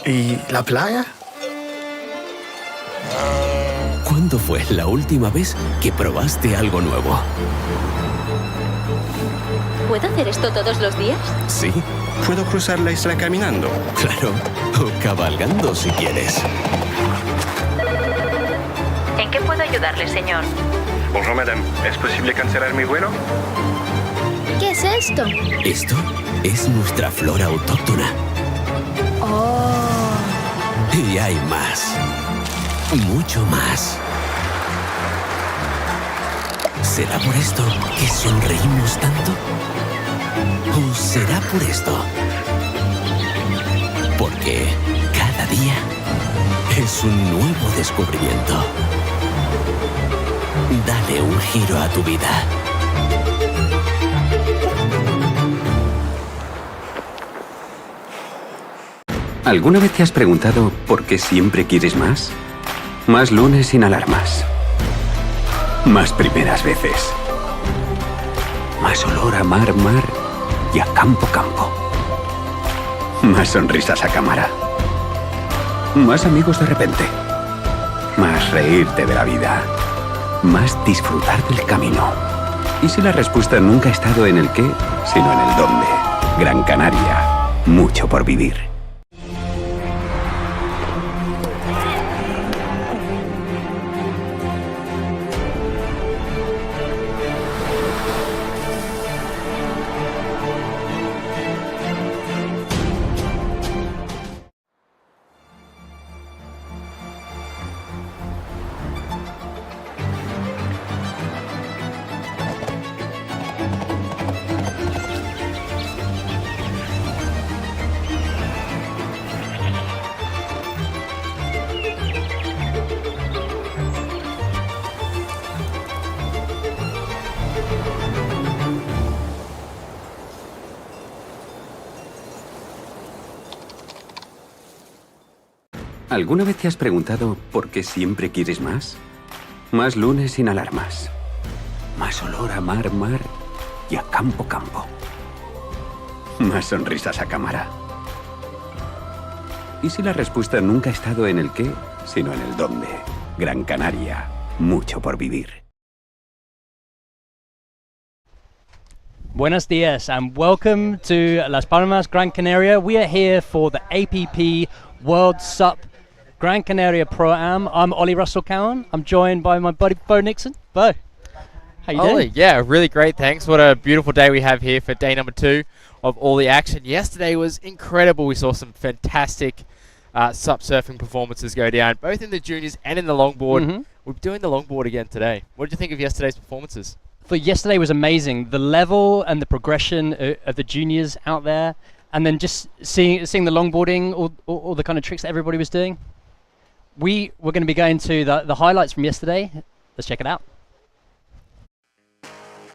¿Y la playa? ¿Cuándo fue la última vez que probaste algo nuevo? ¿Puedo hacer esto todos los días? Sí, ¿Puedo cruzar la isla caminando? claro. O cabalgando si quieres. ¿En qué puedo ayudarle, señor? Bonjour, madame. ¿Es posible cancelar mi vuelo? ¿Qué es esto? Esto es nuestra flora autóctona. Oh. Y hay más. Mucho más. ¿Será por esto que sonreímos tanto? ¿O será por esto? Porque cada día es un nuevo descubrimiento. Dale un giro a tu vida. ¿Alguna vez te has preguntado por qué siempre quieres más? Más lunes sin alarmas. Más primeras veces. Más olor a mar y a campo. Más sonrisas a cámara. Más amigos de repente. Más reírte de la vida. Más disfrutar del camino. ¿Y si la respuesta nunca ha estado en el qué, sino en el dónde? Gran Canaria. Mucho por vivir. ¿Alguna vez te has preguntado por qué siempre quieres más? Más lunes sin alarmas. Más olor a mar y a campo. Más sonrisas a cámara. ¿Y si la respuesta nunca ha estado en el qué, sino en el dónde? Gran Canaria. Mucho por vivir. Buenos dias and welcome to Las Palmas, Gran Canaria. We are here for the APP World Sup Gran Canaria Pro Am. I'm Ollie Russell Cowan. I'm joined by my buddy Bo Nixon. Bo, how you Ollie, doing? yeah, really great, thanks. What a beautiful day we have here for day number 2 of all the action. Yesterday was incredible. We saw some fantastic SUP surfing performances go down, both in the juniors and in the longboard. We're doing the longboard again today. What did you think of yesterday's performances? For yesterday was amazing. The level and the progression of the juniors out there, and then just seeing the longboarding, all the kind of tricks that everybody was doing. We're going to be going to the highlights from yesterday. Let's check it out.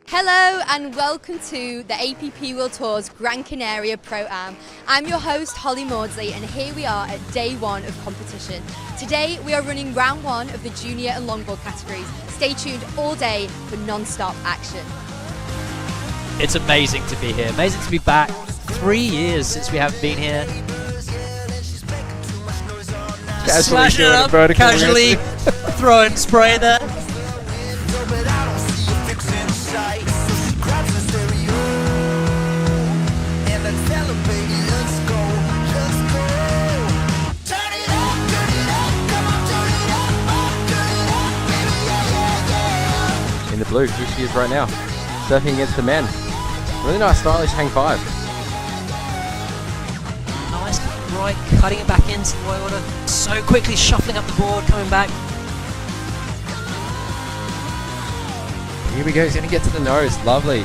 Hello and welcome to the APP World Tour's Gran Canaria Pro Am. I'm your host Holly Maudsley and here we are at day 1 of competition. Today we are running round 1 of the junior and longboard categories. Stay tuned all day for non-stop action. It's amazing to be here. Amazing to be back. 3 years since we haven't been here. Smashing it up, casually throwing spray there. In the blue, here she is right now, surfing against the men. Really nice, stylish hang 5. Nice right, cutting it back into the water. So quickly shuffling up the board, coming back. Here we go, he's going to get to the nose. Lovely.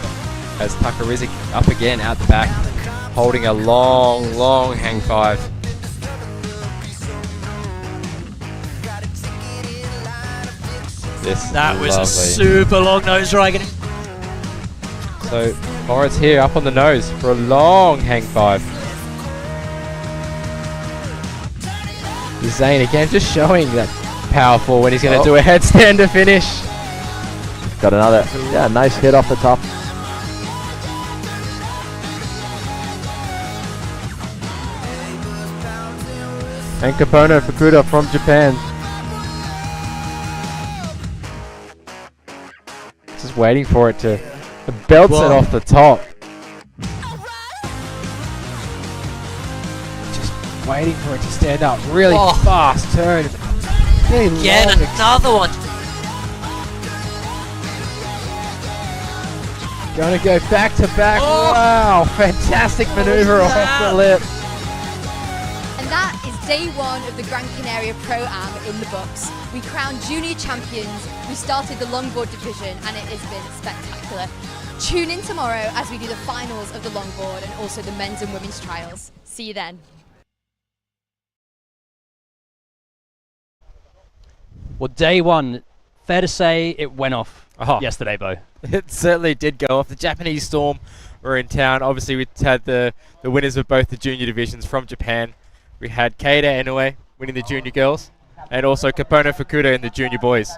As Tucker Rizzick up again out the back, holding a long hang 5. That was lovely. a super long nose drag. So Moritz here up on the nose for a long hang 5. Zane again just showing that powerful when he's going to do a headstand to finish. Got another, nice hit off the top. And Kapono Fukuda from Japan. Just waiting for it to belts it off the top. Just waiting for it to stand up. Really fast turn. Really Again, long. another one. Gonna go back to back. Wow, fantastic maneuver off the lip. And that is day one of the Gran Canaria Pro Am in the books. We crowned junior champions. We started the longboard division and it has been spectacular. Tune in tomorrow as we do the finals of the longboard and also the men's and women's trials. See you then. Well, day one, fair to say it went off yesterday, Bo. It certainly did go off. The Japanese Storm were in town. Obviously, we had the winners of both the junior divisions from Japan. We had Keita Inoue winning the junior girls, and also Kapono Fukuda in the junior boys.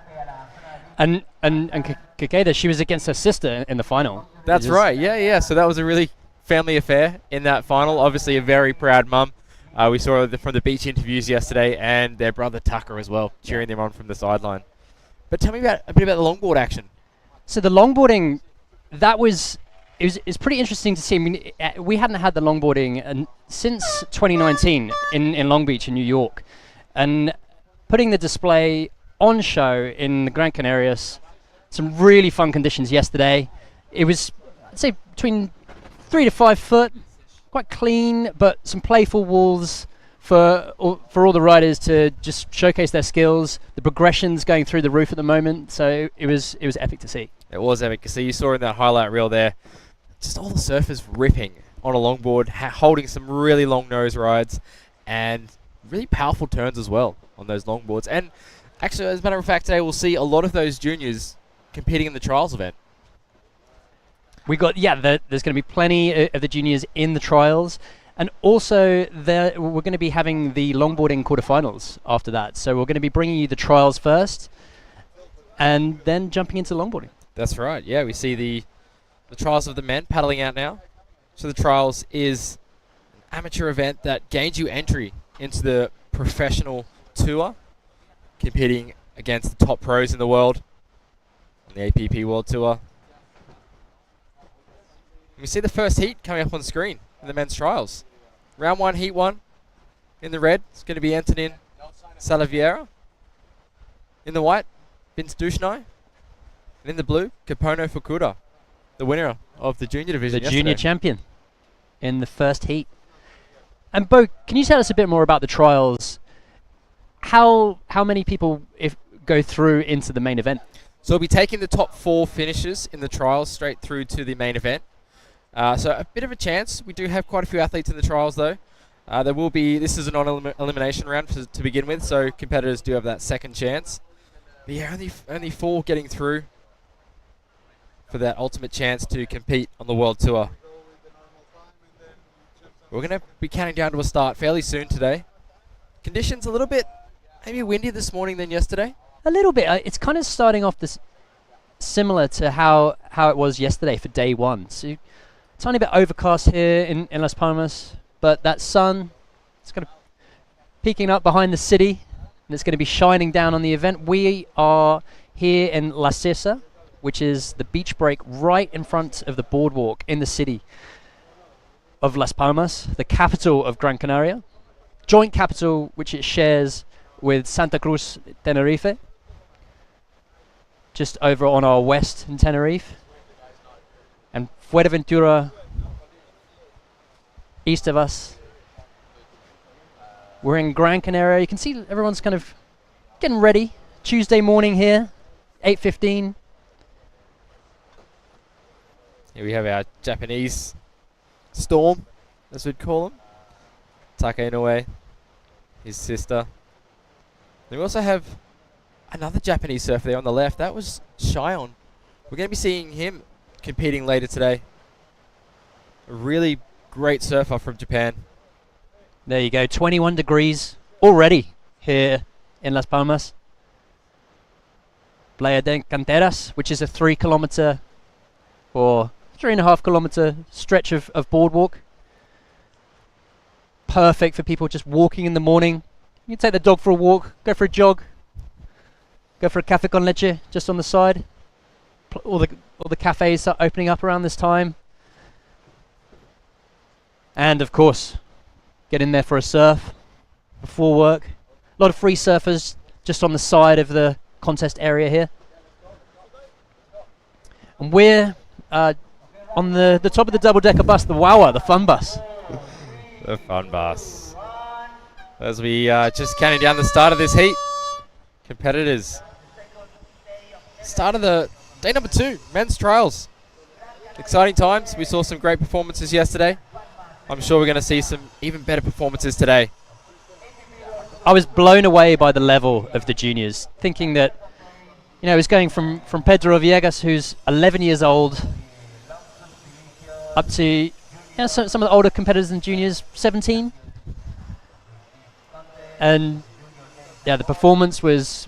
And Kakeda, she was against her sister in the final. That's right. Yeah. So that was a really family affair in that final. Obviously, a very proud mum. We saw from the beach interviews yesterday, and their brother Tucker as well, cheering them on from the sideline. But tell me a bit about the longboard action. So the longboarding, it was pretty interesting to see. I mean, we hadn't had the longboarding since 2019 in Long Beach in New York, and putting the display on show in the Gran Canarias, some really fun conditions yesterday. It was, I'd say, between 3 to 5 foot, quite clean, but some playful walls for all the riders to just showcase their skills. The progressions going through the roof at the moment, so it was epic to see. It was epic to see. You saw in that highlight reel there, just all the surfers ripping on a longboard, holding some really long nose rides, and really powerful turns as well on those longboards. And actually, as a matter of fact, today we'll see a lot of those juniors competing in the trials event. We got there's going to be plenty of the juniors in the trials. And also, we're going to be having the longboarding quarterfinals after that. So we're going to be bringing you the trials first, and then jumping into longboarding. That's right. Yeah, we see the trials of the men paddling out now. So the trials is an amateur event that gains you entry into the professional tour, competing against the top pros in the world on the APP World Tour. And we see the first heat coming up on screen in the men's trials. Round 1, heat 1. In the red, it's going to be Antonin Salaviera. In the white, Vince Dushnai. And in the blue, Kapono Fukuda, the winner of the junior division yesterday. Junior champion in the first heat. And Bo, can you tell us a bit more about the trials? How many people go through into the main event? So we'll be taking the top 4 finishers in the trials straight through to the main event. So a bit of a chance. We do have quite a few athletes in the trials, though. There will be. This is a non-elimination round to begin with, so competitors do have that second chance. But yeah, only 4 getting through for that ultimate chance to compete on the World Tour. We're going to be counting down to a start fairly soon today. Conditions a little bit maybe windier this morning than yesterday. A little bit. It's kind of starting off this similar to how it was yesterday for day one. So tiny bit overcast here in Las Palmas, but that sun, it's going to peeking up behind the city, and it's going to be shining down on the event. We are here in La Cesa, which is the beach break right in front of the boardwalk in the city of Las Palmas, the capital of Gran Canaria, joint capital which it shares with Santa Cruz, Tenerife, just over on our west in Tenerife, and Fuerteventura east of us. We're in Gran Canaria. You can see everyone's kind of getting ready. Tuesday morning here, 8:15. Here we have our Japanese Storm, as we'd call him. Taka Inoue, his sister. Then we also have another Japanese surfer there on the left. That was Shion. We're going to be seeing him competing later today. A really great surfer from Japan. There you go, 21 degrees already here in Las Palmas. Playa de Canteras, which is a 3 kilometer or 3.5 kilometer stretch of boardwalk. Perfect for people just walking in the morning, You can take the dog for a walk, go for a jog, go for a café con leche just on the side. All the cafes start opening up around this time. And of course, get in there for a surf before work. A lot of free surfers just on the side of the contest area here. And we're on the top of the double-decker bus, the Wawa, the fun bus. The fun bus. As we just counting down the start of this heat. Competitors. Start of the day number 2, men's trials. Exciting times. We saw some great performances yesterday. I'm sure we're going to see some even better performances today. I was blown away by the level of the juniors, thinking that, you know, it was going from Pedro Villegas, who's 11 years old, up to, you know, some of the older competitors and juniors, 17. And yeah, the performance was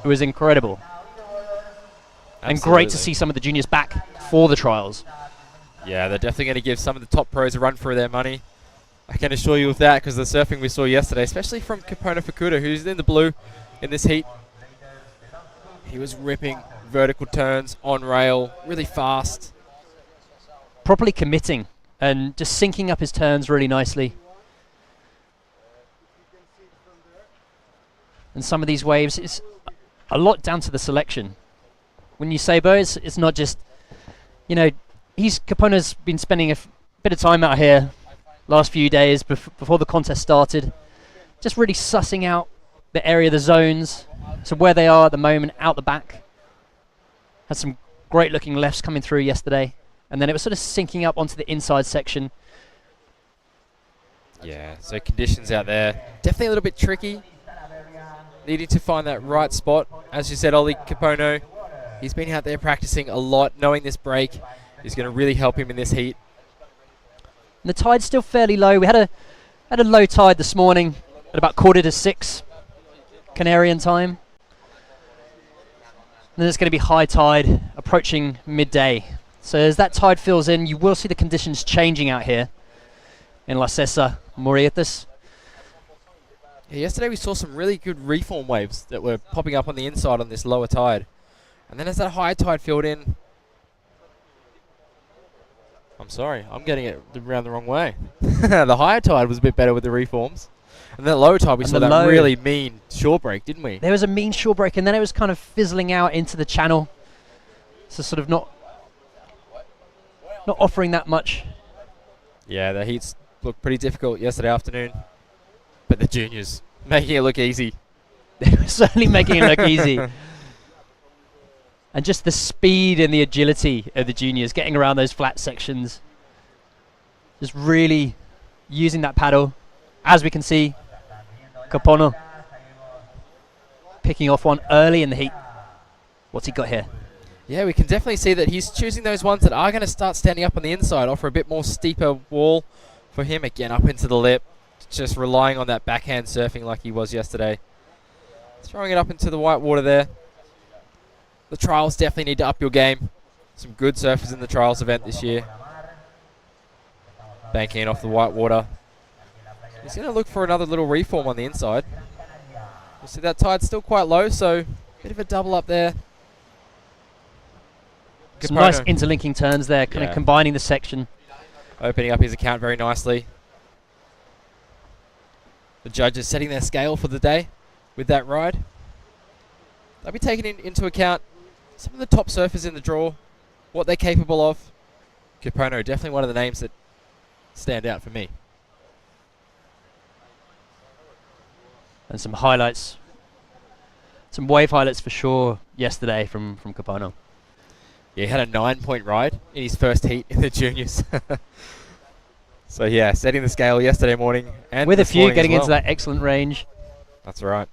incredible. Absolutely. And great to see some of the juniors back for the trials. Yeah, they're definitely going to give some of the top pros a run for their money. I can assure you of that, because the surfing we saw yesterday, especially from Kapono Fukuda, who's in the blue in this heat, he was ripping vertical turns on rail really fast. Properly committing and just syncing up his turns really nicely. And some of these waves, it's a lot down to the selection. When you say, Bo, it's not just, you know, Kapono's been spending a bit of time out here last few days before the contest started, just really sussing out the area, the zones, so where they are at the moment, out the back. Had some great looking lefts coming through yesterday, and then it was sort of syncing up onto the inside section. Yeah, so conditions out there, definitely a little bit tricky. Needing to find that right spot. As you said, Ollie Kapono, he's been out there practicing a lot, knowing this break is going to really help him in this heat. And the tide's still fairly low. We had a low tide this morning at about 5:45 Canarian time. And then it's going to be high tide approaching midday. So as that tide fills in, you will see the conditions changing out here in La Cesa, Morietas. Yeah, yesterday we saw some really good reform waves that were popping up on the inside on this lower tide. And then as that high tide filled in, I'm sorry, I'm getting it around the wrong way. The higher tide was a bit better with the reforms. And then low tide, we saw that really mean shore break, didn't we? There was a mean shore break, and then it was kind of fizzling out into the channel. So sort of not offering that much. Yeah, the heats looked pretty difficult yesterday afternoon. But the juniors, making it look easy. They were certainly making it look easy. And just the speed and the agility of the juniors getting around those flat sections. Just really using that paddle. As we can see, Kapono picking off one early in the heat. What's he got here? Yeah, we can definitely see that he's choosing those ones that are going to start standing up on the inside, offer a bit more steeper wall for him. Again, up into the lip, just relying on that backhand surfing like he was yesterday. Throwing it up into the white water there. The trials definitely need to up your game. Some good surfers in the trials event this year. Banking it off the white water. He's going to look for another little reform on the inside. You see that tide's still quite low, so bit of a double up there. Some nice interlinking turns there, kind of combining the section. Opening up his account very nicely. The judges setting their scale for the day with that ride. They'll be taking into account some of the top surfers in the draw, what they're capable of. Kapono, definitely one of the names that stand out for me. And some highlights, some wave highlights for sure yesterday from Kapono. Yeah, he had a 9-point ride in his first heat in the juniors. So yeah, setting the scale yesterday morning. And with a few getting well into that excellent range. That's right.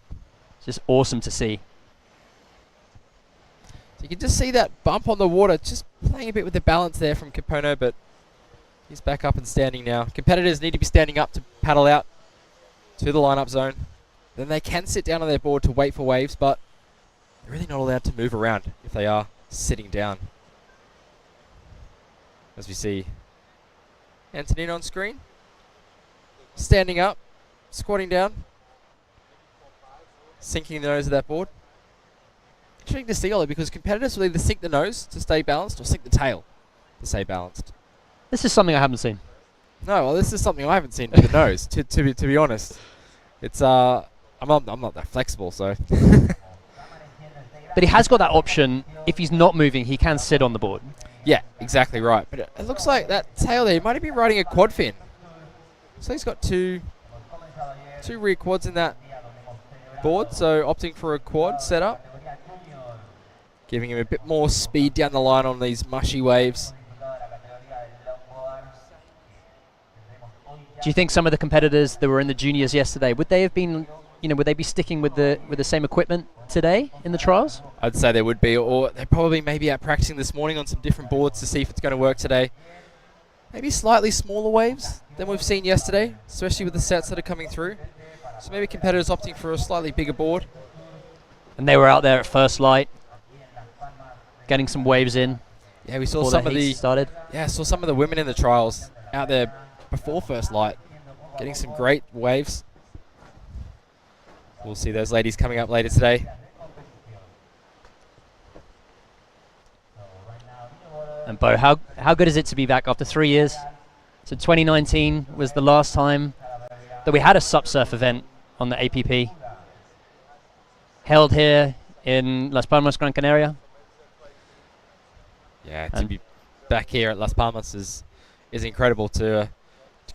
It's just awesome to see. So you can just see that bump on the water, just playing a bit with the balance there from Kapono, but he's back up and standing now. Competitors need to be standing up to paddle out to the lineup zone. Then they can sit down on their board to wait for waves, but they're really not allowed to move around if they are sitting down. As we see Antonin on screen, standing up, squatting down. sinking the nose of that board. Interesting to see, Ollie, because competitors will either sink the nose to stay balanced or sink the tail to stay balanced. This is something I haven't seen. No, well, this is something I haven't seen with the nose. To be honest, it's I'm not that flexible, so. But he has got that option. If he's not moving, he can sit on the board. Yeah, exactly right. But it looks like that tail there, he might have been riding a quad fin. So he's got two rear quads in that board, so opting for a quad setup. Giving him a bit more speed down the line on these mushy waves. Do you think some of the competitors that were in the juniors yesterday, would they have been, would they be sticking with the same equipment today in the trials? I'd say there would be, or they're probably maybe out practicing this morning on some different boards to see if it's going to work today. Maybe slightly smaller waves than we've seen yesterday, especially with the sets that are coming through. So maybe competitors opting for a slightly bigger board. And they were out there at first light, getting some waves in. Yeah, we saw some of the started. Yeah, saw some of the women in the trials out there before first light, getting some great waves. We'll see those ladies coming up later today. And Bo, how good is it to be back after 3 years? So 2019 was the last time that we had a SUP surf event on the APP, held here in Las Palmas, Gran Canaria. Yeah, to be back here at Las Palmas is incredible. To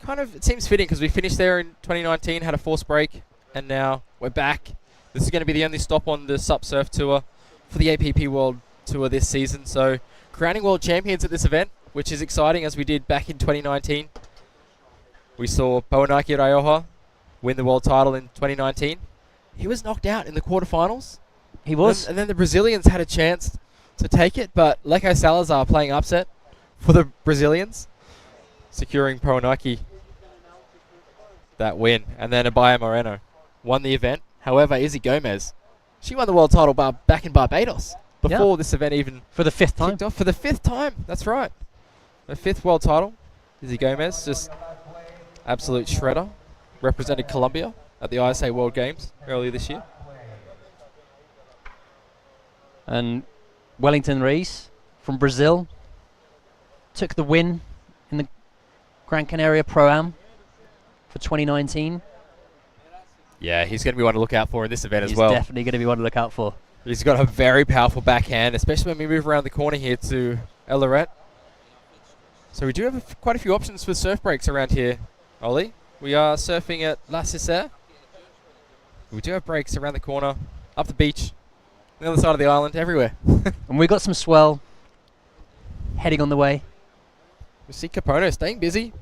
kind of, it seems fitting because we finished there in 2019, had a forced break, and now we're back. This is going to be the only stop on the SUP surf tour for the APP World Tour this season. So crowning world champions at this event, which is exciting, as we did back in 2019. We saw Pauanaki Raioha win the world title in 2019. He was knocked out in the quarterfinals. He was. And then the Brazilians had a chance to take it, but Leko Salazar playing upset for the Brazilians, securing Pauanaki that win. And then Abaya Moreno won the event. However, Izzy Gomez, she won the world title back in Barbados before this event even for the fifth time. Kicked off for the fifth time. That's right. The fifth world title. Izzy Gomez, just absolute shredder. Represented Colombia at the ISA World Games earlier this year. And Wellington Reis from Brazil took the win in the Gran Canaria Pro Am for 2019. Yeah, he's going to be one to look out for in this event as well. He's definitely going to be one to look out for. He's got a very powerful backhand, especially when we move around the corner here to El Lorette. So we do have quite a few options for surf breaks around here, Ollie. We are surfing at La Cissere. We do have breaks around the corner, up the beach, on the other side of the island, everywhere. And we got some swell heading on the way. We see Capono staying busy,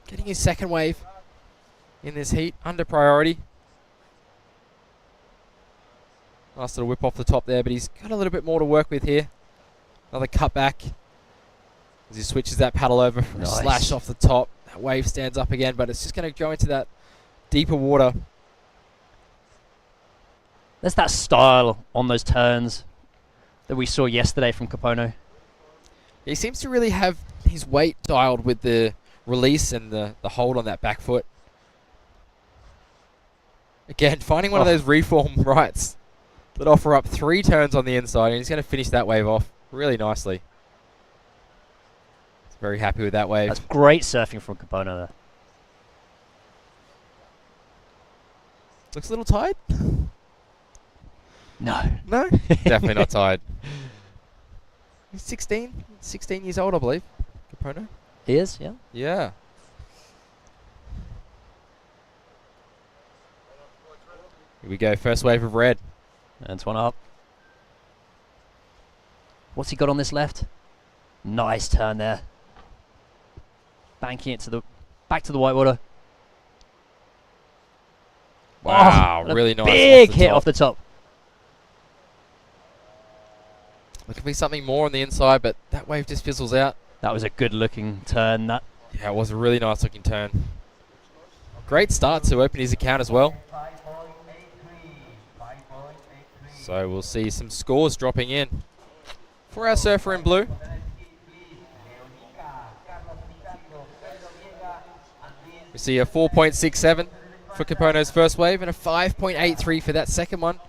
getting his second wave in this heat, under priority. Nice little whip off the top there, but he's got a little bit more to work with here. Another cut back as he switches that paddle over for a slash off the top. That wave stands up again, but it's just going to go into that deeper water. There's that style on those turns that we saw yesterday from Capono. He seems to really have his weight dialed with the release and the hold on that back foot. Again, finding one of those reform rights that offer up 3 turns on the inside, and he's going to finish that wave off really nicely. He's very happy with that wave. That's great surfing from Capono there. Looks a little tired? No. No? Definitely not tired. He's 16 years old, I believe, Capono. He is, yeah. Yeah. Here we go, first wave of red. And it's one up. What's he got on this left? Nice turn there. Banking it to the back to the whitewater. Wow, really nice. Big hit off the top. Looking for something more on the inside, but that wave just fizzles out. That was a good looking turn. That. Yeah, it was a really nice looking turn. Great start to open his account as well. So we'll see some scores dropping in for our surfer in blue. We see a 4.67 for Capono's first wave and a 5.83 for that second one.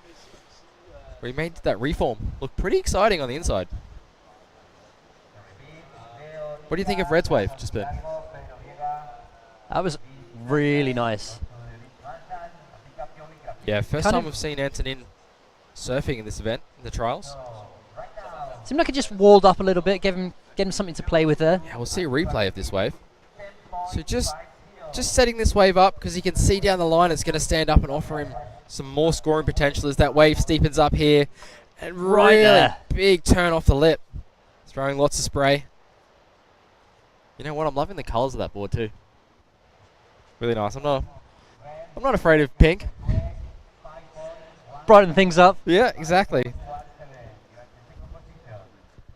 where he made that reform look pretty exciting on the inside. What do you think of Red's wave, just been? That was really nice. Yeah, first time we've seen Antonin surfing in this event, in the trials. Seemed like it just walled up a little bit, gave him something to play with there. Yeah, we'll see a replay of this wave. So just setting this wave up because he can see down the line it's going to stand up and offer him some more scoring potential as that wave steepens up here. And Right really there. big turn off the lip. Throwing lots of spray. You know what? I'm loving the colours of that board too. Really nice. I'm not afraid of pink. Brighten things up. Yeah, exactly.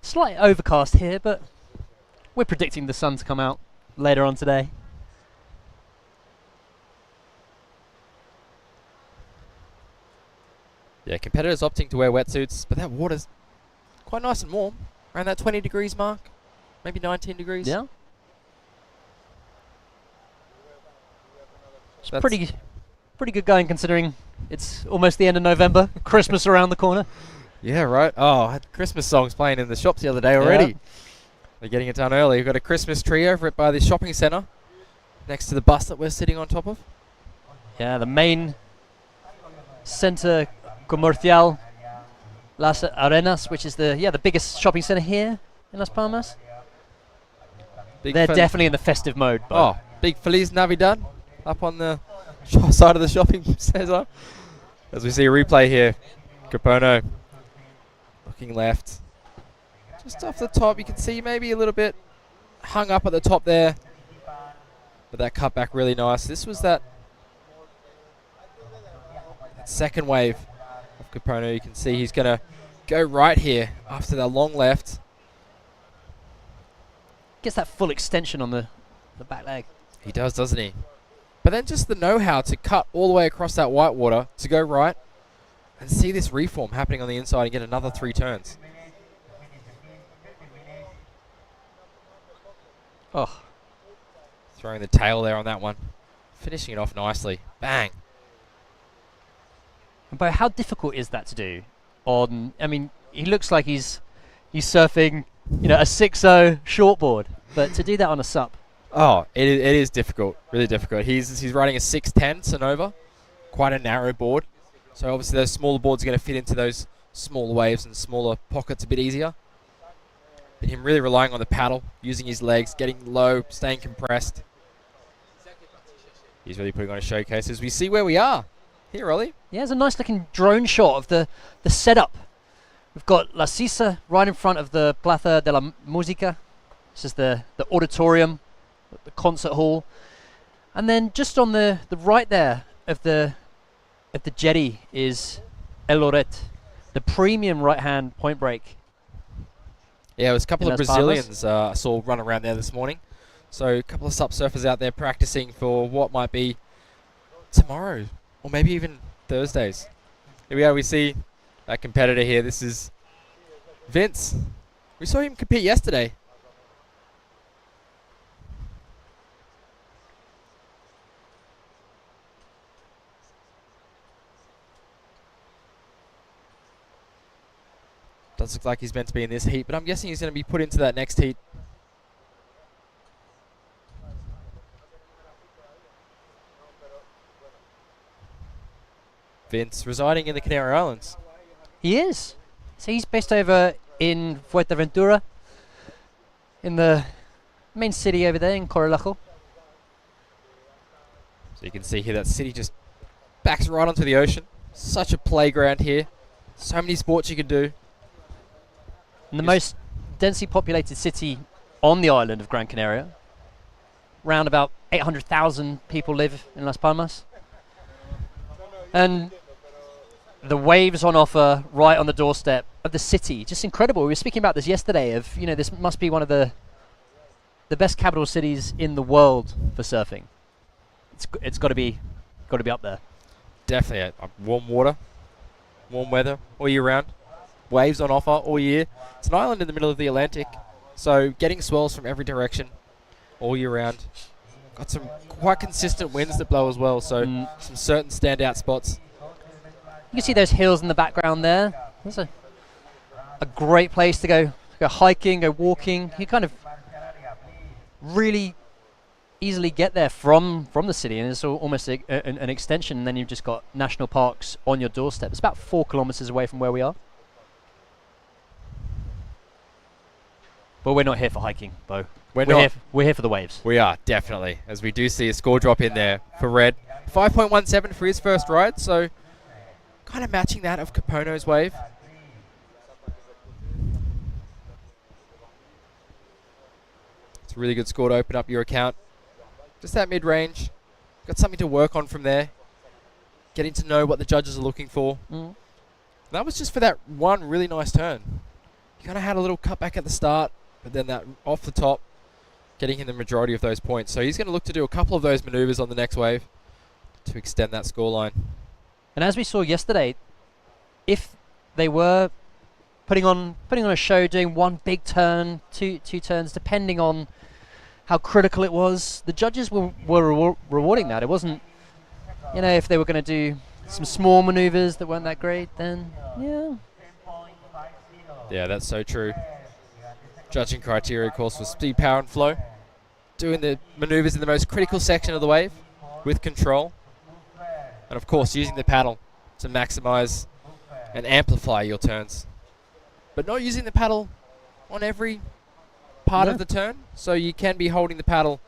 Slight overcast here, but we're predicting the sun to come out later on today. Yeah, competitors opting to wear wetsuits, but that water's quite nice and warm. Around that 20 degrees mark. Maybe 19 degrees. Yeah. It's pretty good going considering it's almost the end of November. Christmas around the corner. Yeah, right. Oh, I had Christmas songs playing in the shops the other day already. Yeah. They're getting it done early. We've got a Christmas tree over it by the shopping centre next to the bus that we're sitting on top of. Yeah, the main centre comercial Las Arenas, which is the biggest shopping centre here in Las Palmas. They're definitely in the festive mode. Oh, big Feliz Navidad up on the side of the shopping centre. As we see a replay here, Capono looking left. Just off the top, you can see maybe a little bit hung up at the top there. But that cut back really nice. This was that second wave of Capono. You can see he's going to go right here after that long left. Gets that full extension on the back leg. He does, doesn't he? But then just the know-how to cut all the way across that white water, to go right, and see this reform happening on the inside and get another 3 turns. Oh. Throwing the tail there on that one. Finishing it off nicely. Bang. But how difficult is that to do? I mean, he looks like he's surfing, a 6.0 shortboard, but to do that on a sup. Oh, it is difficult, really difficult. He's riding a 610 Sonova, quite a narrow board. So obviously those smaller boards are going to fit into those smaller waves and smaller pockets a bit easier. But him really relying on the paddle, using his legs, getting low, staying compressed. He's really putting on a showcase as we see where we are. Here, Ollie. Yeah, there's a nice looking drone shot of the setup. We've got La Sisa right in front of the Plaza de la Música. This is the auditorium, the concert hall. And then just on the right there of the jetty is El Loret, the premium right-hand point break. Yeah, it was a couple of Las Palmas. Brazilians I saw run around there this morning. So a couple of sup surfers out there practicing for what might be tomorrow or maybe even Thursdays. Here we are, we see that competitor here. This is Vince. We saw him compete yesterday. Does look like he's meant to be in this heat, but I'm guessing he's going to be put into that next heat. Vince residing in the Canary Islands. He is. So he's based over in Fuerteventura, in the main city over there in Corralejo. So you can see here that city just backs right onto the ocean. Such a playground here. So many sports you can do. And the most densely populated city on the island of Gran Canaria. Around about 800,000 people live in Las Palmas. And the waves on offer right on the doorstep of the city. Just incredible. We were speaking about this yesterday of, this must be one of the best capital cities in the world for surfing. It's got to be up there. Definitely. Warm water, warm weather all year round. Waves on offer all year. It's an island in the middle of the Atlantic, so getting swells from every direction all year round. Got some quite consistent winds that blow as well, so some certain standout spots. You can see those hills in the background there. That's a great place to go hiking, go walking. You kind of really easily get there from the city, and it's almost an extension, and then you've just got national parks on your doorstep. It's about 4 kilometers away from where we are. But we're not here for hiking, Bo. We're here for the waves. We are, definitely, as we do see a score drop in there for Red. 5.17 for his first ride, so kind of matching that of Capono's wave. It's a really good score to open up your account. Just that mid-range. Got something to work on from there. Getting to know what the judges are looking for. That was just for that one really nice turn. You kind of had a little cutback at the start, but then that off the top, getting him the majority of those points. So he's going to look to do a couple of those maneuvers on the next wave to extend that scoreline. And as we saw yesterday, if they were putting on a show, doing one big turn, two turns, depending on how critical it was, the judges were rewarding that. It wasn't, if they were going to do some small maneuvers that weren't that great, then yeah. Yeah, that's so true. Judging criteria, of course, was speed, power, and flow. Doing the maneuvers in the most critical section of the wave with control. And of course, using the paddle to maximize and amplify your turns. But not using the paddle on every part of the turn. So you can be holding the paddle.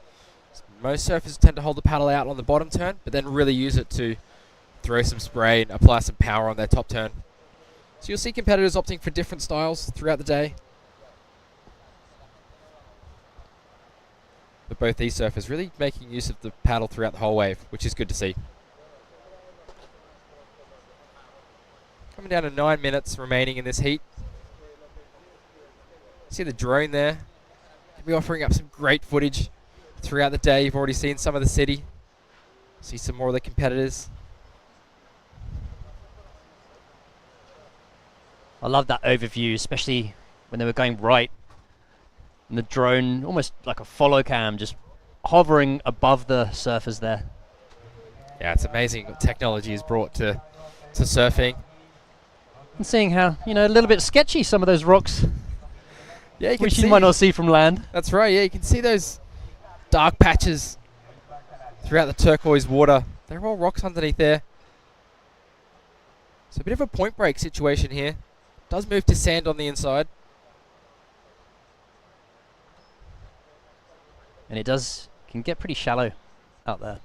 Most surfers tend to hold the paddle out on the bottom turn, but then really use it to throw some spray and apply some power on their top turn. So you'll see competitors opting for different styles throughout the day. But both these surfers really making use of the paddle throughout the whole wave, which is good to see. Coming down to 9 minutes remaining in this heat. See the drone there. Could be offering up some great footage throughout the day. You've already seen some of the city. See some more of the competitors. I love that overview, especially when they were going right. And the drone, almost like a follow cam, just hovering above the surfers there. Yeah, it's amazing what technology has brought to surfing. And seeing how, a little bit sketchy some of those rocks. Yeah, you can which see, you might not see from land. That's right, yeah, you can see those dark patches throughout the turquoise water. They're all rocks underneath there. So a bit of a point break situation here. Does move to sand on the inside. And it can get pretty shallow out there.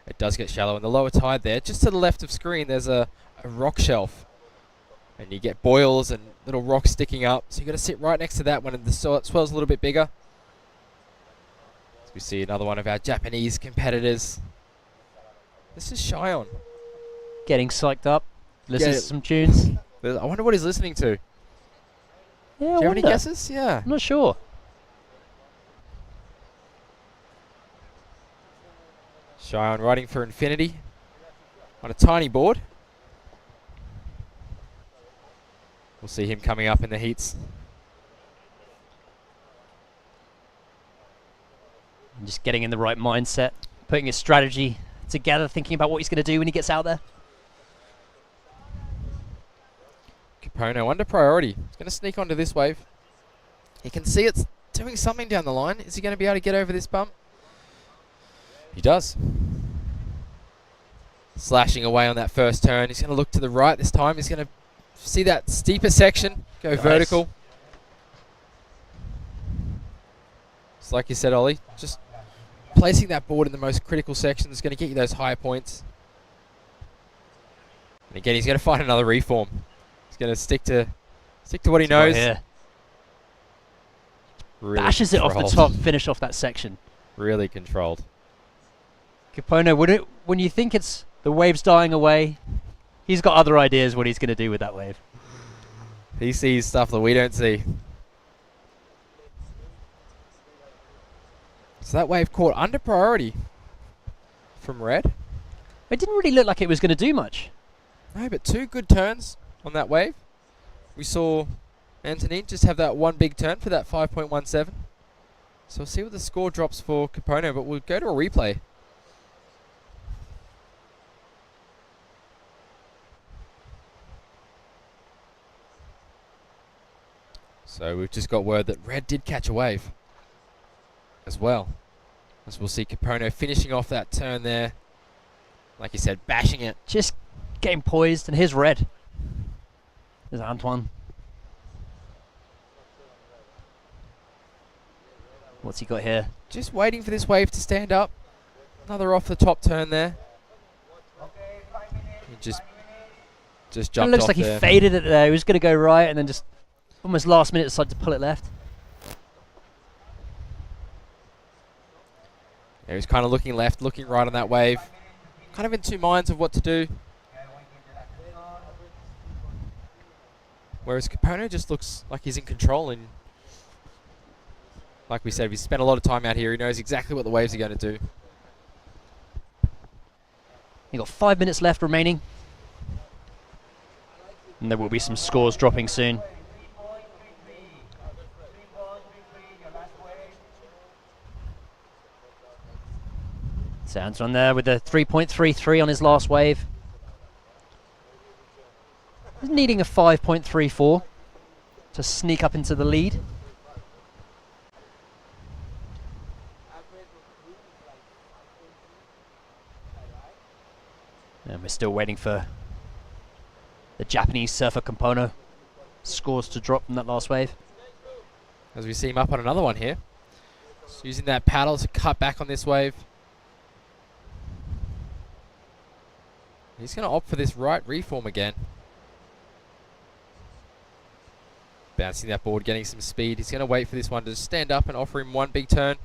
It does get shallow. In the lower tide there, just to the left of screen, there's a rock shelf. And you get boils and little rocks sticking up. So you've got to sit right next to that one, and the swell's a little bit bigger. So we see another one of our Japanese competitors. This is Shion. Getting psyched up. Listen to some tunes. I wonder what he's listening to. Yeah, Do you have any guesses? Yeah. I'm not sure. Shion riding for infinity on a tiny board. We'll see him coming up in the heats. And just getting in the right mindset, putting his strategy together, thinking about what he's going to do when he gets out there. Capono under priority. He's going to sneak onto this wave. He can see it's doing something down the line. Is he going to be able to get over this bump? He does. Slashing away on that first turn. He's going to look to the right this time. He's going to see that steeper section go vertical. It's like you said, Ollie, just placing that board in the most critical section is going to get you those higher points. And again, he's going to find another reform. He's going to stick to what he knows. Right, really bashes it off the top, finish off that section. Really controlled. Capono, when you think it's the wave's dying away, he's got other ideas what he's going to do with that wave. He sees stuff that we don't see. So that wave caught under priority from Red. It didn't really look like it was going to do much. No, but 2 good turns on that wave. We saw Antonin just have that one big turn for that 5.17. So we'll see what the score drops for Capono, but we'll go to a replay. So we've just got word that Red did catch a wave as well. As we'll see Capono finishing off that turn there. Like you said, bashing it. Just getting poised, and here's Red. There's Antoine. What's he got here? Just waiting for this wave to stand up. Another off the top turn there. He just jumped off. It looks like there. he faded it there. He was going to go right, and then just almost last minute decided to pull it left. Yeah, he was kind of looking left, looking right on that wave. Kind of in two minds of what to do. Whereas Capono just looks like he's in control, and like we said, he's spent a lot of time out here. He knows exactly what the waves are going to do. You've got 5 minutes left remaining. And there will be some scores dropping soon. Sounds on there with the 3.33 on his last wave. He's needing a 5.34 to sneak up into the lead. And we're still waiting for the Japanese surfer Compono scores to drop from that last wave. As we see him up on another one here. Just using that paddle to cut back on this wave. He's going to opt for this right reform again. Bouncing that board, getting some speed. He's going to wait for this one to stand up and offer him one big turn.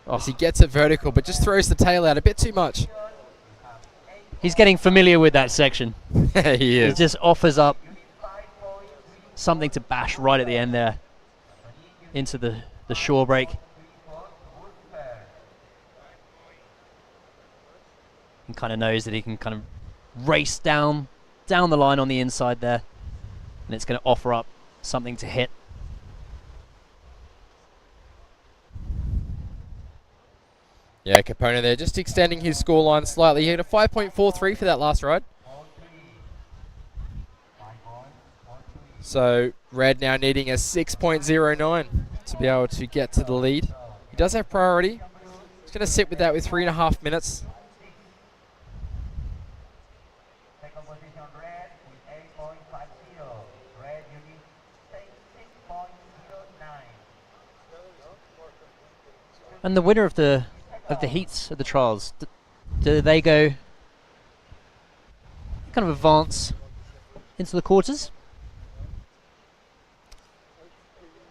As he gets it vertical, but just throws the tail out a bit too much. He's getting familiar with that section. He is. He just offers up something to bash right at the end there into the shore break. And kind of knows that he can kind of race down the line on the inside there, and it's going to offer up something to hit. Yeah, Capono there, just extending his scoreline slightly. He had a 5.43 for that last ride. So Red now needing a 6.09 to be able to get to the lead. He does have priority. He's going to sit with that with 3.5 minutes. And the winner of the heats of the trials, do they go kind of advance into the quarters?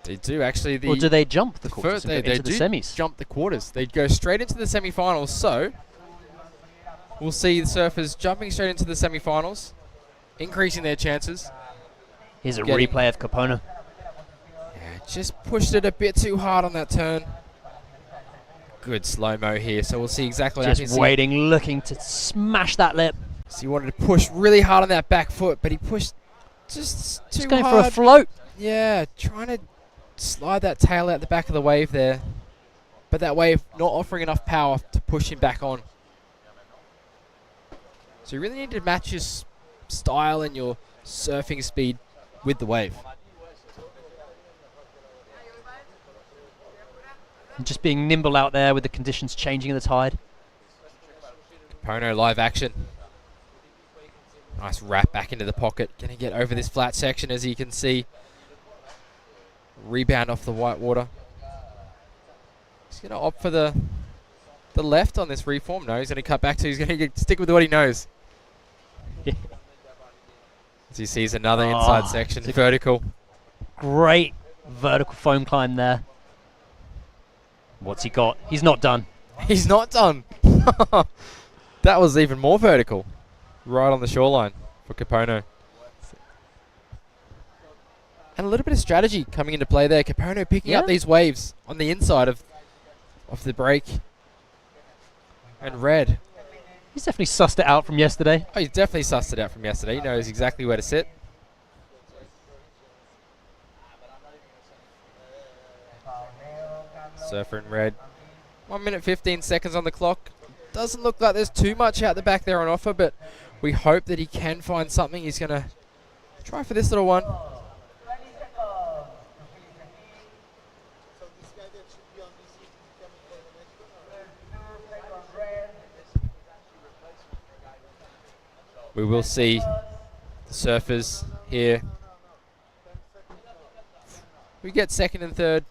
They do actually. Or do they jump the quarters they into the semis? Jump the quarters. They go straight into the semi-finals. So we'll see the surfers jumping straight into the semi-finals, increasing their chances. Here's a replay of Capono. Yeah, just pushed it a bit too hard on that turn. Good slow-mo here, so we'll see exactly what happens. Just waiting, looking to smash that lip. So he wanted to push really hard on that back foot, but he pushed just too Just going hard. for a float. Yeah, trying to slide that tail out the back of the wave there. But that wave not offering enough power to push him back on. So you really need to match your style and your surfing speed with the wave. And just being nimble out there with the conditions changing in the tide. Capono live action. Nice wrap back into the pocket. Going to get over this flat section, as you can see. Rebound off the white water. He's going to opt for the left on this reform. No, he's going to cut back to. He's going to stick with what he knows. As he sees another inside section, vertical. Great vertical foam climb there. What's he got? He's not done. He's not done. That was even more vertical. Right on the shoreline for Capono. And a little bit of strategy coming into play there. Capono picking up these waves on the inside of the break. And Red. He's definitely sussed it out from yesterday. Oh, he's definitely sussed it out from yesterday. He knows exactly where to sit. Surfer in Red. 1 minute 15 seconds on the clock. Doesn't look like there's too much out the back there on offer, but we hope that he can find something. He's going to try for this little one. We will see the surfers here. We get second and third.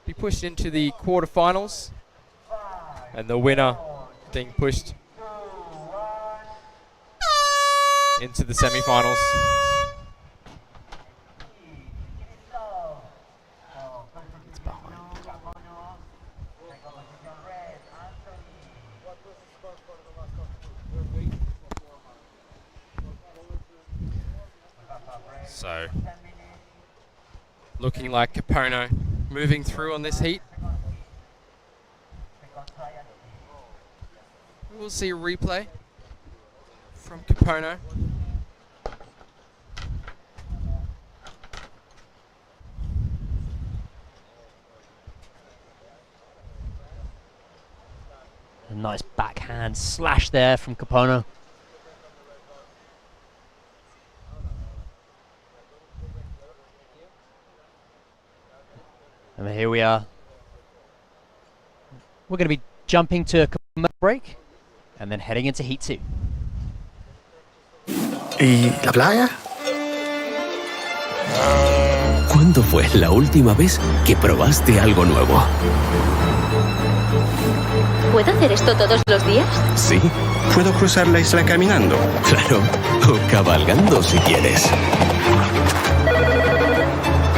Be pushed into the quarterfinals. And the winner being pushed into the semi-finals. It's behind. So, looking like Capono moving through on this heat. We'll see a replay from Capono. A nice backhand slash there from Capono. And here we are. We're going to be jumping to a commercial break and then heading into Heat 2. ¿Y la playa? ¿Cuándo fue la última vez que probaste algo nuevo? ¿Puedo hacer esto todos los días? Sí, ¿Puedo cruzar la isla caminando? claro. O cabalgando si quieres.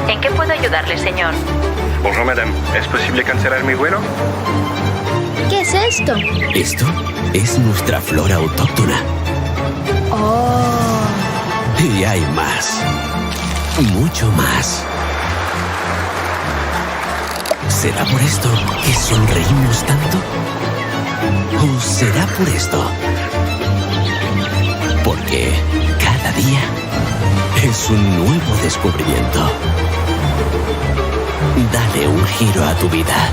¿En qué puedo ayudarle, señor? Bonjour madame, ¿es posible cancelar mi vuelo? ¿Qué es esto? Esto es nuestra flora autóctona. Oh. Y hay más. Mucho más. ¿Será por esto que sonreímos tanto? ¿O será por esto? Porque cada día es un nuevo descubrimiento. Dale un giro a tu vida.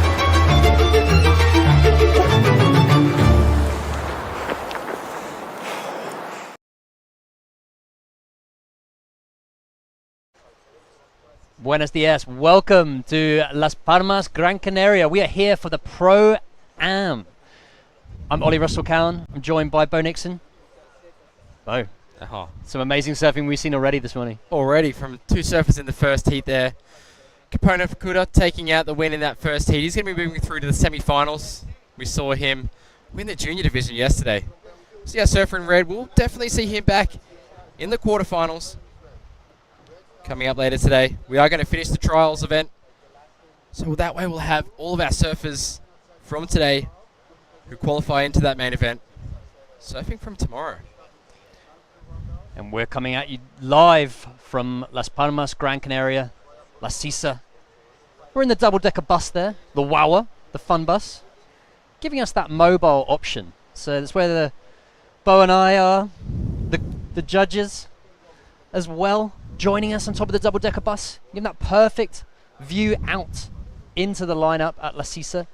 Buenos dias. Welcome to Las Palmas, Gran Canaria. We are here for the Pro Am. I'm Ollie Russell Cowan. I'm joined by Bo Nixon. Bo, some amazing surfing we've seen already this morning. Already from two surfers in the first heat there. Capono Fukuda taking out the win in that first heat. He's going to be moving through to the semi-finals. We saw him win the junior division yesterday. See our surfer in red. We'll definitely see him back in the quarterfinals. Coming up later today. We are going to finish the trials event. So that way we'll have all of our surfers from today who qualify into that main event surfing from tomorrow. And we're coming at you live from Las Palmas, Gran Canaria, La Sisa. We're in the double-decker bus there, the Wawa, the fun bus, giving us that mobile option. So that's where the Bo and I are, the judges as well, joining us on top of the double-decker bus, giving that perfect view out into the lineup at La Sisa,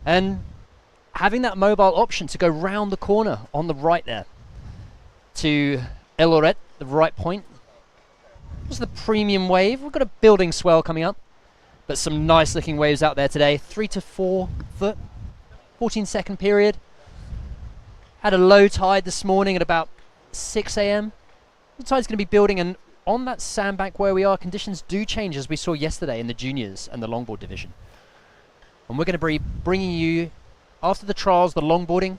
and having that mobile option to go round the corner on the right there to El Oret, the right point. This is the premium wave. We've got a building swell coming up, but some nice looking waves out there today. 3 to 4 foot, 14-second period. Had a low tide this morning at about 6 a.m. The tide's going to be building, and on that sandbank where we are, conditions do change as we saw yesterday in the juniors and the longboard division. And we're going to be bringing you, after the trials, the longboarding,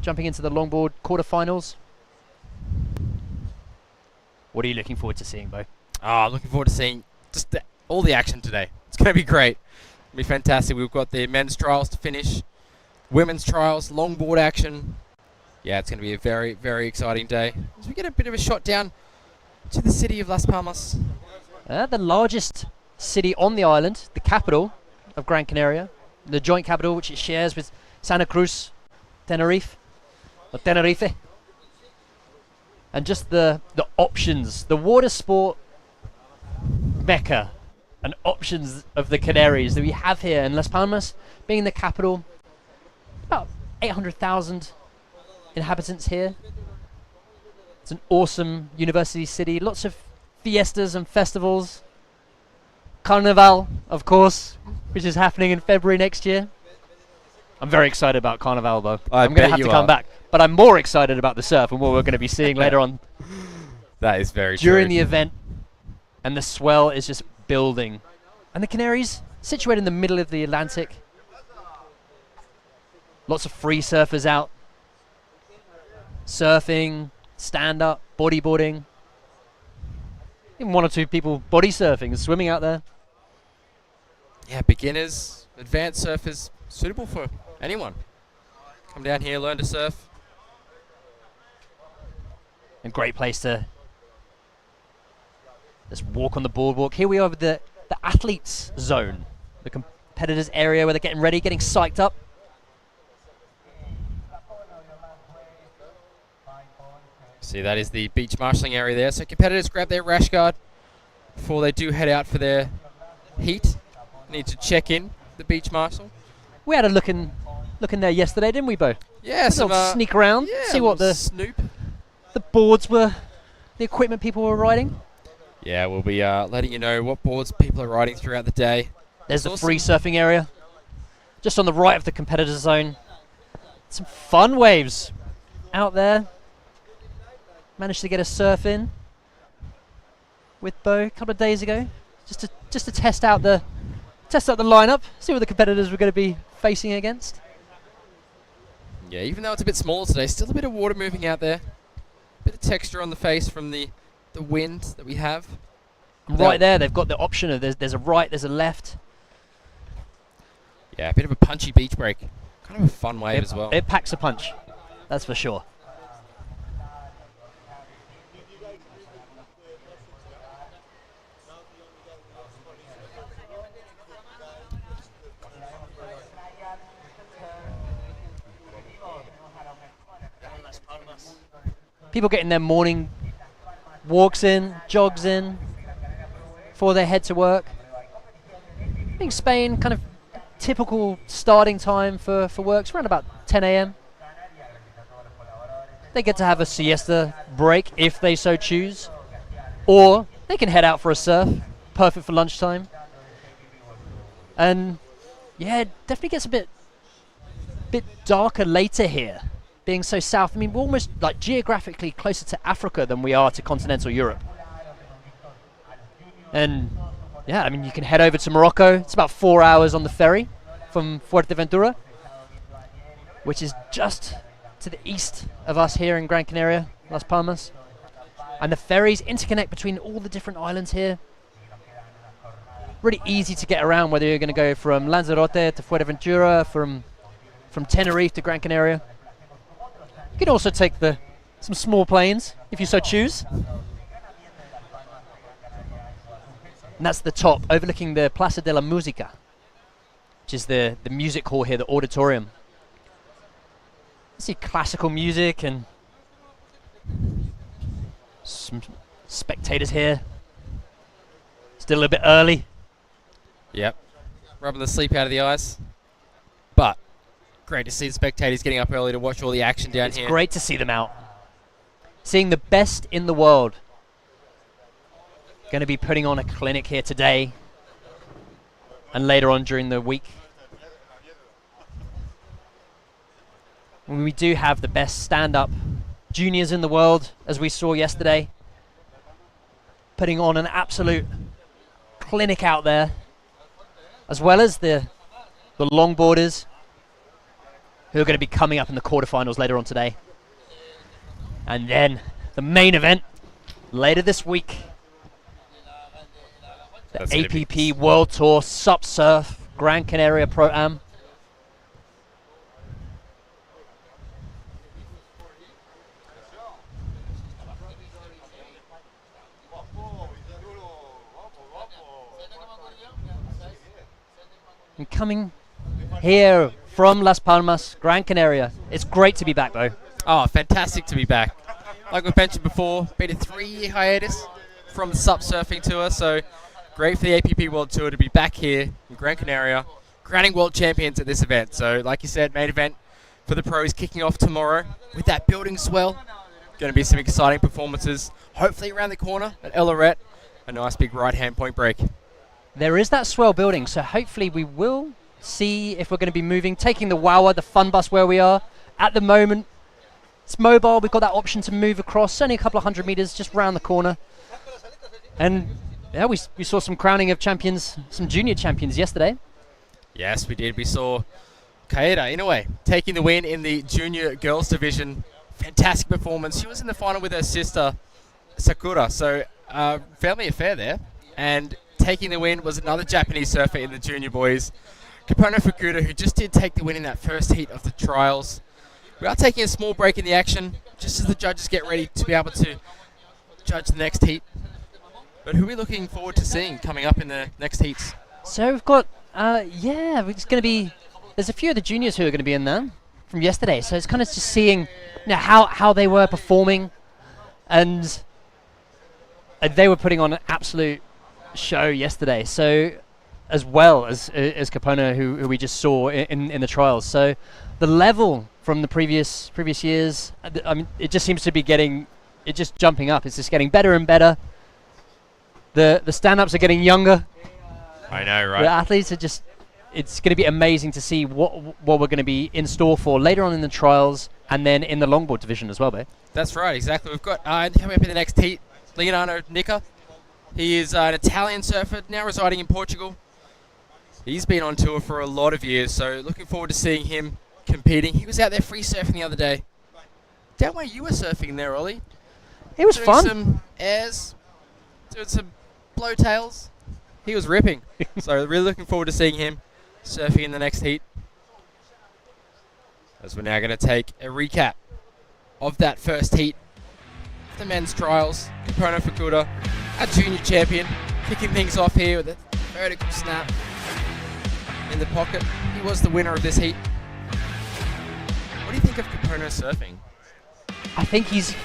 jumping into the longboard quarterfinals. What are you looking forward to seeing, Bo? Looking forward to seeing just all the action today. It's going to be great. It'll be fantastic. We've got the men's trials to finish, women's trials, longboard action. Yeah, it's going to be a very, very exciting day. As we get a bit of a shot down to the city of Las Palmas. The largest city on the island, the capital of Gran Canaria, the joint capital which it shares with Santa Cruz, Tenerife. And just the options, the water sport mecca and options of the Canaries that we have here in Las Palmas, being the capital, about 800,000 inhabitants here. It's an awesome university city, lots of fiestas and festivals. Carnival, of course, which is happening in February next year. I'm very excited about Carnival, though. I'm going to have to come back. but I'm more excited about the surf and what we're going to be seeing later on That is very during true. the event. And the swell is just building. And the Canaries, situated in the middle of the Atlantic. Lots of free surfers out. Surfing, stand-up, bodyboarding. Even one or two people body surfing and swimming out there. Yeah, beginners, advanced surfers, suitable for anyone. Come down here, learn to surf. A great place to just walk on the boardwalk. Here we are with the athletes zone, the competitors area where they're getting ready, getting psyched up. See, that is the beach marshalling area there. So competitors grab their rash guard before they do head out for their heat. Need to check in the beach marshal. We had a look in there yesterday, didn't we, Bo? Yeah, A some little sneak around, yeah, see what little the snoop. the boards were, the equipment people were riding. Yeah, we'll be letting you know what boards people are riding throughout the day. There's the free surfing area, just on the right of the competitor zone. Some fun waves out there. Managed to get a surf in with Bo a couple of days ago, just to test out the lineup, see what the competitors were going to be facing against. Yeah, even though it's a bit smaller today, still a bit of water moving out there. Bit of texture on the face from the wind that we have. And right there, they've got the option of there's a right, there's a left. Yeah, a bit of a punchy beach break. Kind of a fun wave as well. It packs a punch, that's for sure. People getting their morning walks in, jogs in, before they head to work. I think Spain, kind of typical starting time for work, it's around about 10 a.m. They get to have a siesta break if they so choose. Or they can head out for a surf, perfect for lunchtime. And yeah, it definitely gets a bit darker later here. Being so south, I mean, we're almost like geographically closer to Africa than we are to continental Europe. And yeah, I mean, you can head over to Morocco. It's about 4 hours on the ferry from Fuerteventura, which is just to the east of us here in Gran Canaria, Las Palmas. And the ferries interconnect between all the different islands here. Really easy to get around, whether you're going to go from Lanzarote to Fuerteventura, from Tenerife to Gran Canaria. You can also take some small planes, if you so choose. And that's the top, overlooking the Plaza de la Música, which is the music hall here, the auditorium. You see classical music and some spectators here. Still a little bit early. Yep. Rubbing the sleep out of the eyes. But great to see the spectators getting up early to watch all the action down here. It's great to see them out. Seeing the best in the world. Going to be putting on a clinic here today and later on during the week. And we do have the best stand-up juniors in the world, as we saw yesterday. Putting on an absolute clinic out there. As well as the longboarders, who are going to be coming up in the quarterfinals later on today. And then the main event later this week. The APP World Tour Sup Surf Gran Canaria Pro Am. And coming here from Las Palmas, Gran Canaria. It's great to be back, though. Oh, fantastic to be back. Like we mentioned before, been a 3-year hiatus from the SUP surfing tour, so great for the APP World Tour to be back here in Gran Canaria, crowning world champions at this event. So, like you said, main event for the pros kicking off tomorrow with that building swell. Going to be some exciting performances, hopefully around the corner at El Lorette. A nice big right-hand point break. There is that swell building, so hopefully we will see if we're going to be moving, taking the Wawa, the fun bus where we are. At the moment, It's mobile. We've got that option to move across. Only a couple of 100 meters, just round the corner. And yeah, we saw some crowning of champions, some junior champions yesterday. Yes, we did. We saw Kaeda, in a way, taking the win in the junior girls division. Fantastic performance. She was in the final with her sister, Sakura. So, family affair there. And taking the win was another Japanese surfer in the junior boys, Kapono Fukuda, who just did take the win in that first heat of the trials. We are taking a small break in the action, just as the judges get ready to be able to judge the next heat. But who are we looking forward to seeing coming up in the next heats? So we've got, it's going to be, there's a few of the juniors who are going to be in there from yesterday. So it's kind of just seeing how they were performing. And they were putting on an absolute show yesterday. So as well as Kapono, who we just saw in the trials. So the level from the previous years, I mean, it just seems to be just jumping up. It's just getting better and better. The stand-ups are getting younger. I know, right? The athletes are just, it's going to be amazing to see what we're going to be in store for later on in the trials and then in the longboard division as well, babe. That's right, exactly. We've got, coming up in the next heat, Leonardo Nica. He is an Italian surfer, now residing in Portugal. He's been on tour for a lot of years, so looking forward to seeing him competing. He was out there free surfing the other day. Down where you were surfing there, Ollie. It was fun. Doing some airs, doing some blowtails. He was ripping. So really looking forward to seeing him surfing in the next heat. As we're now going to take a recap of that first heat. The men's trials. Kapono Fukuda, our junior champion, kicking things off here with a vertical snap in the pocket. He was the winner of this heat. What do you think of Kapono surfing? I think he's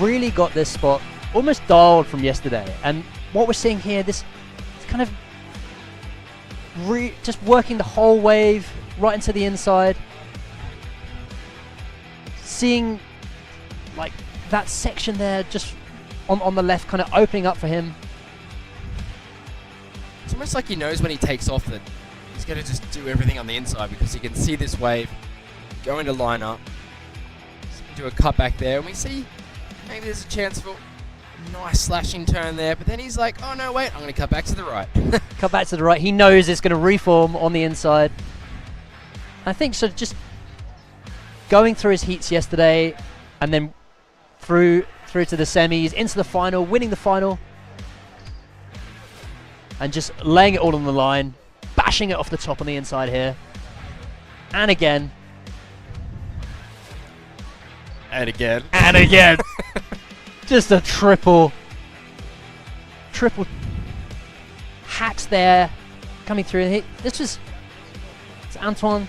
really got this spot almost dialed from yesterday. And what we're seeing here, this kind of just working the whole wave right into the inside. Seeing like that section there just on the left kind of opening up for him. It's almost like he knows when he takes off that he's going to just do everything on the inside because he can see this wave going to line up. So do a cut back there and we see maybe there's a chance for a nice slashing turn there, but then he's like, oh no, wait, I'm going to cut back to the right. Cut back to the right. He knows it's going to reform on the inside. I think so, just going through his heats yesterday and then through to the semis, into the final, winning the final, and just laying it all on the line, bashing it off the top on the inside here. And again. And again. And again. Just a triple hacks there coming through. This was it's Antoine.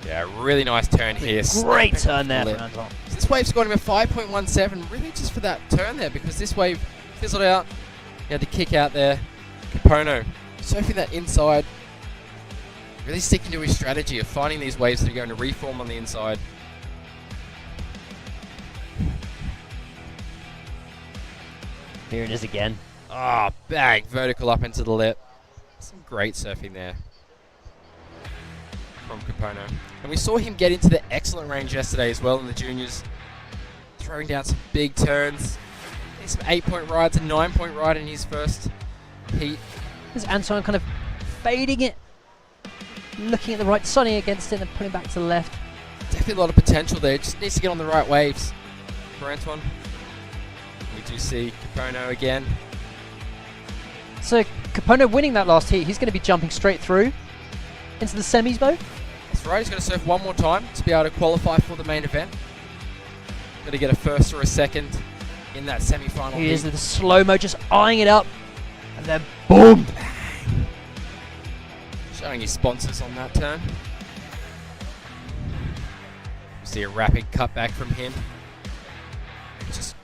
Yeah, really nice turn here. Great turn there for Antoine. This wave's got him a 5.17, really just for that turn there, because this wave fizzled out. He had to kick out there. Kapono surfing that inside, really sticking to his strategy of finding these waves that are going to reform on the inside. Here it is again. Ah, bang, vertical up into the lip. Some great surfing there from Kapono. And we saw him get into the excellent range yesterday as well in the juniors. Throwing down some big turns. Some 8-point rides, a 9-point ride in his first heat. There's Antoine kind of fading it. Looking at the right, sunning against it and pulling back to the left. Definitely a lot of potential there. Just needs to get on the right waves for Antoine. We do see Kapono again. So Kapono winning that last heat, he's going to be jumping straight through into the semis, Bo. That's right, he's going to surf one more time to be able to qualify for the main event. Got to get a first or a second in that semi-final heat. Here's the slow-mo, just eyeing it up. And then boom! Bang. Showing his sponsors on that turn. See a rapid cutback from him. Just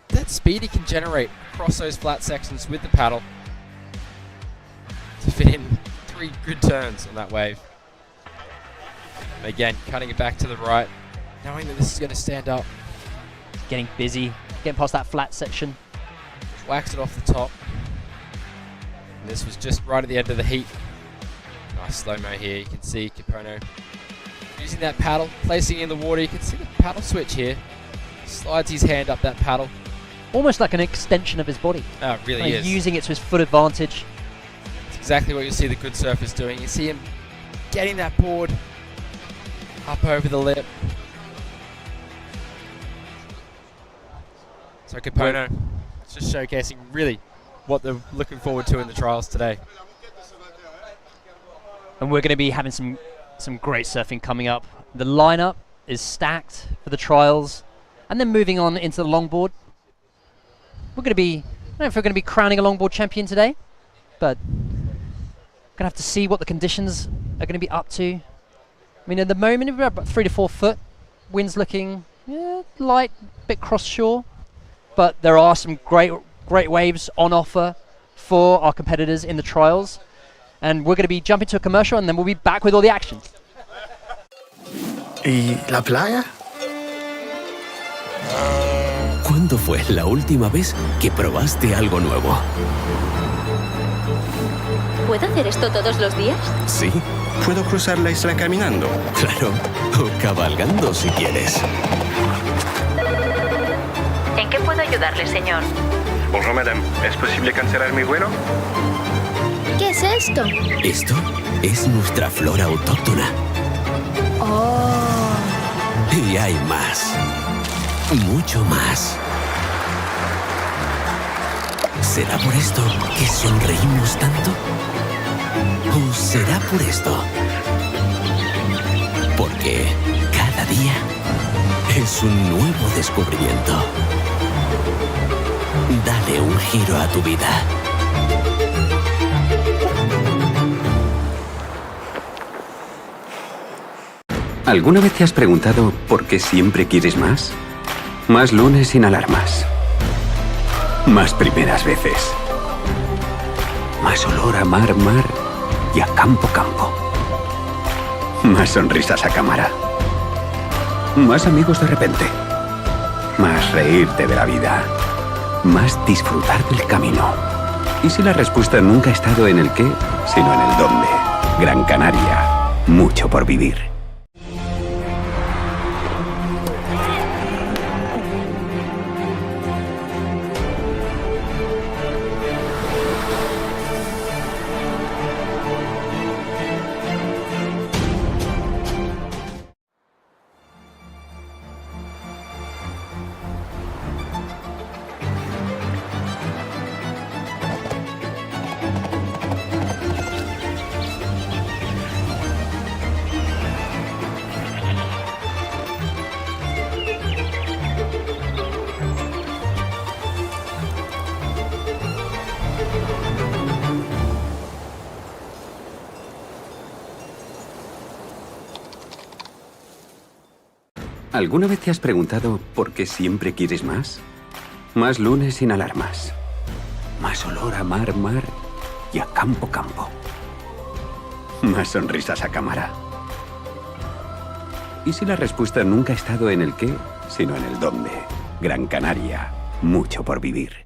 that speed he can generate across those flat sections with the paddle to fit in 3 good turns on that wave. And again, cutting it back to the right, knowing that this is going to stand up. Getting busy, getting past that flat section. Waxed it off the top. And this was just right at the end of the heat. Nice slow-mo here. You can see Kapono Using that paddle, placing it in the water. You can see the paddle switch here. Slides his hand up that paddle. Almost like an extension of his body. Oh, it really Kind of is. using it to his foot advantage. It's exactly what you see the good surfers doing. You see him getting that board up over the lip. So Capono, it's just showcasing really what they're looking forward to in the trials today. And we're going to be having some great surfing coming up. The lineup is stacked for the trials, and then moving on into the longboard. We're going to be, I don't know if we're going to be crowning a longboard champion today, but going to have to see what the conditions are going to be up to. I mean, at the moment, we're about 3 to 4 foot. Wind's looking light, bit cross shore, but there are some great waves on offer for our competitors in the trials. And we're going to be jumping to a commercial, and then we'll be back with all the action. ¿Y la playa? ¿Cuándo fue la última vez que probaste algo nuevo? ¿Puedo hacer esto todos los días? Sí, ¿Puedo cruzar la isla caminando? claro. O cabalgando si quieres. ¿En qué puedo ayudarle, señor? Bonjour madame, ¿es posible cancelar mi vuelo? ¿Qué es esto? Esto es nuestra flora autóctona. Oh. Y hay más. Mucho más. ¿Será por esto que sonreímos tanto? ¿O será por esto? Porque cada día es un nuevo descubrimiento. Dale un giro a tu vida. ¿Alguna vez te has preguntado por qué siempre quieres más? Más lunes sin alarmas. Más primeras veces. Más olor a mar y a campo. Más sonrisas a cámara. Más amigos de repente. Más reírte de la vida. Más disfrutar del camino. ¿Y si la respuesta nunca ha estado en el qué, sino en el dónde? Gran Canaria. Mucho por vivir. ¿Alguna vez te has preguntado por qué siempre quieres más? Más lunes sin alarmas. Más olor a mar y a campo. Más sonrisas a cámara. ¿Y si la respuesta nunca ha estado en el qué, sino en el dónde? Gran Canaria. Mucho por vivir.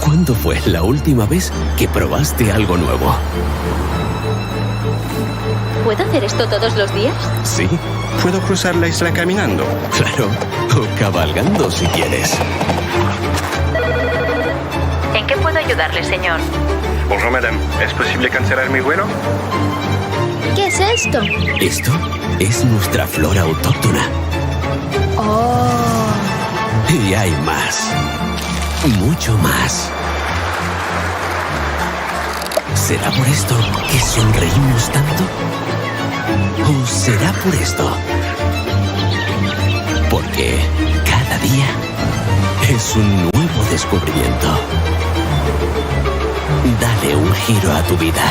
¿Cuándo fue la última vez que probaste algo nuevo? ¿Puedo hacer esto todos los días? Sí, ¿Puedo cruzar la isla caminando? claro. O cabalgando si quieres. ¿En qué puedo ayudarle, señor? Bonjour madame, ¿es posible cancelar mi vuelo? ¿Qué es esto? Esto es nuestra flora autóctona. Oh. Y hay más. Mucho más. ¿Será por esto que sonreímos tanto? ¿O será por esto? Porque cada día es un nuevo descubrimiento. Dale un giro a tu vida.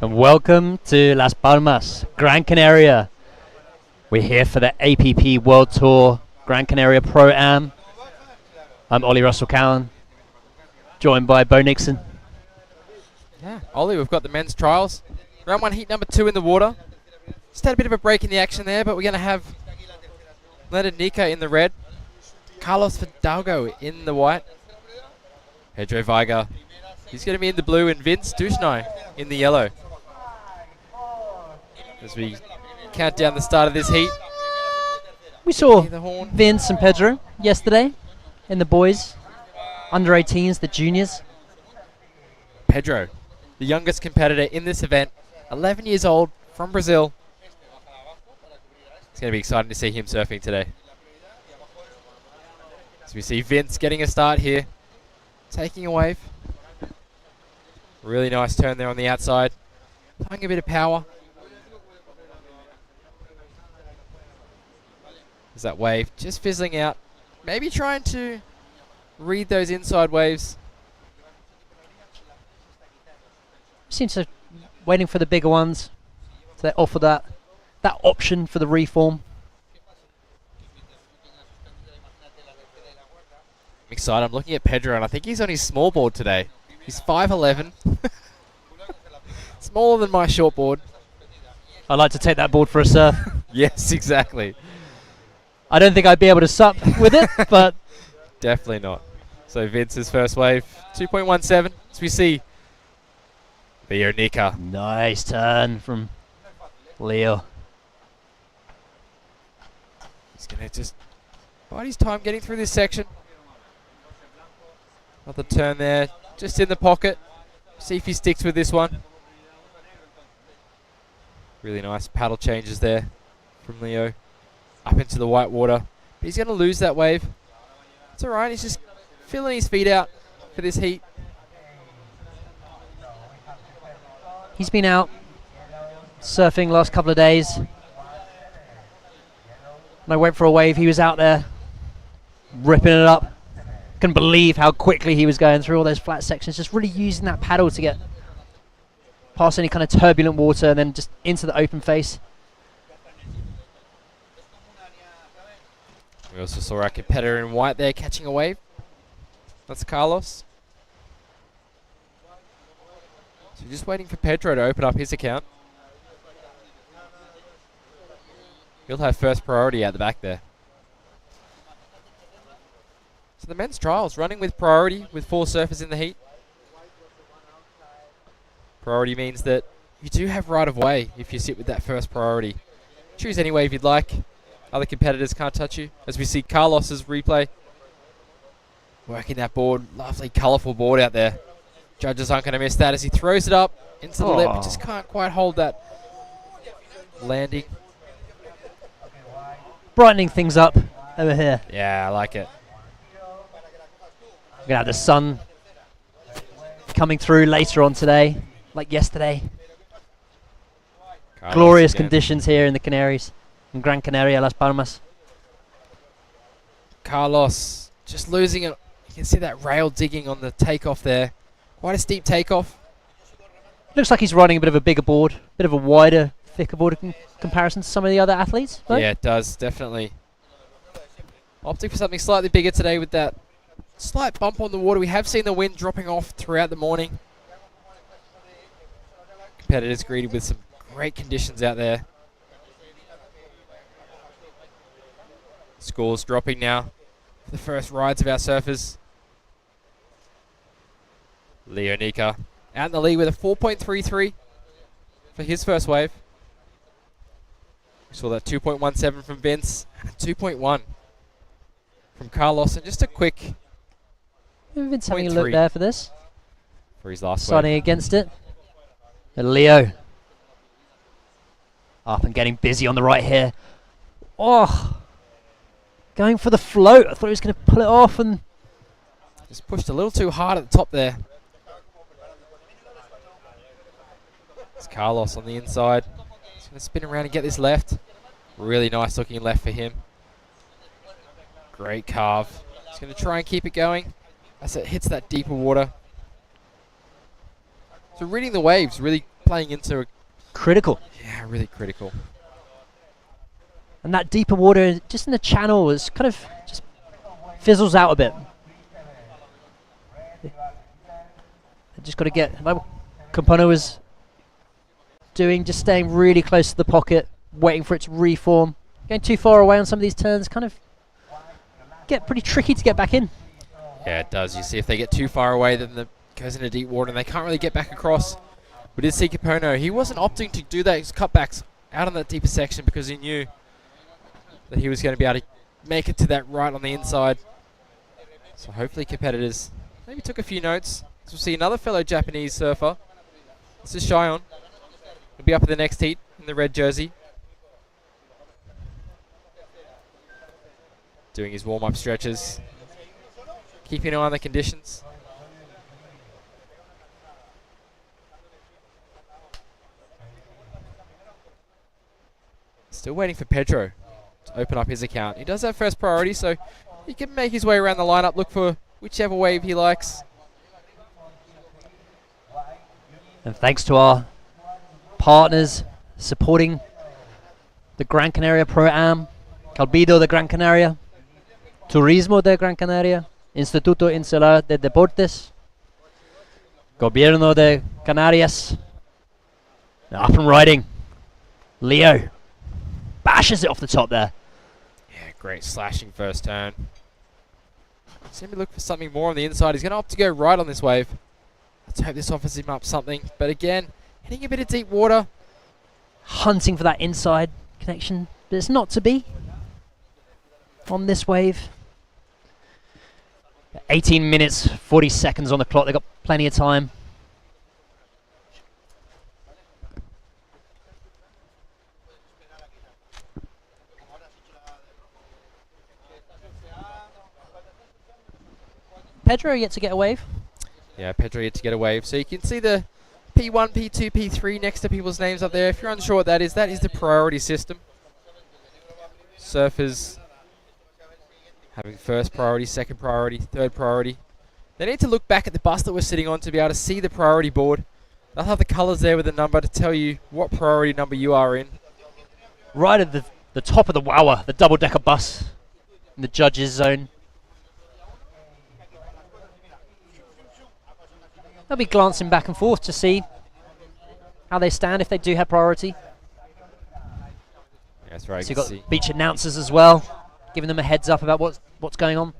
and welcome to Las Palmas, Gran Canaria. We're here for the APP World Tour Gran Canaria Pro Am. I'm Ollie Russell Cowan, joined by Bo Nixon. Yeah, Ollie, we've got the men's trials. Round 1, heat number 2 in the water. Just had a bit of a break in the action there, but we're going to have Leonard Nika in the red, Carlos Fidalgo in the white, Pedro Viga, he's going to be in the blue, and Vince Dushnai in the yellow. As we count down the start of this heat. We saw Hear the horn. Vince and Pedro yesterday in the boys, under 18s, the juniors. Pedro, the youngest competitor in this event, 11 years old, from Brazil. It's going to be exciting to see him surfing today. So we see Vince getting a start here, taking a wave. Really nice turn there on the outside. Applying a bit of power. There's that wave just fizzling out. Maybe trying to read those inside waves. Seems to waiting for the bigger ones. So they offer that option for the reform. I'm excited. I'm looking at Pedro, and I think he's on his small board today. He's 5'11". Smaller than my short board. I'd like to take that board for a surf. Yes, exactly. I don't think I'd be able to sup with it, but Definitely not. So Vince's first wave, 2.17. As we see Leo Nika. nice turn from Leo. He's going to just bide his time getting through this section. Another turn there, just in the pocket. See if he sticks with this one. Really nice paddle changes there from Leo. Up into the white water. But he's going to lose that wave. It's all right. He's just filling his feet out for this heat. He's been out surfing last couple of days. When I went for a wave, he was out there ripping it up. Couldn't believe how quickly he was going through all those flat sections, just really using that paddle to get past any kind of turbulent water and then just into the open face. We also saw our competitor in white there catching a wave. That's Carlos. So just waiting for Pedro to open up his account. He'll have first priority out the back there. So the men's trials running with priority with 4 surfers in the heat. Priority means that you do have right of way if you sit with that first priority. Choose any wave you'd like. Other competitors can't touch you. As we see Carlos's replay. Working that board. Lovely, colourful board out there. Judges aren't going to miss that as he throws it up into the lip. Just can't quite hold that landing. Brightening things up over here. Yeah, I like it. We're going to have the sun coming through later on today, like yesterday. Carlos Glorious again. conditions here in the Canaries, in Gran Canaria, Las Palmas. Carlos just losing it. You can see that rail digging on the takeoff there. Quite a steep takeoff. Looks like he's riding a bit of a bigger board, bit of a wider, thicker board in comparison to some of the other athletes. Right? Yeah, it does, definitely. Opting for something slightly bigger today with that slight bump on the water. We have seen the wind dropping off throughout the morning. Competitors greeted with some great conditions out there. Scores dropping now for the first rides of our surfers. Leo Nika out in the lead with a 4.33 for his first wave. We saw that 2.17 from Vince and a 2.1 from Carlos, and just a quick Vince having a 0.3 look there for this. for his last Siding wave. against it. And Leo. Up and getting busy on the right here. Oh! Going for the float. I thought he was going to pull it off and... Just pushed a little too hard at the top there. It's Carlos on the inside. He's going to spin around and get this left. Really nice looking left for him. Great carve. He's going to try and keep it going as it hits that deeper water. So reading the waves, really playing into Critical. yeah, really critical. And that deeper water, just in the channel, is kind of just fizzles out a bit. They just got to get, like Compono was doing, just staying really close to the pocket, waiting for it to reform. Going too far away on some of these turns, kind of get pretty tricky to get back in. Yeah, it does. You see, if they get too far away, then it goes into deep water and they can't really get back across. We did see Capono. He wasn't opting to do those cutbacks out on that deeper section because he knew that he was going to be able to make it to that right on the inside. So hopefully competitors maybe took a few notes. So we'll see another fellow Japanese surfer. This is Shion. He'll be up in the next heat in the red jersey. Doing his warm-up stretches. Keeping an eye on the conditions. Still waiting for Pedro to open up his account. He does have first priority, so he can make his way around the lineup, look for whichever wave he likes. And thanks to our partners supporting the Gran Canaria Pro Am, Calbido de Gran Canaria, Turismo de Gran Canaria, Instituto Insular de Deportes, Gobierno de Canarias. Now up and riding. Leo bashes it off the top there. Yeah, great slashing first turn. Seem to look for something more on the inside. He's going to opt to go right on this wave. Let's hope this offers him up something. But again, hitting a bit of deep water. Hunting for that inside connection, but it's not to be on this wave. 18 minutes, 40 seconds on the clock. They've got plenty of time. Pedro yet to get a wave. Yeah, Pedro yet to get a wave. So you can see the P1, P2, P3 next to people's names up there. If you're unsure what that is the priority system. Surfers having first priority, second priority, third priority. They need to look back at the bus that we're sitting on to be able to see the priority board. They'll have the colours there with a number to tell you what priority number you are in. Right at the top of the Wawa, the double-decker bus in the judges' zone. They'll be glancing back and forth to see how they stand if they do have priority. That's right. So you've got beach announcers as well, giving them a heads up about what's going on.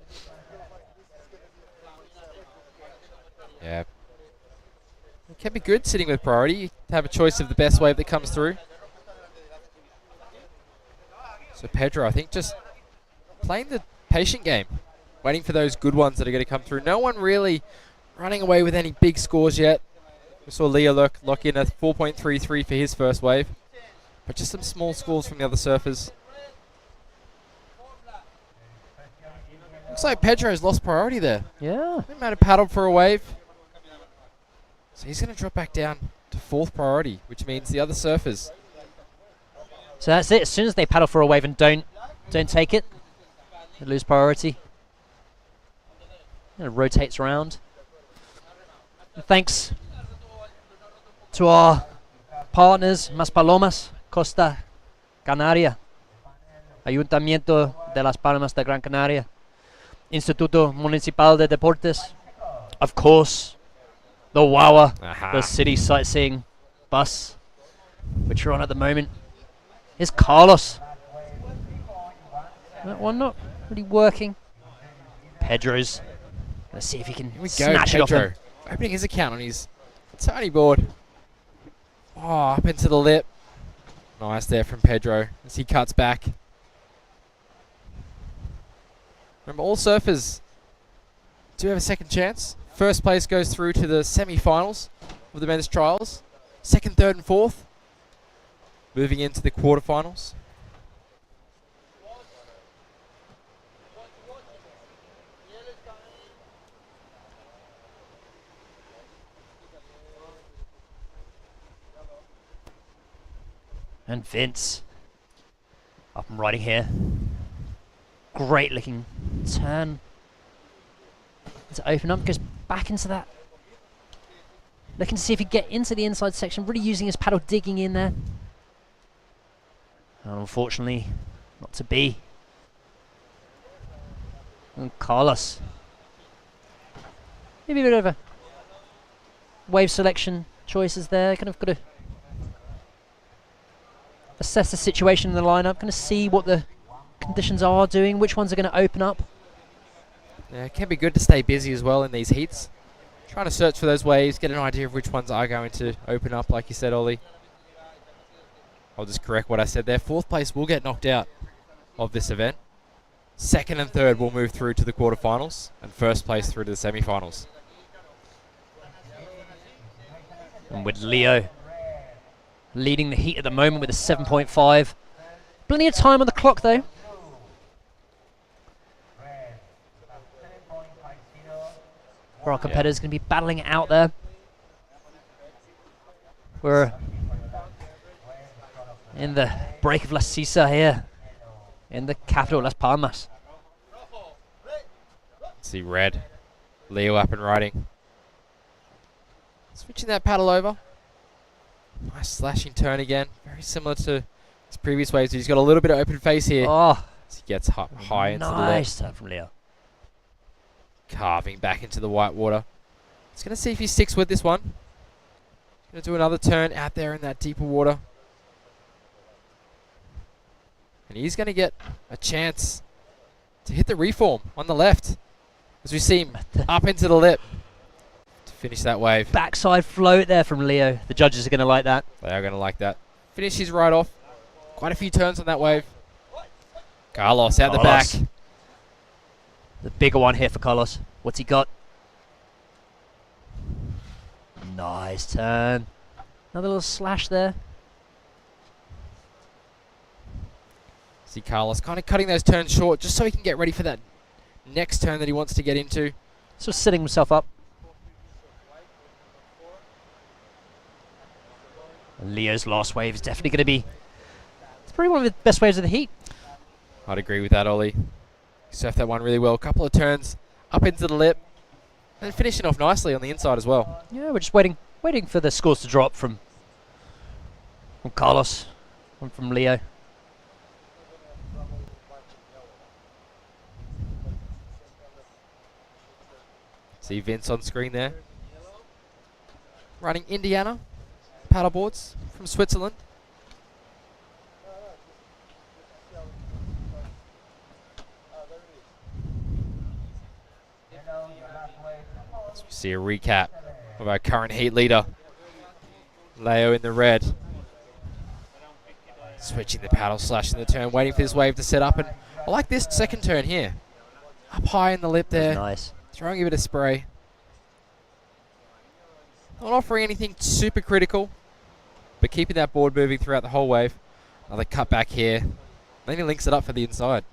Yeah. It can be good sitting with priority. You have a choice of the best wave that comes through. So Pedro, I think, just playing the patient game, waiting for those good ones that are going to come through. No one really running away with any big scores yet. We saw Leo lock in a 4.33 for his first wave, but just some small scores from the other surfers. Looks like Pedro's lost priority there. Yeah. He might have paddled for a wave. So he's going to drop back down to fourth priority, which means the other surfers. So that's it. As soon as they paddle for a wave and don't take it, they lose priority. It rotates around. And thanks to our partners, Mas Palomas, Costa Canaria, Ayuntamiento de las Palmas de Gran Canaria, Instituto Municipal de Deportes, of course, the Wawa, the city sightseeing bus, which we're on at the moment. Here's Carlos. That one not really working. Pedro's. Let's see if he can snatch it off him. Opening his account on his tiny board. Oh, up into the lip. Nice there from Pedro as he cuts back. Remember, all surfers do have a second chance. First place goes through to the semi-finals of the men's trials. Second, third, and fourth moving into the quarterfinals. And Vince up and riding here. Great looking turn to open up, goes back into that Looking to see if he can get into the inside section, really using his paddle, digging in there. And unfortunately, not to be. And Carlos. Maybe a bit of a wave selection choices there. Kind of got to assess the situation in the lineup, kind of see what the conditions are doing, which ones are going to open up. Yeah, it can be good to stay busy as well in these heats. Trying to search for those waves, get an idea of which ones are going to open up, like you said, Ollie. I'll just correct what I said there. 4th place will get knocked out of this event. 2nd and 3rd will move through to the quarterfinals, and 1st place through to the semi-finals. And with Leo leading the heat at the moment with a 7.5. Plenty of time on the clock though. For our competitors, going to be battling it out there. We're in the break of La Sisa here in the capital, Las Palmas. See red. Leo up and riding. Switching that paddle over. Nice slashing turn again. Very similar to his previous waves. He's got a little bit of open face here. Oh, as he gets high into the left. nice turn from Leo. Carving back into the white water. He's going to see if he sticks with this one. Going to do another turn out there in that deeper water. And he's going to get a chance to hit the reform on the left. As we see him up into the lip to finish that wave. Backside float there from Leo. The judges are going to like that. They are going to like that. Finish his ride off. Quite a few turns on that wave. Carlos out the back. The bigger one here for Carlos. What's he got? Nice turn. Another little slash there. See Carlos kind of cutting those turns short just so he can get ready for that next turn that he wants to get into. So setting himself up. And Leo's last wave is definitely going to be... It's probably one of the best waves of the heat. I'd agree with that, Ollie. He surfed that one really well. A couple of turns up into the lip. And finishing off nicely on the inside as well. Yeah, we're just waiting for the scores to drop from Carlos and from Leo. See Vince on screen there. Running Indiana paddleboards from Switzerland. As we see a recap of our current heat leader. Leo in the red. Switching the paddle, slashing the turn, waiting for this wave to set up. And I like this second turn here. Up high in the lip there. Nice. Throwing a bit of spray. Not offering anything super critical, but keeping that board moving throughout the whole wave. Another cut back here. Then he links it up for the inside.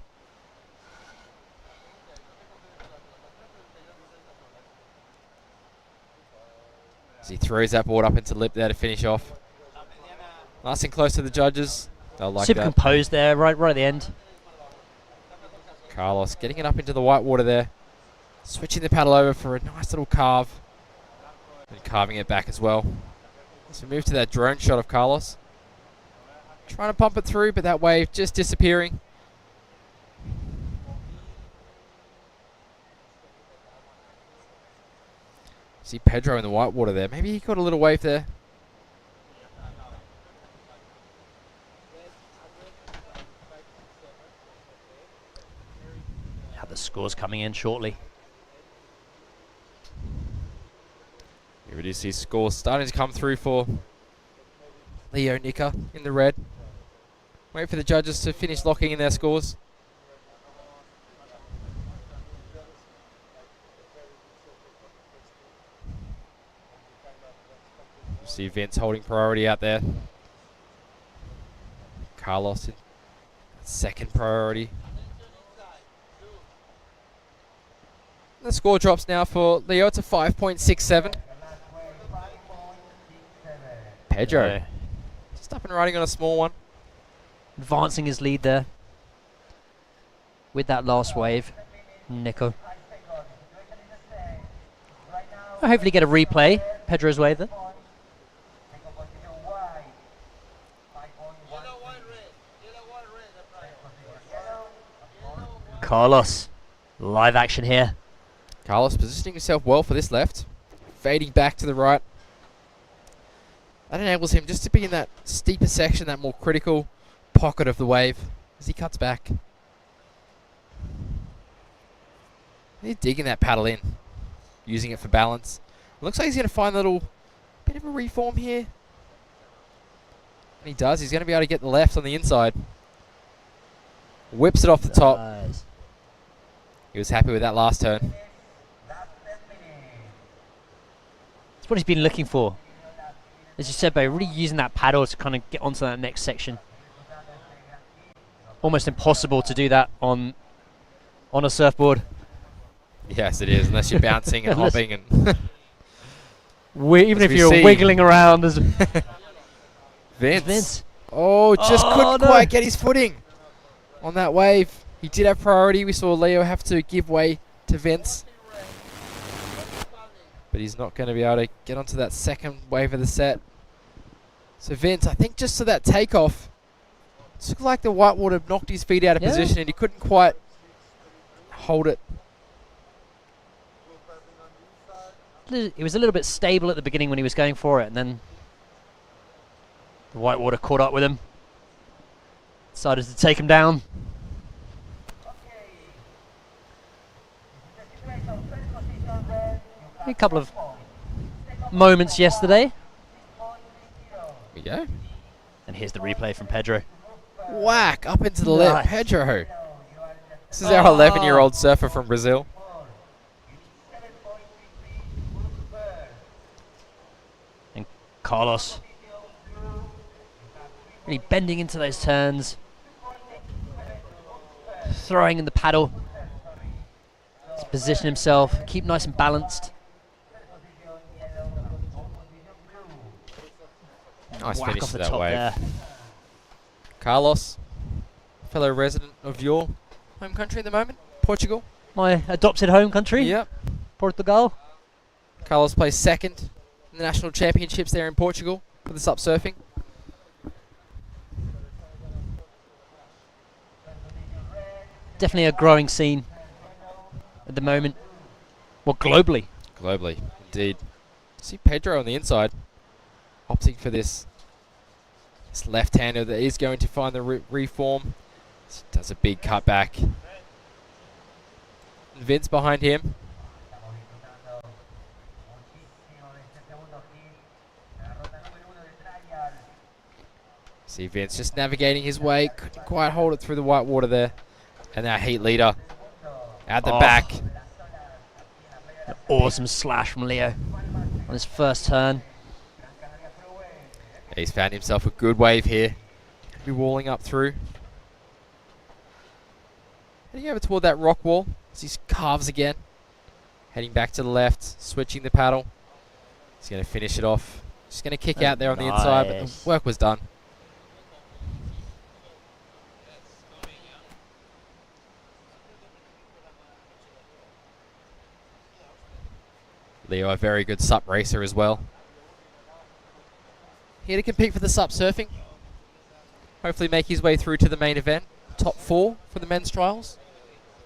As he throws that board up into lip there to finish off. Nice and close to the judges. They'll like Super that. composed there, right at the end. Carlos getting it up into the white water there. Switching the paddle over for a nice little carve. And carving it back as well. So move to that drone shot of Carlos. Trying to pump it through, but that wave just disappearing. See Pedro in the white water there. Maybe he caught a little wave there. Have the scores coming in shortly. Here we do see scores starting to come through for Leo Nicker in the red. Wait for the judges to finish locking in their scores. See Vince holding priority out there. Carlos in second priority. The score drops now for Leo to 5.67. Pedro. Yeah. Just up and riding on a small one. Advancing his lead there. With that last wave. Nico. I'll hopefully get a replay Pedro's wave there. Carlos, live action here. Carlos positioning himself well for this left. Fading back to the right. That enables him just to be in that steeper section, that more critical pocket of the wave as he cuts back. He's digging that paddle in, using it for balance. Looks like he's going to find a little bit of a reform here. And he does. He's going to be able to get the left on the inside. Whips it off the top. Nice. He was happy with that last turn. That's what he's been looking for. As you said, by really using that paddle to kind of get onto that next section. Almost impossible to do that on a surfboard. Yes, it is, unless you're bouncing and hopping and even if you're wiggling around as Vince. Oh, just couldn't quite get his footing on that wave. He did have priority. We saw Leo have to give way to Vince. But he's not going to be able to get onto that second wave of the set. So Vince, I think just to that takeoff, it looked like the whitewater knocked his feet out of position and he couldn't quite hold it. He was a little bit stable at the beginning when he was going for it, and then the whitewater caught up with him. Decided to take him down. A couple of moments yesterday. Here we go. And here's the replay from Pedro. Whack up into the lip. Pedro. This is our 11-year-old surfer from Brazil. And Carlos really bending into those turns, throwing in the paddle to position himself, keep nice and balanced. Nice Whack finish off to the that top wave. there. Carlos, fellow resident of your home country at the moment, Portugal. My adopted home country. Yep. Portugal. Carlos plays second in the national championships there in Portugal for the SUP surfing. Definitely a growing scene at the moment. Well, globally. Globally, indeed. See Pedro on the inside, opting for this left-hander that is going to find the reform. Does a big cutback. Vince behind him. See Vince just navigating his way. Couldn't quite hold it through the white water there. And our heat leader at the back. An awesome slash from Leo on his first turn. He's found himself a good wave here. Be walling up through. Heading over toward that rock wall as he carves again. Heading back to the left, switching the paddle. He's going to finish it off. Just going to kick out there on the inside, but the work was done. Leo, a very good SUP racer as well. Here to compete for the SUP surfing. Hopefully make his way through to the main event. Top 4 for the men's trials.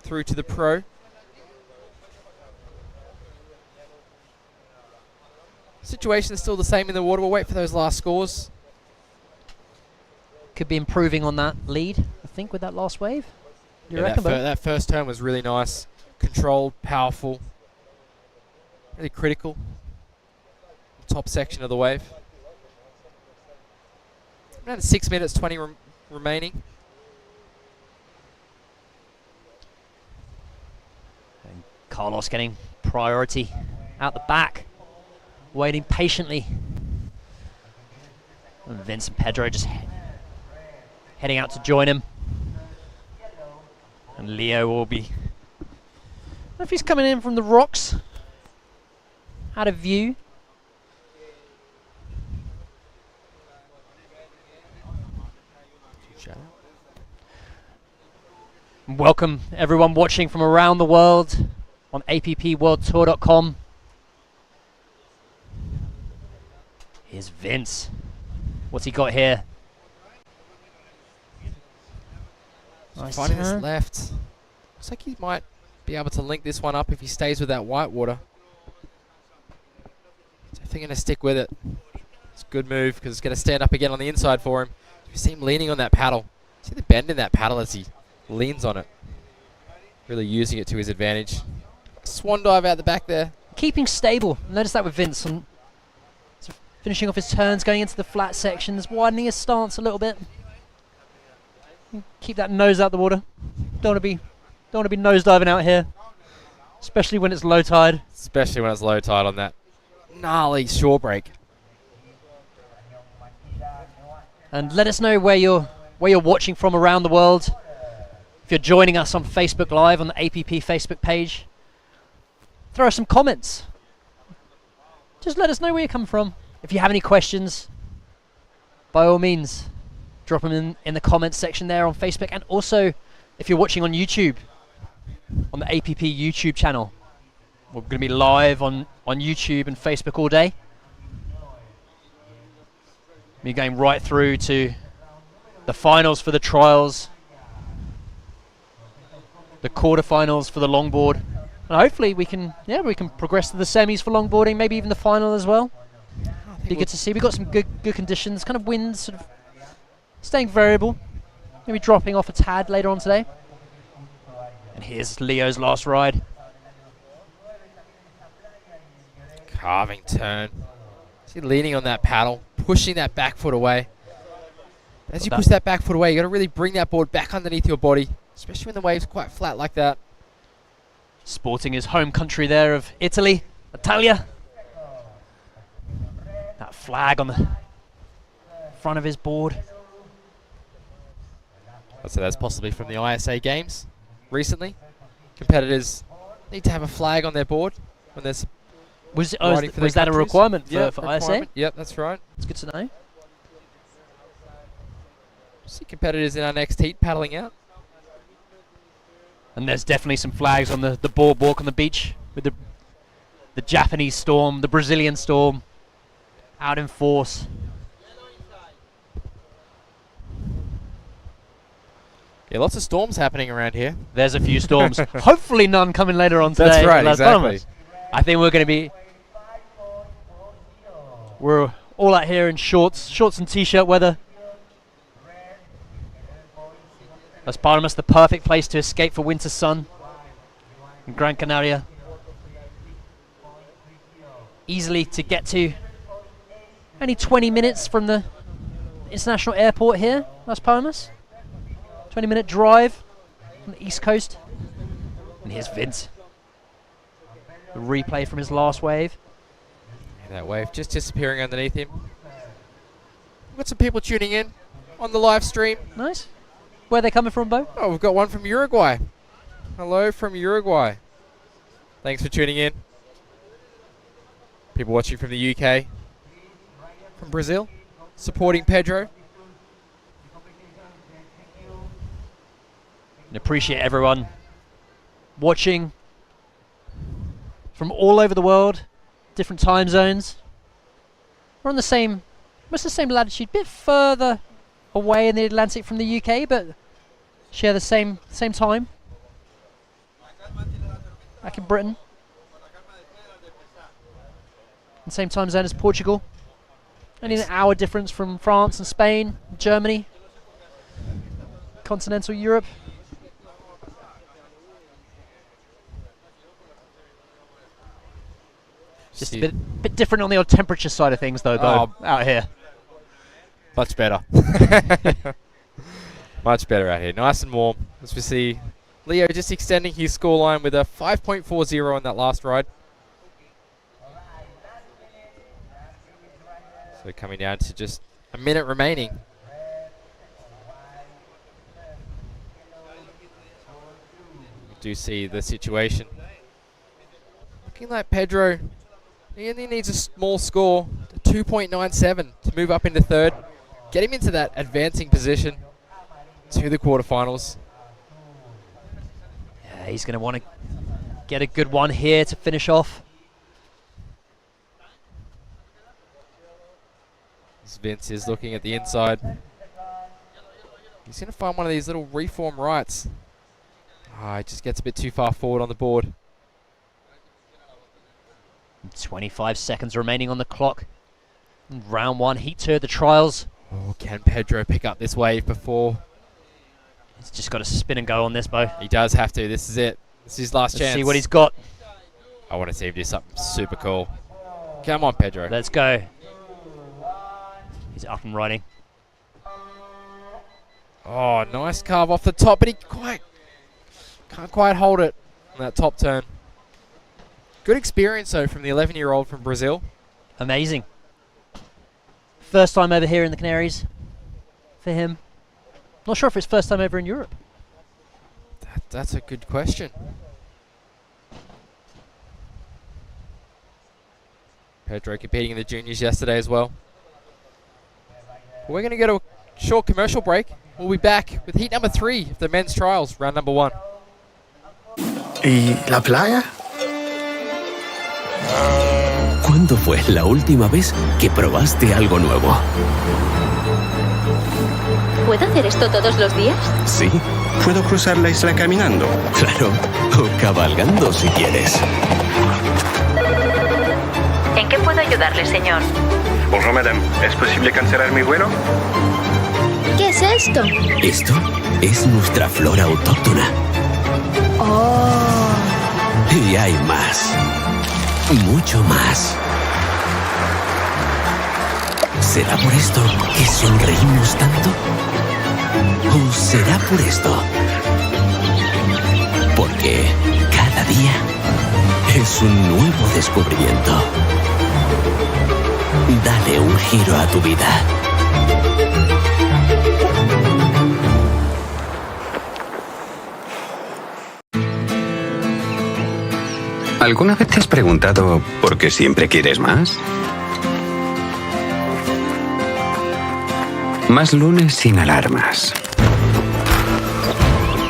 Through to the pro. Situation is still the same in the water. We'll wait for those last scores. Could be improving on that lead, I think, with that last wave. You reckon? That first turn was really nice. Controlled, powerful. Really critical. Top section of the wave. Around 6 minutes 20 remaining. And Carlos getting priority out the back, waiting patiently. And Vince and Pedro just heading out to join him. And Leo will be, I don't know if he's coming in from the rocks, out of view. Welcome everyone watching from around the world on appworldtour.com. Here's Vince. What's he got here? Nice Finding his turn. left. Looks like he might be able to link this one up if he stays with that white water. So I think I'm going to stick with it. It's a good move because it's going to stand up again on the inside for him. You see him leaning on that paddle. See the bend in that paddle as he leans on it. Really using it to his advantage. Swan dive out the back there. Keeping stable. Notice that with Vince. So finishing off his turns, going into the flat sections, widening his stance a little bit. Keep that nose out the water. Don't want to be nose diving out here, especially when it's low tide. Especially when it's low tide on that gnarly shore break. And let us know where you're watching from around the world. If you're joining us on Facebook Live on the APP Facebook page, throw us some comments. Just let us know where you come from. If you have any questions, by all means, drop them in the comments section there on Facebook. And also, if you're watching on YouTube, on the APP YouTube channel, we're going to be live on YouTube and Facebook all day. We're going right through to the finals for the trials, the quarterfinals for the longboard, and hopefully we can progress to the semis for longboarding, maybe even the final as well. Be good to see. We've got some good conditions, kind of winds sort of staying variable, maybe dropping off a tad later on today. And here's Leo's last ride. Carving turn. See leaning on that paddle, pushing that back foot away. As you push that back foot away, you got to really bring that board back underneath your body, especially when the wave's quite flat like that. Sporting his home country there of Italy, Italia. That flag on the front of his board. So that's possibly from the ISA games recently. Competitors need to have a flag on their board when there's was that a requirement for ISA? Yep, that's right. It's good to know. See competitors in our next heat paddling out. And there's definitely some flags on the boardwalk on the beach with the Japanese storm, the Brazilian storm out in force. Yeah, lots of storms happening around here. There's a few storms. Hopefully none coming later on today. That's right, exactly. I think we're all out here in shorts and t-shirt weather. Las Palmas, the perfect place to escape for winter sun in Gran Canaria. Easily to get to. Only 20 minutes from the international airport here, Las Palmas. 20-minute drive on the east coast. And here's Vince. The replay from his last wave. And that wave just disappearing underneath him. We've got some people tuning in on the live stream. Nice. Where are they coming from, Bo? Oh, we've got one from Uruguay. Hello from Uruguay. Thanks for tuning in. People watching from the UK. From Brazil. Supporting Pedro. And appreciate everyone watching from all over the world, different time zones. We're on the same, almost the same latitude, bit further away in the Atlantic from the UK, but share the same time. Back in Britain. And same time zone as Portugal. Only an hour difference from France and Spain, Germany, continental Europe. Just a bit different on the old temperature side of things, though, out here. Much better. Much better out here. Nice and warm. As we see Leo just extending his scoreline with a 5.40 on that last ride. So coming down to just a minute remaining. We do see the situation. Looking like Pedro, he only needs a small score, 2.97 to move up into third. Get him into that advancing position to the quarterfinals. Yeah, he's going to want to get a good one here to finish off. As Vince is looking at the inside. He's going to find one of these little reform rights. He just gets a bit too far forward on the board. 25 seconds remaining on the clock. Round 1, Heat 2 of the trials. Oh, can Pedro pick up this wave before? He's just got to spin and go on this, Bo. He does have to. This is it. This is his last Let's chance. see what he's got. I want to see him do something super cool. Come on, Pedro. Let's go. He's up and running. Oh, nice carve off the top, but he can't quite hold it on that top turn. Good experience, though, from the 11-year-old from Brazil. Amazing. First time over here in the Canaries for him. Not sure if it's first time over in Europe. That's a good question. Pedro competing in the juniors yesterday as well. We're going to go to a short commercial break. We'll be back with heat number 3 of the men's trials, round number 1. ¿Y la playa? ¿Cuándo fue la última vez que probaste algo nuevo? ¿Puedo hacer esto todos los días? Sí, ¿Puedo cruzar la isla caminando? claro. O cabalgando si quieres. ¿En qué puedo ayudarle, señor? Bonjour madame, ¿es posible cancelar mi vuelo? ¿Qué es esto? Esto es nuestra flora autóctona. Oh. Y hay más. Mucho más. ¿Será por esto que sonreímos tanto? ¿O será por esto? Porque cada día es un nuevo descubrimiento. Dale un giro a tu vida. ¿Alguna vez te has preguntado por qué siempre quieres más? Más lunes sin alarmas.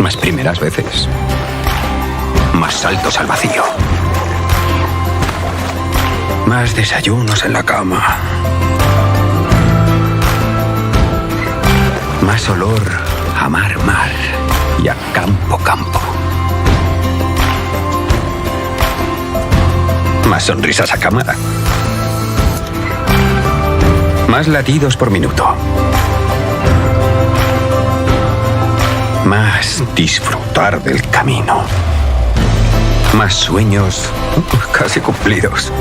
Más primeras veces. Más saltos al vacío. Más desayunos en la cama. Más olor a mar y a campo. Más sonrisas a cámara. Más latidos por minuto. Más disfrutar del camino. Más sueños casi cumplidos.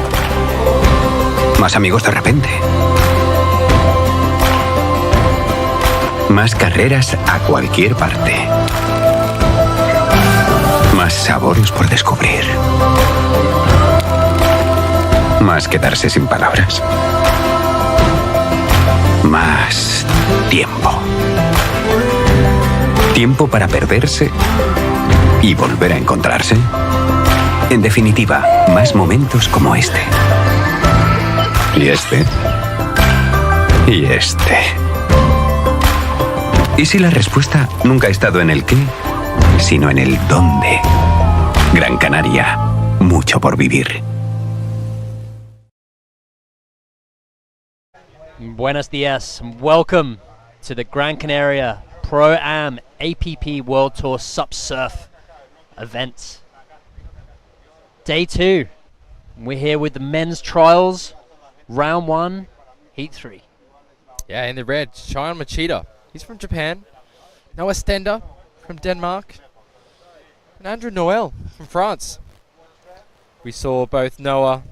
Más amigos de repente. Más carreras a cualquier parte. Más sabores por descubrir. Más quedarse sin palabras. Más tiempo. Tiempo para perderse y volver a encontrarse. En definitiva, más momentos como este. Y este. Y este. ¿Y si la respuesta nunca ha estado en el qué, sino en el dónde? Gran Canaria, mucho por vivir. Buenos dias. Welcome to the Gran Canaria Pro Am APP World Tour Sup Surf event. Day 2. We're here with the men's trials. Round 1, Heat 3. Yeah, in the red, Cheyenne Machida. He's from Japan. Noah Stender from Denmark. And Andrew Noel from France. We saw both Noah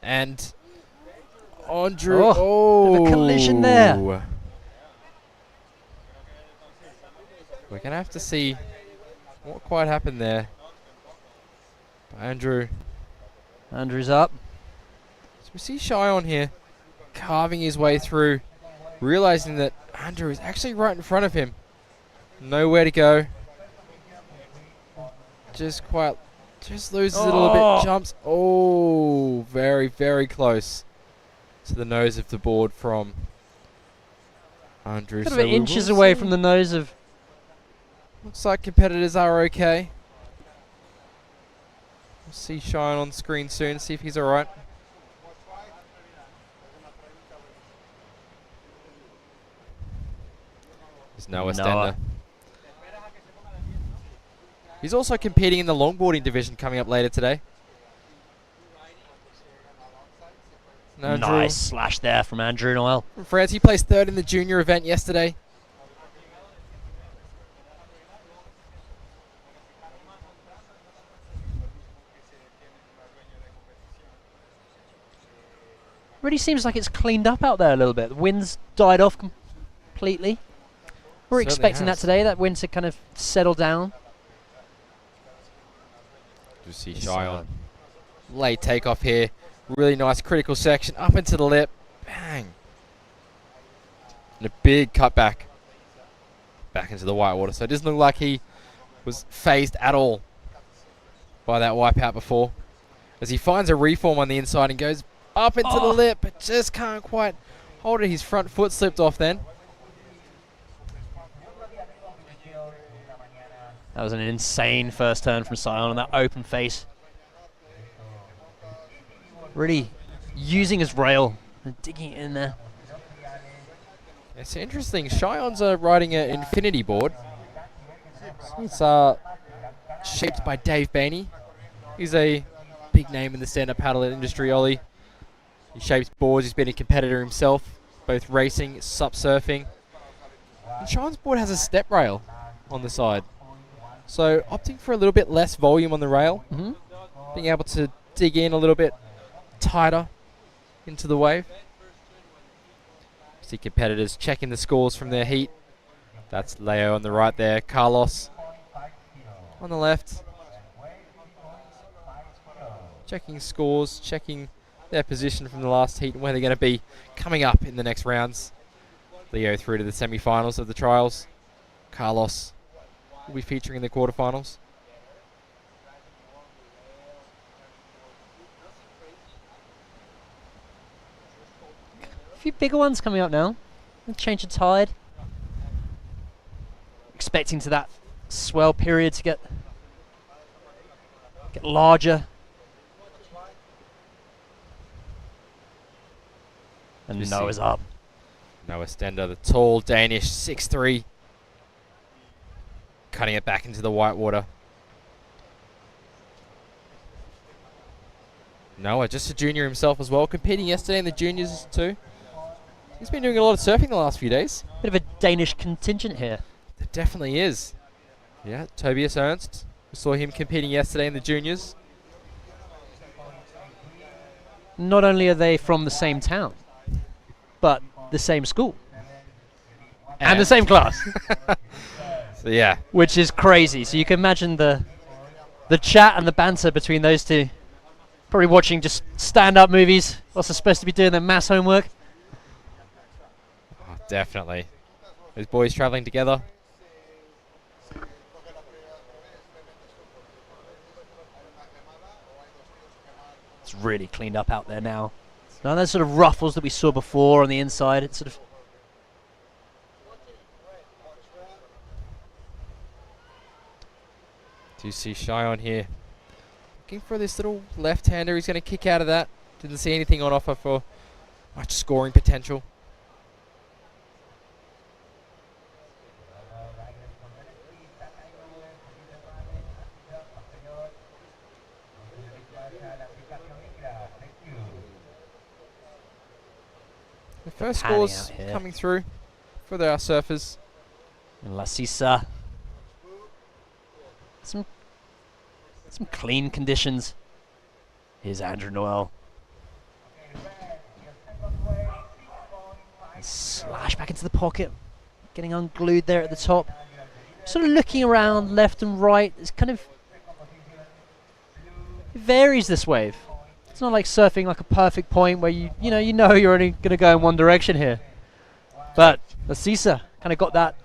and Andrew. Oh, the collision there. We're going to have to see what quite happened there. Andrew's up. So we see Cheyenne here carving his way through, realizing that Andrew is actually right in front of him. Nowhere to go. Just loses it a little bit. Jumps. Oh, very, very close to the nose of the board from Andrew. Sort of inches away from the nose of... Looks like competitors are okay. We'll see Cheyenne on screen soon, see if he's alright. There's Noah Stender. He's also competing in the longboarding division coming up later today. Nice slash there from Andrew Noel. From France, he placed third in the junior event yesterday. Really seems like it's cleaned up out there a little bit. The wind's died off completely. We're Certainly expecting that has. today, that wind to kind of settle down. You see Cheyenne. Late takeoff here. Really nice critical section up into the lip. Bang. And a big cutback back into the whitewater. So it doesn't look like he was phased at all by that wipeout before. As he finds a reform on the inside and goes up into the lip, but just can't quite hold it. His front foot slipped off then. That was an insane first turn from Sion on that open face. Really using his rail and digging it in there. It's interesting. Cheyenne's riding an infinity board. It's shaped by Dave Bainey. He's a big name in the stand-up paddle industry, Ollie. He shapes boards. He's been a competitor himself, both racing, sup surfing. And Cheyenne's board has a step rail on the side. So opting for a little bit less volume on the rail, being able to dig in a little bit tighter into the wave. See competitors checking the scores from their heat. That's Leo on the right there, Carlos on the left. Checking scores, checking their position from the last heat and where they're going to be coming up in the next rounds. Leo through to the semi-finals of the trials. Carlos will be featuring in the quarterfinals. A few bigger ones coming up now. Change of tide. Expecting to that swell period to get larger. And You Noah's see up. Noah Stender, the tall Danish, 6'3", cutting it back into the whitewater. Noah, just a junior himself as well, competing yesterday in the juniors too. He's been doing a lot of surfing the last few days. Bit of a Danish contingent here. There definitely is. Yeah, Tobias Ernst. We saw him competing yesterday in the juniors. Not only are they from the same town, but the same school. And the same class. So yeah. Which is crazy. So you can imagine the chat and the banter between those two. Probably watching just stand-up movies. Also supposed to be doing their maths homework. Oh, definitely. Those boys traveling together. It's really cleaned up out there now. None of those sort of ruffles that we saw before on the inside. It's sort of Do you see Cheyenne here? Looking for this little left-hander. He's going to kick out of that. Didn't see anything on offer for much scoring potential. The first Panning scores out here. coming through for our surfers. and La Sisa. Some clean conditions. Here's Andrew Noel. And slash back into the pocket. Getting unglued there at the top. Sort of looking around left and right. It's kind of... It varies this wave. It's not like surfing like a perfect point where you know you're only going to go in one direction here. But La Sisa kind of got that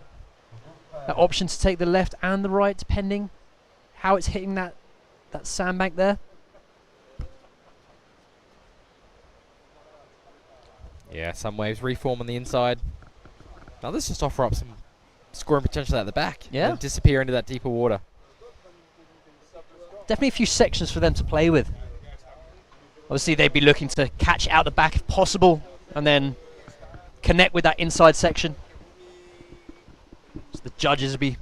option to take the left and the right depending how it's hitting that sandbank there. Yeah, some waves reform on the inside. Others just offer up some scoring potential at the back. Yeah. And disappear into that deeper water. Definitely a few sections for them to play with. Obviously, they'd be looking to catch out the back if possible and then connect with that inside section. So the judges will be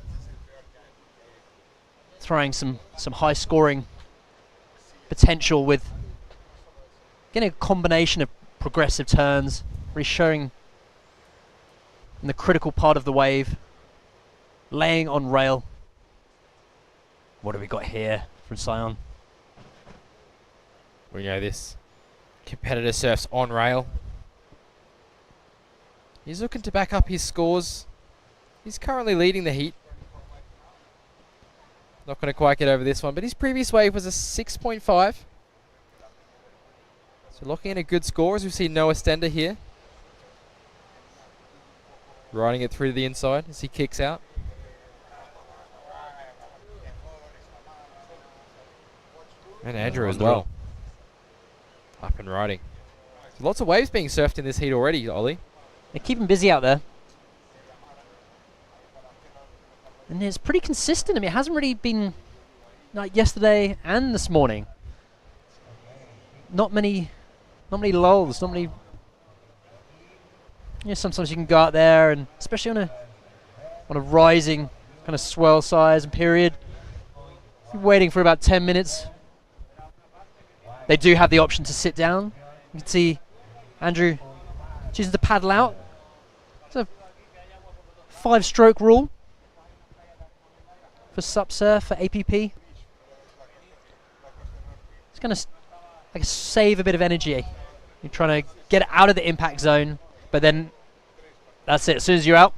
throwing some high scoring potential with getting a combination of progressive turns, really showing in the critical part of the wave, laying on rail. What have we got here from Sion? We know this competitor surfs on rail. He's looking to back up his scores. He's currently leading the heat. Not going to quite get over this one, but his previous wave was a 6.5. So locking in a good score as we see Noah Stender here. Riding it through to the inside as he kicks out. And Andrew as well. Up and riding. So lots of waves being surfed in this heat already, Ollie. They keep him busy out there. And it's pretty consistent. I mean, it hasn't really been like yesterday and this morning. Not many lulls, not many. You know, sometimes you can go out there and especially on a rising kind of swell size and period, you're waiting for about 10 minutes. They do have the option to sit down. You can see Andrew choosing to paddle out. It's a 5-stroke rule for SUP surf for APP. It's going to save a bit of energy. You're trying to get it out of the impact zone, but then that's it. As soon as you're out,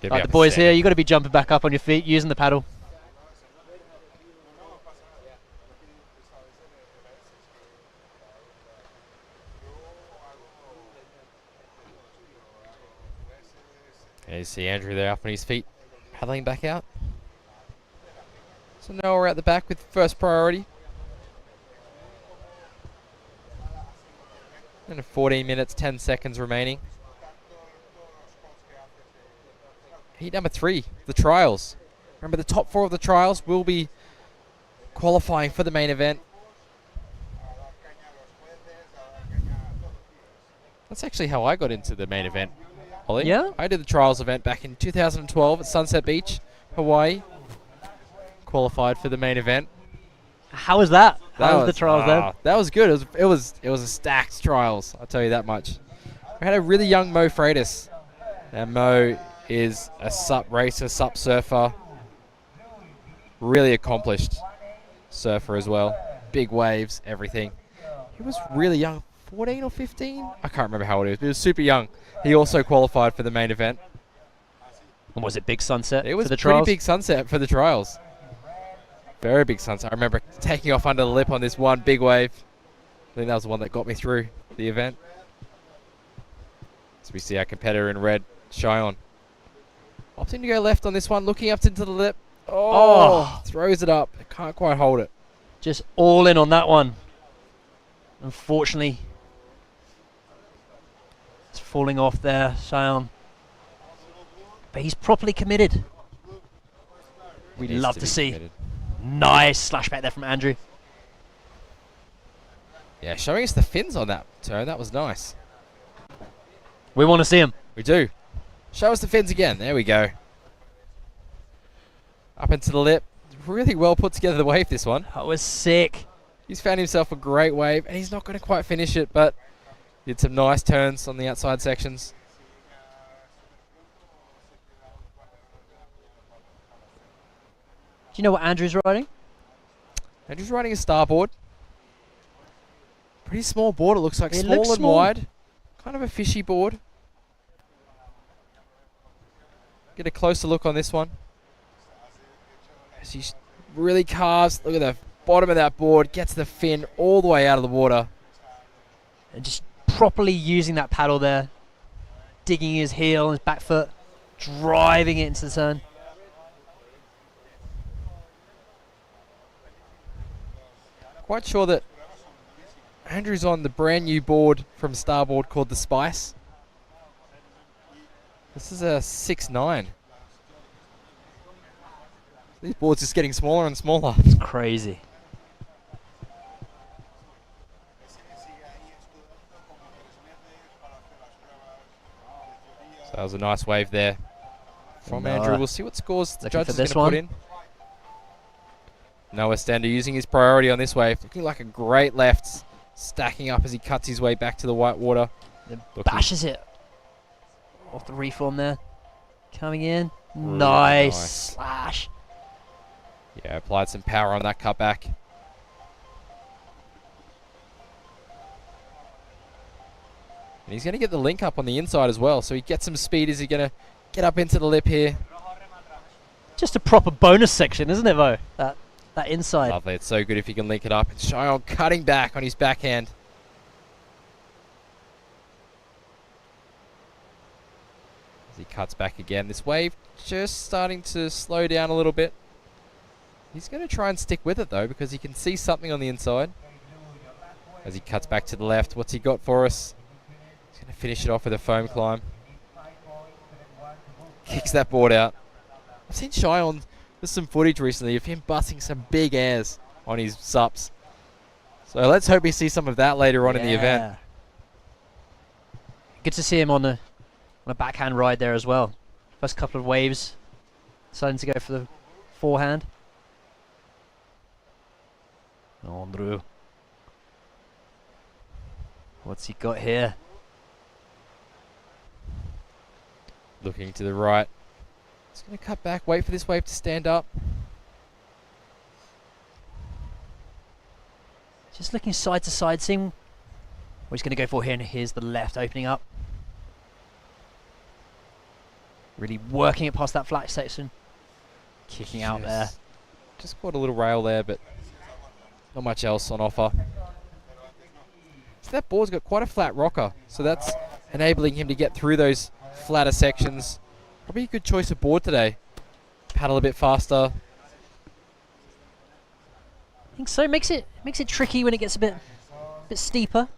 like the boys here, you've got to be jumping back up on your feet, using the paddle. And you see Andrew there up on his feet, paddling back out. So now we're at the back with first priority. And 14 minutes, 10 seconds remaining. Heat number 3, the trials. Remember, the top 4 of the trials will be qualifying for the main event. That's actually how I got into the main event, Ollie. Yeah? I did the trials event back in 2012 at Sunset Beach, Hawaii. Qualified for the main event. How was that? How was the trials then? That was good. It was a stacked trials, I'll tell you that much. We had a really young Mo Freitas. Now Mo is a SUP racer, SUP surfer. Really accomplished surfer as well. Big waves, everything. He was really young, 14 or 15? I can't remember how old he was, but he was super young. He also qualified for the main event. And was it big sunset It was for the pretty trials? big sunset for the trials. Very big sunset. I remember taking off under the lip on this one big wave. I think that was the one that got me through the event. So we see our competitor in red, Cheyenne. Opting to go left on this one, looking up into the lip. Oh! Throws it up. Can't quite hold it. Just all in on that one. Unfortunately, it's falling off there, Cheyenne. But he's properly committed. We'd love to see. Committed. Nice slash back there from Andrew. Yeah, showing us the fins on that turn. That was nice. We want to see him. We do. Show us the fins again. There we go. Up into the lip. Really well put together the wave, this one. That was sick. He's found himself a great wave, and he's not going to quite finish it, but did some nice turns on the outside sections. Do you know what Andrew's riding? Andrew's riding a starboard. Pretty small board, it looks like. It Small looks and small. wide. Kind of a fishy board. Get a closer look on this one. As he really carves. Look at the bottom of that board. Gets the fin all the way out of the water. And just properly using that paddle there. Digging his heel and his back foot. Driving it into the turn. Quite sure that Andrew's on the brand new board from Starboard called the Spice. This is a 6.9. These boards just getting smaller and smaller. It's crazy. So that was a nice wave there from No. Andrew. We'll see what scores the Looking judge for is going this to one. put in. Noah Stender using his priority on this wave. Looking like a great left. Stacking up as he cuts his way back to the white water. Then Looking bashes it off the reform there. Coming in. Really Nice nice. slash. Yeah, applied some power on that cutback. And he's going to get the link up on the inside as well. So he gets some speed. Is he going to get up into the lip here? Just a proper bonus section, isn't it, Mo? That inside. Lovely. It's so good if he can link it up. And Cheyenne cutting back on his backhand. As he cuts back again. This wave just starting to slow down a little bit. He's going to try and stick with it, though, because he can see something on the inside. As he cuts back to the left. What's he got for us? He's going to finish it off with a foam climb. Kicks that board out. I've seen Cheyenne, there's some footage recently of him busting some big airs on his sups. So let's hope we see some of that later on in the event. Good to see him on a backhand ride there as well. First couple of waves, deciding to go for the forehand. Andrew. What's he got here? Looking to the right. He's going to cut back, wait for this wave to stand up. Just looking side to side, seeing what he's going to go for here, and here's the left opening up. Really working it past that flat section. Kicking out there. Just caught a little rail there, but not much else on offer. So that board's got quite a flat rocker, so that's enabling him to get through those flatter sections. Probably a good choice of board today. Paddle a bit faster. I think so. Makes it tricky when it gets a bit steeper.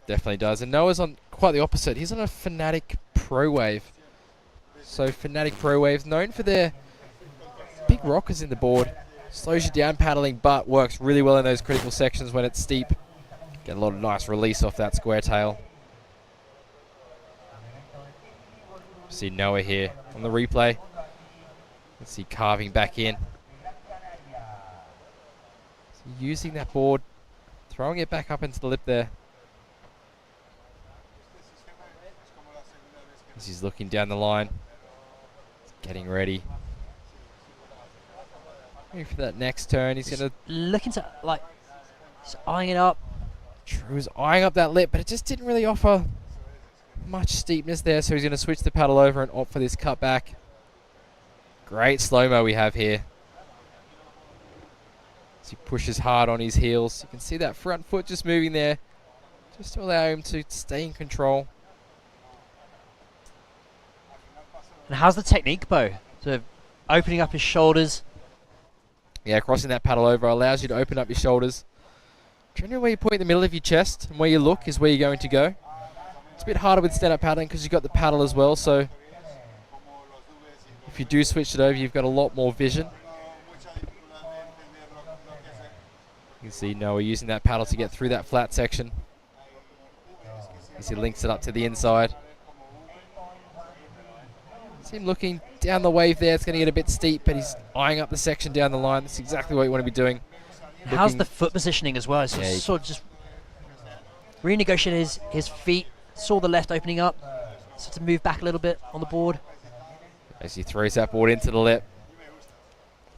Definitely does. And Noah's on quite the opposite. He's on a Fnatic Pro Wave. So Fnatic Pro Waves, known for their big rockers in the board. Slows you down paddling, but works really well in those critical sections when it's steep. Get a lot of nice release off that square tail. See Noah here on the replay. Let's see carving back in. So using that board, throwing it back up into the lip there. As he's looking down the line. Getting ready. Ready for that next turn. He's going to... Looking to, like, just eyeing it up. Drew's eyeing up that lip, but it just didn't really offer much steepness there, so he's going to switch the paddle over and opt for this cut back. Great slow-mo we have here. As he pushes hard on his heels. You can see that front foot just moving there, just to allow him to stay in control. And how's the technique, Bo? So opening up his shoulders. Yeah, crossing that paddle over allows you to open up your shoulders. Generally where you point in the middle of your chest and where you look is where you're going to go. It's a bit harder with stand-up paddling because you've got the paddle as well, so if you do switch it over, you've got a lot more vision. You can see Noah using that paddle to get through that flat section as he links it up to the inside. See him looking down the wave there. It's going to get a bit steep, but he's eyeing up the section down the line. That's exactly what you want to be doing. How's the foot positioning as well? So sort of just renegotiated his feet, saw the left opening up, so to move back a little bit on the board. As he throws that board into the lip.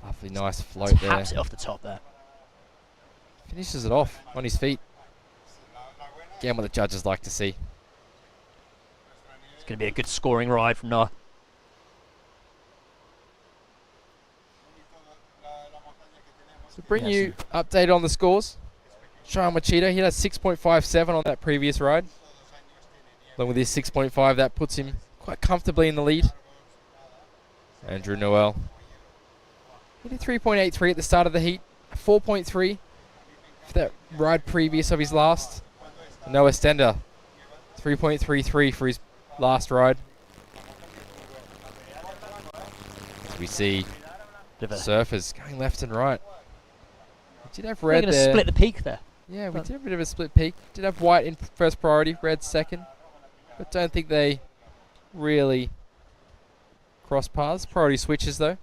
Lovely, nice float there. Taps it off the top there. Finishes it off on his feet. Again, what the judges like to see. It's going to be a good scoring ride from Noah. To bring you updated on the scores, Cheyenne Machida, he had a 6.57 on that previous ride. Along with his 6.5, that puts him quite comfortably in the lead. Andrew Noel. He did 3.83 at the start of the heat, 4.3 for that ride previous of his last. Noah Stender, 3.33 for his last ride. As we see surfers going left and right. We did have red We're going there. to split the peak there. Yeah, we did a bit of a split peak. Did have white in first priority, red second. But don't think they really cross paths. Priority switches though.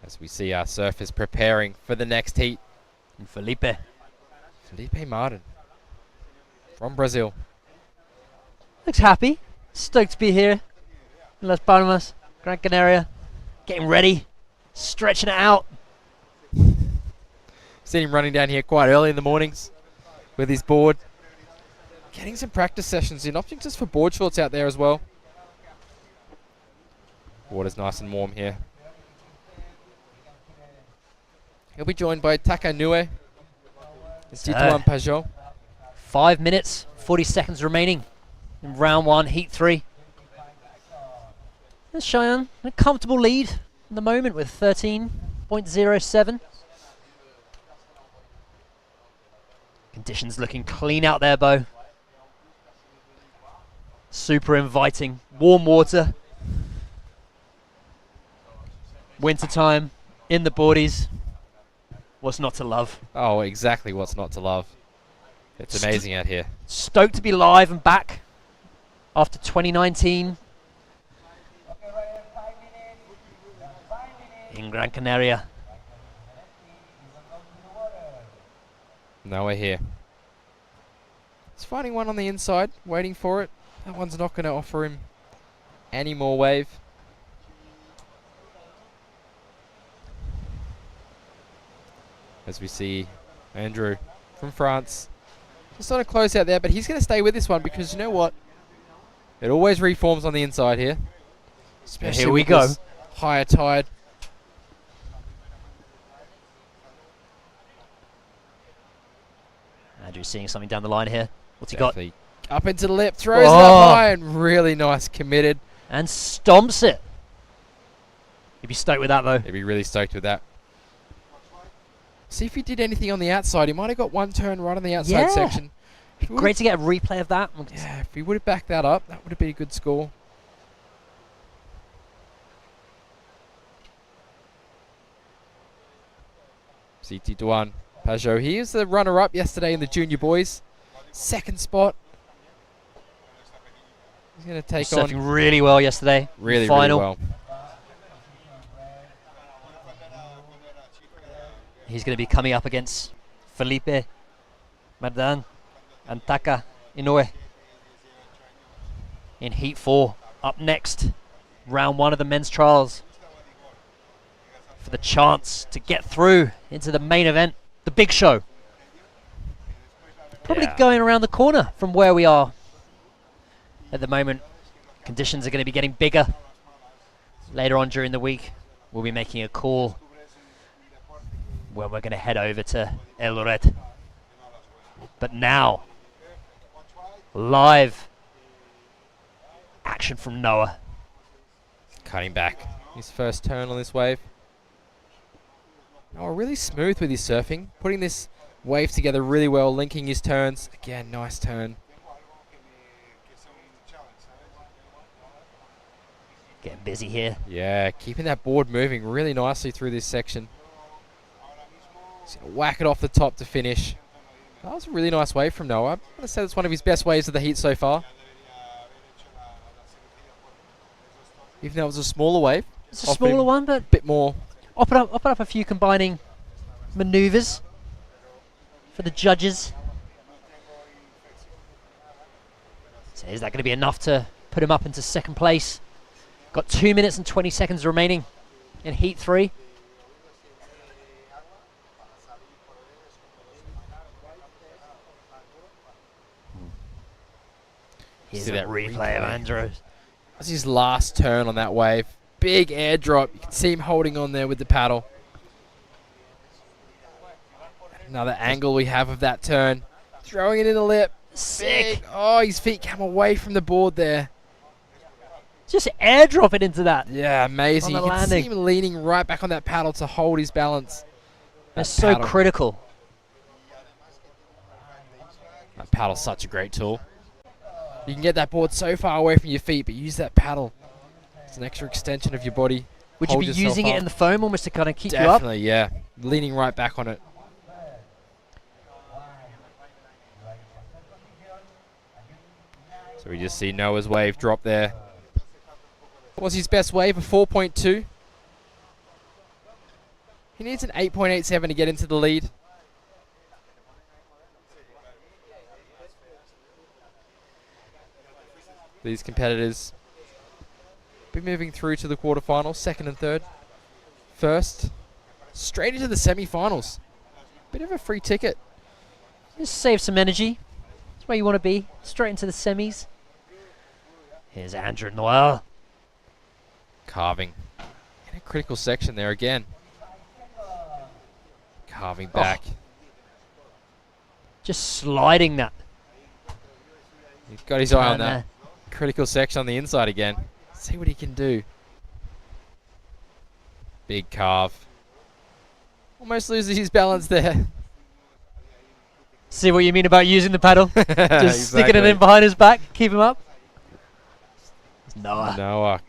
As we see our surfers preparing for the next heat. And Felipe. Felipe Martin from Brazil. Looks happy. Stoked to be here in Las Palmas, Gran Canaria. Getting ready. Stretching it out. Seen him running down here quite early in the mornings with his board. Getting some practice sessions in, opting just for board shorts out there as well. Water's nice and warm here. He'll be joined by Taka Nue and Tituan Pajot. 5 minutes, 40 seconds remaining in round 1, heat 3. There's Cheyenne, a comfortable lead in the moment with 13.07. Conditions looking clean out there, Bo. Super inviting. Warm water. Winter time in the boardies. What's not to love? Oh, exactly what's not to love. It's amazing out here. Stoked to be live and back after 2019 in Gran Canaria. Now we're here. He's finding one on the inside, waiting for it. That one's not going to offer him any more wave. As we see Andrew from France. Just on a close out there, but he's going to stay with this one because you know what? It always reforms on the inside here. Especially here we with go. this higher tide. Andrew's seeing something down the line here. What's Definitely. he got? Up into the lip, throws it up high and really nice, committed. And stomps it. He'd be stoked with that though. He'd be really stoked with that. See if he did anything on the outside. He might have got one turn right on the outside section. Great to get a replay of that. Yeah, if he would have backed that up, that would have been a good score. CT Duan Pajot. He was the runner-up yesterday in the junior boys. Second spot. He's going to take Surfing on really well yesterday. really Final. well. He's going to be coming up against Felipe Mardan and Taka Inoue in Heat 4. Up next, round 1 of the men's trials. For the chance to get through into the main event, the big show. Probably going around the corner from where we are at the moment. Conditions are going to be getting bigger. Later on during the week, we'll be making a call where we're going to head over to El Loret. But now, live action from Noah. Cutting back. His first turn on this wave. Oh, really smooth with his surfing. Putting this wave together really well, linking his turns. Again, nice turn. Getting busy here. Yeah, keeping that board moving really nicely through this section. He's going to whack it off the top to finish. That was a really nice wave from Noah. I'm going to say that's one of his best waves of the heat so far. Even though it was a smaller wave. It's a smaller one, but a bit more. Up a few combining maneuvers for the judges. So is that going to be enough to put him up into second place? Got 2 minutes and 20 seconds remaining in Heat 3. Here's See that replay of Andrews. That's his last turn on that wave. Big airdrop. You can see him holding on there with the paddle. Another angle we have of that turn. Throwing it in the lip. Sick. Big. Oh, his feet come away from the board there. Just airdrop it into that. Yeah, amazing. On You the can see landing. him leaning right back on that paddle to hold his balance. That's so critical. That paddle's such a great tool. You can get that board so far away from your feet, but use that paddle. It's an extra extension of your body. Would you Hold be yourself using it up. in the foam almost to kind of keep you up? Definitely, yeah. Leaning right back on it. So we just see Noah's wave drop there. What was his best wave? A 4.2. He needs an 8.87 to get into the lead. These competitors be moving through to the quarterfinals, second and third. First, straight into the semi-finals. Bit of a free ticket. Just save some energy. That's where you want to be. Straight into the semis. Here's Andrew Noel. Carving. In a critical section there again. Carving back. Just sliding that. He's got his eye on that. Critical section on the inside again. See what he can do. Big carve. Almost loses his balance there. See what you mean about using the paddle? Just Exactly. sticking it in behind his back. Keep him up. Noah. Noah.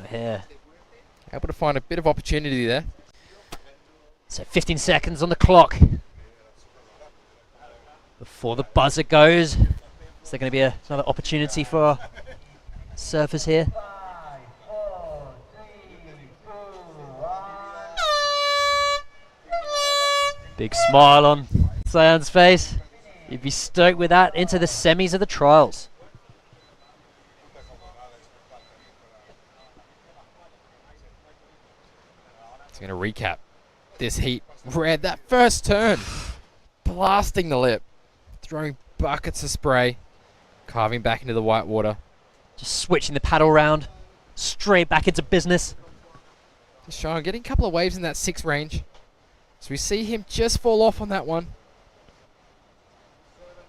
Here. Able to find a bit of opportunity there. So 15 seconds on the clock. Before the buzzer goes. Is there going to be another opportunity for our surfers here? Big smile on Cyan's face. He'd be stoked with that into the semis of the trials. He's going to recap this heat. Red, that first turn. Blasting the lip. Throwing buckets of spray. Carving back into the white water. Just switching the paddle round. Straight back into business. Just showing, getting a couple of waves in that 6 range. So we see him just fall off on that one.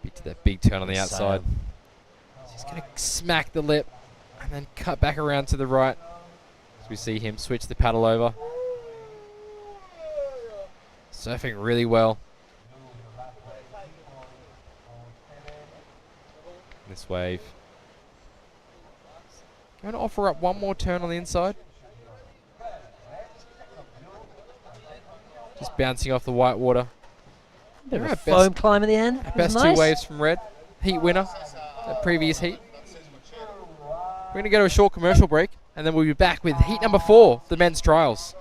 Beat to that big turn on the outside. So he's going to smack the lip and then cut back around to the right. So we see him switch the paddle over. Surfing really well. This wave. Going to offer up one more turn on the inside. Just bouncing off the white water. Bit of a foam climb at the end. Best Nice. 2 waves from Red. Heat winner. That previous heat. We're going to go to a short commercial break, and then we'll be back with heat number 4, the men's trials.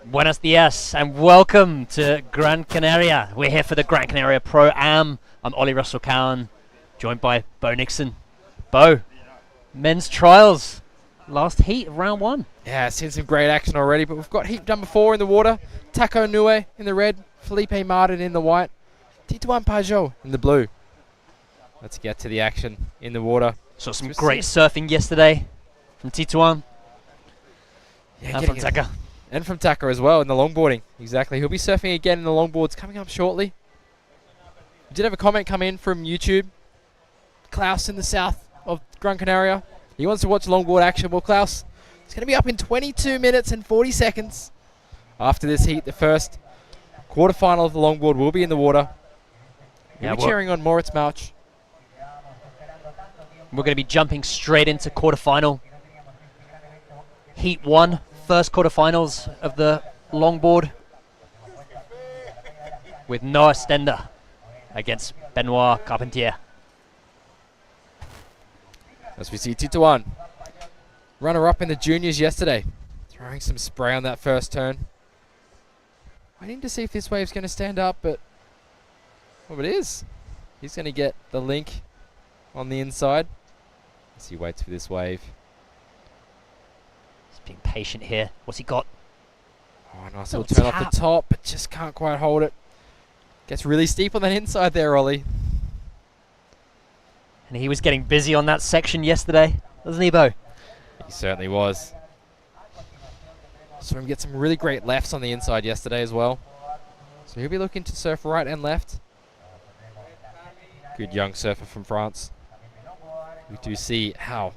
Buenos dias and welcome to Gran Canaria. We're here for the Gran Canaria Pro Am. I'm Ollie Russell Cowan, joined by Bo Nixon. Bo, men's trials, last heat of round 1. Yeah, seen some great action already, but we've got heat number 4 in the water. Taco Nue in the red, Felipe Martin in the white, Tituan Pajot in the blue. Let's get to the action in the water. Saw some great surfing yesterday from Tituan. Yeah, and from Taka. And from Taka as well in the longboarding. Exactly. He'll be surfing again in the longboards coming up shortly. We did have a comment come in from YouTube. Klaus in the south of Gran Canaria. He wants to watch longboard action. Well, Klaus, it's going to be up in 22 minutes and 40 seconds. After this heat, the first quarterfinal of the longboard will be in the water. We're cheering on Moritz Mauch. We're going to be jumping straight into quarterfinal. Heat 1, first quarterfinals of the longboard. With Noah Stender against Benoit Carpentier. As we see Tituan, runner-up in the juniors yesterday, throwing some spray on that first turn. Waiting to see if this wave's going to stand up, but well, it is. He's going to get the link on the inside as he waits for this wave. He's being patient here. What's he got? Oh, nice little turn off the top, but just can't quite hold it. Gets really steep on that inside there, Ollie. And he was getting busy on that section yesterday, wasn't he, Bo? He certainly was. Saw him get some really great lefts on the inside yesterday as well. So he'll be looking to surf right and left. Good young surfer from France. We do see how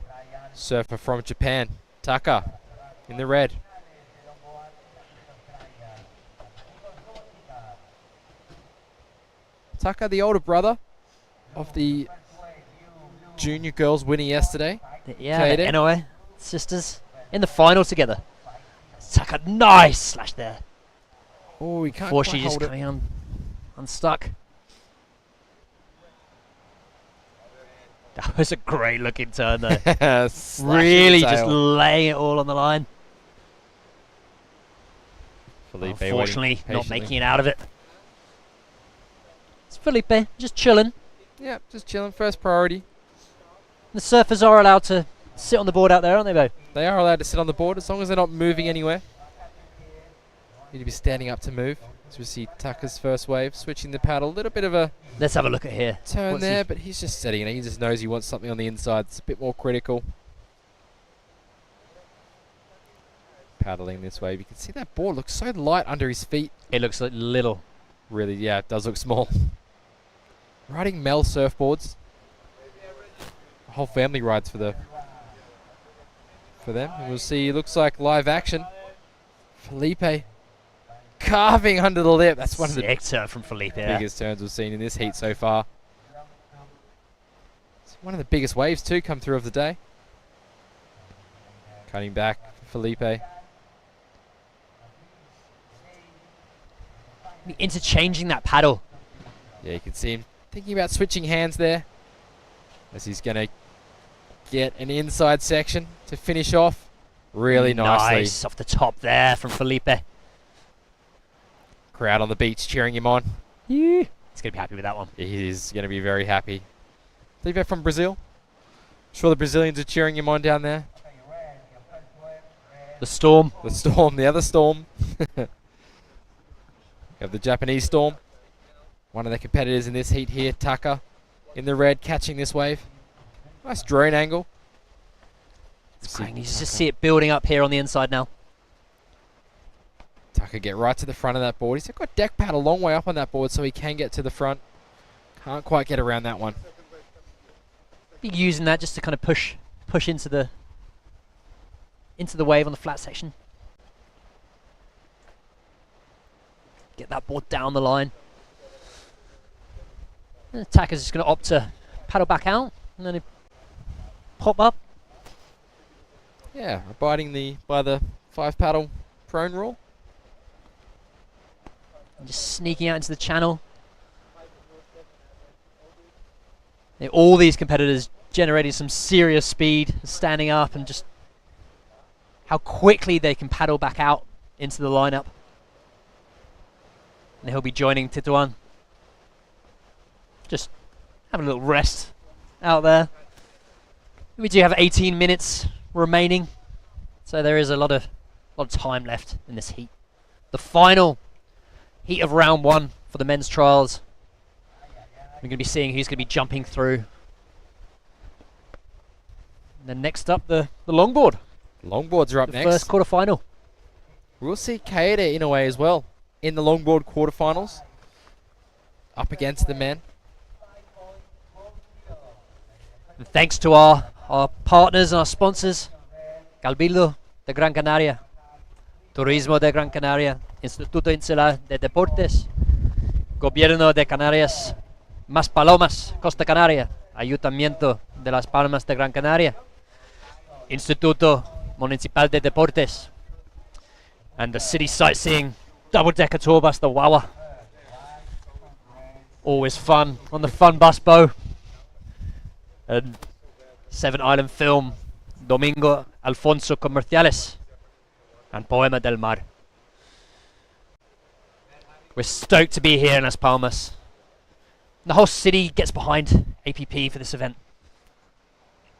surfer from Japan, Taka, in the red. Taka, the older brother of the junior girls winner yesterday. Yeah, the NOA sisters in the final together. Taka, nice slash there. Oh, he can't Before quite she just hold it. coming unstuck. That was a great looking turn though. Really just laying it all on the line. Felipe Unfortunately, not making it out of it. It's Felipe, just chilling. Yeah, just chilling. First priority. The surfers are allowed to sit on the board out there, aren't they, Bo? They are allowed to sit on the board as long as they're not moving anywhere. Need to be standing up to move. As we see Tucker's first wave, switching the paddle. A little bit of a Let's have a look at here. turn What's there, but he's just setting it. He just knows he wants something on the inside. It's a bit more critical. Paddling this wave. You can see that board looks so light under his feet. It looks like little. Really, yeah, it does look small. Riding Mel surfboards. The whole family rides for them. And we'll see, looks like live action. Felipe carving under the lip. That's one of the Sick turn from Felipe. biggest turns we've seen in this heat so far. It's one of the biggest waves too come through of the day. Cutting back for Felipe. Interchanging that paddle. Yeah, you can see him thinking about switching hands there. As he's going to get an inside section to finish off really nicely. Nice off the top there from Felipe. Crowd on the beach cheering him on. Yeah. He's going to be happy with that one. He is going to be very happy. Felipe from Brazil. Sure the Brazilians are cheering him on down there. The Storm. The Storm, the other Storm. You have the Japanese Storm. One of the competitors in this heat here, Taka, in the red, catching this wave. Nice drone angle. It's great. You just see it building up here on the inside now. Taka get right to the front of that board. He's got deck pad a long way up on that board so he can get to the front. Can't quite get around that one. Be using that just to kind of push into the wave on the flat section. Get that board down the line. And the attacker's just going to opt to paddle back out and then pop up. Yeah, abiding by the 5 paddle prone rule. And just sneaking out into the channel. All these competitors generating some serious speed, standing up, and just how quickly they can paddle back out into the lineup. And he'll be joining Tituan. Just having a little rest out there. We do have 18 minutes remaining, so there is a lot of time left in this heat. The final heat of round 1 for the men's trials. We're going to be seeing who's going to be jumping through. And then next up, the longboard. Longboards are up next. First quarterfinal. We'll see Kaede in a way as well in the longboard quarterfinals. Up against the men. And thanks to our partners and our sponsors, Cabildo de Gran Canaria, Turismo de Gran Canaria, Instituto Insular de Deportes, Gobierno de Canarias, Mas Palomas, Costa Canaria, Ayuntamiento de las Palmas de Gran Canaria, Instituto Municipal de Deportes, and the city sightseeing double-decker tour bus, the Wawa. Always fun on the fun bus, Bo. And Seven Island Film, Domingo Alfonso Comerciales, and Poema del Mar. We're stoked to be here in Las Palmas. The whole city gets behind APP for this event.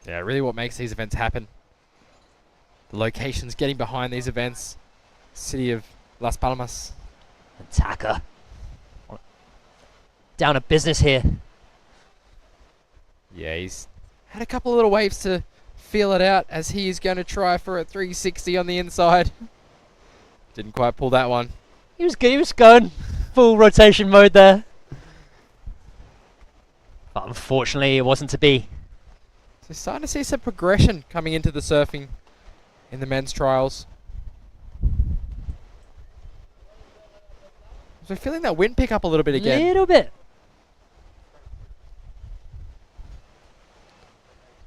Yeah, really what makes these events happen. The locations getting behind these events. City of Las Palmas. And Taka. Down a business here. Yeah, he's had a couple of little waves to feel it out as he is going to try for a 360 on the inside. Didn't quite pull that one. He was going full rotation mode there. But unfortunately, it wasn't to be. So starting to see some progression coming into the surfing in the men's trials. So we're feeling that wind pick up a little bit again. Little bit.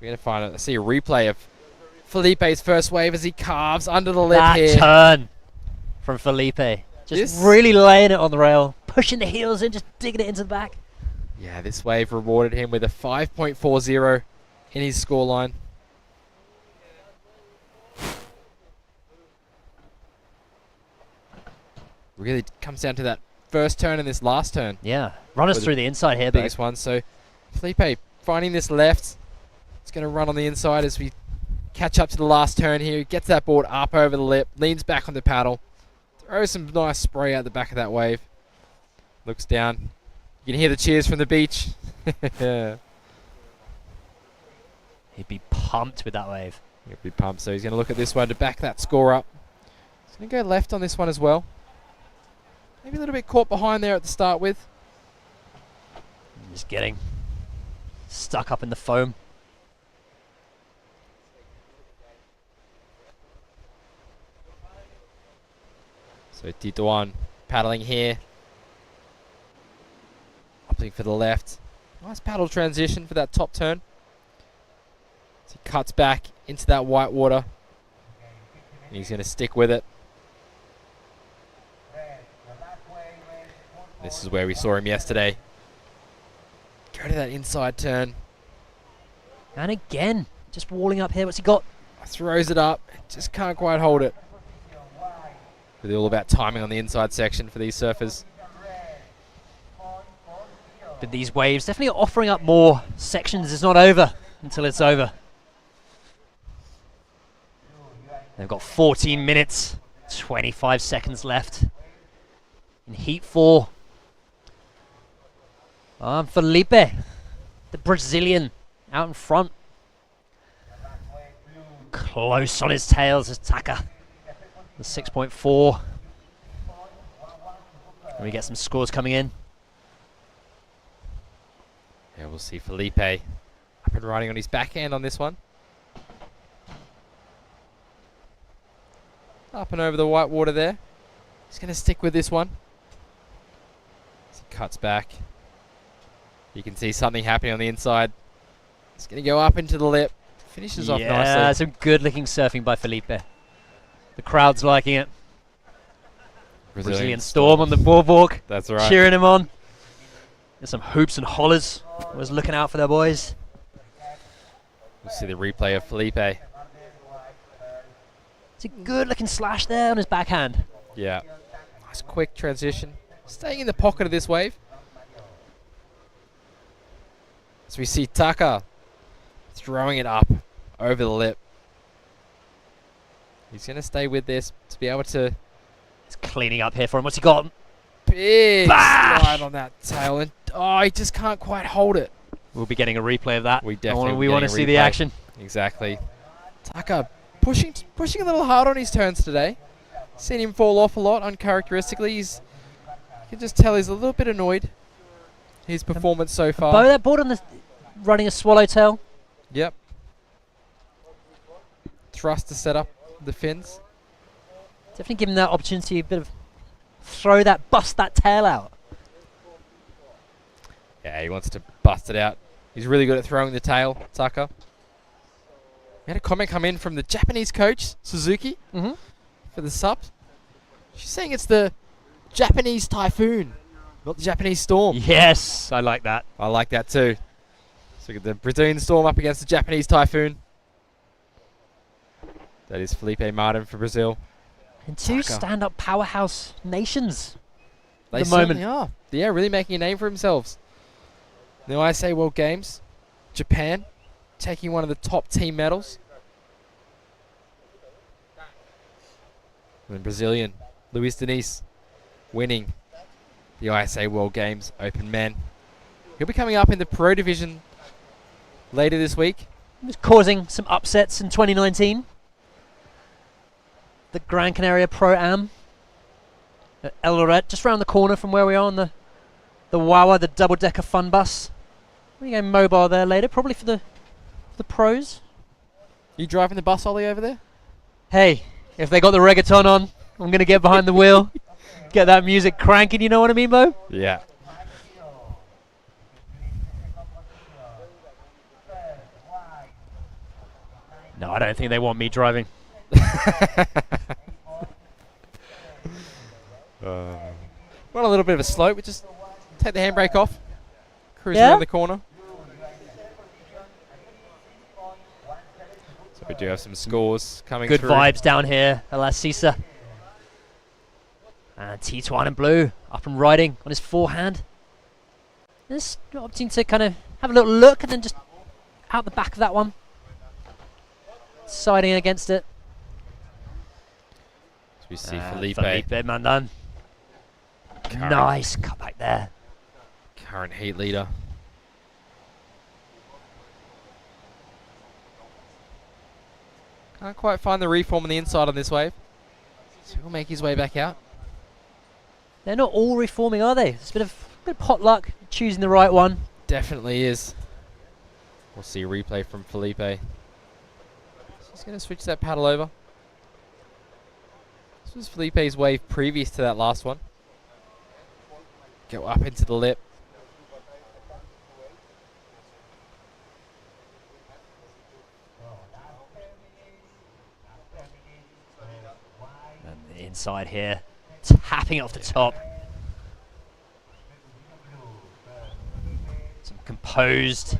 We're going to find see a replay of Felipe's first wave as he carves under the lip That here. turn from Felipe. Just really laying it on the rail. Pushing the heels in, just digging it into the back. Yeah, this wave rewarded him with a 5.40 in his scoreline. Really comes down to that first turn and this last turn. Yeah, run us through the inside here, biggest one. So Felipe finding this left. It's going to run on the inside as we catch up to the last turn here. Gets that board up over the lip, leans back on the paddle, throws some nice spray out the back of that wave. Looks down. You can hear the cheers from the beach. He'd be pumped with that wave. He'd be pumped. So he's going to look at this one to back that score up. He's going to go left on this one as well. Maybe a little bit caught behind there at the start with. Just getting stuck up in the foam. So Tituan paddling here. Opting for the left. Nice paddle transition for that top turn. So he cuts back into that white water. And he's going to stick with it. This is where we saw him yesterday. Go to that inside turn. And again, just walling up here. What's he got? Throws it up. Just can't quite hold it. Really all about timing on the inside section for these surfers. But these waves definitely offering up more sections. It's not over until it's over. They've got 14 minutes, 25 seconds left in Heat 4. Felipe, the Brazilian, out in front. Close on his tails is Taka, the 6.4. And we get some scores coming in. Yeah, we'll see Felipe up and riding on his backhand on this one. Up and over the white water there. He's going to stick with this one. As he cuts back. You can see something happening on the inside. It's going to go up into the lip. Finishes off nicely. Yeah, some good looking surfing by Felipe. The crowd's liking it. Brazilian Storm on the boardwalk. That's right. Cheering him on. There's some hoops and hollers. Was looking out for their boys. We'll see the replay of Felipe. It's a good looking slash there on his backhand. Yeah. Nice quick transition. Staying in the pocket of this wave. As we see Taka throwing it up over the lip. He's going to stay with this to be able to... He's cleaning up here for him. What's he got? Big Bash! slide on that tail. And he just can't quite hold it. We'll be getting a replay of that. We definitely want to see the action. Exactly. Taka pushing a little hard on his turns today. Seen him fall off a lot uncharacteristically. You can just tell he's a little bit annoyed. His performance so far. Bo, that board on the running a swallowtail. Yep. Thrust to set up the fins. Definitely give him that opportunity, a bit of bust that tail out. Yeah, he wants to bust it out. He's really good at throwing the tail, Tucker. We had a comment come in from the Japanese coach, Suzuki, for the subs. She's saying it's the Japanese typhoon, not the Japanese storm. Yes, I like that. I like that too. So we get the Brazilian storm up against the Japanese typhoon. That is Felipe Martin for Brazil. And two Tucker. stand-up powerhouse nations. They at the moment. certainly are. Yeah, really making a name for themselves. The ISA World Games, Japan, taking one of the top team medals. And the Brazilian, Luis Diniz, winning the ISA World Games Open Men. He'll be coming up in the Pro Division later this week. He was causing some upsets in 2019. The Gran Canaria Pro Am at El Loret, just around the corner from where we are on the Wawa, the double-decker fun bus. We go mobile there later, probably for the pros. You driving the bus, Ollie, over there? Hey, if they got the reggaeton on, I'm going to get behind the wheel, get that music cranking, you know what I mean, Mo? Yeah. No, I don't think they want me driving. We're on a little bit of a slope. We just take the handbrake off, cruise Yeah? around the corner. So we do have some scores coming Good through. vibes down here at La Sisa. And Tituan in blue, up and riding on his forehand. Just opting to kind of have a little look and then just out the back of that one. Siding against it. So we see Felipe, Felipe Mandan. Current- Nice cut back there. current heat leader. Can't quite find the reform on the inside on this wave. So he'll make his way back out. They're not all reforming, are they? It's a bit of pot luck, choosing the right one. Definitely is. We'll see a replay from Felipe. He's going to switch that paddle over. This was Felipe's wave previous to that last one. Go up into the lip. And the inside here, tapping off the top. Some composed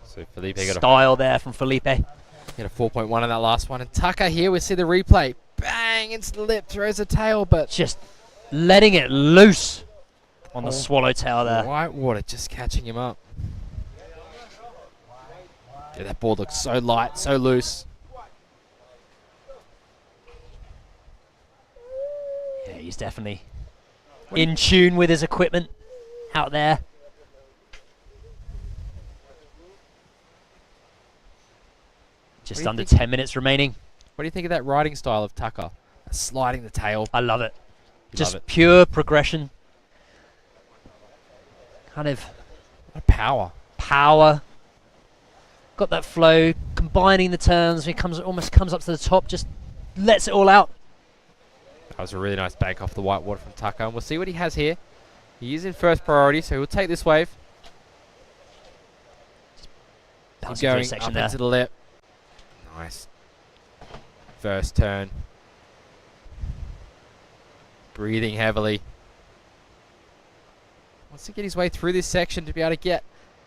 So Felipe got style there from Felipe. a 4.1 on that last one. And Tucker here, we see the replay. Bang into the lip, throws a tail, but Just letting it loose on the swallowtail there. Whitewater just catching him up. Yeah, that board looks so light, so loose. Yeah, he's definitely in tune with his equipment out there. Just do you under think? 10 minutes remaining. What do you think of that riding style of Tucker? Sliding the tail. I love it. You Just love it. pure progression. Kind of What a power. power. Got that flow, combining the turns. When he almost comes up to the top, just lets it all out. That was a really nice bank off the whitewater from Tucker. And we'll see what he has here. He is in first priority, so he'll take this wave. Bouncing through a Going section up there. into the lip. Nice. First turn. Breathing heavily. Wants to get his way through this section to be able to get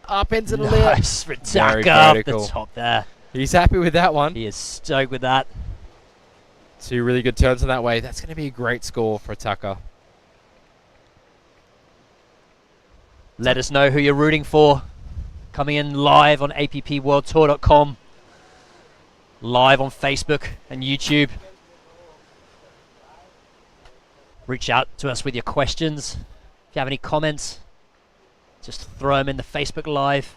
up into the lip. Nice Very Ritaka up the vertical. top there. He's happy with that one. He is stoked with that. Two really good turns on that wave. That's going to be a great score for Tucker. Let us know who you're rooting for. Coming in live on appworldtour.com. Live on Facebook and YouTube. Reach out to us with your questions. If you have any comments, just throw them in the Facebook Live.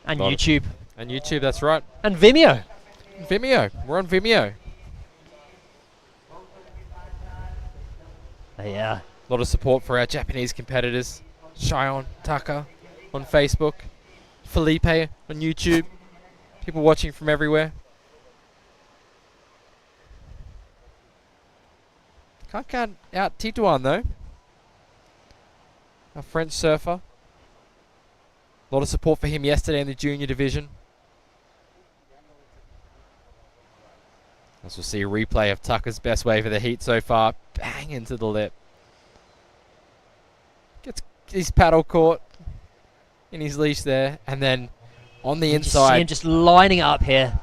And Got it. YouTube. And YouTube, that's right. And Vimeo. Vimeo. We're on Vimeo. Yeah. A lot of support for our Japanese competitors. Shion, Tucker on Facebook. Felipe on YouTube. People watching from everywhere. Can't count out Tituan though. a French surfer. A lot of support for him yesterday in the junior division. As we'll see a replay of Tucker's best wave of the heat so far. Bang into the lip. Gets his paddle caught in his leash there. And then on the You inside. just see him just lining up here.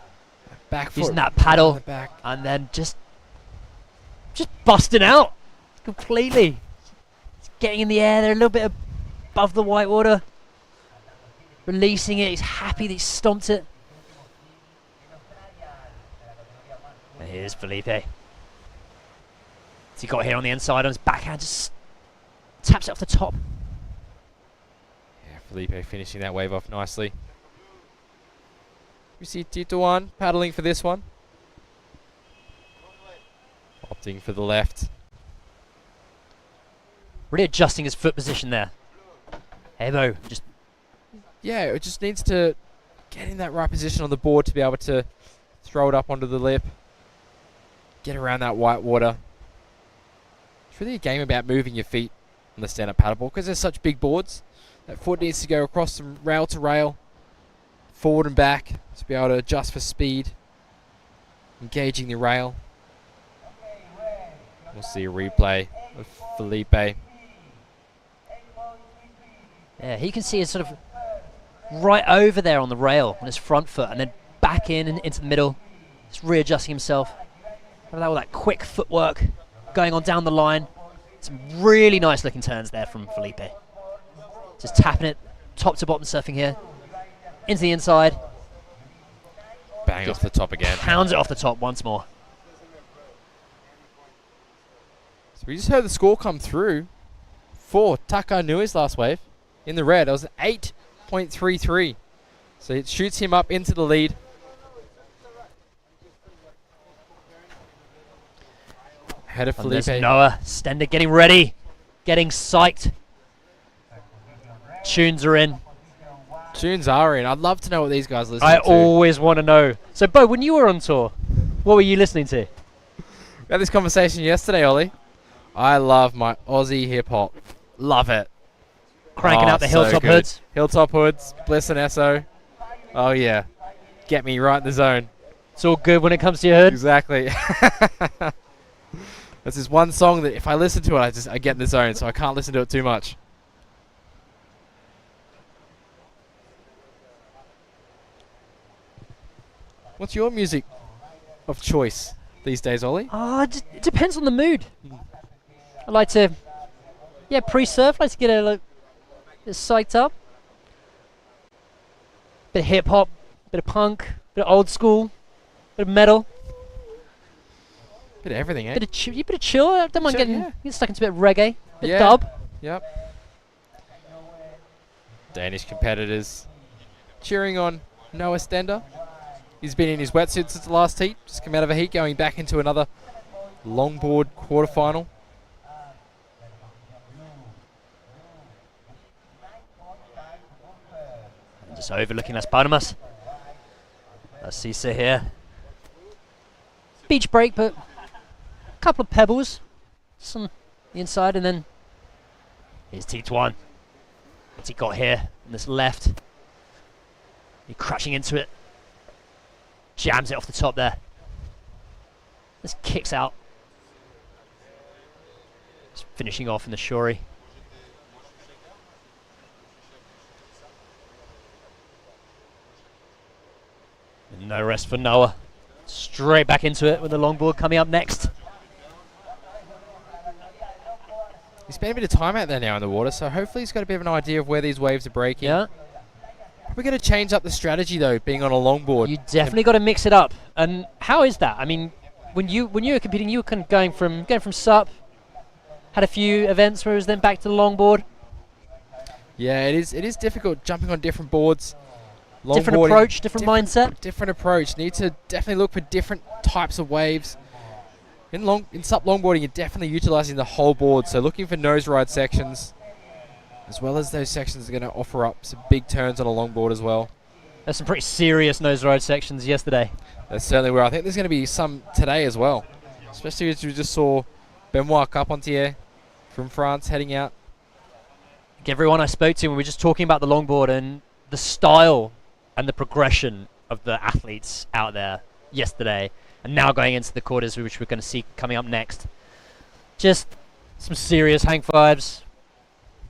Back foot Using that on paddle. the back. And then just busting out. Completely. He's getting in the air there a little bit above the white water. Releasing it. He's happy that he stomped it. And here's Felipe. What's he got here on the inside on his backhand? Just taps it off the top. Yeah, Felipe finishing that wave off nicely. We see Tituan paddling for this one. Opting for the left. Really adjusting his foot position there. Ebo just... Yeah, it just needs to get in that right position on the board to be able to throw it up onto the lip. Get around that white water. It's really a game about moving your feet on the stand-up paddleboard because there's such big boards. That foot needs to go across from rail to rail, forward and back, to be able to adjust for speed. Engaging the rail. We'll see a replay of Felipe. Yeah, he can see it sort of right over there on the rail on his front foot and then back in and into the middle. Just readjusting himself. All that quick footwork going on down the line. Some really nice looking turns there from Felipe. Just tapping it top to bottom surfing here. Into the inside. Bang off the top again. Pounds it off the top once more. So we just heard the score come through for Taka Nui's last wave. In the red, it was 8.33. So it shoots him up into the lead. Ahead of And there's Felipe. Noah Stender getting ready. Getting psyched. Tunes are in. Tunes are in. I'd love to know what these guys listen I to. always want to know. So, Bo, when you were on tour, what were you listening to? We had this conversation yesterday, Ollie. I love my Aussie hip-hop. Love it. Cranking out the so Hilltop good. Hoods. Hilltop Hoods, Bliss and Esso. Oh, yeah. Get me right in the zone. It's all good when it comes to your hood. Exactly. This is one song that if I listen to it, I get in the zone, so I can't listen to it too much. What's your music of choice these days, Ollie? It depends on the mood. I like to, pre-surf. I like to get a bit psyched up. Bit of hip-hop, bit of punk, bit of old school, bit of metal. Bit of everything, eh? Bit of chill. I don't mind getting stuck into a bit of reggae, bit of dub. Yep. Danish competitors cheering on Noah Stender. He's been in his wetsuit since the last heat. Just come out of a heat, going back into another longboard quarterfinal. Just overlooking Las Palmas. Let's see here. Beach break, but a couple of pebbles. Some the inside, and then here's T1. What's he got here on this left? He crashing into it. Jams it off the top there. Just kicks out. Just finishing off in the shorey. And no rest for Noah. Straight back into it with the longboard coming up next. He's spent a bit of time out there now in the water, so hopefully he's got a bit of an idea of where these waves are breaking. Yeah. We're going to change up the strategy, though, being on a longboard. You definitely got to mix it up. And how is that? I mean, when you were competing, you were kind of going from SUP, had a few events where it was then back to the longboard. Yeah, it is difficult jumping on different boards. Different approach, different mindset. Different approach. Need to definitely look for different types of waves. In SUP longboarding, you're definitely utilizing the whole board. So looking for nose ride sections, as well as those sections that are going to offer up some big turns on a longboard as well. There's some pretty serious nose ride sections yesterday. There certainly were. I think there's going to be some today as well. Especially as we just saw Benoit Carpentier from France heading out. Like everyone I spoke to, we were just talking about the longboard and the style and the progression of the athletes out there yesterday, and now going into the quarters, which we're going to see coming up next. Just some serious hang fives,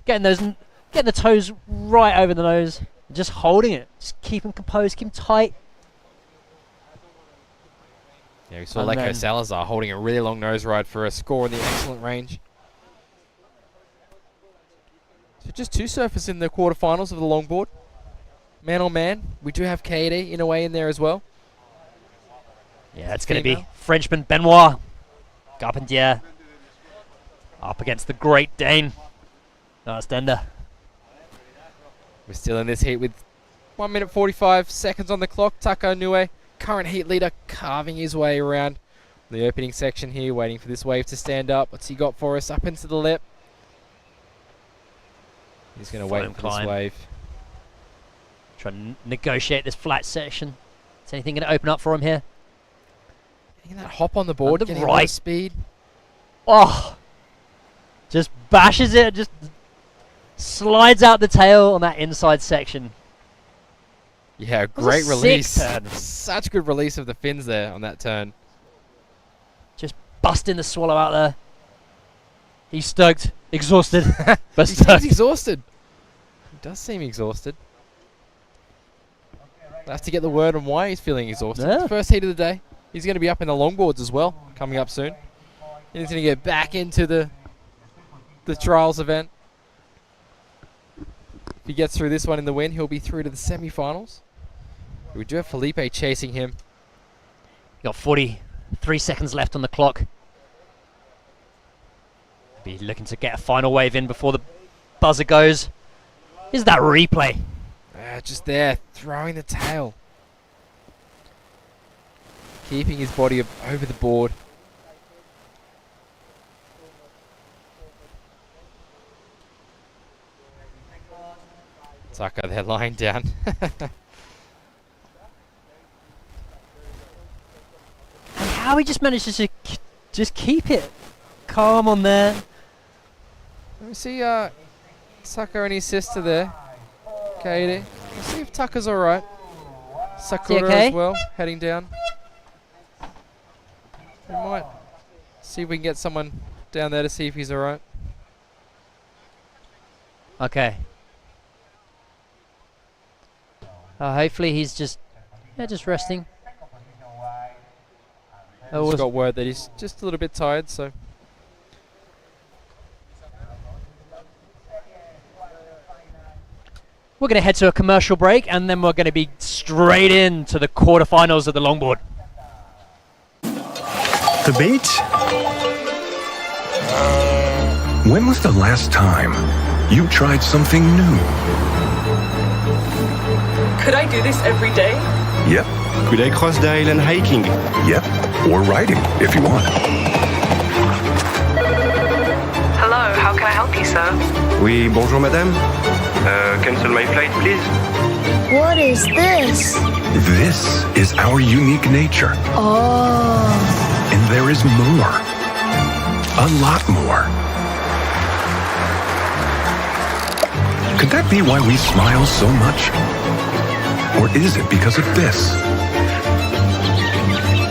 getting the toes right over the nose, just holding it, just keeping composed, keeping tight. Yeah, we saw Leko Salazar holding a really long nose ride for a score in the excellent range. So just two surfers in the quarterfinals of the longboard. Man on man, we do have KD in a way in there as well. Yeah, it's going to be Frenchman Benoit Carpentier up against the Great Dane Stender. We're still in this heat with 1 minute 45 seconds on the clock. Taka Inoue, current heat leader, carving his way around the opening section here, waiting for this wave to stand up. What's he got for us? Up into the lip. He's going to wait for this wave. Try to negotiate this flat section. Is anything going to open up for him here? Getting that hop on the board, getting right speed. Oh! Just bashes it, just slides out the tail on that inside section. Yeah, great release. Sick turn. Such good release of the fins there on that turn. Just busting the swallow out there. He's stoked, exhausted, but he stoked. seems exhausted. He does seem exhausted. We'll have to get the word on why he's feeling exhausted. Yeah. First heat of the day. He's going to be up in the longboards as well, coming up soon. He's going to get back into the trials event. If he gets through this one in the win, he'll be through to the semi-finals. We do have Felipe chasing him. Got 43 seconds left on the clock. Be looking to get a final wave in before the buzzer goes. Is that replay? Just there, throwing the tail. Keeping his body over the board. Taka there lying down. And how he just managed to just keep it calm on there. Let me see Taka and his sister there. Katie. Let's see if Taka's alright. Sakura okay? as well, heading down. We might see if we can get someone down there to see if he's alright. Okay. Hopefully he's just resting. Just got word that he's just a little bit tired, so. We're going to head to a commercial break, and then we're going to be straight into the quarterfinals of the longboard. The beach? When was the last time you tried something new? Could I do this every day? Yep. Could I cross the island hiking? Yep. Or riding, if you want. Hello, how can I help you, sir? Oui, bonjour madame. Cancel my flight, please. What is this? This is our unique nature. Oh. And there is more. A lot more. Could that be why we smile so much? Or is it because of this?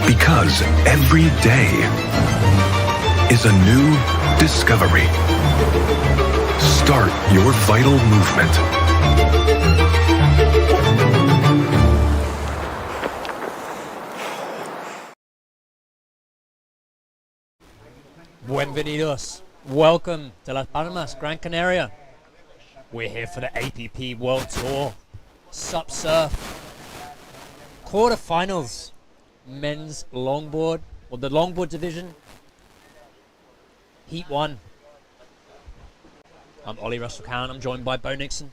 Because every day is a new discovery. Start your vital movement. Bienvenidos. Welcome to Las Palmas, Gran Canaria. We're here for the APP World Tour. Sup Surf. Quarterfinals. Men's longboard, or the longboard division. Heat 1. I'm Ollie Russell Cowan. I'm joined by Bo Nixon.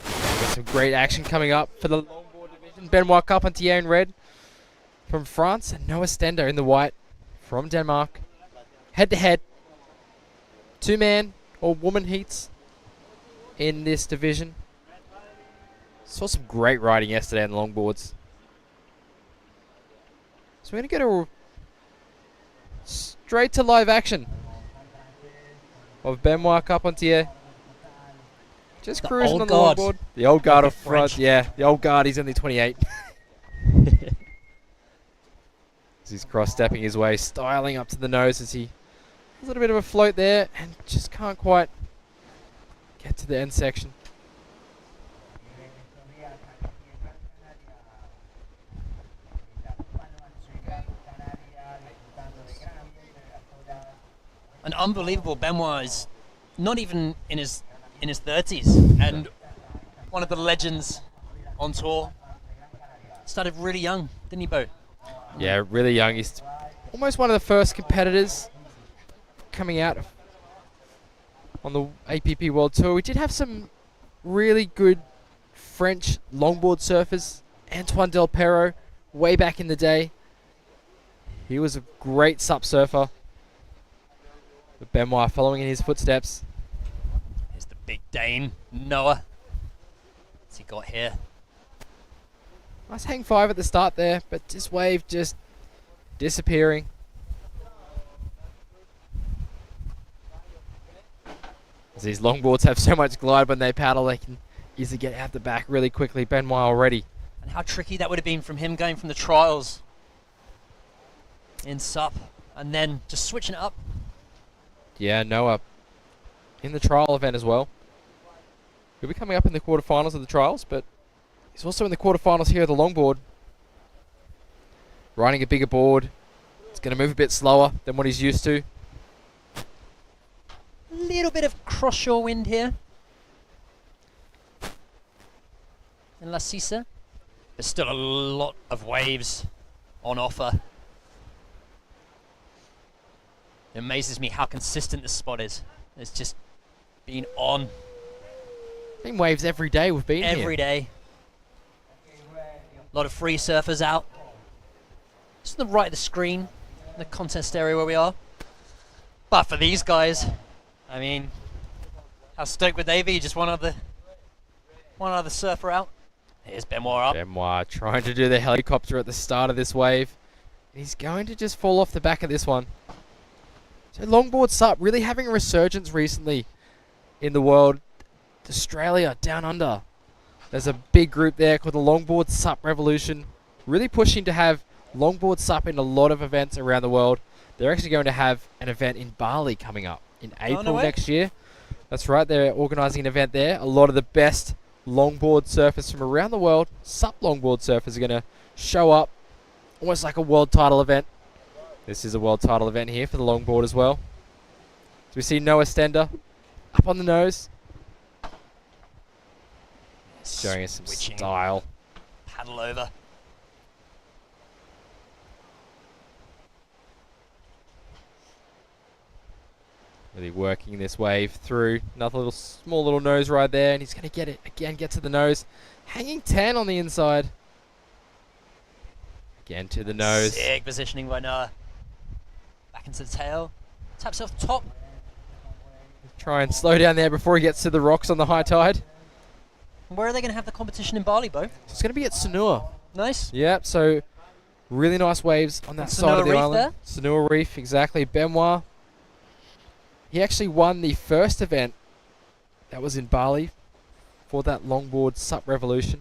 Got some great action coming up for the longboard division. Benoit Carpentier in red from France, and Noah Stender in the white from Denmark. Head to head. 2-man or woman heats in this division. Saw some great riding yesterday on the longboards. So we're going to go straight to live action of Benoit Carpentier Just The cruising old on the guard. longboard. The old guard Like up a front. French. Yeah, the old guard. He's only 28. As he's cross-stepping his way, styling up to the nose as he has a little bit of a float there and just can't quite get to the end section. An unbelievable Benoit is not even in his 30s, and one of the legends on tour. Started really young, didn't he, Bo? Yeah, really young. He's almost one of the first competitors coming out on the APP World Tour. We did have some really good French longboard surfers. Antoine Del Perro, way back in the day. He was a great sup surfer. But Benoit following in his footsteps. Here's the big Dane, Noah. What's he got here? Nice hang five at the start there, but this wave just disappearing. As these longboards have so much glide when they paddle, they can easily get out the back really quickly. Benoit already. And how tricky that would have been from him going from the trials in sup and then just switching it up. Yeah, Noah in the trial event as well. He'll be coming up in the quarterfinals of the trials, but he's also in the quarterfinals here at the longboard. Riding a bigger board. It's going to move a bit slower than what he's used to. A little bit of cross-shore wind here in La Sisa. There's still a lot of waves on offer. It amazes me how consistent this spot is. It's just been on. Been waves every day we've been every here. day. A lot of free surfers out. Just on the right of the screen, the contest area where we are. But for these guys, I mean, how stoked would they be? Just one other surfer out. Here's Benoit up. Benoit trying to do the helicopter at the start of this wave. He's going to just fall off the back of this one. So longboard sup really having a resurgence recently in the world. Australia, down under. There's a big group there called the Longboard Sup Revolution. Really pushing to have longboard sup in a lot of events around the world. They're actually going to have an event in Bali coming up in April next year. That's right, they're organising an event there. A lot of the best longboard surfers from around the world, sup longboard surfers, are going to show up. Almost like a world title event. This is a world title event here for the longboard as well. So we see Noah Stender up on the nose. Showing us some style. Paddle over. Really working this wave through. Another little small little nose ride there, and he's going to get it again, get to the nose. Hanging 10 on the inside. Again to the nose. Sick positioning by Noah. Back into the tail. Taps off the top. Try and slow down there before he gets to the rocks on the high tide. Where are they going to have the competition in Bali, Bo? It's going to be at Sanur. Nice. Yep, so really nice waves on that side of the island. Sanur Reef, exactly. Benoit. He actually won the first event that was in Bali for that longboard sup revolution.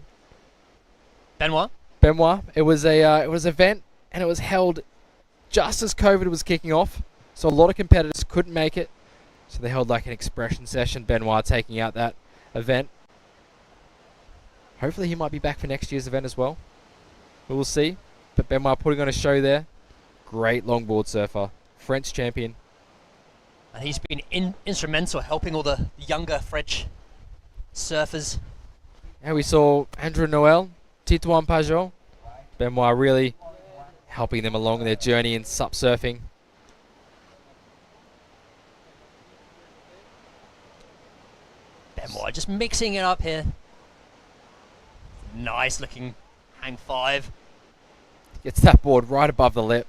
Benoit? Benoit. It was an event, and it was held just as COVID was kicking off, so a lot of competitors couldn't make it. So they held like an expression session. Benoit taking out that event. Hopefully he might be back for next year's event as well. We'll see. But Benoit putting on a show there. Great longboard surfer. French champion. And he's been instrumental helping all the younger French surfers. And we saw Andrew Noel, Titouan Pajot. Benoit really helping them along their journey in sup surfing. Benoit just mixing it up here. Nice looking hang five. Gets that board right above the lip.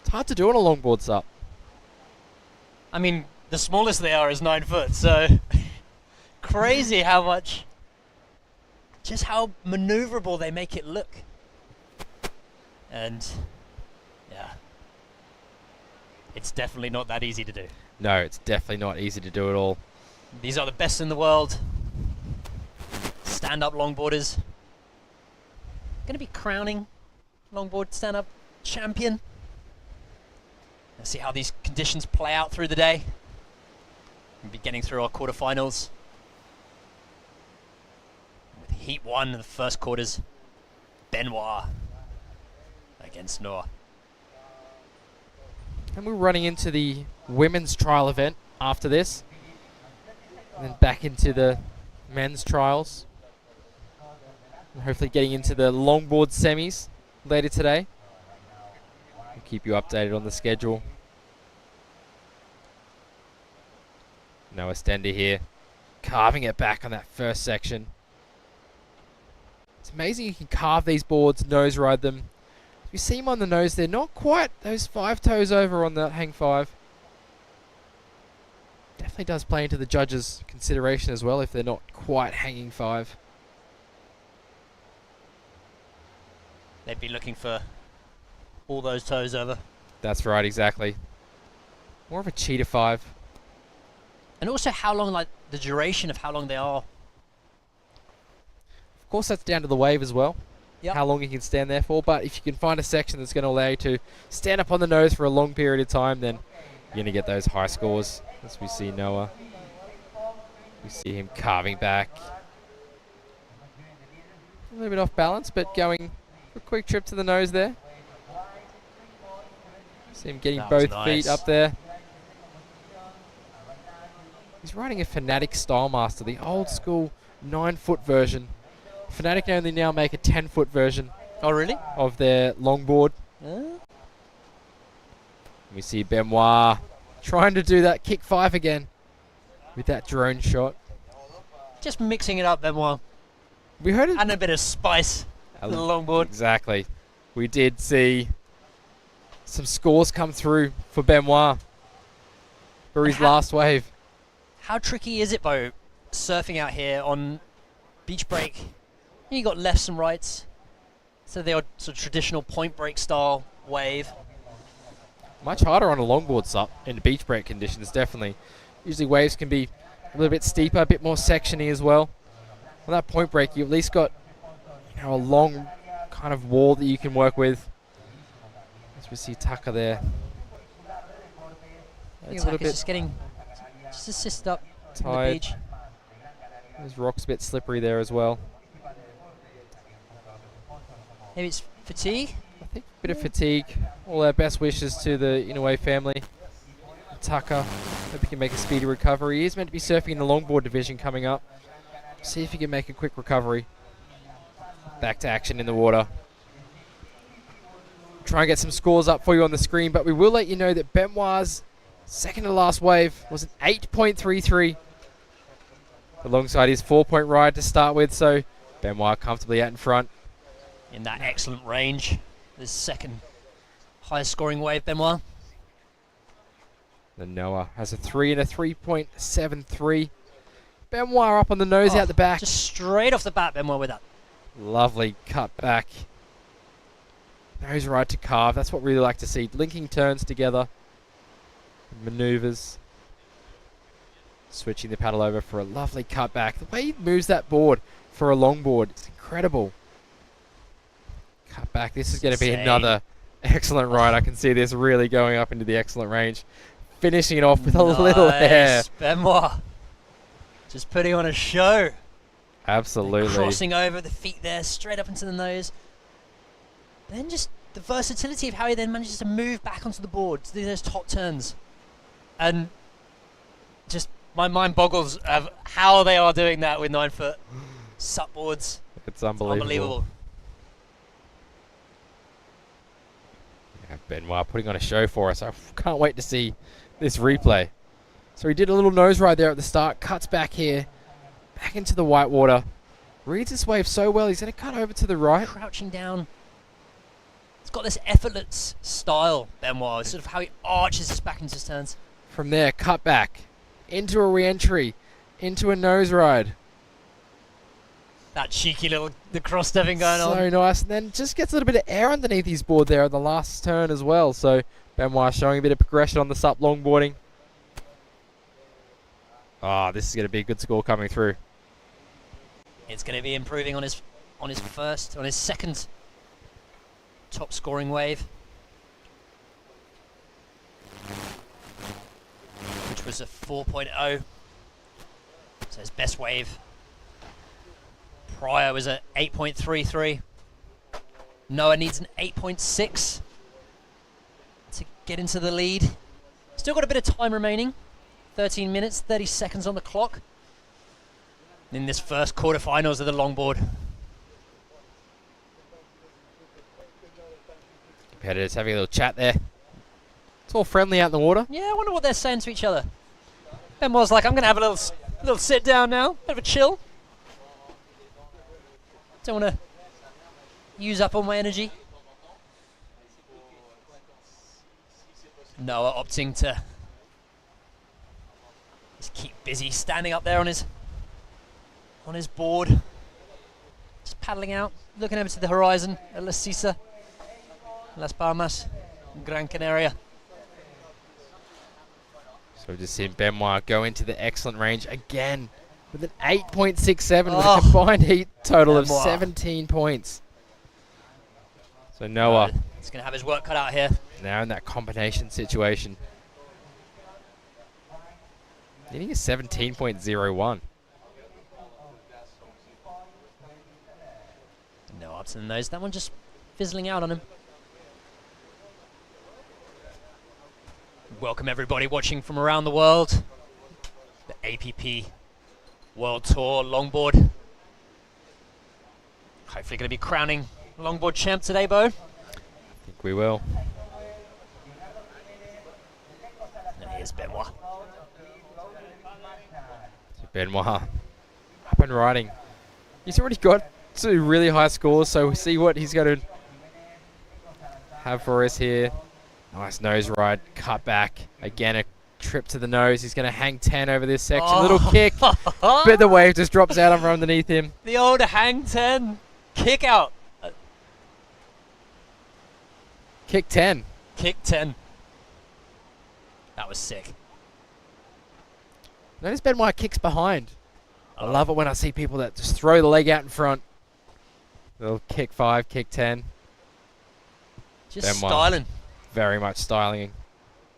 It's hard to do on a longboard sup. I mean, the smallest they are is 9 foot, so crazy how much, just how maneuverable they make it look. And yeah, it's definitely not that easy to do. No, it's definitely not easy to do at all. These are the best in the world. stand-up longboarders. Going to be crowning longboard stand-up champion. Let's see how these conditions play out through the day. We'll be getting through our quarterfinals. With Heat 1 in the first quarters, Benoit against Noah. And we're running into the women's trial event after this. And then back into the men's trials. And hopefully getting into the longboard semis later today. We'll keep you updated on the schedule. Noah Stender here, carving it back on that first section. It's amazing you can carve these boards, nose ride them. You see them on the nose, they're not quite those 5 toes over on the hang 5. Definitely does play into the judges' consideration as well if they're not quite hanging 5. They'd be looking for all those toes over. That's right, exactly. More of a cheetah 5. And also how long, like the duration of how long they are. Of course, that's down to the wave as well. Yep. How long you can stand there for. But if you can find a section that's going to allow you to stand up on the nose for a long period of time, then you're going to get those high scores. As we see Noah. We see him carving back. A little bit off balance, but going for a quick trip to the nose there. See him getting both feet up there. He's riding a Fanatic Stylemaster, the old school 9-foot version. Fanatic only now make a 10-foot version. Oh, really? Of their longboard. We see Benoit trying to do that kick 5 again with that drone shot. Just mixing it up, Benoit. We heard it. And a bit of spice to the longboard. Exactly. We did see some scores come through for Benoit for his last wave. How tricky is it, Bo, surfing out here on beach break? You got lefts and rights. So they are sort of traditional point break style wave. Much harder on a longboard sup in beach break conditions, definitely. Usually waves can be a little bit steeper, a bit more sectiony as well. On that point break, you at least got a long kind of wall that you can work with. As we see Tucker there. Tucker's just getting assist up on the beach. Those rocks a bit slippery there as well. Maybe it's fatigue? I think a bit of fatigue. All our best wishes to the Inoue family. Tucker, hope he can make a speedy recovery. He is meant to be surfing in the longboard division coming up. See if he can make a quick recovery. Back to action in the water. Try and get some scores up for you on the screen, but we will let you know that Benoit's second to last wave was an 8.33 alongside his 4-point ride to start with, so Benoit comfortably out in front. In that excellent range. This second highest scoring wave, Benoit. Then Noah has a 3 and a 3.73. Benoit up on the nose out the back. Just straight off the bat, Benoit with that. Lovely cut back. Nose ride to carve. That's what we really like to see. Linking turns together. Maneuvers. Switching the paddle over for a lovely cut back. The way he moves that board for a longboard, it's incredible. Cut back. This is going to be another excellent ride. I can see this really going up into the excellent range. Finishing it off with a little hair. Benoit. Just putting on a show. Absolutely. Crossing over the feet there, straight up into the nose. Then just the versatility of how he then manages to move back onto the board to do those top turns. And just my mind boggles of how they are doing that with 9-foot sup boards. It's unbelievable. Unbelievable. Yeah, Benoit putting on a show for us. I can't wait to see this replay. So he did a little nose ride there at the start, cuts back here, back into the white water. Reads this wave so well, he's going to cut over to the right. Crouching down. It's got this effortless style, Benoit. It's sort of how he arches his back into his turns. From there, cut back, into a re-entry, into a nose ride. That cheeky little cross-stepping going on. So nice, and then just gets a little bit of air underneath his board there at the last turn as well. So Benoit showing a bit of progression on the sup longboarding. This is going to be a good score coming through. It's going to be improving on his second top scoring wave, which was a 4.0. So his best wave prior was a 8.33. Noah needs an 8.6 to get into the lead. Still got a bit of time remaining. 13 minutes, 30 seconds on the clock in this first quarterfinals of the longboard. Competitors having a little chat there. It's all friendly out in the water. Yeah, I wonder what they're saying to each other. Benoit's like, I'm going to have a little sit down now, bit of a chill. Don't want to use up all my energy. Noah opting to just keep busy, standing up there on his board, just paddling out, looking over to the horizon at La Sisa, Las Palmas, Gran Canaria. So we've just seen Benoit go into the excellent range again with an 8.67 with a combined heat total of 17 points. So Noah he's going to have his work cut out here. Now in that combination situation. Getting a 17.01. No ups in those. That one just fizzling out on him. Welcome everybody watching from around the world. The APP World Tour longboard. Hopefully going to be crowning longboard champ today, Bo. I think we will. And here's Benoit. Benoit up and riding. He's already got 2 really high scores, so we'll see what he's going to have for us here. Nice nose ride, cut back. Again, a trip to the nose. He's going to hang 10 over this section. Little kick, but the wave just drops out from underneath him. The old hang 10 kick out. Kick 10. Kick 10. That was sick. Notice Benoit kicks behind. I love it when I see people that just throw the leg out in front. Little kick 5, kick 10. Just Benoit, styling. Very much styling.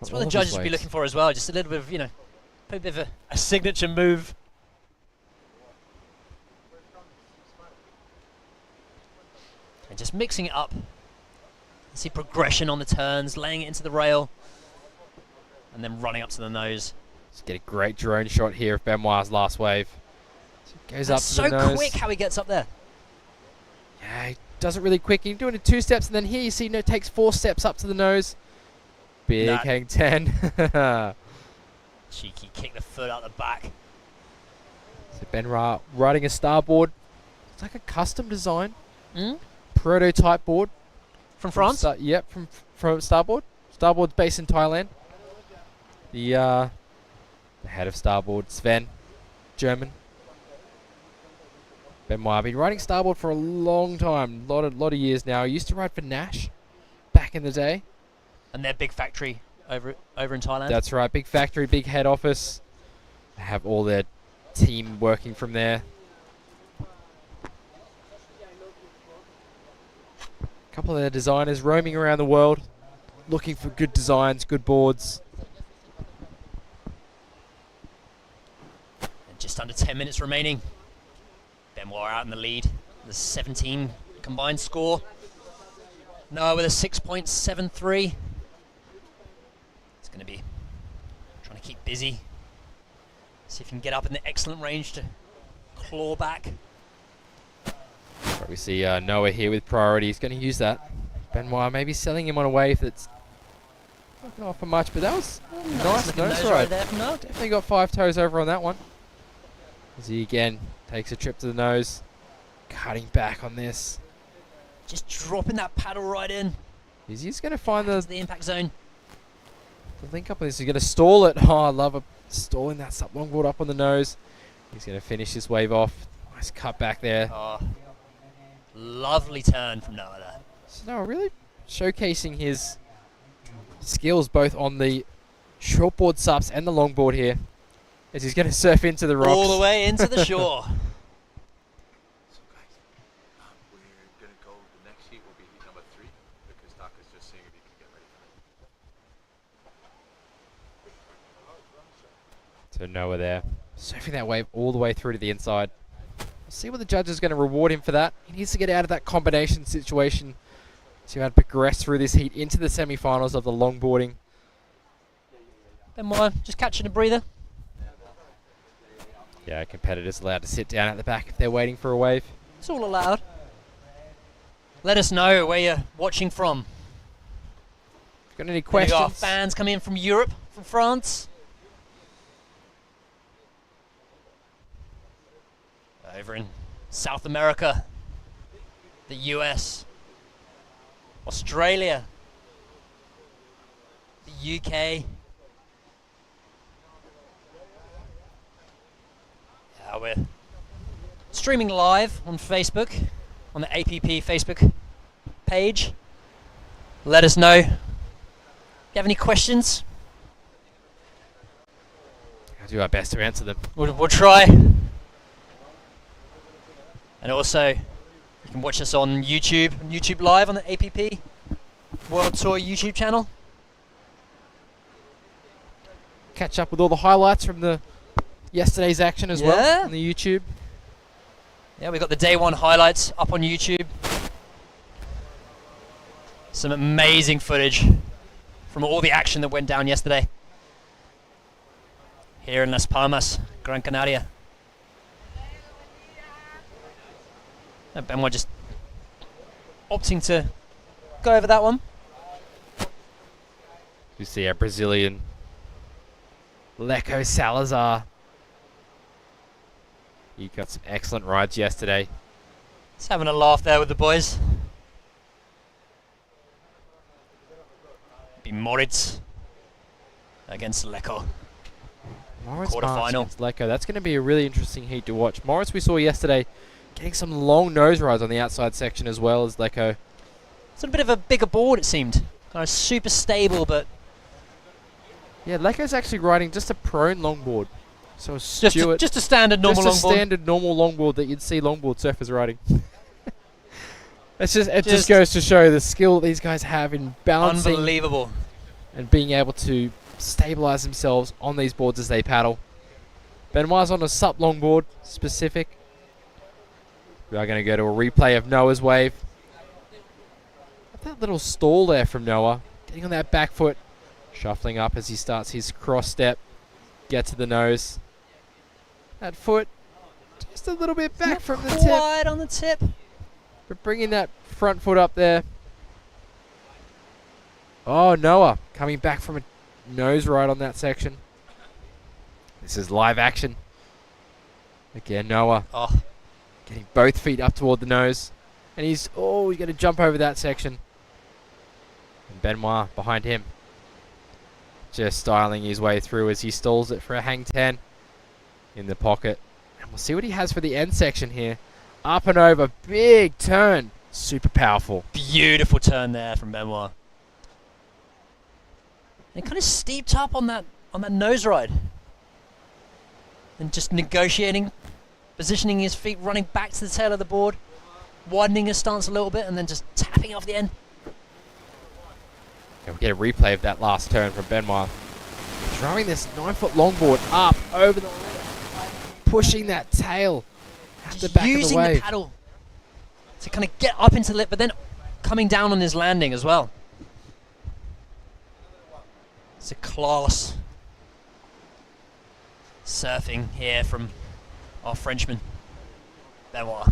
That's what the judges would be looking for as well. Just a little bit of, a bit of a signature move. And just mixing it up. See progression on the turns, laying it into the rail, and then running up to the nose. Just get a great drone shot here of Benoit's last wave. So it goes up to the nose. So quick how he gets up there. Yeah, he does it really quick. You do it in 2 steps, and then here you see takes 4 steps up to the nose. Big hang 10. Cheeky kick the foot out the back. So Benoit riding a starboard. It's like a custom design. Mm? Prototype board. From France? Yep, from Starboard. Starboard's based in Thailand. The head of Starboard, Sven, German. Benoit been riding Starboard for a long time, lot of years now. He used to ride for Nash back in the day. And their big factory over in Thailand. That's right, big factory, big head office. They have all their team working from there. A couple of their designers roaming around the world, looking for good designs, good boards. And just under 10 minutes remaining. Benoit out in the lead. The 17 combined score. Noah with a 6.73. It's going to be trying to keep busy. See if he can get up in the excellent range to claw back. Right, we see Noah here with priority. He's going to use that. Benoit maybe selling him on a wave that's not going to offer much, but that was nice nose ride. There from Noah. Definitely got 5 toes over on that one. As he again takes a trip to the nose, cutting back on this. Just dropping that paddle right in. He's just going to find the impact zone. The link up on this. He's going to stall it. Oh, I love it. Stalling that sub longboard up on the nose. He's going to finish this wave off. Nice cut back there. Oh, lovely turn from Noah there. So Noah really showcasing his skills both on the shortboard subs and the longboard here. As he's going to surf into the rocks. All the way into the shore. So Noah there, surfing that wave all the way through to the inside. We'll see what the judge is going to reward him for that. He needs to get out of that combination situation to progress through this heat into the semi-finals of the longboarding. Benoit just catching a breather. Yeah, competitors allowed to sit down at the back if they're waiting for a wave. It's all allowed. Let us know where you're watching from. Got any questions? Got fans coming in from Europe, from France. Over in South America, the US, Australia, the UK. Yeah, we're streaming live on Facebook, on the APP Facebook page. Let us know. If you have any questions, I'll do our best to answer them. We'll try. And also, you can watch us on YouTube Live on the APP World Tour YouTube channel. Catch up with all the highlights from the yesterday's action as well on the YouTube. Yeah, we've got the day one highlights up on YouTube. Some amazing footage from all the action that went down yesterday here in Las Palmas, Gran Canaria. Benoit just opting to go over that one. You see a Brazilian, Leco Salazar. He got some excellent rides yesterday. Just having a laugh there with the boys. Be Moritz against Leco. Morris Quarterfinal. against Leco. That's going to be a really interesting heat to watch. Morris we saw yesterday getting some long nose rides on the outside section as well as Leco. It's a bit of a bigger board, it seemed. Kind of super stable, but yeah, Leco's actually riding just a prone longboard. So just a standard normal longboard. Just a standard normal longboard that you'd see longboard surfers riding. It just goes to show the skill that these guys have in balancing. Unbelievable. And being able to stabilize themselves on these boards as they paddle. Benoit's on a sup longboard specific. We are going to go to a replay of Noah's wave. That little stall there from Noah. Getting on that back foot. Shuffling up as he starts his cross step. Get to the nose. That foot just a little bit back from the tip. Wide on the tip. But bringing that front foot up there. Oh, Noah coming back from a nose ride on that section. This is live action. Again, Noah. Oh. Getting both feet up toward the nose. And he's going to jump over that section. And Benoit behind him. Just styling his way through as he stalls it for a hang 10 in the pocket. And we'll see what he has for the end section here. Up and over. Big turn. Super powerful. Beautiful turn there from Benoit. And kind of steeped up on that nose ride. And just negotiating, positioning his feet, running back to the tail of the board, widening his stance a little bit, and then just tapping off the end. And we get a replay of that last turn from Benoit. Throwing this 9-foot longboard up over the lip, pushing that tail at the back of the wave. Using the paddle to kind of get up into the lip, but then coming down on his landing as well. It's a class surfing here from our Frenchman, Benoit.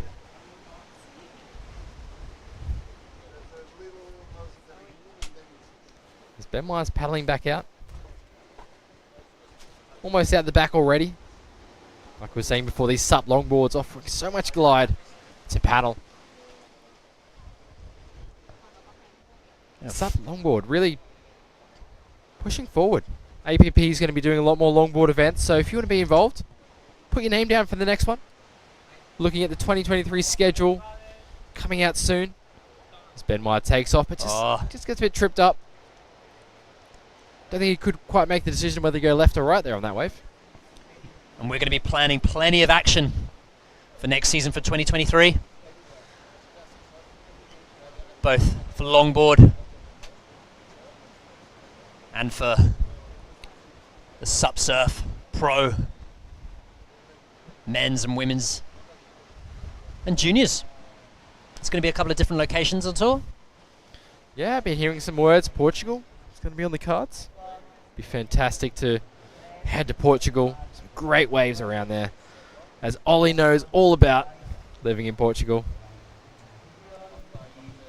As Benoit's paddling back out. Almost out the back already. Like we were saying before, these sup longboards offering so much glide to paddle. Yep. Sup longboard really pushing forward. APP is going to be doing a lot more longboard events, so if you want to be involved, put your name down for the next one. Looking at the 2023 schedule coming out soon. As Benoit takes off, but just gets a bit tripped up. Don't think he could quite make the decision whether to go left or right there on that wave. And we're going to be planning plenty of action for next season for 2023. Both for longboard and for the SUP Surf Pro. Men's and women's. And juniors. It's going to be a couple of different locations on tour. Yeah, I've been hearing some words. Portugal is going to be on the cards. Be fantastic to head to Portugal. Some great waves around there, as Ollie knows all about living in Portugal.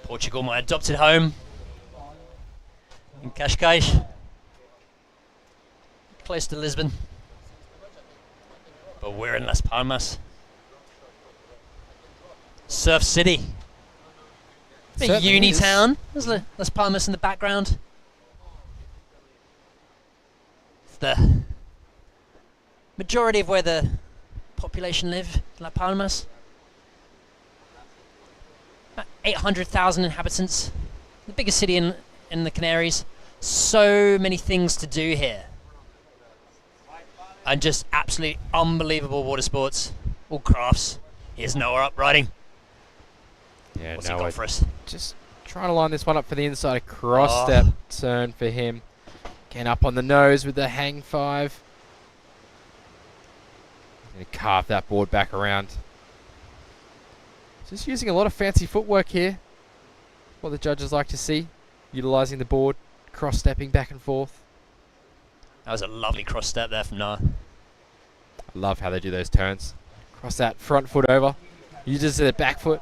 Portugal, my adopted home. In Cascais. Close to Lisbon. But we're in Las Palmas. Surf City. Big Certainly uni is. town. There's Las Palmas in the background. It's the majority of where the population live, Las Palmas. About 800,000 inhabitants. The biggest city in the Canaries. So many things to do here. And just absolutely unbelievable water sports. All crafts. Here's Noah up riding. Yeah, What's he got for us? Just trying to line this one up for the inside. Cross step turn for him. Getting up on the nose with the hang 5. Going to carve that board back around. Just using a lot of fancy footwork here. What the judges like to see. Utilising the board. Cross stepping back and forth. That was a lovely cross step there from Noah. I love how they do those turns. Cross that front foot over. Uses the back foot.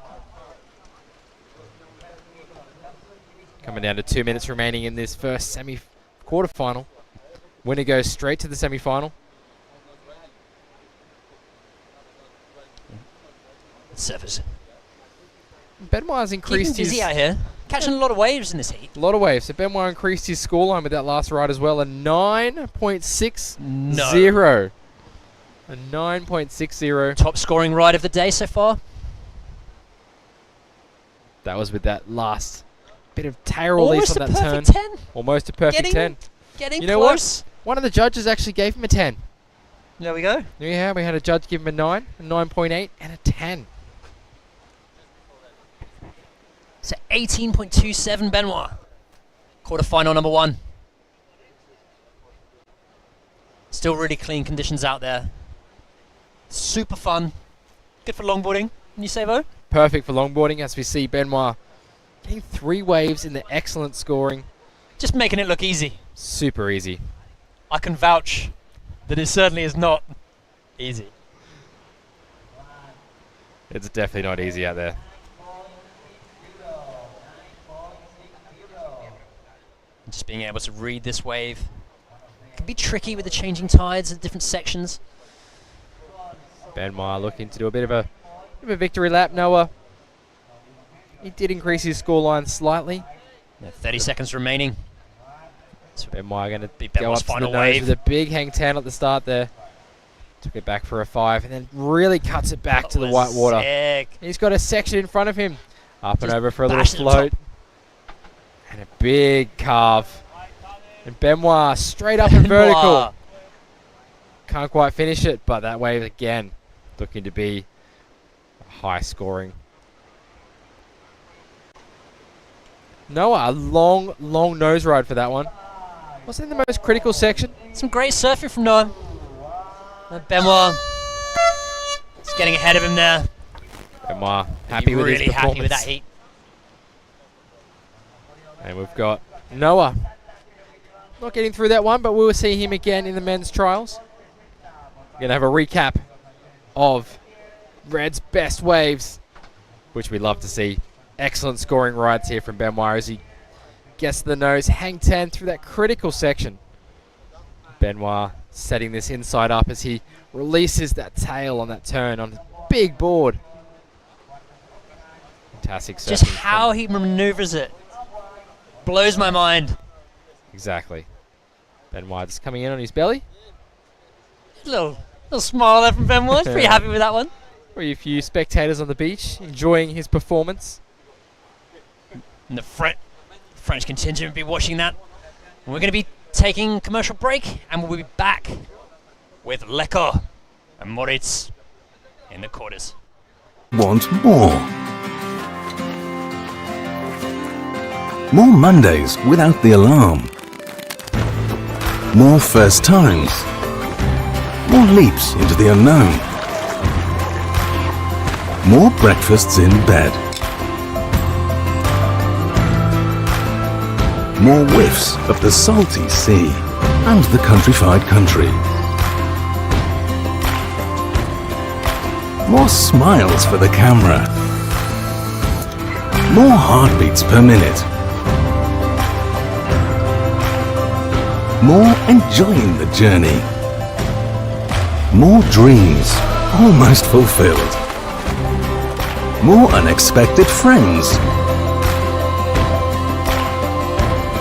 Coming down to 2 minutes remaining in this first quarterfinal. Winner goes straight to the semi-final. Surfers. Benoit's increased Keeping busy out here. Catching a lot of waves in this heat. A lot of waves. So Benoit increased his scoreline with that last ride as well. A 9.60. No. A 9.60. Top scoring ride of the day so far. That was with that last bit of tail release on that turn. Almost a perfect 10. Almost a perfect 10. Getting You know close. what? One of the judges actually gave him a 10. There we go. Yeah, we had a judge give him a 9, a 9.8, and a 10. So 18.27 Benoit. Quarterfinal number 1. Still really clean conditions out there. Super fun. Good for longboarding, wouldn't you say, Bo? Perfect for longboarding, as we see Benoit getting 3 waves in the excellent scoring. Just making it look easy. Super easy. I can vouch that it certainly is not easy. It's definitely not easy out there. Just being able to read this wave. It can be tricky with the changing tides at different sections. Benoit looking to do a bit of a victory lap. Noah, he did increase his scoreline slightly. Yeah, 30 seconds remaining. Benoit going to Be go Benoit's up to the final nose wave. with a big hang 10 at the start there. Took it back for a 5 and then really cuts it back to the white water. Sick. He's got a section in front of him. Up and Just over for a little bash at the float. And a big carve. And Benoit straight up and vertical. Can't quite finish it, but that wave again looking to be high scoring. Noah, a long nose ride for that one. Wasn't in the most critical section. Some great surfing from Noah. Benoit is getting ahead of him there. Benoit happy with his really performance. happy with that heat. And we've got Noah not getting through that one, but we will see him again in the men's trials. We're going to have a recap of Red's best waves, which we love to see. Excellent scoring rides here from Benoit as he gets to the nose, hang 10 through that critical section. Benoit setting this inside up as he releases that tail on that turn on a big board. Fantastic surfing. Just how he maneuvers it blows my mind. Exactly. Benoit just coming in on his belly. Little smile there from Benoit. Pretty happy with that one. Very few spectators on the beach enjoying his performance. And the French contingent will be watching that. And we're going to be taking commercial break, and we'll be back with Leko and Moritz in the quarters. Want more? More Mondays without the alarm. More first times. More leaps into the unknown. More breakfasts in bed. More whiffs of the salty sea and the countrified country. More smiles for the camera. More heartbeats per minute. More enjoying the journey. More dreams almost fulfilled. More unexpected friends.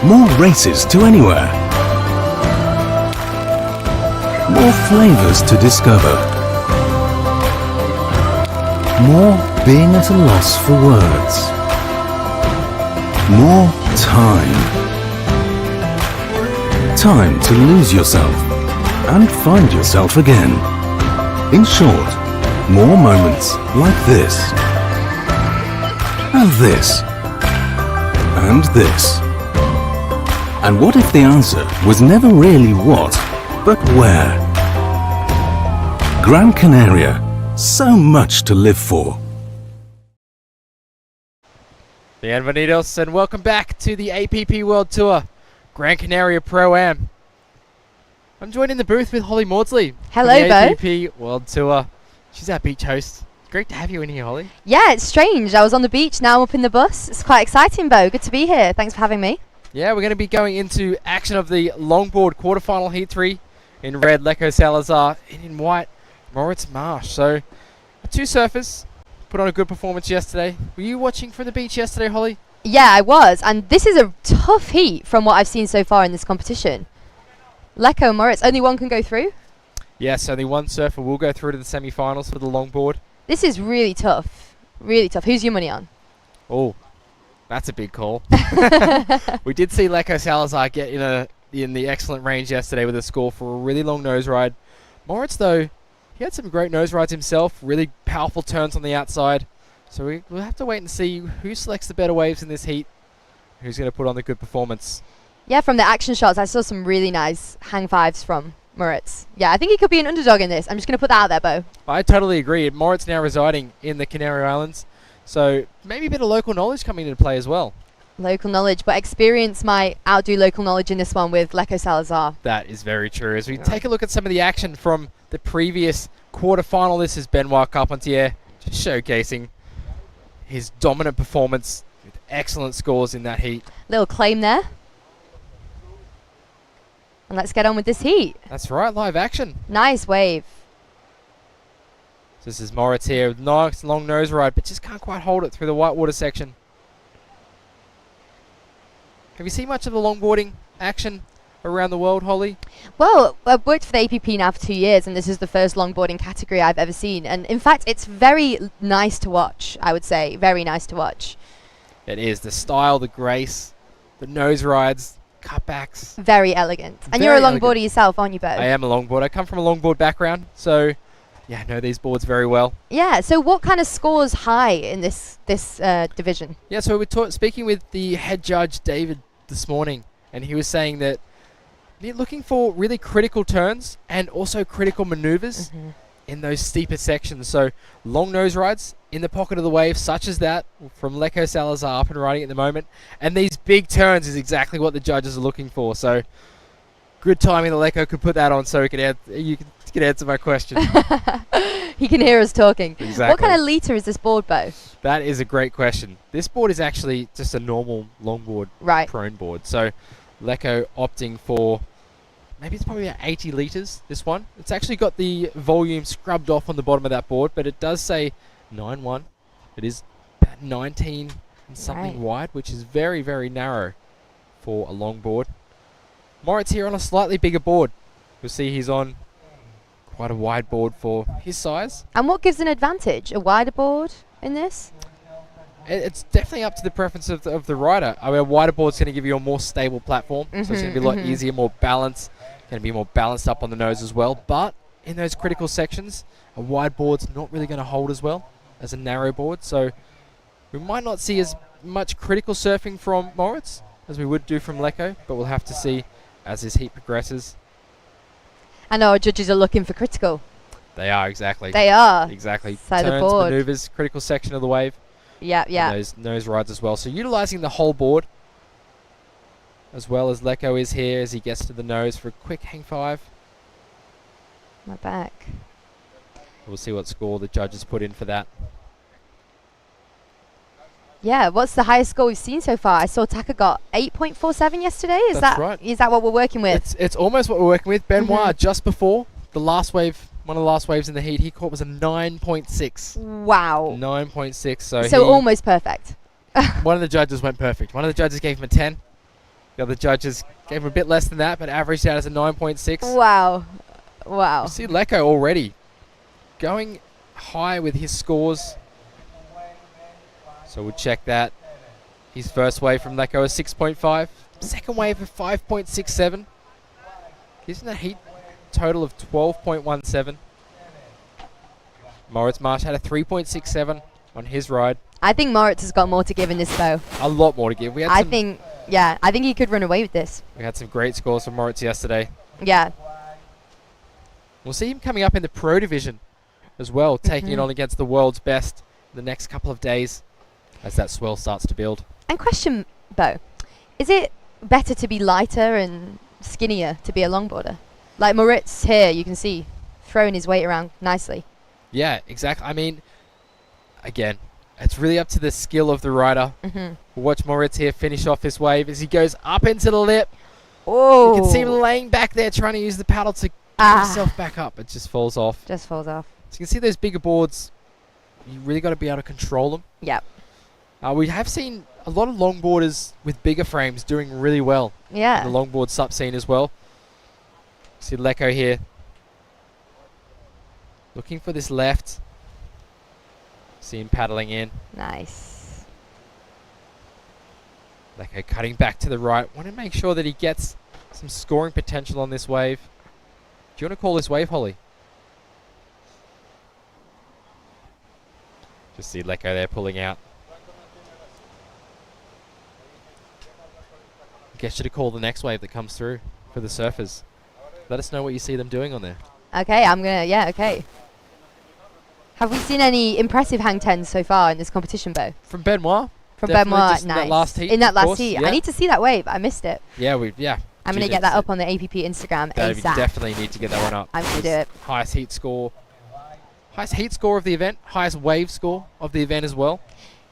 More races to anywhere. More flavors to discover. More being at a loss for words. More time. Time to lose yourself and find yourself again. In short, more moments like this. And this. And this. And what if the answer was never really what, but where? Gran Canaria. So much to live for. Bienvenidos and welcome back to the APP World Tour, Gran Canaria Pro Am. I'm joined in the booth with Holly Maudsley. Hello, from the Bo. APP World Tour. She's our beach host. Great to have you in here, Holly. Yeah, it's strange. I was on the beach, now I'm up in the bus. It's quite exciting, Bo. Good to be here. Thanks for having me. Yeah, we're going to be going into action of the longboard quarterfinal heat 3 in red, Lecco Salazar, and in white, Moritz Marsh. So, two surfers put on a good performance yesterday. Were you watching from the beach yesterday, Holly? Yeah, I was. And this is a tough heat from what I've seen so far in this competition. Lecco and Moritz, only one can go through? Yes, only one surfer will go through to the semi-finals for the longboard. This is really tough. Really tough. Who's your money on? Oh, that's a big call. We did see Lecco Salazar get in the excellent range yesterday with a score for a really long nose ride. Moritz, though, he had some great nose rides himself, really powerful turns on the outside. So we'll have to wait and see who selects the better waves in this heat, who's going to put on the good performance. Yeah, from the action shots, I saw some really nice hang fives from Moritz. Yeah, I think he could be an underdog in this. I'm just going to put that out there, Bo. I totally agree. Moritz now residing in the Canary Islands, so maybe a bit of local knowledge coming into play as well. Local knowledge, but experience might outdo local knowledge in this one with Lecco Salazar. That is very true. As we take a look at some of the action from the previous quarterfinal, this is Benoit Carpentier just showcasing his dominant performance with excellent scores in that heat. Little claim there. And let's get on with this heat. That's right, live action. Nice wave. This is Moritz here with nice long nose ride, but just can't quite hold it through the whitewater section. Have you seen much of the longboarding action around the world, Holly? Well, I've worked for the APP now for 2 years, and this is the first longboarding category I've ever seen. And in fact, it's very nice to watch, I would say. Very nice to watch. It is. The style, the grace, the nose rides, cutbacks. Very elegant. And Very you're a elegant. longboarder yourself, aren't you, Bo? I am a longboard. I come from a longboard background, so yeah, I know these boards very well. Yeah, so what kind of scores high in this division? Yeah, so we're speaking with the head judge, David, this morning, and he was saying that you're looking for really critical turns and also critical maneuvers in those steeper sections. So long nose rides in the pocket of the wave, such as that from Lecco Salazar up and riding at the moment. And these big turns is exactly what the judges are looking for. So good timing that Lecco could put that on so you can answer my question. He can hear us talking. Exactly. What kind of liter is this board, Bo? That is a great question. This board is actually just a normal longboard prone board. So Lecco opting for, maybe it's probably about 80 litres, this one. It's actually got the volume scrubbed off on the bottom of that board, but it does say 9.1. It is about 19 and something wide, which is very, very narrow for a longboard. Moritz here on a slightly bigger board. You'll see he's on quite a wide board for his size. And what gives an advantage? A wider board in this? It's definitely up to the preference of the rider. I mean, a wider board's going to give you a more stable platform, so it's going to be a lot easier, more balanced, going to be more balanced up on the nose as well. But in those critical sections, a wide board's not really going to hold as well as a narrow board, so we might not see as much critical surfing from Moritz as we would do from Lecco, but we'll have to see as this heat progresses. And our judges are looking for critical. They are, exactly. They are. Exactly. Side of the Turns, board. maneuvers, critical section of the wave. Yeah, yeah. And those nose rides as well. So utilizing the whole board, as well as Lecco is here as he gets to the nose for a quick hang 5. My back. We'll see what score the judges put in for that. Yeah, what's the highest score we've seen so far? I saw Taka got 8.47 yesterday. Is That's that right. Is that what we're working with? It's almost what we're working with. Benoit, Mhm. just before the last wave, one of the last waves in the heat, he caught was a 9.6. Wow. 9.6. So So almost perfect. one of the judges went perfect. One of the judges gave him a 10. The other judges gave him a bit less than that, but averaged out as a 9.6. Wow. Wow. You see Lecco already going high with his scores. So we'll check that. His first wave from Lecco is 6.5. Second wave of 5.67. Isn't that heat total of 12.17? Moritz Marsh had a 3.67 on his ride. I think Moritz has got more to give in this bow. A lot more to give. I think he could run away with this. We had some great scores from Moritz yesterday. Yeah. We'll see him coming up in the Pro Division as well, taking it on against the world's best the next couple of days as that swell starts to build. And question, Bo, is it better to be lighter and skinnier to be a longboarder? Like Moritz here, you can see, throwing his weight around nicely. Yeah, exactly. I mean, again, it's really up to the skill of the rider. Mhm. We'll watch Moritz here finish off his wave as he goes up into the lip. Oh! You can see him laying back there trying to use the paddle to get himself back up. It just falls off. Just falls off. So you can see those bigger boards, you really got to be able to control them. Yep. We have seen a lot of longboarders with bigger frames doing really well. Yeah. In the longboard sub scene as well. See Lecco here. Looking for this left. See him paddling in. Nice. Lecco cutting back to the right. Want to make sure that he gets some scoring potential on this wave. Do you want to call this wave, Holly? Just see Lecco there pulling out. Get you to call the next wave that comes through for the surfers. Let us know what you see them doing on there. Okay, okay. Have we seen any impressive hang tens so far in this competition, Bo? From Benoit. From Definitely Benoit, just in nice. that last heat, in that of last course, heat. yeah. I need to see that wave. I missed it. Yeah, I'm going to Gee, get that up on the APP Instagram We ASAP. definitely need to get that one up. I'm going to do it. Highest heat score. Highest heat score of the event. Highest wave score of the event as well.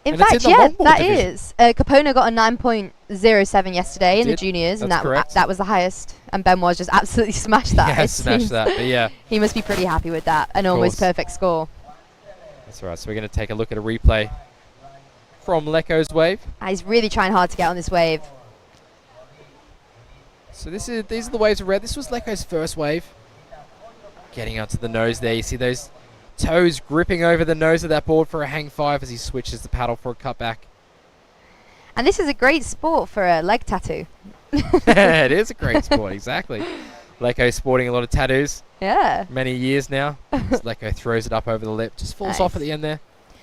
In And it's fact, in the yeah, longboard that division. is. Capona got a 9.07 yesterday in the Did. juniors, and That's correct. that was the highest. And Benoit just absolutely smashed that. Yeah, It smashed seems. that. But yeah, He must be pretty happy with that. An almost course. perfect score. that's all right. So we're going to take a look at a replay from Lecco's wave. He's really trying hard to get on this wave. So these are the waves of red. This was Lecco's first wave. Getting onto the nose there. You see those toes gripping over the nose of that board for a hang 5 as he switches the paddle for a cutback. And this is a great sport for a leg tattoo. It is a great sport, exactly. Lecco sporting a lot of tattoos. Yeah. Many years now. As Lecco throws it up over the lip. Just falls off at the end there.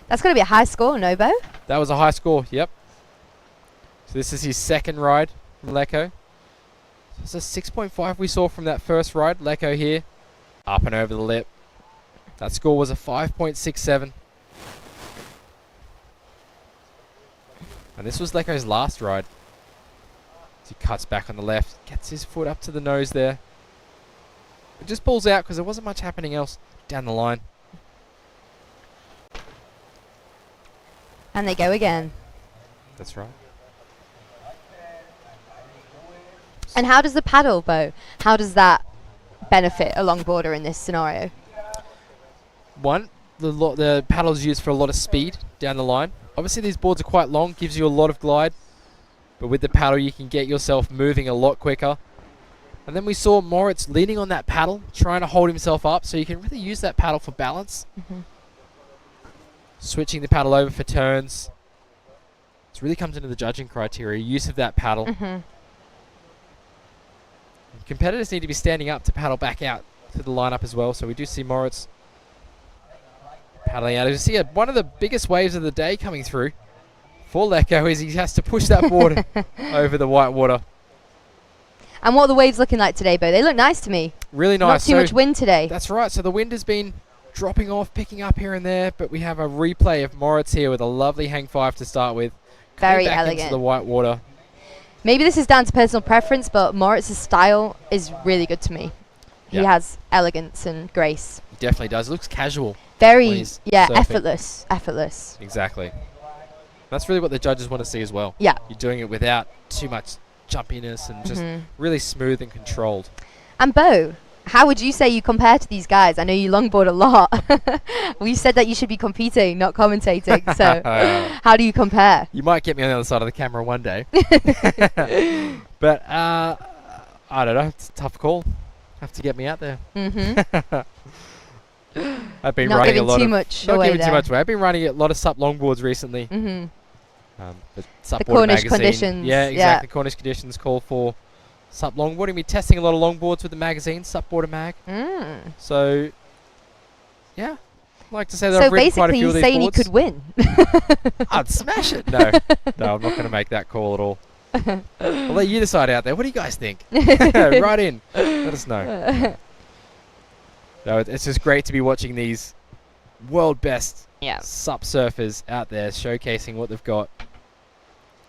That's going to be a high score, no, Bo? That was a high score, yep. So this is his second ride from Lecco. So it's a 6.5 we saw from that first ride. Lecco here. Up and over the lip. That score was a 5.67. And this was Lecco's last ride. As he cuts back on the left. Gets his foot up to the nose there. It just pulls out because there wasn't much happening else down the line. And they go again. That's right. And how does the paddle, Bo? How does that benefit a longboarder in this scenario? One, the paddle's used for a lot of speed down the line. Obviously these boards are quite long, gives you a lot of glide. But with the paddle you can get yourself moving a lot quicker. And then we saw Moritz leaning on that paddle, trying to hold himself up, so you can really use that paddle for balance. Switching the paddle over for turns. This really comes into the judging criteria, use of that paddle. Competitors need to be standing up to paddle back out to the lineup as well. So we do see Moritz paddling out. You see one of the biggest waves of the day coming through for Lecco is he has to push that board over the white water. And what are the waves looking like today, Bo? They look nice to me. Really Not nice. too much wind today. That's right. So the wind has been dropping off, picking up here and there, but we have a replay of Moritz here with a lovely hang 5 to start with. Very back elegant. into the white water. Maybe this is down to personal preference, but Moritz's style is really good to me. He Yeah. has elegance and grace. He definitely does. Looks casual. when Very, he's yeah, surfing. effortless. Exactly. That's really what the judges want to see as well. Yeah. You're doing it without too much jumpiness and just Mhm. really smooth and controlled. And Bo, how would you say you compare to these guys? I know you longboard a lot. We said that you should be competing, not commentating. So how do you compare? You might get me on the other side of the camera one day. But I don't know. It's a tough call. Have to get me out there. Mhm. I've been Not running a giving lot too of much not away giving too there. much away. I've been running a lot of SUP longboards recently. Mhm. The SUP The Cornish magazine. conditions, Yeah, yeah. exactly. Cornish conditions call for SUP longboarding. We're testing a lot of longboards with the magazine, SUP Boarder Mag. Mm. So, yeah. I'd like to say that So I've ridden quite a basically, few you're of these saying he boards. could win. I'd smash it. No, no, I'm not going to make that call at all. I'll let you decide out there. What do you guys think? Right in. Let us know. No, it's just great to be watching these world best SUP surfers out there showcasing what they've got.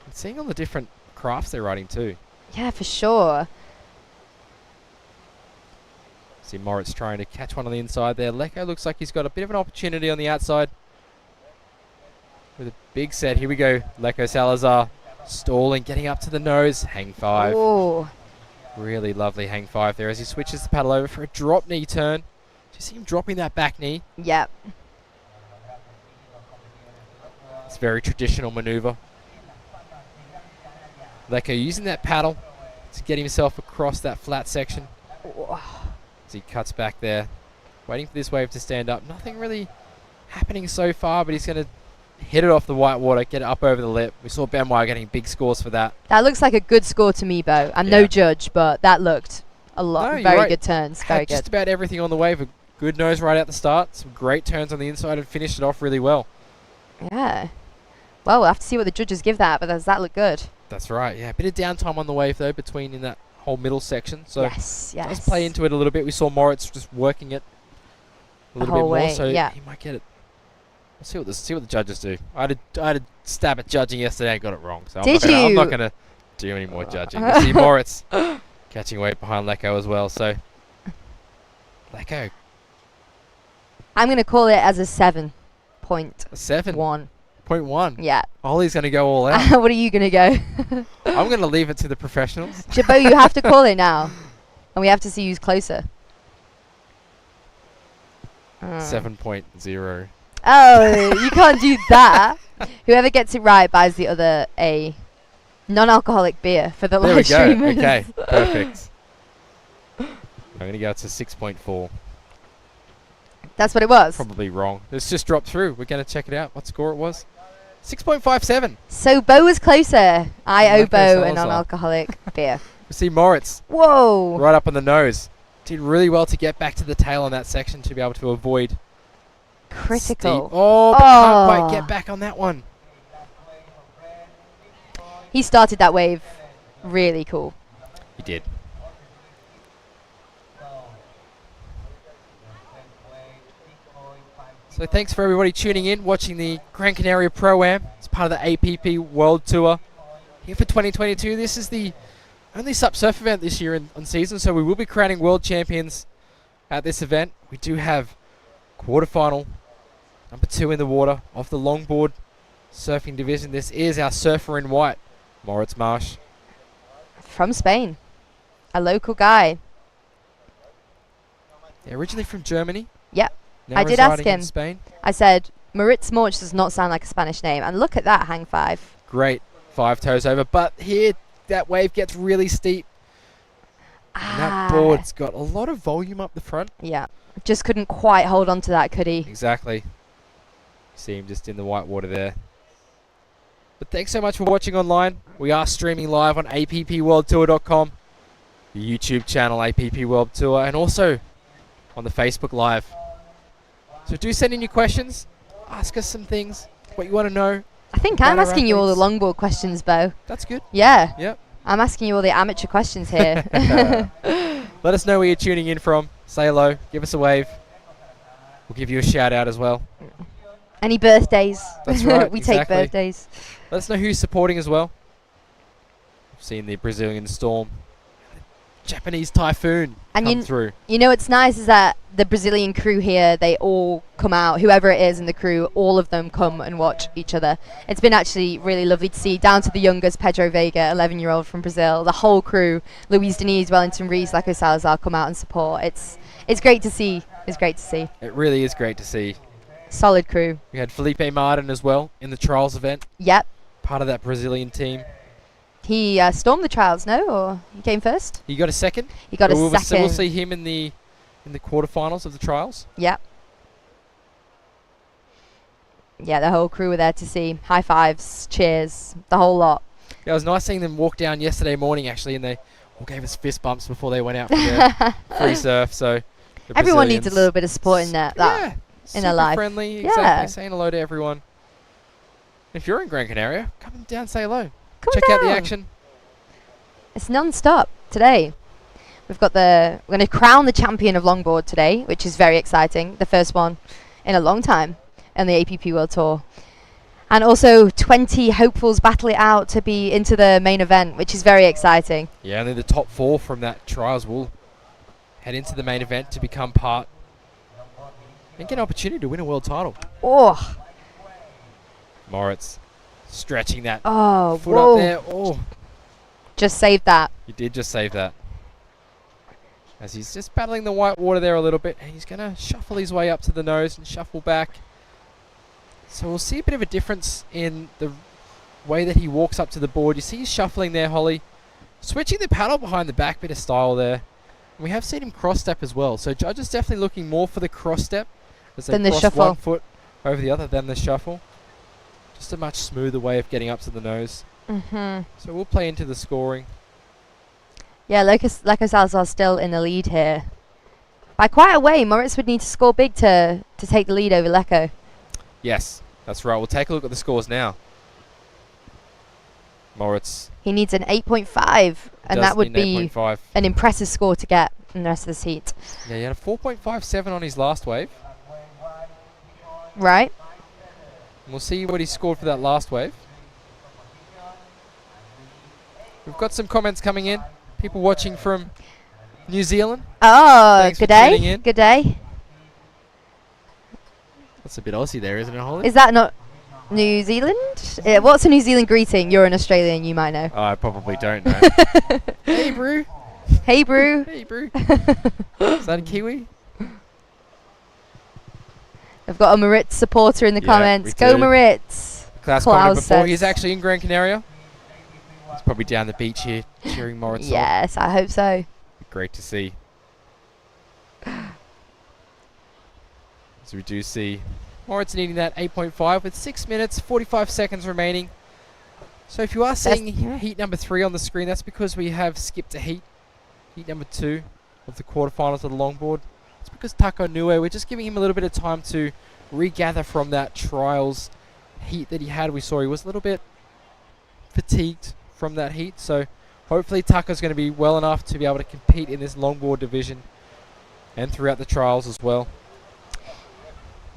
And seeing all the different crafts they're riding too. Yeah, for sure. See Moritz trying to catch one on the inside there. Lecco looks like he's got a bit of an opportunity on the outside. With a big set. Here we go. Lecco Salazar stalling, getting up to the nose. Hang 5. Oh. Really lovely hang 5 there as he switches the paddle over for a drop knee turn. Do you see him dropping that back knee? Yep. It's a very traditional maneuver. Lecco using that paddle to get himself across that flat section. As he cuts back there. Waiting for this wave to stand up. Nothing really happening so far, but he's going to hit it off the white water, get it up over the lip. We saw Benoit getting big scores for that. That looks like a good score to me, Bo. I'm no judge, but that looked a lot. No, you're very right. good turns. Had Very just good. about everything on the wave. A good nose right out the start. Some great turns on the inside and finished it off really well. Yeah. Well, we'll have to see what the judges give that, but does that look good? That's right, yeah. A bit of downtime on the wave, though, between in that whole middle section. So Yes, let's yes. play into it a little bit. We saw Moritz just working it a little bit whole more, way, so yeah. he might get it. Let's see what the judges do. I had a stab at judging yesterday and got it wrong. So Did I'm not you? going to do any more judging. We see Moritz catching weight behind Lecco as well. So Lecco, I'm going to call it as a 7.1. a 7.1. Yeah. Ollie's going to go all out. What are you going to go? I'm going to leave it to the professionals. Jabbo, you have to call it now. And we have to see who's closer. 7.0. Oh, you can't do that. Whoever gets it right buys the other a non-alcoholic beer for the There we live go. streamers. Okay, perfect. I'm going to go to 6.4. That's what it was. Probably wrong. It's just dropped through. We're going to check it out. What score it was? 6.57. So Bo was closer. I owe Lecco Bo a Salazar. non-alcoholic beer. We see Moritz Whoa. right up on the nose. Did really well to get back to the tail on that section to be able to avoid Critical. steep. Oh, but can't quite get back on that one. He started that wave really cool. He did. So thanks for everybody tuning in, watching the Gran Canaria Pro Am. It's part of the APP World Tour. Here for 2022, this is the only SUP surf event this year on season, so we will be crowning world champions at this event. We do have quarterfinal, number 2 in the water, of the longboard surfing division. This is our surfer in white, Moritz Marsh. From Spain. A local guy. Yeah, originally from Germany. Yep. Now I did ask residing in him. Spain. I said, Moritz Morch does not sound like a Spanish name. And look at that hang 5. Great 5 toes over, but here that wave gets really steep. And that board's got a lot of volume up the front. Yeah. Just couldn't quite hold on to that, could he? Exactly. See him just in the white water there. But thanks so much for watching online. We are streaming live on appworldtour.com, the YouTube channel APP World Tour, and also on the Facebook Live. So do send in your questions. Ask us some things, what you want to know. I think about I'm our asking you all the athletes. longboard questions, Bo. That's good. Yeah. Yep. I'm asking you all the amateur questions here. Let us know where you're tuning in from. Say hello. Give us a wave. We'll give you a shout out as well. Any birthdays? That's right. We exactly. take birthdays. Let us know who's supporting as well. We've seen the Brazilian storm, Japanese typhoon come through. You know what's nice is that the Brazilian crew here, they all come out, whoever it is in the crew, all of them come and watch each other. It's been actually really lovely to see, down to the youngest, Pedro Veiga, 11-year-old from Brazil, the whole crew, Luis Diniz, Wellington Rees, Leco Salazar, come out and support. It's great to see. It's great to see. It really is great to see. Solid crew. We had Felipe Martin as well in the trials event. Yep. Part of that Brazilian team. He stormed the trials, no? Or he came first? He got a second. He got a So second. we'll see him in the quarterfinals of the trials. Yep. Yeah, the whole crew were there to see. High fives, cheers, the whole lot. Yeah, it was nice seeing them walk down yesterday morning, actually, and they all gave us fist bumps before they went out for their free surf. So everyone needs a little bit of support in that yeah, in their life. Friendly, yeah. exactly. Saying hello to everyone. If you're in Gran Canaria, come down, say hello. Come Check down. out the action. It's non-stop today. We're going to crown the champion of longboard today, which is very exciting. The first one in a long time on the APP World Tour. And also 20 hopefuls battle it out to be into the main event, which is very exciting. Yeah, only the top 4 from that trials will head into the main event to become part and get an opportunity to win a world title. Oh. Moritz stretching that foot whoa. up there. Oh, just saved that. You did just save that. As he's just battling the white water there a little bit. And he's going to shuffle his way up to the nose and shuffle back. So we'll see a bit of a difference in the way that he walks up to the board. You see he's shuffling there, Holly. Switching the paddle behind the back, bit of style there. And we have seen him cross step as well. So judges definitely looking more for the cross step as they cross shuffle. one foot over the other than the shuffle. Just a much smoother way of getting up to the nose. Mm-hmm. So we'll play into the scoring. Yeah, Leco Salazar's still in the lead here. By quite a way, Moritz would need to score big to take the lead over Leco. Yes, that's right. We'll take a look at the scores now. Moritz. He needs an 8.5, and that would be 8.5. an impressive score to get in the rest of this heat. Yeah, he had a 4.57 on his last wave. Right. And we'll see what he scored for that last wave. We've got some comments coming in. People watching from New Zealand. Oh, Thanks good for tuning day. in. Good day. That's a bit Aussie there, isn't it, Holly? Is that not New Zealand? What's a New Zealand greeting? You're an Australian, you might know. Oh, I probably don't know. Hey, Brew. Hey, Brew. Hey, Brew. Is that a Kiwi? I've got a Moritz supporter in the comments. we Go do. Moritz. Klaus commented before. He's actually in Gran Canaria. He's probably down the beach here cheering Moritz on. Yes, I hope so. Great to see. So we do see Moritz needing that 8.5 with 6 minutes, 45 seconds remaining. So if you are seeing heat number 3 on the screen, that's because we have skipped a heat. Heat number 2 of the quarterfinals of the longboard. It's because Tako Nue, we're just giving him a little bit of time to regather from that trials heat that he had. We saw he was a little bit fatigued from that heat. So hopefully Tako's going to be well enough to be able to compete in this longboard division and throughout the trials as well.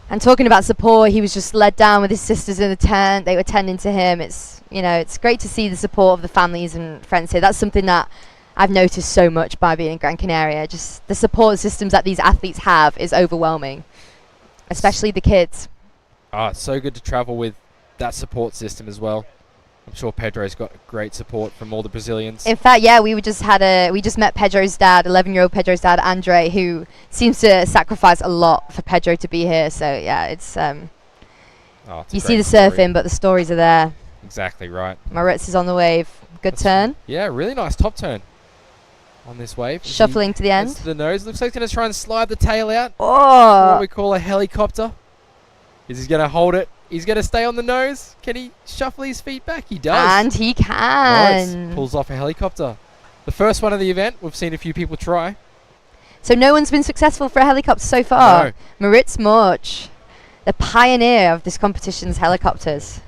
And talking about support, he was just led down with his sisters in the tent. They were tending to him. It's, you know, it's great to see the support of the families and friends here. That's something that I've noticed so much by being in Gran Canaria. Just the support systems that these athletes have is overwhelming, especially the kids. Ah, it's so good to travel with that support system as well. I'm sure Pedro's got great support from all the Brazilians. In fact, yeah, we just met Pedro's dad, 11-year-old Pedro's dad, Andre, who seems to sacrifice a lot for Pedro to be here. So yeah, it's you see the surfing, but the stories are there. Exactly right. Moritz is on the wave. Good turn. Yeah, really nice top turn on this wave. Shuffling to the end. To the nose. Looks like he's going to try and slide the tail out. Oh! What we call a helicopter. Is he going to hold it? He's going to stay on the nose. Can he shuffle his feet back? He does. And he can. Nice. Pulls off a helicopter. The first one of the event. We've seen a few people try. So no one's been successful for a helicopter so far. No. Moritz Morch, the pioneer of this competition's helicopters.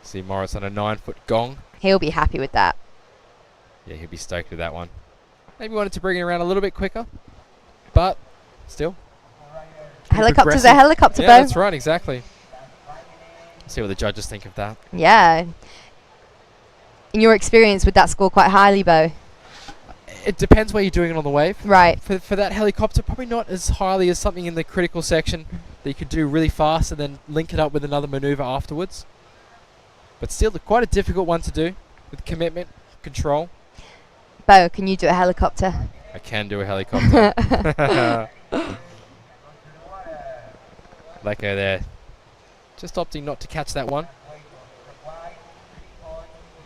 See Morris on a 9-foot gong. He'll be happy with that. Yeah, he'll be stoked with that one. Maybe wanted to bring it around a little bit quicker, but still. Helicopter's a helicopter, Yeah, Bo. that's right, exactly. See what the judges think of that. Yeah. In your experience, would that score quite highly, Bo? It depends where you're doing it on the wave. Right. For that helicopter, probably not as highly as something in the critical section that you could do really fast and then link it up with another maneuver afterwards. But still, quite a difficult one to do with commitment, control. Bo, can you do a helicopter? I can do a helicopter. Leko there. Just opting not to catch that one.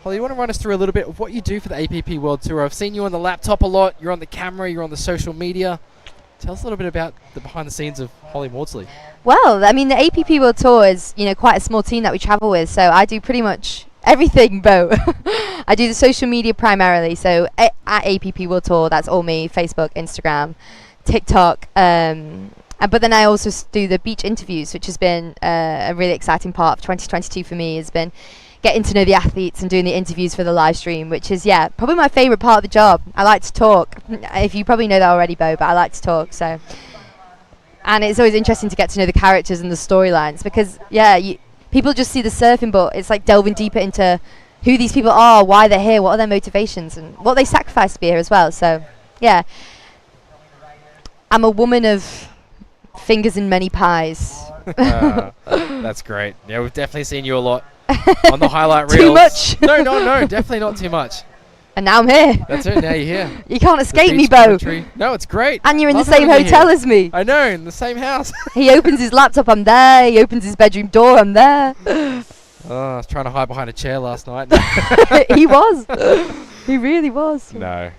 Holly, you want to run us through a little bit of what you do for the APP World Tour? I've seen you on the laptop a lot. You're on the camera. You're on the social media. Tell us a little bit about the behind the scenes of Holly Maudsley. Well, I mean, the APP World Tour is, quite a small team that we travel with. So I do pretty much everything, Bo. I do the social media primarily. So at APP World Tour, that's all me. Facebook, Instagram, TikTok. But then I also do the beach interviews, which has been a really exciting part of 2022 for me. Has been getting to know the athletes and doing the interviews for the live stream, which is, probably my favorite part of the job. I like to talk. If you probably know that already, Bo, but I like to talk. So, and it's always interesting to get to know the characters and the storylines because, people just see the surfing, but it's like delving deeper into who these people are, why they're here, what are their motivations, and what they sacrifice to be here as well. So, I'm a woman of fingers in many pies. That's great. Yeah, we've definitely seen you a lot on the highlight reels. Too much. No, definitely not too much. And now I'm here. That's it, now you're here. You can't escape me, beach Bo. commentary. No, it's great. And you're in Love the same having you hotel here. as me. I know, in the same house. He opens his laptop, I'm there. He opens his bedroom door, I'm there. Oh, I was trying to hide behind a chair last night. He was. He really was. No.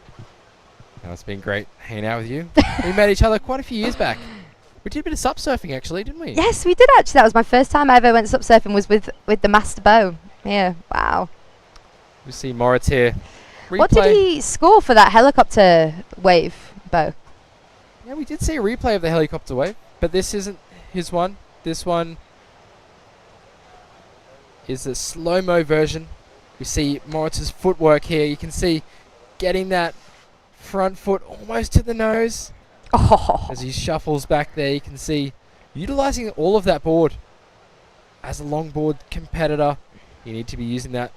It's been great hanging out with you. We met each other quite a few years back. We did a bit of sup surfing, actually, didn't we? Yes, we did actually. That was my first time I ever went sup surfing was with the Master Bo. Yeah, wow. We see Moritz here. What did he score for that helicopter wave, Bo? Yeah, we did see a replay of the helicopter wave, but this isn't his one. This one is a slow-mo version. We see Moritz's footwork here. You can see getting that front foot almost to the nose. Oh. As he shuffles back there, you can see utilizing all of that board. As a longboard competitor, you need to be using that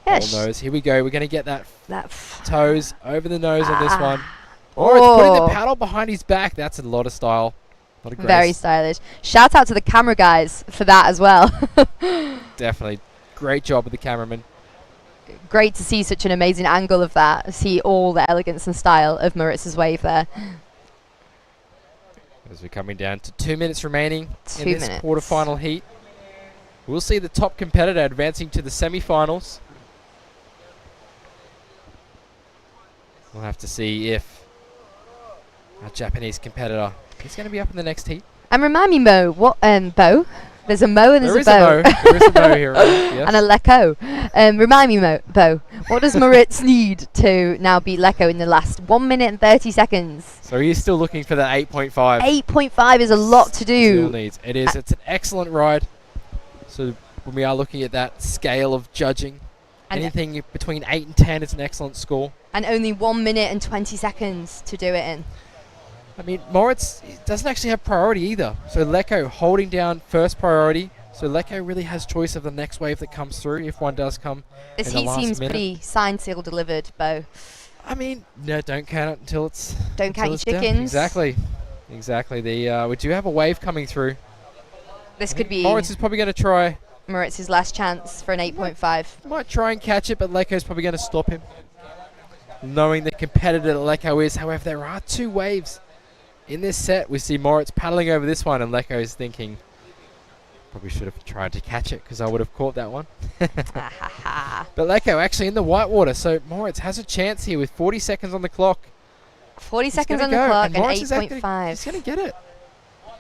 nose. Here we go. We're going to get that toes over the nose on this one. Or it's putting the paddle behind his back. That's a lot of style. A lot of grace. Very stylish. Shout out to the camera guys for that as well. Definitely. Great job with the cameraman. Great to see such an amazing angle of that. See all the elegance and style of Moritz's wave there. As we're coming down to 2 minutes remaining in this quarterfinal heat. We'll see the top competitor advancing to the semi-finals. We'll have to see if our Japanese competitor is going to be up in the next heat. And remind me, Mo, what Bo? There's a Mo and there's a Bo. There is a Bo here, yes. And a Leko. Remind me, Bo, what does Moritz need to now beat Leko in the last 1 minute and 30 seconds? So he's still looking for that 8.5. 8.5 is a lot to do. Still needs. It is. It's an excellent ride. So when we are looking at that scale of judging, anything between 8 and 10 is an excellent score. And only 1 minute and 20 seconds to do it in. I mean, Moritz doesn't actually have priority either. So Leko holding down first priority. So Leko really has choice of the next wave that comes through if one does come. This in the heat last seems minute. pretty signed, sealed, delivered, Bo. I mean, no, don't count it until it's. Don't count your it's done. chickens. Exactly. We do have a wave coming through. This could be Moritz is probably going to try. Moritz's last chance for an 8.5. Might try and catch it, but Leko's probably going to stop him. Knowing the competitor that Leko is. However, there are two waves in this set. We see Moritz paddling over this one, and Leko is thinking, probably should have tried to catch it because I would have caught that one. But Leko actually in the whitewater, so Moritz has a chance here with 40 seconds on the clock. 40 seconds on the clock and Moritz 8.5. He's going to get it.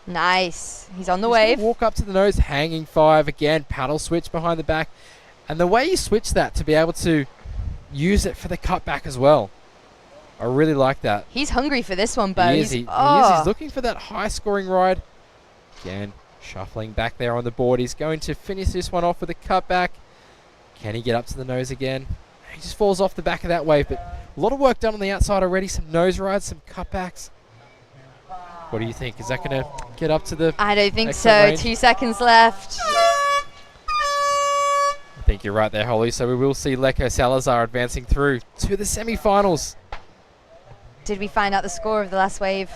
Nice. He's on the He's wave. Walk up to the nose, hanging 5 again, paddle switch behind the back. And the way you switch that to be able to use it for the cutback as well. I really like that. He's hungry for this one, Bo. He is. He's looking for that high scoring ride. Again, shuffling back there on the board. He's going to finish this one off with a cutback. Can he get up to the nose again? he just falls off the back of that wave. But a lot of work done on the outside already. Some nose rides, some cutbacks. What do you think? Is that going to get up to the... I don't think so. range? 2 seconds left. I think you're right there, Holly. So we will see Lecco Salazar advancing through to the semi-finals. Did we find out the score of the last wave?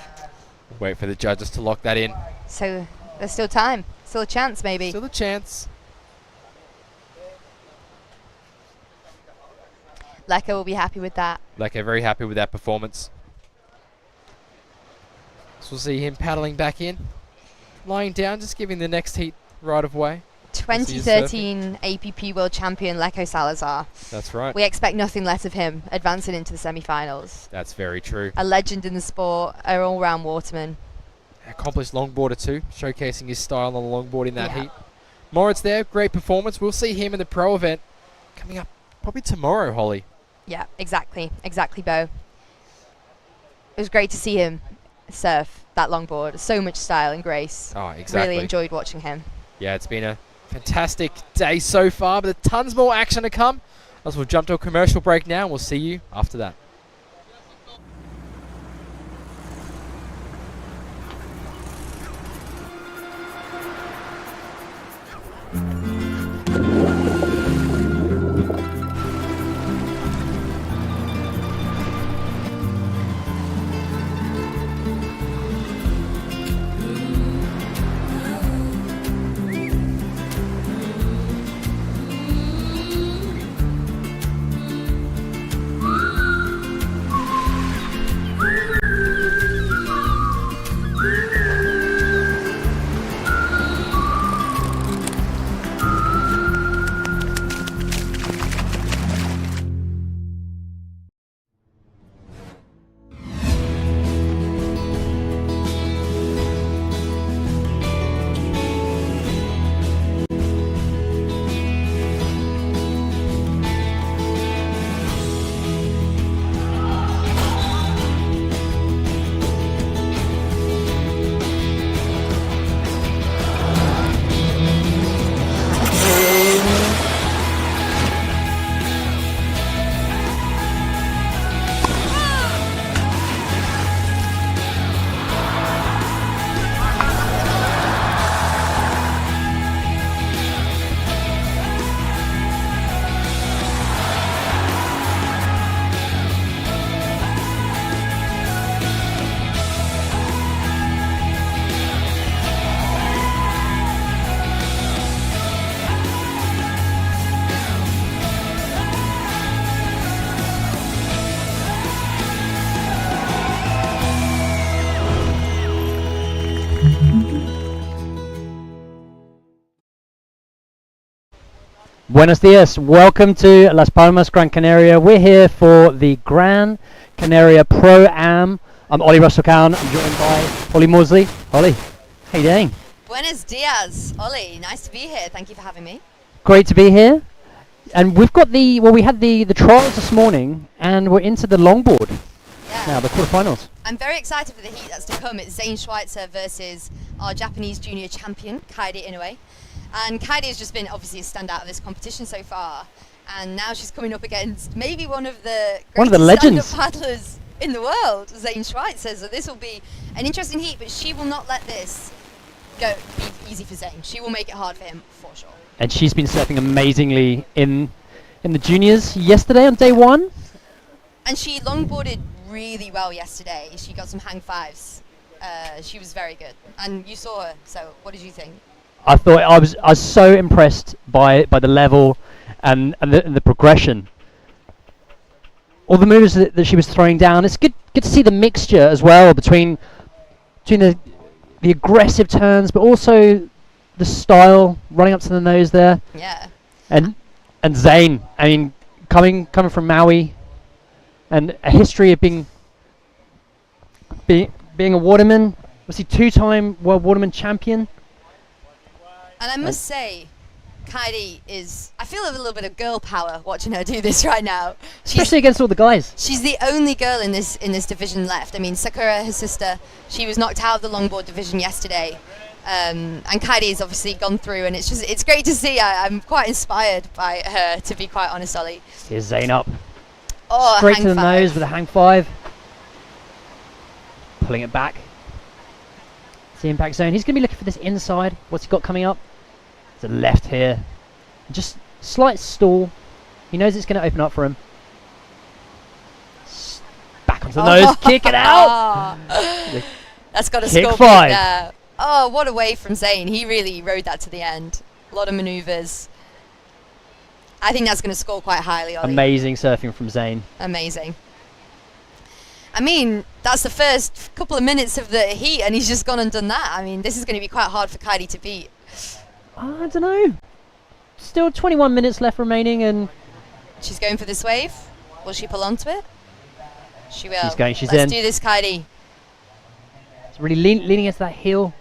Wait for the judges to lock that in. So there's still time. Still a chance, maybe. Still a chance. Lecco will be happy with that. Lecco very happy with that performance. So we'll see him paddling back in. Lying down, just giving the next heat right of way. 2013 APP World Champion Lecco Salazar. That's right. We expect nothing less of him advancing into the semi-finals. That's very true. A legend in the sport, an all-round waterman. Accomplished longboarder too, showcasing his style on the longboard in that heat. Moritz there, great performance. We'll see him in the pro event coming up probably tomorrow, Holly. Yeah, exactly. Exactly, Bo. It was great to see him surf that longboard. So much style and grace. Oh, exactly. Really enjoyed watching him. Yeah, it's been a fantastic day so far, but there's tons more action to come. As we'll jump to a commercial break now, and we'll see you after that. Buenos dias, welcome to Las Palmas, Gran Canaria. We're here for the Gran Canaria Pro Am. I'm Ollie Russell-Cowan. I'm joined by Holly Maudsley. Holly, how you doing? Buenos dias, Ollie. Nice to be here. Thank you for having me. Great to be here. And we've got we had the trials this morning, and we're into the longboard now, the quarterfinals. I'm very excited for the heat that's to come. It's Zane Schweitzer versus our Japanese junior champion, Kaede Inoue. And Kaede has just been obviously a standout of this competition so far. And now she's coming up against maybe one of the legends stand-up paddlers in the world, Zane Schweitzer. So this will be an interesting heat, but she will not let this be easy for Zane. She will make it hard for him, for sure. And she's been surfing amazingly in the juniors yesterday on day one. And she longboarded really well yesterday. She got some hang fives. She was very good. And you saw her, so what did you think? I thought I was so impressed by the level and the progression. All the moves that she was throwing down. It's good to see the mixture as well between the aggressive turns, but also the style running up to the nose there. Yeah. And Zane, I mean, coming from Maui, and a history of being a waterman. Was he 2-time world waterman champion? And I must say, Kaede is... I feel a little bit of girl power watching her do this right now. Especially against all the guys. She's the only girl in this division left. I mean, Sakura, her sister, she was knocked out of the longboard division yesterday. And Kylie's obviously gone through, and it's great to see. I'm quite inspired by her, to be quite honest, Ollie. Here's Zayn up. Oh, straight to the hang nose with a hang 5. Pulling it back. It's the impact zone. He's going to be looking for this inside. What's he got coming up? There's a left here. Just slight stall. He knows it's going to open up for him. Back onto the nose. Kick it out. That's got a Kick score 5. there. Oh, what a wave from Zayn. He really rode that to the end. A lot of maneuvers. I think that's going to score quite highly, Ollie. Amazing surfing from Zayn. Amazing. I mean, that's the first couple of minutes of the heat, and he's just gone and done that. I mean, this is going to be quite hard for Kylie to beat. I don't know. Still 21 minutes left remaining, and she's going for this wave. Will she pull onto it? She will. She's going. She's Let's in. do this, Kylie. It's really leaning into that heel.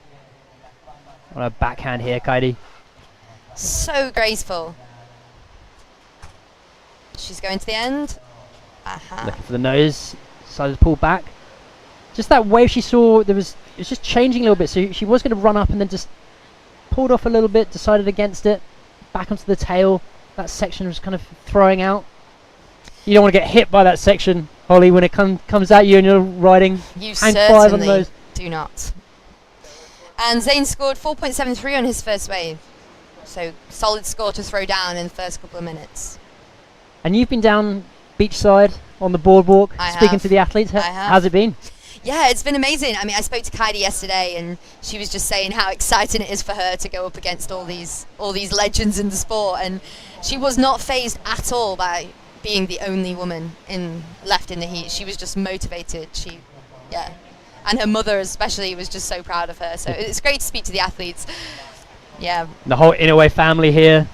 On a backhand here, Kylie. So graceful. She's going to the end. Looking for the nose. Decided to pull back. Just that wave she saw, it was just changing a little bit. So she was going to run up and then just pulled off a little bit, decided against it. Back onto the tail. That section was kind of throwing out. You don't want to get hit by that section, Holly, when it comes at you and you're riding. You hang 5 on those. Do not. And Zayn scored 4.73 on his first wave. So solid score to throw down in the first couple of minutes. And you've been down beachside on the boardwalk, speaking to the athletes. How's it been? Yeah, it's been amazing. I mean, I spoke to Kylie yesterday, and she was just saying how exciting it is for her to go up against all these legends in the sport, and she was not fazed at all by being the only woman left in the heat. She was just motivated. And her mother especially was just so proud of her. So it's great to speak to the athletes. Yeah. The whole Inouye family here,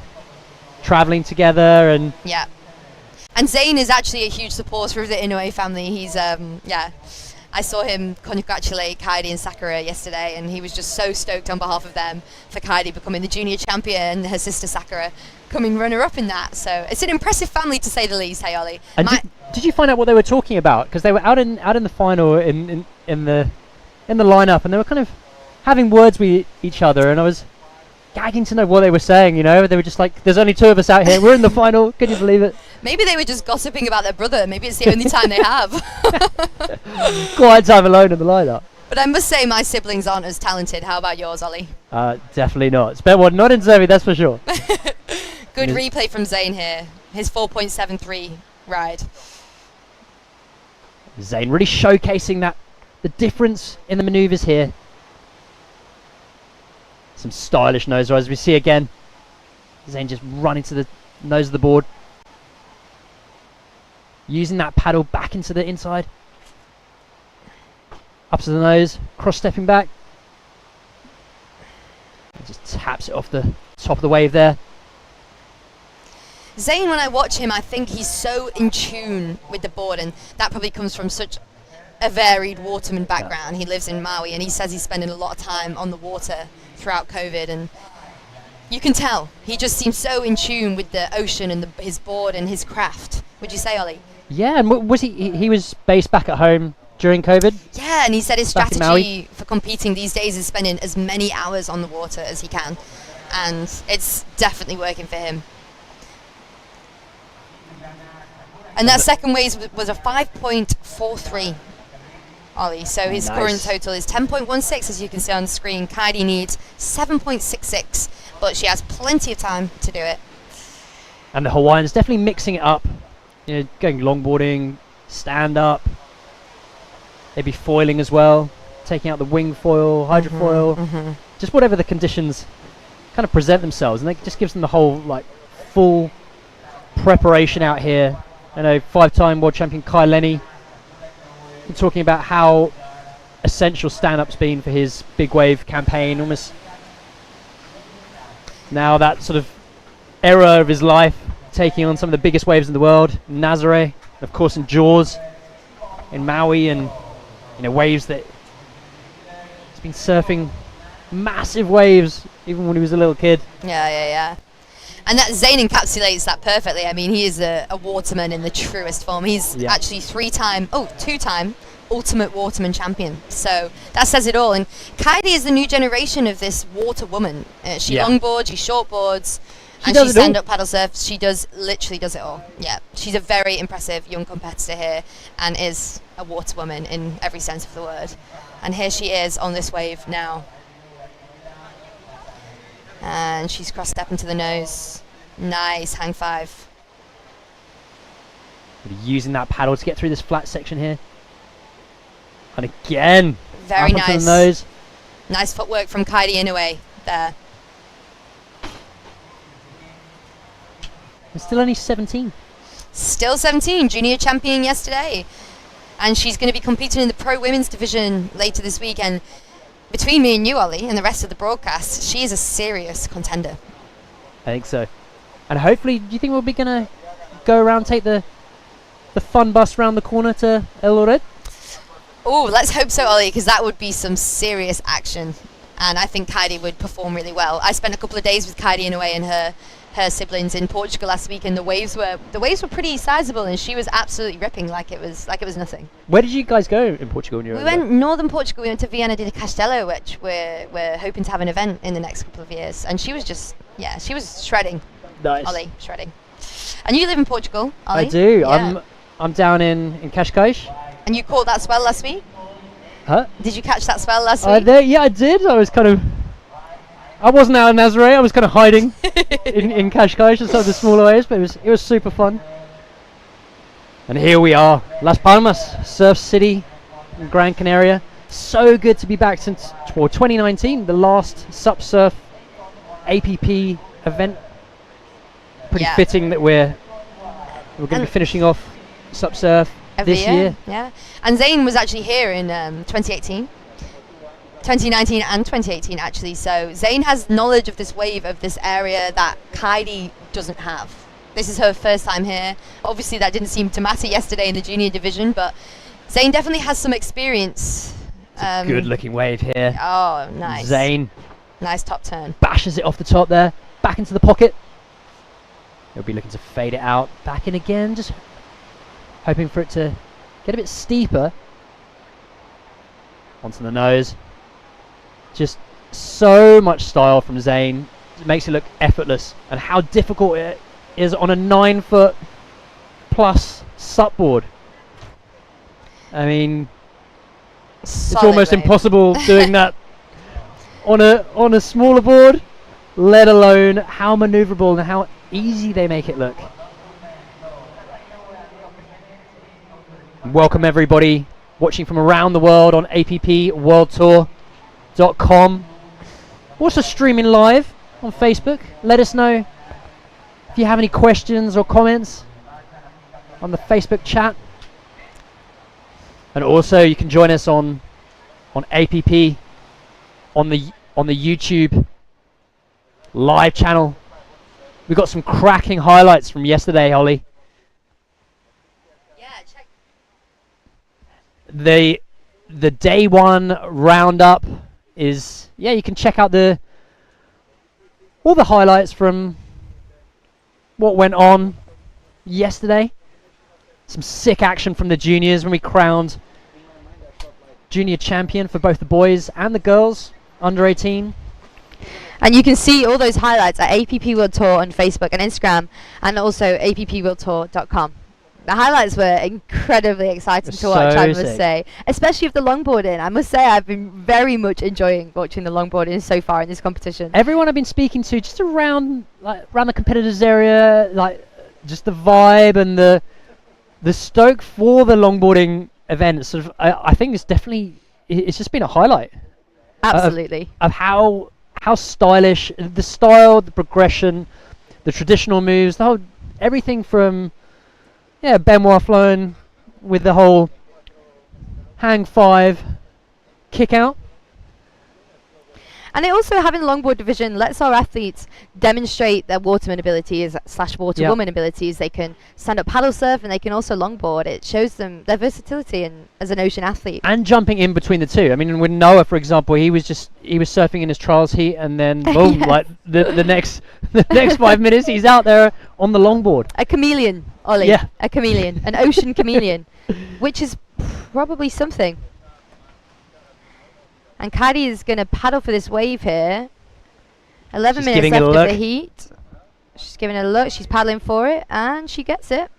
traveling together, and yeah. And Zayn is actually a huge supporter of the Inouye family. He's I saw him congratulate Kylie and Sakura yesterday, and he was just so stoked on behalf of them for Kylie becoming the junior champion and her sister Sakura coming runner-up in that. So it's an impressive family, to say the least. Hey, Ollie. And did you find out what they were talking about? Because they were out in the final in the lineup, and they were kind of having words with each other, and I was gagging to know what they were saying. You know, they were just like, "There's only 2 of us out here. We're in the final. Can you believe it?" Maybe they were just gossiping about their brother. Maybe it's the only time they have. Quiet time alone in the lineup. But I must say, my siblings aren't as talented. How about yours, Ollie? Definitely not. Not in Zerbi, that's for sure. Good replay from Zayn here. His 4.73 ride. Zayn really showcasing the difference in the maneuvers here. Some stylish nose rides we see again. Zayn just running to the nose of the board. Using that paddle back into the inside. Up to the nose, cross-stepping back. And just taps it off the top of the wave there. Zayn, when I watch him, I think he's so in tune with the board, and that probably comes from such a varied waterman background. He lives in Maui, and he says he's spending a lot of time on the water throughout COVID, and you can tell. He just seems so in tune with the ocean and his board and his craft. Would you say, Ollie? Yeah, and was he was based back at home during COVID? Yeah, and he said his strategy for competing these days is spending as many hours on the water as he can, and it's definitely working for him. And that second wave was a 5.43, Ollie. So his current total is 10.16, as you can see on the screen. Kylie needs 7.66, but she has plenty of time to do it. And the Hawaiians definitely mixing it up. You know, going longboarding, stand up, maybe foiling as well, taking out the wing foil, hydrofoil, just whatever the conditions kind of present themselves, and it just gives them the whole full preparation out here. I know 5-time world champion Kai Lenny talking about how essential stand-up's been for his big wave campaign. Almost now that sort of era of his life, taking on some of the biggest waves in the world, Nazare, of course in Jaws, in Maui, and waves that he's been surfing massive waves even when he was a little kid. Yeah. And that Zayn encapsulates that perfectly. I mean, he is a waterman in the truest form. He's actually two-time Ultimate Waterman champion. So that says it all. And Kaidi is the new generation of this water woman. She longboards, she shortboards, and she stand-up paddle surfs. She literally does it all. Yeah, she's a very impressive young competitor here and is a water woman in every sense of the word. And here she is on this wave now. And she's cross-step into the nose. Nice, hang 5. Using that paddle to get through this flat section here. And again, very up onto nice. the nose. Nice footwork from Kaidi Inoue there. And still only 17. Still 17, junior champion yesterday. And she's going to be competing in the pro women's division later this week. And between me and you, Ollie, and the rest of the broadcast, she is a serious contender. I think so. And hopefully, do you think we'll be going to go around, take the fun bus round the corner to El Loret? Oh, let's hope so, Ollie, because that would be some serious action. And I think Kaidi would perform really well. I spent a couple of days with Kaidi Inoue and her siblings in Portugal last week, and the waves were pretty sizable, and she was absolutely ripping like it was nothing. Where did you guys go in Portugal when you were We went northern Portugal. We went to Viana de Castelo, which we're hoping to have an event in the next couple of years. And she was just she was shredding. Nice. Ollie, shredding. And you live in Portugal, Ollie? I do. Yeah. I'm down in Cascais. And you caught that swell last week? Huh? Did you catch that swell last week? Yeah, I did. I wasn't out in Nazaré. I was kind of hiding in Cascais and some of the smaller waves, but it was super fun. And here we are, Las Palmas, Surf City, in Gran Canaria. So good to be back since 2019, the last SUP Surf APP event. Pretty fitting that we're going to be finishing off SUP Surf this year. Yeah, and Zayn was actually here in 2019 and 2018 actually. So Zayn has knowledge of this wave, of this area that Kaidi doesn't have. This is her first time here. Obviously that didn't seem to matter yesterday in the junior division, but Zayn definitely has some experience. Good looking wave here. Oh, nice. Zayn. Nice top turn. Bashes it off the top there. Back into the pocket. He'll be looking to fade it out. Back in again. Just hoping for it to get a bit steeper. Onto the nose. Just so much style from Zayn. It makes it look effortless. And how difficult it is on a 9-foot plus SUP board. I mean, it's almost impossible doing that on a smaller board, let alone how maneuverable and how easy they make it look. Welcome everybody watching from around the world on appworldtour.com. Also streaming live on Facebook. Let us know if you have any questions or comments on the Facebook chat. And also you can join us on APP on the YouTube live channel. We got some cracking highlights from yesterday, Holly. Yeah, check. The day one roundup is you can check out all the highlights from what went on yesterday. Some sick action from the juniors when we crowned junior champion for both the boys and the girls under 18. And you can see all those highlights at APP World Tour on Facebook and Instagram, and also appworldtour.com. The highlights were incredibly exciting to watch, I must say. Especially with the longboarding. I must say I've been very much enjoying watching the longboarding so far in this competition. Everyone I've been speaking to just around the competitors area, just the vibe and the stoke for the longboarding event. Sort of, I think it's just been a highlight. Absolutely. Of how stylish, the style, the progression, the traditional moves, everything from Benoit Flown with the whole hang 5 kick out. And it also, having the longboard division lets our athletes demonstrate their waterman abilities / waterwoman abilities. They can stand up paddle surf and they can also longboard. It shows them their versatility as an ocean athlete. And jumping in between the two. I mean, with Noah, for example, he was surfing in his trials heat, and then boom, like the next 5 minutes, he's out there on the longboard. A chameleon, Ollie. Yeah. A chameleon, an ocean chameleon, which is probably something. And Kaidi is going to paddle for this wave here. 11 minutes left of the heat. She's giving it a look. She's paddling for it, and she gets it.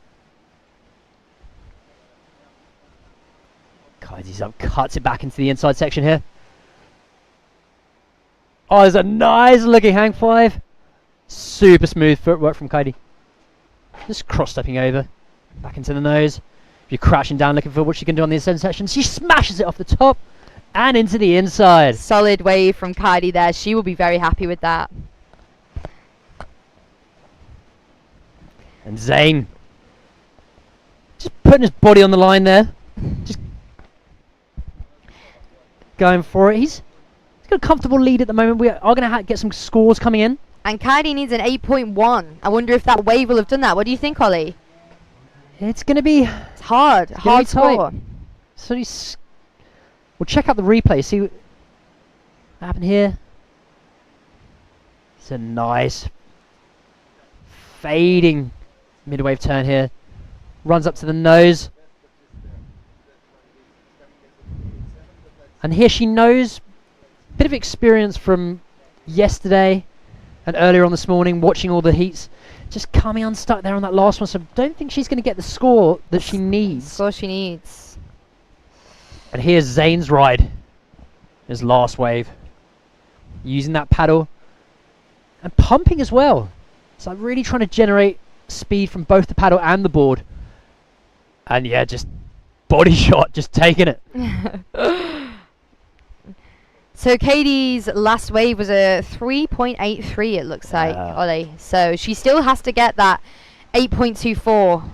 Kaidi's up, cuts it back into the inside section here. Oh, there's a nice looking hang five. Super smooth footwork from Kaidi. Just cross-stepping over, back into the nose. If you're crashing down looking for what she can do on the inside section, she smashes it off the top and into the inside. Solid wave from Kaidi there. She will be very happy with that. And Zane just putting his body on the line there. Just going for it. He's got a comfortable lead at the moment. We are going to get some scores coming in. And Kaidi needs an 8.1. I wonder if that wave will have done that. What do you think, Ollie? It's going to be... It's hard. Hard score. So we'll check out the replay, see what happened here. It's a nice fading mid-wave turn here. Runs up to the nose. And here she knows a bit of experience from yesterday and earlier on this morning, watching all the heats. Just coming unstuck there on that last one, so don't think she's going to get the score that she needs. Score she needs. And here's Zane's ride. His last wave. Using that paddle. And pumping as well. So really trying to generate speed from both the paddle and the board. And yeah, just body shot, just taking it. So Kaidi's last wave was a 3.83, it looks like, Ollie. So she still has to get that 8.24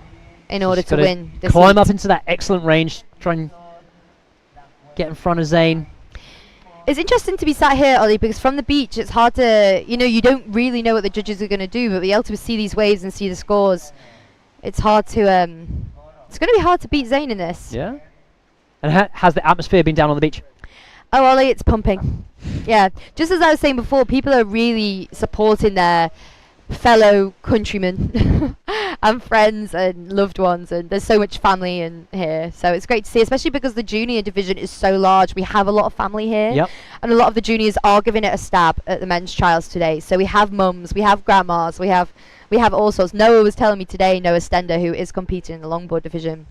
in order to win this climb heat. up into that excellent range, try and get in front of Zane. It's interesting to be sat here, Ollie, because from the beach it's hard to, you don't really know what the judges are going to do, but be able to see these waves and see the scores, it's hard to, it's going to be hard to beat Zane in this. Yeah. And has the atmosphere been down on the beach? Oh, Ollie, it's pumping. Yeah, just as I was saying before, people are really supporting their fellow countrymen and friends and loved ones, and there's so much family in here. So it's great to see, especially because the junior division is so large. We have a lot of family here. Yep. And a lot of the juniors are giving it a stab at the men's trials today. So we have mums, we have grandmas, we have all sorts. Noah was telling me today, Noah Stender, who is competing in the longboard division,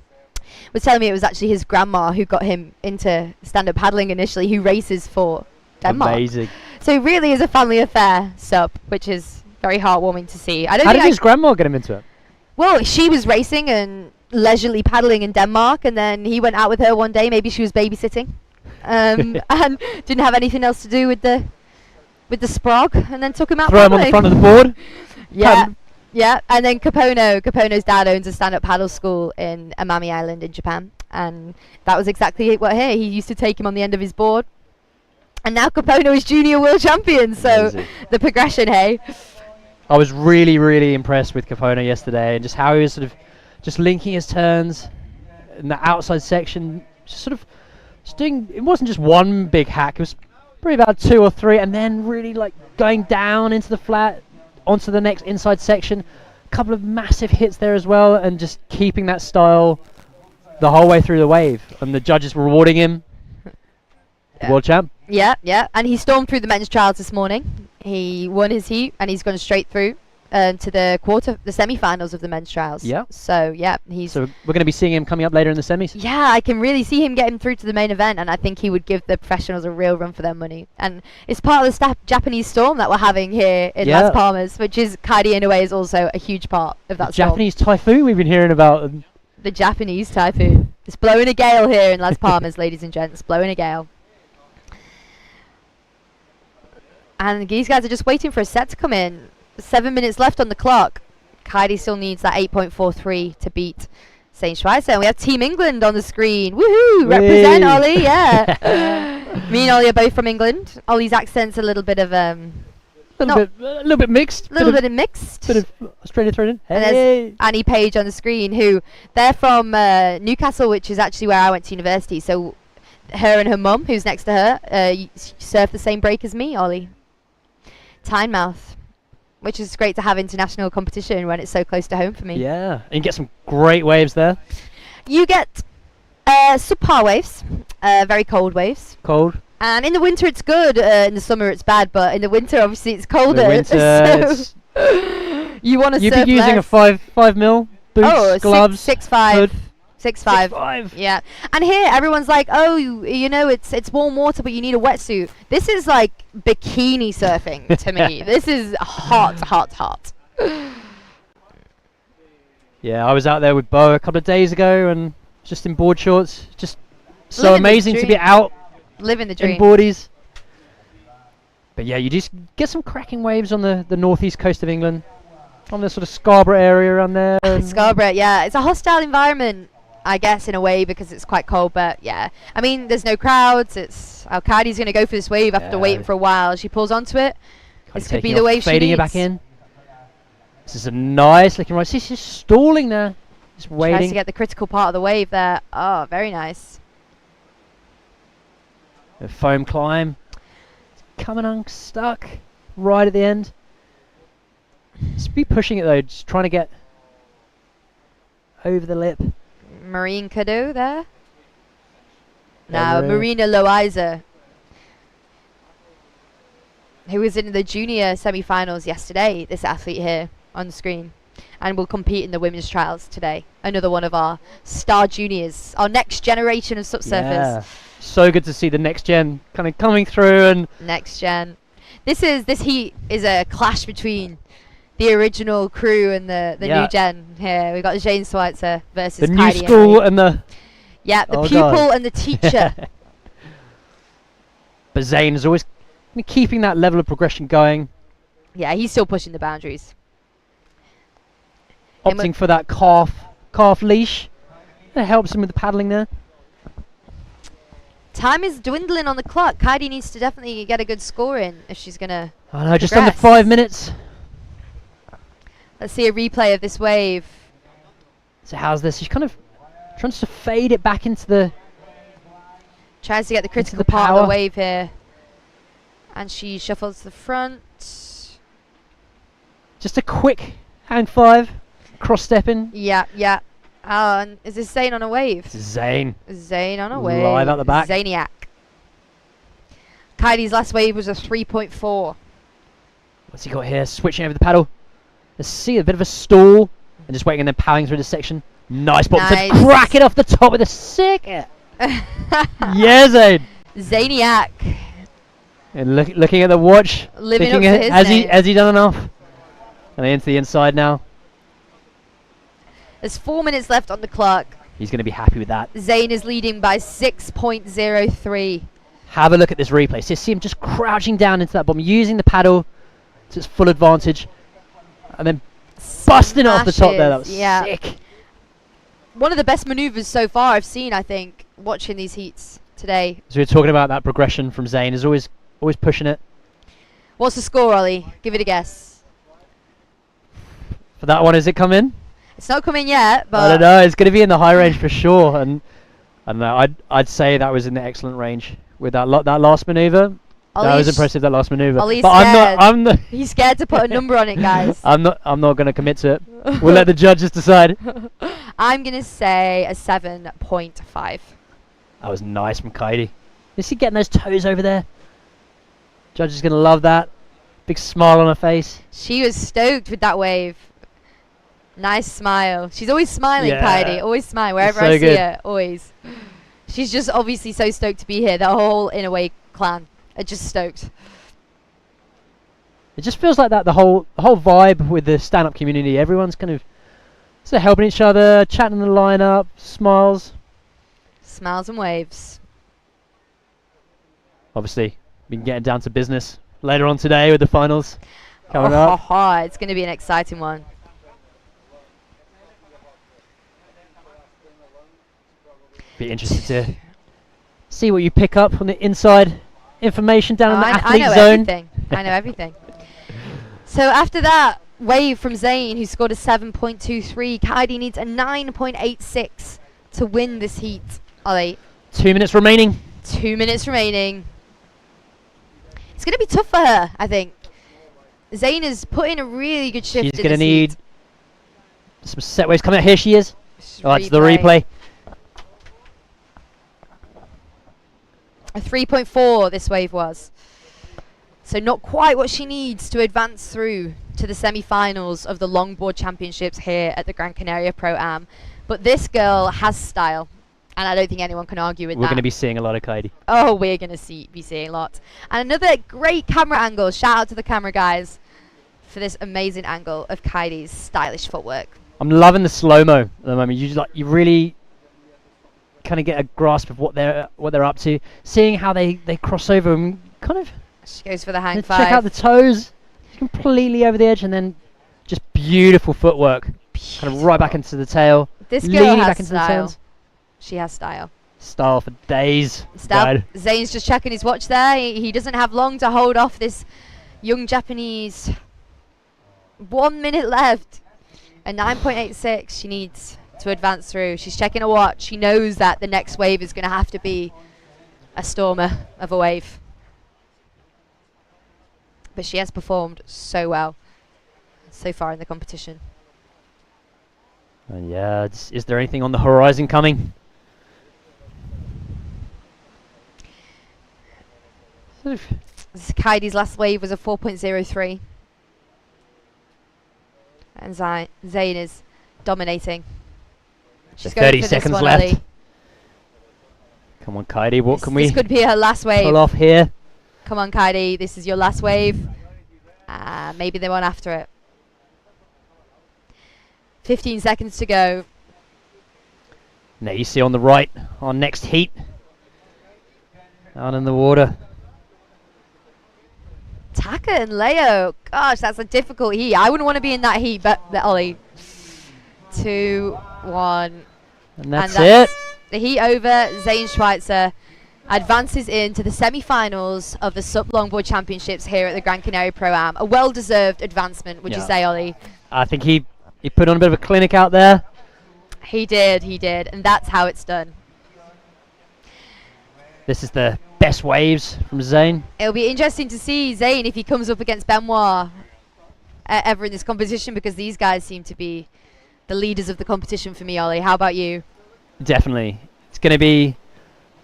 was telling me it was actually his grandma who got him into stand-up paddling initially, who races for Denmark. Amazing. So it really is a family affair, Sup, which is very heartwarming to see. How did his grandma get him into it? Well, she was racing and leisurely paddling in Denmark, and then he went out with her one day. Maybe she was babysitting, and didn't have anything else to do with the sprog, and then took him out. Throw him on the front of the board. Yeah. Yeah, and then Capono's dad owns a stand-up paddle school in Amami Island in Japan, and that was exactly what he used to take him on the end of his board, and now Capono is junior world champion. So amazing. The progression, hey. I was really, really impressed with Capono yesterday, and just how he was sort of just linking his turns in the outside section, just sort of just doing. It wasn't just one big hack; it was probably about 2 or 3, and then really like going down into the flat. Onto the next inside section, a couple of massive hits there as well, and just keeping that style the whole way through the wave, and the judges were rewarding him. Yeah. World champ. Yeah, and he stormed through the men's trials this morning. He won his heat, and he's gone straight through to the semi-finals of the men's trials. Yeah. So So we're going to be seeing him coming up later in the semis. Yeah, I can really see him getting through to the main event, and I think he would give the professionals a real run for their money. And it's part of the Japanese storm that we're having here in Las Palmas, which is Kaidi in a way is also a huge part of that storm. Japanese typhoon we've been hearing about. The Japanese typhoon. It's blowing a gale here in Las Palmas, ladies and gents. Blowing a gale. And these guys are just waiting for a set to come in. 7 minutes left on the clock. Kaidi still needs that 8.43 to beat St. Schweizer. And we have Team England on the screen. Woohoo! Represent, Ollie, yeah. Me and Ollie are both from England. Ollie's accent's a little bit of a little bit mixed. A little bit of mixed. Bit of Australia thrown in. And there's Annie Page on the screen, who they're from Newcastle, which is actually where I went to university. So her and her mum, who's next to her, surf the same break as me, Ollie. Tynemouth, which is great to have international competition when it's so close to home for me. Yeah, and you get some great waves there. You get subpar waves, very cold waves. Cold. And in the winter it's good, in the summer it's bad, but in the winter obviously it's colder. The so you want to surf You'd be using less. a 5 mil boots, gloves, 6'5". hood. 6'5". Yeah. And here everyone's like, oh, you know, it's warm water, but you need a wetsuit. This is like bikini surfing to me. This is hot. Yeah, I was out there with Bo a couple of days ago and just in board shorts. Just so Living the amazing to be dream. out Living the dream. in boardies. But yeah, you just get some cracking waves on the northeast coast of England. On the sort of Scarborough area around there. Scarborough, yeah. It's a hostile environment, I guess, in a way, because it's quite cold, but yeah. I mean, there's no crowds. It's Al-Qadi's going to go for this wave after waiting for a while. She pulls onto it. This could be the wave she needs. Fading it back in. This is a nice looking ride. She's just stalling there. Just waiting. Tries to get the critical part of the wave there. Oh, very nice. A foam climb. Coming unstuck right at the end. Just be pushing it though, just trying to get over the lip. Marine Cadeau there. Now, Marina Loiza, who was in the junior semi-finals yesterday, this athlete here on the screen, and will compete in the women's trials today. Another one of our star juniors, our next generation of subsurfers. Yeah. So good to see the next gen kind of coming through. And next gen. This heat is a clash between the original crew and the new gen here. We've got Jane Schweitzer versus the Heidi new school Henry. and the... Yeah, the pupil and the teacher. But Zane is always keeping that level of progression going. Yeah, he's still pushing the boundaries. Opting for that calf leash. That helps him with the paddling there. Time is dwindling on the clock. Heidi needs to definitely get a good score in if she's going to I know, just under 5 minutes. Let's see a replay of this wave. So how's this? She's kind of trying to fade it back into the... Tries to get the critical part of the wave here. And she shuffles to the front. Just a quick hang 5. Cross-stepping. Yeah, yeah. Oh, and is this Zane on a wave? Zane. Zane on a wave. Live out the back. Zaniac. Kylie's last wave was a 3.4. What's he got here? Switching over the paddle. Let's see a bit of a stall. And just waiting and then powering through this section. Nice bottom to crack it off the top with a sick. Yeah, Zane. Zaniac. And looking at the watch. Living up to his name. Has he done enough? And into the inside now. There's 4 minutes left on the clock. He's going to be happy with that. Zane is leading by 6.03. Have a look at this replay. So you see him just crouching down into that bottom, using the paddle to its full advantage. And then busting it off the top there. That was sick. One of the best maneuvers so far I've seen, I think, watching these heats today. So we're talking about that progression from Zane. Is always pushing it. What's the score, Ollie? Give it a guess. For that one, is it come in? It's not coming yet, but I don't know. It's going to be in the high range for sure. And I don't know. I'd say that was in the excellent range with that last maneuver. That was impressive. That last maneuver. Ollie's but scared. I'm not. He's scared to put a number on it, guys. I'm not going to commit to it. We'll let the judges decide. I'm going to say a 7.5. That was nice from Kaidi. Is he getting those toes over there? Judge is going to love that. Big smile on her face. She was stoked with that wave. Nice smile. She's always smiling, Kaidi. Always smile wherever I see her. Always. She's just obviously so stoked to be here. The whole In Away clan are just stoked. It just feels like that. The whole vibe with the stand-up community. Everyone's kind of helping each other, chatting in the lineup, smiles. Smiles and waves. Obviously, been getting down to business later on today with the finals coming up. It's going to be an exciting one. Be interested to see what you pick up on the inside information down in the athlete zone. I know everything. So after that wave from Zayn, who scored a 7.23, Kaidi needs a 9.86 to win this heat. Ollie. 2 minutes remaining. 2 minutes remaining. It's going to be tough for her, I think. Zayn has put in a really good shift. She's going to need some set waves coming out. Here she is. Oh, that's the replay. A 3.4 this wave was. So not quite what she needs to advance through to the semi-finals of the Longboard Championships here at the Gran Canaria Pro Am. But this girl has style, and I don't think anyone can argue with that. We're going to be seeing a lot of Kaidi. Oh, we're going to be seeing a lot. And another great camera angle. Shout out to the camera guys for this amazing angle of Kaidi's stylish footwork. I'm loving the slow-mo at the moment. You really kind of get a grasp of what they're up to. Seeing how they cross over and kind of... She goes for the hang five. Check out the toes. Completely over the edge, and then just beautiful footwork. Kind of right back into the tail. This girl has back into style. The she has style. Style for days. Style. Zayn's just checking his watch there. He doesn't have long to hold off this young Japanese. 1 minute left. A 9.86 she needs to advance through. She's checking her watch. She knows that the next wave is going to have to be a stormer of a wave. But she has performed so well so far in the competition. And yeah, is there anything on the horizon coming? Kaidi's last wave was a 4.03. And Zayn is dominating. She's going 30 for seconds this one, left. Ollie. Come on, Kaidi, what can we... This could be her last wave. Pull off here. Come on, Kaidi, this is your last wave. Maybe they won't after it. 15 seconds to go. Now you see on the right, our next heat. Out in the water. Taka and Leo. Gosh, that's a difficult heat. I wouldn't want to be in that heat, but Ollie. 2, 1. And that's it. The heat over. Zayn Schweitzer advances into the semi-finals of the SUP Longboard Championships here at the Gran Canaria Pro Am. A well-deserved advancement, would you say, Ollie? I think he put on a bit of a clinic out there. He did, and that's how it's done. This is the best waves from Zayn. It'll be interesting to see Zayn if he comes up against Benoit ever in this competition, because these guys seem to be the leaders of the competition for me, Ollie. How about you? Definitely. It's going to be...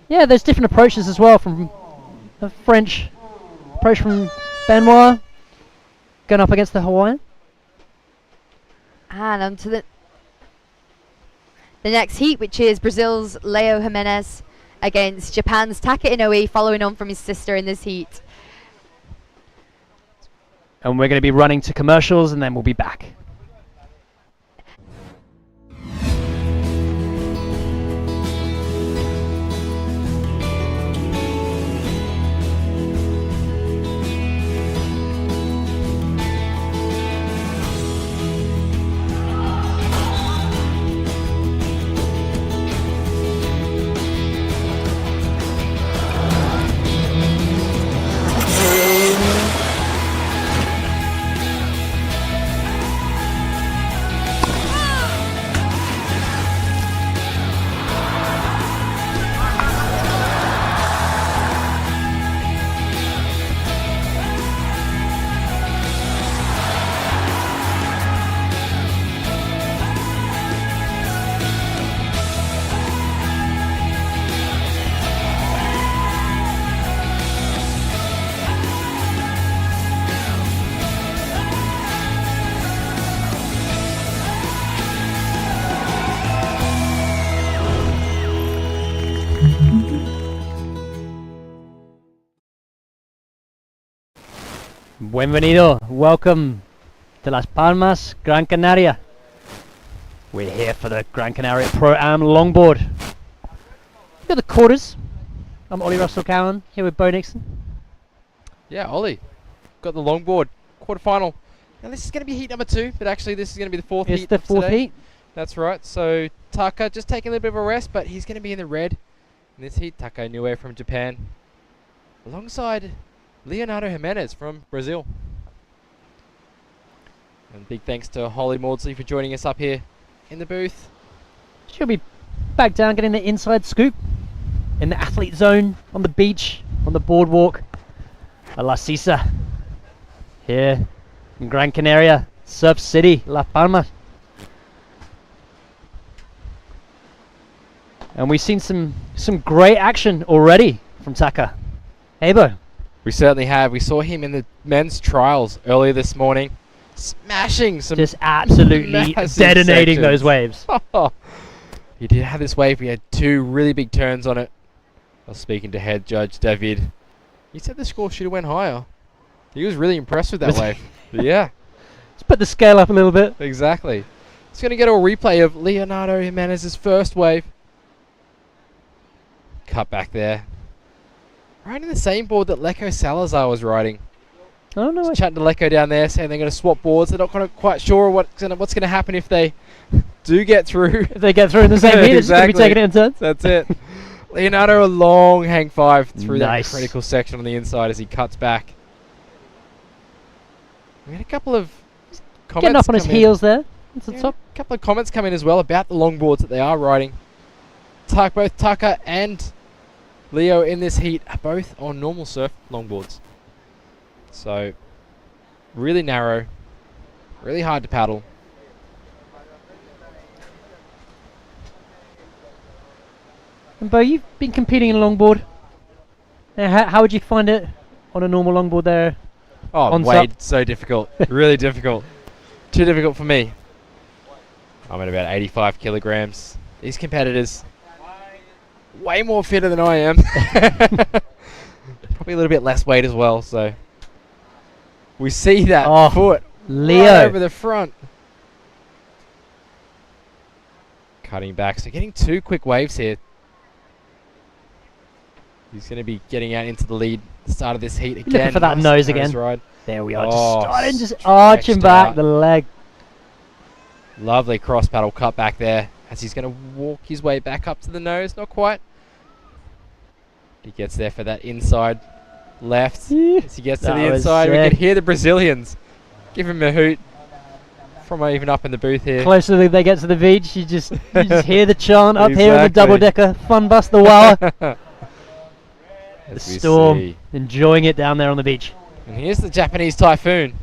Yeah, there's different approaches as well from the French approach from Benoit going up against the Hawaiian. And on to the next heat, which is Brazil's Leo Jimenez against Japan's Taka Inoue, following on from his sister in this heat. And we're going to be running to commercials, and then we'll be back. Bienvenido, welcome to Las Palmas, Gran Canaria. We're here for the Gran Canaria Pro Am longboard. We've got the quarters. I'm Ollie Russell Cowan, here with Bo Nixon. Yeah, Ollie. Got the longboard quarterfinal. Now this is going to be heat number 2, but actually this is going to be the fourth heat. It's the fourth heat. That's right. So Taka just taking a little bit of a rest, but he's going to be in the red in this heat. Taka Inoue from Japan, alongside Leonardo Jimenez from Brazil. And big thanks to Holly Maudsley for joining us up here in the booth. She'll be back down getting the inside scoop in the athlete zone, on the beach, on the boardwalk at La Sisa here in Gran Canaria, Surf City, La Palma. And we've seen some great action already from Taka. Abo. We certainly have. We saw him in the men's trials earlier this morning, smashing some, just absolutely detonating those waves. He did have this wave. We had 2 really big turns on it. I was speaking to head judge David. He said the score should have went higher. He was really impressed with that wave. Yeah. Let's put the scale up a little bit. Exactly. It's going to get a replay of Leonardo Jimenez's first wave. Cut back there. Right in the same board that Lecco Salazar was riding. Oh no! Chatting to Lecco down there, saying they're going to swap boards. They're not quite sure what's going to happen if they do get through. If they get through in the same heat, it's going to be taking it in turns. That's it. Leonardo a long hang 5 through that critical section on the inside as he cuts back. We had a couple of comments getting up on his heels there. That's the top. A couple of comments come in as well about the longboards that they are riding. Both Taka and Leo in this heat are both on normal surf longboards. So, really narrow, really hard to paddle. And Bo, you've been competing in longboard. How would you find it on a normal longboard there? Oh, Wade, so difficult. Really difficult. Too difficult for me. I'm at about 85 kilograms. These competitors, way more fitter than I am. Probably a little bit less weight as well, so. We see that foot Leo right over the front. Cutting back, so getting 2 quick waves here. He's going to be getting out into the lead at the start of this heat again. Looking for that nose again. Ride. There we are, just arching back the leg. Lovely cross paddle cut back there as he's going to walk his way back up to the nose. Not quite. He gets there for that inside left. As he gets to the inside, we can hear the Brazilians give him a hoot from even up in the booth here. Closer they get to the beach, you just hear the chant up here in the double decker. Fun bus the Wawa. The storm, enjoying it down there on the beach. And here's the Japanese typhoon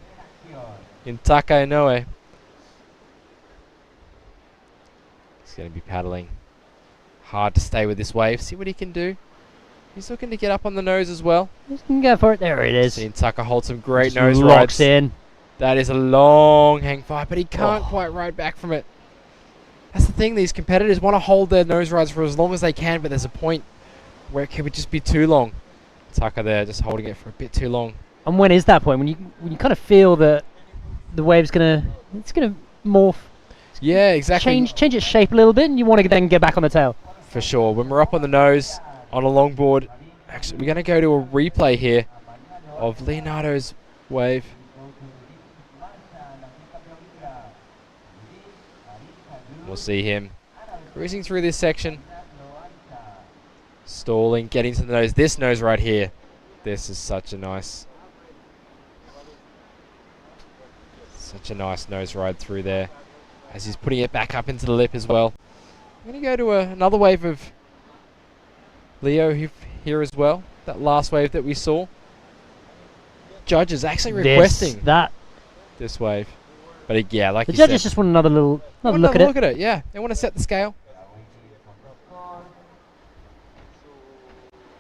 in Taka Inoue. He's going to be paddling hard to stay with this wave. See what he can do. He's looking to get up on the nose as well. He can go for it. There it is. Seen Taka hold some great just nose locks rides. In. That is a long hang 5, but he can't quite ride back from it. That's the thing. These competitors want to hold their nose rides for as long as they can, but there's a point where it could just be too long. Taka there just holding it for a bit too long. And when is that point? When you kind of feel that the wave's gonna morph. Yeah, exactly. Change its shape a little bit, and you want to then get back on the tail. For sure. When we're up on the nose on a longboard, actually we're going to go to a replay here of Leonardo's wave. We'll see him cruising through this section. Stalling, getting to the nose. This nose right here. This is such a nice nose ride through there. As he's putting it back up into the lip as well. I'm going to go to another wave of Leo here as well. That last wave that we saw. Judge is actually requesting this wave. But yeah, like the you said. judges just want another look at it. Yeah, they want to set the scale.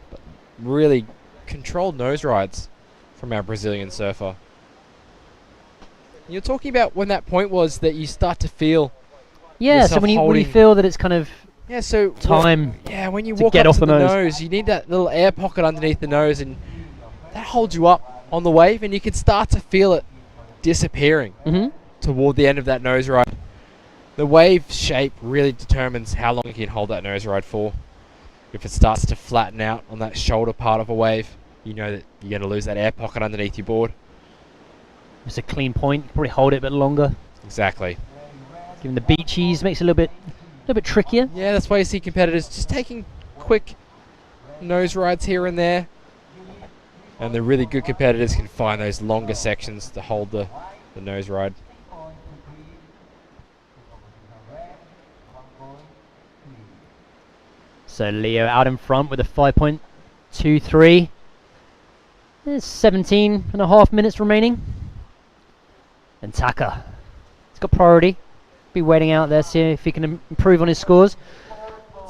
But really controlled nose rides from our Brazilian surfer. You're talking about when that point was that you start to feel. Yeah, so when you feel that it's kind of time. When you walk up to the nose, you need that little air pocket underneath the nose, and that holds you up on the wave, and you can start to feel it disappearing toward the end of that nose ride. The wave shape really determines how long you can hold that nose ride for. If it starts to flatten out on that shoulder part of a wave, you know that you're going to lose that air pocket underneath your board. It's a clean point. You can probably hold it a bit longer. Exactly. Giving the beachies makes it a little bit trickier. Yeah, that's why you see competitors just taking quick nose rides here and there. And the really good competitors can find those longer sections to hold the nose ride. So Leo out in front with a 5.23. There's 17 and a half minutes remaining. And Taka, he's got priority. Be waiting out there, see if he can improve on his scores.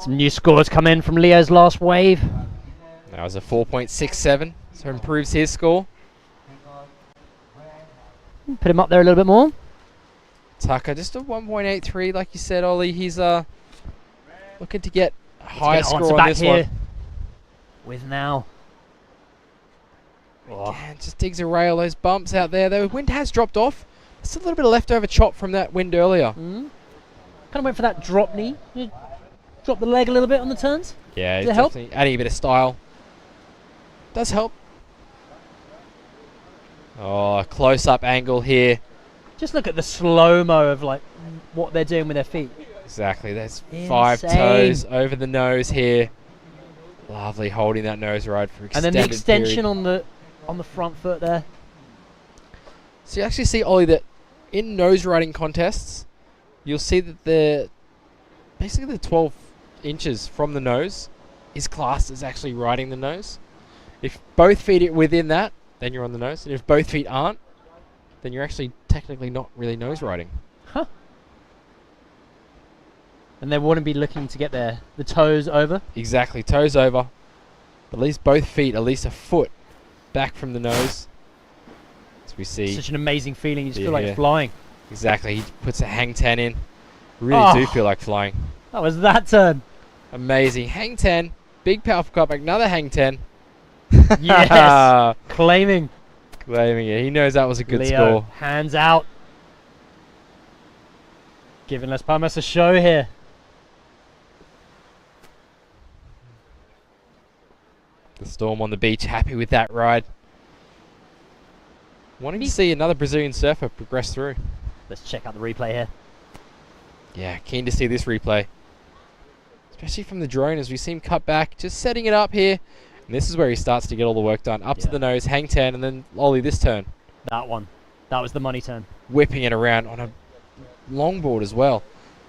Some new scores come in from Leo's last wave. That was a 4.67, so improves his score. Put him up there a little bit more. Tucker, just a 1.83, like you said, Ollie. He's looking to get a higher score on this one. With now. Again, just digs a rail, those bumps out there. The wind has dropped off. There's a little bit of leftover chop from that wind earlier. Kind of went for that drop knee. You drop the leg a little bit on the turns. Yeah, does it help? Adding a bit of style. Does help. Oh, close-up angle here. Just look at the slow-mo of like what they're doing with their feet. Exactly. There's Insane. 5 toes over the nose here. Lovely holding that nose ride for extended And then the extension period. on the front foot there. So you actually see, Ollie, that in nose riding contests, you'll see that basically the 12 inches from the nose is classed as actually riding the nose. If both feet are within that, then you're on the nose. And if both feet aren't, then you're actually technically not really nose riding. Huh. And they wouldn't be looking to get the toes over. Exactly, toes over. At least both feet, at least a foot back from the nose. As we see. Such an amazing feeling. You just feel like flying. Exactly. He puts a hang 10 in. Really do feel like flying. That was that turn. Amazing. Hang 10. Big powerful cutback. Another hang 10. Yes. Claiming it. He knows that was a good Leo, score. hands out. Giving Las Palmas a show here. The Storm on the beach. Happy with that ride. Wanting to see another Brazilian surfer progress through. Let's check out the replay here. Yeah, keen to see this replay. Especially from the drone as we see him cut back. Just setting it up here. And this is where he starts to get all the work done. Up to the nose, hang 10, and then Ollie this turn. That one. That was the money turn. Whipping it around on a longboard as well.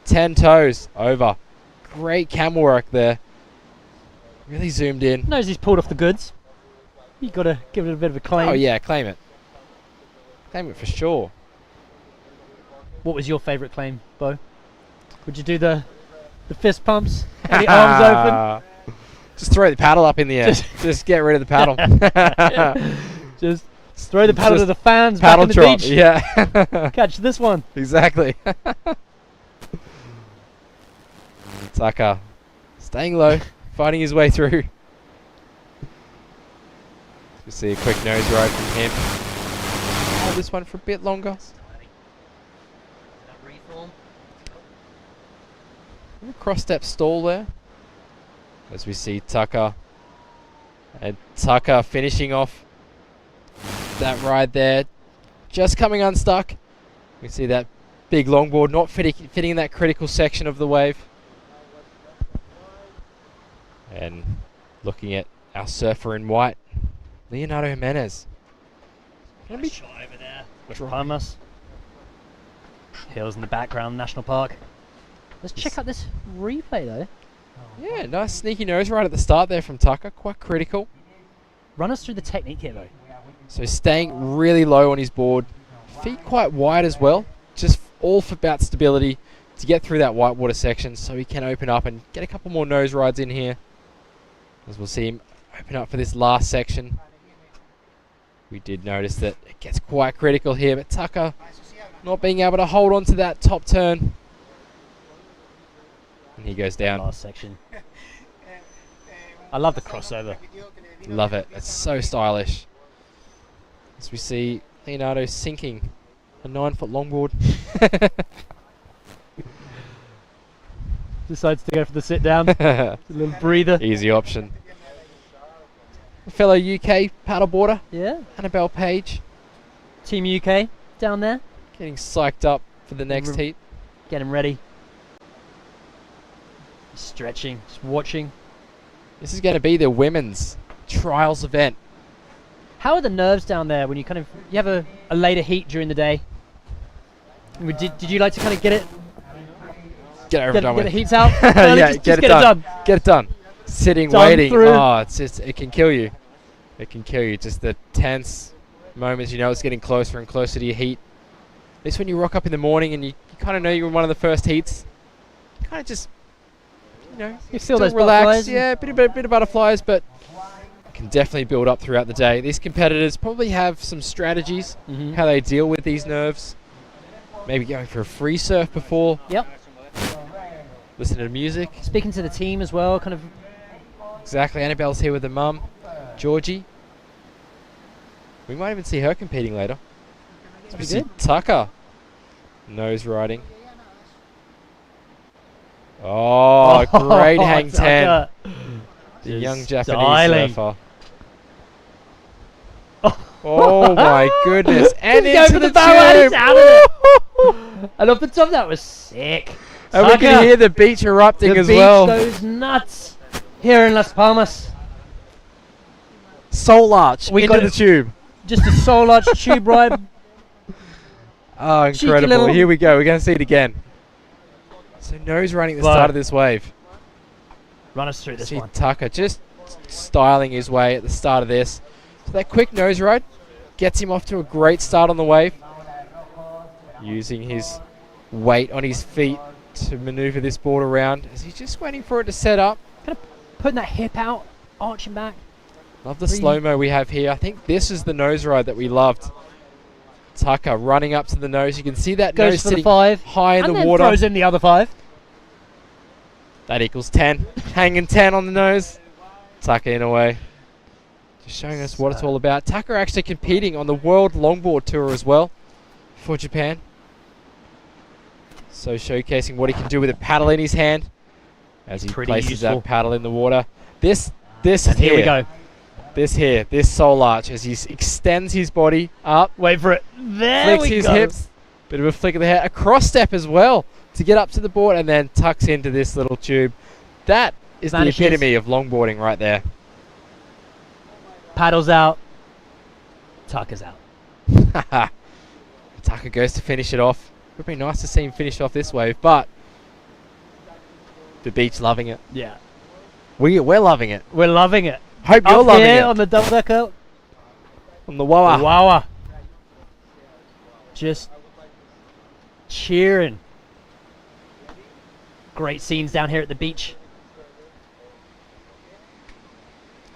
10 toes over. Great camel work there. Really zoomed in. Knows he's pulled off the goods. You got to give it a bit of a claim. Oh yeah, claim it. Claim it for sure. What was your favourite claim, Bo? Would you do the fist pumps and the arms open? Just throw the paddle up in the air. Just get rid of the paddle. Just throw the paddle to the fans paddle back on the beach. Yeah. Catch this one. Exactly. Taka staying low, fighting his way through. You see a quick nose ride from him. Hold this one for a bit longer. Cross step stall there. As we see Tucker. And Tucker finishing off that ride there. Just coming unstuck. We see that big longboard not fitting in that critical section of the wave. And looking at our surfer in white, Leonardo Jimenez. Nice shot over there. Behind us. Hills in the background, National Park. Let's check out this replay though. Yeah, nice sneaky nose right at the start there from Tucker. Quite critical. Run us through the technique here though. So staying really low on his board. Feet quite wide as well. Just all for about stability to get through that whitewater section so he can open up and get a couple more nose rides in here. As we'll see him open up for this last section. We did notice that it gets quite critical here, but Tucker not being able to hold on to that top turn. And he goes down. Last section. I love the crossover. Love it. It's so stylish. As we see Leonardo sinking a 9-foot longboard. Decides to go for the sit down. A little breather. Easy option. A fellow UK paddleboarder. Yeah. Annabelle Page. Team UK down there. Getting psyched up for the next heat. Get him ready. Stretching, just watching. This is going to be the women's trials event. How are the nerves down there when you you have a later heat during the day? Did you like to kind of get it? Get over done with. Get the heats out. Yeah, just get it done. Get it done. Sitting, done waiting. through. Oh, it can kill you. It can kill you. Just the tense moments. You know it's getting closer and closer to your heat. At least when you rock up in the morning and you kind of know you're in one of the first heats, you kind of just, you feel those relax. butterflies. Yeah, a bit of butterflies, but can definitely build up throughout the day. These competitors probably have some strategies how they deal with these nerves. Maybe going for a free surf before. Yep. Listen to music. Speaking to the team as well, kind of. Exactly. Annabelle's here with her mum, Georgie. We might even see her competing later. We see Tucker nose riding. Oh, great hang 10. The young Japanese surfer. Oh my goodness. And into the tube. And off the top, that was sick. And we can hear the beach erupting as well. The beach goes nuts here in Las Palmas. Soul arch into the tube. Just a soul arch tube ride. Oh, incredible. Here we go. We're going to see it again. So nose running at the start of this wave. Run us through this one. Tucker just styling his way at the start of this. So that quick nose ride gets him off to a great start on the wave. Using his weight on his feet to maneuver this board around as he's just waiting for it to set up. Kind of putting that hip out, arching back. Love the slow-mo we have here. I think this is the nose ride that we loved. Tucker running up to the nose. You can see that nose sitting high in the water. And throws in the other 5. That equals 10. Hanging 10 on the nose. Tucker in a way. Just showing us what it's all about. Tucker actually competing on the World Longboard Tour as well for Japan. So showcasing what he can do with a paddle in his hand as he places that paddle in the water. This here we go. This soul arch as he extends his body up. Wait for it. There flicks his hips. Bit of a flick of the hair. A cross step as well to get up to the board and then tucks into this little tube. That is the epitome of longboarding right there. Paddles out. Tucker's out. Tucker goes to finish it off. Would be nice to see him finish off this wave, but the beach loving it. Yeah. We're loving it. We're loving it. Hope you're loving it. On the double decker. On the Wawa. Wawa. Just cheering. Great scenes down here at the beach.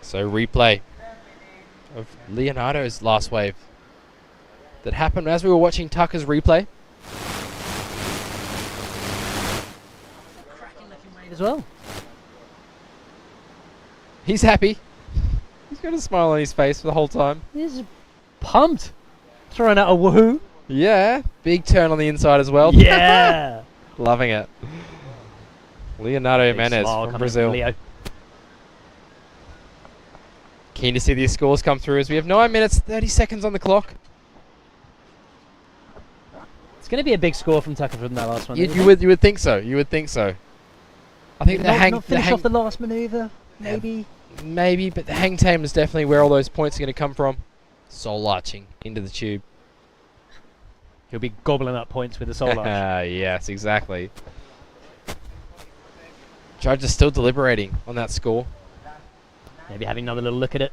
So replay of Leonardo's last wave that happened as we were watching Tucker's replay. Cracking looking wave as well. He's happy. He's got a smile on his face for the whole time. He's pumped. Throwing out a woohoo. Yeah. Big turn on the inside as well. Yeah. Loving it. Leonardo Jimenez from Brazil. Leo. Keen to see these scores come through as we have 9 minutes, 30 seconds on the clock. It's going to be a big score from Tucker from that last one. You would think so. You would think so. I think not finish off the last maneuver, maybe. Maybe, but the hang tame is definitely where all those points are going to come from. Soul arching into the tube. He'll be gobbling up points with the soul arch. Yes, exactly. Judge is still deliberating on that score. Maybe having another little look at it.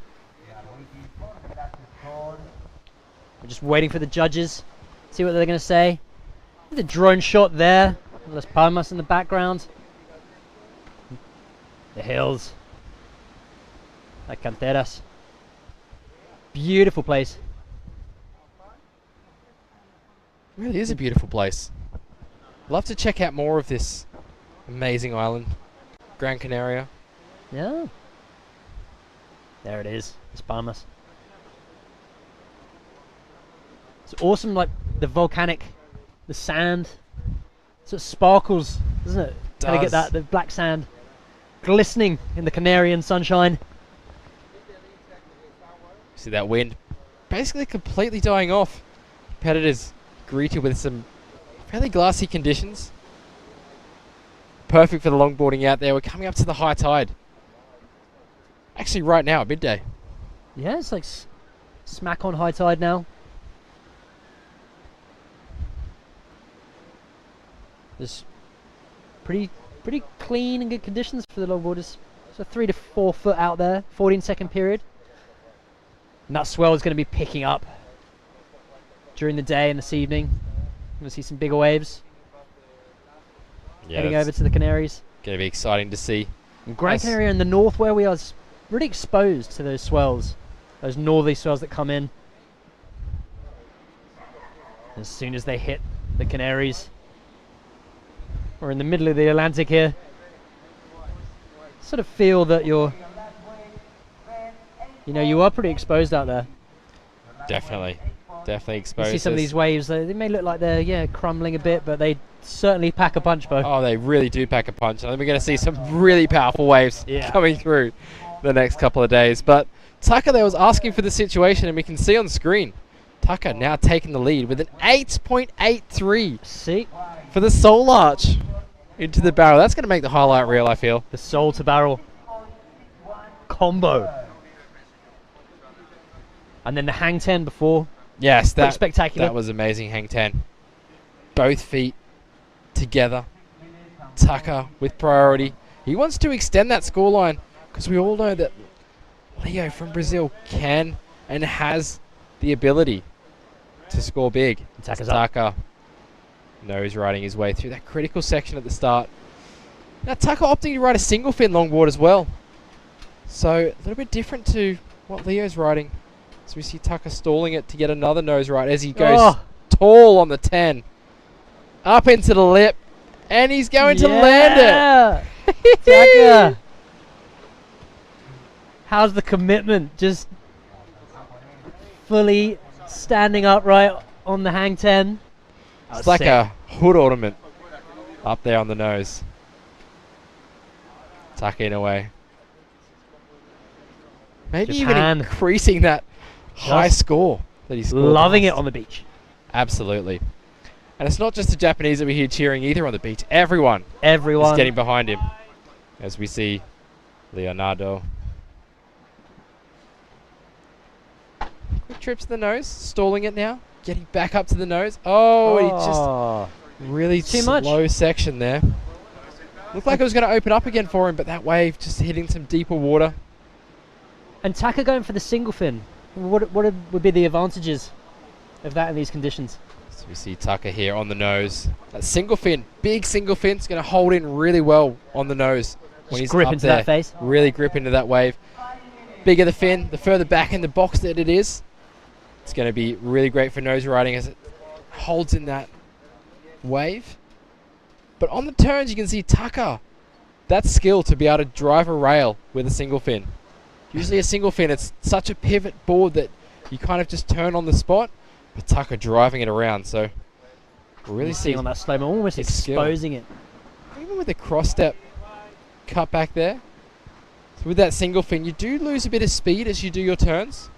We're just waiting for the judges. See what they're going to say. The drone shot there. Las Palmas in the background. The hills. Like canteras. Beautiful place. It really is a beautiful place. Love to check out more of this amazing island. Gran Canaria. Yeah. There it is. Las Palmas. It's awesome, like the volcanic, the sand. So it sparkles, doesn't it? Kind of get that, the black sand glistening in the Canarian sunshine. See that wind basically completely dying off. Competitors greeted with some fairly glassy conditions. Perfect for the longboarding out there. We're coming up to the high tide. Actually, right now at midday. Yeah, it's like smack on high tide now. There's pretty clean and good conditions for the longboarders. So 3 to 4 foot out there, 14-second period. And that swell is going to be picking up during the day and this evening. I'm going to see some bigger waves heading over to the Canaries. Going to be exciting to see. And Gran Canaria in the north, where we are, is really exposed to those swells, those northerly swells that come in. As soon as they hit the Canaries, we're in the middle of the Atlantic here. Sort of feel that you are pretty exposed out there. Definitely exposed. You see some of these waves, they may look like they're crumbling a bit, but they certainly pack a punch, Bo. Oh, they really do pack a punch. I think we're going to see some really powerful waves coming through the next couple of days. But Tucker there was asking for the situation, and we can see on the screen, Tucker now taking the lead with an 8.83. See? For the soul arch into the barrel. That's going to make the highlight reel, I feel. The soul to barrel combo. And then the hang 10 before. Yes, that spectacular. That was amazing, hang 10. Both feet together. Tucker with priority. He wants to extend that scoreline because we all know that Leo from Brazil can and has the ability to score big. Tucker nose riding his way through that critical section at the start. Now Tucker opting to ride a single fin longboard as well. So a little bit different to what Leo's riding. So we see Tucker stalling it to get another nose ride as he goes tall on the 10. Up into the lip. And he's going to land it. Tucker. How's the commitment? Just fully standing upright on the hang 10. It's like a hood ornament up there on the nose. Tucking away. Maybe even increasing that high score that he scored. Loving it on the beach. Absolutely. And it's not just the Japanese that we hear cheering either on the beach. Everyone is getting behind him. As we see Leonardo. Quick trip to the nose. Stalling it now. Getting back up to the nose. Oh, he just really slow section there. Looked like it was going to open up again for him, but that wave just hitting some deeper water. And Tucker going for the single fin. What would be the advantages of that in these conditions? So we see Tucker here on the nose. That single fin, big single fin, is going to hold in really well on the nose when he's grip up into there. that face. Really grip into that wave. Bigger the fin, the further back in the box that it is. It's going to be really great for nose riding as it holds in that wave. But on the turns, you can see Tucker. That skill to be able to drive a rail with a single fin. Usually a single fin, it's such a pivot board that you kind of just turn on the spot. But Tucker driving it around, so really seeing on that slow mo, almost exposing it. Even with the cross step cut back there. So with that single fin, you do lose a bit of speed as you do your turns.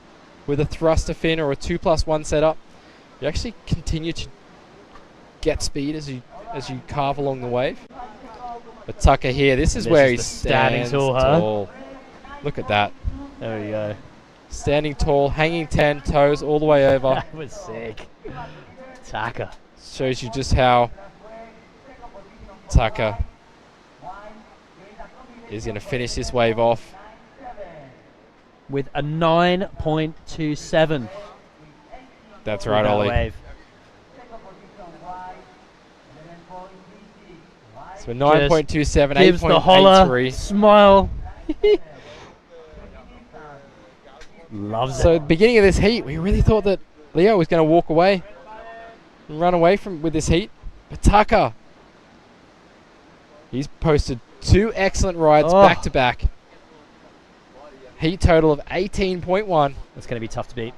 With a thruster fin or a 2+1 setup, you actually continue to get speed as you carve along the wave. But Tucker here, this is where he's standing tall. Look at that. There we go. Standing tall, hanging 10 toes all the way over. That was sick. Tucker. Shows you just how Tucker is going to finish this wave off. With a 9.27. That's right, Ollie. Wave. So 9.27, 8.83. Gives the holler, smile. Loves it. So beginning of this heat, we really thought that Leo was going to walk away and run away with this heat. But Tucker, he's posted 2 excellent rides back to back. Heat total of 18.1. That's going to be tough to beat.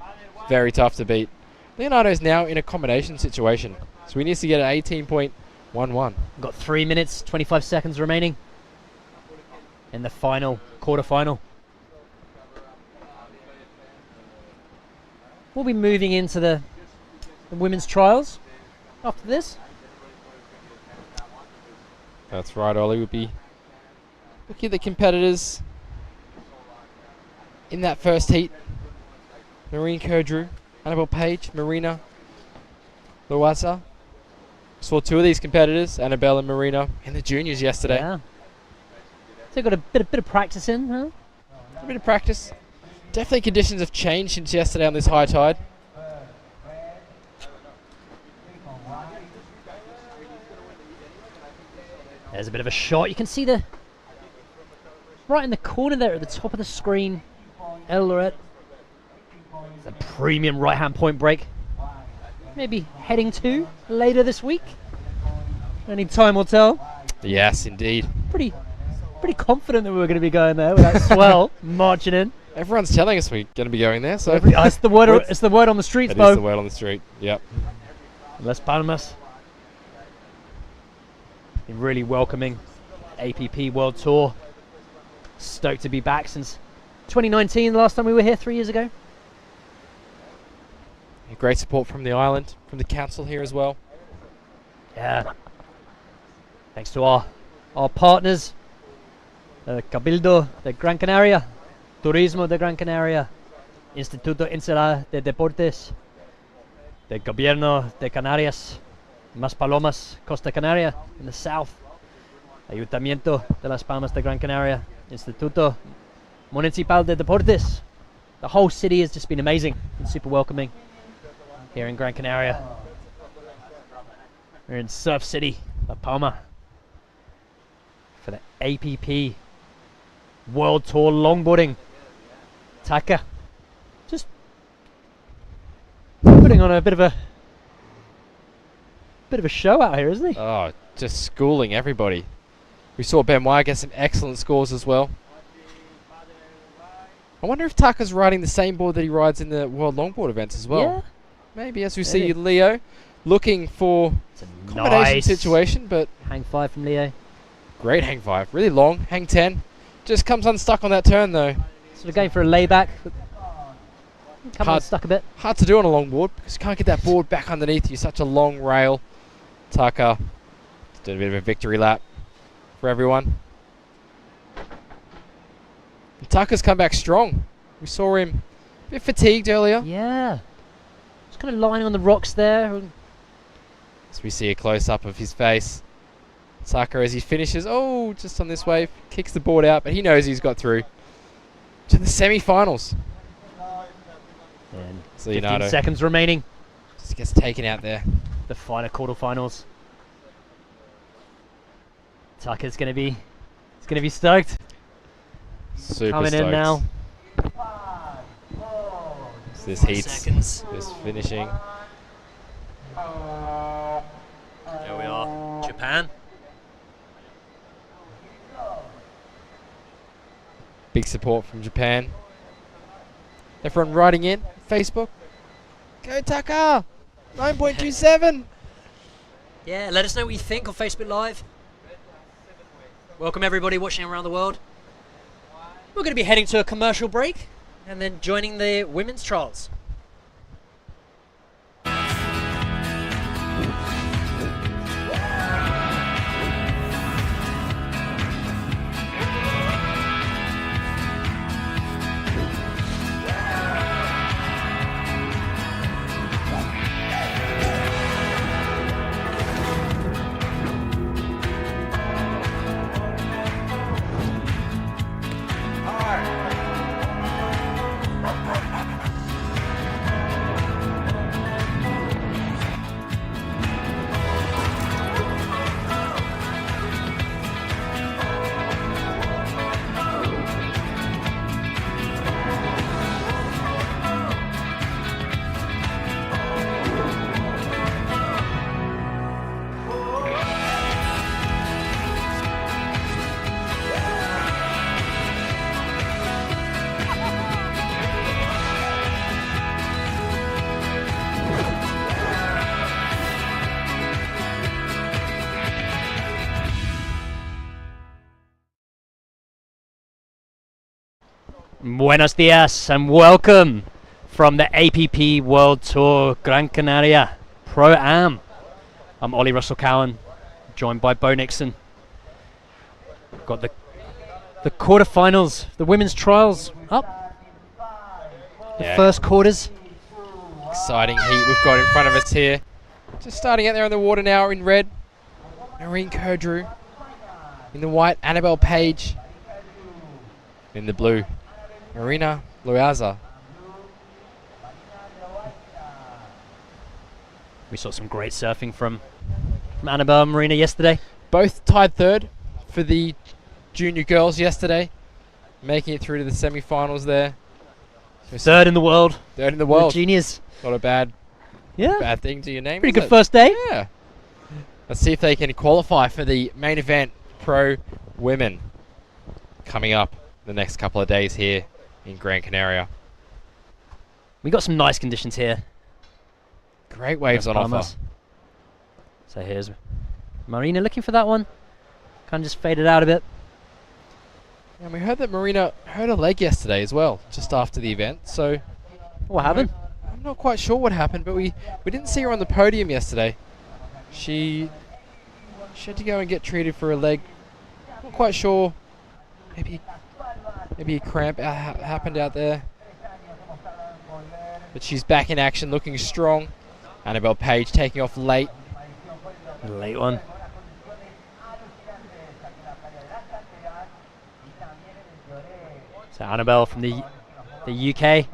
Very tough to beat. Leonardo's now in a combination situation. So he needs to get an 18.11. We've got 3 minutes, 25 seconds remaining in the quarterfinal. We'll be moving into the women's trials after this. That's right, Ollie. We'll be looking at the competitors in that first heat. Marine Kerdrew, Annabelle Page, Marina Loasa. Saw two of these competitors, Annabelle and Marina, in the juniors yesterday. Yeah. So got a bit of practice in, huh? A bit of practice. Definitely conditions have changed since yesterday on this high tide. There's a bit of a shot. You can see the right in the corner there at the top of the screen. El Lorette. A premium right-hand point break. Maybe heading to later this week. Only time will tell. Yes, indeed. Pretty confident that we were going to be going there with that swell marching in. Everyone's telling us we're going to be going there, so it's the word. It's the word on the streets, Bo. It is the word on the street. Yep. Las Palmas. Been really welcoming APP World Tour. Stoked to be back since 2019, the last time we were here 3 years ago. Great support from the island, from the council here as well. Yeah. Thanks to our partners, Cabildo de Gran Canaria, Turismo de Gran Canaria, Instituto Insular de Deportes, the Gobierno de Canarias, Mas Palomas, Costa Canaria in the south, Ayuntamiento de Las Palmas de Gran Canaria, Instituto Municipal de Deportes. The whole city has just been amazing and super welcoming here in Gran Canaria. We're in Surf City, La Palma, for the APP World Tour longboarding. Taka just putting on a bit of a show out here, isn't he? Oh, just schooling everybody. We saw Benoit get some excellent scores as well. I wonder if Taka's riding the same board that he rides in the World Longboard events as well. Yeah. Maybe, as we see Leo looking for a combination nice situation, but hang 5 from Leo. Great hang 5, really long, hang 10. Just comes unstuck on that turn though. Sort of going for a layback. Come unstuck a bit. Hard to do on a longboard because you can't get that board back underneath you. Such a long rail. Taka doing a bit of a victory lap for everyone. And Taka's come back strong. We saw him a bit fatigued earlier. Yeah. Just kind of lying on the rocks there. As we see a close-up of his face. Taka, as he finishes, just on this wave, kicks the board out, but he knows he's got through to the semi-finals. And so 15 seconds remaining. Just gets taken out there. The final quarterfinals. Taka's gonna be stoked. Super coming stoked. In now. So this heat's this finishing. There we are, Japan. Big support from Japan. Everyone writing in Facebook. Go Taka! 9.27! Yeah, let us know what you think on Facebook Live. Welcome everybody watching around the world. We're going to be heading to a commercial break and then joining the women's trials. Buenos dias and welcome from the APP World Tour Gran Canaria Pro Am. I'm Ollie Russell Cowan, joined by Bo Nixon. Got the quarterfinals, the women's trials up. The first quarters. Exciting heat we've got in front of us here. Just starting out there in the water now in red. Noreen Kerdrew. In the white, Annabelle Page. In the blue, Marina Loaza. We saw some great surfing from Annabelle and Marina yesterday. Both tied third for the junior girls yesterday, making it through to the semi-finals there. So Third in the world. Third in the world. Genius. Not a bad thing to your name. Pretty good first day. Yeah. Let's see if they can qualify for the main event, Pro Women, coming up the next couple of days here in Gran Canaria. We got some nice conditions here. Great waves on offer. So here's Marina looking for that one. Kind of just faded out a bit. And we heard that Marina hurt her leg yesterday as well, just after the event. So what happened? I'm not quite sure what happened, but we didn't see her on the podium yesterday. She had to go and get treated for her leg. Not quite sure. Maybe a cramp happened out there. But she's back in action, looking strong. Annabelle Page taking off late. Late one. So Annabelle from the UK.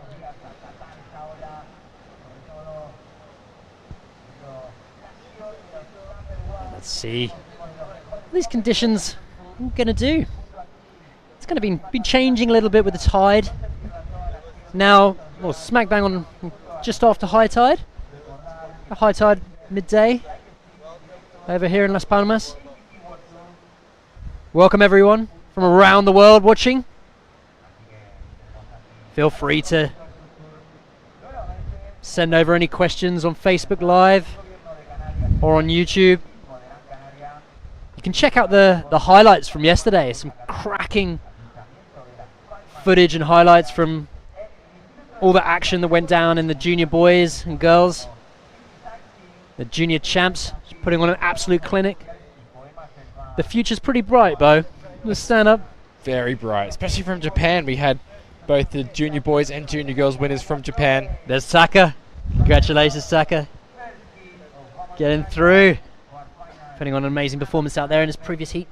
Let's see. These conditions, what are going to do? It's going to be changing a little bit with the tide. Now, well, smack bang on just after high tide. A high tide midday over here in Las Palmas. Welcome everyone from around the world watching. Feel free to send over any questions on Facebook Live or on YouTube. You can check out the highlights from yesterday. Some cracking footage and highlights from all the action that went down in the junior boys and girls. The junior champs putting on an absolute clinic. The future's pretty bright, Bo. Let's stand up. Very bright, especially from Japan. We had both the junior boys and junior girls winners from Japan. There's Saka. Congratulations, Saka. Getting through. Putting on an amazing performance out there in his previous heat.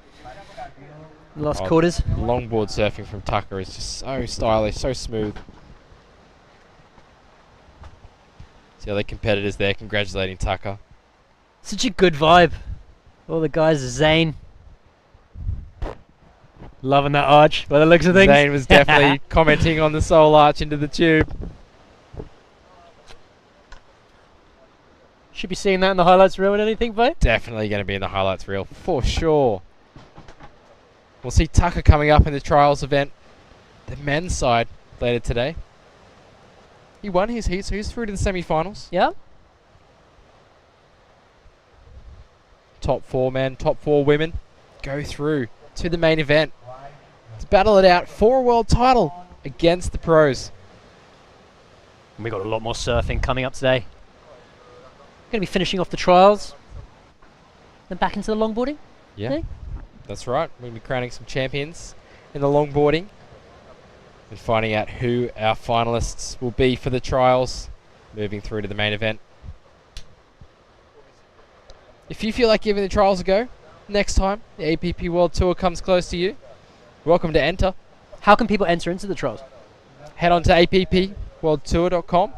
Last quarters. Longboard surfing from Tucker is just so stylish, so smooth. See other competitors there congratulating Tucker. Such a good vibe. All the guys, Zane. Loving that arch by the looks of things. Zane was definitely commenting on the soul arch into the tube. Should be seeing that in the highlights reel and anything, Bo? Definitely going to be in the highlights reel, for sure. We'll see Tucker coming up in the trials event, the men's side, later today. He won his heat, so he's through to the semi-finals. Yeah. Top 4 men, top 4 women go through to the main event to battle it out for a world title against the pros. We got a lot more surfing coming up today. Going to be finishing off the trials, then back into the longboarding. Yeah, that's right. We're going to be crowning some champions in the longboarding and finding out who our finalists will be for the trials, moving through to the main event. If you feel like giving the trials a go, next time the APP World Tour comes close to you, welcome to enter. How can people enter into the trials? Head on to appworldtour.com.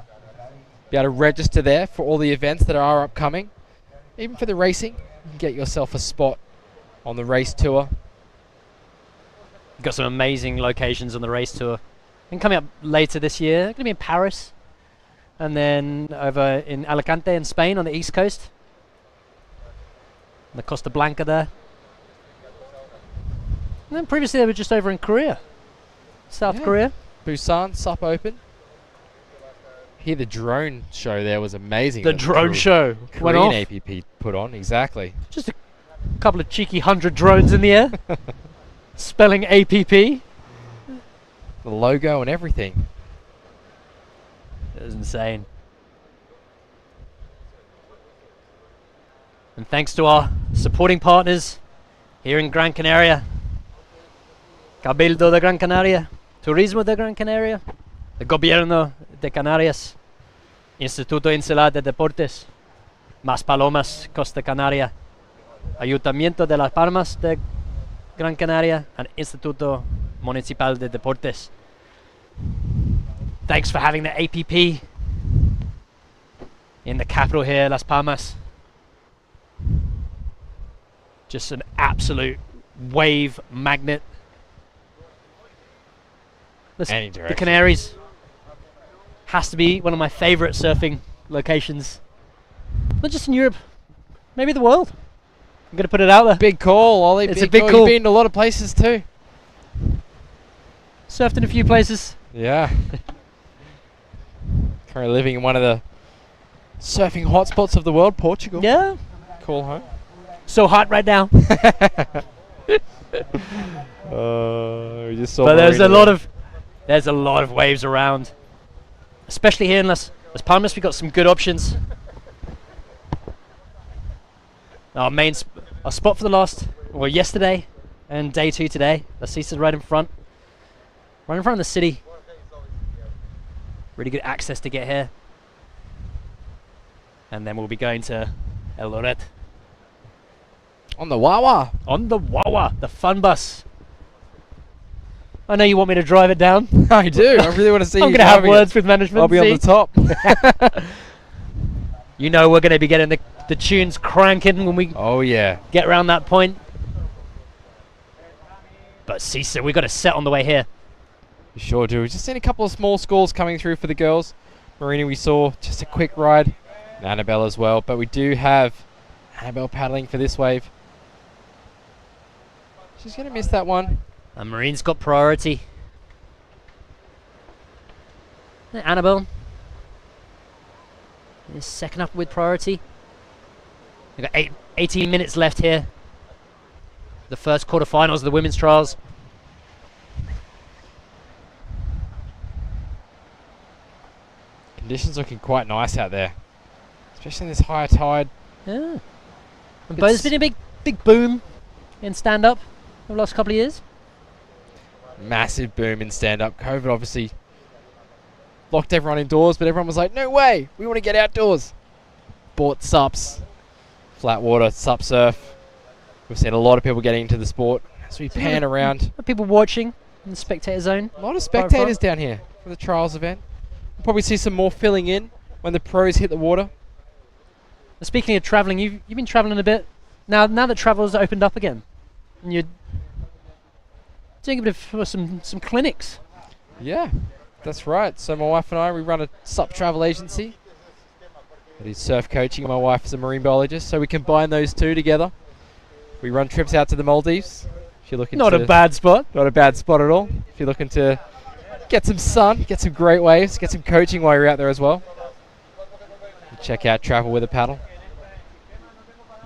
Be able to register there for all the events that are upcoming. Even for the racing, you can get yourself a spot on the race tour. Got some amazing locations on the race tour. And coming up later this year, going to be in Paris. And then over in Alicante in Spain on the east coast. The Costa Blanca there. And then previously they were just over in Korea. South Korea. Busan, SUP Open. Here the drone show there was amazing. The drone show went off. Korean APP put on, exactly. Just a couple of cheeky 100 drones in the air. Spelling APP. The logo and everything. It was insane. And thanks to our supporting partners here in Gran Canaria. Cabildo de Gran Canaria, Turismo de Gran Canaria, el Gobierno de Canarias, Instituto Insular de Deportes, Más Palomas, Costa Canaria, Ayuntamiento de Las Palmas de Gran Canaria, and Instituto Municipal de Deportes. Thanks for having the APP in the capital here, Las Palmas. Just an absolute wave magnet. Any The direction. Canaries has to be one of my favorite surfing locations. Not just in Europe, maybe the world. I'm gonna put it out there. Big call, Ollie. It's a big call. call. You've been to a lot of places too. Surfed in a few places. Yeah. Currently living in one of the surfing hotspots of the world, Portugal. Yeah. Call home. So hot right now. We just saw But there's Marina a lot of waves around, especially here in Las Palmas. We've got some good options. Our spot for the yesterday and day 2 today. La Cisa's right in front of the city. Really good access to get here. And then we'll be going to El Loret. on the Wawa. On the Wawa, the fun bus. I know you want me to drive it down. I do. I really want to see I'm you going to have driving words it. with management. I'll be on the top. You know we're going to be getting the tunes cranking when we get around that point. But Cisa, we got a set on the way here. We sure do. We've just seen a couple of small scores coming through for the girls. Marina we saw just a quick ride. And Annabelle as well. But we do have Annabelle paddling for this wave. She's going to miss that one. And Marine's got priority. Annabelle is second up with priority. We've got 18 minutes left here. The first quarterfinals of the women's trials. Conditions looking quite nice out there. Especially in this high tide. Yeah. But there's been a big boom in stand-up over the last couple of years. Massive boom in stand-up. COVID obviously locked everyone indoors, but everyone was like, no way, we want to get outdoors. Bought sups, flat water, sup surf. We've seen a lot of people getting into the sport as we pan around. People watching in the spectator zone. A lot of spectators down here for the trials event. We'll probably see some more filling in when the pros hit the water. Speaking of travelling, you've been travelling a bit. Now that travel's opened up again, and you're doing a bit of some clinics. Yeah, that's right. So my wife and I, we run a sup travel agency. That is surf coaching, and my wife is a marine biologist, so we combine those two together. We run trips out to the Maldives. If you're looking Not a bad spot. Not a bad spot at all. If you're looking to get some sun, get some great waves, get some coaching while you're out there as well. Check out Travel with a Paddle.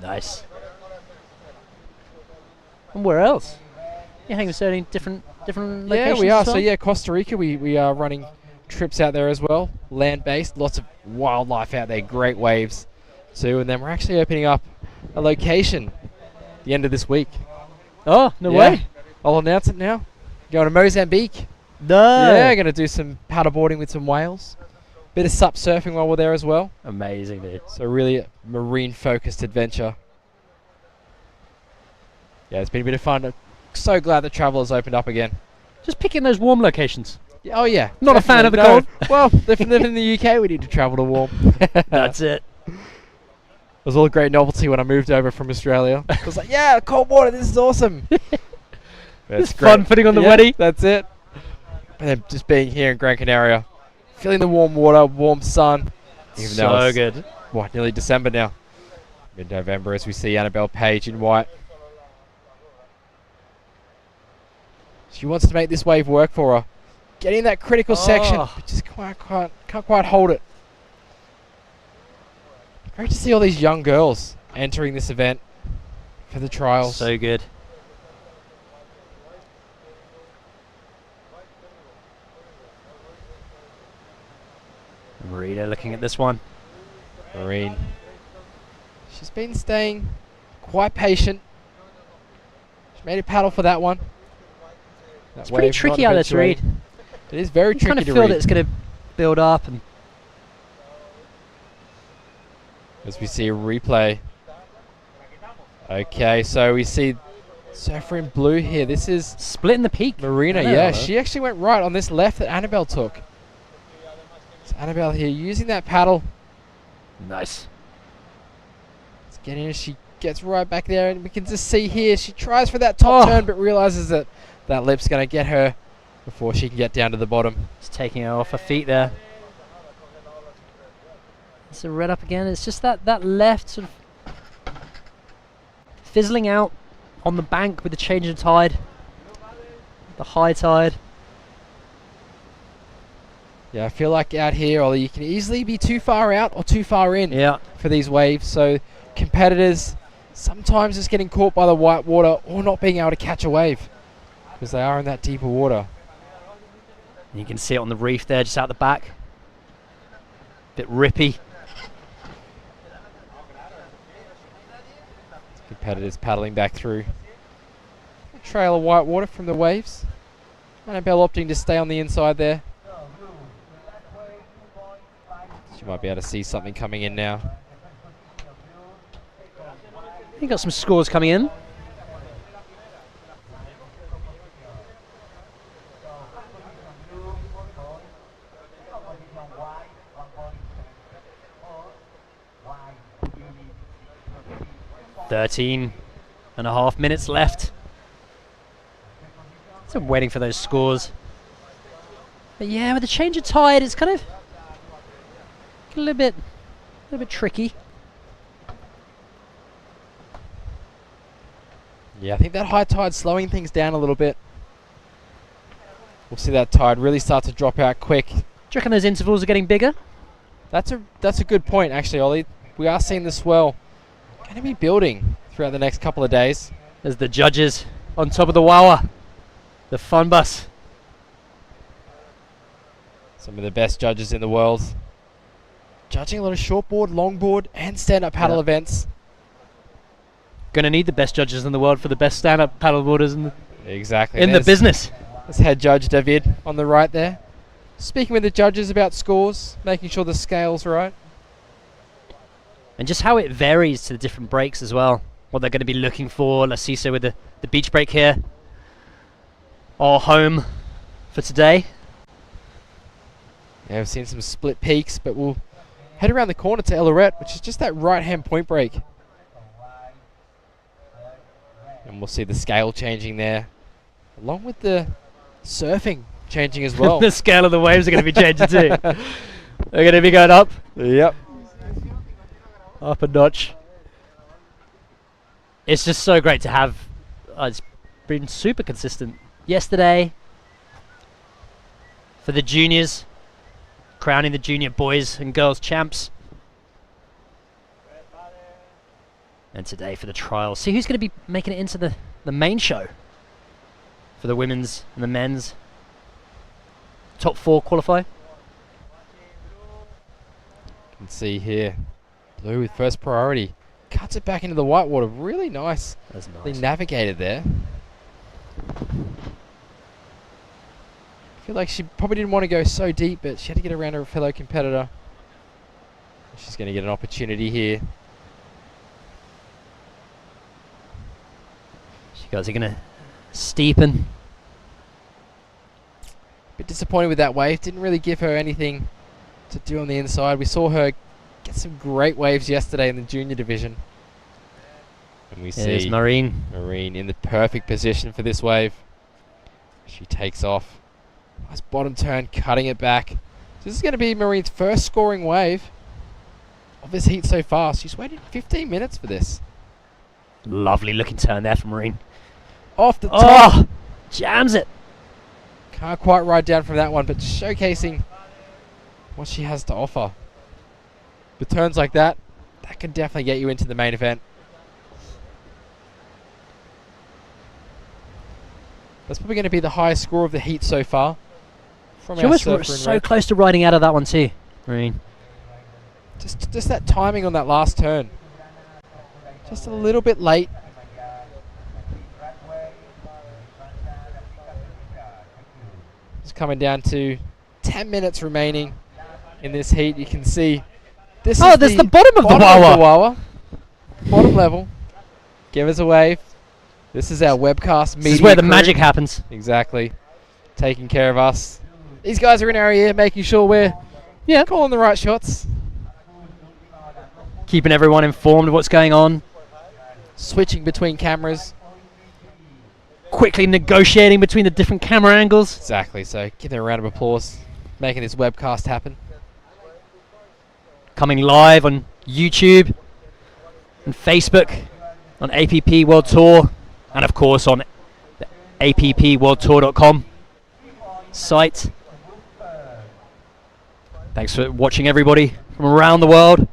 Nice. And where else? You're hanging with different locations. Yeah, we are. as well? So yeah, Costa Rica, we are running trips out there as well, land-based. Lots of wildlife out there, great waves too. And then we're actually opening up a location at the end of this week. Oh, no way. I'll announce it now. Going to Mozambique. No. Yeah, going to do some paddleboarding with some whales. Bit of sup surfing while we're there as well. Amazing, dude. So really a marine-focused adventure. Yeah, it's been a bit of fun. I'm so glad the travel has opened up again. Just picking those warm locations. Oh yeah. Not a fan of the definitely. cold. Well, if we live in the UK, we need to travel to warm. That's it. It was all a great novelty when I moved over from Australia. I was like, yeah, cold water, this is awesome. It's fun putting on the Yeah, weddy. That's it. And then just being here in Gran Canaria, feeling the warm water, warm sun. Even though So it's, good. What, nearly December now. Mid-November as we see Annabelle Page in white. She wants to make this wave work for her. Getting that critical section, but just can't quite hold it. Great to see all these young girls entering this event for the trials. So good. Marina looking at this one. Marine. She's been staying quite patient. She made a paddle for that one. That It's pretty wave tricky not out there to read. eventuating. It is very You tricky kind of to feel read. that it's going to build up, and As we see a replay. Okay, so we see surfer in blue here. This is splitting the peak. Marina, Yeah, yeah. hello. She actually went right on this left that Annabelle took. So Annabelle here using that paddle. Nice. Let's get in. She gets right back there, and we can just see here she tries for that top turn, but realizes that that lip's going to get her before she can get down to the bottom. It's taking her off her feet there. It's a red up again. It's just that left sort of fizzling out on the bank with the change of tide, the high tide. Yeah, I feel like out here, Ollie, you can easily be too far out or too far in for these waves. So competitors sometimes just getting caught by the white water or not being able to catch a wave because they are in that deeper water. You can see it on the reef there, just out the back. Bit rippy. Competitors paddling back through a trail of white water from the waves. Annabelle opting to stay on the inside there. She might be able to see something coming in now. You got some scores coming in. .13.5 minutes left. So I'm waiting for those scores. But yeah, with the change of tide, it's kind of a little bit tricky. Yeah, I think that high tide's slowing things down a little bit. We'll see that tide really start to drop out quick. Do you reckon those intervals are getting bigger? That's a good point, actually, Ollie. We are seeing the swell going to be building throughout the next couple of days. There's the judges on top of the Wawa, the fun bus. Some of the best judges in the world. Judging a lot of shortboard, longboard, and stand-up paddle events. Going to need the best judges in the world for the best stand-up paddleboarders in Exactly. the business. There's head judge David on the right there. Speaking with the judges about scores, making sure the scale's right. And just how it varies to the different breaks as well. What they're going to be looking for. Let's see, so with the beach break here. Our home for today. Yeah, we've seen some split peaks, but we'll head around the corner to Elorette, which is just that right-hand point break. And we'll see the scale changing there, along with the surfing changing as well. The scale of the waves are going to be changing too. They're going to be going up. Yep. Up a notch. It's just so great to have. It's been super consistent. Yesterday, for the juniors, crowning the junior boys and girls champs. And today for the trials. See who's going to be making it into the main show for the women's and the men's. Top 4 qualify. You can see here, blue with first priority. Cuts it back into the white water. Really nice. That's nice. They navigated there. I feel like she probably didn't want to go so deep, but she had to get around her fellow competitor. She's going to get an opportunity here. You guys are going to steepen. Bit disappointed with that wave. Didn't really give her anything to do on the inside. We saw her get some great waves yesterday in the junior division. And we There's see Marine. Marine in the perfect position for this wave. She takes off. Nice bottom turn, cutting it back. So this is going to be Marine's first scoring wave of this heat so far. She's waited 15 minutes for this. Lovely looking turn there for Marine. Off the top. Oh, jams it. Can't quite ride down from that one, but showcasing what she has to offer. With turns like that, that can definitely get you into the main event. That's probably going to be the highest score of the heat so far. From She our was surfer in so red. close to riding out of that one too, Marine. Just that timing on that last turn. Just a little bit late. It's coming down to 10 minutes remaining in this heat. You can see this is there's the bottom of the Wawa. Bottom level. Give us a wave. This is our webcast media. This is where the crew. magic happens. Exactly. Taking care of us. These guys are in our ear, making sure we're calling the right shots. Keeping everyone informed of what's going on. Switching between cameras. Quickly negotiating between the different camera angles. Exactly. So give them a round of applause. Making this webcast happen. Coming live on YouTube and Facebook, on APP World Tour, and of course on the appworldtour.com site. Thanks for watching, everybody from around the world.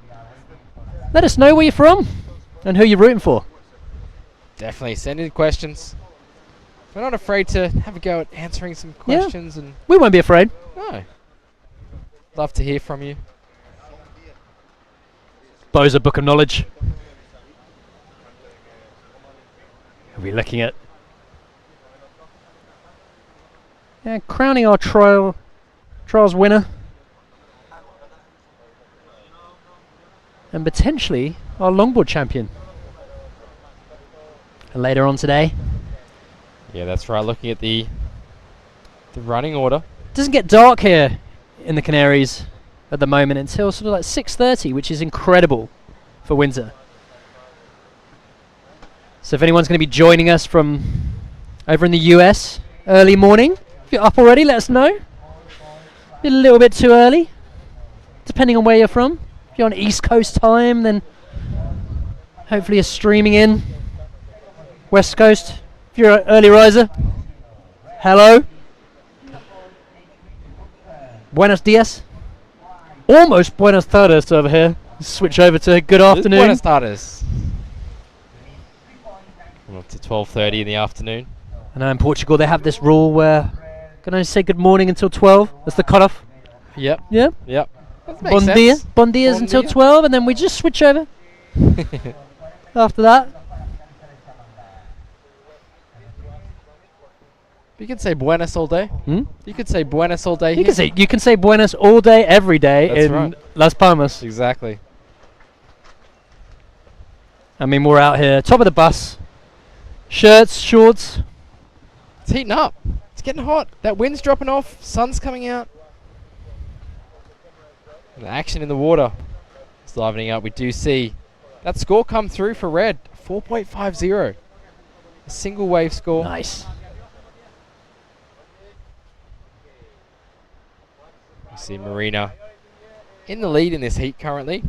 Let us know where you're from and who you're rooting for. Definitely send in questions. We're not afraid to have a go at answering some questions. And we won't be afraid. No. Love to hear from you. Boza Book of Knowledge. We'll be looking at crowning our trials winner, and potentially our longboard champion. And later on today, yeah, that's right. Looking at the running order. It doesn't get dark here in the Canaries at the moment until sort of like 6:30, which is incredible for winter. So if anyone's going to be joining us from over in the US early morning, if you're up already, let us know. Be a little bit too early, depending on where you're from. If you're on East Coast time, then hopefully you're streaming in. West Coast, if you're an early riser, hello. Buenos dias. Almost buenos tardes over here. Switch over to good afternoon. Buenos tardes. Up to 12:30 in the afternoon. I know in Portugal they have this rule where you can only say good morning until 12. That's the cutoff. Yep. Yeah. Yep. That makes Bon sense. dia. Bon dias until 12, and then we just switch over. After that. You can say buenas all day. You could say buenas all day. You can say buenas all day, every day. That's in right. Las Palmas. Exactly. I mean, we're out here, top of the bus. Shirts, shorts. It's heating up. It's getting hot. That wind's dropping off. Sun's coming out. And the action in the water is livening up. We do see that score come through for red. 4.50. A single wave score. Nice. We see Marina in the lead in this heat currently.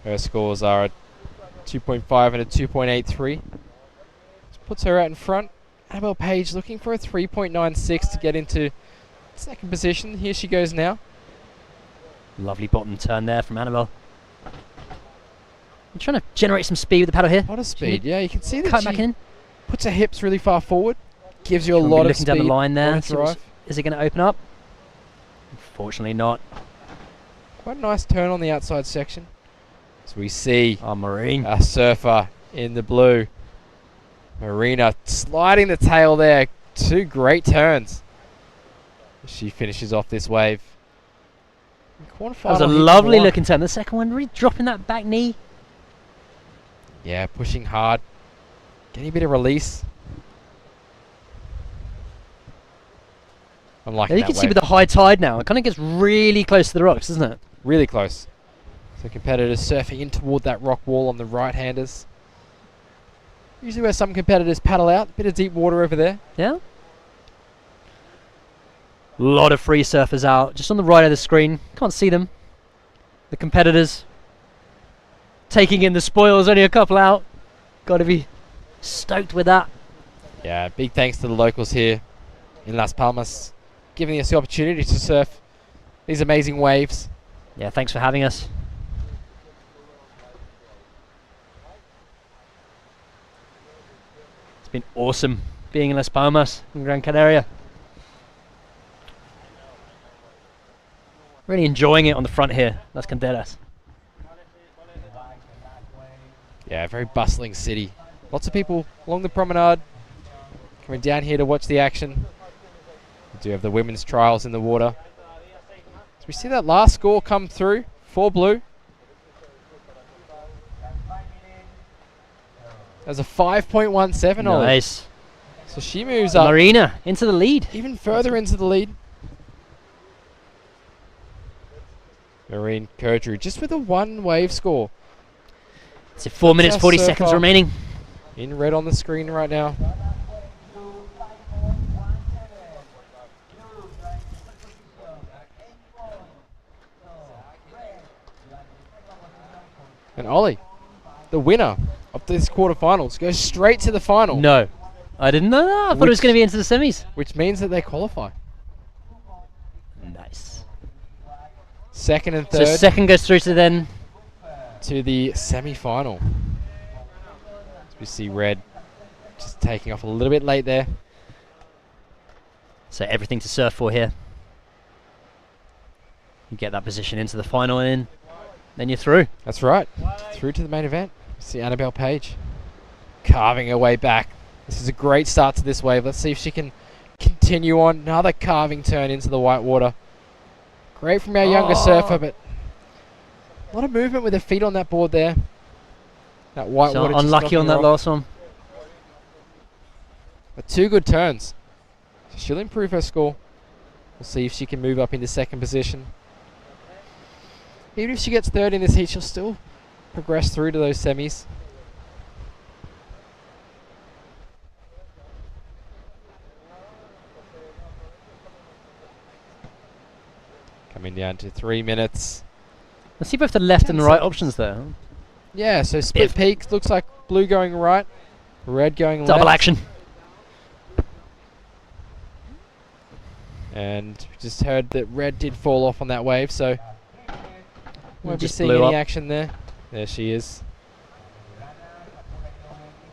Her scores are a 2.5 and a 2.83. This puts her out in front. Annabelle Page looking for a 3.96 to get into second position. Here she goes now. Lovely bottom turn there from Annabelle. I'm trying to generate some speed with the paddle here. A lot of speed, yeah. You can see that cut she back in. Puts her hips really far forward. Gives you a She'll be lot of looking speed. down the line there. on See drive. is it going to open up? Unfortunately not. Quite a nice turn on the outside section. So we see our Marine, our surfer in the blue. Marina sliding the tail there. Two great turns. She finishes off this wave. That was a lovely looking turn. The second one, really dropping that back knee. Yeah, pushing hard. Getting a bit of release. I'm liking You that can see wave. with the high tide now, it kind of gets really close to the rocks, doesn't it? Really close. So competitors surfing in toward that rock wall on the right-handers. Usually where some competitors paddle out. Bit of deep water over there. Yeah. A lot of free surfers out, just on the right of the screen. Can't see them. The competitors taking in the spoils, only a couple out. Got to be stoked with that. Yeah, big thanks to the locals here in Las Palmas, giving us the opportunity to surf these amazing waves. Yeah, thanks for having us. It's been awesome being in Las Palmas in Gran Canaria. Really enjoying it on the front here, Las Candelas. Yeah, very bustling city. Lots of people along the promenade coming down here to watch the action. We do have the women's trials in the water. So we see that last score come through for blue. There's a 5.17. Nice. So she moves up. Marina into the lead. Even further into the lead. Marine Kurtru just with a 1 wave score. It's 4 minutes, Just 40 so seconds far. remaining. In red on the screen right now. And Ollie, the winner of this quarterfinals, goes straight to the final. No. I didn't know that. I thought it was going to be into the semis. Which means that they qualify. Nice. Second and So third second goes through to then. to the semi-final. As we see red just taking off a little bit late there. So everything to surf for here. You get that position into the final and then you're through. That's right. Through to the main event. See Annabelle Page carving her way back. This is a great start to this wave. Let's see if she can continue on. Another carving turn into the white water. Great from our younger surfer, but a lot of movement with her feet on that board there. That white So water just unlucky on knocking her that off. last one. But 2 good turns. So she'll improve her score. We'll see if she can move up into second position. Even if she gets third in this heat, she'll still progress through to those semis. Coming down to 3 minutes. Let's see both the left and the right 10 options there. Yeah, so split peak looks like blue going right, red going left. Double action. And we just heard that red did fall off on that wave, so won't be Just seeing blew any up. action there. There she is.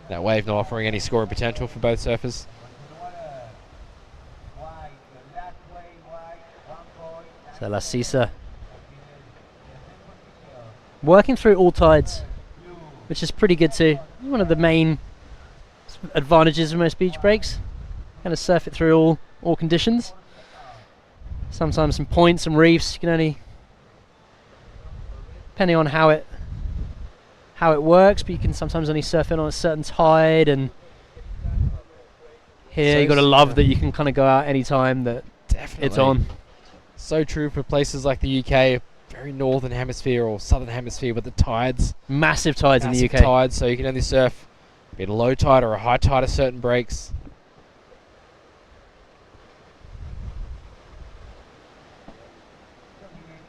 That wave not offering any scoring potential for both surfers. So La Sisa working through all tides, which is pretty good too. One of the main advantages of most beach breaks. Kind of surf it through all conditions. Sometimes some points, some reefs. You can only, depending on how it works, but you can sometimes only surf it on a certain tide. And here you got to love that you can kind of go out anytime that it's on. So true for places like the UK, very northern hemisphere or southern hemisphere, with the tides. Massive tides in the UK. Tides, so you can only surf be it a low tide or a high tide at certain breaks.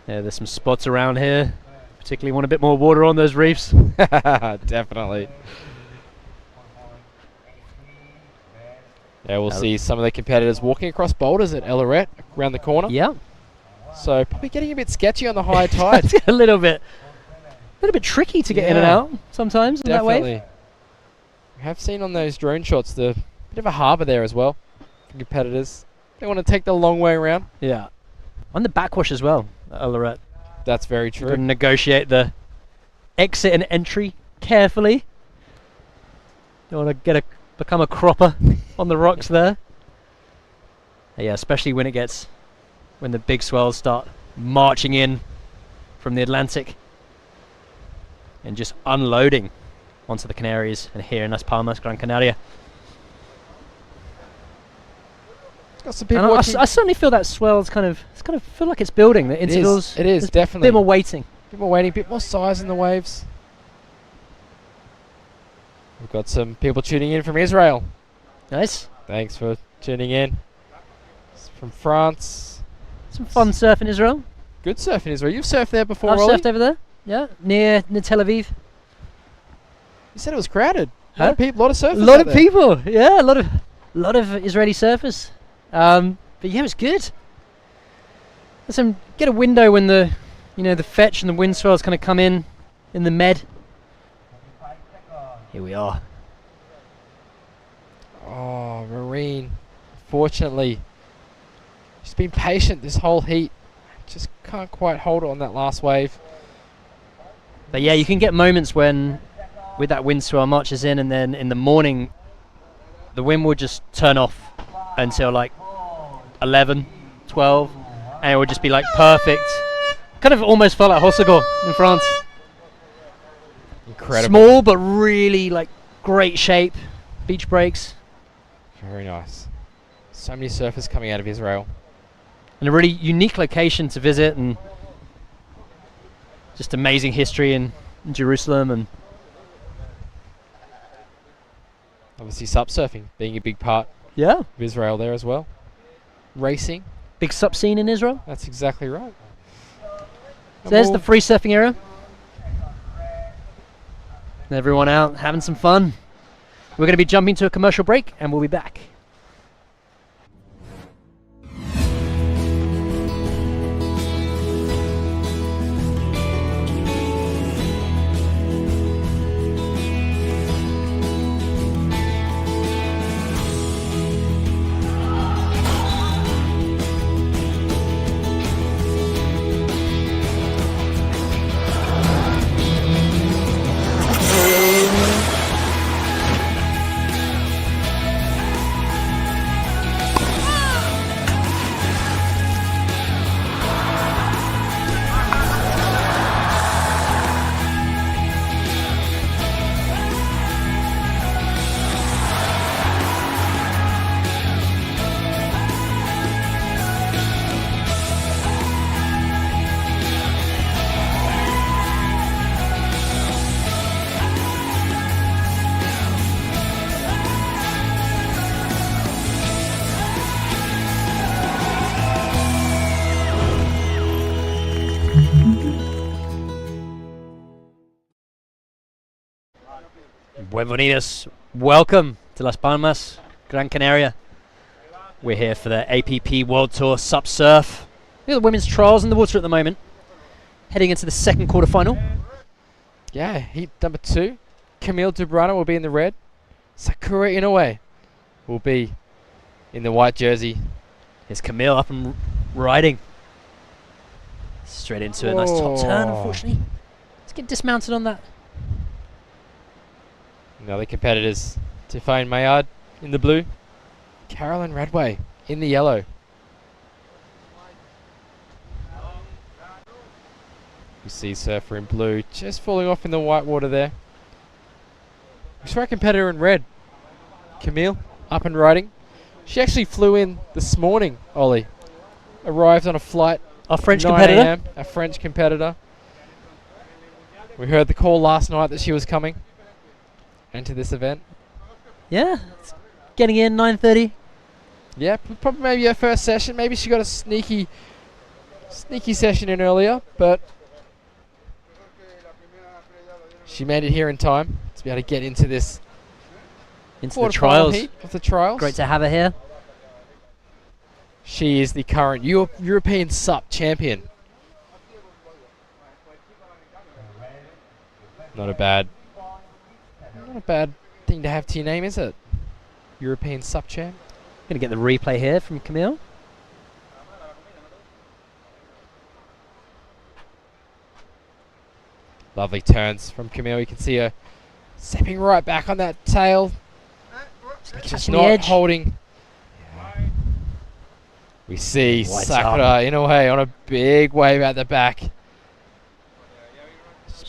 Yeah, there's some spots around here. Particularly want a bit more water on those reefs. Definitely. Yeah, we'll see some of the competitors walking across boulders at Ellerette around the corner. Yeah. So probably getting a bit sketchy on the high tide. It's a little bit tricky to get in and out sometimes in that Definitely. wave. We have seen on those drone shots the bit of a harbour there as well for competitors. They want to take the long way around. Yeah. On the backwash as well, Ellerette. That's very You true. can negotiate the exit and entry carefully. You want to become a cropper on the rocks there. Yeah, especially when the big swells start marching in from the Atlantic and just unloading onto the Canaries and here in Las Palmas, Gran Canaria. Got some And people watching. I certainly feel that swell's kind of feel like it's building. The intervals. It is there's definitely. a bit more weighting. Bit more weighting, bit more size in the waves. We've got some people tuning in from Israel. Nice. Thanks for tuning in. It's from France. Some fun surf in Israel. Good surf in Israel. You've surfed there before, I've Ollie? surfed over there. Yeah, near Tel Aviv. You said it was crowded. Huh? A lot of people, a lot of surfers. A lot out of there. people. Yeah, a lot of Israeli surfers. But yeah, it was good. Get a window when the fetch and the wind swells kind of come in the med. Here we are. Oh, Marine. Fortunately, she's been patient this whole heat. Just can't quite hold it on that last wave. But yeah, you can get moments when with that wind swell marches in, and then in the morning the wind will just turn off until like 11, 12, and it would just be like perfect. Kind of almost felt like Hossegor in France. Incredible. Small but really like great shape. Beach breaks. Very nice. So many surfers coming out of Israel. And a really unique location to visit, and just amazing history in Jerusalem, and obviously sup surfing being a big part of Israel there as well. Racing. Big sup scene in Israel. That's exactly right. So there's the free surfing area. And everyone out having some fun. We're going to be jumping to a commercial break, and we'll be back. Buenos, welcome to Las Palmas, Gran Canaria. We're here for the APP World Tour Sup Surf. We got the women's trials in the water at the moment, heading into the second quarterfinal. Yeah, heat number 2. Camille Dubrana will be in the red. Sakura Inoue will be in the white jersey. Here's Camille up and riding. Straight into a nice top turn, unfortunately. Let's get dismounted on that. And the other competitors, Tiffany Maillard in the blue, Carolyn Radway in the yellow. You see Surfer in blue just falling off in the white water there. We saw our competitor in red, Camille, up and riding. She actually flew in this morning, Ollie. Arrived on a flight. Our French 9 competitor? AM, a French competitor. We heard the call last night that she was coming into this event. Yeah, it's getting in 9:30. Yeah, probably maybe her first session. Maybe she got a sneaky session in earlier, but she made it here in time to be able to get into this Into the trials. heat of the trials. Great to have her here. She is the current European SUP champion. Not a bad thing to have to your name, is it? European SUP champ. Gonna get the replay here from Camille. Lovely turns from Camille. You can see her stepping right back on that tail. Just the not edge. holding. We see White Sakura up. in a way on a big wave at the back.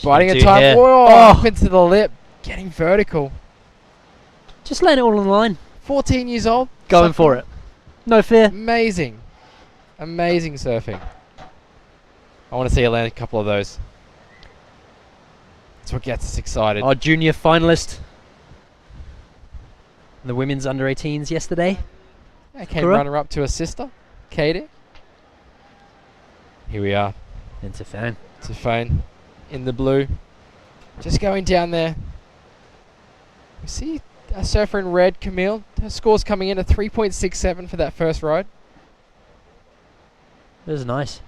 Biting do a time. here. Whoa, Oh. up into the lip. Getting vertical. Just laying it all on the line. 14 years old. Going for it. No fear. Amazing. Amazing surfing. I want to see her land a couple of those. That's what gets us excited. Our junior finalist. The women's under 18s yesterday. Yeah, came Sakura. runner up to her sister, Katie. Here we are. Into fan. Tiffany in the blue. Just going down there. We see a surfer in red, Camille. Her score's coming in at 3.67 for that first ride. It was nice.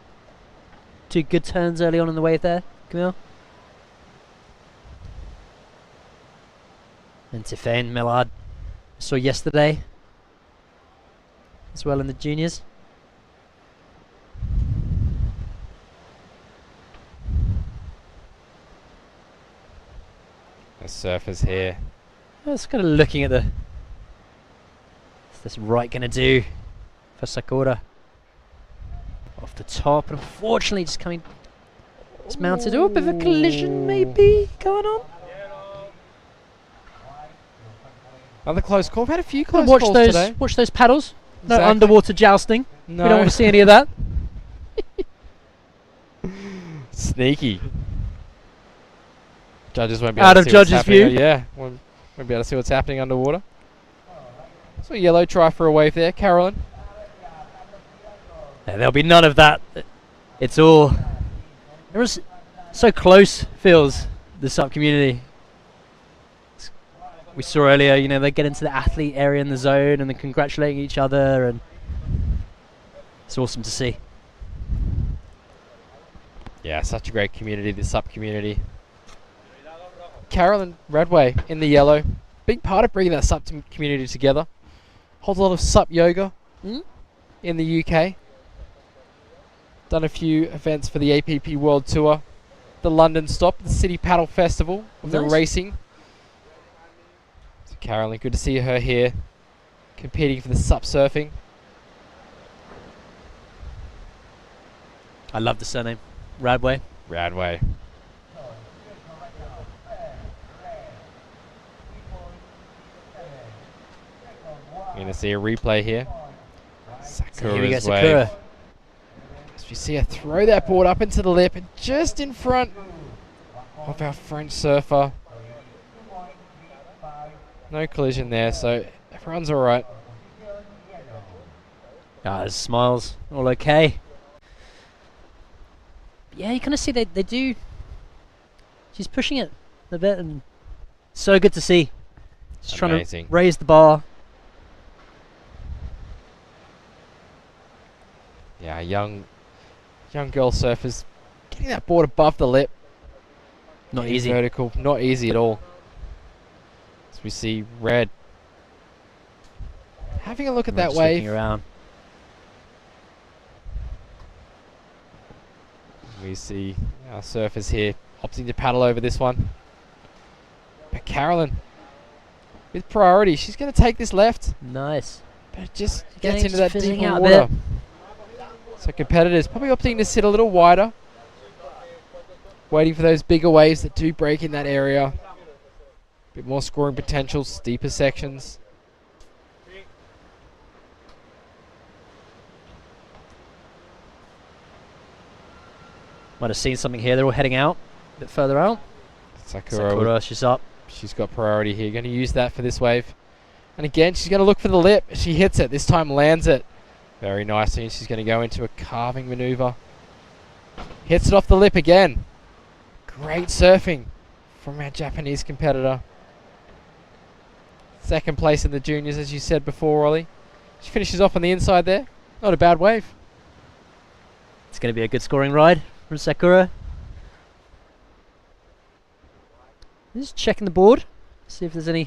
2 good turns early on in the wave there, Camille. And Tiffany Millard saw yesterday as well in the juniors. The surfers here. Just kind of looking at what's this right going to do for Sakura. Off the top, and unfortunately just coming, it's mounted. Oh, a bit of a collision maybe going on. Another close call. We've had a few close calls today. Watch those paddles. No Exactly. underwater jousting. No. We don't want to see any of that. Sneaky. Judges won't be able Out to of see what's judges' happening. view. Yeah, won't be able to see what's happening underwater. So yellow try for a wave there, Carolyn. Yeah, there'll be none of that. It's all. It was so close. Feels the SUP community. We saw earlier, you know, they get into the athlete area in the zone and they're congratulating each other, and it's awesome to see. Yeah, such a great community, the SUP community. Carolyn Radway in the yellow. Big part of bringing that SUP community together. Holds a lot of SUP yoga in the UK. Done a few events for the APP World Tour. The London stop, the City Paddle Festival of the racing. So Carolyn, good to see her here competing for the SUP surfing. I love the surname. Radway. Radway. We're going to see a replay here. So here we go, Sakura's Sakura. wave. As we see her throw that board up into the lip and just in front of our French surfer. No collision there, so everyone's all right. Guys, smiles, all okay. Yeah, you kind of see they do. She's pushing it a bit, and so good to see. Just trying to raise the bar. Yeah, young girl surfers getting that board above the lip. Not easy. Vertical, not easy at all. As we see Red having a look at that wave. Looking around. We see our surfers here opting to paddle over this one. But Carolyn, with priority, she's going to take this left. Nice. But it just Getting gets into that fizzling deeper out a water. bit. So competitors probably opting to sit a little wider. Waiting for those bigger waves that do break in that area. Bit more scoring potential, steeper sections. Might have seen something here. They're all heading out, a bit further out. Sakura, she's up. She's got priority here. Going to use that for this wave. And again, she's going to look for the lip. She hits it. This time lands it very nicely. And she's going to go into a carving maneuver. Hits it off the lip again. Great surfing from our Japanese competitor. Second place in the juniors, as you said before, Ollie. She finishes off on the inside there. Not a bad wave. It's going to be a good scoring ride from Sakura. Just checking the board, see if there's any.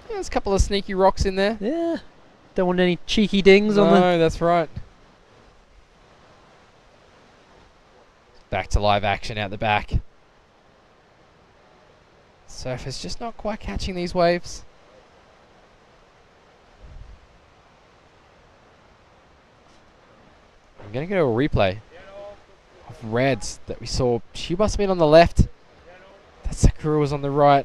Yeah, there's a couple of sneaky rocks in there. Yeah. Don't want any cheeky dings on the. No, that's right. Back to live action out the back. Surfer's just not quite catching these waves. I'm going to go to a replay of Reds that we saw. She must have been on the left. That Sakura was on the right.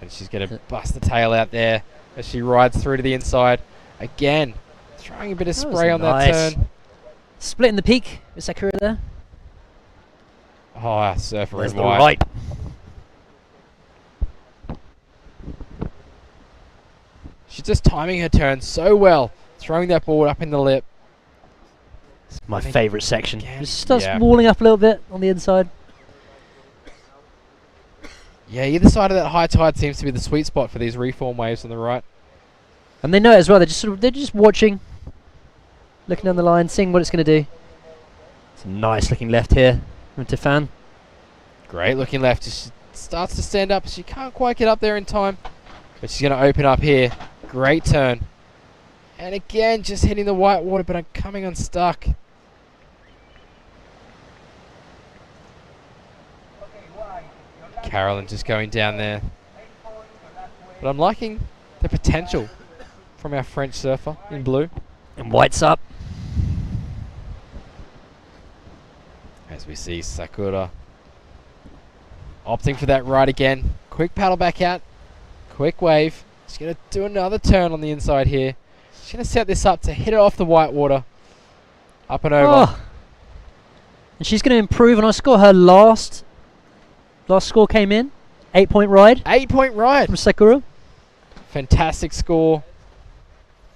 And she's going to bust the tail out there as she rides through to the inside. Again, throwing a bit of spray on that turn. Splitting the peak with Sakura there. Oh, our surfer There's in the white. right. She's just timing her turn so well. Throwing that board up in the lip. It's my favourite section. Again. It starts Yeah. walling up a little bit on the inside. Yeah, either side of that high tide seems to be the sweet spot for these reform waves on the right. And they know it as well. They're just watching, looking down the line, seeing what it's going to do. It's a nice looking left here from Tifan. Great looking left. She starts to stand up. She can't quite get up there in time, but she's going to open up here. Great turn. And again, just hitting the white water, but I'm coming unstuck. Carolyn just going down there. But I'm liking the potential from our French surfer in blue. And white's up. As we see Sakura opting for that right again. Quick paddle back out. Quick wave. She's going to do another turn on the inside here. She's going to set this up to hit it off the white water. Up and over. Oh. And she's going to improve on her score. Her last score came in. 8-point ride. 8-point ride. From Sakura. Fantastic score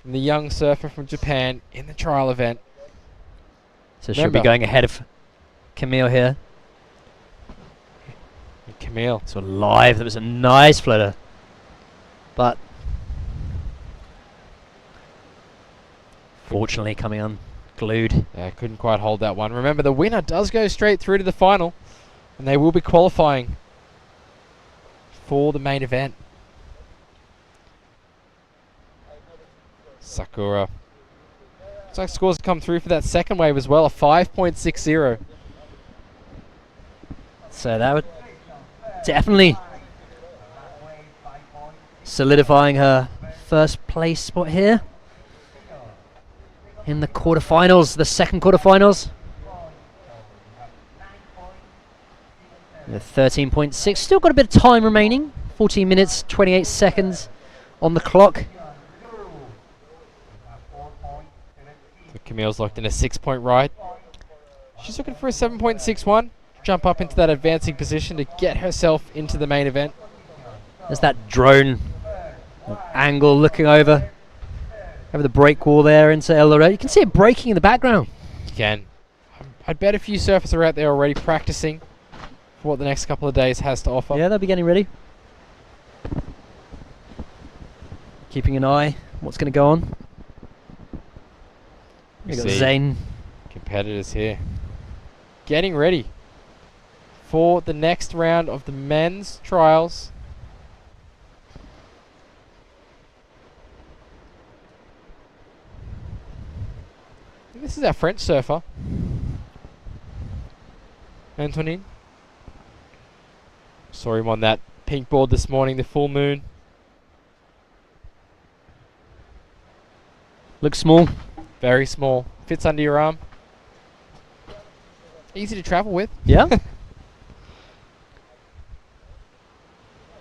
from the young surfer from Japan in the trial event. So she'll be going ahead of Camille here. Camille. So live. That was a nice flutter. But fortunately coming unglued. Yeah, couldn't quite hold that one. Remember, the winner does go straight through to the final. And they will be qualifying for the main event. Sakura. Looks like scores have come through for that second wave as well. A 5.60. So that would definitely solidifying her first place spot here in the quarterfinals, the second quarterfinals. The 13.6, still got a bit of time remaining. 14 minutes, 28 seconds on the clock. So Camille's locked in a 6-point ride. She's looking for a 7.61. Jump up into that advancing position to get herself into the main event. There's that drone angle looking over the break wall there into El Dorado. You can see it breaking in the background. You can. I'd bet a few surfers are out there already practicing for what the next couple of days has to offer. Yeah, they'll be getting ready. Keeping an eye on what's going to go on. We've got Zane. Competitors here. Getting ready for the next round of the men's trials. And this is our French surfer, Antonin. Saw him on that pink board this morning, the full moon. Looks small. Very small. Fits under your arm. Easy to travel with. Yeah.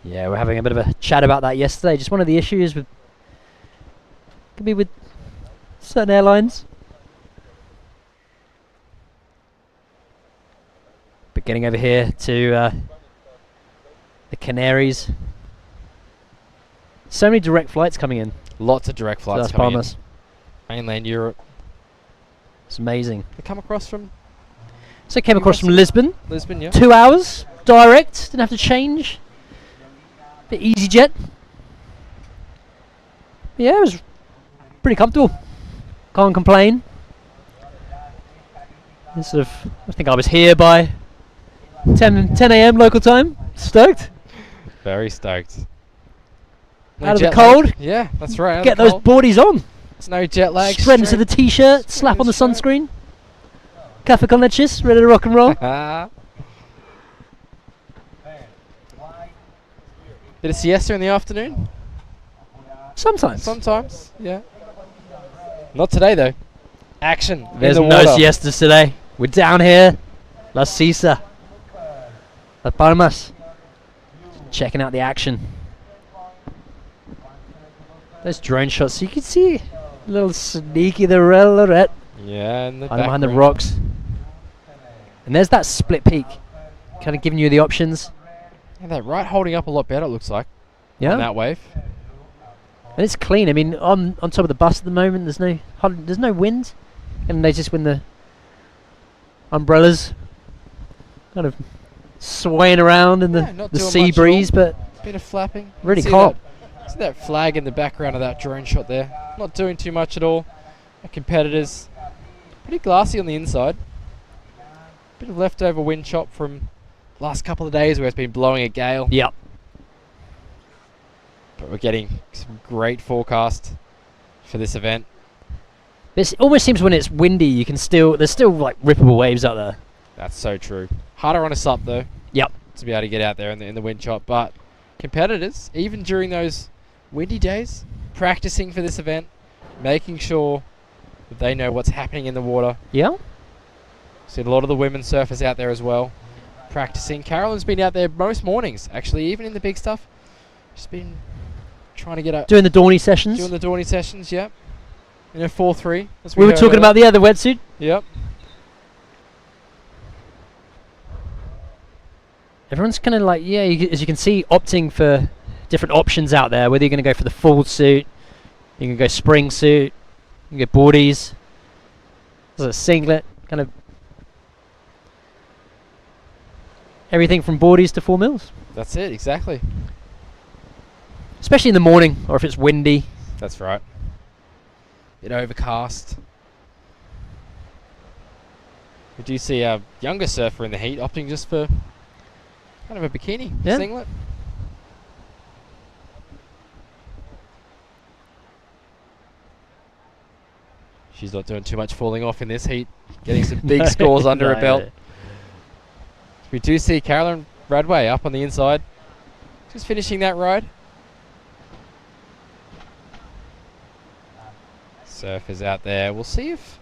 Yeah, we're having a bit of a chat about that yesterday. Just one of the issues with could be with certain airlines. But getting over here to the Canaries. So many direct flights coming in. Lots of direct flights coming in. Mainland Europe. It's amazing. They come across from... So it came across from Lisbon. Lisbon, yeah. 2 hours, direct. Didn't have to change. Bit EasyJet. Yeah, it was pretty comfortable. Can't complain. I think I was here by 10 a.m. local time. Stoked. Very stoked. No out of the jet cold. lag. Yeah, that's right. Get those boardies on. It's no jet lag. Spread into the t-shirt. Slap on the sunscreen. Café con leches. Ready to rock and roll. Did a siesta in the afternoon? Sometimes. Sometimes, yeah. Not today, though. Action. There's in the no water. siestas today. We're down here. La Sisa. Las Palmas. Checking out the action. Those drone shots, so you can see a little sneaky the Lorette. Yeah, in the behind the background. rocks. And there's that split peak. Kind of giving you the options. Yeah, that right holding up a lot better, it looks like. Yeah. On that wave. And it's clean. I mean, on top of the bus at the moment, there's no wind. And they just when the umbrellas kind of swaying around in the doing sea much at breeze, all. but Bit of flapping. really See calm. See that flag in the background of that drone shot there. Not doing too much at all. Our competitors pretty glassy on the inside. Bit of leftover wind chop from last couple of days where it's been blowing a gale. Yep. But we're getting some great forecast for this event. It almost seems when it's windy, there's still like rippable waves out there. That's so true. Harder on us up though. Yep. to be able to get out there in the wind chop. But competitors, even during those windy days, practicing for this event, making sure that they know what's happening in the water. Yeah. Seen a lot of the women surfers out there as well, practicing. Carolyn's been out there most mornings, actually, even in the big stuff. She's been trying to get up. Doing the Dawny sessions. Doing the Dawny sessions, yep. In a 4-3. We were talking about the wetsuit. Yep. Everyone's kind of like, yeah, as you can see, opting for different options out there. Whether you're going to go for the full suit, you can go spring suit, you can go boardies. There's a singlet, kind of everything from boardies to 4 mils. That's it, exactly. Especially in the morning, or if it's windy. That's right. Bit overcast. We do see a younger surfer in the heat opting just for kind of a bikini singlet. She's not doing too much falling off in this heat. Getting some big scores under her belt. We do see Carolyn Radway up on the inside. Just finishing that ride. Surfers out there. We'll see if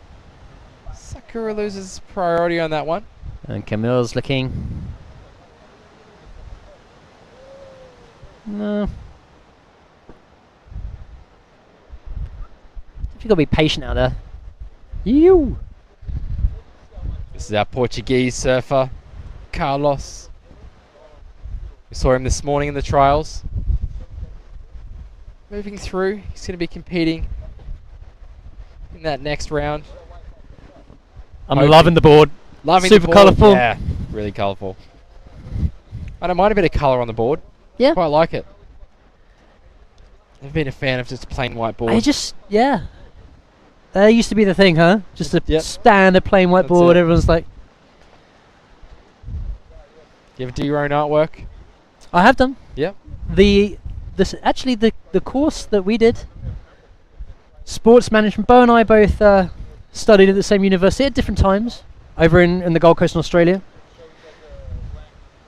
Sakura loses priority on that one. And Camille's looking. No. You've got to be patient out there. You. This is our Portuguese surfer, Carlos. We saw him this morning in the trials. Moving through, he's going to be competing in that next round. I'm loving the board. Loving Super the board. colourful. Yeah, really colourful. I don't mind a bit of colour on the board. Yeah. Quite like it. I've been a fan of just a plain white board. Yeah. That used to be the thing, huh? Just a standard plain white board. Everyone's like... You ever do your own artwork? I have done. Yep. The course that we did, sports management, Bo and I both studied at the same university at different times, over in the Gold Coast in Australia,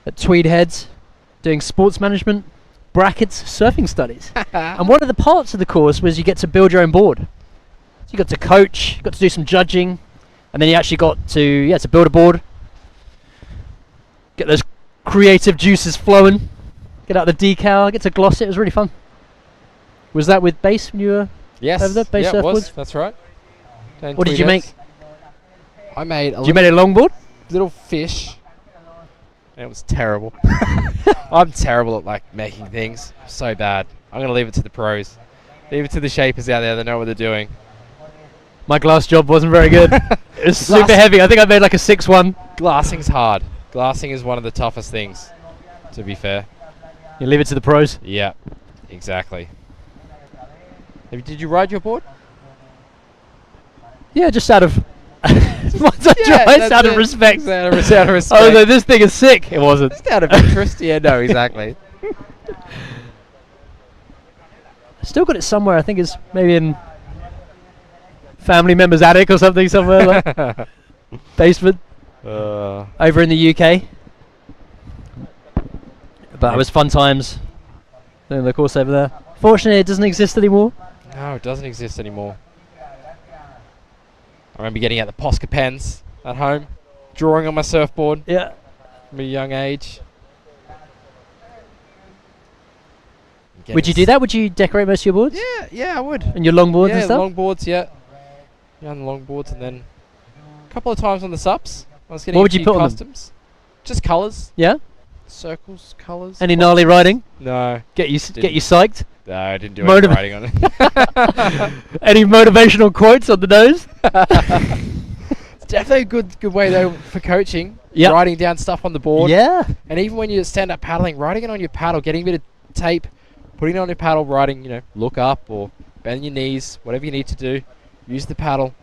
at Tweed Heads, doing sports management, brackets, surfing studies. And one of the parts of the course was you get to build your own board. So you got to coach, you got to do some judging, and then you actually got to build a board, get those creative juices flowing, get out the decal, get to gloss it. It was really fun. Was that with base when you were over there? Base it was. surfboards? That's right. What did you make? I made a you made a longboard? Little fish. And it was terrible. I'm terrible at making things. So bad. I'm going to leave it to the pros. Leave it to the shapers out there that know what they're doing. My glass job wasn't very good. It was super heavy. I think I made like a 6-1. Glassing's hard. Glassing is one of the toughest things, to be fair. You leave it to the pros? Yeah, exactly. Did you ride your board? Yeah, just out of... Once I tried, out of respect. Out of respect. I was like, this thing is sick. It wasn't. Just out of interest. Yeah, no, exactly. Still got it somewhere. I think it's maybe in family member's attic or something somewhere. Like basement. Over in the UK. But it was fun times doing the course over there. Fortunately, it doesn't exist anymore. No, it doesn't exist anymore. I remember getting out the Posca pens at home, drawing on my surfboard. Yeah. From a young age. Would you do that? Would you decorate most of your boards? Yeah, I would. And your longboards and stuff? Yeah, longboards, yeah. Yeah, on the longboards, and then a couple of times on the sups. I was getting what would you put customs. On them? Just colours. Yeah? Circles, colours. Any gnarly riding? No. Get you psyched? No, I didn't do any riding on it. Any motivational quotes on the nose? It's definitely a good way though for coaching. Yep. Writing down stuff on the board. Yeah. And even when you stand up paddling, writing it on your paddle, getting a bit of tape, putting it on your paddle, writing, look up or bend your knees, whatever you need to do. Use the paddle.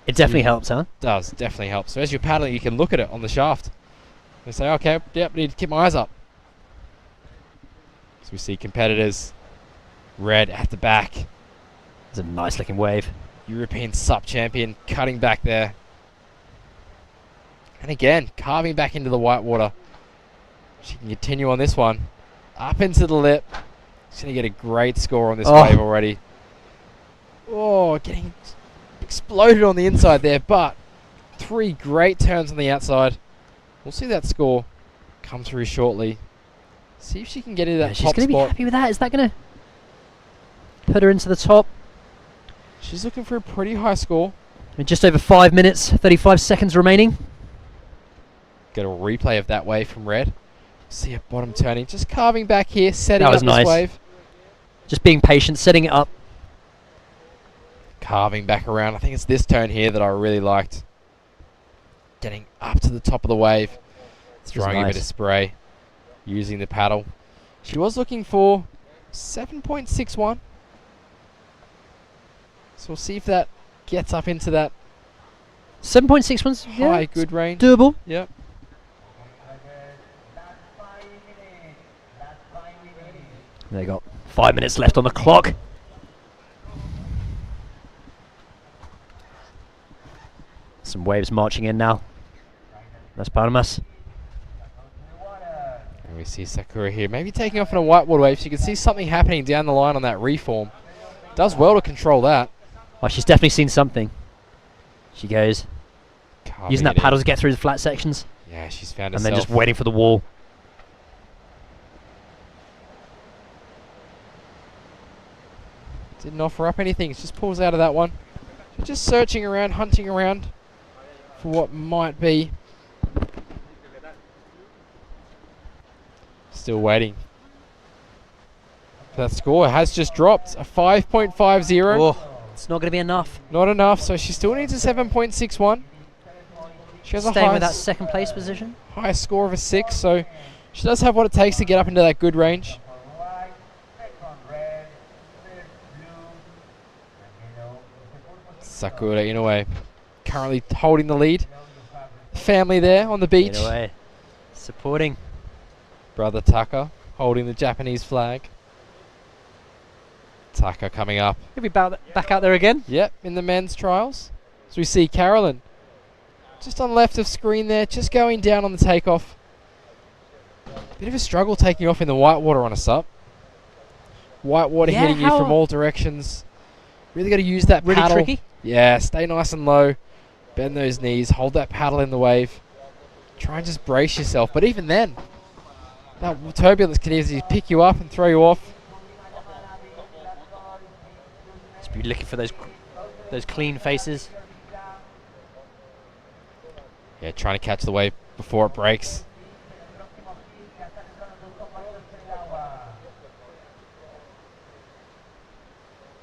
It definitely helps, huh? It does, definitely helps. So as you're paddling, you can look at it on the shaft. And say, okay, yep, need to keep my eyes up. So we see competitors, red at the back. It's a nice looking wave. European SUP champion cutting back there. And again, carving back into the white water. She can continue on this one. Up into the lip. She's going to get a great score on this wave already. Oh, getting exploded on the inside there, but 3 great turns on the outside. We'll see that score come through shortly. See if she can get into that top spot. She's going to be happy with that. Is that going to put her into the top? She's looking for a pretty high score. In just over 5 minutes, 35 seconds remaining. Get a replay of that wave from red. See her bottom turning. Just carving back here, setting That up was nice. this wave. Just being patient, setting it up. Carving back around. I think it's this turn here that I really liked. Getting up to the top of the wave. Throwing a bit of spray. Using the paddle. She was looking for 7.61. So we'll see if that gets up into that 7.61's high good range. Doable. Yep. They got 5 minutes left on the clock. Some waves marching in now. Las Palmas. And we see Sakura here, maybe taking off in a whitewater wave. So you can see something happening down the line on that reform. Does well to control that. Oh, she's definitely seen something. She goes. Using that paddle to get through the flat sections. Yeah, she's found and herself. then just waiting for the wall. Didn't offer up anything. Just pulls out of that one. She's just searching around, hunting around for what might be. Still waiting. That score has just dropped. A 5.50. Oh, it's not going to be enough. Not enough, so she still needs a 7.61. She has Staying a with that second place position. High score of a 6, so she does have what it takes to get up into that good range. Sakura Inoue currently holding the lead. Family there on the beach. Inoue supporting. Brother Taka holding the Japanese flag. Taka coming up. He'll be back out there again. Yep, in the men's trials. So we see Carolyn just on left of screen there, just going down on the takeoff. Bit of a struggle taking off in the whitewater on a sup. Whitewater hitting you from all directions. Really got to use that really paddle. Tricky. Yeah, stay nice and low. Bend those knees. Hold that paddle in the wave. Try and just brace yourself. But even then, that turbulence can easily pick you up and throw you off. Just be looking for those clean faces. Yeah, trying to catch the wave before it breaks.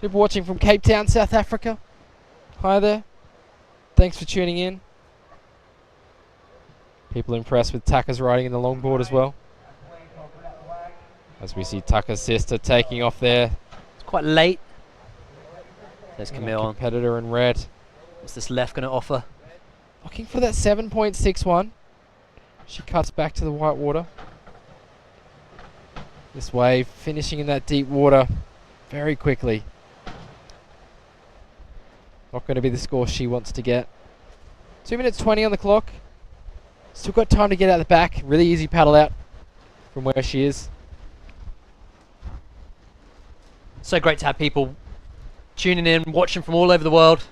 People watching from Cape Town, South Africa. Hi there. Thanks for tuning in. People impressed with Taka's riding in the longboard as well. As we see Taka's sister taking off there. It's quite late. There's Camille. Competitor in red. What's this left going to offer? Looking for that 7.61. She cuts back to the white water. This wave finishing in that deep water very quickly. Not going to be the score she wants to get. 2 minutes 20 on the clock. Still got time to get out the back. Really easy paddle out from where she is. So great to have people tuning in, watching from all over the world.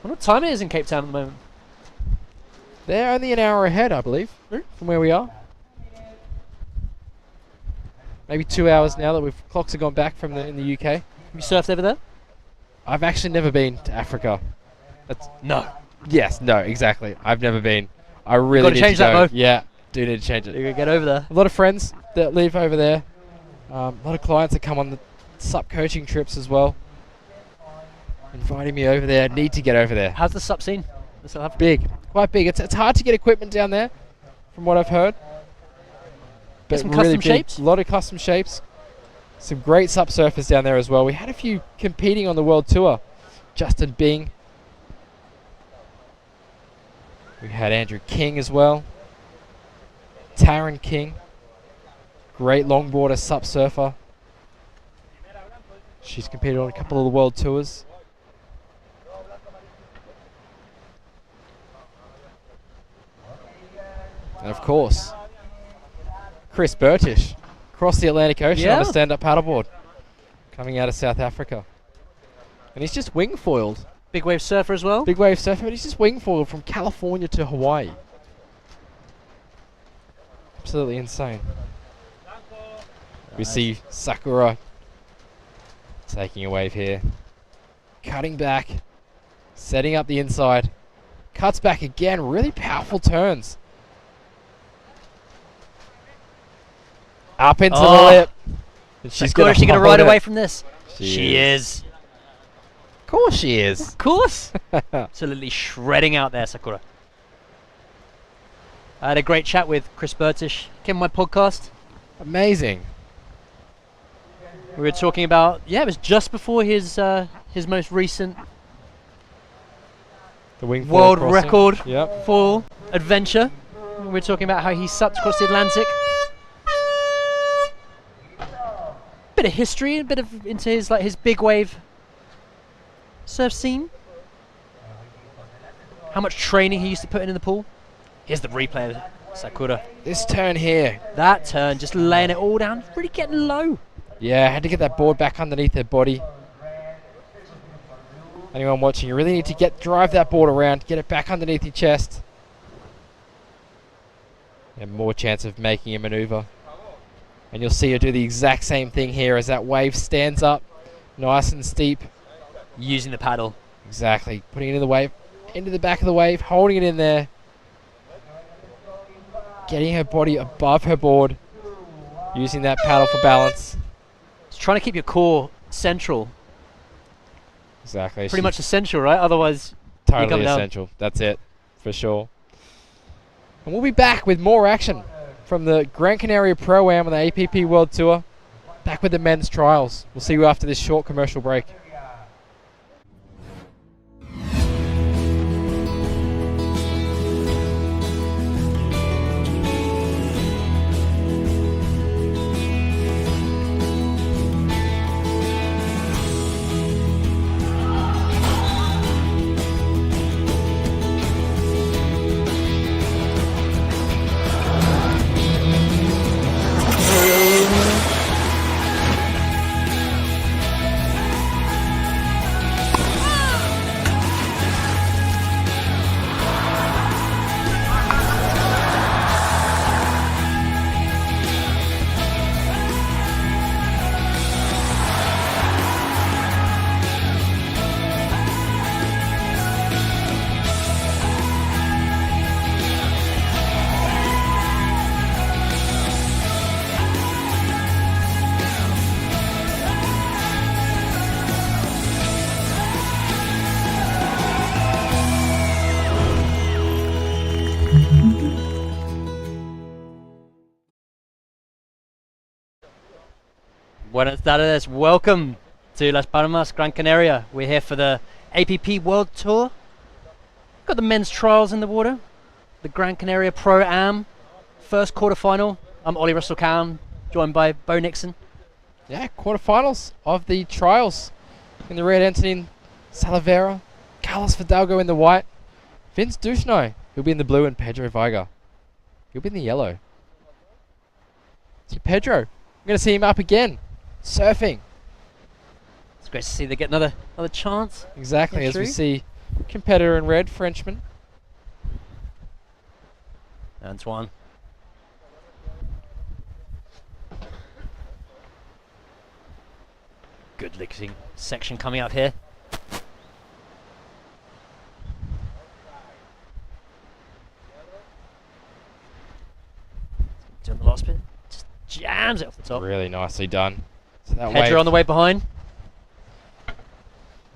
I wonder what time it is in Cape Town at the moment. They're only an hour ahead, I believe, from where we are. Maybe 2 hours now that clocks have gone back from in the UK. Have you surfed over there? I've actually never been to Africa. No. Yes, no, exactly. I've never been. I really Gotta need change to go. that though. Yeah, do need to change it. You're going to get over there. A lot of friends that live over there. A lot of clients that come on the SUP coaching trips as well. Inviting me over there. Need to get over there. How's the SUP scene? Big. Quite big. It's hard to get equipment down there, from what I've heard. But some really custom big. shapes? A lot of custom shapes. Some great SUP surfers down there as well. We had a few competing on the World Tour. Justin Bing. We had Andrew King as well. Taryn King. Great longboarder, SUP surfer. She's competed on a couple of the World Tours. And of course, Chris Burtish across the Atlantic Ocean on a stand-up paddleboard, coming out of South Africa. And he's just wing-foiled. Big wave surfer as well? Big wave surfer, but he's just wing-foiled from California to Hawaii. Absolutely insane. We see Sakura taking a wave here. Cutting back. Setting up the inside. Cuts back again. Really powerful turns. Up into the lip. And she's Sakura, is she going to ride away from this? She is. Of course she is. Of course. Absolutely shredding out there, Sakura. I had a great chat with Chris Burtish. Came on my podcast. Amazing. We were talking about, it was just before his most recent the wing world crossing. record full adventure. We were talking about how he supped across the Atlantic. Bit of history, a bit of into his big wave surf scene. How much training he used to put in the pool. Here's the replay of Sakura. This turn here. That turn, just laying it all down, really getting low. Yeah, had to get that board back underneath her body. Anyone watching, you really need to drive that board around, get it back underneath your chest. And more chance of making a maneuver. And you'll see her do the exact same thing here as that wave stands up, nice and steep. Using the paddle. Exactly, putting it in the wave, into the back of the wave, holding it in there. Getting her body above her board, using that paddle for balance. It's trying to keep your core central. Exactly. Pretty much essential, right? Otherwise, totally essential. That's it, for sure. And we'll be back with more action from the Gran Canaria Pro Am on the APP World Tour. Back with the men's trials. We'll see you after this short commercial break. Buenas tardes, welcome to Las Palmas, Gran Canaria. We're here for the APP World Tour. Got the men's trials in the water, the Gran Canaria Pro Am, first quarterfinal. I'm Ollie Russell Cowan, joined by Bo Nixon. Yeah, quarterfinals of the trials. In the red, Antonin Salavera, Carlos Fidalgo in the white, Vince Duchesneau, he'll be in the blue, and Pedro Viga, he'll be in the yellow. So Pedro, I'm going to see him up again, surfing. It's great to see they get another chance. Exactly, as we see competitor in red, Frenchman. Antoine. Good looking section coming up here. Doing the last bit. Just jams it off the top. Really nicely done. So that Pedro on the way behind.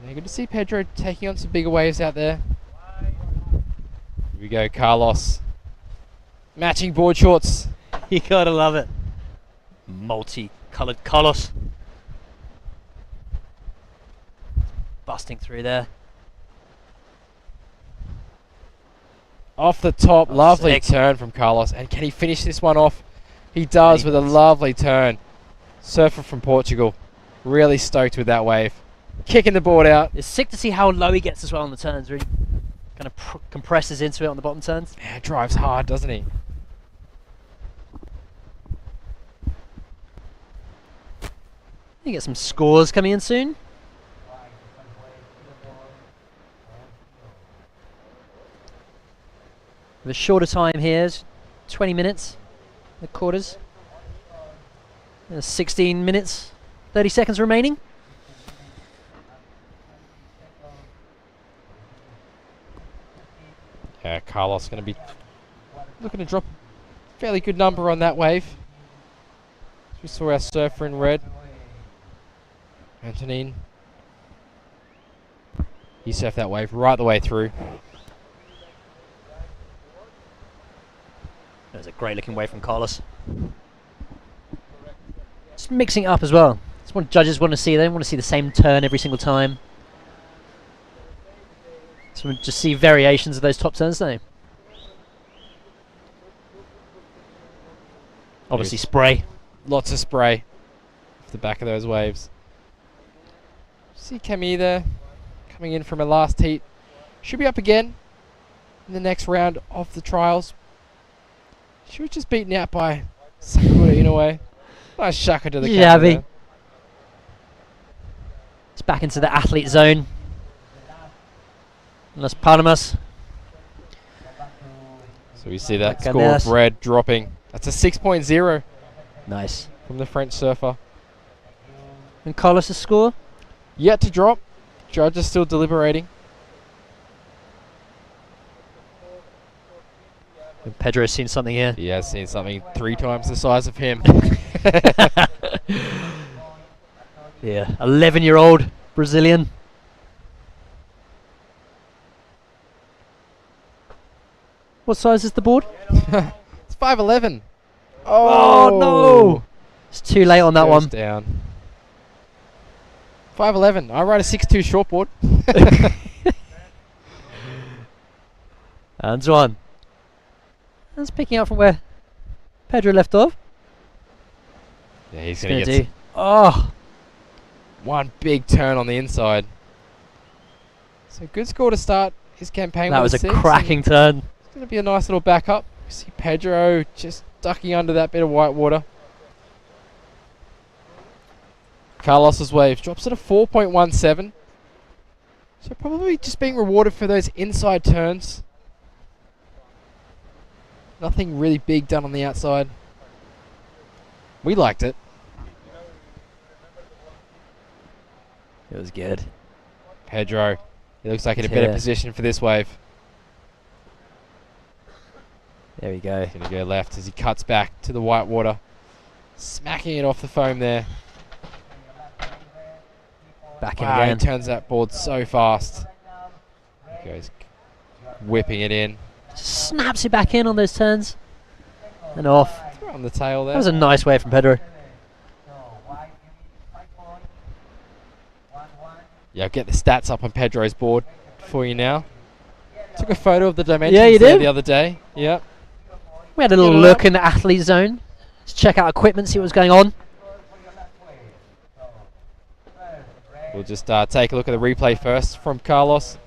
Yeah, good to see Pedro taking on some bigger waves out there. Here we go, Carlos. Matching board shorts. You gotta love it. Multi-coloured Carlos. Busting through there. Off the top, lovely sick. turn from Carlos. And can he finish this one off? He does with a lovely turn. Surfer from Portugal. Really stoked with that wave. Kicking the board out. It's sick to see how low he gets as well on the turns. Really kind of compresses into it on the bottom turns. Yeah, drives hard, doesn't he? You get some scores coming in soon. With a shorter time here, 20 minutes, the quarters. 16 minutes, 30 seconds remaining. Yeah, Carlos going to be looking to drop a fairly good number on that wave. We saw our surfer in red, Antonine. He surfed that wave right the way through. That was a great looking wave from Carlos. Just mixing it up as well. That's what judges want to see. They don't want to see the same turn every single time. So we just see variations of those top turns, don't they? Obviously spray. Lots of spray off the back of those waves. See Camille there, coming in from her last heat. Should be up again in the next round of the trials. She was just beaten out by Sakura in a way. Nice shaka to the camera there. It's back into the athlete zone. Las Palmas. So we see that score of red dropping. That's a 6.0. Nice. From the French surfer. And Carlos' score? Yet to drop. Judge is still deliberating. And Pedro's seen something here. He has seen something 3 times the size of him. Yeah, 11-year-old Brazilian. What size is the board? It's 5'11". Oh no! It's too late on that one. Down. 5'11". I ride a 6'2" shortboard. Antoine. That's picking up from where Pedro left off. Yeah, he's going to get one big turn on the inside. So good score to start his campaign. That was a cracking turn. It's going to be a nice little backup. You see Pedro just ducking under that bit of white water. Carlos's wave drops at a 4.17. So probably just being rewarded for those inside turns. Nothing really big done on the outside. We liked it. It was good. Pedro, he looks like in a better position for this wave. There we go. Gonna go left as he cuts back to the white water. Smacking it off the foam there. Back in again. He turns that board so fast. Goes whipping it in. Snaps it back in on those turns. And off. On the tail there. That was a nice wave from Pedro. Yeah, I'll get the stats up on Pedro's board for you now. Took a photo of the dimensions there the other day. Yep. We had a little look in the athlete zone. Let's check out equipment, see what's going on. We'll just take a look at the replay first from Carlos.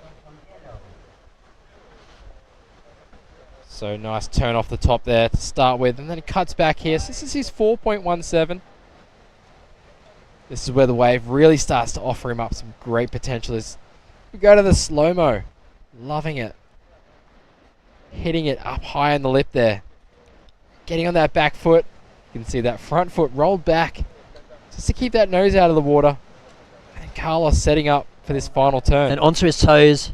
So nice turn off the top there to start with, and then it cuts back here. So this is his 4.17. This is where the wave really starts to offer him up some great potential. As we go to the slow-mo. Loving it. Hitting it up high on the lip there. Getting on that back foot. You can see that front foot rolled back just to keep that nose out of the water. And Carlos setting up for this final turn. And onto his toes.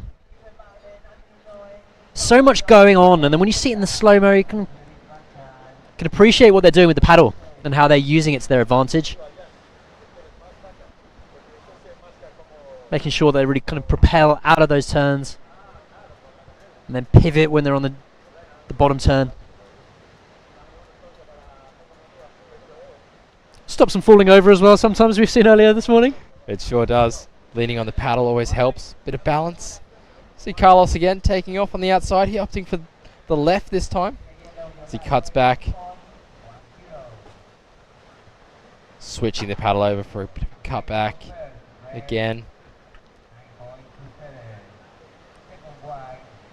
So much going on, and then when you see it in the slow-mo, you can appreciate what they're doing with the paddle and how they're using it to their advantage. Making sure they really kind of propel out of those turns and then pivot when they're on the bottom turn. Stops them falling over as well sometimes, we've seen earlier this morning. It sure does. Leaning on the paddle always helps. Bit of balance. See Carlos again taking off on the outside. He opting for the left this time as he cuts back. Switching the paddle over for a bit of a cut back again.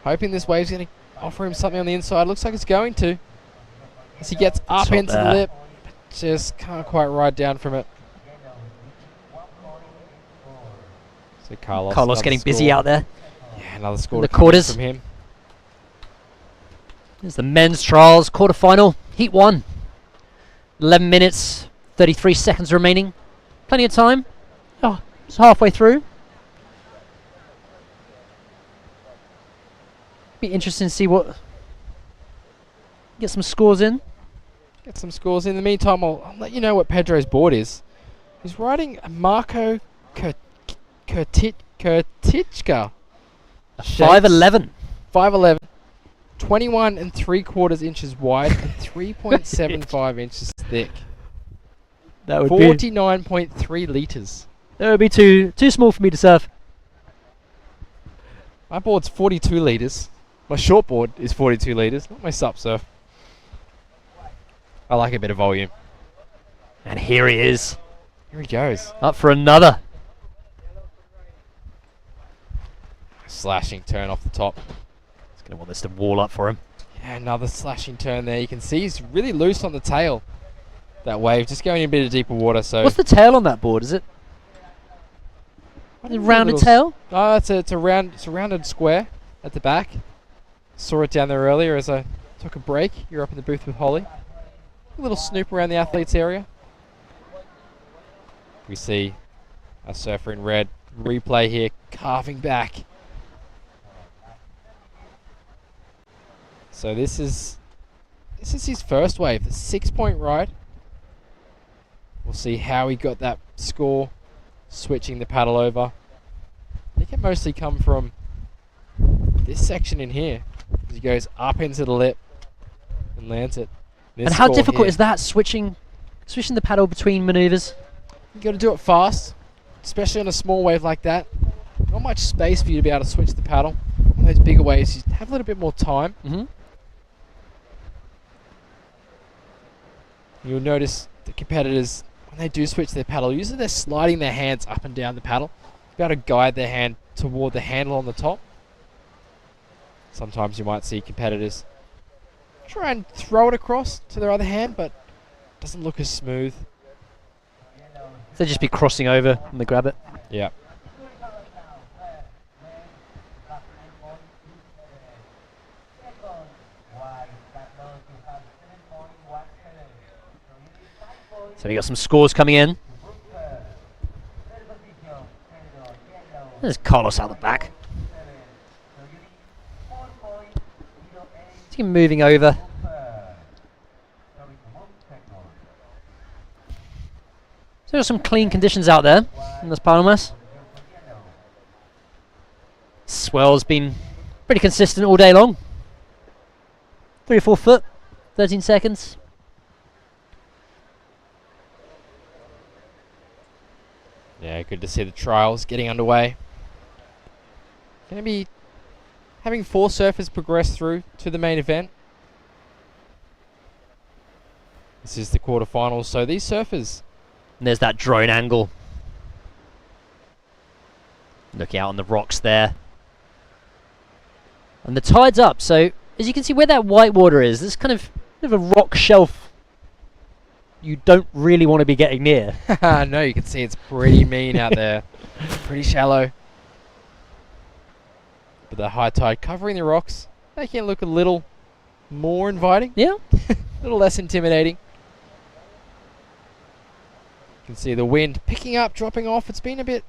Hoping this wave's going to offer him something on the inside. Looks like it's going to. As he gets up into the lip. Just can't quite ride down from it. So Carlos Carlos getting busy score. out there. Yeah, another score In the to come in quarters. from him. There's the men's trials quarterfinal, heat 1. 11 minutes, 33 seconds remaining. Plenty of time. Oh, it's halfway through. Be interesting to see what. Get some scores in. Get some scores. In the meantime, I'll let you know what Pedro's board is. He's riding a Marco Kurtichka. 5'11". 5'11". 21 and 3/4 inches wide and 3.75 inches thick. That would 49.3 litres. That would be too small for me to surf. My board's 42 litres. My short board is 42 litres, not my sup surf. I like a bit of volume. And here he is. Here he goes. Up for another. Slashing turn off the top. He's going to want this to wall up for him. Yeah, another slashing turn there. You can see he's really loose on the tail. That wave, just going in a bit of deeper water. So What's the tail on that board? Is it a rounded tail? Oh, it's a rounded square at the back. Saw it down there earlier as I took a break. You're up in the booth with Holly. A little snoop around the athletes area. We see a surfer in red. Replay here, carving back. So this is his first wave, the 6-point ride. We'll see how he got that score, switching the paddle over. I think it mostly come from this section in here. As he goes up into the lip and lands it. And how difficult is that, switching the paddle between maneuvers? You got to do it fast, especially on a small wave like that. Not much space for you to be able to switch the paddle. On those bigger waves, you have a little bit more time. You'll notice the competitors, when they do switch their paddle, usually they're sliding their hands up and down the paddle to be able to guide their hand toward the handle on the top. Sometimes you might see competitors try and throw it across to their other hand, but it doesn't look as smooth. They'll just be crossing over when they grab it. Yeah. So we got some scores coming in. There's Carlos out the back. Is he moving over? So there's some clean conditions out there in Las Palmas. Swell's been pretty consistent all day long. 3 or 4 foot, 13 seconds. Yeah, good to see the trials getting underway. Going to be having 4 surfers progress through to the main event. This is the quarterfinals, so these surfers... And there's that drone angle. Looking out on the rocks there. And the tide's up, so as you can see where that white water is, there's kind of a rock shelf you don't really want to be getting near. No, you can see it's pretty mean out there. Pretty shallow. But the high tide covering the rocks, making it look a little more inviting. Yeah. A little less intimidating. You can see the wind picking up, dropping off. It's been a bit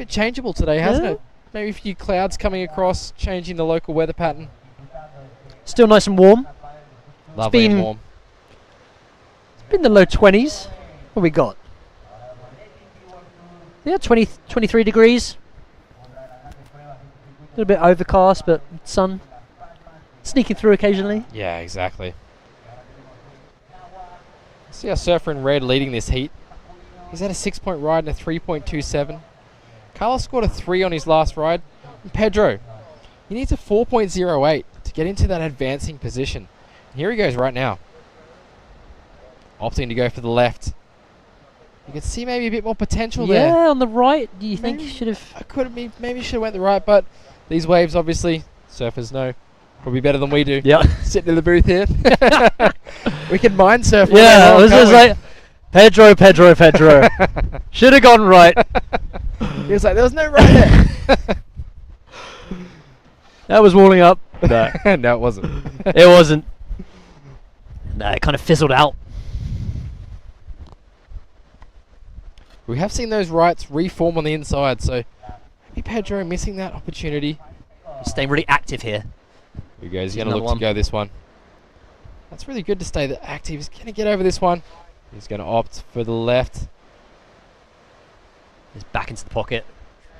changeable today, hasn't it? Maybe a few clouds coming across, changing the local weather pattern. Still nice and warm. Lovely and warm. It's been the low 20s. What we got? Yeah, 23 degrees. A little bit overcast, but sun sneaking through occasionally. Yeah, exactly. See our surfer in red leading this heat. He's had a 6-point ride and a 3.27. Carlos scored a 3 on his last ride. And Pedro, he needs a 4.08 to get into that advancing position. And here he goes right now. Opting to go for the left. You can see maybe a bit more potential there. Yeah, on the right. Do you think should have? Maybe should have went the right, but these waves, obviously, surfers know probably better than we do. Yeah. Sitting in the booth here. We can mind surf. Yeah, it was just like Pedro. Should have gone right. He was like, there was no right there. That was warming up. No, no, it wasn't. It wasn't. No, it kind of fizzled out. We have seen those rights reform on the inside, so maybe Pedro missing that opportunity. He's staying really active here. Here he goes. He's going to look to go this one. That's really good to stay active. He's going to get over this one. He's going to opt for the left. He's back into the pocket.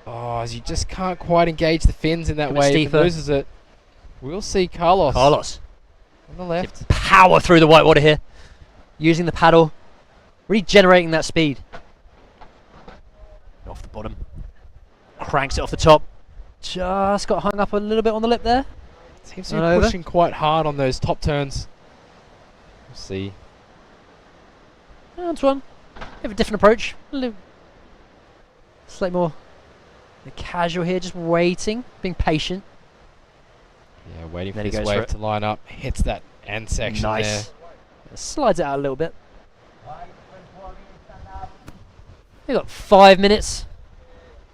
Oh, as you just can't quite engage the fins in that way. If he steeper. loses it. We'll see Carlos. Carlos. On the left. Power through the whitewater here. Using the paddle. Really generating that speed. Off the bottom. Cranks it off the top. Just got hung up a little bit on the lip there. Seems to be pushing quite hard on those top turns. We'll see. Antoine. Have a different approach. Slightly more casual here, just waiting, being patient. Yeah, waiting for this wave to line up. Hits that end section there. Slides it out a little bit. We've got 5 minutes,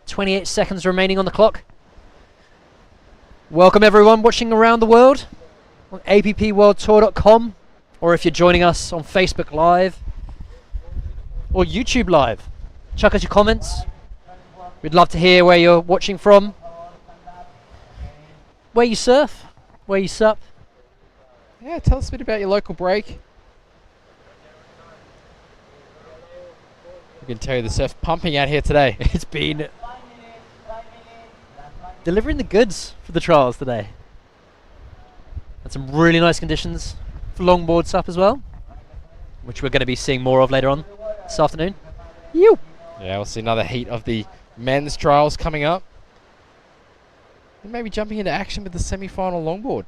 28 seconds remaining on the clock. Welcome everyone watching around the world on appworldtour.com, or if you're joining us on Facebook Live or YouTube Live. Chuck us your comments. We'd love to hear where you're watching from, where you surf, where you sup. Yeah, tell us a bit about your local break. We can tell you the surf's pumping out here today. It's been delivering the goods for the trials today. Had some really nice conditions for longboard sup as well, which we're going to be seeing more of later on this afternoon. You. Yeah, we'll see another heat of the men's trials coming up. And maybe jumping into action with the semi-final longboard.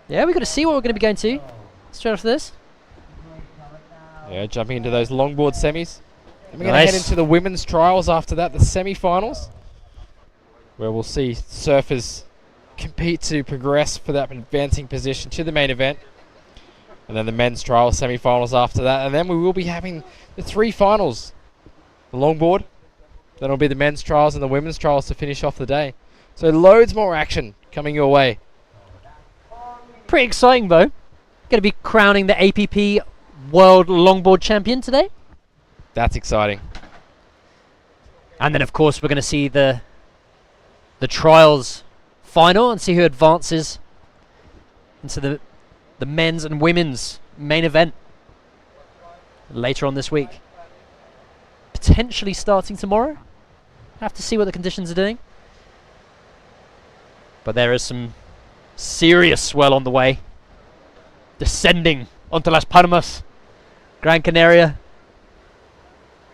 Yeah, we've got to see what we're going to be going to straight after this. Yeah, jumping into those longboard semis. And we're going to head into the women's trials after that, the semi-finals, where we'll see surfers compete to progress for that advancing position to the main event. And then the men's trials, semi-finals after that. And then we will be having the 3 finals. The longboard, then it'll be the men's trials and the women's trials to finish off the day. So loads more action coming your way. Pretty exciting, Bo. Going to be crowning the APP World Longboard Champion today. That's exciting. And then, of course, we're going to see the trials final and see who advances into the men's and women's main event later on this week. Potentially starting tomorrow. Have to see what the conditions are doing. But there is some serious swell on the way. Descending onto Las Palmas, Gran Canaria.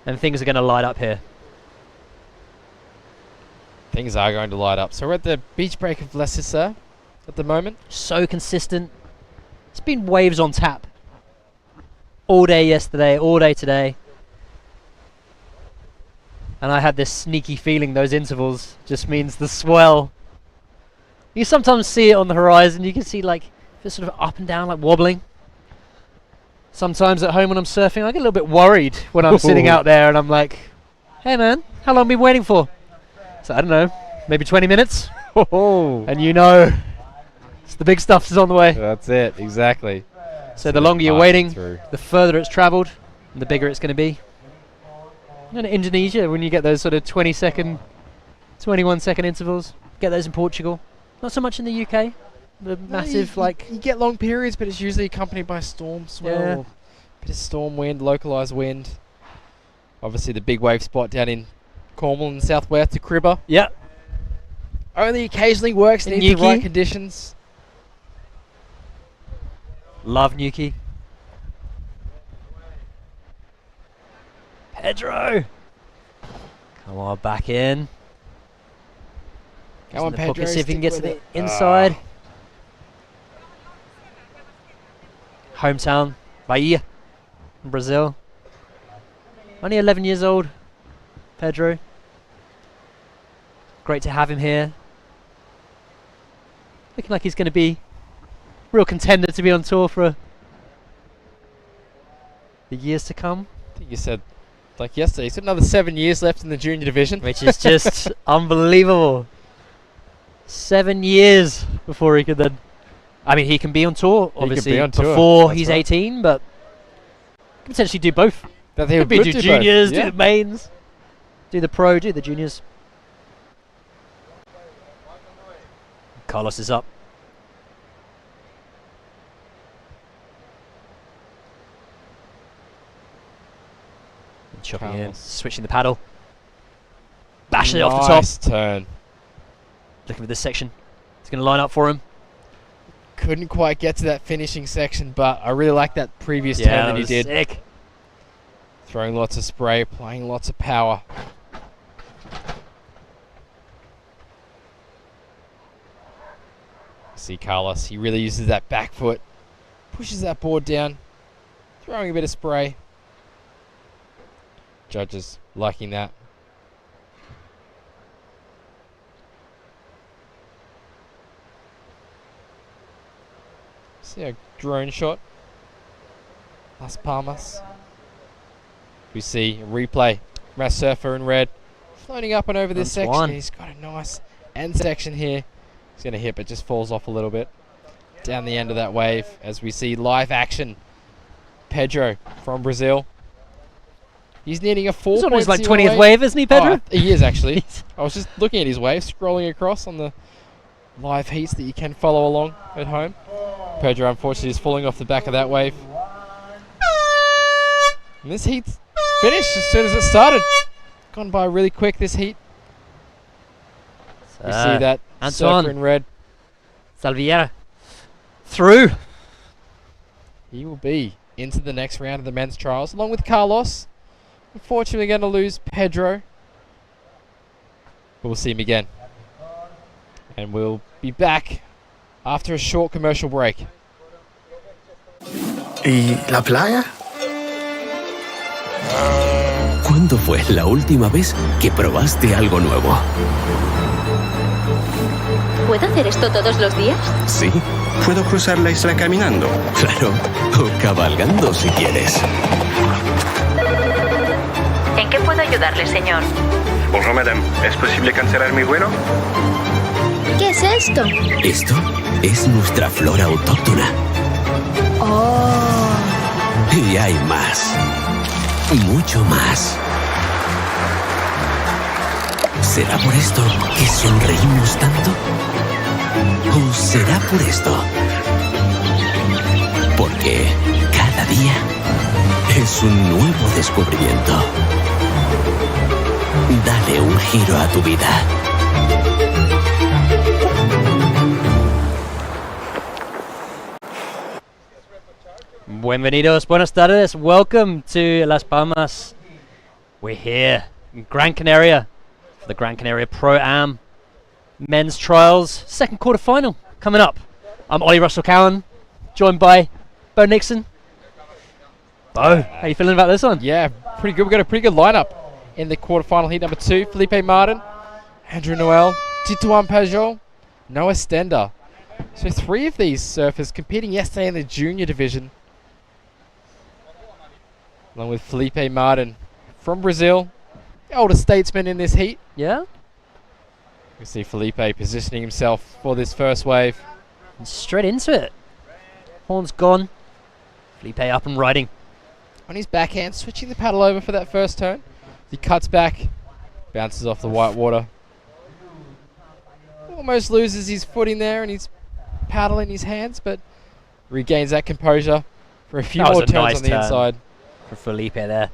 And things are going to light up here. Things are going to light up. So we're at the beach break of La Sissa at the moment. So consistent. It's been waves on tap. All day yesterday, all day today. And I had this sneaky feeling those intervals just means the swell. You sometimes see it on the horizon. You can see like it's sort of up and down, like wobbling. Sometimes at home when I'm surfing, I get a little bit worried when I'm sitting out there and I'm like, hey man, how long have we been waiting for? So I don't know, maybe 20 minutes? And you know, it's the big stuff is on the way. That's it, exactly. So the longer you're waiting, the further it's traveled, and the bigger it's going to be. And in Indonesia, when you get those sort of 20-second, 21-second intervals, get those in Portugal. Not so much in the UK. The massive, you get long periods, but it's usually accompanied by storm swell, bit of storm wind, localized wind. Obviously, the big wave spot down in Cornwall and southwest to Cribber. Yeah. Only occasionally works, needs the right conditions. Love Nuki. Pedro. Come on, back in. Come on, Pedro. See if he can get to the inside. Hometown, Bahia, in Brazil. Only 11 years old, Pedro. Great to have him here. Looking like he's going to be a real contender to be on tour for the years to come. I think you said like yesterday. He's got another 7 years left in the junior division. Which is just unbelievable. 7 years before he could then... I mean, he can be on tour, obviously, before he's 18, but can potentially do both. That he could be do juniors, yeah. do the mains, do the pro, do the juniors. Carlos is up. Chopping in, switching the paddle. Bashing it off the top. Nice turn. Looking for this section. It's going to line up for him. Couldn't quite get to that finishing section, but I really like that previous turn that he did. Sick. Throwing lots of spray, applying lots of power. See Carlos, he really uses that back foot, pushes that board down, throwing a bit of spray. Judges liking that. See a drone shot. Las Palmas. We see a replay. Mass Surfer in red, floating up and over this section. He's got a nice end section here. He's going to hit, but just falls off a little bit. Down the end of that wave, as we see live action. Pedro from Brazil. He's needing a 4.0. He's on his like 20th wave, isn't he, Pedro? He is actually. I was just looking at his wave, scrolling across on the live heats that you can follow along at home. Pedro, unfortunately, is falling off the back of that wave. And this heat's finished as soon as it started. Gone by really quick, this heat. We see that surfer in red. Salvillera through. He will be into the next round of the men's trials, along with Carlos. Unfortunately, going to lose Pedro. But we'll see him again. And we'll be back after a short commercial break. ¿Y la playa? ¿Cuándo fue la última vez que probaste algo nuevo? ¿Puedo hacer esto todos los días? Sí, ¿Puedo cruzar la isla caminando? claro. O cabalgando si quieres. ¿En qué puedo ayudarle, señor? Bonjour, madame. ¿Es posible cancelar mi vuelo? ¿Qué es esto? Esto es nuestra flora autóctona. Oh. Y hay más. Mucho más. ¿Será por esto que sonreímos tanto? ¿O será por esto? Porque cada día es un nuevo descubrimiento. Dale un giro a tu vida. Bienvenidos, buenas tardes. Welcome to Las Palmas. We're here in Gran Canaria for the Gran Canaria Pro Am men's trials, second quarter final coming up. I'm Ollie Russell Cowan, joined by Bo Nixon. Bo, how you feeling about this one? Yeah, pretty good. We've got a pretty good lineup in the quarterfinal heat number 2. Felipe Martin, Andrew Noel, Tituan Pajol, Noah Stender. So 3 of these surfers competing yesterday in the junior division. Along with Felipe Martin from Brazil, the older statesman in this heat. Yeah? We see Felipe positioning himself for this first wave. And straight into it. Horn's gone. Felipe up and riding. On his backhand, switching the paddle over for that first turn. He cuts back, bounces off the white water. Almost loses his footing there and his paddle in his hands, but regains that composure for a few more turns on the inside. For Felipe there.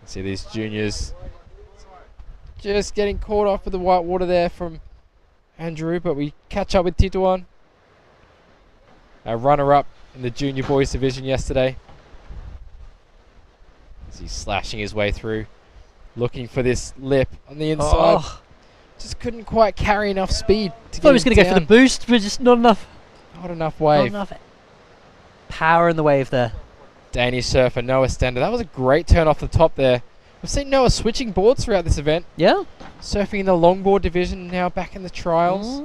See these juniors just getting caught off with the white water there from Andrew, but we catch up with Tituan, our runner-up in the junior boys division yesterday. As he's slashing his way through, looking for this lip on the inside. Oh. Just couldn't quite carry enough speed to Thought he was going to go for the boost, but just not enough. Not enough wave. Not enough power in the wave there. Danish surfer Noah Stender. That was a great turn off the top there. We've seen Noah switching boards throughout this event. Yeah. Surfing in the longboard division, now back in the trials.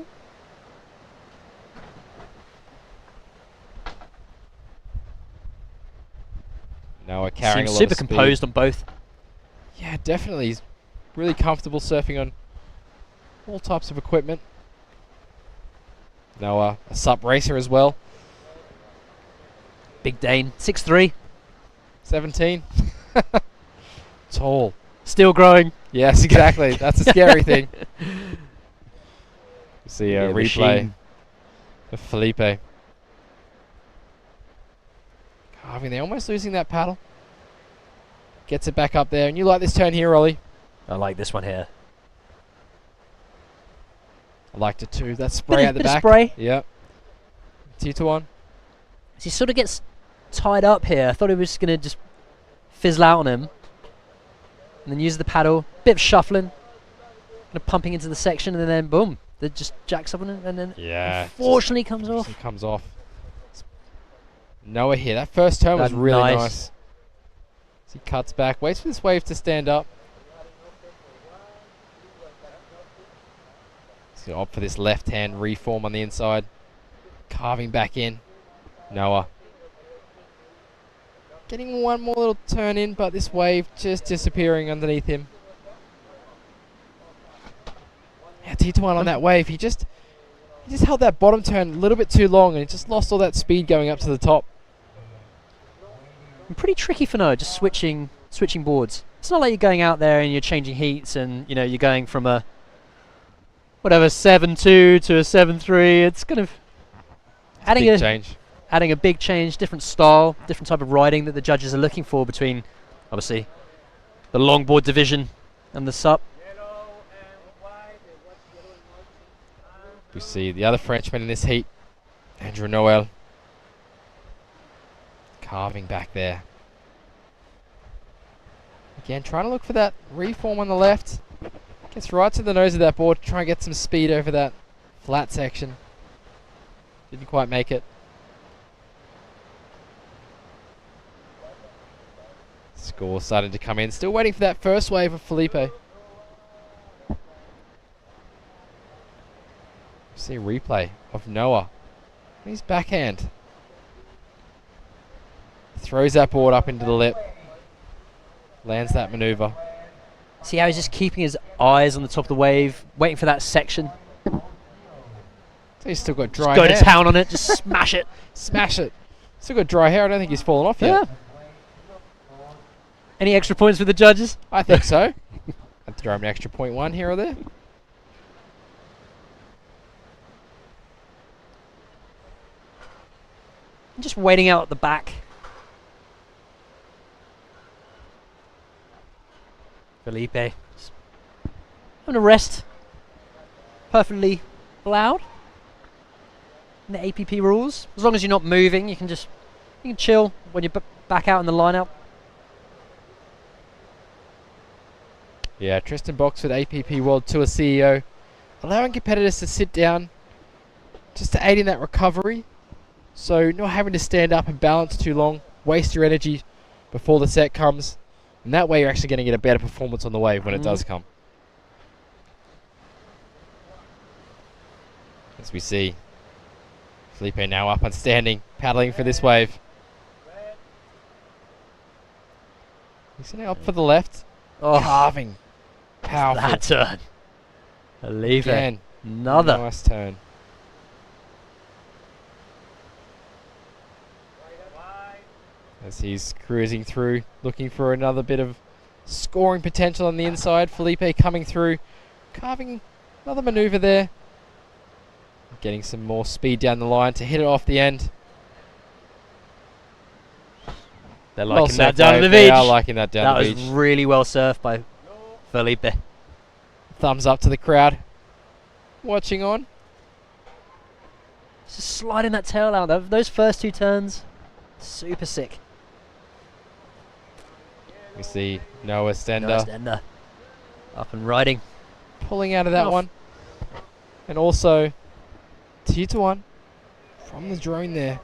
Noah carrying Seems a lot super of speed. composed on both. Yeah, definitely. He's really comfortable surfing on all types of equipment. Noah, a sup racer as well. Big Dane, 6'3". 17. Tall. Still growing. Yes, exactly. That's a scary thing. See a Yeah, replay machine. of Felipe. Carving there, almost losing that paddle. Gets it back up there. And you like this turn here, Ollie? I like this one here. I liked it too. That spray at the bit of back. spray. Yep. 2-1. He sort of gets tied up here. I thought he was going to just fizzle out on him. And then use the paddle. Bit of shuffling. Kind of pumping into the section, and then boom. They just jacks up on him, and then unfortunately comes off. It comes off. Noah here. That first turn was really nice. As he cuts back, waits for this wave to stand up. He's going to opt for this left-hand reform on the inside. Carving back in. Noah. Getting one more little turn in, but this wave just disappearing underneath him. Yeah, T1 on that wave. He just held that bottom turn a little bit too long, and he just lost all that speed going up to the top. Pretty tricky for Noah, just switching boards. It's not like you're going out there and you're changing heats, and you know you're going from a whatever 7-2 to a 7-3. It's kind of adding a big change, different style, different type of riding that the judges are looking for between, obviously, the longboard division and the sup. We see the other Frenchman in this heat, Andrew Noel. Carving back there. Again, trying to look for that reform on the left. Gets right to the nose of that board, try and get some speed over that flat section. Didn't quite make it. Score starting to come in. Still waiting for that first wave of Felipe. See a replay of Noah. His backhand. Throws that board up into the lip. Lands that maneuver. See how he's just keeping his eyes on the top of the wave, waiting for that section. So he's still got dry just hair. Go to town on it, just smash it. Smash it. Still got dry hair. I don't think he's fallen off yet. Any extra points for the judges? I think so. I'd throw him an extra 0.1 here or there. Just waiting out at the back. Felipe. Just having a rest. Perfectly allowed. In the APP rules. As long as you're not moving, you can chill when you're back out in the lineup. Yeah, Tristan Boxford, APP World Tour CEO, allowing competitors to sit down just to aid in that recovery. So not having to stand up and balance too long, waste your energy before the set comes. And that way you're actually going to get a better performance on the wave when it does come. As we see, Felipe now up and standing, paddling for this wave. He's going to opt for the left. Oh, Carving. Powerful. that turn. Felipe. Again, Another. nice turn. As he's cruising through, looking for another bit of scoring potential on the inside. Felipe coming through, carving another maneuver there. Getting some more speed down the line to hit it off the end. They're liking that down the beach. They are liking that down the beach. That was really well surfed by Felipe. Thumbs up to the crowd watching on. Just sliding that tail out. Those first two turns, super sick. We see Noah Stender. Noah Stender. Up and riding. Pulling out of that one. And also, 2-1 from the drone there.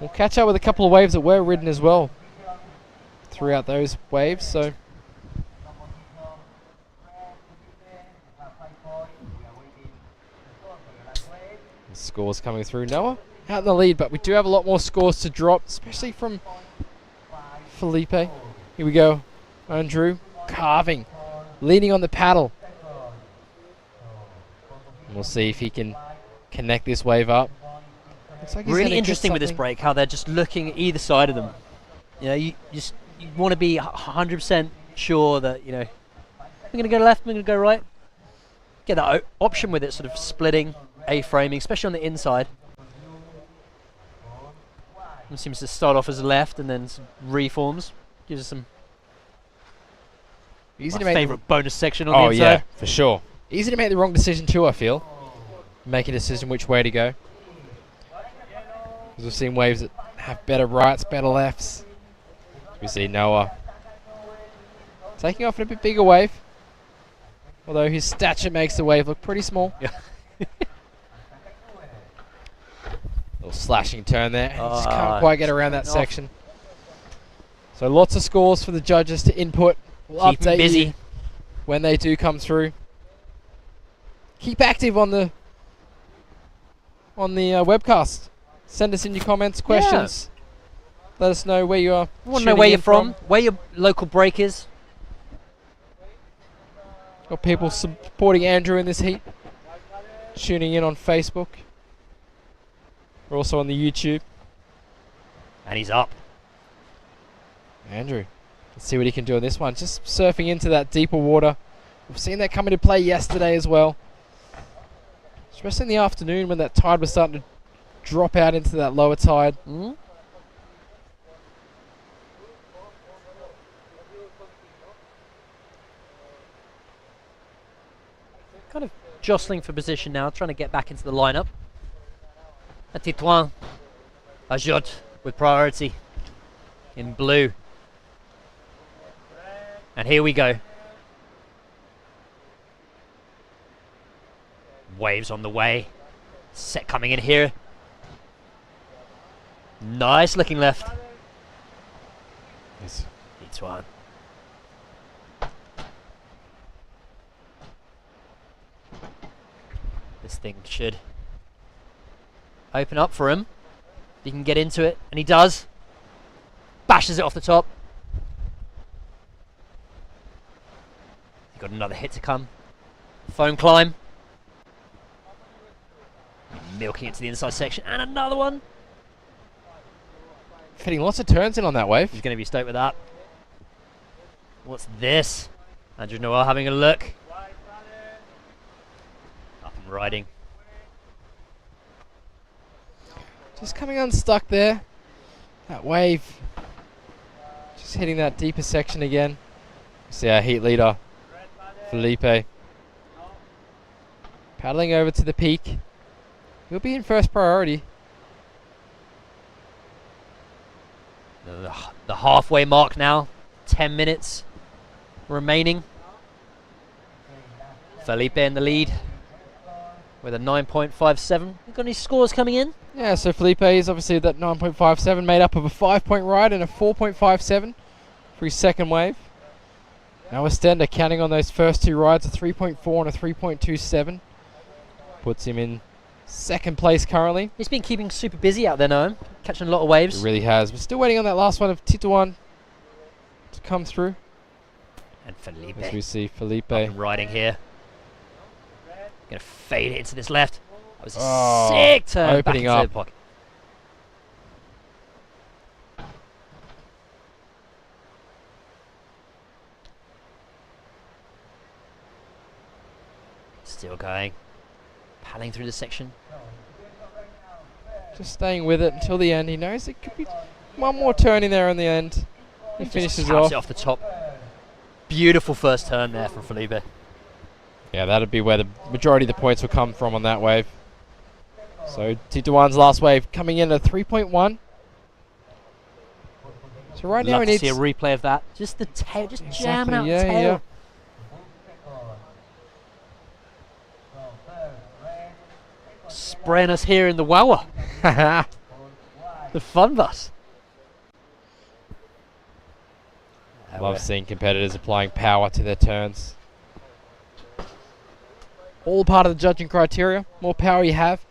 We'll catch up with a couple of waves that were ridden as well throughout those waves, so the scores coming through. Noah out in the lead, but we do have a lot more scores to drop, especially from Felipe. Here we go. Andrew carving, leaning on the paddle. And we'll see if he can connect this wave up. Looks like he's Really gonna get interesting with this something. break, how they're just looking at either side of them. You know, you want to be 100% sure that, you know, I'm going to go left, I'm going to go right. Get that option with it, sort of splitting, A-framing, especially on the inside. It seems to start off as left and then some reforms. Gives us some Easy my to make favourite bonus section on the inside. yeah, for sure. Easy to make the wrong decision too, I feel. Make a decision which way to go. Because we've seen waves that have better rights, better lefts. We see Noah taking off in a bit bigger wave. Although his stature makes the wave look pretty small. Yeah. Little slashing turn there. And just Ah, can't quite get around that section. So lots of scores for the judges to input. We'll Keep 'em update busy. you when they do come through. Keep active on the webcast. Send us in your comments, questions. Let us know where you are. I want to know where you're from, where your local break is. Got people supporting Andrew in this heat. Tuning in on Facebook. We're also on the YouTube. And he's up. Andrew, let's see what he can do on this one. Just surfing into that deeper water. We've seen that come into play yesterday as well. Especially in the afternoon when that tide was starting to drop out into that lower tide. Mm. Kind of jostling for position now, trying to get back into the lineup. A Titouan, a Jot with priority in blue. And here we go. Waves on the way. Set coming in here. Nice looking left. Yes. Titouan. This thing should open up for him. He can get into it, and he does. Bashes it off the top. He's got another hit to come. Foam climb. Milking it to the inside section, and another one. Fitting lots of turns in on that wave. He's going to be stoked with that. What's this? Andrew Noel having a look. Up and riding. Just coming unstuck there. That wave. Just hitting that deeper section again. See our heat leader, Felipe. Paddling over to the peak. He'll be in first priority. The halfway mark now. 10 minutes remaining. Felipe in the lead with a 9.57. You got any scores coming in? Yeah, so Felipe is obviously that 9.57 made up of a 5-point ride and a 4.57 for his second wave. Now Estenda counting on those first two rides, a 3.4 and a 3.27. Puts him in second place currently. He's been keeping super busy out there, Noam. Catching a lot of waves. He really has. We're still waiting on that last one of Titouan to come through. And Felipe. As we see Felipe. Up and riding here. Gonna fade it into this left. That was a Oh, sick turn opening back into up. the pocket. Still going. Paddling through the section. Just staying with it until the end. He knows it could be one more turn in there in the end. He finishes taps off. it off the top. Beautiful first turn there from Felipe. Yeah, that'd be where the majority of the points will come from on that wave. So Titouan's last wave coming in at 3.1. So right now Love he to needs see a replay of that. Just the tail, just jamming out yeah, the tail. yeah. Spraying us here in the Wawa. The fun bus. Love seeing competitors applying power to their turns. All part of the judging criteria. More power you have,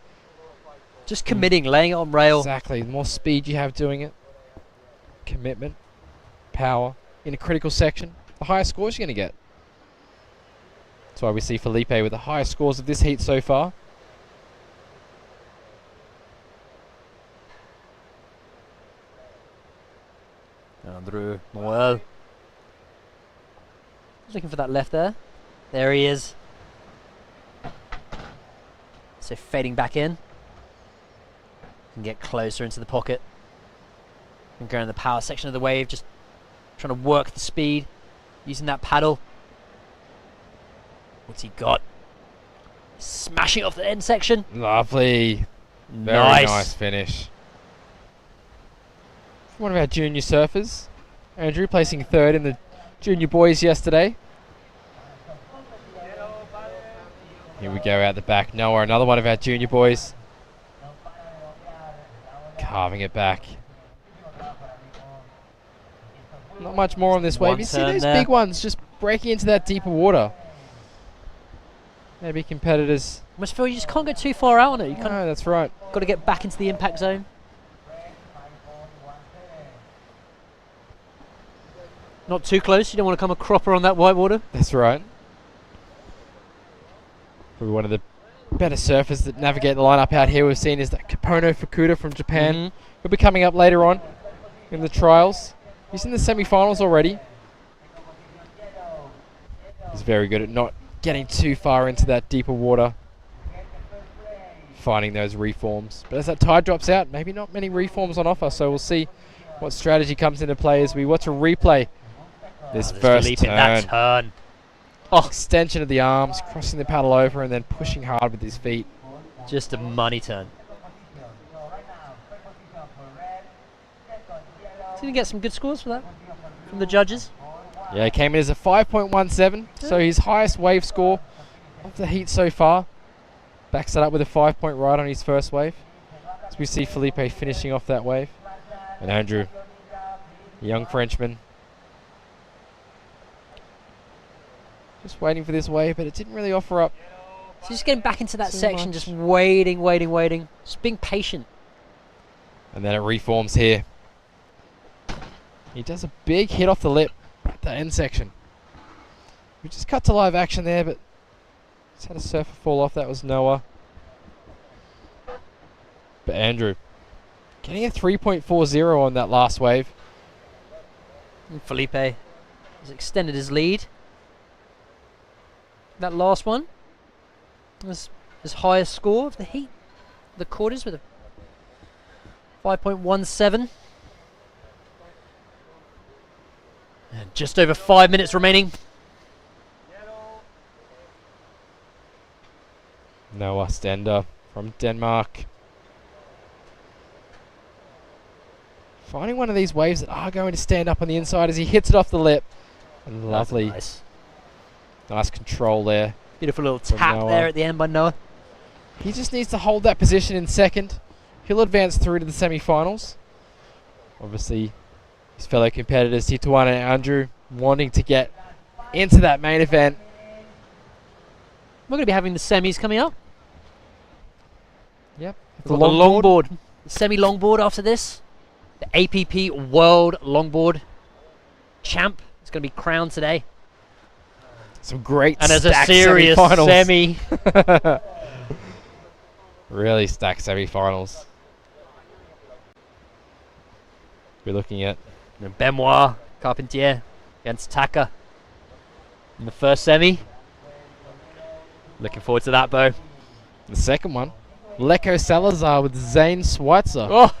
Just committing, laying it on rail. Exactly. The more speed you have doing it, commitment, power in a critical section, the higher scores you're going to get. That's why we see Felipe with the highest scores of this heat so far. Andrew Noel. Looking for that left there. There he is. So fading back in. Can get closer into the pocket. And go in the power section of the wave, just trying to work the speed, using that paddle. What's he got? Smashing off the end section. Lovely. Very nice finish. One of our junior surfers, Andrew, placing third in the junior boys yesterday. Here we go out the back. Noah, another one of our junior boys. Carving it back. Not much more on this wave. You see those big ones just breaking into that deeper water. Maybe competitors. I must feel you just can't go too far out on it. You No, that's right. got to get back into the impact zone. Not too close. You don't want to come a cropper on that white water. That's right. Probably one of the better surfers that navigate the lineup out here we've seen is that Kapono Fukuda from Japan. He'll be coming up later on in the trials. He's in the semi-finals already. He's very good at not getting too far into that deeper water, finding those reforms. But as that tide drops out, maybe not many reforms on offer, so we'll see what strategy comes into play as we watch a replay. This first turn. That turn. Oh, extension of the arms, crossing the paddle over and then pushing hard with his feet. Just a money turn. He's going to get some good scores for that from the judges. Yeah, he came in as a 5.17, so his highest wave score of the heat so far. Backs it up with a 5-point ride on his first wave. As we see Felipe finishing off that wave. And Andrew, a young Frenchman, just waiting for this wave, but it didn't really offer up. So just getting back into that section, just waiting. Just being patient. And then it reforms here. He does a big hit off the lip at the end section. We just cut to live action there, but just had a surfer fall off. That was Noah. But Andrew getting a 3.40 on that last wave. And Felipe has extended his lead. That last one was his highest score of the heat. The quarters with a 5.17. And just over 5 minutes remaining. Noah Stender from Denmark. Finding one of these waves that are going to stand up on the inside as he hits it off the lip. And lovely. Nice control there. Beautiful little tap there at the end by Noah. He just needs to hold that position in second. He'll advance through to the semi-finals. Obviously, his fellow competitors, Tituan and Andrew, wanting to get into that main event. We're going to be having the semis coming up. Yep. The longboard. The semi-longboard after this. The APP World Longboard Champ is going to be crowned today. Some great and as a serious semi. Really stacked semi-finals. We're looking at Benoit Carpentier against Taka in the first semi. Looking forward to that, Bo. The second one, Lecco Salazar with Zane Schweitzer. Oh,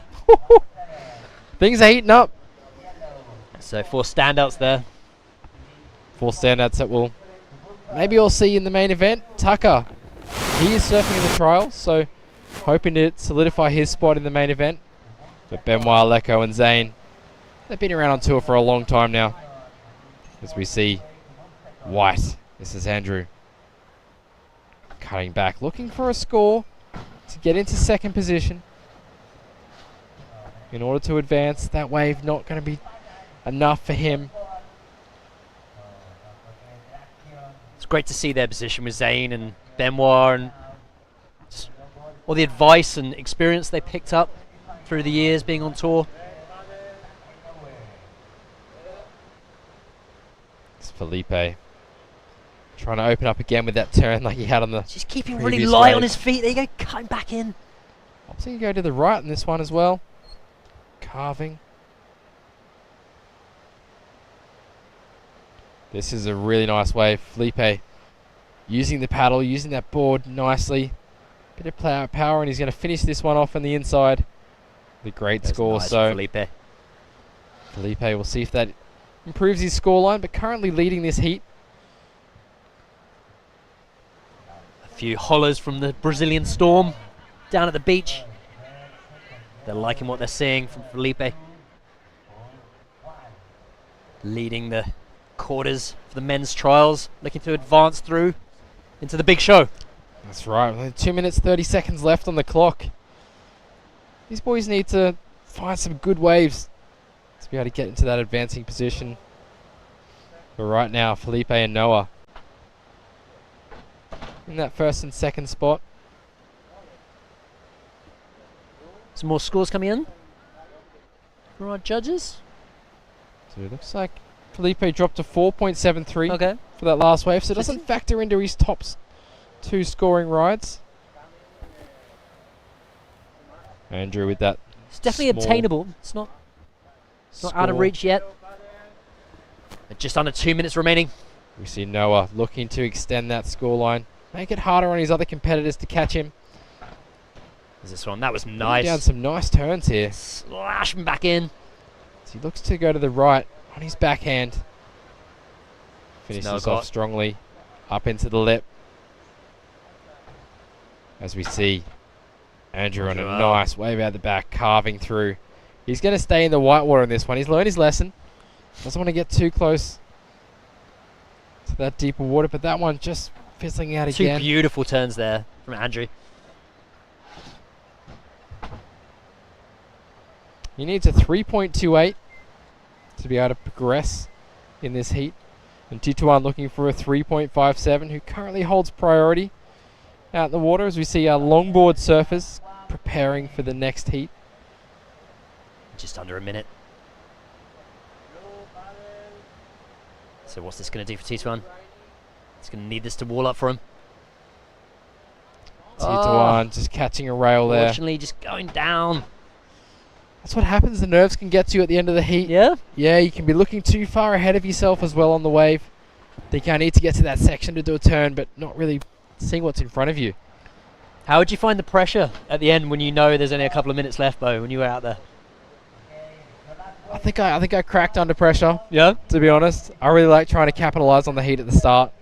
things are heating up. So 4 standouts there. 4 standouts that will maybe you'll see in the main event. Tucker, he is surfing in the trials, so hoping to solidify his spot in the main event. But Benoit, Lecco and Zane, they've been around on tour for a long time now. As we see White, this is Andrew, cutting back, looking for a score to get into second position. In order to advance, that wave not going to be enough for him. It's great to see their position with Zane and Benoit, and all the advice and experience they picked up through the years being on tour. It's Felipe trying to open up again with that turn like he had on the Just keeping really previous light wave. on his feet. There you go, cutting back in. Opting to go to the right in this one as well. Carving. This is a really nice wave. Felipe using the paddle, using that board nicely. Bit of power, and he's going to finish this one off on the inside. The great That's score. nice, So Felipe will see if that improves his scoreline, but currently leading this heat. A few hollers from the Brazilian Storm down at the beach. They're liking what they're seeing from Felipe. Leading the quarters for the men's trials, looking to advance through into the big show. That's right. Only 2 minutes 30 seconds left on the clock. These boys need to find some good waves to be able to get into that advancing position. But right now, Felipe and Noah in that first and second spot. Some more scores coming in from our judges. So it looks like Felipe dropped to 4.73 Okay. for that last wave, so it doesn't factor into his top 2 scoring rides. Andrew with that. It's definitely small obtainable. It's not out of score. reach yet. But just under 2 minutes remaining. We see Noah looking to extend that scoreline, make it harder on his other competitors to catch him. There's this one. That was Putting nice. down some nice turns here. Slashing back in. So he looks to go to the right on his backhand. Finishes Noah off got. strongly up into the lip. As we see Andrew on a nice wave out the back, carving through. He's going to stay in the whitewater in this one. He's learned his lesson. Doesn't want to get too close to that deeper water, but that one just fizzling out Two again. beautiful turns there from Andrew. He needs a 3.28 to be able to progress in this heat. And Tituan looking for a 3.57, who currently holds priority out in the water as we see our longboard surfers preparing for the next heat. Just under a minute. So what's this going to do for Tituan? He's going to need this to wall up for him. Tituan just catching a rail there. Fortunately, just going down. That's what happens. The nerves can get to you at the end of the heat. Yeah? Yeah, you can be looking too far ahead of yourself as well on the wave. Think I need to get to that section to do a turn, but not really seeing what's in front of you. How would you find the pressure at the end when you know there's only a couple of minutes left, Bo, when you were out there? I think I cracked under pressure. Yeah? To be honest, I really like trying to capitalize on the heat at the start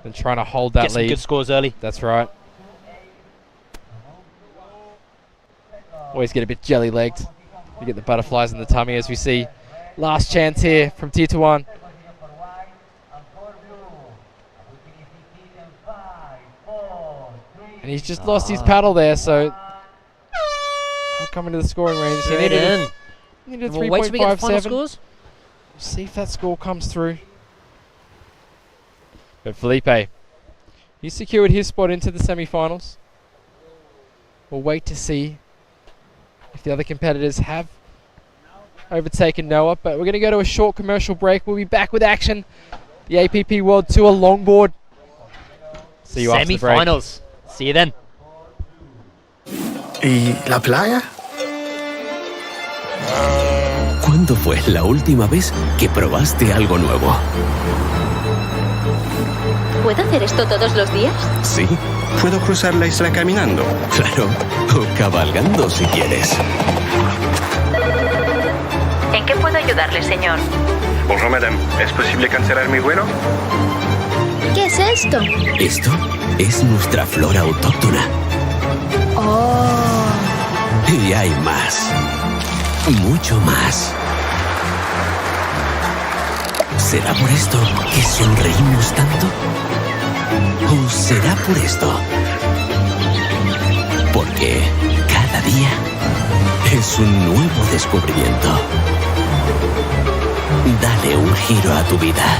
and trying to hold that Get some lead. good scores early. That's right. Always get a bit jelly-legged. You get the butterflies in the tummy as we see last chance here from Tituan. And he's just lost his paddle there, so not coming to the scoring range. He needed a We'll wait till we get the final 3.57. scores. See if that score comes through. But Felipe, he secured his spot into the semi-finals. We'll wait to see if the other competitors have overtaken Noah, but we're going to go to a short commercial break. We'll be back with action. The APP World Tour longboard. See you after the break. Semi-finals. See you then. ¿Y la playa? ¿Cuándo fue la última vez que probaste algo nuevo? ¿Puedo hacer esto todos los días? Sí, puedo cruzar la isla caminando. Claro, o cabalgando si quieres. ¿En qué puedo ayudarle, señor? Bonjour madame, ¿es posible cancelar mi vuelo? ¿Qué es esto? Esto es nuestra flora autóctona. Oh. Y hay más. Mucho más. ¿Será por esto que sonreímos tanto? ¿O será por esto? Porque cada día es un nuevo descubrimiento. Dale un giro a tu vida.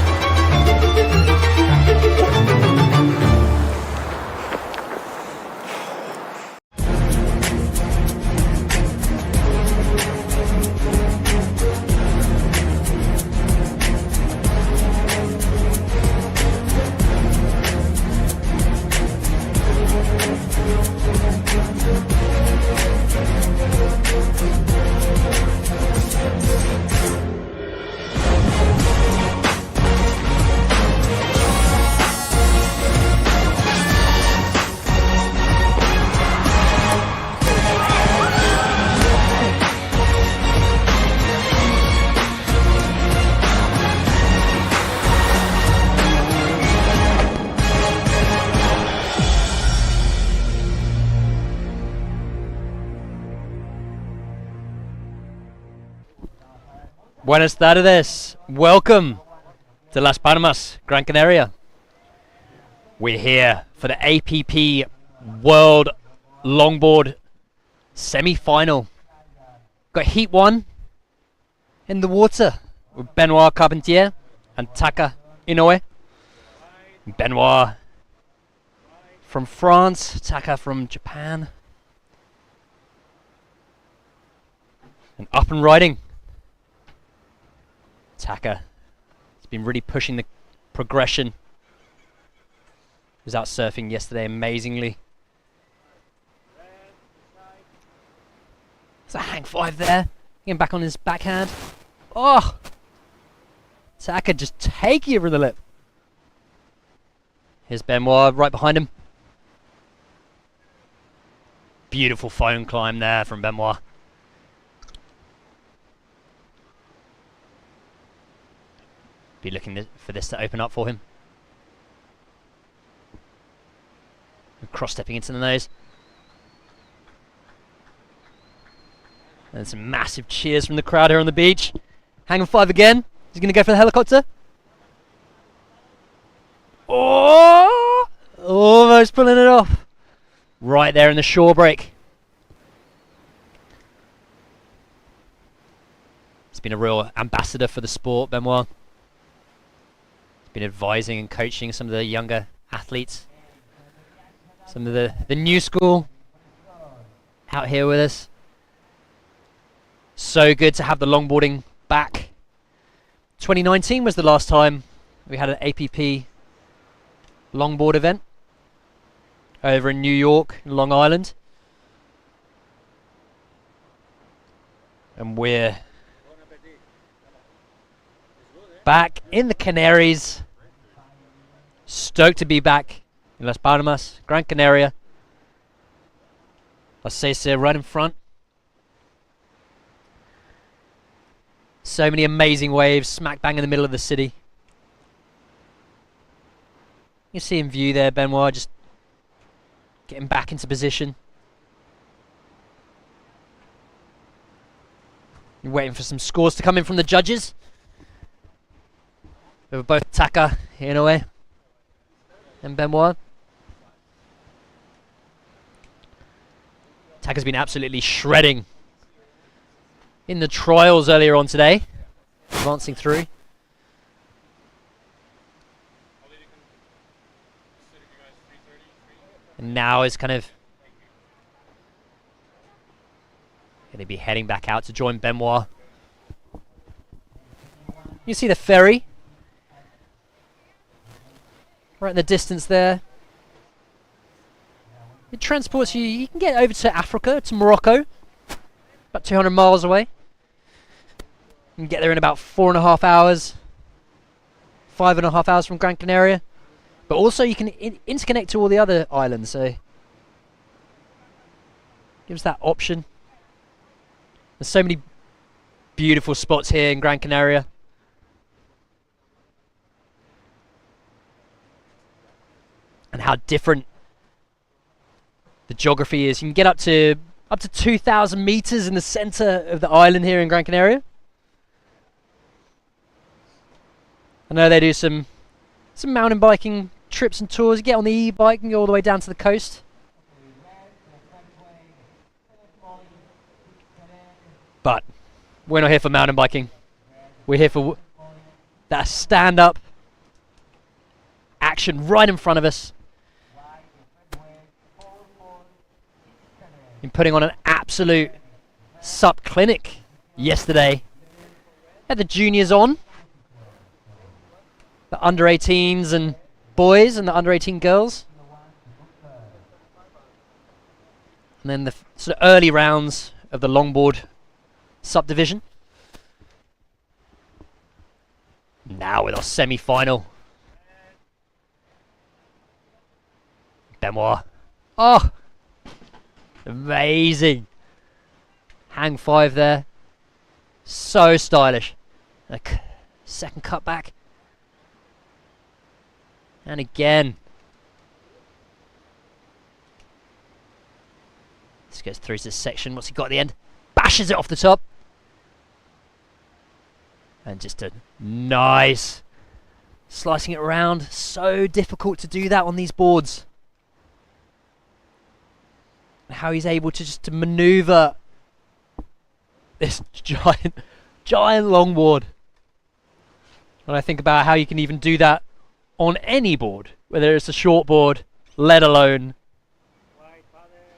Buenas tardes. Welcome to Las Palmas, Gran Canaria. We're here for the APP World Longboard semi-final. Got Heat 1 in the water with Benoit Carpentier and Taka Inoue. Benoit from France, Taka from Japan. And up and riding. Taka has been really pushing the progression. Was out surfing yesterday amazingly. There's a hang 5 there. Getting back on his backhand. Oh! Taka just take you over the lip. Here's Benoit right behind him. Beautiful phone climb there from Benoit. Be looking for this to open up for him. Cross-stepping into the nose. And some massive cheers from the crowd here on the beach. Hang 5 again. He's going to go for the helicopter. Oh! Almost pulling it off. Right there in the shore break. He's been a real ambassador for the sport, Benoit. He's been advising and coaching some of the younger athletes. Some of the new school out here with us. So good to have the longboarding back. 2019 was the last time we had an APP longboard event over in New York, Long Island. And we're back in the Canaries. Stoked to be back in Las Palmas, Gran Canaria. Las Seis right in front. So many amazing waves, smack bang in the middle of the city. You see in view there, Benoit just getting back into position. You're waiting for some scores to come in from the judges. They were both Taka, Inoue, and Benoit. Taka's been absolutely shredding in the trials earlier on today, advancing through. And now is kind of going to be heading back out to join Benoit. You see the ferry right in the distance there. It transports you. You can get over to Africa, to Morocco, about 200 miles away. You can get there in about 4.5 hours, 5.5 hours from Gran Canaria. But also you can interconnect to all the other islands, so gives that option. There's so many beautiful spots here in Gran Canaria. And how different the geography is. You can get up to 2,000 meters in the center of the island here in Gran Canaria. I know they do some mountain biking trips and tours. You get on the e-bike and go all the way down to the coast. But we're not here for mountain biking. We're here for that stand-up action right in front of us. Been putting on an absolute SUP clinic yesterday. Had the juniors on. The under 18s and boys and the under 18 girls. And then the sort of early rounds of the longboard subdivision. Now with our semi-final. Benoit. Oh! Amazing. Hang 5 there. So stylish. Second cut back. And again. This goes through to this section. What's he got at the end? Bashes it off the top. And just a nice slicing it around. So difficult to do that on these boards. How he's able to just to maneuver this giant longboard. When I think about how you can even do that on any board, whether it's a short board, let alone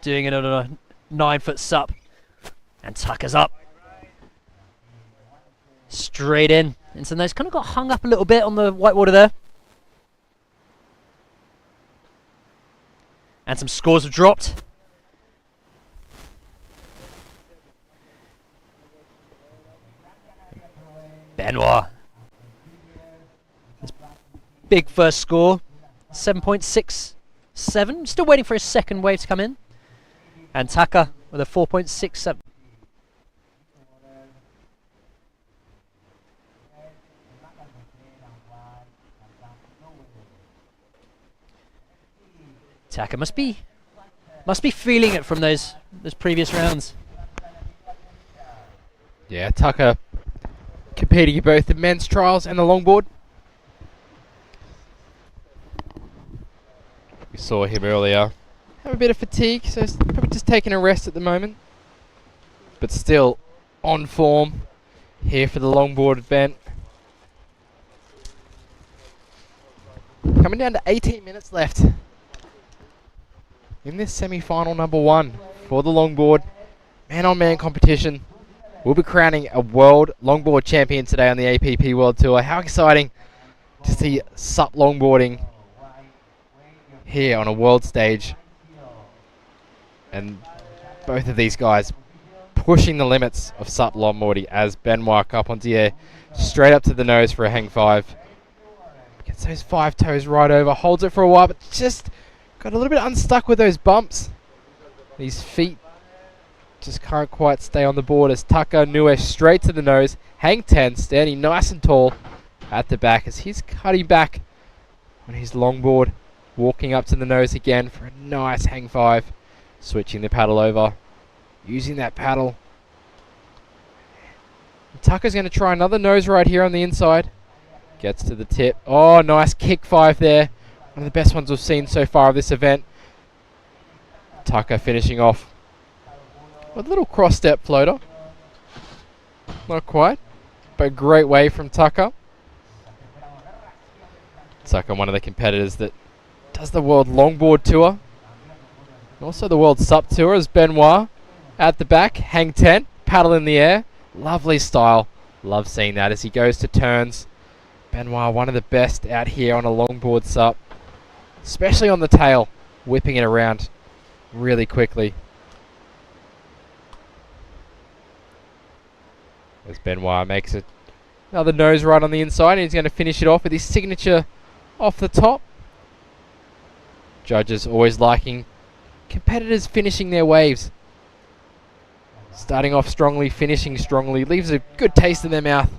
doing it on a 9-foot sup. And Tucker's up. Straight in. And so those kind of got hung up a little bit on the whitewater there. And some scores have dropped. Benoit. Big first score. 7.67. Still waiting for his second wave to come in. And Tucker with a 4.67. Tucker must be feeling it from those previous rounds. Yeah, Tucker competing in both the men's trials and the longboard. We saw him earlier have a bit of fatigue, so he's probably just taking a rest at the moment. But still on form here for the longboard event. Coming down to 18 minutes left in this semi-final number 1 for the longboard man-on-man competition. We'll be crowning a world longboard champion today on the APP World Tour. How exciting to see SUP longboarding here on a world stage. And both of these guys pushing the limits of SUP longboarding as Benoit up onto the air, straight up to the nose for a hang 5. Gets those 5 toes right over, holds it for a while, but just got a little bit unstuck with those bumps. These feet just can't quite stay on the board as Tucker Nuesh straight to the nose. Hang 10, standing nice and tall at the back as he's cutting back on his longboard. Walking up to the nose again for a nice hang 5. Switching the paddle over. Using that paddle. And Tucker's going to try another nose right here on the inside. Gets to the tip. Oh, nice kick 5 there. One of the best ones we've seen so far of this event. Tucker finishing off with a little cross step floater. Not quite, but a great wave from Tucker. Tucker, one of the competitors that does the World Longboard Tour. And also the World SUP Tour as Benoit at the back. Hang 10, paddle in the air. Lovely style. Love seeing that as he goes to turns. Benoit, one of the best out here on a longboard SUP. Especially on the tail, whipping it around really quickly. As Benoit makes it another nose right on the inside, and he's going to finish it off with his signature off the top. Judges always liking competitors finishing their waves. Starting off strongly, finishing strongly, leaves a good taste in their mouth.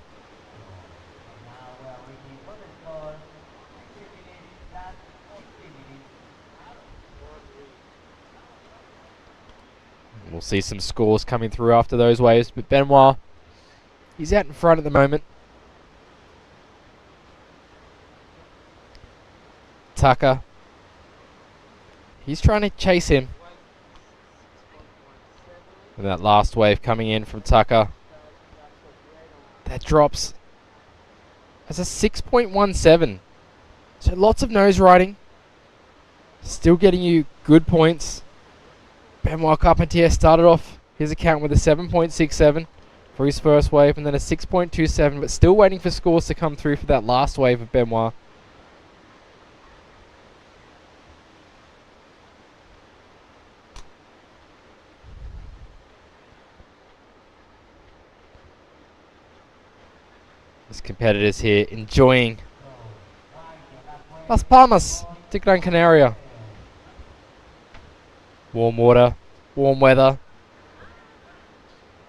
We'll see some scores coming through after those waves, but Benoit, he's out in front at the moment. Tucker, he's trying to chase him. And that last wave coming in from Tucker, that drops as a 6.17. So lots of nose riding, still getting you good points. Benoit Carpentier started off his account with a 7.67 for his first wave, and then a 6.27, but still waiting for scores to come through for that last wave of Benoit. This competitors here enjoying Las Palmas de Gran Canaria. Warm water, warm weather.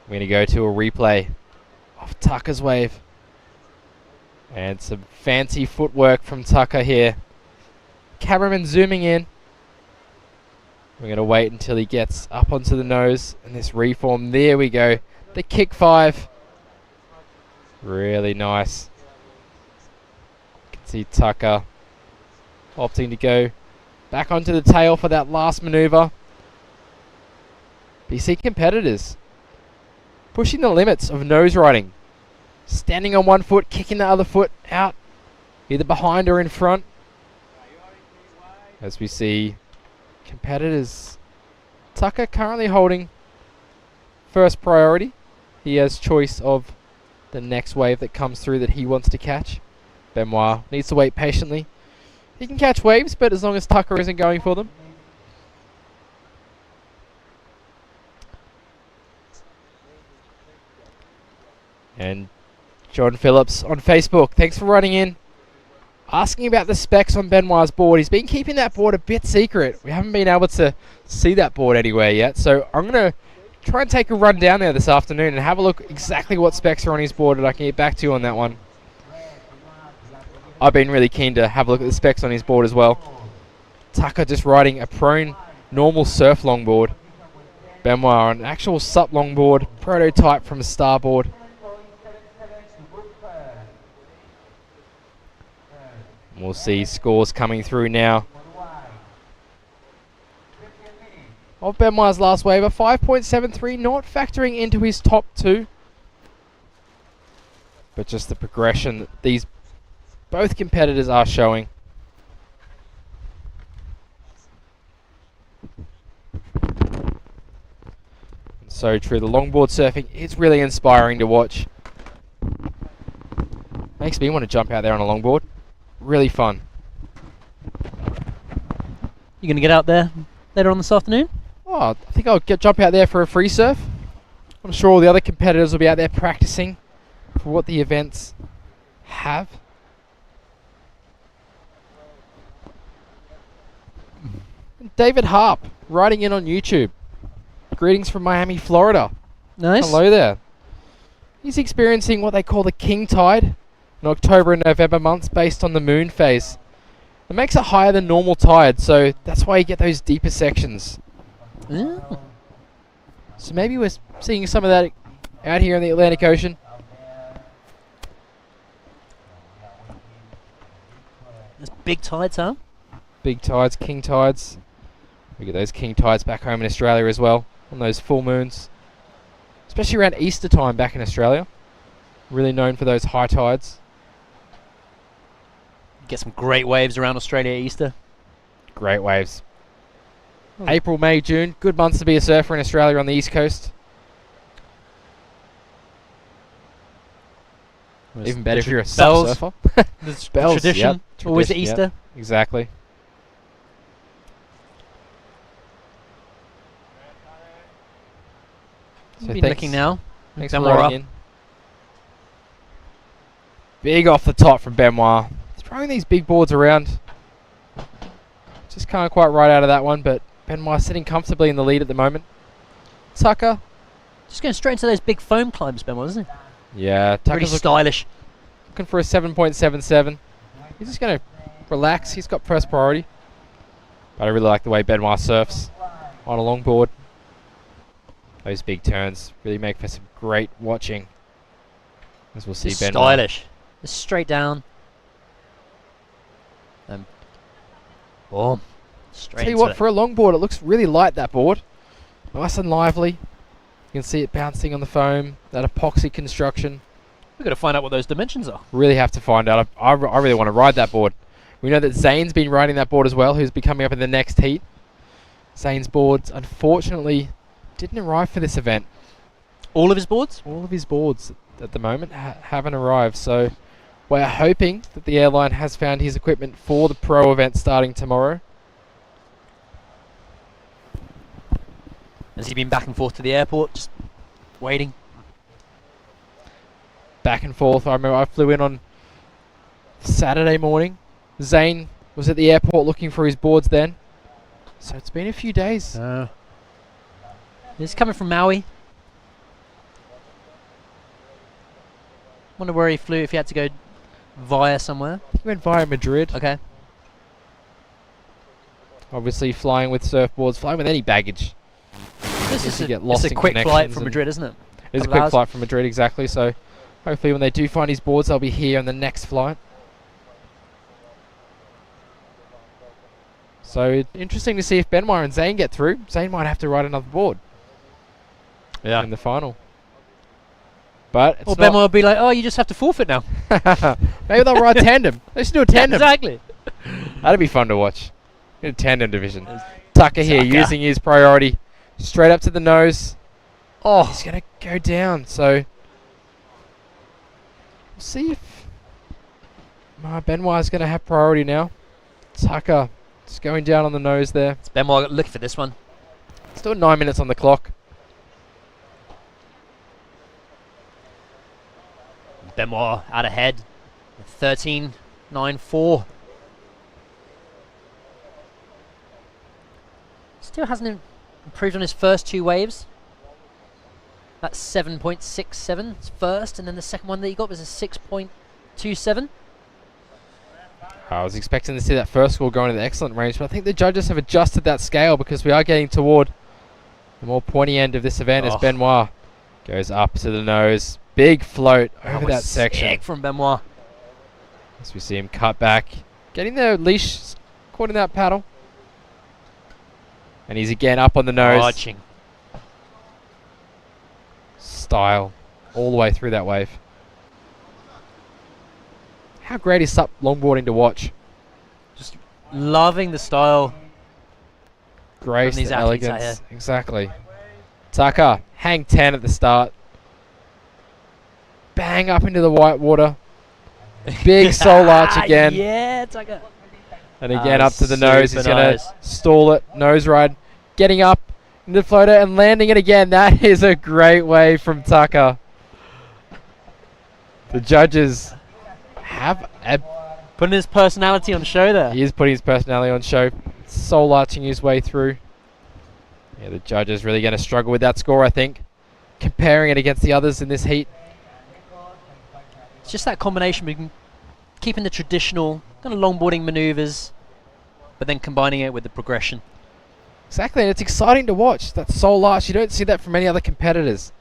We're going to go to a replay of Tucker's wave. And some fancy footwork from Tucker here. Cameraman zooming in. We're going to wait until he gets up onto the nose. And this reform, there we go. The kick 5. Really nice. You can see Tucker opting to go back onto the tail for that last maneuver. But you see competitors pushing the limits of nose riding. Standing on one foot, kicking the other foot out, either behind or in front. As we see competitors, Tucker currently holding first priority. He has choice of the next wave that comes through that he wants to catch. Benoit needs to wait patiently. He can catch waves, but as long as Tucker isn't going for them. And John Phillips on Facebook, thanks for writing in, asking about the specs on Benoit's board. He's been keeping that board a bit secret. We haven't been able to see that board anywhere yet, so I'm going to try and take a run down there this afternoon and have a look exactly what specs are on his board, and I can get back to you on that one. I've been really keen to have a look at the specs on his board as well. Tucker just riding a prone normal surf longboard. Benoit on an actual SUP longboard, prototype from a starboard. We'll see scores coming through now. Of Benoit's last wave, a 5.73, not factoring into his top two. But just the progression that these both competitors are showing. So true, the longboard surfing is really inspiring to watch. Makes me want to jump out there on a longboard. Really fun. You going to get out there later on this afternoon? Oh, I think I'll jump out there for a free surf. I'm sure all the other competitors will be out there practicing for what the events have. And David Harp writing in on YouTube. Greetings from Miami, Florida. Nice. Hello there. He's experiencing what they call the king tide in October and November months based on the moon phase. It makes it higher than normal tide, so that's why you get those deeper sections. Mm. So maybe we're seeing some of that out here in the Atlantic Ocean. There's big tides, huh? Big tides, king tides. We get those king tides back home in Australia as well, on those full moons. Especially around Easter time back in Australia. Really known for those high tides. Get some great waves around Australia at Easter. Great waves. April, May, June. Good months to be a surfer in Australia on the East Coast. Even better if you're a SUP surfer. The Bells, tradition. yep. Always at Tradition, Easter. yep. Exactly. So Been looking now. Thanks for Benoit writing in. Big off the top from Benoit. Throwing these big boards around. Just can't quite ride out of that one, but Benoit sitting comfortably in the lead at the moment. Tucker. Just going straight into those big foam climbs, Benoit, isn't he? Yeah, Pretty Tucker's stylish. looking for a 7.77. He's just going to relax. He's got first priority. But I really like the way Benoit surfs on a longboard. Those big turns really make for some great watching. As we'll see Just Benoit. stylish. Just straight down. And boom. Straight Tell you into what, it. for a longboard, it looks really light, that board. Nice and lively. You can see it bouncing on the foam. That epoxy construction. We've got to find out what those dimensions are. Really have to find out. I really want to ride that board. We know that Zane's been riding that board as well, who's be coming up in the next heat. Zane's boards, unfortunately, didn't arrive for this event. All of his boards? All of his boards at the moment haven't arrived, so we're hoping that the airline has found his equipment for the pro event starting tomorrow. Has he been back and forth to the airport, just waiting? Back and forth. I remember I flew in on Saturday morning. Zane was at the airport looking for his boards then. So it's been a few days. He's coming from Maui. Wonder where he flew, if he had to go via somewhere. He went via Madrid. Okay. Obviously flying with surfboards, flying with any baggage. This is get lost it's a in quick flight connections from and Madrid, isn't it? It is a Couple quick hours. flight from Madrid, exactly. So Hopefully when they do find his boards, they'll be here on the next flight. So interesting to see if Benoit and Zane get through. Zane might have to ride another board. Yeah. In the final. But it's or Benoit will be like, oh, you just have to forfeit now. Maybe they'll ride tandem. They should do a tandem. Yeah, exactly. That'd be fun to watch. In a tandem division. Tucker here using his priority. Straight up to the nose. Oh, he's going to go down. So we'll see if Benoit's going to have priority now. Tucker just going down on the nose there. It's Benoit looking for this one. Still 9 minutes on the clock. Benoit out ahead. 13.94. Still hasn't improved on his first two waves. That's 7.67 first, and then the second one that he got was a 6.27. I was expecting to see that first score going to the excellent range, but I think the judges have adjusted that scale because we are getting toward the more pointy end of this event as Benoit goes up to the nose. Big float over that section. Sick from Benoit. As we see him cut back. Getting the leash caught in that paddle. And he's again up on the nose. Arching. Style all the way through that wave. How great is SUP longboarding to watch? Just loving the style. Grace, the elegance. Exactly. Tucker, hang 10 at the start. Bang up into the white water. Big soul arch again. Yeah, Tucker. And again up to the nose. He's going to stall it. Nose ride. Getting up into the floater and landing it again. That is a great wave from Tucker. The judges have putting his personality on show there. He is putting his personality on show. Soul arching his way through. Yeah, the judges really going to struggle with that score, I think. Comparing it against the others in this heat. It's just that combination between keeping the traditional kind of longboarding maneuvers, but then combining it with the progression. Exactly, and it's exciting to watch. That soul arch, you don't see that from many other competitors.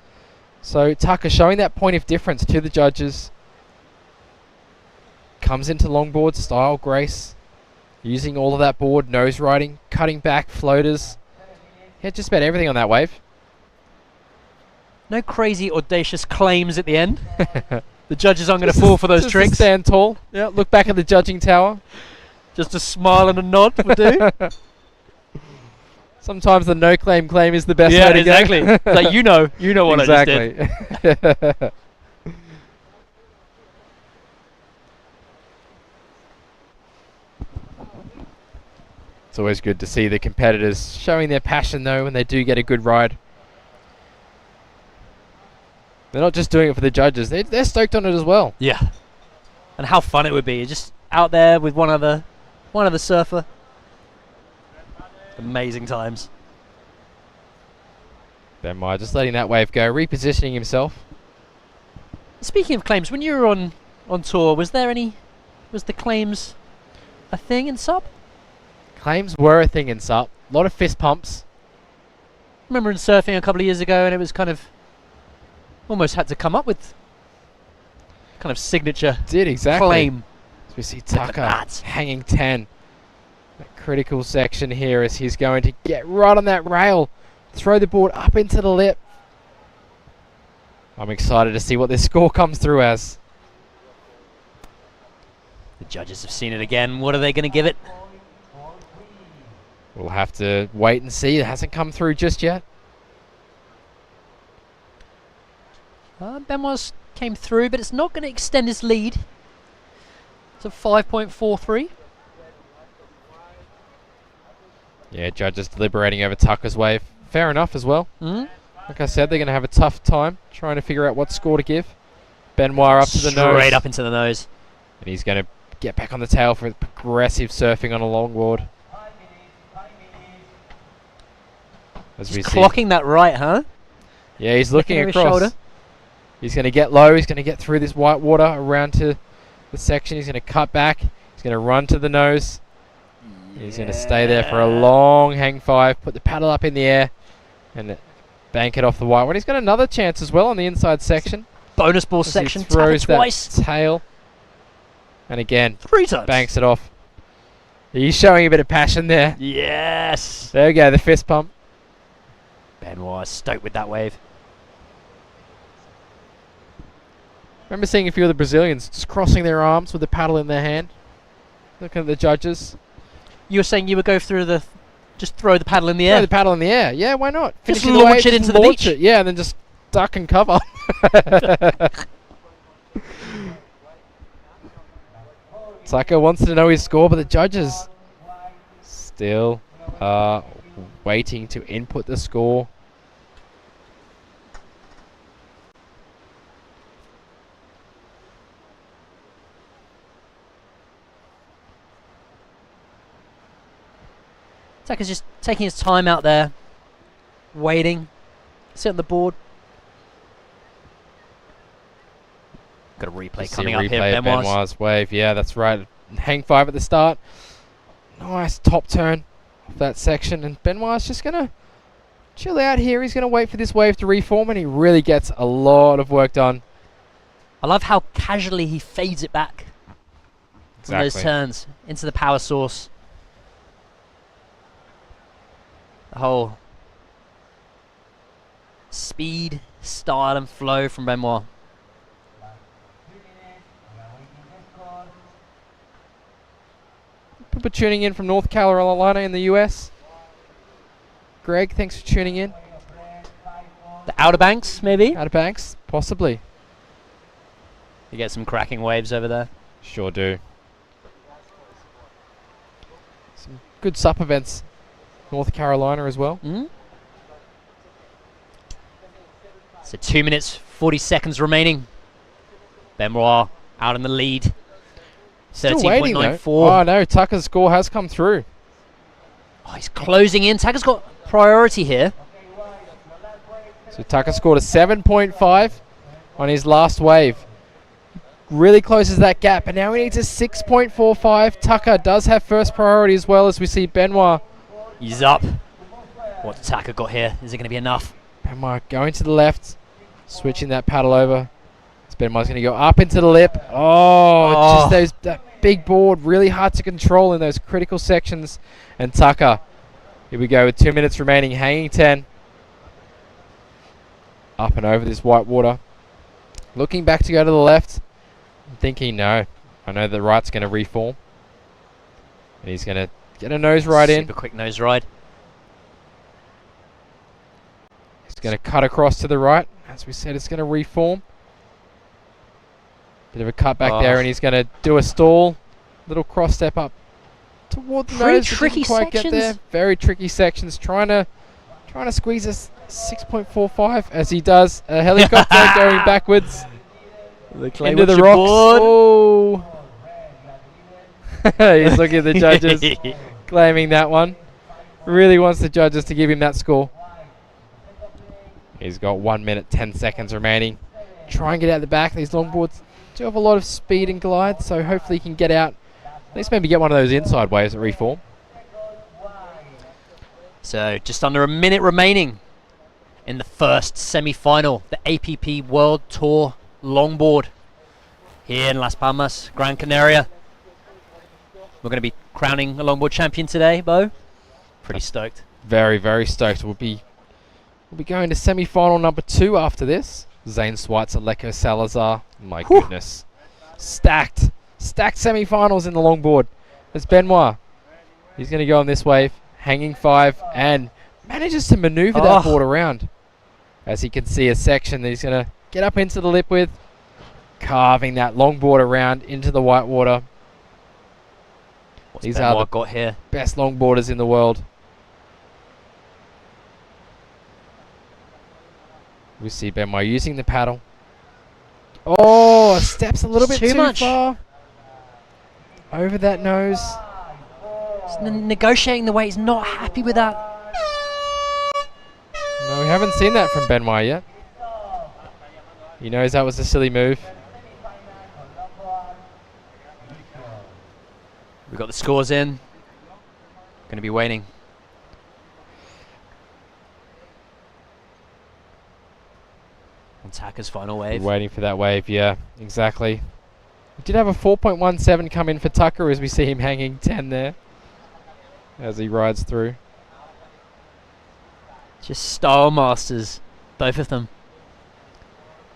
So Tucker showing that point of difference to the judges. Comes into longboard style, grace. Using all of that board, nose riding, cutting back, floaters. Yeah, just about everything on that wave. No crazy audacious claims at the end. The judges aren't going to fall for those tricks. Stand tall. Yeah, look back at the judging tower. Just a smile and a nod would do. Sometimes the no claim is the best way to go. Exactly. Like you know what exactly. I just did. It's always good to see the competitors showing their passion though when they do get a good ride. They're not just doing it for the judges, they're stoked on it as well. Yeah. And how fun it would be, just out there with one other surfer. Amazing times. Benoit just letting that wave go, repositioning himself. Speaking of claims, when you were on tour, was the claims a thing in SUP? Claims were a thing in SUP. A lot of fist pumps. I remember in surfing a couple of years ago, and it was kind of almost had to come up with kind of signature claim. So we see Tucker hanging 10. That critical section here as he's going to get right on that rail. Throw the board up into the lip. I'm excited to see what this score comes through as. The judges have seen it again. What are they going to give it? We'll have to wait and see. It hasn't come through just yet. Benoit came through, but it's not going to extend his lead. It's a 5.43. Yeah, judges deliberating over Tucker's wave. Fair enough as well. Like I said, they're going to have a tough time trying to figure out what score to give. Benoit up to the nose. Straight up into the nose. And he's going to get back on the tail for progressive surfing on a longboard. As we see. Clocking that right, huh? Yeah, he's looking across. He's going to get low. He's going to get through this white water around to the section. He's going to cut back. He's going to run to the nose. He's going to stay there for a long hang 5. Put the paddle up in the air and bank it off the white one. He's got another chance as well on the inside section. bonus ball As he section. throws Tap it twice. that tail. And again, 3 times. banks it off. He's showing a bit of passion there. Yes. There we go, the fist pump. Benoit stoked with that wave. Remember seeing a few of the Brazilians just crossing their arms with the paddle in their hand. Looking at the judges. You were saying you would go through the... Just throw the paddle in the Throw air. the paddle in the air. Yeah, why not? Just Finish launch wave, it just into the launch beach. it. Yeah, and then just duck and cover. Tucker wants to know his score, but the judges still are waiting to input the score. Tucker's just taking his time out there, waiting, sit on the board. Got a replay coming up here. Of Benoit's wave. Yeah, that's right. Hang 5 at the start. Nice top turn of that section, and Benoit's just gonna chill out here. He's gonna wait for this wave to reform, and he really gets a lot of work done. I love how casually he fades it back on those turns into the power source. The whole speed, style, and flow from Benoit. People tuning in from North Carolina in the US. Greg, thanks for tuning in. The Outer Banks, maybe? Outer Banks, possibly. You get some cracking waves over there. Sure do. Some good SUP events. North Carolina as well. So 2 minutes, 40 seconds remaining. Benoit out in the lead. Still waiting though. 13.94. Oh no, Tucker's score has come through. Oh, he's closing in. Tucker's got priority here. So Tucker scored a 7.5 on his last wave. Really closes that gap, and now he needs a 6.45. Tucker does have first priority as well, as we see Benoit. He's up. What's Tucker got here? Is it going to be enough? Benoit going to the left, switching that paddle over. Benoit's going to go up into the lip. Just that big board, really hard to control in those critical sections. And Tucker, here we go with 2 minutes remaining, hanging 10. Up and over this white water. Looking back to go to the left. I'm thinking, no, I know the right's going to reform. And he's going to get a nose ride in. Super quick nose ride. He's going to cut across to the right. As we said, it's going to reform. Bit of a cut back there, and he's going to do a stall. Little cross step up toward the Pretty nose. tricky Quite get there. sections. Very tricky sections. Trying to squeeze a 6.45 as he does. A helicopter going backwards into the rocks. Oh. He's looking at the judges, claiming that one. Really wants the judges to give him that score. He's got 1 minute, 10 seconds remaining. Try and get out the back. These longboards do have a lot of speed and glide, so hopefully he can get out. At least maybe get one of those inside waves at reform. So just under a minute remaining in the first semi-final, the APP World Tour Longboard here in Las Palmas, Gran Canaria. We're going to be crowning a longboard champion today, Bo. Pretty stoked. Very, very stoked. We'll be going to semi-final number 2 after this. Zane Schweitzer, Leko Salazar. My goodness. Stacked semi-finals in the longboard. There's Benoit. He's going to go on this wave, hanging 5, and manages to maneuver that board around. As he can see a section that he's going to get up into the lip with, carving that longboard around into the white water. These are the best longboarders in the world. We see Benoit using the paddle. Oh, steps a little bit too far over that nose. He's negotiating the way. He's not happy with that. No, we haven't seen that from Benoit yet. He knows that was a silly move. We've got the scores in. Going to be waiting. On Taka's final wave. Waiting for that wave, yeah, exactly. We did have a 4.17 come in for Tucker as we see him hanging 10 there as he rides through. Just style masters, both of them.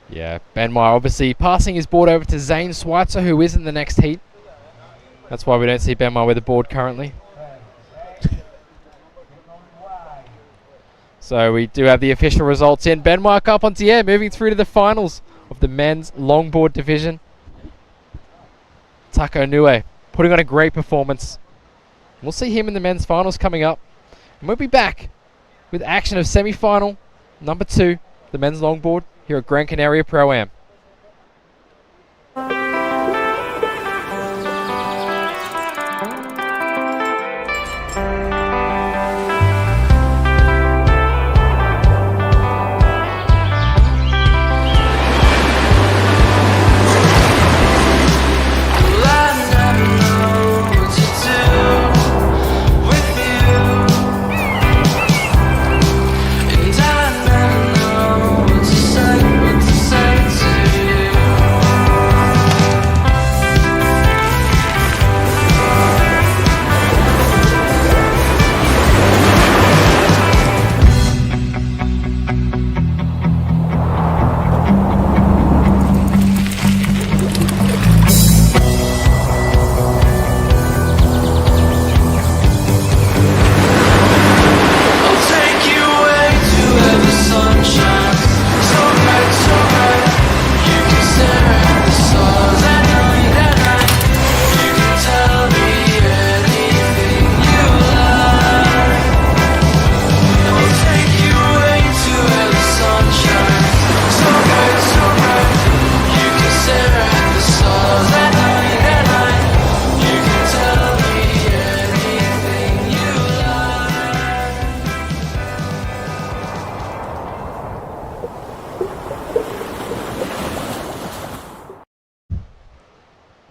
Yeah, Ben Meyer obviously passing his board over to Zane Schweitzer, who is in the next heat. That's why we don't see Ben Meyer with the board currently. So we do have the official results in. Ben Meyer Carpentier moving through to the finals of the men's longboard division. Taka Inoue putting on a great performance. We'll see him in the men's finals coming up. And we'll be back with action of semi-final number 2, the men's longboard, here at Gran Canaria Pro Am.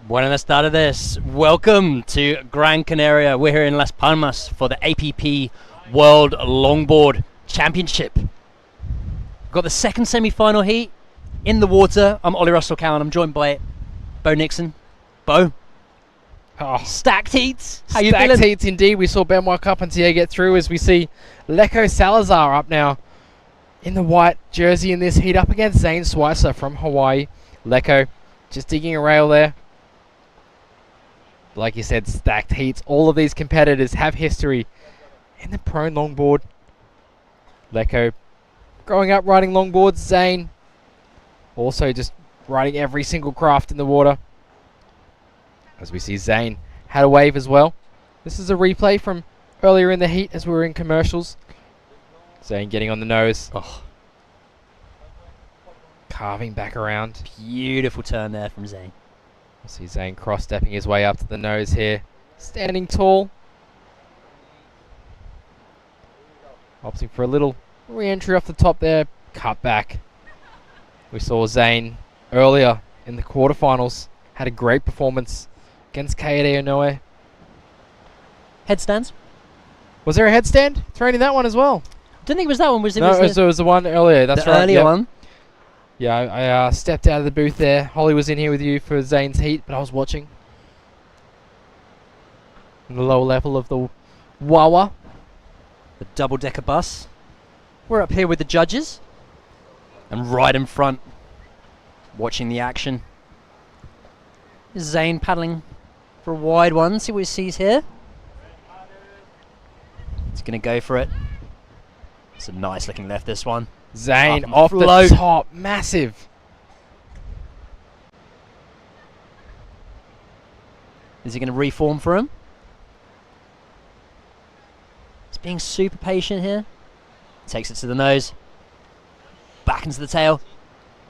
Buenas tardes. Welcome to Gran Canaria. We're here in Las Palmas for the APP World Longboard Championship. We've got the second semi-final heat in the water. I'm Ollie Russell Cowan. I'm joined by Bo Nixon. Bo. Oh, stacked heats. How you stacked feeling? heats indeed. We saw Benoit Carpentier get through as we see Leko Salazar up now in the white jersey in this heat up against Zane Schweitzer from Hawaii. Leko just digging a rail there. Like you said, stacked heats. All of these competitors have history in the pro longboard. Leko growing up riding longboards. Zane also just riding every single craft in the water. As we see Zane had a wave as well. This is a replay from earlier in the heat as we were in commercials. Zane getting on the nose. Oh. Carving back around. Beautiful turn there from Zane. We'll see Zane cross-stepping his way up to the nose here. Standing tall. Opting for a little re-entry off the top there. Cut back. We saw Zane earlier in the quarterfinals. Had a great performance against Kaede Inoue. Headstands? Was there a headstand thrown in that one as well? Didn't think it was that one. Was it? No, it was the one earlier. That's the right. earlier one. Yeah, I stepped out of the booth there. Holly was in here with you for Zane's heat, but I was watching. On the lower level of the Wawa. The double-decker bus. We're up here with the judges. And right in front, watching the action. Zane paddling for a wide one. See what he sees here. He's going to go for it. It's a nice looking left, this one. Zane off the top. Massive. Is he going to reform for him? He's being super patient here. Takes it to the nose. Back into the tail.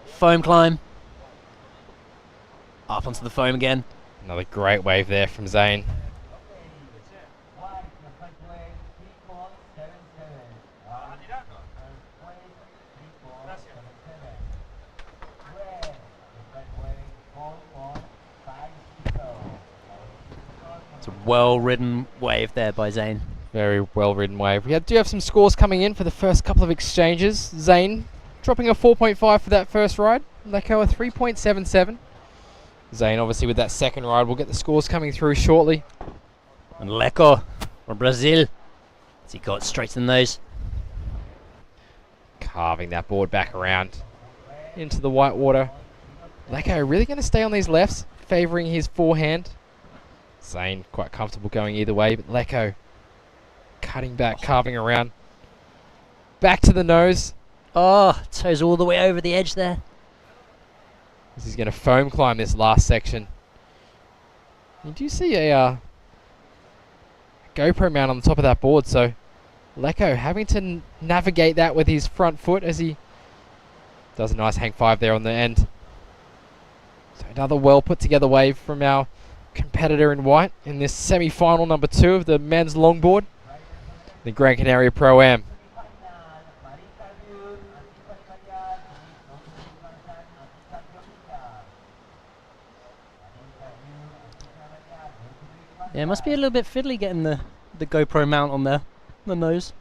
Foam climb. Up onto the foam again. Another great wave there from Zane. It's a well-ridden wave there by Zane. Very well-ridden wave. We do have some scores coming in for the first couple of exchanges. Zane dropping a 4.5 for that first ride. Leko a 3.77. Zane obviously with that second ride. We'll get the scores coming through shortly. And Leko from Brazil. As he got straight to the nose. Carving that board back around into the white water. Leko really going to stay on these lefts, favouring his forehand. Zane quite comfortable going either way, but Leko cutting back, carving around. Back to the nose. Oh, toes all the way over the edge there. He's going to foam climb this last section. You do see a GoPro mount on the top of that board, so Leko having to navigate that with his front foot as he does a nice hang five there on the end. So another well put together wave from our competitor in white in this semi-final number 2 of the men's longboard, the Gran Canaria Pro Am. Yeah, it must be a little bit fiddly getting the GoPro mount on there, the nose.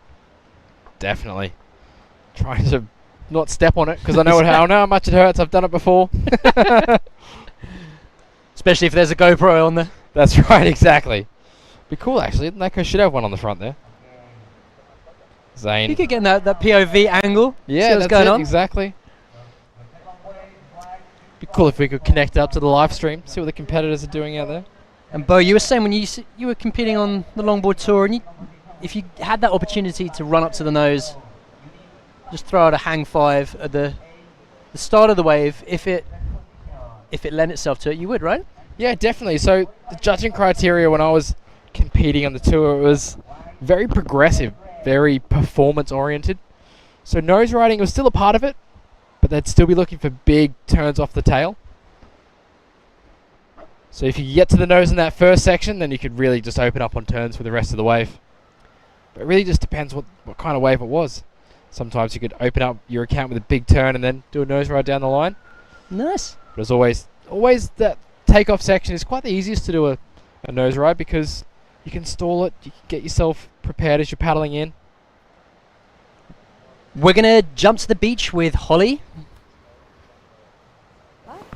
Definitely. Trying to not step on it because I know how much it hurts. I've done it before. Especially if there's a GoPro on there. That's right, exactly. Be cool actually. Leko should have one on the front there. Zane. You could get that POV angle. Yeah, see what's going on. Exactly. Be cool if we could connect up to the live stream, see what the competitors are doing out there. And Bo, you were saying when you were competing on the longboard tour, and if you had that opportunity to run up to the nose, just throw out a hang five at the start of the wave, if it lent itself to it, you would, right? Yeah, definitely. So the judging criteria when I was competing on the tour, it was very progressive, very performance oriented. So nose riding was still a part of it, but they'd still be looking for big turns off the tail. So if you get to the nose in that first section, then you could really just open up on turns for the rest of the wave. But it really just depends what kind of wave it was. Sometimes you could open up your account with a big turn and then do a nose ride down the line. Nice. But as always that takeoff section is quite the easiest to do a nose ride because you can stall it, you can get yourself prepared as you're paddling in. We're going to jump to the beach with Holly.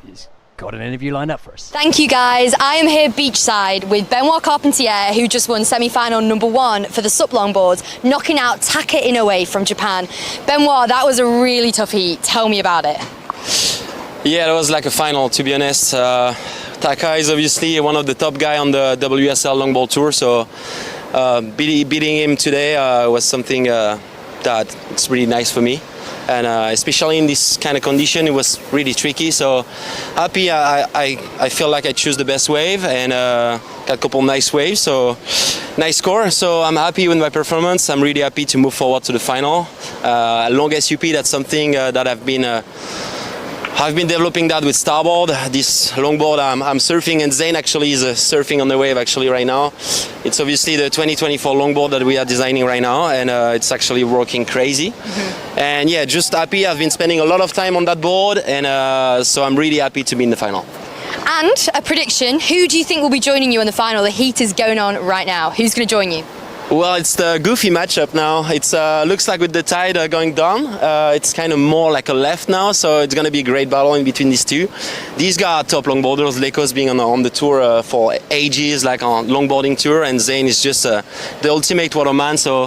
He's got an interview lined up for us. Thank you guys. I am here beachside with Benoit Carpentier, who just won semi-final number 1 for the SUP longboards, knocking out Taka Inoue from Japan. Benoit, that was a really tough heat. Tell me about it. Yeah, it was like a final, to be honest. Taka is obviously one of the top guys on the WSL longboard tour, so beating him today was something that's really nice for me. And especially in this kind of condition, it was really tricky. So happy, I feel like I choose the best wave and got a couple nice waves, so nice score. So I'm happy with my performance. I'm really happy to move forward to the final. Long SUP, that's something that I've been developing that with starboard. This longboard I'm surfing, and Zane actually is surfing on the wave actually right now. It's obviously the 2024 longboard that we are designing right now, and it's actually working crazy. And yeah, just happy. I've been spending a lot of time on that board, and so I'm really happy to be in the final. And a prediction, who do you think will be joining you in the final? The heat is going on right now. Who's going to join you? Well, it's the goofy matchup now. It's looks like with the tide going down, it's kind of more like a left now, so it's going to be a great battle in between these two. These guys are top longboarders. Leko's been on the tour for ages, like on longboarding tour, and Zane is just the ultimate waterman, so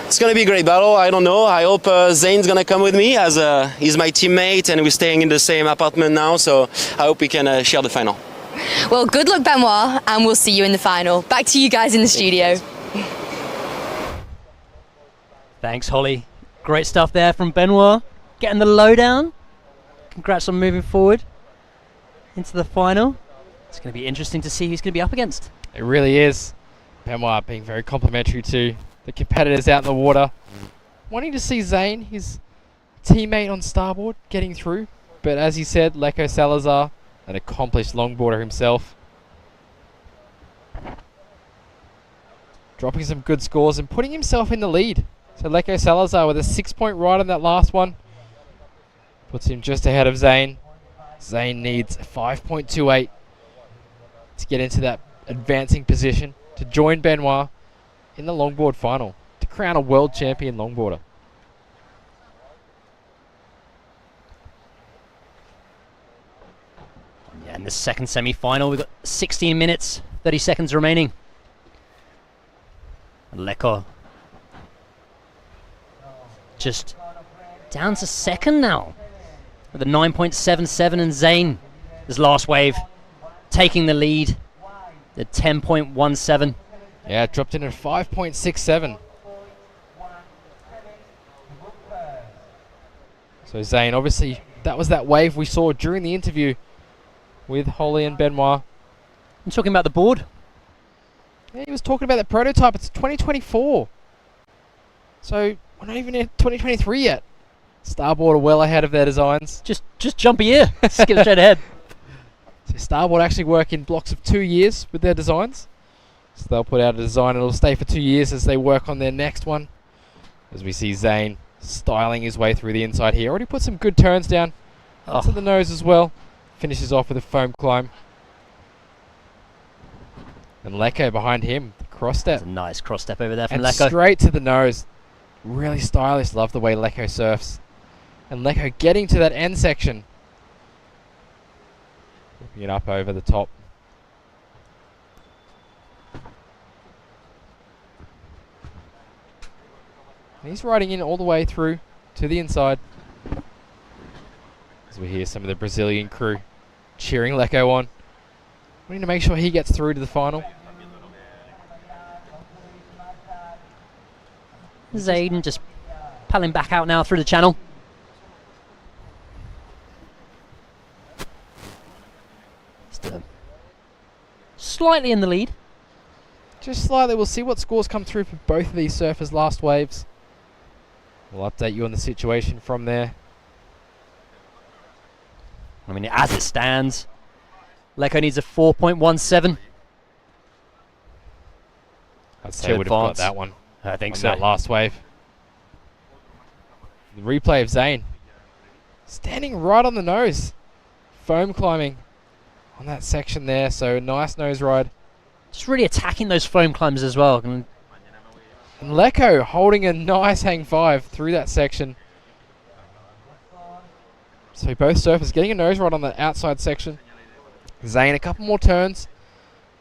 it's going to be a great battle. I don't know. I hope Zane's going to come with me, as he's my teammate, and we're staying in the same apartment now, so I hope we can share the final. Well, good luck, Benoit, and we'll see you in the final. Back to you guys in the studio. Thanks, Holly. Great stuff there from Benoit. Getting the lowdown. Congrats on moving forward into the final. It's going to be interesting to see who's going to be up against. It really is. Benoit being very complimentary to the competitors out in the water. Wanting to see Zane, his teammate on starboard, getting through. But as he said, Leko Salazar, an accomplished longboarder himself, dropping some good scores and putting himself in the lead. So Leko Salazar with a 6-point ride on that last one puts him just ahead of Zane. Zane needs 5.28 to get into that advancing position to join Benoit in the longboard final to crown a world champion longboarder. the second semi-final. We've got 16 minutes, 30 seconds remaining. Leko just down to second now with a 9.77, and Zane, his last wave, taking the lead at 10.17. Yeah, it dropped in at 5.67. So Zane, obviously, that was that wave we saw during the interview with Holly and Benoit. I'm talking about the board. Yeah, he was talking about the prototype. It's 2024. So we're not even in 2023 yet. Starboard are well ahead of their designs. Just jump a year. Skip straight ahead. So Starboard actually work in blocks of 2 years with their designs. So they'll put out a design and it'll stay for 2 years as they work on their next one. As we see Zane styling his way through the inside here. Already put some good turns down. Onto the nose as well. Finishes off with a foam climb. And Leko behind him, the cross step. That's a nice cross step over there from and Leko. Straight to the nose. Really stylish. Love the way Leko surfs. And Leko getting to that end section. Whipping it up over the top. And he's riding in all the way through to the inside. As we hear some of the Brazilian crew cheering Leko on. We need to make sure he gets through to the final. Zayden just paddling back out now through the channel. Still slightly in the lead. Just slightly. We'll see what scores come through for both of these surfers' last waves. We'll update you on the situation from there. I mean, as it stands, Leko needs a 4.17. I'd say would have got that one. I think on so. That last wave. The replay of Zane. Standing right on the nose. Foam climbing on that section there. So nice nose ride. Just really attacking those foam climbs as well. And Leko holding a nice hang five through that section. So both surfers getting a nose ride on the outside section. Zane a couple more turns.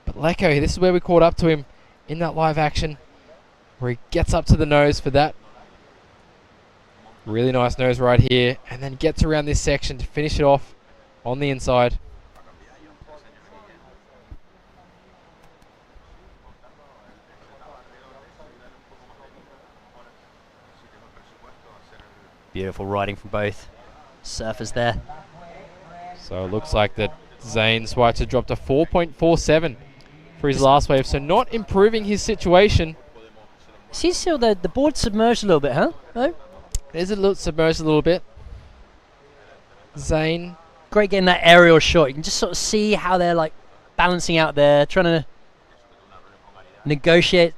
But Leko, this is where we caught up to him in that live action, where he gets up to the nose for that really nice nose ride here, and then gets around this section to finish it off on the inside. Beautiful riding from both surfers there. So it looks like that Zane Schweitzer dropped a 4.47 for his last wave, so not improving his situation. See, still the board submerged a little bit, huh? No? It is a little submerged a little bit. Zane. Great getting that aerial shot. You can just sort of see how they're like balancing out there, trying to negotiate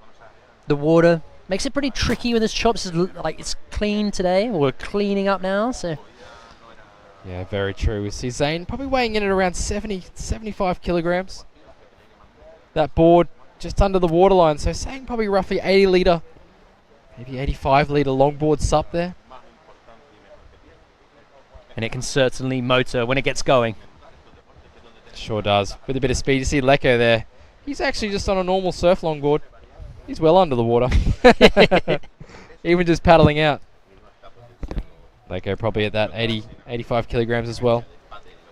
the water. Makes it pretty tricky with his chops. Like it's clean today. We're cleaning up now, so. Yeah, very true. We see Zane probably weighing in at around 70, 75 kilograms. That board just under the waterline, so saying probably roughly 80 litre, maybe 85 litre longboard sup there. And it can certainly motor when it gets going. Sure does. With a bit of speed. You see Leko there. He's actually just on a normal surf longboard. He's well under the water. Even just paddling out. Leko probably at that 80, 85 kilograms as well.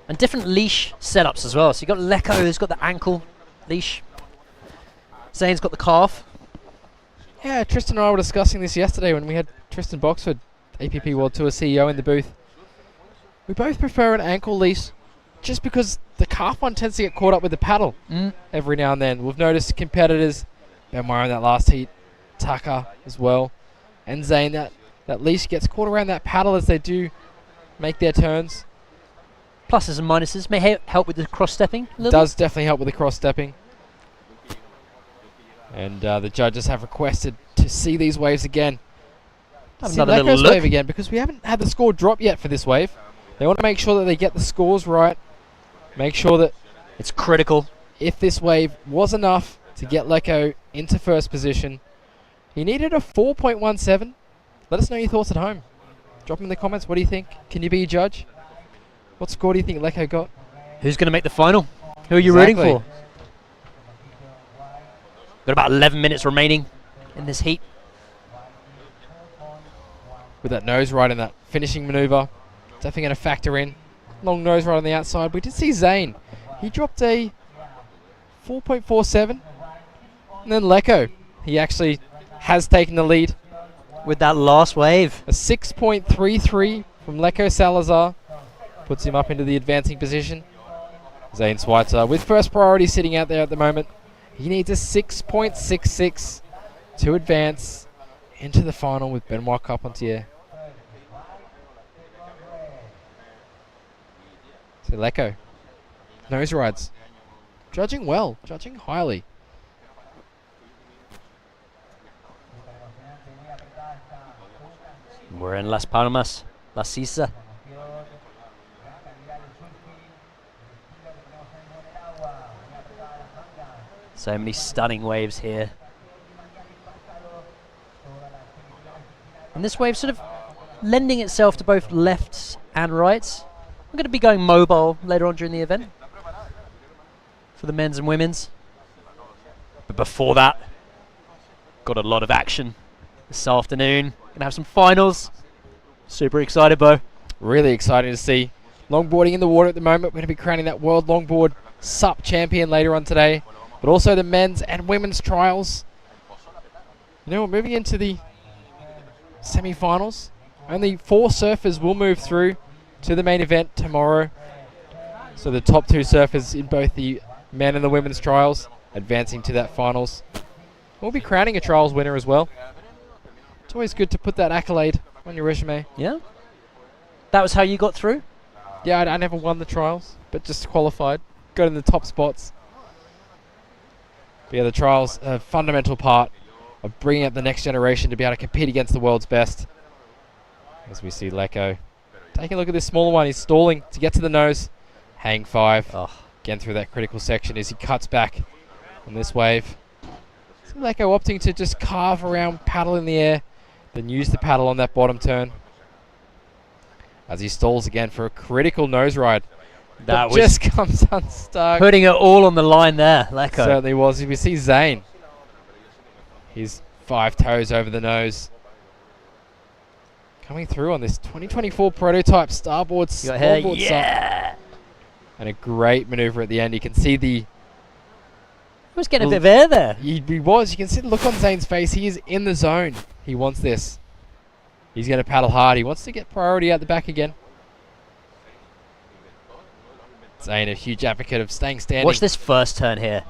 And different leash setups as well. So you've got Leko who's got the ankle leash. Zane's got the calf. Yeah, Tristan and I were discussing this yesterday when we had Tristan Boxford, APP World Tour CEO, in the booth. We both prefer an ankle leash just because the calf one tends to get caught up with the paddle every now and then. We've noticed competitors, Benoit in that last heat, Tucker as well, and Zane, that leash gets caught around that paddle as they do make their turns. Pluses and minuses. May help with the cross-stepping a little Does definitely help with the cross-stepping. And the judges have requested to see these waves again. Have see another little Leko's look. wave again, because we haven't had the score drop yet for this wave. They want to make sure that they get the scores right. Make sure that it's critical. If this wave was enough to get Leko into first position, he needed a 4.17. Let us know your thoughts at home. Drop them in the comments. What do you think? Can you be a judge? What score do you think Leko got? Who's going to make the final? Who are you rooting Exactly. for? Got about 11 minutes remaining in this heat. With that nose ride and that finishing maneuver, definitely going to factor in. Long nose ride on the outside. We did see Zane. He dropped a 4.47. And then Lecco, he actually has taken the lead. With that last wave. A 6.33 from Lecco Salazar puts him up into the advancing position. Zane Schweitzer with first priority sitting out there at the moment. He needs a 6.66 to advance into the final with Benoit Carpentier. So Lecco, nose rides, judging well, judging highly. We're in Las Palmas, La Sisa. So many stunning waves here. And this wave sort of lending itself to both lefts and rights. I'm going to be going mobile later on during the event for the men's and women's. But before that, got a lot of action this afternoon. Going to have some finals. Super excited, Bo. Really exciting to see. Longboarding in the water at the moment. We're going to be crowning that World Longboard SUP champion later on today. But also the men's and women's trials. You know, we're moving into the semi-finals. Only 4 surfers will move through to the main event tomorrow. So the top 2 surfers in both the men and the women's trials advancing to that finals. We'll be crowning a trials winner as well. It's always good to put that accolade on your resume. Yeah? That was how you got through? Yeah, I never won the trials, but just qualified. Got in the top spots. But yeah, the trials are a fundamental part of bringing up the next generation to be able to compete against the world's best. As we see Lecco taking a look at this smaller one. He's stalling to get to the nose. Hang 5. Again through that critical section as he cuts back on this wave. See Lecco opting to just carve around, paddle in the air, then use the paddle on that bottom turn. As he stalls again for a critical nose ride. That just comes unstuck. Putting it all on the line there, Lecco. Certainly was. We see Zane. He's 5 toes over the nose. Coming through on this 2024 prototype starboard smallboard SUP. And a great maneuver at the end. You can see the... He was getting a bit of air there. He was. You can see the look on Zane's face. He is in the zone. He wants this. He's going to paddle hard. He wants to get priority out the back again. Zane, a huge advocate of staying standing. Watch this first turn here.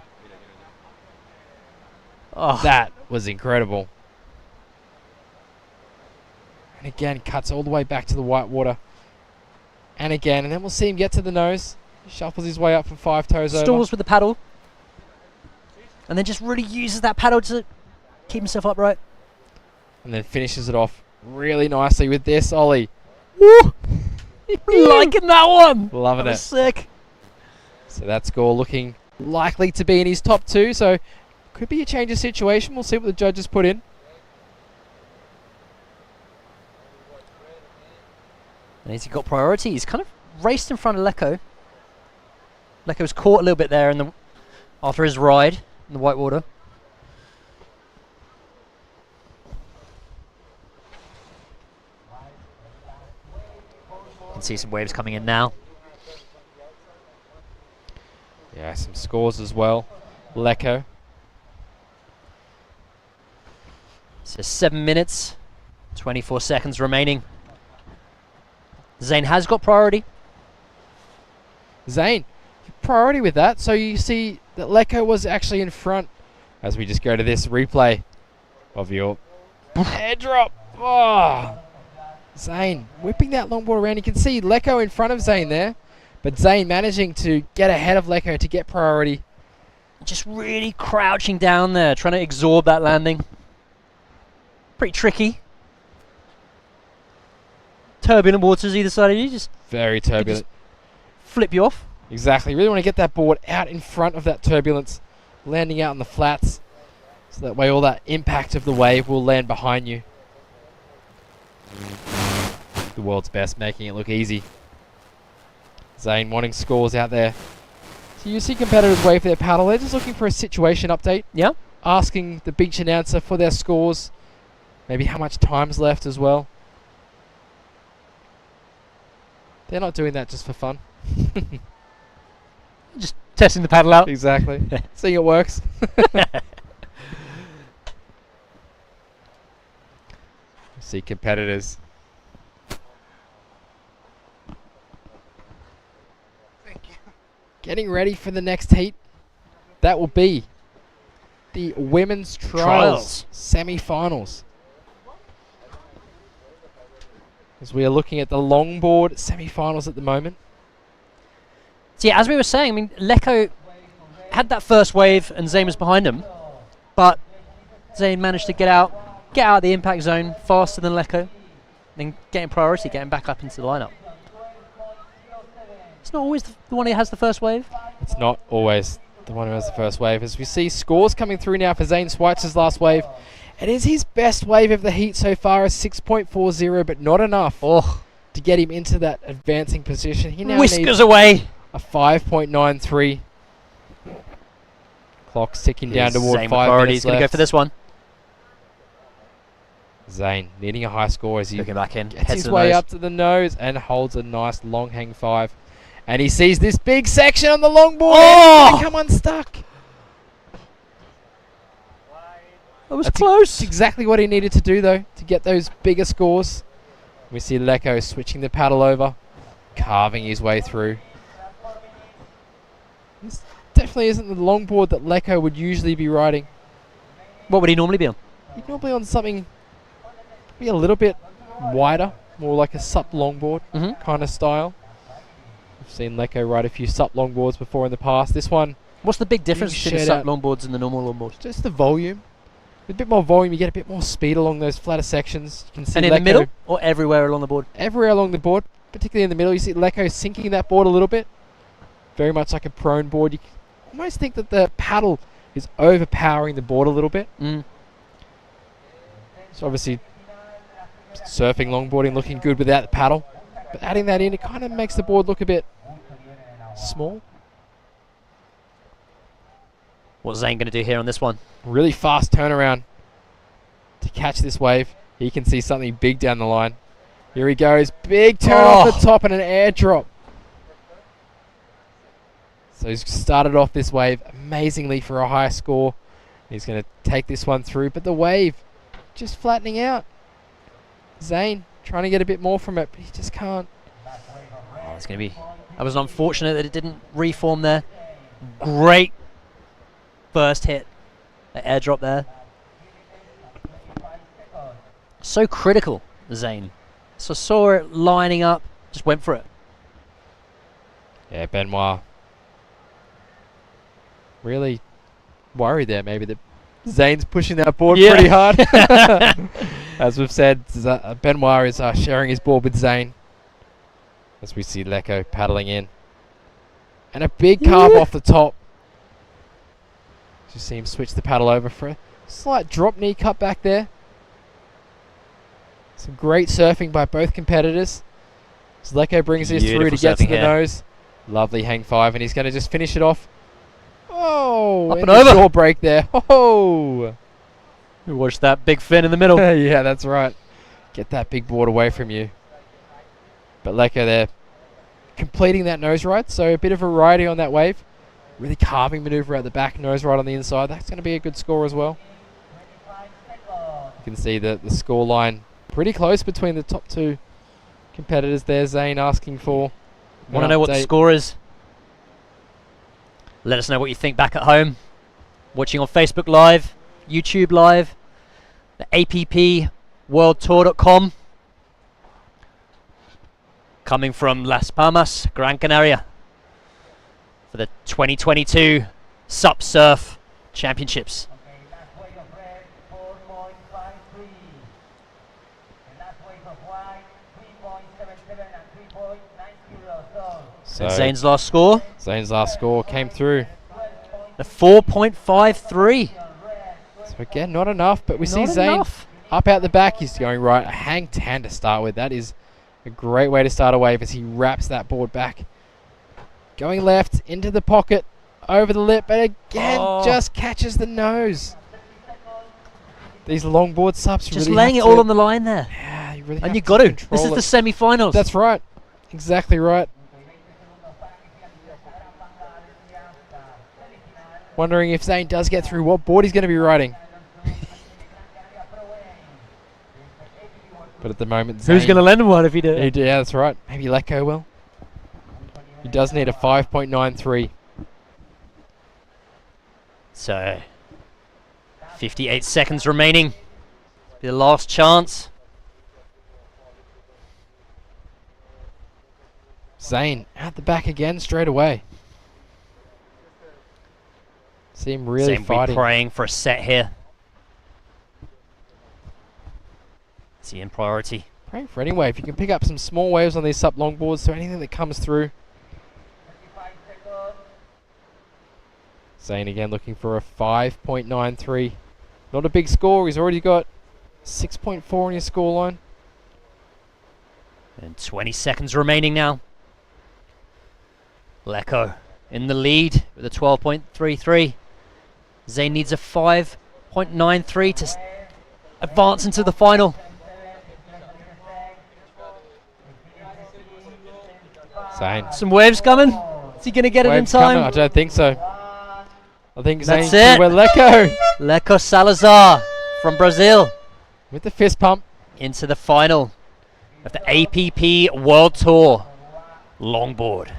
Oh, that was incredible. And again, cuts all the way back to the white water. And again, and then we'll see him get to the nose. He shuffles his way up for 5 toes over. Stalls with the paddle. And then just really uses that paddle to keep himself upright. And then finishes it off really nicely with this ollie. Woo! Liking that one. Loving that it. Was sick. So that score looking likely to be in his top 2. So could be a change of situation. We'll see what the judges put in. And he's got priority. He's kind of raced in front of Lecco. Lecco's caught a little bit there after his ride in the white water. You can see some waves coming in now. Yeah, some scores as well. Lecco. So 7 minutes, 24 seconds remaining. Zane has got priority. Zane, priority with that. So you see that Lecco was actually in front. As we just go to this replay of your airdrop. Oh, Zane whipping that longboard around. You can see Lecco in front of Zane there. But Zane managing to get ahead of Lecco to get priority. Just really crouching down there, trying to absorb that landing. Pretty tricky. Turbulent waters either side of you. Just very turbulent. Just flip you off. Exactly. You really want to get that board out in front of that turbulence, landing out on the flats. So that way all that impact of the wave will land behind you. The world's best, making it look easy. Zane wanting scores out there. So you see competitors wave their paddle. They're just looking for a situation update. Yeah. Asking the beach announcer for their scores. Maybe how much time's left as well. They're not doing that just for fun. Just testing the paddle out. Exactly. Seeing it works. See competitors. Getting ready for the next heat. That will be the women's trials. Semi-finals. As we are looking at the longboard semi-finals at the moment. So yeah, as we were saying, I mean, Leko had that first wave and Zane was behind him, but Zane managed to get out of the impact zone faster than Leko, then getting priority, getting back up into the lineup. It's not always the one who has the first wave. It's not always the one who has the first wave. As we see scores coming through now for Zane Schweitzer's last wave. It is his best wave of the heat so far, is 6.40, but not enough to get him into that advancing position. He now Whiskers needs away. A 5.93. Clock's ticking down toward Zane 5 McCarty minutes is going to go left. for this one. Zane needing a high score as he looking back in, gets his way up to the nose and holds a nice long hang 5. And he sees this big section on the longboard and he's come unstuck. That was close. That's exactly what he needed to do, though, to get those bigger scores. We see Leko switching the paddle over, carving his way through. This definitely isn't the longboard that Leko would usually be riding. What would he normally be on? He'd normally on something maybe a little bit wider, more like a SUP longboard kind of style. We've seen Leko ride a few SUP longboards before in the past. This one... What's the big difference between the SUP longboards and the normal longboards? Just the volume. With a bit more volume, you get a bit more speed along those flatter sections. You can see and in the middle or everywhere along the board? Everywhere along the board, particularly in the middle. You see Leko sinking that board a little bit. Very much like a prone board. You can almost think that the paddle is overpowering the board a little bit. So obviously, surfing, longboarding looking good without the paddle. But adding that in, it kind of makes the board look a bit small. What's Zane going to do here on this one? Really fast turnaround to catch this wave. He can see something big down the line. Here he goes. Big turn off the top and an airdrop. So he's started off this wave amazingly for a high score. He's going to take this one through, but the wave just flattening out. Zane trying to get a bit more from it, but he just can't. Oh, it's going to be... That was unfortunate that it didn't reform there. Great first hit. The airdrop there. So critical, Zane. So saw it lining up, just went for it. Yeah, Benoit really worried there maybe that Zane's pushing that board pretty hard. As we've said, Benoit is sharing his board with Zane. As we see Leko paddling in. And a big carve off the top. Just see him switch the paddle over for a slight drop knee cut back there. Some great surfing by both competitors. As Leko brings this through to get to the nose. Lovely hang 5, and he's going to just finish it off. Oh, up and over. Jaw break there. Oh. Watch that big fin in the middle. Yeah, that's right. Get that big board away from you. But Leko there completing that nose ride, so a bit of variety on that wave. Really carving maneuver at the back, nose ride on the inside. That's going to be a good score as well. You can see the score line pretty close between the top two competitors there. Zane asking for... Want to know what the score is? Let us know what you think back at home. Watching on Facebook Live, YouTube Live, the appworldtour.com. Coming from Las Palmas, Gran Canaria, for the 2022 SUP Surf Championships. So Zane's last score? Zane's last score came through. The 4.53. So again, not enough, but we see Zane up out the back. He's going right. A hang 10 to start with. That is a great way to start a wave as he wraps that board back Going left into the pocket, over the lip, but again just catches the nose. These longboard subs Just really laying it have all to, on the line there. yeah, you really And have you got to. This control is the it. semi-finals. That's right. Exactly right. Wondering if Zane does get through, what board he's going to be riding. But at the moment, Zane... Who's going to lend him one if he did? Yeah, that's right. Maybe Lecco will. He does need a 5.93. So, 58 seconds remaining. Be the last chance. Zane at the back again straight away. See him really Zane fighting. praying for a set here. Is he in priority? Praying for any wave. You can pick up some small waves on these sup longboards, so anything that comes through. Zane again looking for a 5.93. Not a big score. He's already got 6.4 on his scoreline. And 20 seconds remaining now. Lecco in the lead with a 12.33. Zane needs a 5.93 to advance into the final. Zane. Some waves coming. Is he going to get it in Waves coming? time? I don't think so. I think That's Zane's it. where Lecco Lecco Salazar from Brazil with the fist pump into the final of the APP World Tour longboard.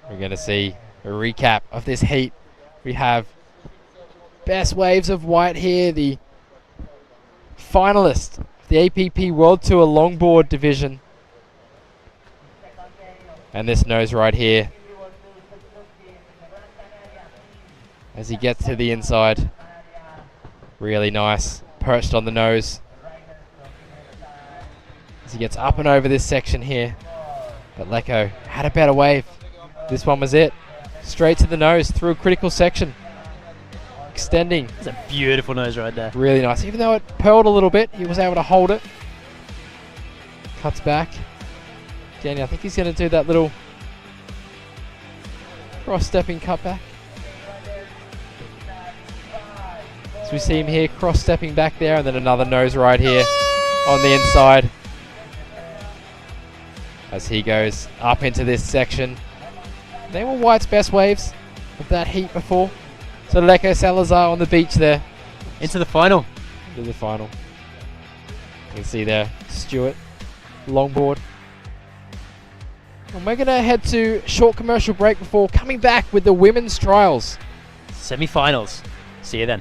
We're going to see a recap of this heat. We have best waves of white here, the finalist of the APP World Tour longboard division. And this nose right here, as he gets to the inside. Really nice, perched on the nose. As he gets up and over this section here. But Lecco had a better wave. This one was it. Straight to the nose, through a critical section. Extending. It's a beautiful nose right there. Really nice. Even though it pearled a little bit, he was able to hold it. Cuts back. Danny, I think he's going to do that little cross-stepping cutback. So we see him here cross-stepping back there, and then another nose right here on the inside. As he goes up into this section. They were White's best waves of that heat before. So Lecco Salazar on the beach there. Into the final. Into the final. You can see there, Stuart, longboard. And we're going to head to short commercial break before coming back with the women's trials. Semi-finals. See you then.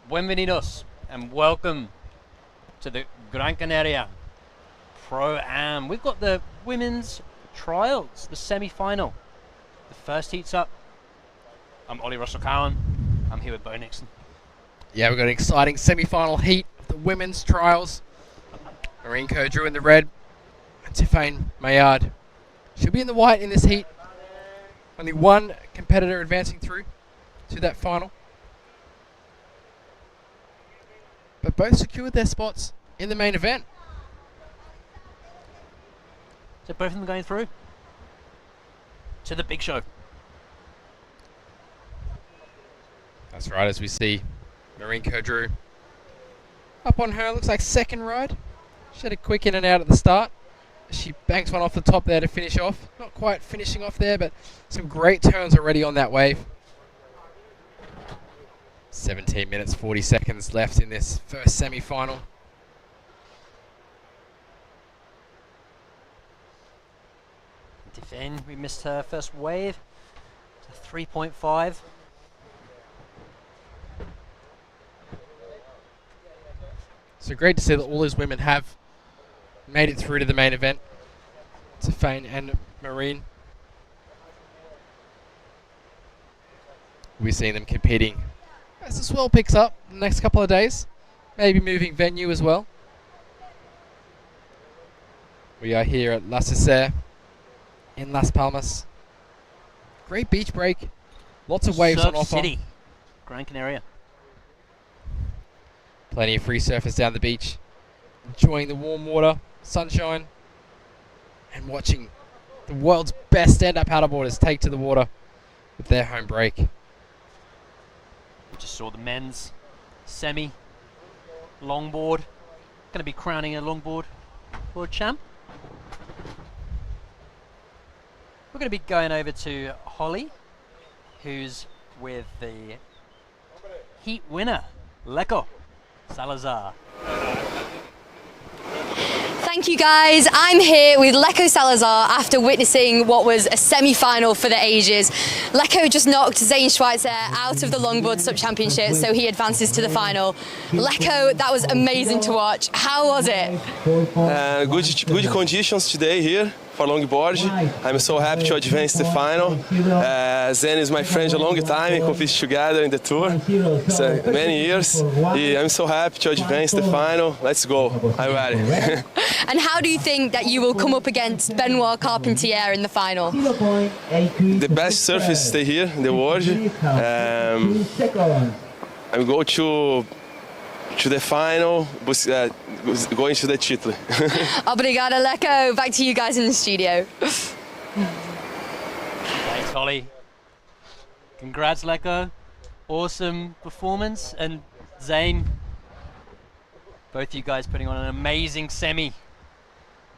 Bienvenidos and welcome to the Gran Canaria Pro Am. We've got the women's trials, the semi-final. The first heat's up. I'm Ollie Russell-Cowan. I'm here with Bo Nixon. Yeah, we've got an exciting semi-final heat of the women's trials. Marinko Drew in the red, and Tiffany Maillard. She'll be in the white in this heat. Only one competitor advancing through to that final. But both secured their spots in the main event. So both of them going through to the big show. That's right, as we see Marinko Drew up on her, looks like second ride. She had a quick in and out at the start. She banks one off the top there to finish off. Not quite finishing off there, but some great turns already on that wave. 17 minutes, 40 seconds left in this first semi-final. Defend, we missed her first wave. 3.5. So great to see that all those women have made it through to the main event. Tiffany and Marine. We'll be seeing them competing as the swell picks up in the next couple of days. Maybe moving venue as well. We are here at La Cesare in Las Palmas. Great beach break. Lots of waves on offer. City, Gran Canaria. Plenty of free surfers down the beach. Enjoying the warm water, sunshine, and watching the world's best stand-up paddleboarders take to the water with their home break. We just saw the men's semi longboard. Going to be crowning a longboard world champ. We're going to be going over to Holly, who's with the heat winner, Leco Salazar. Thank you guys. I'm here with Leco Salazar after witnessing what was a semi-final for the ages. Leco just knocked Zane Schweitzer out of the longboard sub-championship, so he advances to the final. Leco, that was amazing to watch. How was it? Good conditions today here for longboard. I'm so happy to advance the final. Zen is my friend a long time. We compete together in the tour, so many years. I'm so happy to advance the final. Let's go. I'm ready. And how do you think that you will come up against Benoit Carpentier in the final? The best surfers stay here in the world. I'm going to the final, going to the title. Obrigada, Leco. Back to you guys in the studio. Thanks, Holly. Congrats, Leco. Awesome performance. And Zane, both you guys putting on an amazing semi.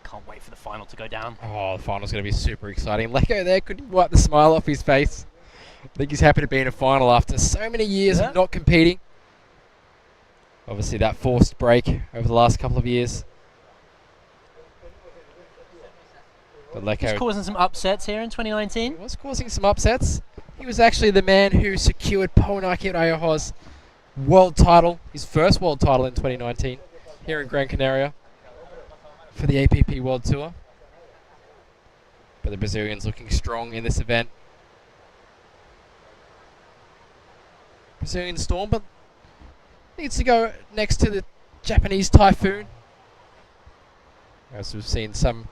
Can't wait for the final to go down. Oh, the final's going to be super exciting. Leco there couldn't wipe the smile off his face. I think he's happy to be in a final after so many years of not competing. Obviously that forced break over the last couple of years. But Leco He's causing some upsets here in 2019. He was causing some upsets. He was actually the man who secured Pounaki Raioho's world title, his first world title in 2019, here in Gran Canaria for the APP World Tour. But the Brazilians looking strong in this event. Brazilian Storm, but needs to go next to the Japanese Typhoon. As we've seen some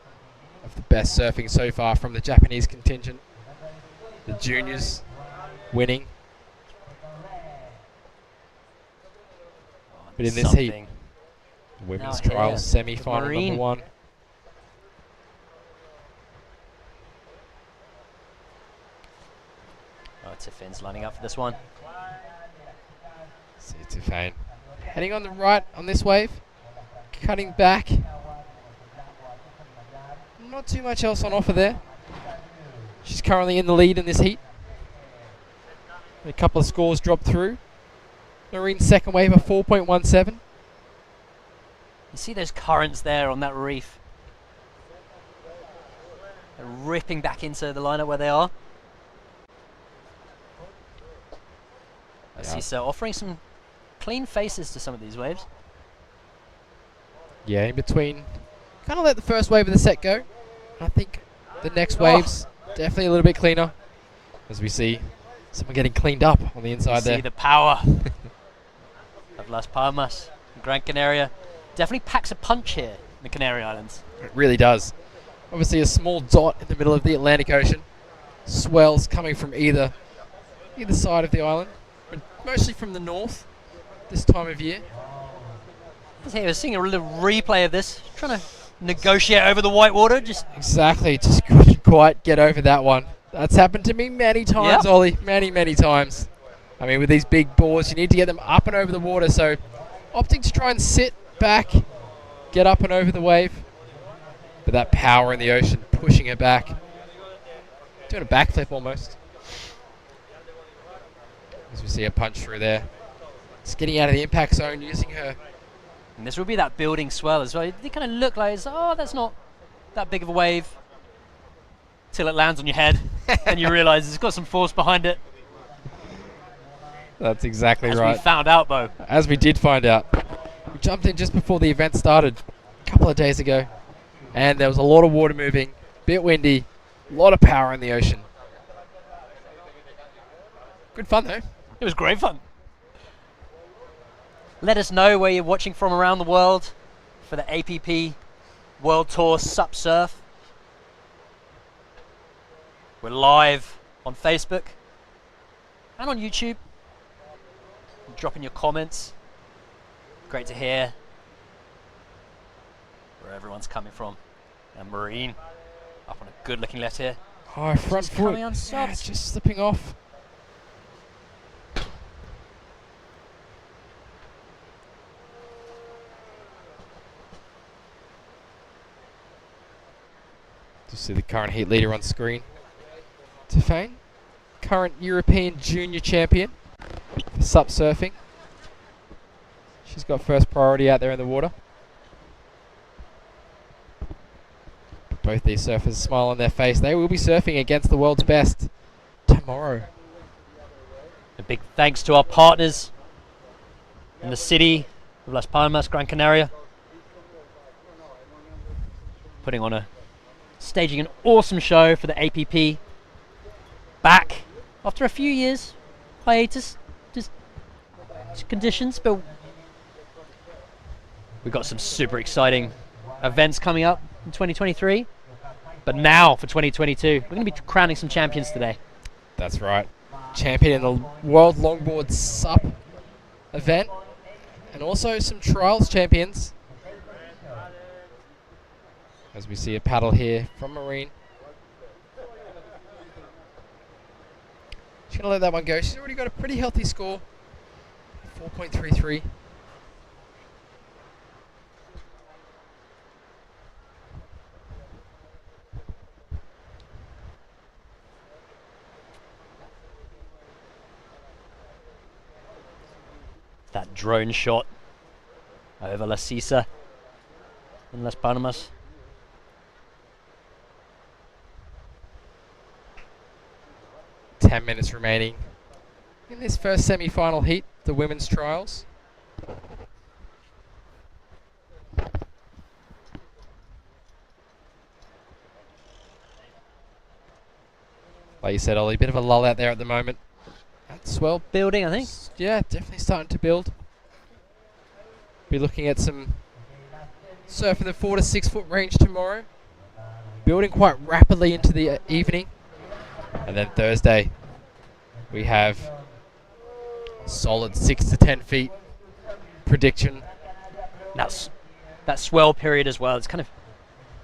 of the best surfing so far from the Japanese contingent. The juniors winning. But in this heat, women's trials semi-final number 1. Oh, Tiffane's lining up for this one. See Tiffany heading on the right on this wave, cutting back. Not too much else on offer there. She's currently in the lead in this heat. A couple of scores dropped through. Marine's second wave of 4.17. You see those currents there on that reef. They're ripping back into the lineup where they are. I see so offering some clean faces to some of these waves. Yeah, in between. Kind of let the first wave of the set go. I think the next wave's definitely a little bit cleaner. As we see someone getting cleaned up on the inside there. See the power of Las Palmas, Gran Canaria. Definitely packs a punch here in the Canary Islands. It really does. Obviously a small dot in the middle of the Atlantic Ocean. Swells coming from either side of the island, but mostly from the north this time of year. I was seeing a little replay of this, trying to negotiate over the white water. Just couldn't quite get over that one. That's happened to me many times, Ollie. Many times. I mean, with these big boards, you need to get them up and over the water. So, opting to try and sit back, get up and over the wave. But that power in the ocean, pushing it back. Doing a backflip almost. As we see a punch through there. Just getting out of the impact zone, using her. And this will be that building swell as well. It kind of look like, oh, that's not that big of a wave. Till it lands on your head and you realise it's got some force behind it. That's exactly As right. we found out, Bo. As we did find out. We jumped in just before the event started a couple of days ago. And there was a lot of water moving, bit windy, a lot of power in the ocean. Good fun though. It was great fun. Let us know where you're watching from around the world for the APP World Tour Sup Surf. We're live on Facebook and on YouTube. Drop in your comments. Great to hear where everyone's coming from. And Marine up on a good looking left here. Oh, front Just foot. coming on Yeah, soft. it's just slipping off. Just see the current heat leader on screen. Tefane, current European junior champion for SUP surfing. She's got first priority out there in the water. Both these surfers smile on their face. They will be surfing against the world's best tomorrow. A big thanks to our partners in the city of Las Palmas, Gran Canaria. Staging an awesome show for the APP. Back after a few years hiatus, just conditions, but we've got some super exciting events coming up in 2023. But now for 2022, we're going to be crowning some champions today. That's right. Champion in the World Longboard SUP event. And also some trials champions. As we see a paddle here from Marine. She's going to let that one go. She's already got a pretty healthy score. 4.33. That drone shot over La Sisa in Las Palmas. .10 minutes remaining in this first semi-final heat, the women's trials. Like you said, Ollie, a bit of a lull out there at the moment. That swell building, I think. Yeah, definitely starting to build. Be looking at some surf in the 4 to 6 foot range tomorrow. Building quite rapidly into the evening. And then Thursday, we have solid 6 to 10 feet prediction. That's that swell period as well. It's kind of,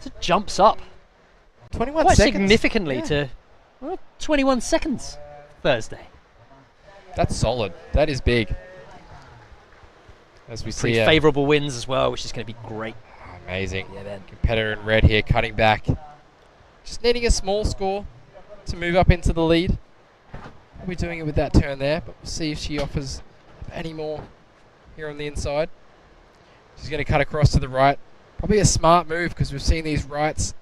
it jumps up 21 quite seconds. significantly Yeah. to 21 seconds Thursday. That's solid. That is big. As we Pretty see favourable winds as well, which is going to be great. amazing. Yeah, man. Competitor in red here, cutting back. Just needing a small score to move up into the lead. We'll be doing it with that turn there, but we'll see if she offers any more here on the inside. She's going to cut across to the right. Probably a smart move because we've seen these rights.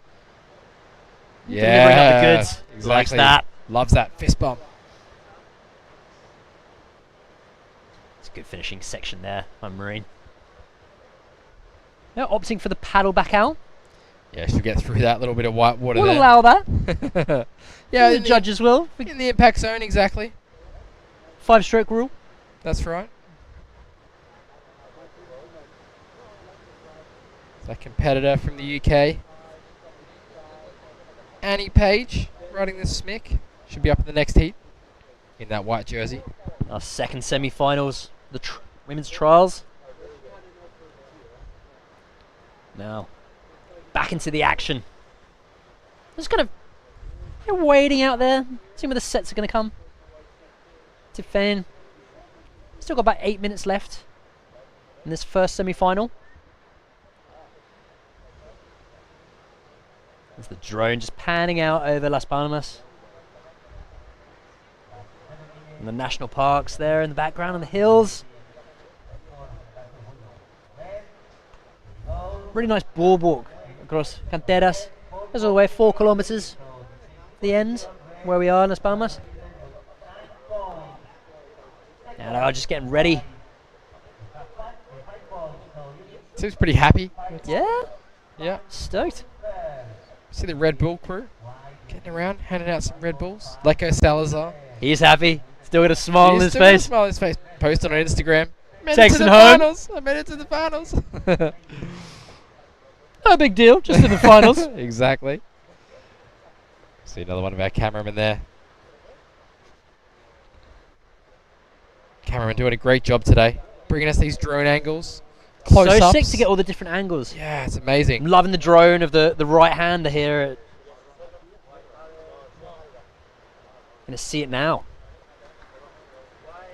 Delivering up the goods. Exactly. Likes that. Loves that fist bump. It's a good finishing section there on Marine. Now opting for the paddle back out. Yeah, she'll get through that little bit of white water We'll there. allow that. Yeah, the judges will. In the impact zone, exactly. 5-stroke rule. That's right. That competitor from the UK, Annie Page, riding the Smick. Should be up in the next heat in that white jersey. Our second semi-finals, the women's trials. Now, back into the action. Just kind of waiting out there, seeing where the sets are going to come. Tefane. Still got about 8 minutes left in this first semi-final. There's the drone just panning out over Las Palmas. And the national parks there in the background and the hills. Really nice boardwalk across Canteras. There's all the way 4 kilometers. The end where we are in Las Palmas. And I'm just getting ready. Seems pretty happy. Yeah. Yeah. Stoked. See the Red Bull crew getting around, handing out some Red Bulls. Leco Salazar. He's happy. Still got a smile on his Still got a face. smile on his face. Post on Instagram. Takes it home. Finals. I made it to the finals. No big deal. Just in the finals. Exactly. See another one of our cameramen there. Cameraman doing a great job today, bringing us these drone angles. Close So ups. sick to get all the different angles. Yeah, it's amazing. I'm loving the drone of the right-hander here. Gonna see it now.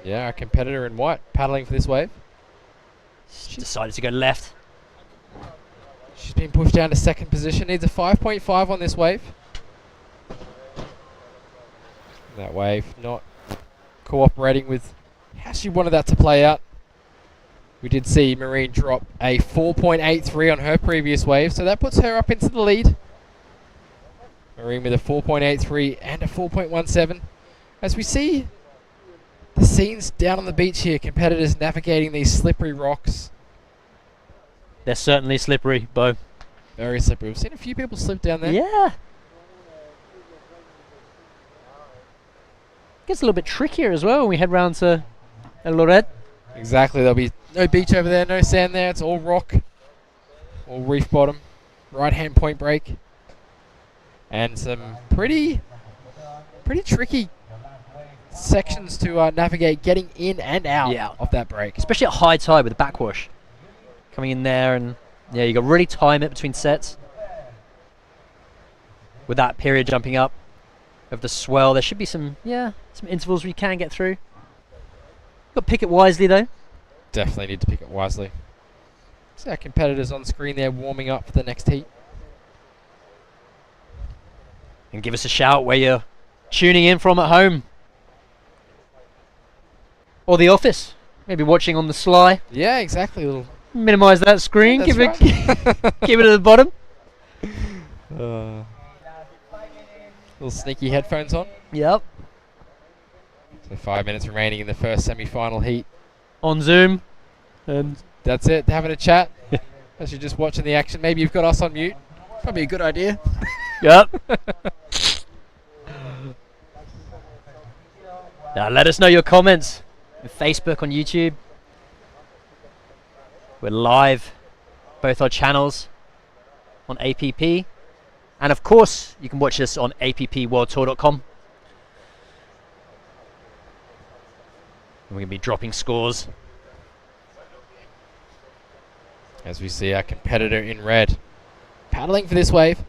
Yeah, our competitor in white paddling for this wave. She decided to go left. She's been pushed down to second position. Needs a 5.5 on this wave. That wave not cooperating with how she wanted that to play out. We did see Marine drop a 4.83 on her previous wave, so that puts her up into the lead. Marine with a 4.83 and a 4.17. As we see the scenes down on the beach here, competitors navigating these slippery rocks. They're certainly slippery, Bo. Very slippery. We've seen a few people slip down there. Yeah. Gets a little bit trickier as well when we head round to El Loret. Exactly. There'll be no beach over there, no sand there. It's all rock, all reef bottom, right-hand point break, and some pretty tricky sections to navigate getting in and out of that break. Especially at high tide with the backwash coming in there, and yeah, you got to really time it between sets. With that period jumping up of the swell, there should be some intervals where you can get through. Got to pick it wisely though. Definitely need to pick it wisely. See our competitors on screen there warming up for the next heat. And give us a shout where you're tuning in from at home. Or the office. Maybe watching on the sly. Yeah, exactly. Little minimize that screen. That's Give it give it to the bottom. Little sneaky headphones on. Yep. So 5 minutes remaining in the first semi-final heat. On Zoom. And that's it. Having a chat. As you're just watching the action. Maybe you've got us on mute. Probably a good idea. Yep. Now let us know your comments on Facebook, on YouTube. We're live, both our channels on APP, and of course you can watch us on appworldtour.com. We're going to be dropping scores. As we see our competitor in red paddling for this wave.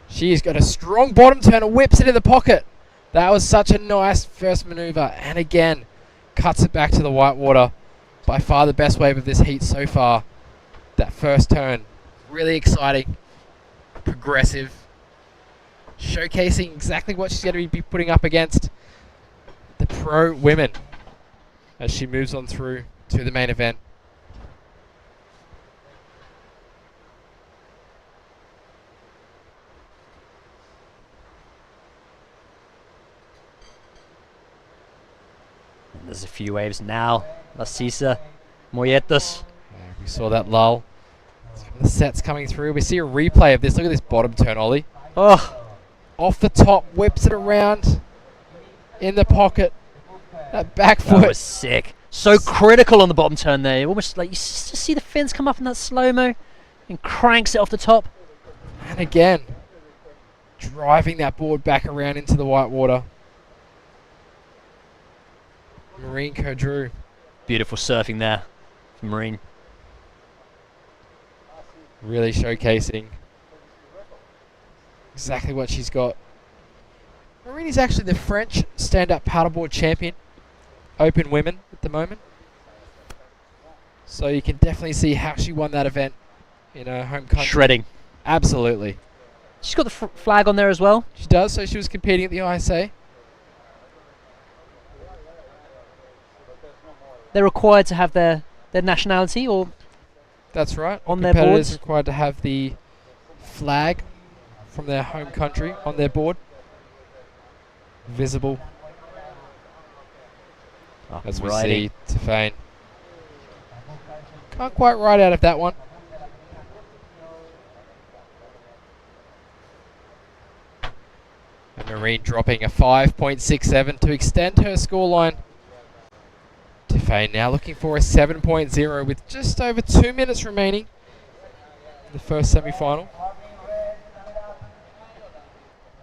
She's got a strong bottom turn and whips it in the pocket. That was such a nice first maneuver, and again cuts it back to the white water. By far the best wave of this heat so far. That first turn, really exciting, progressive, showcasing exactly what she's going to be putting up against the pro women as she moves on through to the main event. There's a few waves now. La Sisa, Molletas. We saw that lull. The sets coming through. We see a replay of this. Look at this bottom turn, Ollie. Oh. Off the top, whips it around in the pocket. That back foot. That was sick. So critical on the bottom turn there. Almost like you just see the fins come up in that slow-mo and cranks it off the top. And again, driving that board back around into the white water. Marine Drew. Beautiful surfing there from Marine. Really showcasing exactly what she's got. Marine is actually the French stand-up paddleboard champion, open women at the moment. So you can definitely see how she won that event in her home country. Shredding. Absolutely. She's got the flag on there as well. She does, so she was competing at the ISA. They're required to have their nationality, or That's right. On their Competitors boards. required to have the flag from their home country on their board visible. As we see Tiffany can't quite ride out of that one. And Marine dropping a 5.67 to extend her scoreline. Tiffany now looking for a 7.0 with just over 2 minutes remaining in the first semi-final.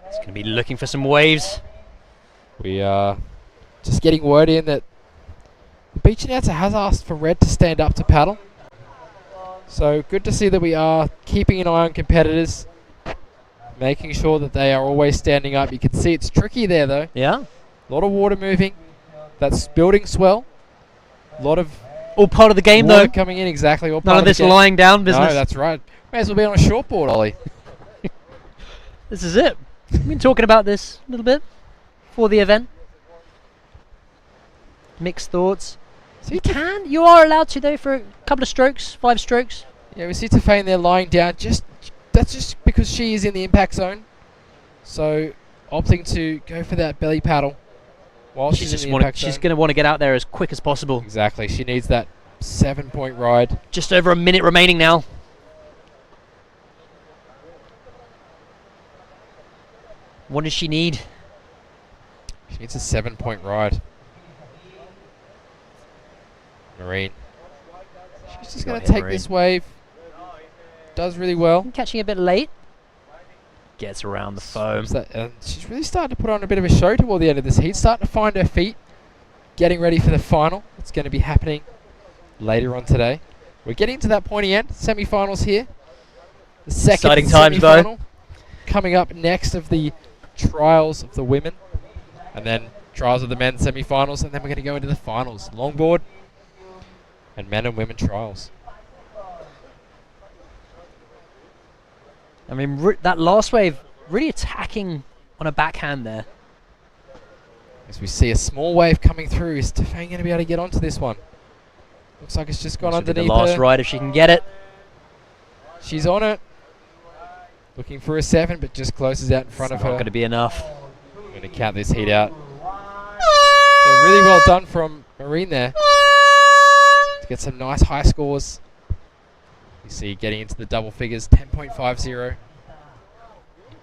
It's going to be looking for some waves. We are just getting word in that the beach announcer has asked for Red to stand up to paddle. So good to see that we are keeping an eye on competitors, making sure that they are always standing up. You can see it's tricky there though. Yeah. A lot of water moving. That's building swell. A lot of all part of the game water though. Coming in, exactly. All part None of this lying down business. No, that's right. May as well be on a shortboard, Ollie. This is it. We've been talking about this a little bit for the event. Mixed thoughts. So you are allowed to though for a couple of strokes, 5 strokes. Yeah, we see Tiffany there lying down. That's just because she is in the impact zone. So opting to go for that belly paddle while she's in the impact zone. She's going to want to get out there as quick as possible. Exactly. She needs that 7-point ride. Just over a minute remaining now. What does she need? She needs a 7-point ride. Marine. She's just going to take this wave. Does really well. Catching a bit late. Gets around the foam. And she's really starting to put on a bit of a show toward the end of this heat. Starting to find her feet. Getting ready for the final. It's going to be happening later on today. We're getting to that pointy end. Semi-finals here. The second exciting times though. Coming up next of the trials of the women. And then trials of the men semi-finals. And then we're going to go into the finals. Longboard. And men and women trials. I mean, that last wave really attacking on a backhand there. As we see a small wave coming through, is Tiffany going to be able to get onto this one? Looks like it's just gone underneath the last her. ride if she can get it. She's on it. Looking for a 7, but just closes out in front of her. Not going to be enough. I'm going to count this heat out. So really well done from Marine there. To get some nice high scores. You see getting into the double figures, 10.50.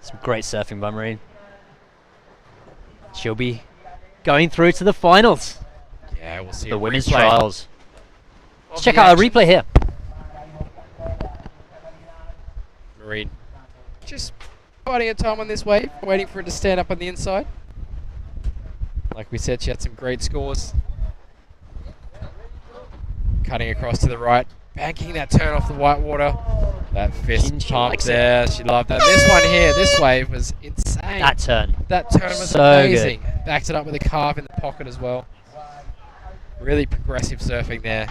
Some great surfing by Marine. She'll be going through to the finals. Yeah, we'll see the a women's replay trials. Let's of check the out a action. replay here. Marine just biding her time on this wave, waiting for it to stand up on the inside. Like we said, she had some great scores. Cutting across to the right, banking that turn off the white water. That fist pump there, she loved that. This one here, this wave was insane. That turn. That turn was So amazing. good. Backed it up with a carve in the pocket as well. Really progressive surfing there.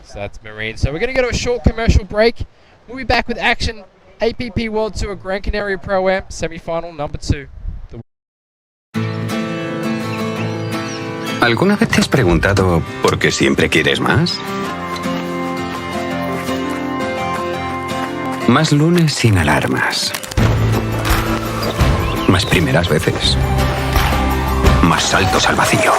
So that's Marine. So we're going to go to a short commercial break. We'll be back with action. APP World Tour Gran Canaria Pro Am semi-final number 2. ¿Alguna vez te has preguntado por qué siempre quieres más? Más lunes sin alarmas. Más primeras veces. Más saltos al vacío.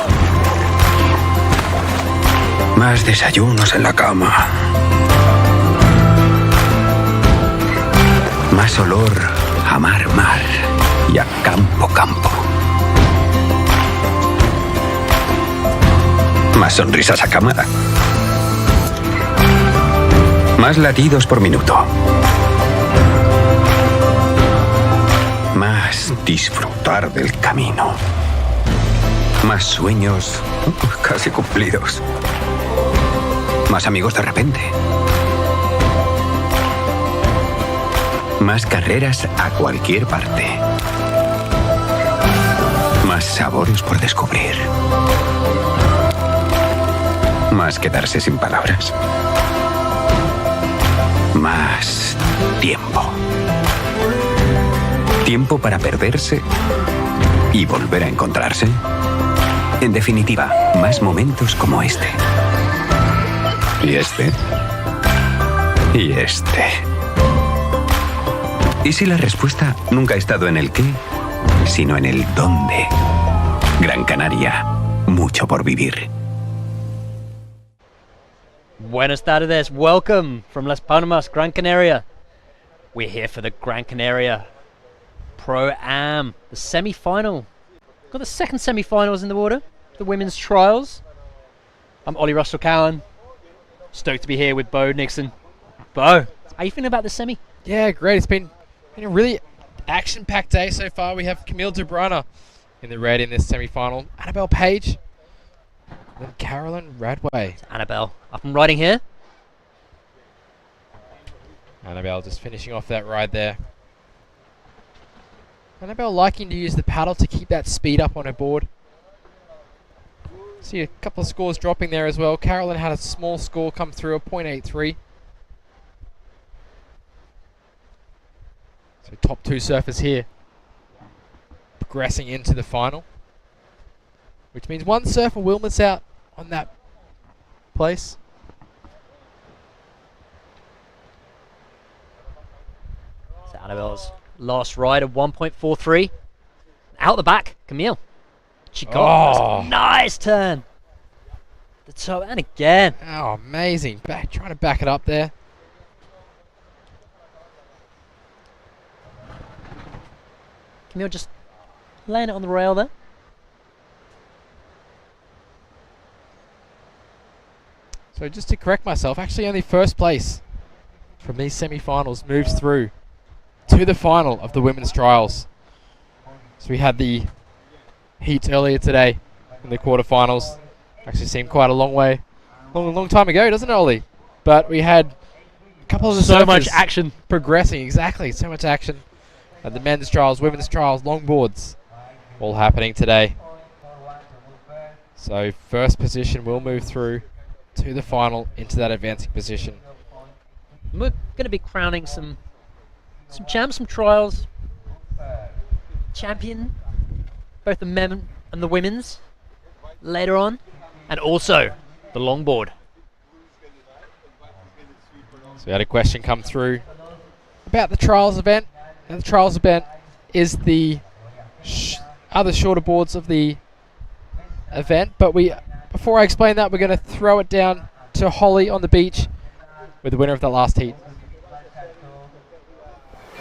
Más desayunos en la cama. Más olor a mar y a campo. Más sonrisas a cámara. Más latidos por minuto. Más disfrutar del camino. Más sueños casi cumplidos. Más amigos de repente. Más carreras a cualquier parte. Más sabores por descubrir. Más quedarse sin palabras. Más tiempo. Tiempo para perderse y volver a encontrarse. En definitiva, más momentos como este. ¿Y este? ¿Y este? ¿Y si la respuesta nunca ha estado en el qué, sino en el dónde? Gran Canaria, mucho por vivir. Buenas tardes, welcome from Las Palmas, Gran Canaria. We're here for the Gran Canaria Pro Am, the semi-final. Got the second semi-finals in the water, the women's trials. I'm Ollie Russell Cowan, stoked to be here with Bo Nixon. Bo, how you feeling about the semi? Yeah, great. It's been a really action-packed day so far. We have Camille Dubrana in the red in this semi-final. Annabelle Page. And then Carolyn Radway. Annabelle up and riding here. Annabelle just finishing off that ride there. Annabelle liking to use the paddle to keep that speed up on her board. See a couple of scores dropping there as well. Carolyn had a small score come through, a 0.83. So top two surfers here progressing into the final, which means one surfer will miss out on that place. So Annabelle's last ride of 1.43. Out the back, Camille. She got a nice turn. The top and again. Oh, amazing. Trying to back it up there. Camille just laying it on the rail there. So just to correct myself, actually only first place from these semi-finals moves through to the final of the women's trials. So we had the heats earlier today in the quarterfinals. Actually seemed quite a long time ago, doesn't it, Ollie? But we had a couple of the so much surfers action progressing. Exactly, so much action. And the men's trials, women's trials, longboards, all happening today. So first position will move through to the final into that advancing position. We're going to be crowning some champs, some trials. Champion, both the men and the women's, later on. And also the longboard. So we had a question come through about the trials event. Now the trials event is the other shorter boards of the event, but before I explain that, we're going to throw it down to Holly on the beach with the winner of the last heat.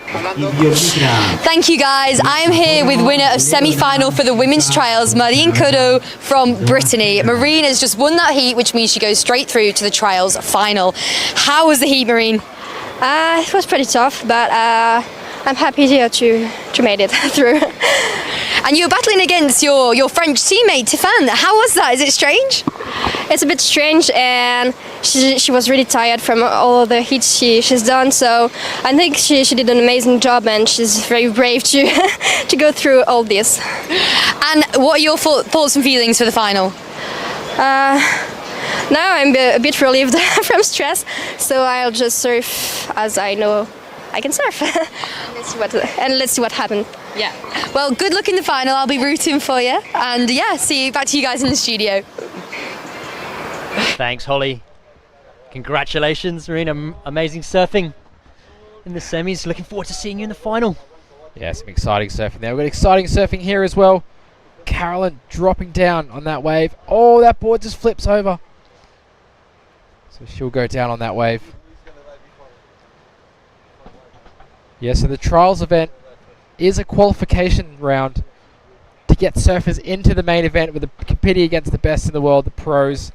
Thank you guys. I am here with winner of semi-final for the women's trials, Marine Kudo from Brittany. Marine has just won that heat, which means she goes straight through to the trials final. How was the heat, Marine? It was pretty tough, but I'm happy here to made it through. And you were battling against your French teammate, Tiffany. How was that? Is it strange? It's a bit strange, and she was really tired from all the heats she's done, so I think she did an amazing job, and she's very brave to to go through all this. And what are your thoughts and feelings for the final? Now I'm a bit relieved from stress, so I'll just surf as I know I can surf. Let's see what happens. Yeah. Well, good luck in the final. I'll be rooting for you. And yeah, back to you guys in the studio. Thanks, Holly. Congratulations, Marina. Amazing surfing in the semis. Looking forward to seeing you in the final. Yeah, some exciting surfing there. We've got exciting surfing here as well. Carolyn dropping down on that wave. Oh, that board just flips over. So she'll go down on that wave. Yeah, so the trials event is a qualification round to get surfers into the main event with competing against the best in the world, the pros,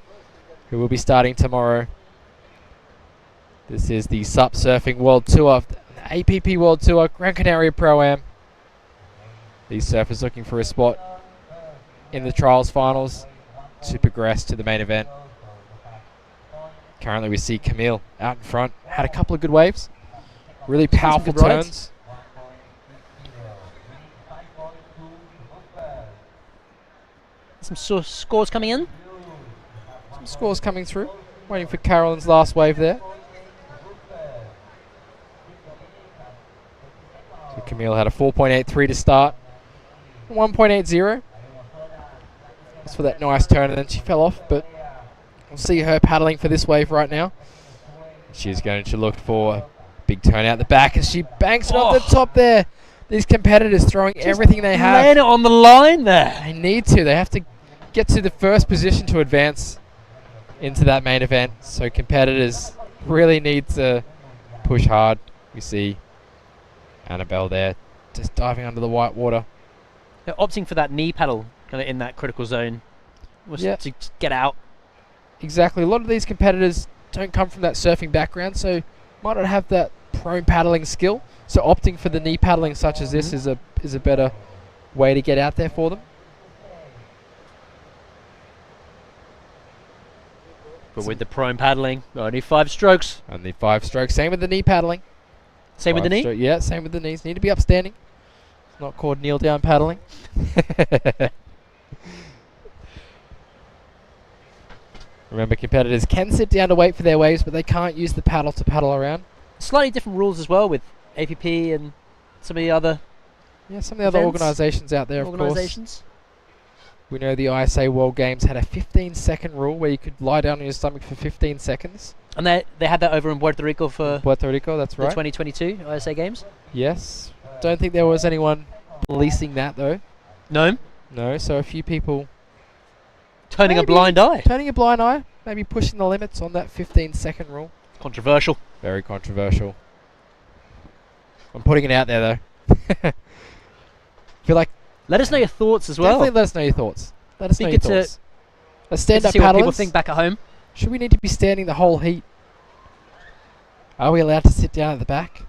who will be starting tomorrow. This is the SUP Surfing World Tour, the APP World Tour, Gran Canaria Pro Am. These surfers looking for a spot in the trials finals to progress to the main event. Currently we see Camille out in front, had a couple of good waves. Really powerful turns. Some scores coming in. Some scores coming through. Waiting for Carolyn's last wave there. So Camille had a 4.83 to start. 1.80. That's for that nice turn, and then she fell off, but We'll see her paddling for this wave right now. She's going to look for a big turn out the back as she banks it off the top there. These competitors throwing everything they have. Laying it on the line there. They need to. They have to get to the first position to advance into that main event. So competitors really need to push hard. We see Annabelle there just diving under the white water. They're opting for that knee paddle kind of in that critical zone. To just get out. Exactly. A lot of these competitors don't come from that surfing background, so might not have that prone paddling skill. So opting for the knee paddling such as this is a better way to get out there for them. But with the prone paddling, only 5 strokes. Only 5 strokes. Same with the knee paddling. Same with the knee? Yeah, same with the knees. Need to be upstanding. It's not called kneel down paddling. Remember, competitors can sit down to wait for their waves, but they can't use the paddle to paddle around. Slightly different rules as well with APP and some of the other some of the other organisations out there, of course. We know the ISA World Games had a 15-second rule where you could lie down on your stomach for 15 seconds. And they had that over in Puerto Rico for Puerto Rico, that's right. The 2022 ISA Games. Yes. Don't think there was anyone policing that, though. No? No, so a few people... Turning a blind eye. Turning a blind eye. Maybe pushing the limits on that 15-second rule. Controversial. Very controversial. I'm putting it out there, though. Feel like... Let us know your thoughts as well. Definitely let us know your thoughts. Let us know your thoughts. Let's stand up see what paddlers. people think back at home. Should we need to be standing the whole heat? Are we allowed to sit down at the back?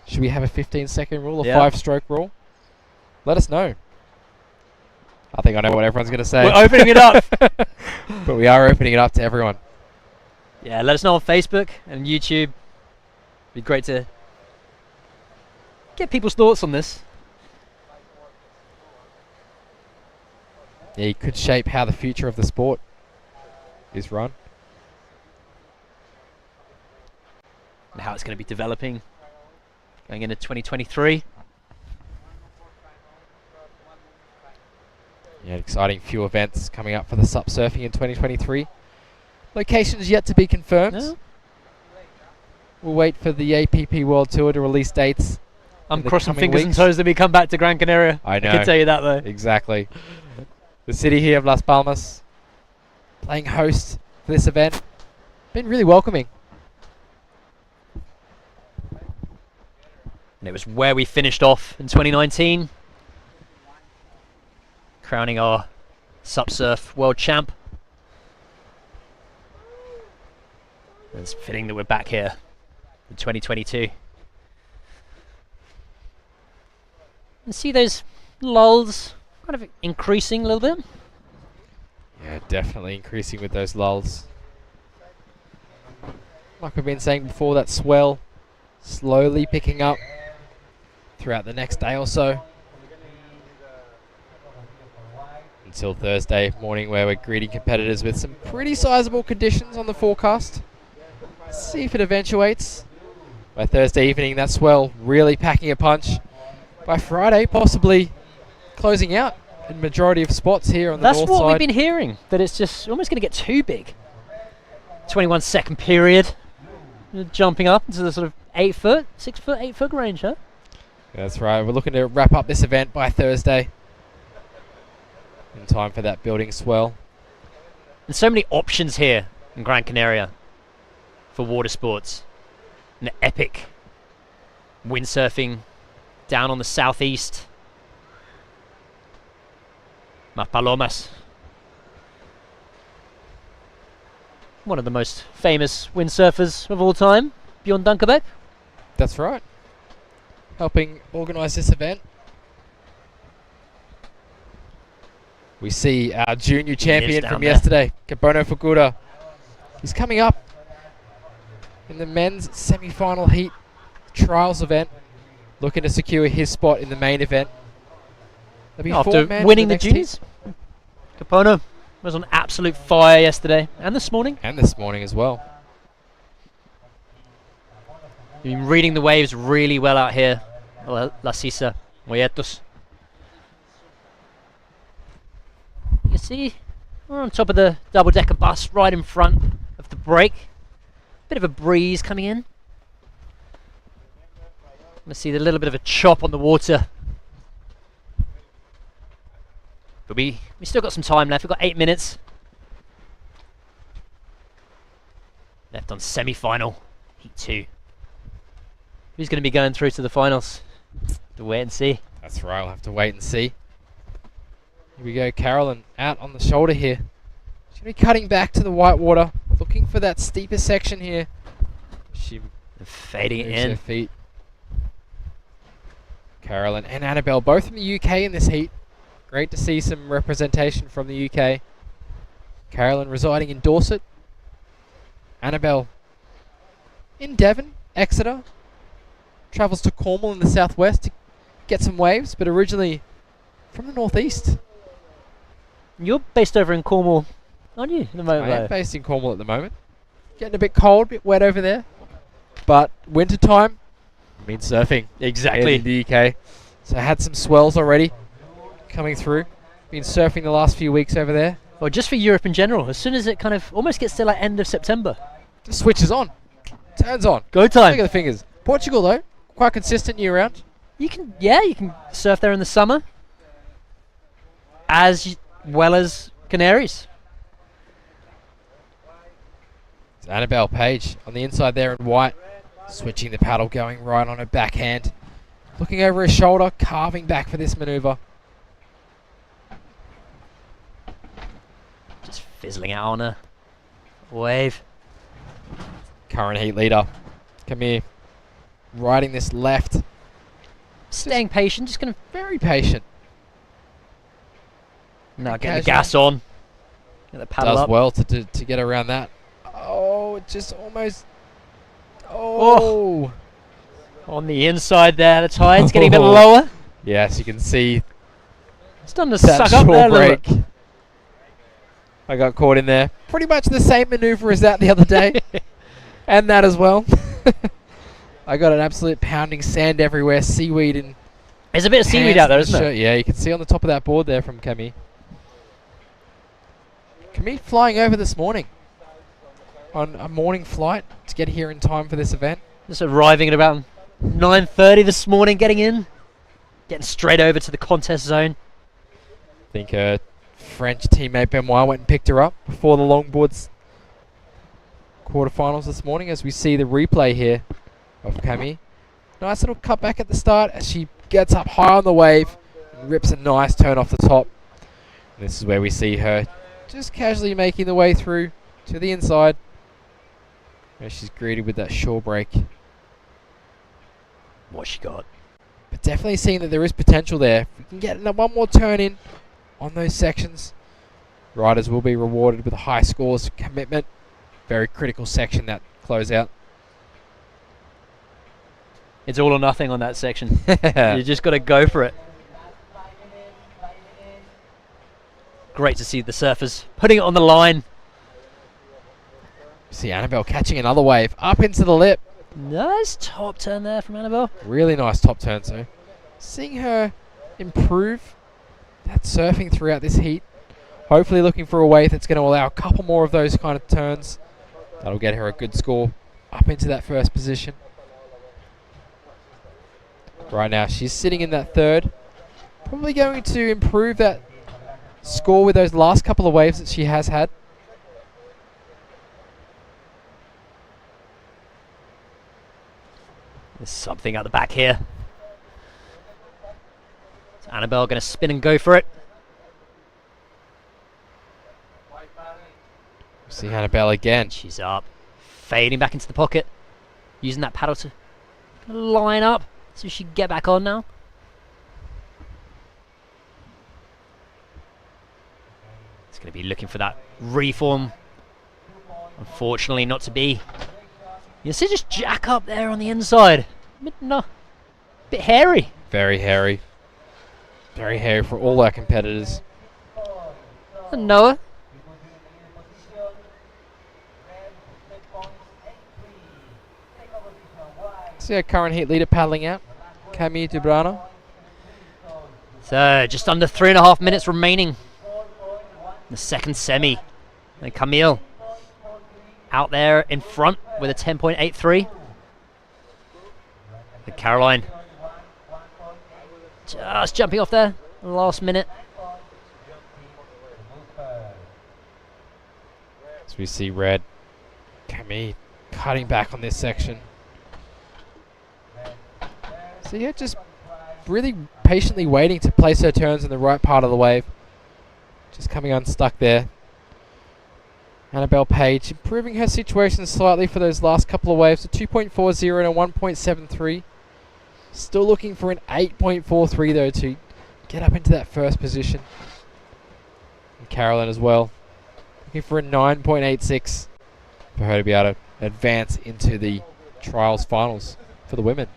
Should we have a 15-second rule, a 5-stroke rule? Let us know. I think I know what everyone's going to say. We're opening it up. But we are opening it up to everyone. Yeah, let us know on Facebook and YouTube. It'd be great to get people's thoughts on this. Yeah, you could shape how the future of the sport is run. And how it's going to be developing going into 2023. Yeah, exciting few events coming up for the SUP surfing in 2023. Locations yet to be confirmed. No. We'll wait for the APP World Tour to release dates. I'm crossing fingers and toes that we come back to Gran Canaria. I know. I can tell you that, though. Exactly. The city here of Las Palmas playing host for this event. Been really welcoming. And it was where we finished off in 2019. Crowning our SUP Surf World Champ. It's fitting that we're back here in 2022. And see those lulls kind of increasing a little bit. Yeah, definitely increasing with those lulls. Like we've been saying before, that swell slowly picking up throughout the next day or so. Until Thursday morning, where we're greeting competitors with some pretty sizable conditions on the forecast. See if it eventuates. By Thursday evening, that swell really packing a punch. By Friday, possibly closing out in majority of spots here on the north side. That's what we've been hearing, that it's just almost going to get too big. 21-second period. Jumping up into the sort of 8 foot, 6 foot, 8 foot range, huh? That's right. We're looking to wrap up this event by Thursday. In time for that building swell. And so many options here in Gran Canaria for water sports. An epic windsurfing down on the southeast. Palomas. One of the most famous windsurfers of all time, Bjorn Dunkerbeck. That's right. Helping organise this event. We see our junior champion from yesterday, Kabono Fugura. He's coming up in the men's semi-final heat trials event, looking to secure his spot in the main event. After winning the juniors, Kabono was on absolute fire yesterday and this morning. And this morning as well. You've been reading the waves really well out here. La Sisa, Moyetos. You see We're on top of the double-decker bus, right in front of the break. Bit of a breeze coming in. Let's see a little bit of a chop on the water. But we still got some time left. We've got 8 minutes left on semi-final, Heat 2. Who's going to be going through to the finals? To wait and see. That's right, we'll have to wait and see. Here we go, Carolyn out on the shoulder here. She's going to be cutting back to the whitewater, looking for that steeper section here. She fading it moves in. her feet. Carolyn and Annabelle, both from the UK in this heat. Great to see some representation from the UK. Carolyn residing in Dorset. Annabelle in Devon, Exeter. Travels to Cornwall in the southwest to get some waves, but originally from the northeast. You're based over in Cornwall, aren't you? At the moment, I am based in Cornwall at the moment. Getting a bit cold, a bit wet over there. But winter time means surfing. Exactly. In the UK. So I had some swells already coming through. Been surfing the last few weeks over there. Or just for Europe in general. As soon as it kind of almost gets to like end of September. Just switches on. Turns on. Go time. Look at the fingers. Portugal though, quite consistent year round. You can surf there in the summer. As well as Canaries. It's Annabelle Page on the inside there in white. Switching the paddle, going right on her backhand. Looking over her shoulder, carving back for this maneuver. Just fizzling out on a wave. Current heat leader. Come here. Riding this left. Staying patient, just gonna very patient. Now getting the gas on. Get the paddle Does up. well to get around that. Oh, it just almost. Oh. On the inside there, the tide's getting a bit lower. Yes, you can see. It's done to that suck up there a little break. bit. I got caught in there. Pretty much the same maneuver as that the other day. And that as well. I got an absolute pounding sand everywhere, seaweed and. There's a bit of seaweed out there, isn't there? Yeah, you can see on the top of that board there from Camille. Camille flying over this morning on a morning flight to get here in time for this event. Just arriving at about 9:30 this morning, getting straight over to the contest zone. I think her French teammate Benoit went and picked her up before the longboards quarterfinals this morning, as we see the replay here of Camille. Nice little cut back at the start as she gets up high on the wave and rips a nice turn off the top. And this is where we see her just casually making the way through to the inside, where she's greeted with that shore break. What she got? But definitely seeing that there is potential there. If we can get one more turn in on those sections, riders will be rewarded with high scores, commitment. Very critical section, that closeout. It's all or nothing on that section. You just got to go for it. Great to see the surfers putting it on the line. See Annabelle catching another wave up into the lip. Nice top turn there from Annabelle. Really nice top turn, so seeing her improve that surfing throughout this heat. Hopefully looking for a wave that's going to allow a couple more of those kind of turns. That'll get her a good score up into that first position. Right now she's sitting in that third. Probably going to improve that score with those last couple of waves that she has had. There's something at the back here. Is Annabelle going to spin and go for it? See Annabelle again. She's up. Fading back into the pocket. Using that paddle to line up so she can get back on now. It's going to be looking for that reform. Unfortunately not to be. You see just jack up there on the inside. Bit hairy. Very hairy. Very hairy for all our competitors. And Noah. See our current heat leader paddling out, Camille Dubrano. So just under 3.5 minutes remaining. The second semi. And Camille out there in front with a 10.83. And Caroline just jumping off there in the last minute. As we see red, Camille cutting back on this section. So yeah, just really patiently waiting to place her turns in the right part of the wave. Just coming unstuck there. Annabelle Page improving her situation slightly for those last couple of waves. A 2.40 and a 1.73. Still looking for an 8.43 though to get up into that first position. And Carolyn as well. Looking for a 9.86 for her to be able to advance into the trials finals for the women.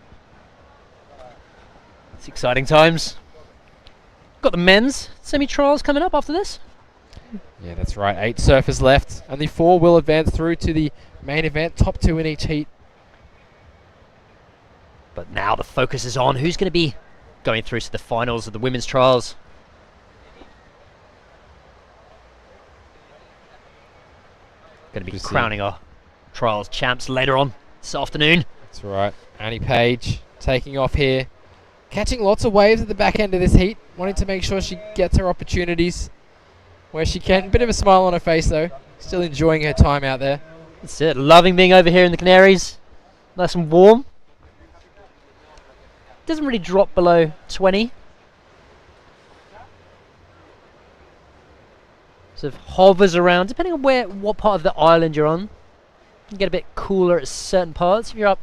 It's exciting times. Got the men's semi-trials coming up after this. Yeah, that's right. 8 surfers left. Only 4 will advance through to the main event. Top 2 in each heat. But now the focus is on who's going to be going through to the finals of the women's trials. Going to be crowning our trials champs later on this afternoon. That's right. Annie Page taking off here. Catching lots of waves at the back end of this heat. Wanting to make sure she gets her opportunities where she can. Bit of a smile on her face though. Still enjoying her time out there. That's it. Loving being over here in the Canaries. Nice and warm. Doesn't really drop below 20. Sort of hovers around, depending on what part of the island you're on. You can get a bit cooler at certain parts. If you're up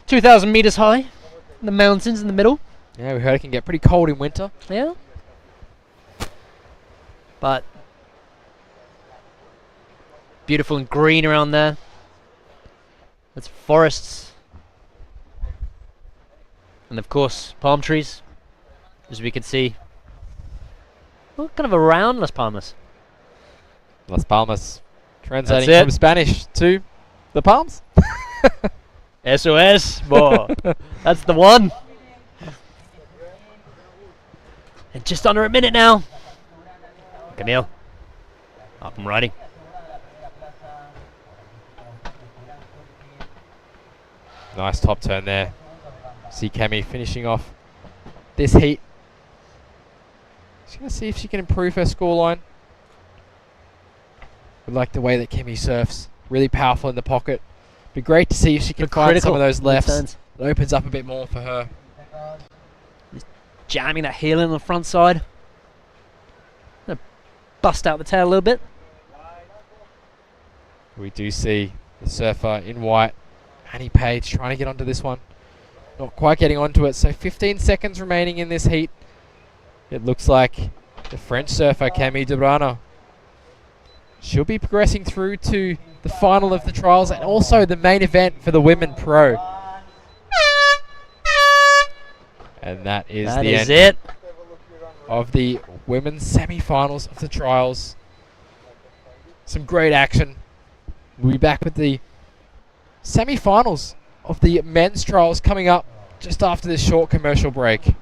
2,000 meters high in the mountains in the middle. Yeah, we heard it can get pretty cold in winter. Yeah. But beautiful and green around there. That's forests. And of course, palm trees, as we can see. Well, kind of around Las Palmas. Las Palmas. Translating from Spanish to the Palms. SOS, boy. That's the one. And just under a minute now. Camille, up and riding. Nice top turn there. See Cami finishing off this heat. She's going to see if she can improve her scoreline. I like the way that Cami surfs. Really powerful in the pocket. Be great to see if she can find some of those lefts. It opens up a bit more for her. Just jamming that heel in on the front side. Gonna bust out the tail a little bit. We do see the surfer in white, Annie Page, trying to get onto this one. Not quite getting onto it, so 15 seconds remaining in this heat. It looks like the French surfer, Camille Dubrano, she'll be progressing through to the final of the trials and also the main event for the Women Pro. And that is the end of the women's semi-finals of the trials. Some great action. We'll be back with the semi-finals of the men's trials coming up just after this short commercial break.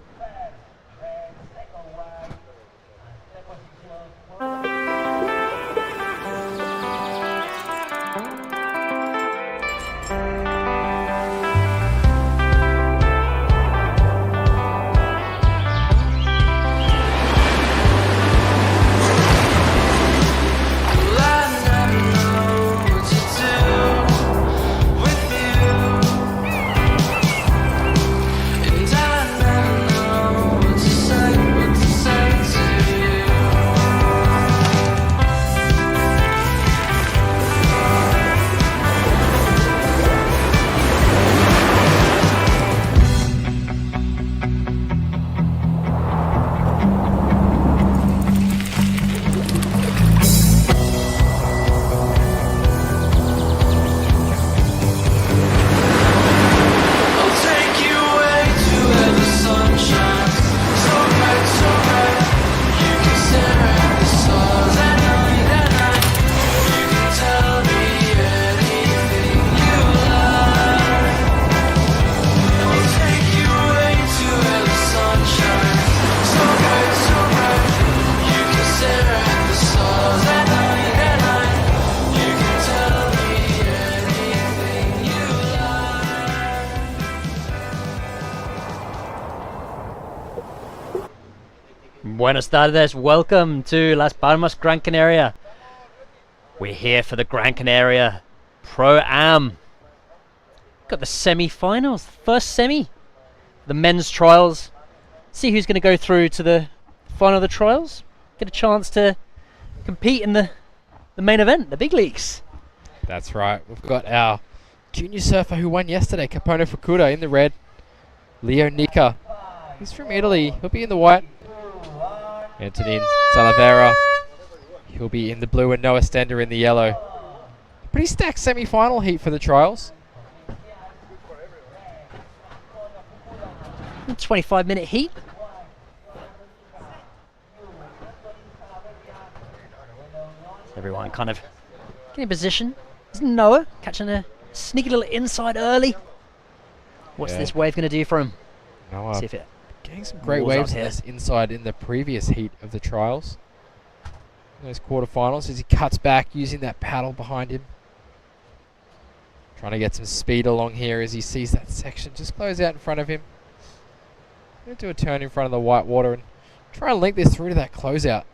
Buenas tardes, welcome to Las Palmas, Gran Canaria. We're here for the Gran Canaria Pro Am. Got the semi-finals, first semi, the men's trials. See who's going to go through to the final of the trials. Get a chance to compete in the main event, the big leagues. That's right. We've got our junior surfer who won yesterday, Capono Fukuda, in the red. Leo Nica. He's from Italy. He'll be in the white. Antonin Salavera. He'll be in the blue, and Noah Stender in the yellow. Pretty stacked semi-final heat for the trials. 25-minute heat. Everyone kind of getting in position. Is Noah catching a sneaky little inside early? What's this wave going to do for him? Noah See if it getting some great waves on this inside in the previous heat of the trials. Those quarterfinals as he cuts back using that paddle behind him. Trying to get some speed along here as he sees that section just close out in front of him. Going to do a turn in front of the white water and try and link this through to that closeout.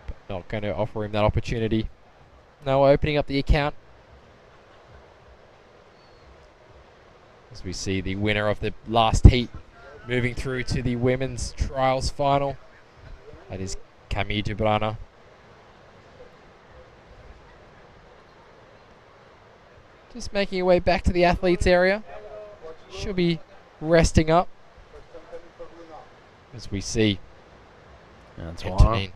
But not going to offer him that opportunity. Noah opening up the account. As we see the winner of the last heat moving through to the women's trials final. That is Camille Dubrana. Just making her way back to the athletes area. She'll be resting up. As we see Antonin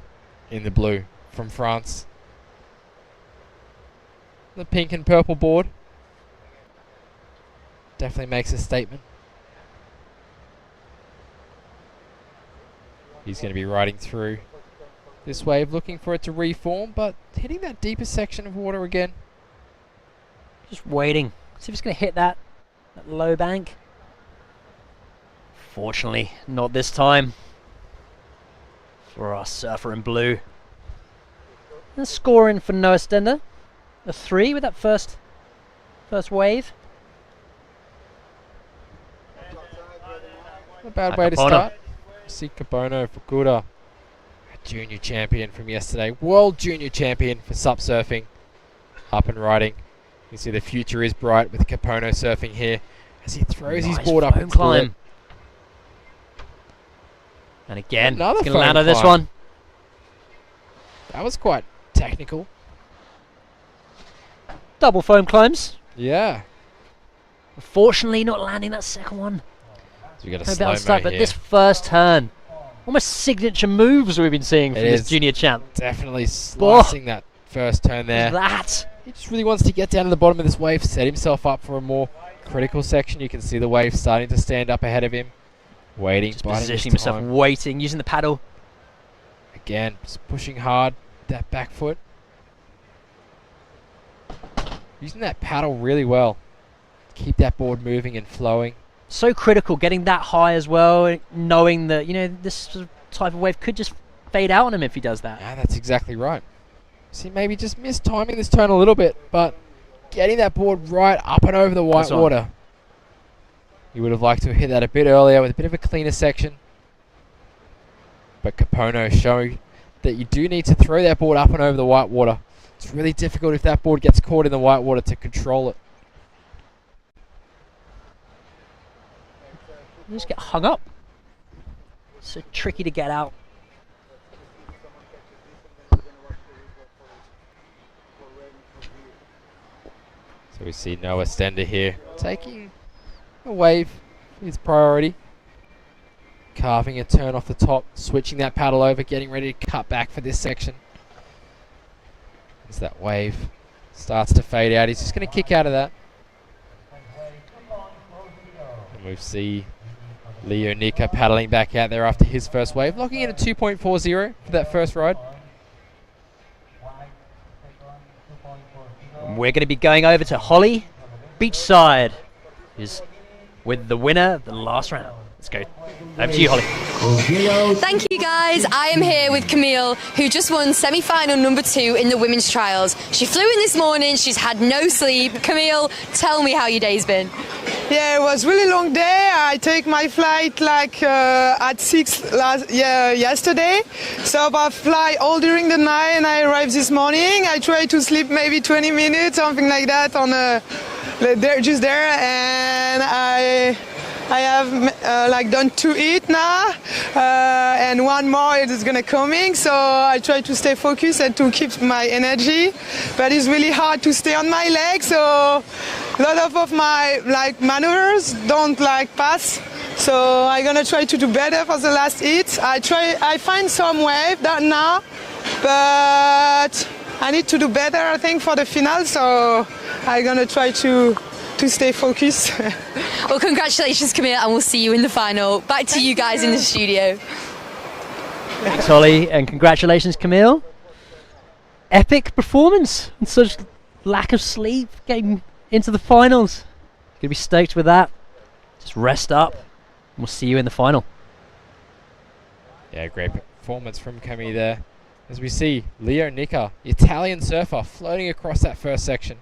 in the blue from France. The pink and purple board. Definitely makes a statement. He's going to be riding through this wave, looking for it to reform, but hitting that deeper section of water again. Just waiting. See if it's going to hit that low bank. Fortunately, not this time. For our surfer in blue. And scoring for Noah Stender. A 3 with that first wave. Not a bad way to start. See Capono Fukuda, a junior champion from yesterday. World junior champion for SUP surfing. Up and riding. You see the future is bright with Capono surfing here as he throws his board up and climb. And again, another he's going to land on this one. That was quite technical. Double foam climbs. Yeah. Unfortunately, not landing that second one. So we got a slow-mo start, but this first turn, almost signature moves we've been seeing from this junior champ. Definitely slicing that first turn there. That. He just really wants to get down to the bottom of this wave, set himself up for a more critical section. You can see the wave starting to stand up ahead of him. Waiting, just positioning himself, waiting, using the paddle. Again, just pushing hard, that back foot. Using that paddle really well. Keep that board moving and flowing. So critical, getting that high as well, knowing that, you know, this sort of type of wave could just fade out on him if he does that. Yeah, that's exactly right. See, maybe just missed timing this turn a little bit, but getting that board right up and over the white water. He would have liked to have hit that a bit earlier with a bit of a cleaner section. But Capono showing that you do need to throw that board up and over the white water. It's really difficult if that board gets caught in the white water to control it. You just get hung up. So tricky to get out. So we see Noah Stender here taking a wave, his priority. Carving a turn off the top, switching that paddle over, getting ready to cut back for this section. As that wave starts to fade out, he's just going to kick out of that. And we see Leo Nica paddling back out there after his first wave, locking in at 2.40 for that first ride. We're going to be going over to Holly Beachside, who's with the winner of the last round. Let's go. Over to you, Holly. Thank you, guys. I am here with Camille, who just won semi-final number 2 in the women's trials. She flew in this morning. She's had no sleep. Camille, tell me how your day's been. Yeah, it was really long day. I take my flight like at 6 yesterday. So I fly all during the night and I arrive this morning. I try to sleep maybe 20 minutes, something like that, on just there, and I have like done 2 eat now, and one more is gonna coming. So I try to stay focused and to keep my energy, but it's really hard to stay on my legs. So a lot of my like maneuvers don't like pass. So I'm gonna try to do better for the last eat. I find some wave that now, but I need to do better, I think, for the final. So I'm gonna try to stay focused. Well, congratulations, Camille, and we'll see you in the final. Back to you guys in the studio. Thanks, Holly, and congratulations, Camille. Epic performance and such lack of sleep getting into the finals. Gonna be stoked with that. Just rest up, and we'll see you in the final. Yeah, great performance from Camille there. As we see Leo Nica, the Italian surfer, floating across that first section.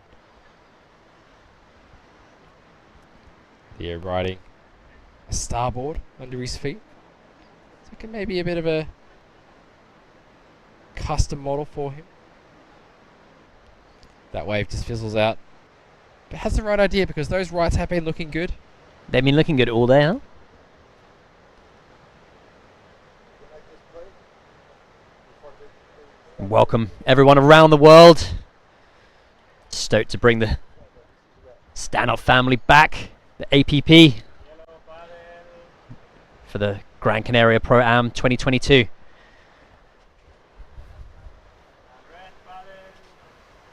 Leo riding a starboard under his feet. So it can maybe a bit of a custom model for him. That wave just fizzles out. But has the right idea because those rights have been looking good. They've been looking good all day, huh? Welcome everyone around the world. Stoked to bring the stand-up family back. The APP for the Gran Canaria Pro Am 2022.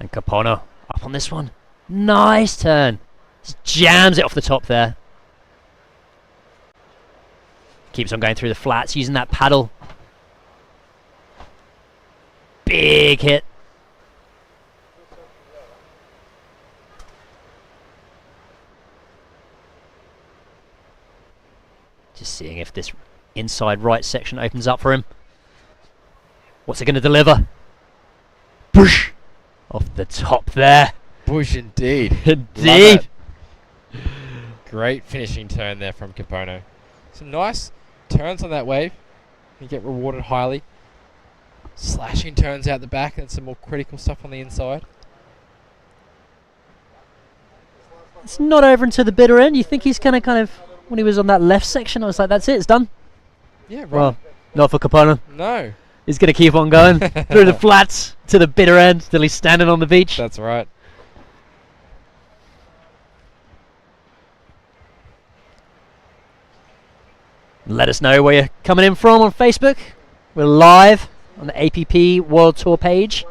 And Capono up on this one. Nice turn. Just jams it off the top there. Keeps on going through the flats, using that paddle. Big hit. Just seeing if this inside right section opens up for him. What's it going to deliver? Push! Off the top there. Bush indeed. Indeed. Great finishing turn there from Capono. Some nice turns on that wave. You get rewarded highly. Slashing turns out the back and some more critical stuff on the inside. It's not over into the bitter end. You think he's going to kind of... When he was on that left section, I was like, that's it, it's done. Yeah, right. Well, not for Capono. No. He's going to keep on going through the flats to the bitter end till he's standing on the beach. That's right. Let us know where you're coming in from on Facebook. We're live on the APP World Tour page.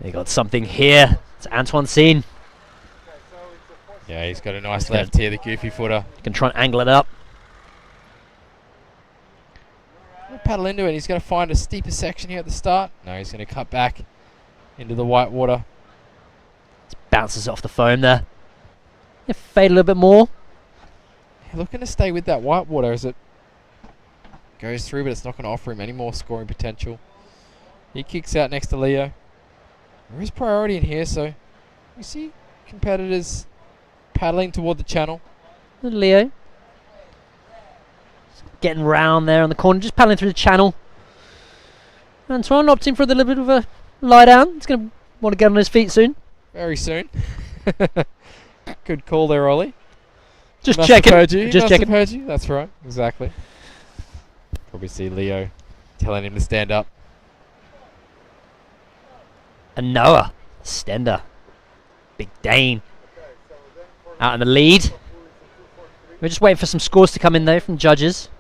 They got something here. It's Antoine Seen. Yeah, he's got a nice left here, the goofy footer. You can try and angle it up. Paddle into it. He's going to find a steeper section here at the start. No, he's going to cut back into the white water. Just bounces off the foam there. Yeah, fade a little bit more. Yeah, looking to stay with that white water as it goes through, but it's not going to offer him any more scoring potential. He kicks out next to Leo. There is priority in here, so we see competitors paddling toward the channel. Leo. Getting round there on the corner, just paddling through the channel. Antoine opting for a little bit of a lie down. He's going to want to get on his feet soon. Very soon. Good call there, Ollie. Just Must checking. have heard you. Just Must checking. have heard you. That's right. Exactly. Probably see Leo telling him to stand up. And Noah, Stender, Big Dane, out in the lead. We're just waiting for some scores to come in though from judges.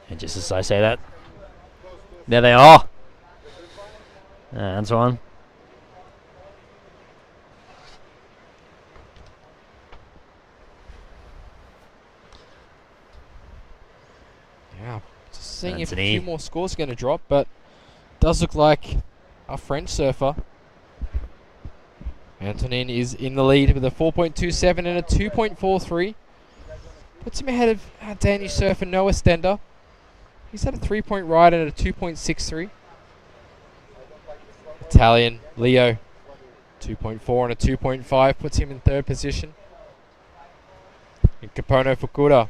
And just as I say that, there they are. Antoine. Yeah, just seeing if a Anthony. few more scores are going to drop, but does look like our French surfer Antonin is in the lead with a 4.27 and a 2.43. Puts him ahead of our Danish surfer Noah Stender. He's had a 3-point ride and a 2.63. Italian, Leo, 2.4 and a 2.5 puts him in third position. And Capono Fukuda.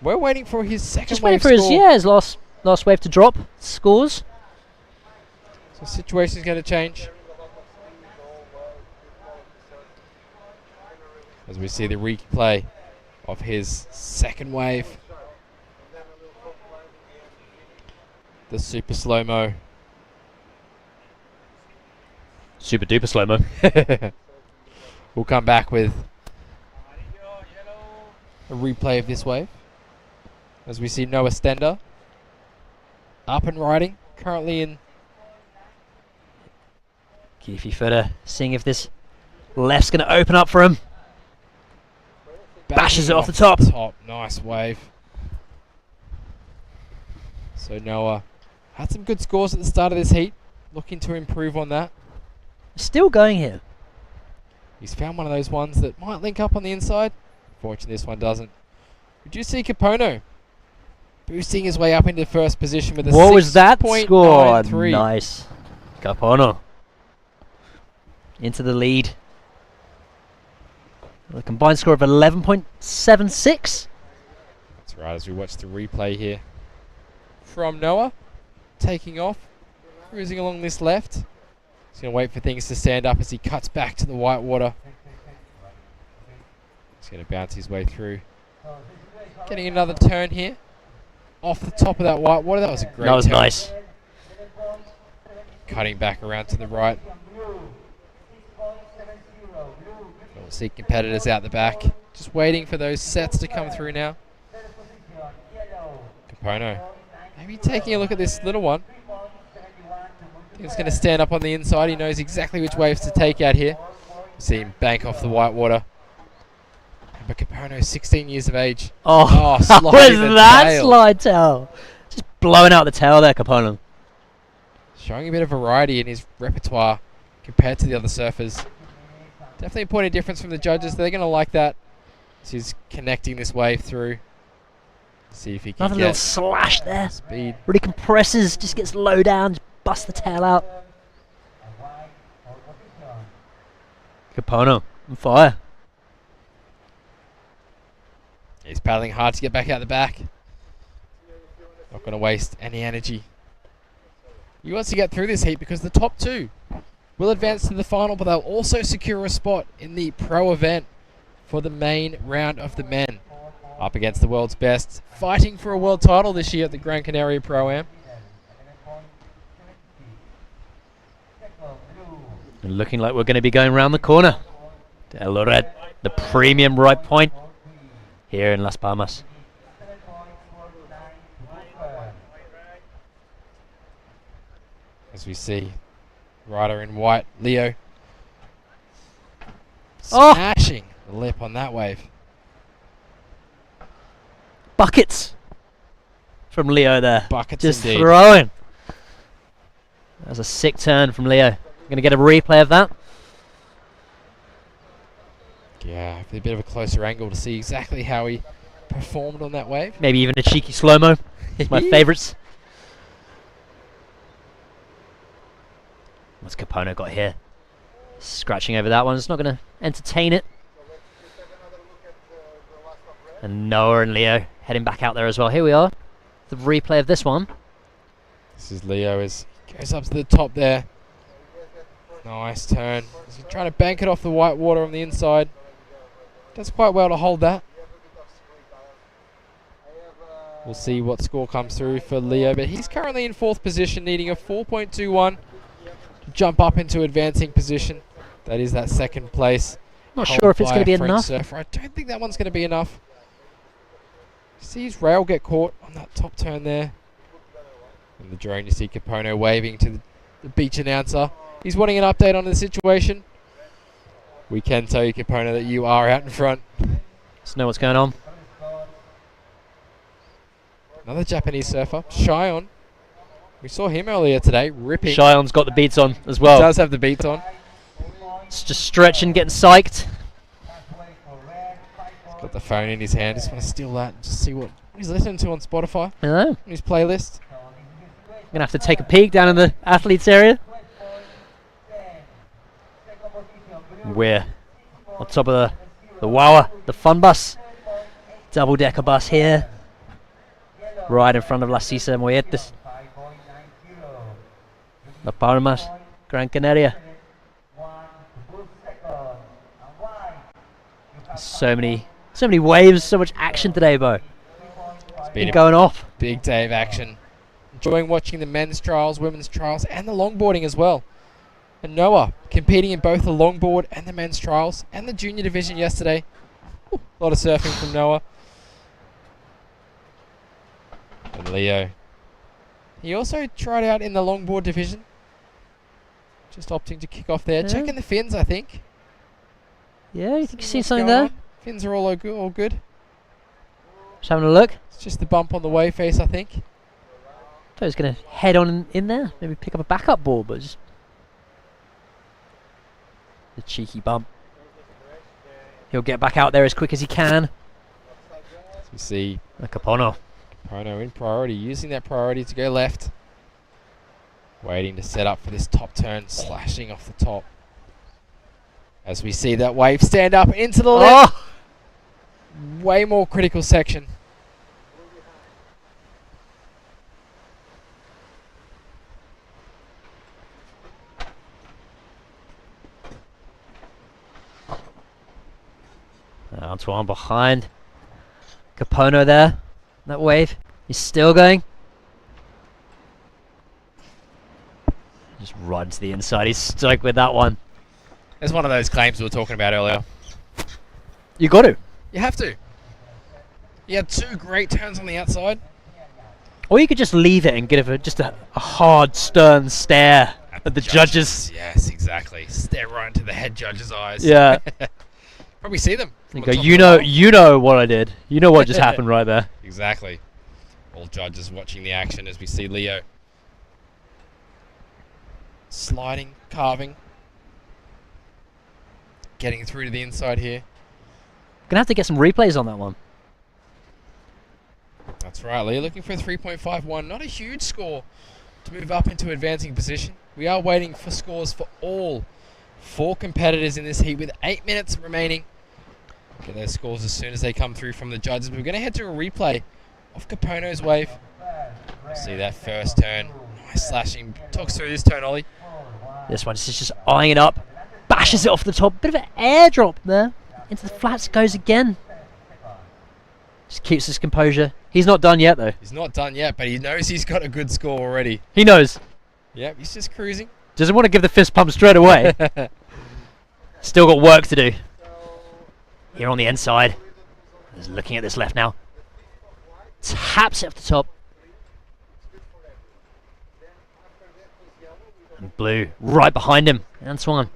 We're waiting for his second Just wave waiting for score. his last wave to drop. Scores. So the situation's going to change. As we see the replay of his second wave. The super slow-mo. Super duper slow-mo. We'll come back with a replay of this wave. As we see Noah Stender up and riding, currently in. Keefe further seeing if this left's going to open up for him. Bashes it off the top. Nice wave. So Noah had some good scores at the start of this heat. Looking to improve on that. Still going here. He's found one of those ones that might link up on the inside. Fortunately, this one doesn't. We do see Capono boosting his way up into first position with a 6.93. What was that score? Nice. Capono into the lead. A combined score of 11.76. That's right, as we watch the replay here. From Noah, taking off, cruising along this left. He's going to wait for things to stand up as he cuts back to the white water. He's going to bounce his way through. Getting another turn here. Off the top of that white water. That was a great turn. That was nice. Cutting back around to the right. We'll see competitors out the back. Just waiting for those sets to come through now. Capono maybe taking a look at this little one. He's going to stand up on the inside. He knows exactly which waves to take out here. See him bank off the white water. But Capono, 16 years of age. Oh, how was that slide tail? Just blowing out the tail there, Capono. Showing a bit of variety in his repertoire compared to the other surfers. Definitely a point of difference from the judges. They're going to like that. So he's connecting this wave through. See if he can Another get little slash there. Speed. Really compresses, just gets low down, just busts the tail out. Capono on fire. He's paddling hard to get back out the back. Not going to waste any energy. He wants to get through this heat because the top two will advance to the final, but they'll also secure a spot in the pro event for the main round of the men. Up against the world's best, fighting for a world title this year at the Gran Canaria Pro Am. And looking like we're going to be going around the corner. Del Loret, the premium right point here in Las Palmas. As we see, rider in white, Leo, Oh! smashing the lip on that wave. Buckets from Leo there. Buckets just indeed. throwing. That was a sick turn from Leo. Going to get a replay of that. Yeah, a bit of a closer angle to see exactly how he performed on that wave. Maybe even a cheeky slow-mo. It's my favourites. What's Capono got here? Scratching over that one. It's not going to entertain it. And Noah and Leo heading back out there as well. Here we are. The replay of this one. This is Leo as he goes up to the top there. Nice turn. He's trying to bank it off the white water on the inside. Does quite well to hold that. We'll see what score comes through for Leo, but he's currently in fourth position, needing a 4.21 to jump up into advancing position. That is that second place. Not sure if it's going to be French enough. surfer. I don't think that one's going to be enough. See his rail get caught on that top turn there. And the drone, you see Capono waving to the beach announcer. He's wanting an update on the situation. We can tell you, Capono, that you are out in front. Let's know what's going on. Another Japanese surfer, Shion. We saw him earlier today, ripping. Shion's got the beats on as well. He does have the beats on. It's just stretching, getting psyched. He's got the phone in his hand. Just want to steal that and just see what he's listening to on Spotify. I know. On his playlist. I'm gonna have to take a peek down in the athletes area. We're on top of the Wawa, the fun bus. Double-decker bus here. Right in front of Las Sisa Molletes. La Palmas, Gran Canaria. So many waves, so much action today, Bo. It's been going off. Big day of action. Enjoying watching the men's trials, women's trials, and the longboarding as well. And Noah competing in both the longboard and the men's trials and the junior division yesterday. Ooh, a lot of surfing from Noah. And Leo. He also tried out in the longboard division. Just opting to kick off there. Yeah. Checking the fins, I think. Yeah, you think you see What's something going there? on. Fins are all good. Just having a look. It's just the bump on the wave face, I think. Thought he was going to head on in there, maybe pick up a backup ball, but just the cheeky bump. He'll get back out there as quick as he can. As we see Capono. Capono in priority, using that priority to go left. Waiting to set up for this top turn, slashing off the top. As we see that wave stand up into the left. Oh! Way more critical section. Antoine behind. Capono there. That wave. He's still going. Just right to the inside. He's stuck with that one. It's one of those claims we were talking about earlier. You got to. You have to. You had two great turns on the outside. Or you could just leave it and give it just a hard, stern stare at the judges. Yes, exactly. Stare right into the head judge's eyes. Yeah. Probably see them. You go, you know what I did. You know what just happened right there. Exactly. All judges watching the action as we see Leo sliding, carving, getting through to the inside here. Gonna have to get some replays on that one. That's right, Leo looking for a 3.51. Not a huge score to move up into advancing position. We are waiting for scores for all 4 competitors in this heat with 8 minutes remaining. Get those scores as soon as they come through from the judges. We're going to head to a replay of Capono's wave. See that first turn. Nice slashing. Talk us through this turn, Ollie. This one is just eyeing it up. Bashes it off the top. Bit of an airdrop there. Into the flats goes again. Just keeps his composure. He's not done yet, though. He's not done yet, but he knows he's got a good score already. He knows. Yep, he's just cruising. Doesn't want to give the fist pump straight away. Still got work to do. Here on the inside. He's looking at this left now. Taps it off the top. And blue right behind him. Antoine.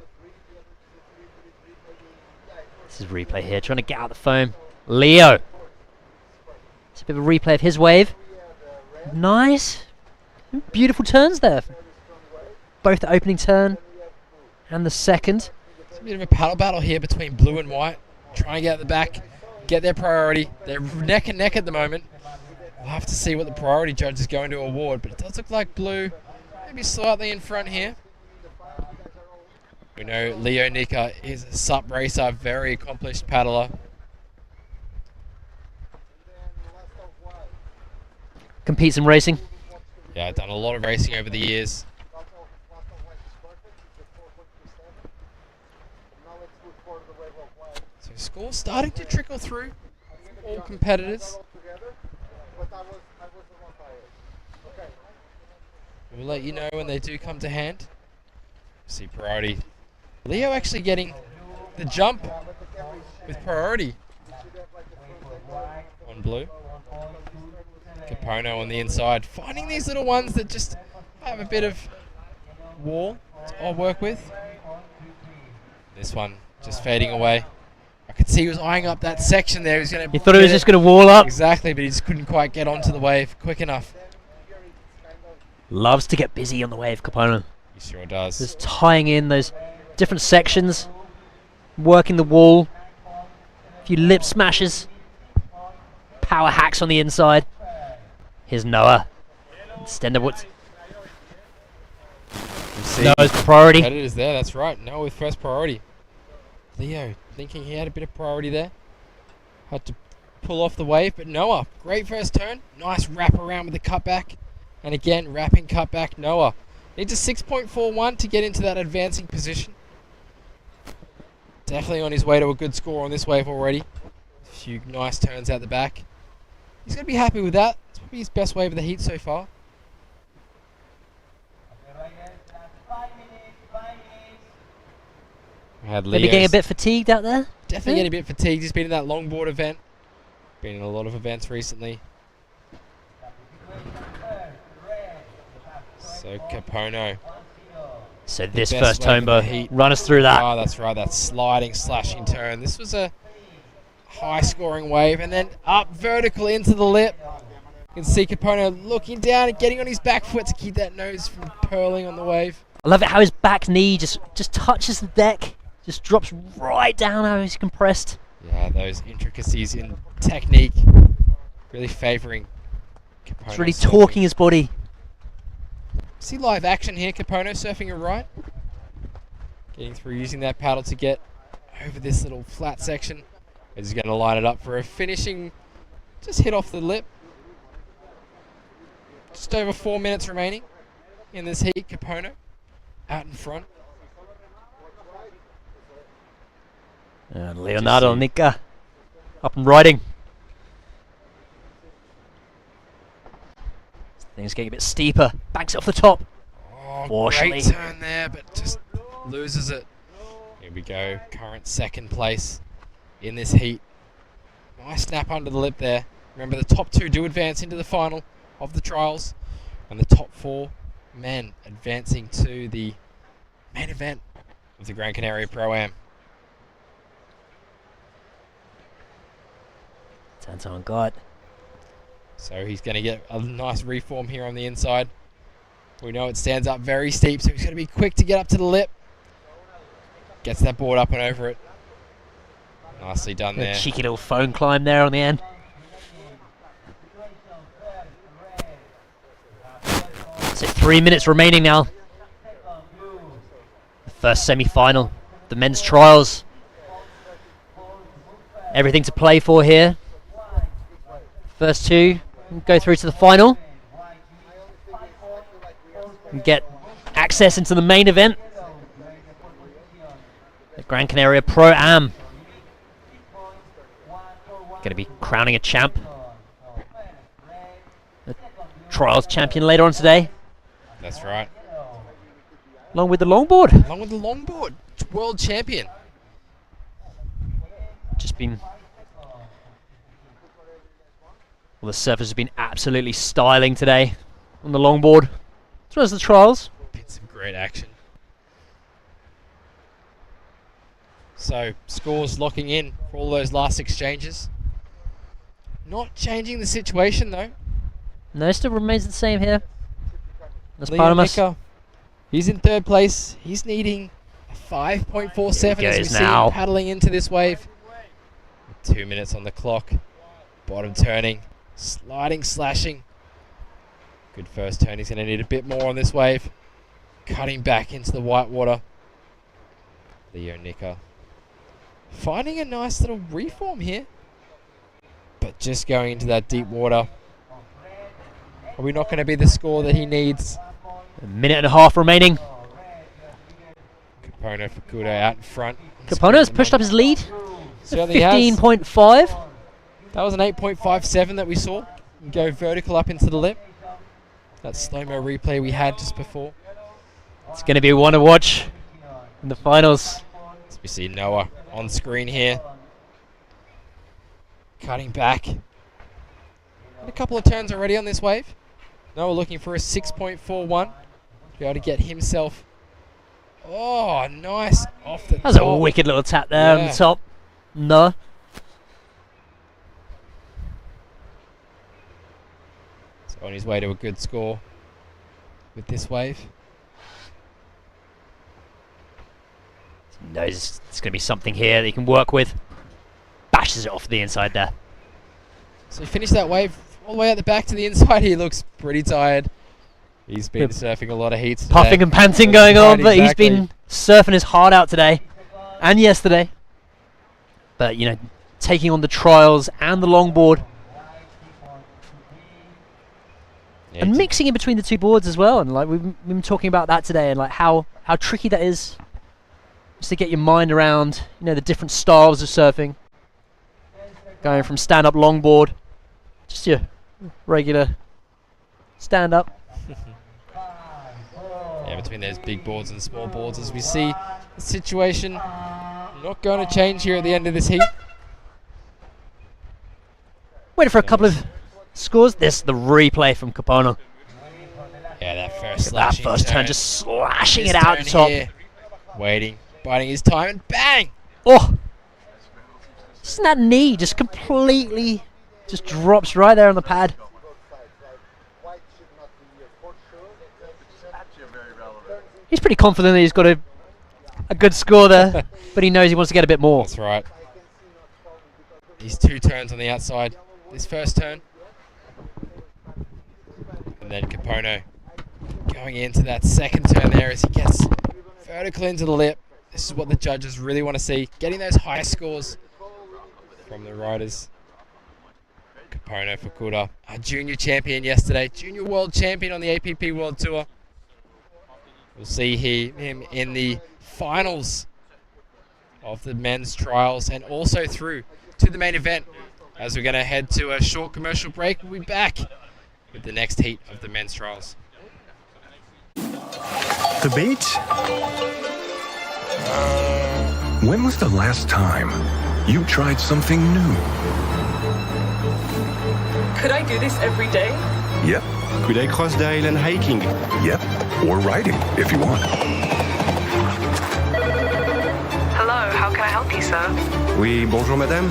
This is replay here. Trying to get out the foam. Leo. It's a bit of a replay of his wave. Nice. Beautiful turns there. Both the opening turn and the second. It's a bit of a paddle battle here between blue and white. Trying to get at the back, get their priority. They're neck and neck at the moment. We'll have to see what the priority judge is going to award, but it does look like blue maybe slightly in front here. We know Leo Nika is a sup racer, very accomplished paddler. Competes in racing. Yeah, I've done a lot of racing over the years. So scores starting to trickle through all competitors. We'll let you know when they do come to hand. See priority. Leo actually getting the jump with priority on blue. Capono on the inside, finding these little ones that just have a bit of wall to work with. This one just fading away. I could see he was eyeing up that section there. He thought he was just going to wall up. Exactly, but he just couldn't quite get onto the wave quick enough. Loves to get busy on the wave, Capono. He sure does. Just tying in those different sections, working the wall, a few lip smashes, power hacks on the inside. Here's Noah. Stenderwood. Noah's priority. Competitors there, that's right. Noah with first priority. Leo thinking he had a bit of priority there. Had to pull off the wave, but Noah, great first turn. Nice wrap around with the cutback. And again, wrapping cutback, Noah. Needs a 6.41 to get into that advancing position. Definitely on his way to a good score on this wave already. A few nice turns out the back. He's going to be happy with that. It's probably his best wave of the heat so far. Maybe getting a bit fatigued out there? Definitely getting a bit fatigued. He's been in that longboard event. Been in a lot of events recently. So Capono. So this first Tombo, run us through that. Oh, that's right, that sliding, slashing turn. This was a high-scoring wave, and then up vertical into the lip. You can see Capono looking down and getting on his back foot to keep that nose from purling on the wave. I love it how his back knee just touches the deck, just drops right down how he's compressed. Yeah, those intricacies in technique really favouring Capono. It's really torquing his body. See live action here, Capono surfing it right. Getting through using that paddle to get over this little flat section. He's going to line it up for a finishing, just hit off the lip. Just over 4 minutes remaining in this heat. Capono out in front. And Leonardo Nica up and riding. Things getting a bit steeper. Banks it off the top. Oh, great turn there, but just loses it. Here we go. Current second place in this heat. Nice snap under the lip there. Remember, the top two do advance into the final of the trials, and the top 4 men advancing to the main event of the Gran Canaria Pro Am. Tantan got. So he's going to get a nice reform here on the inside. We know it stands up very steep, so he's going to be quick to get up to the lip. Gets that board up and over it. Nicely done there. Cheeky little phone climb there on the end. So 3 minutes remaining now. The first semi-final, the men's trials. Everything to play for here. First two go through to the final and get access into the main event. The Gran Canaria Pro Am. Going to be crowning a champ. The trials champion later on today. That's right. Along with the longboard. Along with the longboard. World champion. Just been... Well, the surfers have been absolutely styling today on the longboard, as well as the trials. Been some great action. So, scores locking in for all those last exchanges. Not changing the situation, though. No, still remains the same here. That's Leo Nica, he's in third place. He's needing a 5.47 as we see him paddling into this wave. 2 minutes on the clock. Bottom turning. Sliding, slashing. Good first turn. He's going to need a bit more on this wave. Cutting back into the white water. Leo Nica finding a nice little reform here. But just going into that deep water. Probably not going to be the score that he needs. A minute and a half remaining. Capono Fukuda out in front. Capono's pushed up his lead. Certainly 15.5. That was an 8.57 that we saw. Go vertical up into the lip. That slow-mo replay we had just before. It's going to be one to watch in the finals. As we see Noah on screen here. Cutting back. And a couple of turns already on this wave. Noah looking for a 6.41. To be able to get himself... Oh, nice off the top. That was a wicked little tap there on the top. No. On his way to a good score with this wave. Knows it's going to be something here that he can work with. Bashes it off the inside there. So he finished that wave all the way at the back to the inside. He looks pretty tired. He's been surfing a lot of heats today. Puffing and panting going on, but exactly. he's been surfing his heart out today and yesterday. But, you know, taking on the trials and the longboard. Yeah, and mixing in between the two boards as well. And like we've been talking about that today, and like how tricky that is just to get your mind around, you know, the different styles of surfing. Going from stand-up longboard, just your regular stand-up. Yeah, between those big boards and small boards, as we see the situation not going to change here at the end of this heat. Waiting for a couple of scores. This is the replay from Capono. Yeah, that first slashing turn. turn, just slashing His it out turn top. here. Waiting, biding his time, and bang! Oh! Isn't that knee just completely just drops right there on the pad? He's pretty confident that he's got a good score there, but he knows he wants to get a bit more. That's right. He's 2 turns on the outside. This first turn. And then Capono going into that second turn there as he gets vertical into the lip. This is what the judges really want to see. Getting those high scores from the riders. Capono Fukuda, our junior champion yesterday. Junior world champion on the APP World Tour. We'll see him in the finals of the men's trials and also through to the main event. As we're going to head to a short commercial break, we'll be back with the next heat of the men's trials. The beach? When was the last time you tried something new? Could I do this every day? Yep. Could I cross the island hiking? Yep. Or riding, if you want. Hello, how can I help you, sir? Oui, bonjour madame.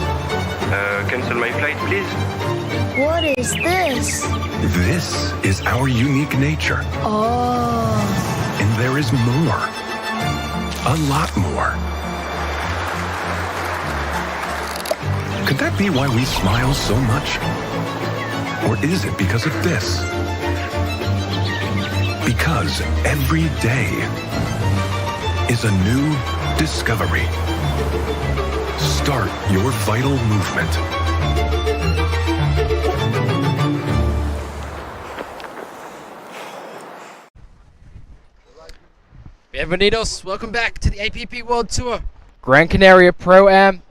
Cancel my flight, please. What is this? This is our unique nature. Oh. And there is more. A lot more. Could that be why we smile so much? Or is it because of this? Because every day is a new discovery. Start your vital movement. Bienvenidos, welcome back to the APP World Tour, Gran Canaria Pro Am.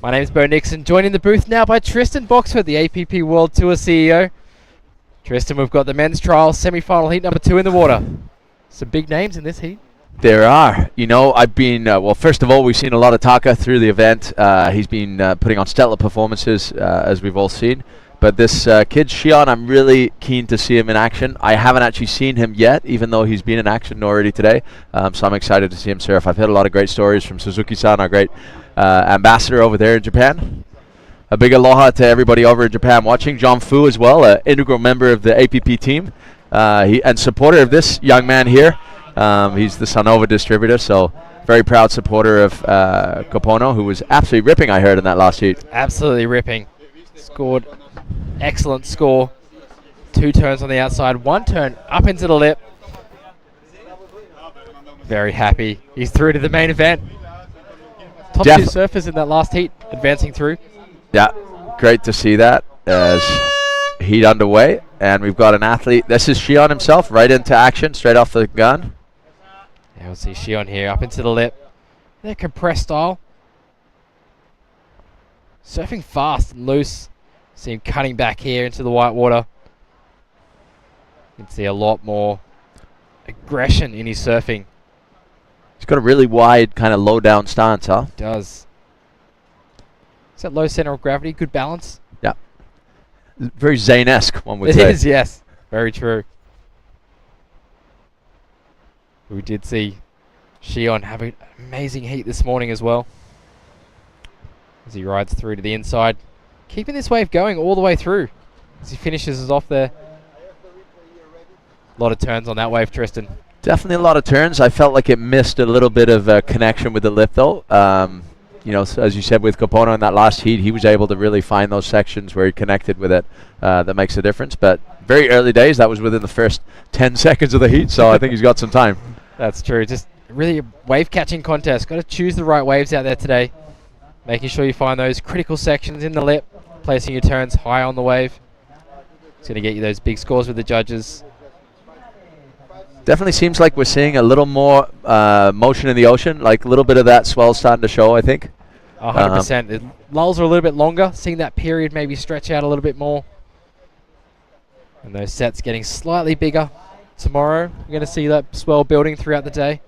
My name is Bo Nixon, joined in the booth now by Tristan Boxford, the APP World Tour CEO. Tristan, we've got the men's trial semi-final heat number 2 in the water. Some big names in this heat. There are. You know, I've been, well, first of all, we've seen a lot of Taka through the event. He's been putting on stellar performances, as we've all seen. But this kid, Shion, I'm really keen to see him in action. I haven't actually seen him yet, even though he's been in action already today. So I'm excited to see him surf. I've heard a lot of great stories from Suzuki-san, our great ambassador over there in Japan. A big aloha to everybody over in Japan watching. John Fu as well, an integral member of the APP team and supporter of this young man here. He's the Sanova distributor, so very proud supporter of Capono, who was absolutely ripping, I heard, in that last heat. Absolutely ripping. Scored excellent score. 2 turns on the outside, 1 turn up into the lip. Very happy. He's through to the main event. Top 2 surfers in that last heat, advancing through. Yeah, great to see that as heat underway. And we've got an athlete. This is Shion himself, right into action, straight off the gun. Yeah, we'll see Shion here, up into the lip. They're compressed style. Surfing fast and loose. See him cutting back here into the white water. You can see a lot more aggression in his surfing. He's got a really wide, kind of low down stance, huh? He does. Is that low center of gravity? Good balance? Yeah. Very Zen-esque, one would say. It is, yes. Very true. We did see Shion have an amazing heat this morning as well. As he rides through to the inside. Keeping this wave going all the way through. As he finishes us off there. A lot of turns on that wave, Tristan. Definitely a lot of turns. I felt like it missed a little bit of connection with the lip, though. as you said with Capono in that last heat, he was able to really find those sections where he connected with it. That makes a difference. But very early days, that was within the first 10 seconds of the heat, so I think he's got some time. That's true. Just really a wave catching contest. Got to choose the right waves out there today. Making sure you find those critical sections in the lip, placing your turns high on the wave. It's going to get you those big scores with the judges. Definitely seems like we're seeing a little more motion in the ocean, like a little bit of that swell starting to show, I think. 100%. The lulls are a little bit longer, seeing that period maybe stretch out a little bit more. And those sets getting slightly bigger tomorrow. We're going to see that swell building throughout the day.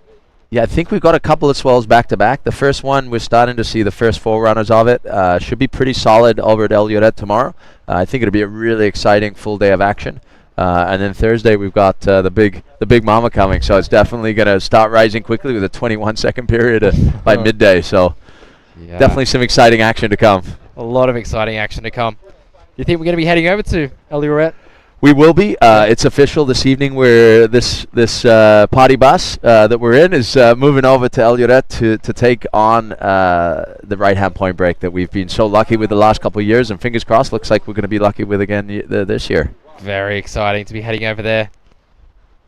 Yeah, I think we've got a couple of swells back to back. The first one, we're starting to see the first forerunners of it. Should be pretty solid over at El Lloret tomorrow. I think it'll be a really exciting full day of action. And then Thursday we've got the big mama coming, so it's definitely going to start rising quickly with a 21-second period by midday. So definitely some exciting action to come. A lot of exciting action to come. You think we're going to be heading over to El Lloret? We will be. It's official this evening. Where this party bus that we're in is moving over to El Lloret to take on the right-hand point break that we've been so lucky with the last couple of years, and fingers crossed, looks like we're going to be lucky with again this year. Very exciting to be heading over there.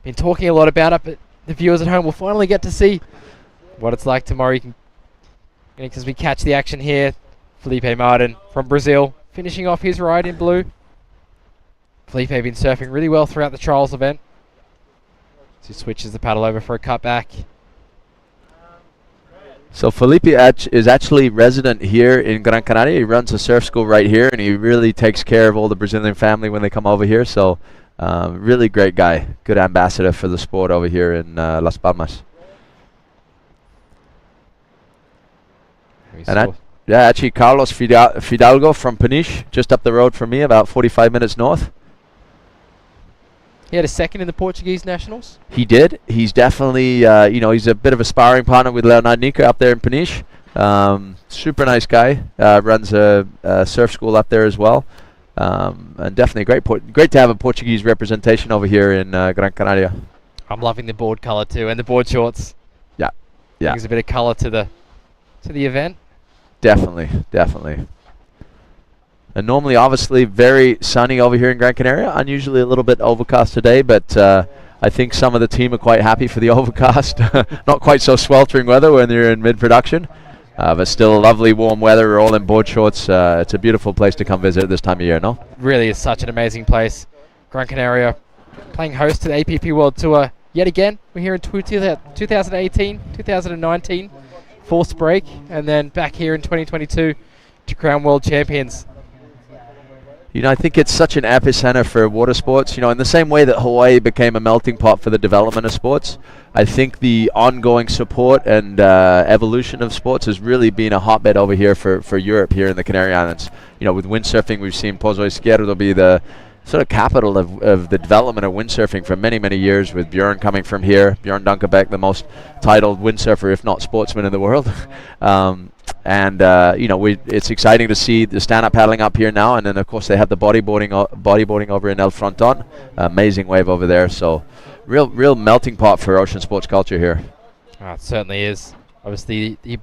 Been talking a lot about it, but the viewers at home will finally get to see what it's like tomorrow. Because we catch the action here. Felipe Martin from Brazil finishing off his ride in blue. Felipe been surfing really well throughout the trials event. So he switches the paddle over for a cutback. So Felipe is actually resident here in Gran Canaria. He runs a surf school right here, and he really takes care of all the Brazilian family when they come over here. So really great guy, good ambassador for the sport over here in Las Palmas. And actually Carlos Fidalgo from Peniche, just up the road from me, about 45 minutes north. He had a second in the Portuguese Nationals. He did. He's definitely, he's a bit of a sparring partner with Leonardo Nica up there in Peniche. Super nice guy. Runs a surf school up there as well. And definitely great to have a Portuguese representation over here in Gran Canaria. I'm loving the board color too, and the board shorts. Yeah. Brings a bit of color to the event. Definitely. And normally, obviously, very sunny over here in Gran Canaria. Unusually a little bit overcast today, but I think some of the team are quite happy for the overcast. Not quite so sweltering weather when you're in mid-production, but still lovely warm weather. We're all in board shorts. It's a beautiful place to come visit this time of year, no? Really is such an amazing place. Gran Canaria playing host to the APP World Tour yet again. We're here in 2018, 2019, forced break, and then back here in 2022 to crown world champions. I think it's such an epicenter for water sports. In the same way that Hawaii became a melting pot for the development of sports, I think the ongoing support and evolution of sports has really been a hotbed over here for Europe, here in the Canary Islands. With windsurfing, we've seen Pozo Izquierdo be the sort of capital of the development of windsurfing for many, many years, with Björn coming from here. Björn Dunkerbeck, the most titled windsurfer, if not sportsman in the world. It's exciting to see the stand-up paddling up here now, and then of course they have the bodyboarding over in El Fronton. Amazing wave over there. So real melting pot for ocean sports culture here. It certainly is. Obviously, the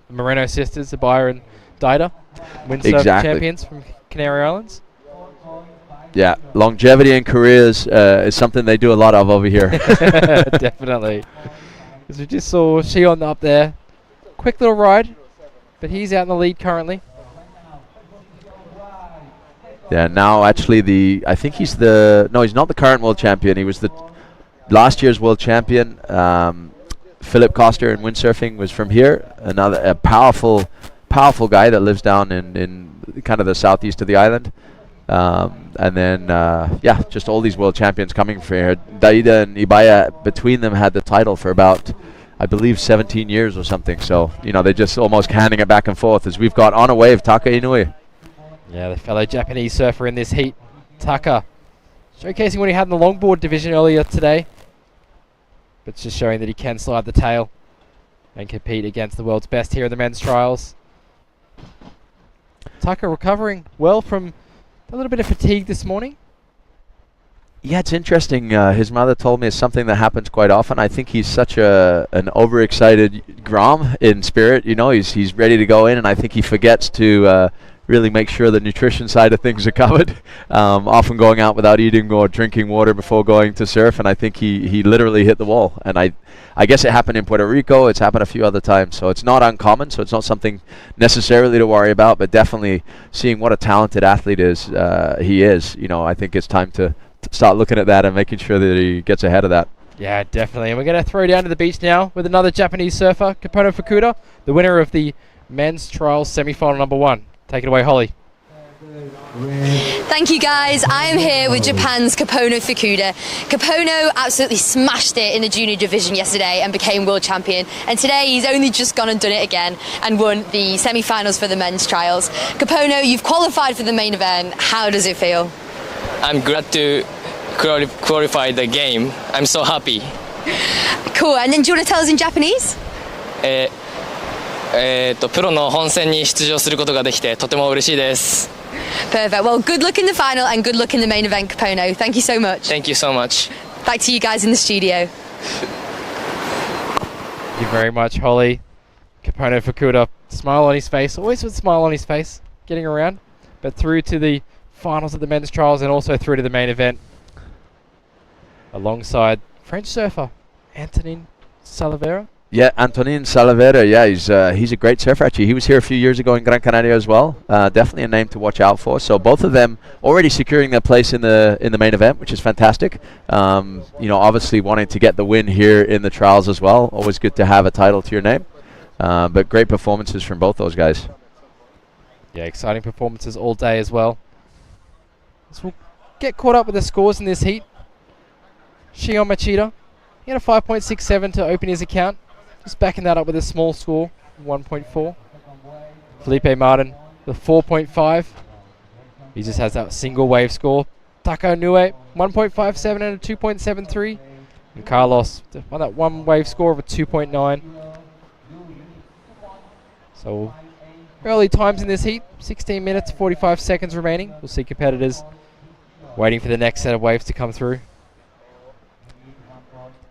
Moreno sisters, Abaya and Dida, windsurf champions from Canary Islands. Yeah, longevity in careers is something they do a lot of over here. Definitely. As we just saw Shion up there. Quick little ride, but he's out in the lead currently. Yeah, now actually I think he's he's not the current world champion. He was the last year's world champion. Philip Coster in windsurfing was from here. A powerful guy that lives down in kind of the southeast of the island. And then, just all these world champions coming from here. Daida and Ibaya, between them, had the title for about, I believe, 17 years or something. So, they're just almost handing it back and forth as we've got on a wave Taka Inui. Yeah, the fellow Japanese surfer in this heat, Taka, showcasing what he had in the longboard division earlier today. But it's just showing that he can slide the tail and compete against the world's best here in the men's trials. Taka recovering well from a little bit of fatigue this morning. Yeah, it's interesting. His mother told me it's something that happens quite often. I think he's such an overexcited Grom in spirit. You know, he's ready to go in, and I think he forgets to really make sure the nutrition side of things are covered. Often going out without eating or drinking water before going to surf, and I think he literally hit the wall. And I guess it happened in Puerto Rico. It's happened a few other times, so it's not uncommon. So it's not something necessarily to worry about, but definitely seeing what a talented athlete he is. You know, I think it's time to start looking at that and making sure that he gets ahead of that. Yeah, definitely. And we're going to throw down to the beach now with another Japanese surfer, Kapono Fukuda, the winner of the men's trials semi-final number 1. Take it away, Holly. Thank you guys. I am here with Japan's Kapono Fukuda. Kapono absolutely smashed it in the junior division yesterday and became world champion. And today he's only just gone and done it again and won the semi-finals for the men's trials. Kapono, you've qualified for the main event. How does it feel? I'm glad to qualify the game. I'm so happy. Cool. And then do you want to tell us in Japanese? プロの本戦に出場することができてとても嬉しいです。Perfect. Well, good luck in the final and good luck in the main event, Kapono. Thank you so much. Thank you so much. Back to you guys in the studio. Thank you very much, Holly. Kapono Fukuda, smile on his face, always with a smile on his face, getting around, but through to the finals of the men's trials and also through to the main event alongside French surfer Antonin Salavera. Yeah, Antonin Salavera. Yeah, he's a great surfer actually. He was here a few years ago in Gran Canaria as well. Definitely a name to watch out for. So both of them already securing their place in the main event, which is fantastic. You know, obviously wanting to get the win here in the trials as well. Always good to have a title to your name. But great performances from both those guys. Yeah, exciting performances all day as well. So we'll get caught up with the scores in this heat. Shion Machida, he had a 5.67 to open his account. Just backing that up with a small score, 1.4. Felipe Martin, the 4.5. He just has that single wave score. Taka Nue, 1.57 and a 2.73. And Carlos, on that one wave score of a 2.9. So early times in this heat, 16 minutes, 45 seconds remaining. We'll see competitors waiting for the next set of waves to come through.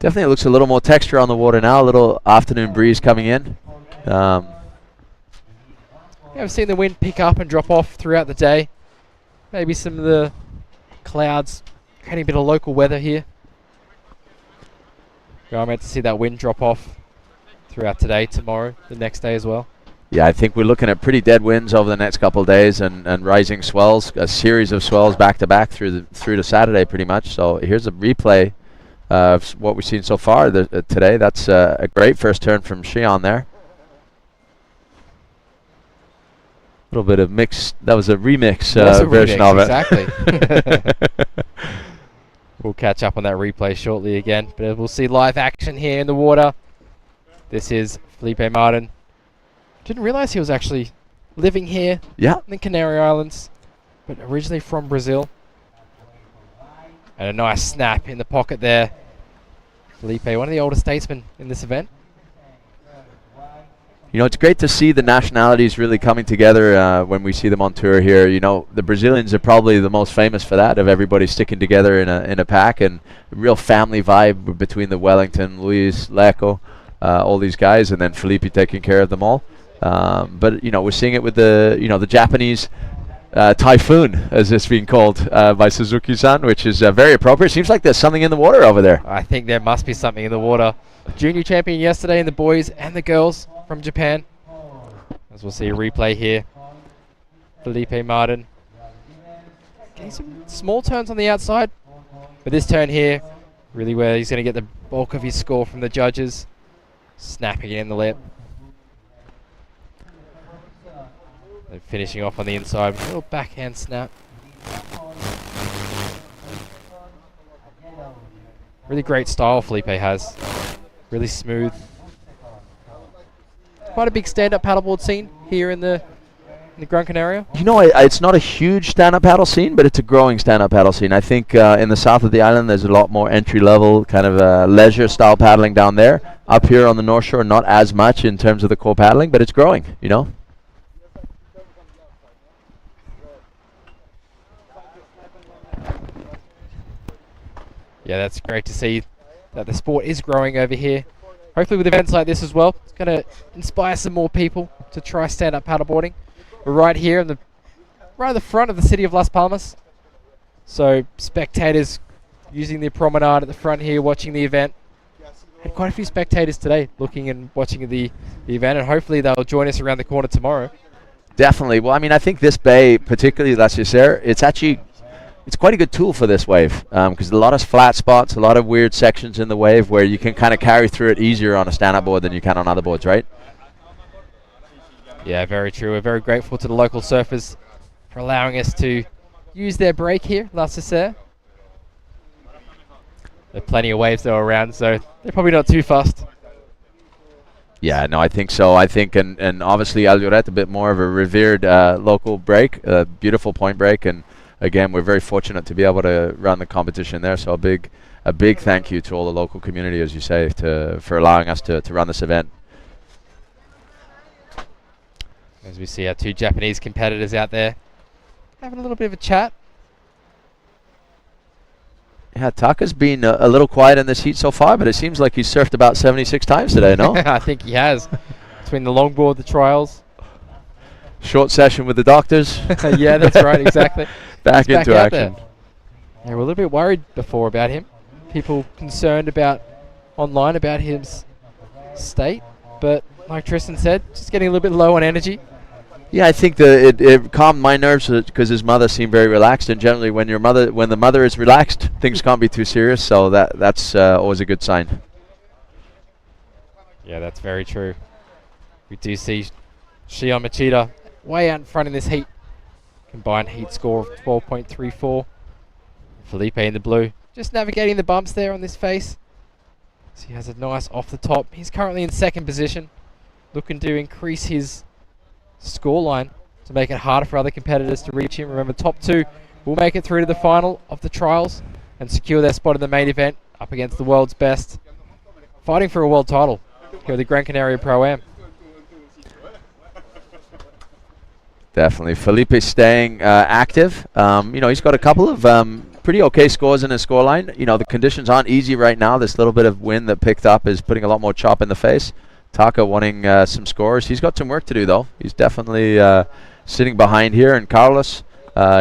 Definitely looks a little more texture on the water now, a little afternoon breeze coming in. Yeah, I've seen the wind pick up and drop off throughout the day. Maybe some of the clouds creating a bit of local weather here. I'm meant to see that wind drop off throughout today, tomorrow, the next day as well. Yeah, I think we're looking at pretty dead winds over the next couple of days and rising swells, a series of swells back to back through to Saturday pretty much. So here's a replay of what we've seen so far today. That's a great first turn from Shion there. A little bit of mix. That was a remix version of it. Exactly. We'll catch up on that replay shortly again, but we'll see live action here in the water. This is Felipe Martin. Didn't realize he was actually living here in the Canary Islands, but originally from Brazil. And a nice snap in the pocket there. Felipe, one of the older statesmen in this event. You know, it's great to see the nationalities really coming together when we see them on tour here. You know, the Brazilians are probably the most famous for that, of everybody sticking together in a pack, and a real family vibe between the Wellington, Luis, Leco, all these guys, and then Felipe taking care of them all. But, you know, we're seeing it with the Japanese typhoon, as it's being called by Suzuki-san, which is very appropriate. Seems like there's something in the water over there. I think there must be something in the water. Junior champion yesterday in the boys and the girls from Japan. As we'll see a replay here. Felipe Martin getting some small turns on the outside, but this turn here, really where he's going to get the bulk of his score from the judges. Snapping it in the lip. And finishing off on the inside with a little backhand snap. Really great style Felipe has. Really smooth. Quite a big stand-up paddleboard scene here in the Gran Canaria. You know, it's not a huge stand-up paddle scene, but it's a growing stand-up paddle scene. I think in the south of the island there's a lot more entry-level kind of leisure-style paddling down there. Up here on the North Shore, not as much in terms of the core paddling, but it's growing, you know. Yeah, that's great to see that the sport is growing over here. Hopefully with events like this as well, it's going to inspire some more people to try stand-up paddleboarding. We're right here in right at the front of the city of Las Palmas. So spectators using the promenade at the front here, watching the event. Had quite a few spectators today looking and watching the event, and hopefully they'll join us around the corner tomorrow. Definitely. Well, I mean, I think this bay, particularly La Cicera, it's quite a good tool for this wave because a lot of flat spots, a lot of weird sections in the wave where you can kind of carry through it easier on a stand-up board than you can on other boards, right? Yeah, very true. We're very grateful to the local surfers for allowing us to use their break here, La Cicera. There are plenty of waves though around, so they're probably not too fast. Yeah, no, I think so. I think, and obviously El Lloret, a bit more of a revered local break, a beautiful point break, and again, we're very fortunate to be able to run the competition there. So a big thank you to all the local community, as you say, for allowing us to run this event. As we see our two Japanese competitors out there having a little bit of a chat. Yeah, Taka's been a little quiet in this heat so far, but it seems like he's surfed about 76 times today, no? I think he has. Between the longboard, the trials. Short session with the doctors. Yeah, that's right, exactly. Back into action. Yeah, we're a little bit worried before about him. People concerned online about his state, but like Tristan said, just getting a little bit low on energy. Yeah, I think it calmed my nerves because his mother seemed very relaxed, and generally when the mother is relaxed, things can't be too serious. So that's always a good sign. Yeah, that's very true. We do see Shion Machida way out in front in this heat. Combined heat score of 12.34. Felipe in the blue, just navigating the bumps there on this face. So he has a nice off the top. He's currently in second position, looking to increase his scoreline to make it harder for other competitors to reach him. Remember, top two will make it through to the final of the trials and secure their spot in the main event up against the world's best, fighting for a world title here at the Gran Canaria Pro Am. Definitely. Felipe staying active. He's got a couple of pretty okay scores in his scoreline. The conditions aren't easy right now. This little bit of wind that picked up is putting a lot more chop in the face. Taka wanting some scores. He's got some work to do, though. He's definitely sitting behind here, and Carlos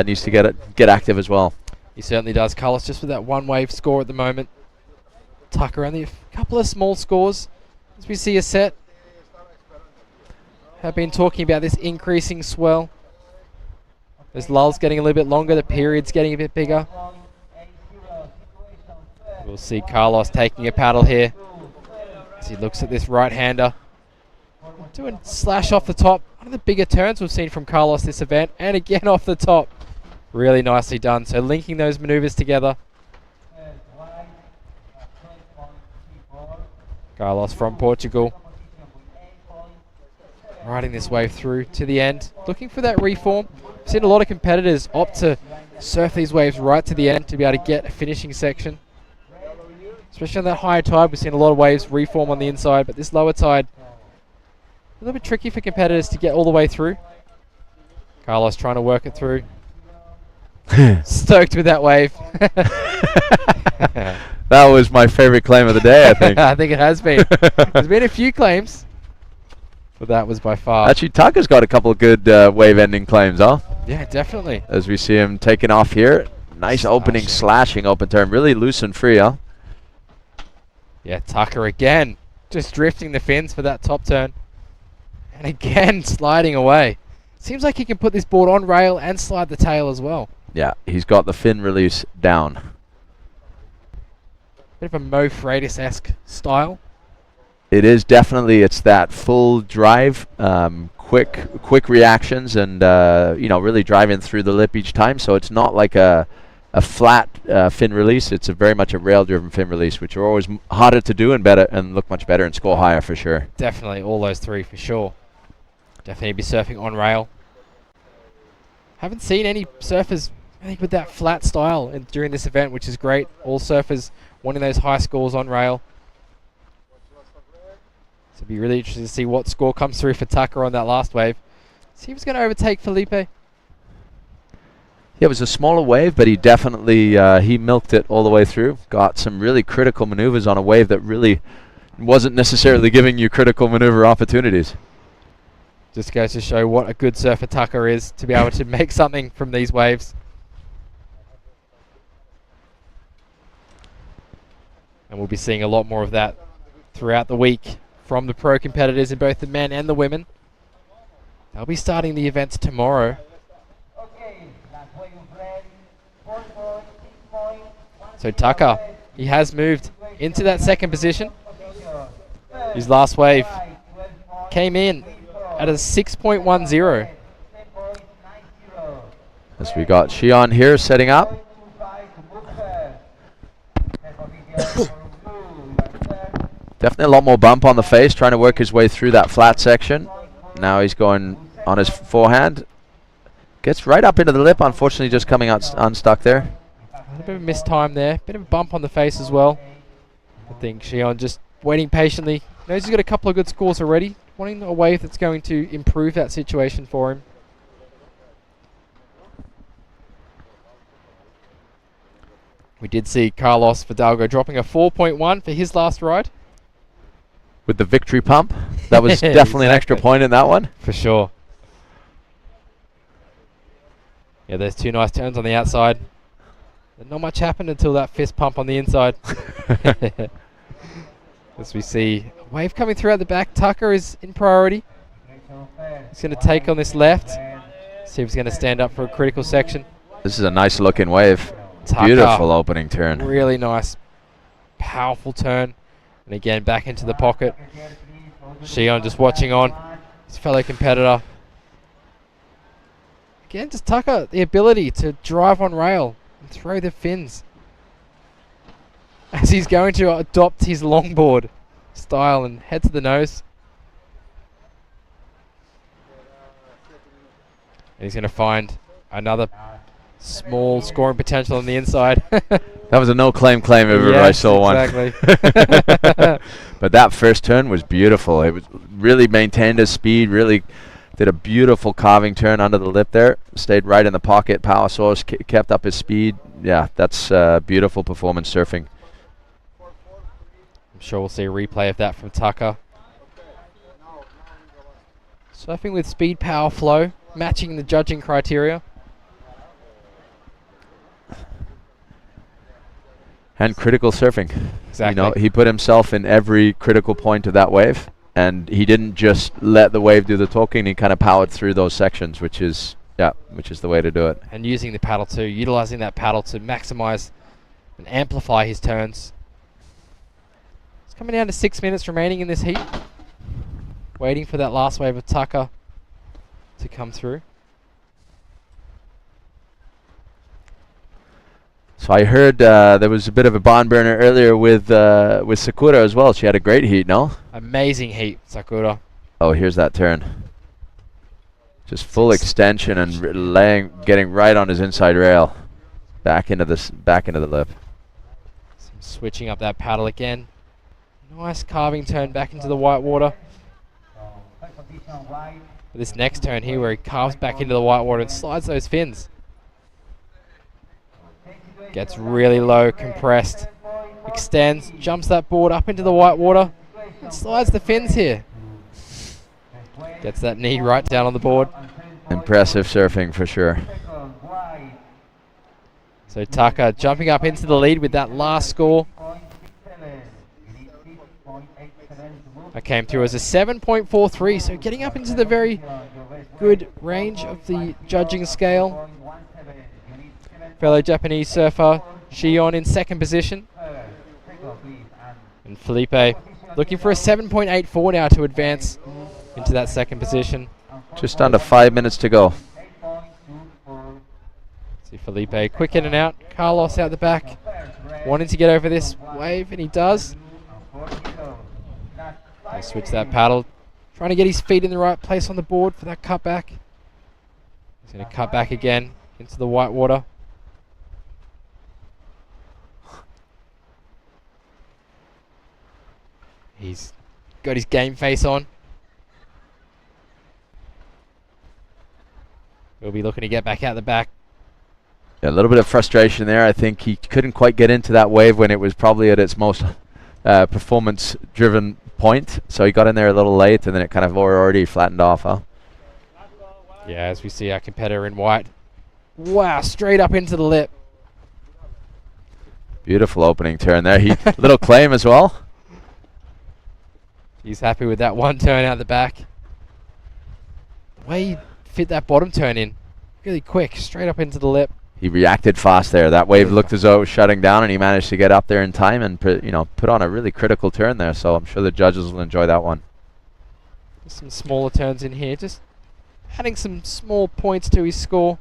needs to get active as well. He certainly does. Carlos just with that one wave score at the moment. Taka only a couple of small scores as we see a set. Have been talking about this increasing swell. This lull's getting a little bit longer, the period's getting a bit bigger. We'll see Carlos taking a paddle here as he looks at this right-hander. Doing slash off the top. One of the bigger turns we've seen from Carlos this event, and again off the top. Really nicely done. So linking those maneuvers together. Carlos from Portugal. Riding this wave through to the end. Looking for that reform. I've seen a lot of competitors opt to surf these waves right to the end to be able to get a finishing section. Especially on that higher tide, we've seen a lot of waves reform on the inside, but this lower tide, a little bit tricky for competitors to get all the way through. Carlos trying to work it through. Stoked with that wave. That was my favorite claim of the day, I think. I think it has been. There's been a few claims, but that was by far. Actually, Taka's got a couple of good wave-ending claims, huh? Yeah, definitely. As we see him taking off here. Nice opening, slashing open turn. Really loose and free, huh? Yeah, Taka again. Just drifting the fins for that top turn. And again, sliding away. Seems like he can put this board on rail and slide the tail as well. Yeah, he's got the fin release down. Bit of a Mo Freitas-esque style. It is definitely. It's that full drive, quick reactions, and really driving through the lip each time. So it's not like a flat fin release. It's very much a rail-driven fin release, which are always harder to do and better and look much better and score higher for sure. Definitely, all those three for sure. Definitely be surfing on rail. Haven't seen any surfers, I think, with that flat style during this event, which is great. All surfers wanting those high scores on rail. So it'll be really interesting to see what score comes through for Taka on that last wave. See if he's going to overtake Felipe. Yeah, it was a smaller wave, but he definitely he milked it all the way through. Got some really critical maneuvers on a wave that really wasn't necessarily giving you critical maneuver opportunities. Just goes to show what a good surfer Tucker is, to be able to make something from these waves. And we'll be seeing a lot more of that throughout the week from the pro competitors in both the men and the women. They'll be starting the events tomorrow. So Tucker, he has moved into that second position. His last wave came in at a 6.10. As we got Xian here setting up. Definitely a lot more bump on the face, trying to work his way through that flat section. Now he's going on his forehand. Gets right up into the lip, unfortunately just coming out unstuck there. A little bit of missed time there. Bit of a bump on the face as well. I think Xian just waiting patiently. Knows he's got a couple of good scores already. Wanting a wave that's going to improve that situation for him. We did see Carlos Fidalgo dropping a 4.1 for his last ride. With the victory pump. That was definitely an extra point in that one. For sure. Yeah, there's two nice turns on the outside. But not much happened until that fist pump on the inside. As we see a wave coming through at the back. Tucker is in priority. He's going to take on this left. See if he's going to stand up for a critical section. This is a nice looking wave. Tucker, beautiful opening turn. Really nice, powerful turn. And again, back into the pocket. Xian just watching on. His fellow competitor. Again, just Tucker, the ability to drive on rail and throw the fins. As he's going to adopt his longboard style and head to the nose. And he's going to find another small scoring potential on the inside. That was a no-claim claim if ever I saw one. Exactly. But that first turn was beautiful. It was really maintained his speed, really did a beautiful carving turn under the lip there. Stayed right in the pocket, power source, kept up his speed. Yeah, that's beautiful performance surfing. I'm sure we'll see a replay of that from Tucker. Surfing with speed, power, flow, matching the judging criteria. And critical surfing. Exactly. You know, he put himself in every critical point of that wave, and he didn't just let the wave do the talking. He kind of powered through those sections, which is the way to do it. And using the paddle too, utilizing that paddle to maximize and amplify his turns. It's coming down to 6 minutes remaining in this heat. Waiting for that last wave of Tucker to come through. So I heard there was a bit of a barn burner earlier with Sakura as well. She had a great heat, no? Amazing heat, Sakura. Oh, here's that turn. Just full extension and getting right on his inside rail, back into the lip. Switching up that paddle again. Nice carving turn back into the white water. This next turn here, where he carves back into the white water and slides those fins. Gets really low, compressed, extends, jumps that board up into the white water, and slides the fins here. Gets that knee right down on the board. Impressive surfing for sure. So Tucker jumping up into the lead with that last score. That came through as a 7.43, so getting up into the very good range of the judging scale. Fellow Japanese surfer Xian in second position. And Felipe looking for a 7.84 now to advance into that second position. Just under 5 minutes to go. See Felipe quick in and out. Carlos out the back, wanting to get over this wave, and he does. He'll switch that paddle, trying to get his feet in the right place on the board for that cut back. He's going to cut back again into the white water. He's got his game face on. We'll be looking to get back out the back. Yeah, a little bit of frustration there. I think he couldn't quite get into that wave when it was probably at its most performance-driven point. So he got in there a little late, and then it kind of already flattened off, huh? Yeah, as we see our competitor in white. Wow, straight up into the lip. Beautiful opening turn there. He little claim as well. He's happy with that one turn out the back. The way he fit that bottom turn in, really quick, straight up into the lip. He reacted fast there. That wave looked as though it was shutting down, and he managed to get up there in time and put on a really critical turn there. So I'm sure the judges will enjoy that one. Some smaller turns in here, just adding some small points to his score.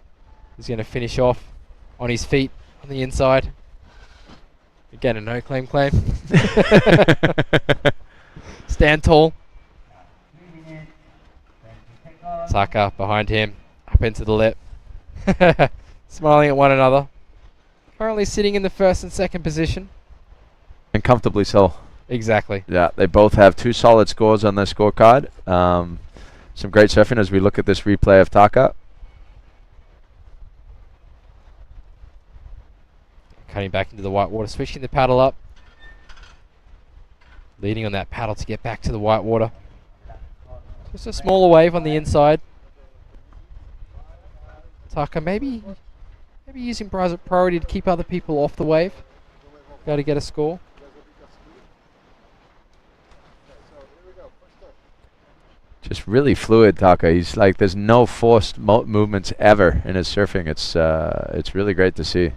He's going to finish off on his feet on the inside. Again, a no claim. Stand tall. Taka behind him, up into the lip. Smiling at one another. Currently sitting in the first and second position. And comfortably so. Exactly. Yeah, they both have 2 solid scores on their scorecard. Some great surfing as we look at this replay of Taka. Cutting back into the white water, switching the paddle up. Leading on that paddle to get back to the white water. Just a smaller wave on the inside. Taka maybe using priority to keep other people off the wave. Got to get a score. Just really fluid, Taka. He's like, there's no forced movements ever in his surfing. It's really great to see.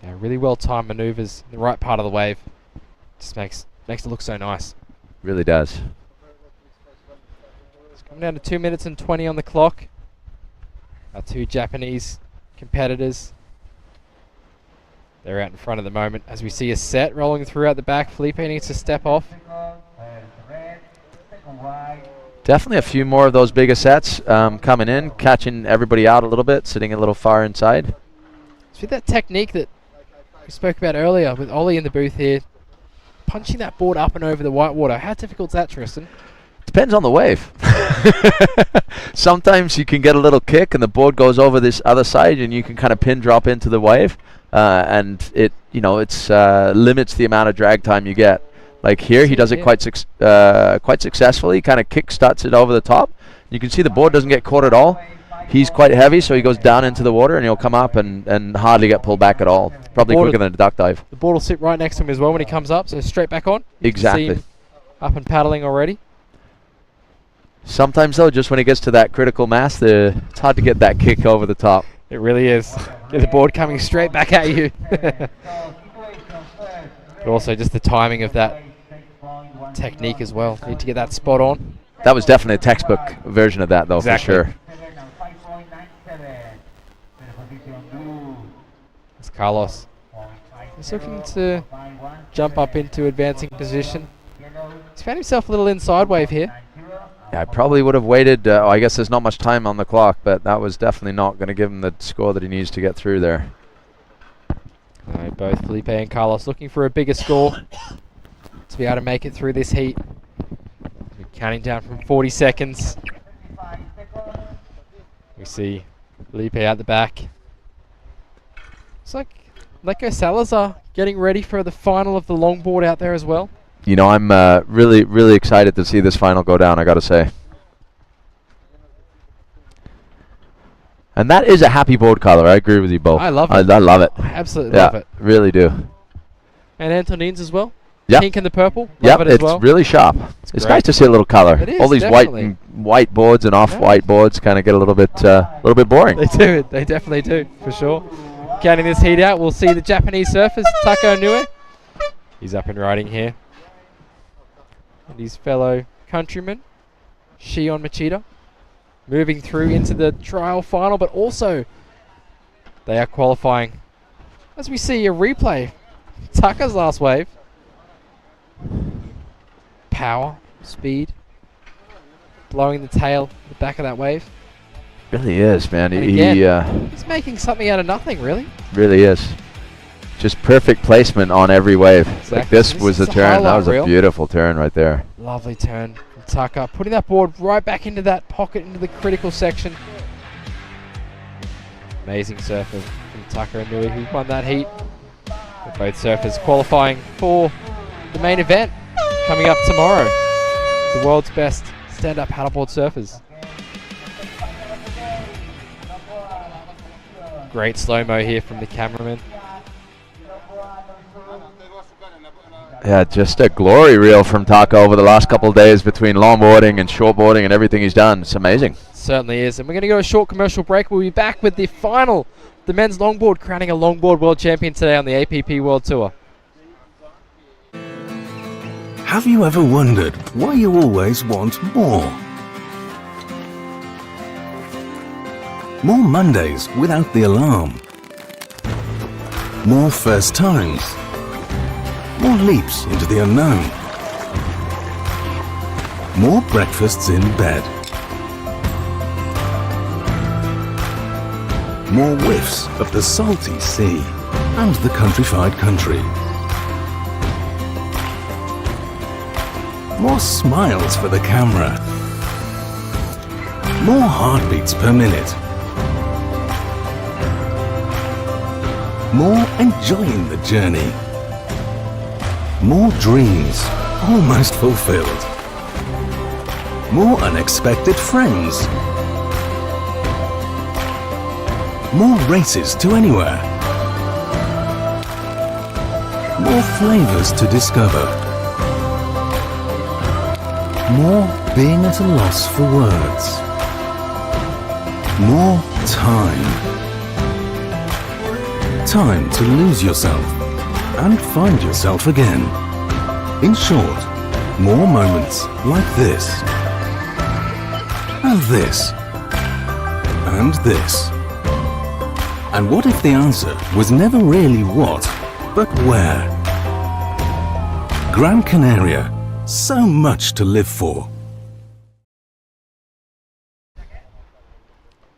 Yeah, really well timed maneuvers in the right part of the wave. Just makes it look so nice. Really does. It's coming down to 2 minutes and 20 on the clock. Our 2 Japanese competitors. They're out in front at the moment as we see a set rolling through out the back. Felipe needs to step off. Definitely a few more of those bigger sets coming in, catching everybody out a little bit, sitting a little far inside. See that technique that we spoke about earlier with Ollie in the booth here. Punching that board up and over the white water. How difficult is that, Tristan? Depends on the wave. Sometimes you can get a little kick and the board goes over this other side and you can kind of pin drop into the wave. And it limits the amount of drag time you get. Like here, he does it quite successfully. Kind of kick starts it over the top. You can see the board doesn't get caught at all. He's quite heavy, so he goes down into the water and he'll come up and hardly get pulled back at all. Probably quicker than a duck dive. The board will sit right next to him as well when he comes up, so straight back on. Exactly. See him up and paddling already. Sometimes though, just when it gets to that critical mass, it's hard to get that kick over the top. It really is. Get the board coming straight back at you. But also just the timing of that technique as well. Need to get that spot on. That was definitely a textbook version of that though, exactly. for sure. It's Carlos. He's looking to jump up into advancing position. He's found himself a little inside wave here. Yeah, I probably would have waited. I guess there's not much time on the clock, but that was definitely not going to give him the score that he needs to get through there. Both Felipe and Carlos looking for a bigger score to be able to make it through this heat. We're counting down from 40 seconds. We see Felipe out the back. It's like Leco Salazar getting ready for the final of the longboard out there as well. You know, I'm really, really excited to see this final go down, I got to say. And that is a happy board color. I agree with you both. I love it. I love it. I absolutely love it. Really do. And Antonin's as well. Yep. Pink and the purple. Yep, Love it as it's well. really sharp. It's nice to see a little color. It is, all these definitely. white boards and off-white boards kind of get a little bit boring. They do. They definitely do, for sure. Counting this heat out, we'll see the Japanese surfers, Taka Inoue. He's up and riding here. And his fellow countryman, Shion Machida, moving through into the trial final, but also they are qualifying. As we see a replay, Taka's last wave. Power, speed, blowing the tail, the back of that wave. Really is, man. He's making something out of nothing, really. Really is. Just perfect placement on every wave. Exactly. Like this was a turn. That was a beautiful turn right there. Lovely turn from Taka, putting that board right back into that pocket, into the critical section. Amazing surfer from Tucker and Nui, who won that heat. With both surfers qualifying for the main event coming up tomorrow. The world's best stand-up paddleboard surfers. Great slow-mo here from the cameraman. Yeah, just a glory reel from Taka over the last couple of days between longboarding and shortboarding and everything he's done. It's amazing. Certainly is. And we're going to go a short commercial break. We'll be back with the final, the men's longboard, crowning a longboard world champion today on the APP World Tour. Have you ever wondered why you always want more? More Mondays without the alarm. More first times. More leaps into the unknown. More breakfasts in bed. More whiffs of the salty sea and the countrified country. More smiles for the camera. More heartbeats per minute. More enjoying the journey. More dreams almost fulfilled. More unexpected friends. More races to anywhere. More flavors to discover. More being at a loss for words. More time. Time to lose yourself and find yourself again. In short, more moments like this. And this. And this. And what if the answer was never really what, but where? Gran Canaria. So much to live for.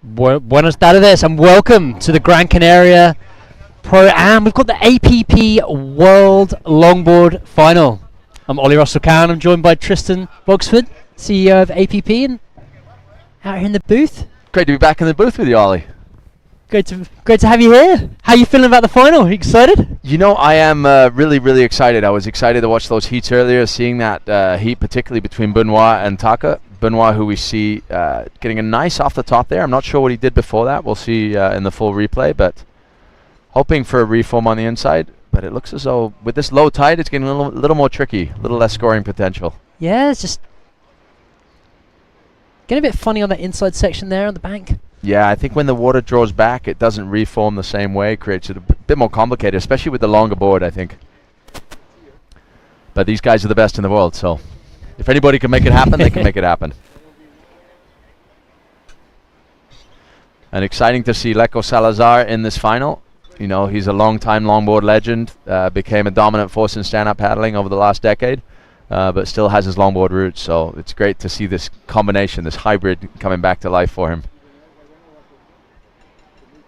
Buenas tardes and welcome to the Gran Canaria Pro Am. We've got the APP World Longboard Final. I'm Ollie Russell-Cowan. I'm joined by Tristan Boxford, CEO of APP, and out here in the booth. Great to be back in the booth with you, Ollie. Great to have you here. How are you feeling about the final? Are you excited? You know, I am really excited. I was excited to watch those heats earlier, seeing that heat particularly between Benoit and Taka. Benoit, who we see getting a nice off the top there. I'm not sure what he did before that. We'll see in the full replay, but hoping for a reform on the inside. But it looks as though with this low tide, it's getting a little more tricky, a little less scoring potential. Yeah, it's just getting a bit funny on that inside section there on the bank. Yeah, I think when the water draws back, it doesn't reform the same way. Creates it a bit more complicated, especially with the longer board, I think. But these guys are the best in the world, so if anybody can make it happen, they can make it happen. And exciting to see Leco Salazar in this final. You know, he's a long-time longboard legend, became a dominant force in stand-up paddling over the last decade, but still has his longboard roots. So it's great to see this combination, this hybrid coming back to life for him.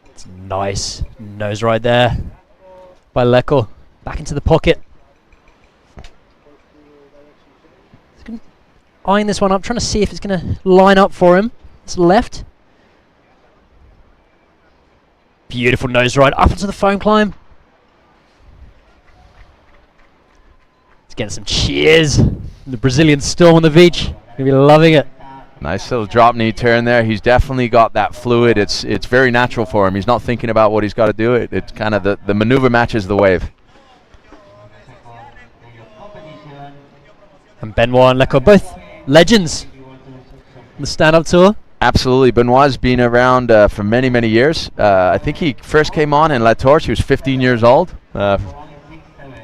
It's nice nose right there by Leco. Back into the pocket. Eyeing this one up, trying to see if it's going to line up for him. It's left. Beautiful nose ride up into the foam climb. It's getting some cheers. The Brazilian storm on the beach. Gonna be loving it. Nice little drop knee turn there. He's definitely got that fluid. It's very natural for him. He's not thinking about what he's got to do. It's kind of the maneuver matches the wave. And Benoit and Leco, both legends on the stand-up tour. Absolutely. Benoit's been around for many years. I think he first came on in La Torche. He was 15 years old.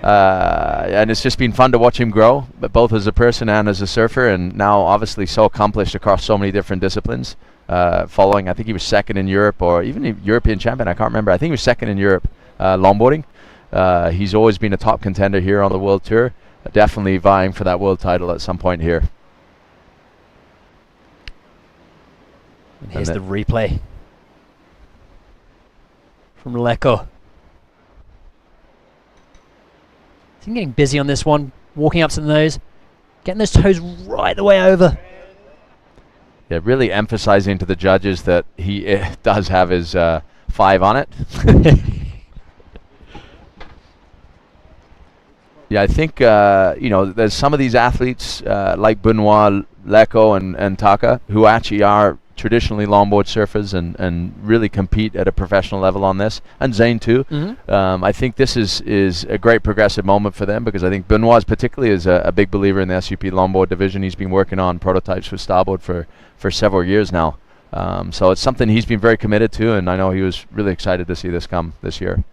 And it's just been fun to watch him grow, but both as a person and as a surfer, and now obviously so accomplished across so many different disciplines. Following, I think he was second in Europe, or even a European champion, I can't remember. I think he was second in Europe longboarding. He's always been a top contender here on the World Tour, definitely vying for that world title at some point here. And here's the replay from Leco. He's getting busy on this one, walking up to the nose, getting those toes right the way over. Yeah, really emphasizing to the judges that he does have his 5 on it. Yeah, I think there's some of these athletes like Benoit, Leko, and Taka who actually are traditionally longboard surfers and really compete at a professional level on this, and Zane too. I think this is a great progressive moment for them, because I think Benoit particularly is a big believer in the SUP longboard division. He's been working on prototypes with Starboard for several years now. So it's something he's been very committed to, and I know he was really excited to see this come this year.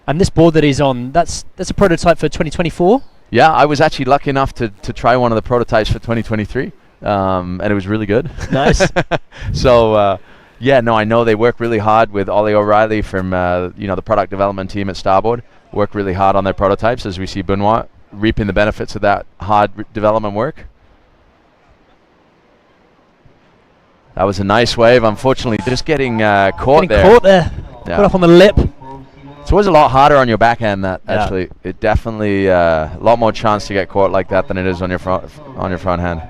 And this board that he's on, that's a prototype for 2024? Yeah, I was actually lucky enough to try one of the prototypes for 2023, and it was really good. Nice. So, I know they work really hard with Ollie O'Reilly from the product development team at Starboard. Work really hard on their prototypes, as we see Benoit reaping the benefits of that hard development work. That was a nice wave. Unfortunately, just getting caught there. Caught there. Yeah. Put up on the lip. It's always a lot harder on your backhand. Actually, it definitely a lot more chance to get caught like that than it is on your front hand.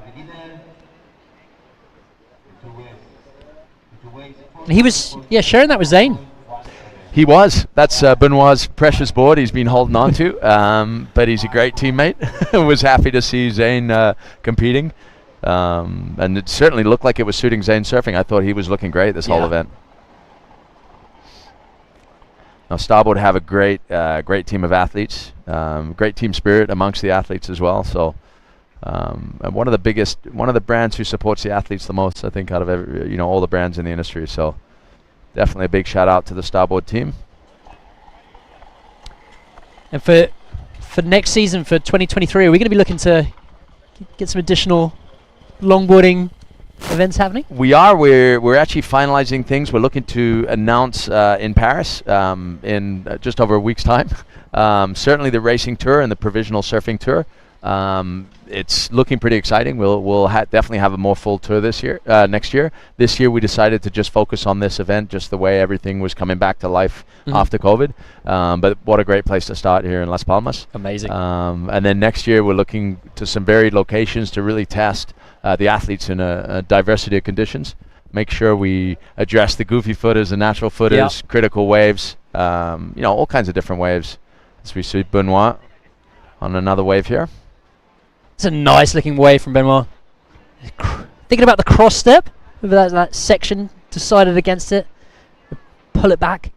And he was sharing that with Zane. He was. That's Benoit's precious board he's been holding on to. But he's a great teammate. Was happy to see Zane competing. And it certainly looked like it was suiting Zane surfing. I thought he was looking great this whole event. Now Starboard have a great team of athletes, great team spirit amongst the athletes as well. So, and one of the brands who supports the athletes the most, I think, out of all the brands in the industry. So, definitely a big shout out to the Starboard team. And for next season, for 2023, are we going to be looking to get some additional longboarding events happening? We are. We're actually finalizing things. We're looking to announce in Paris in just over a week's time. Certainly the racing tour and the provisional surfing tour. It's looking pretty exciting. We'll definitely have a more full tour this year, next year. This year we decided to just focus on this event, just the way everything was coming back to life after COVID. But what a great place to start here in Las Palmas. Amazing. And then next year we're looking to some varied locations to really test the athletes in a diversity of conditions. Make sure we address the goofy footers and natural footers, critical waves, all kinds of different waves. As we see Benoit on another wave here. It's a nice looking wave from Benoit. Thinking about the cross step, with that section decided against it. Pull it back.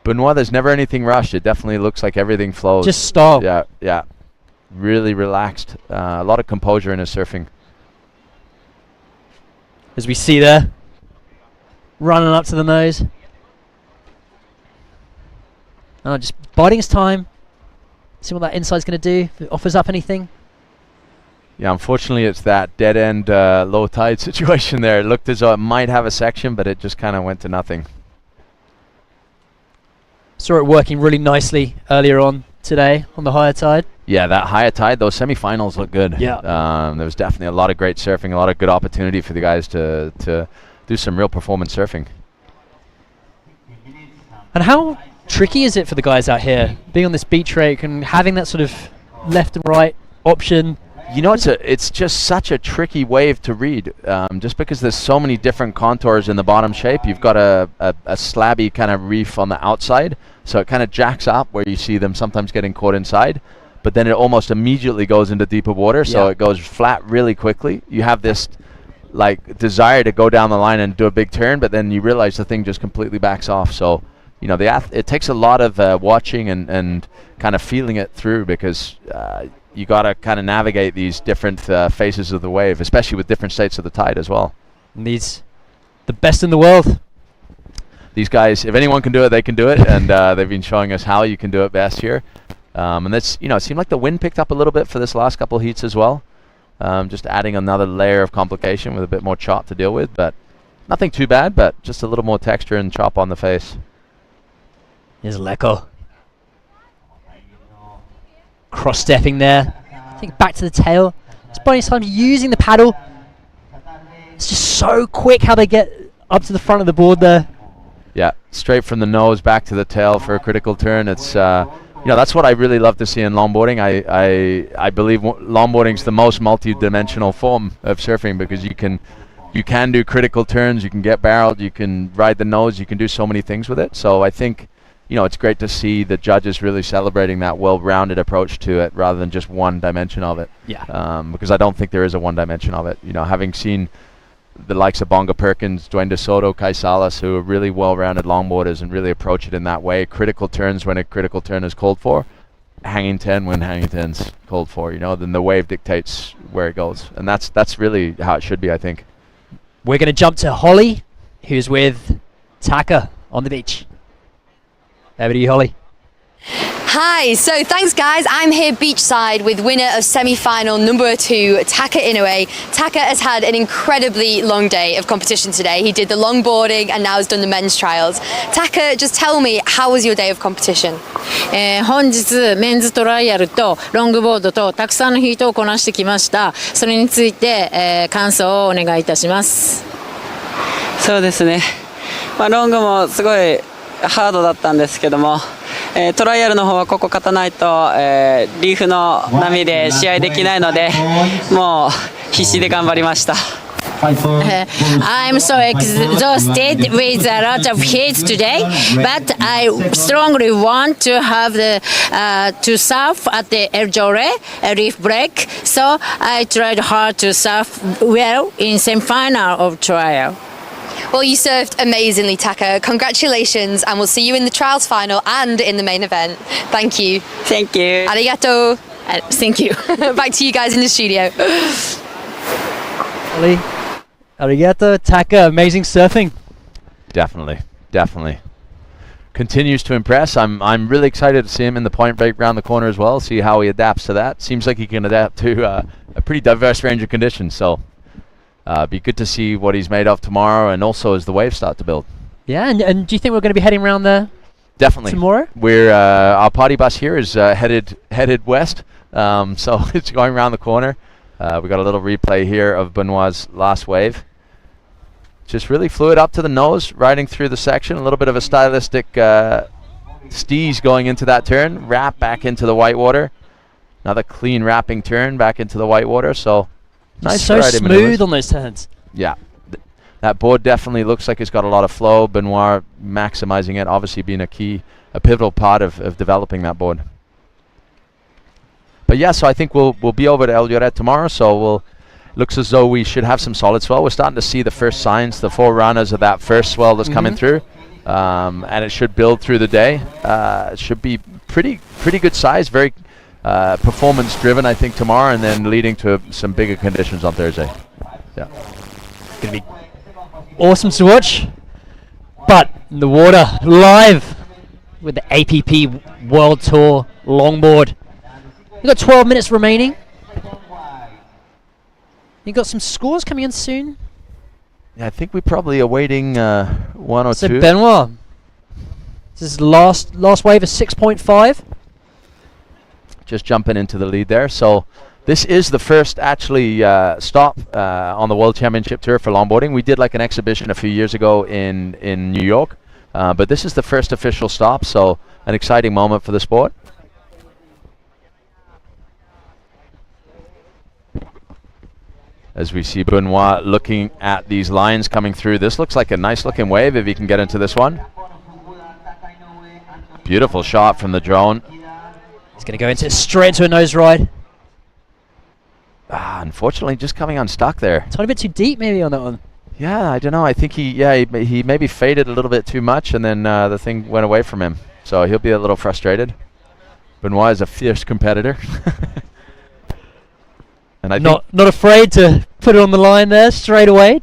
Benoit, there's never anything rushed. It definitely looks like everything flows. Just style. Yeah. Really relaxed. A lot of composure in his surfing. As we see there, running up to the nose. Just biding his time. See what that inside's going to do. If it offers up anything. Yeah, unfortunately, it's that dead end low tide situation there. It looked as though it might have a section, but it just kind of went to nothing. Saw it working really nicely earlier on today on the higher tide. Yeah, that higher tide, those semi-finals look good. Yeah. There was definitely a lot of great surfing, a lot of good opportunity for the guys to do some real performance surfing. And how tricky is it for the guys out here, being on this beach rake and having that sort of left and right option? It's just such a tricky wave to read, just because there's so many different contours in the bottom shape. You've got a slabby kind of reef on the outside, so it kind of jacks up where you see them sometimes getting caught inside, but then it almost immediately goes into deeper water, so it goes flat really quickly. You have this desire to go down the line and do a big turn, but then you realize the thing just completely backs off. So it takes a lot of watching and kind of feeling it through, because you got to kind of navigate these different phases of the wave, especially with different states of the tide as well. And the best in the world. These guys, if anyone can do it, they can do it, and they've been showing us how you can do it best here. And that's, it seemed like the wind picked up a little bit for this last couple of heats as well, just adding another layer of complication with a bit more chop to deal with, but nothing too bad, but just a little more texture and chop on the face. Here's Leko. Cross-stepping there. I think back to the tail. Just by his time using the paddle. It's just so quick how they get up to the front of the board there. Yeah, straight from the nose back to the tail for a critical turn. It's that's what I really love to see in longboarding. I believe longboarding is the most multi-dimensional form of surfing, because you can you can do critical turns, you can get barreled, you can ride the nose, you can do so many things with it. So I think, you know, it's great to see the judges really celebrating that well-rounded approach to it rather than just one dimension of it. Yeah. Because I don't think there is a one dimension of it. You know, having seen the likes of Bonga Perkins, Dwayne De Soto, Kai Salas, who are really well-rounded longboarders and really approach it in that way. Critical turns when a critical turn is called for. Hanging 10 when hanging 10's called for, you know, then the wave dictates where it goes. And that's really how it should be, I think. We're going to jump to Holly, who's with Taka on the beach. Over to you, Holly. Hi, so thanks guys. I'm here beachside with winner of semi-final number 2, Taka Inoue. Taka has had an incredibly long day of competition today. He did the longboarding and now has done the men's trials. Taka, just tell me, how was your day of competition? 本日メンズトライアルとロングボードとたくさんのヒートをこなしてきました。それについて、感想をお願いいたします。そうですね。ロングもすごいハードだったんですけども、トライアルの方はここ勝たないと、リーフの波で試合できないので、もう必死で頑張りました。I'm so exhausted with a lot of heat today, but I strongly want to have to surf at the El Jore reef break. So I tried hard to surf well in semi-final of trial. Well, you surfed amazingly, Taka. Congratulations, and we'll see you in the trials final and in the main event. Thank you. Thank you. Arigato. Thank you. Back to you guys in the studio. Holly, arigato, Taka, amazing surfing. Definitely. Continues to impress. I'm really excited to see him in the point break round the corner as well, see how he adapts to that. Seems like he can adapt to a pretty diverse range of conditions, so be good to see what he's made of tomorrow and also as the waves start to build. Yeah, and do you think we're going to be heading around there Definitely. tomorrow? We're our party bus here is headed west, so it's going around the corner. We got a little replay here of Benoit's last wave. Just really fluid up to the nose, riding through the section. A little bit of a stylistic steeze going into that turn. Wrap back into the whitewater. Another clean wrapping turn back into the whitewater. So nice. So smooth on those turns. Yeah. That board definitely looks like it's got a lot of flow. Benoit maximizing it, obviously being a pivotal part of developing that board. But yeah, so I think we'll be over to El Lloret tomorrow, so looks as though we should have some solid swell. We're starting to see the first signs, the forerunners of that first swell that's coming through, and it should build through the day. It should be pretty good size, very performance driven, I think, tomorrow, and then leading to some bigger conditions on Thursday. Yeah, Gonna be awesome to watch. But in the water, live with the APP World Tour longboard. We've got 12 minutes remaining. You got some scores coming in soon. Yeah, I think we're probably awaiting one or so two. Benoit, this is last wave of 6.5. Just jumping into the lead there. So this is the first actually stop on the World Championship Tour for longboarding. We did like an exhibition a few years ago in New York, but this is the first official stop. So an exciting moment for the sport. As we see Benoit looking at these lines coming through. This looks like a nice looking wave if he can get into this one. Beautiful shot from the drone. He's going to go straight into a nose ride. Unfortunately, just coming unstuck there. Tiny bit too deep maybe on that one. Yeah, I don't know. I think he maybe faded a little bit too much, and then the thing went away from him. So he'll be a little frustrated. Benoit is a fierce competitor. And I not afraid to put it on the line there straight away.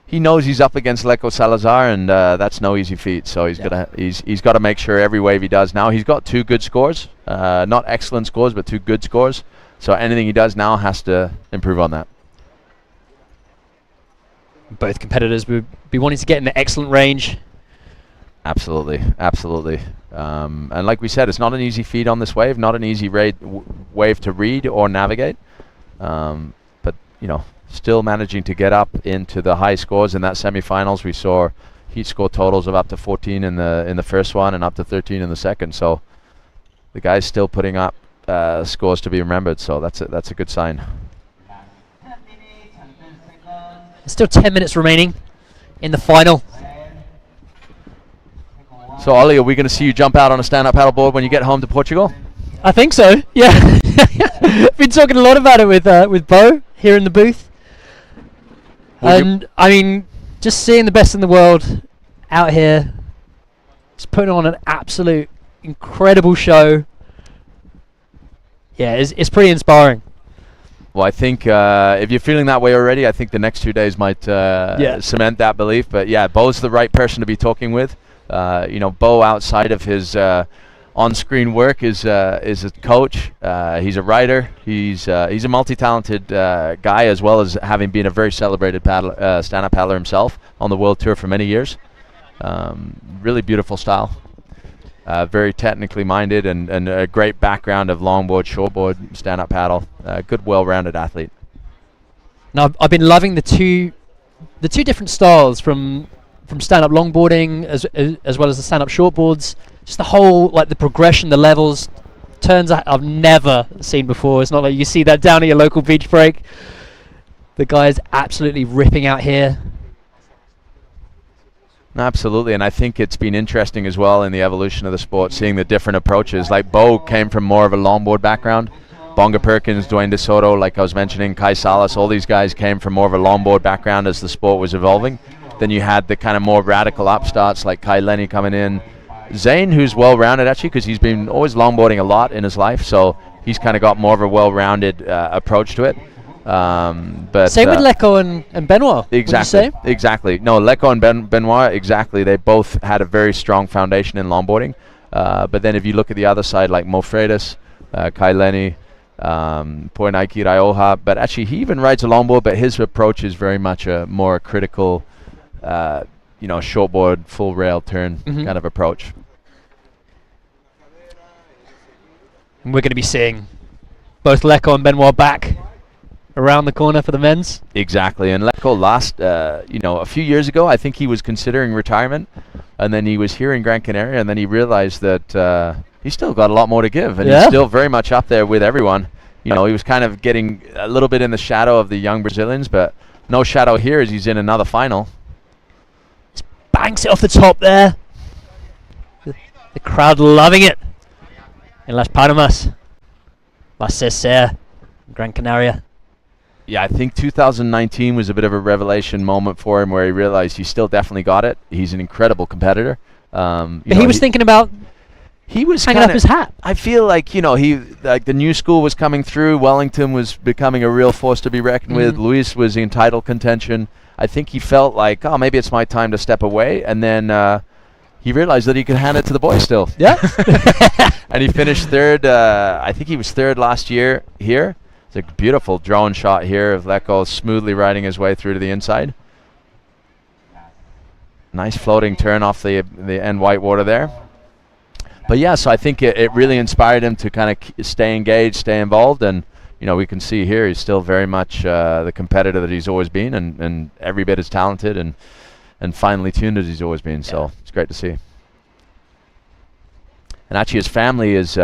He knows he's up against Leco Salazar, and that's no easy feat. So he's got to make sure every wave he does now. He's got 2 good scores, not excellent scores, but 2 good scores. So anything he does now has to improve on that. Both competitors would be wanting to get in the excellent range. Absolutely. And like we said, it's not an easy feat on this wave, not an easy wave to read or navigate. But, still managing to get up into the high scores in that semifinals. We saw heat score totals of up to 14 in the first one and up to 13 in the second. So the guy's still putting up scores to be remembered. So that's a good sign. Still 10 minutes remaining in the final. So, Ollie, are we going to see you jump out on a stand-up paddleboard when you get home to Portugal? I think so, yeah. Been talking a lot about it with Bo here in the booth. And, I mean, just seeing the best in the world out here, just putting on an absolute incredible show. Yeah, it's pretty inspiring. Well, I think if you're feeling that way already, I think the next 2 days might cement that belief. But yeah, Bo's the right person to be talking with. Bo, outside of his on-screen work, is a coach. He's a writer. He's a multi-talented guy, as well as having been a very celebrated stand-up paddler himself on the world tour for many years. Really beautiful style. Very technically minded and a great background of longboard, shortboard, stand-up paddle. Good, well-rounded athlete. Now, I've been loving the two different styles from stand-up longboarding as well as the stand-up shortboards. Just the whole, like, the progression, the levels, turns I've never seen before. It's not like you see that down at your local beach break. The guy is absolutely ripping out here. Absolutely, and I think it's been interesting as well in the evolution of the sport, seeing the different approaches. Like, Bo came from more of a longboard background. Bonga Perkins, Dwayne De Soto, like I was mentioning, Kai Salas, all these guys came from more of a longboard background as the sport was evolving. Then you had the kind of more radical upstarts like Kai Lenny coming in. Zane, who's well-rounded actually, because he's been always longboarding a lot in his life, so he's kind of got more of a well-rounded approach to it. But same with Leko and Benoit. Exactly. Would you say? Exactly. No, Leko and Benoit. Exactly. They both had a very strong foundation in longboarding. But then if you look at the other side, like Mo Freitas, Kai Lenny, Poinaiki Raioha, but actually he even rides a longboard, but his approach is very much a more critical, shortboard, full rail turn kind of approach. And we're going to be seeing both Leko and Benoit back around the corner for the men's. Exactly, and Leko last, a few years ago, I think he was considering retirement, and then he was here in Gran Canaria, and then he realized that he's still got a lot more to give, and he's still very much up there with everyone. He was kind of getting a little bit in the shadow of the young Brazilians, but no shadow here as he's in another final. Just banks it off the top there. The crowd loving it in Las Palmas, La Cesar, Gran Canaria. Yeah, I think 2019 was a bit of a revelation moment for him where he realized he still definitely got it. He's an incredible competitor. He was thinking about hanging up his hat. I feel like, the new school was coming through. Wellington was becoming a real force to be reckoned with. Luis was in title contention. I think he felt like, maybe it's my time to step away. And then he realized that he could hand it to the boys still. Yeah. And he finished third. I think he was third last year here. It's a beautiful drone shot here of Leko smoothly riding his way through to the inside. Nice floating turn off the end whitewater there. But yeah, so I think it really inspired him to kind of stay engaged, stay involved, and we can see here he's still very much the competitor that he's always been, and every bit as talented and finely tuned as he's always been. So it's great to see. And actually, his family is.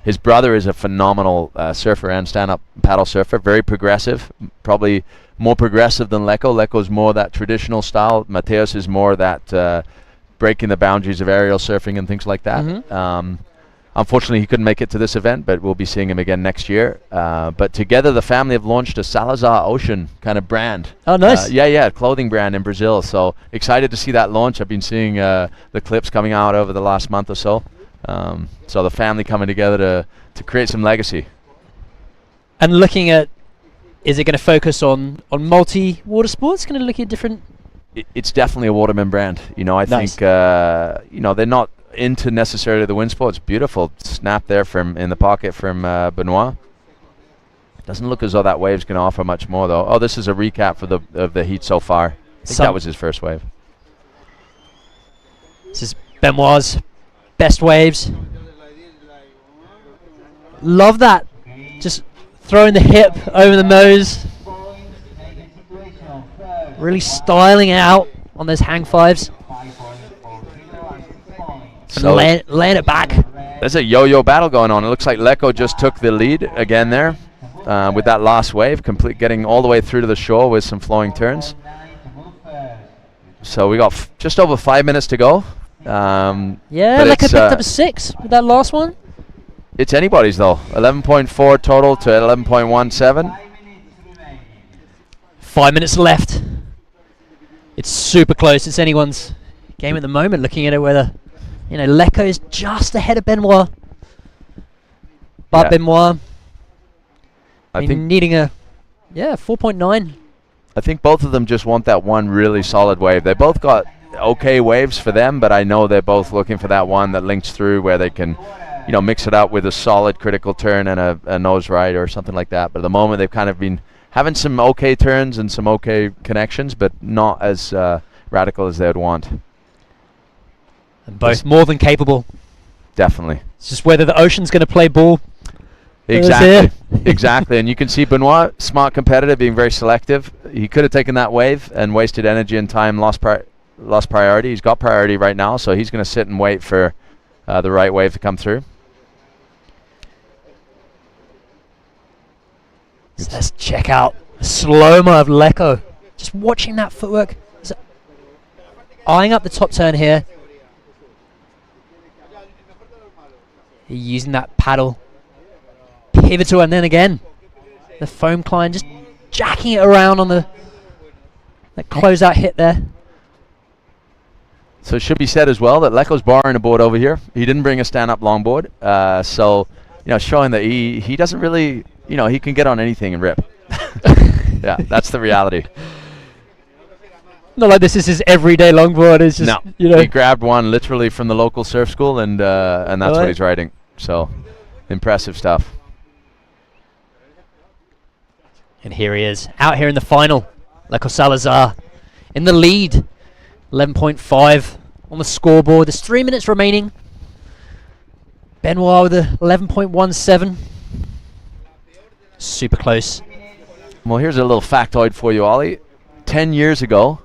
His brother is a phenomenal surfer and stand-up paddle surfer, very progressive, probably more progressive than Leko. Leko's more that traditional style. Mateus is more that breaking the boundaries of aerial surfing and things like that. Unfortunately, he couldn't make it to this event, but we'll be seeing him again next year. But together, the family have launched a Salazar Ocean kind of brand. Oh, nice. Clothing brand in Brazil. So excited to see that launch. I've been seeing the clips coming out over the last month or so. So the family coming together to create some legacy. And looking at, is it going to focus on multi-water sports? Going to look at different... It's definitely a Waterman brand. I think, they're not into necessarily the wind sports. Beautiful snap there in the pocket from Benoit. Doesn't look as though that wave's going to offer much more, though. Oh, this is a recap of the heat so far. I think that was his first wave. This is Benoit's best waves. Love that. Just throwing the hip over the nose. Really styling it out on those hang fives. So laying it back. There's a yo-yo battle going on. It looks like Leko just took the lead again there. with that last wave, getting all the way through to the shore with some flowing turns. So we got just over 5 minutes to go. Yeah, Leko picked up a 6 with that last one. It's anybody's though. 11.4 total to 11.17. 5 minutes left. It's super close. It's anyone's game at the moment. Looking at it, whether Leko is just ahead of Benoit, but Benoit, I think needing a 4.9. I think both of them just want that one really solid wave. They both got okay waves for them, but I know they're both looking for that one that links through where they can, mix it up with a solid critical turn and a nose ride or something like that. But at the moment, they've kind of been having some okay turns and some okay connections, but not as radical as they would want. And both more than capable. Definitely. It's just whether the ocean's going to play ball. Exactly. Exactly. And you can see Benoit, smart competitor, being very selective. He could have taken that wave and wasted energy and time, lost priority. He's got priority right now, so he's going to sit and wait for the right wave to come through. So let's check out the slow-mo of Leko. Just watching that footwork. So eyeing up the top turn here. Using that paddle. Pivotal, and then again. The foam climb, just jacking it around on that closeout hit there. So it should be said as well that Leko's borrowing a board over here. He didn't bring a stand-up longboard. So, showing that he doesn't really, he can get on anything and rip. Yeah, that's the reality. Not like this is his everyday longboard. It's just, he grabbed one literally from the local surf school, and that's what he's riding. So, impressive stuff. And here he is, out here in the final. Leko Salazar in the lead. 11.5 on the scoreboard. There's 3 minutes remaining. Benoit with a 11.17. Super close. Well, here's a little factoid for you, Ollie. 10 years ago,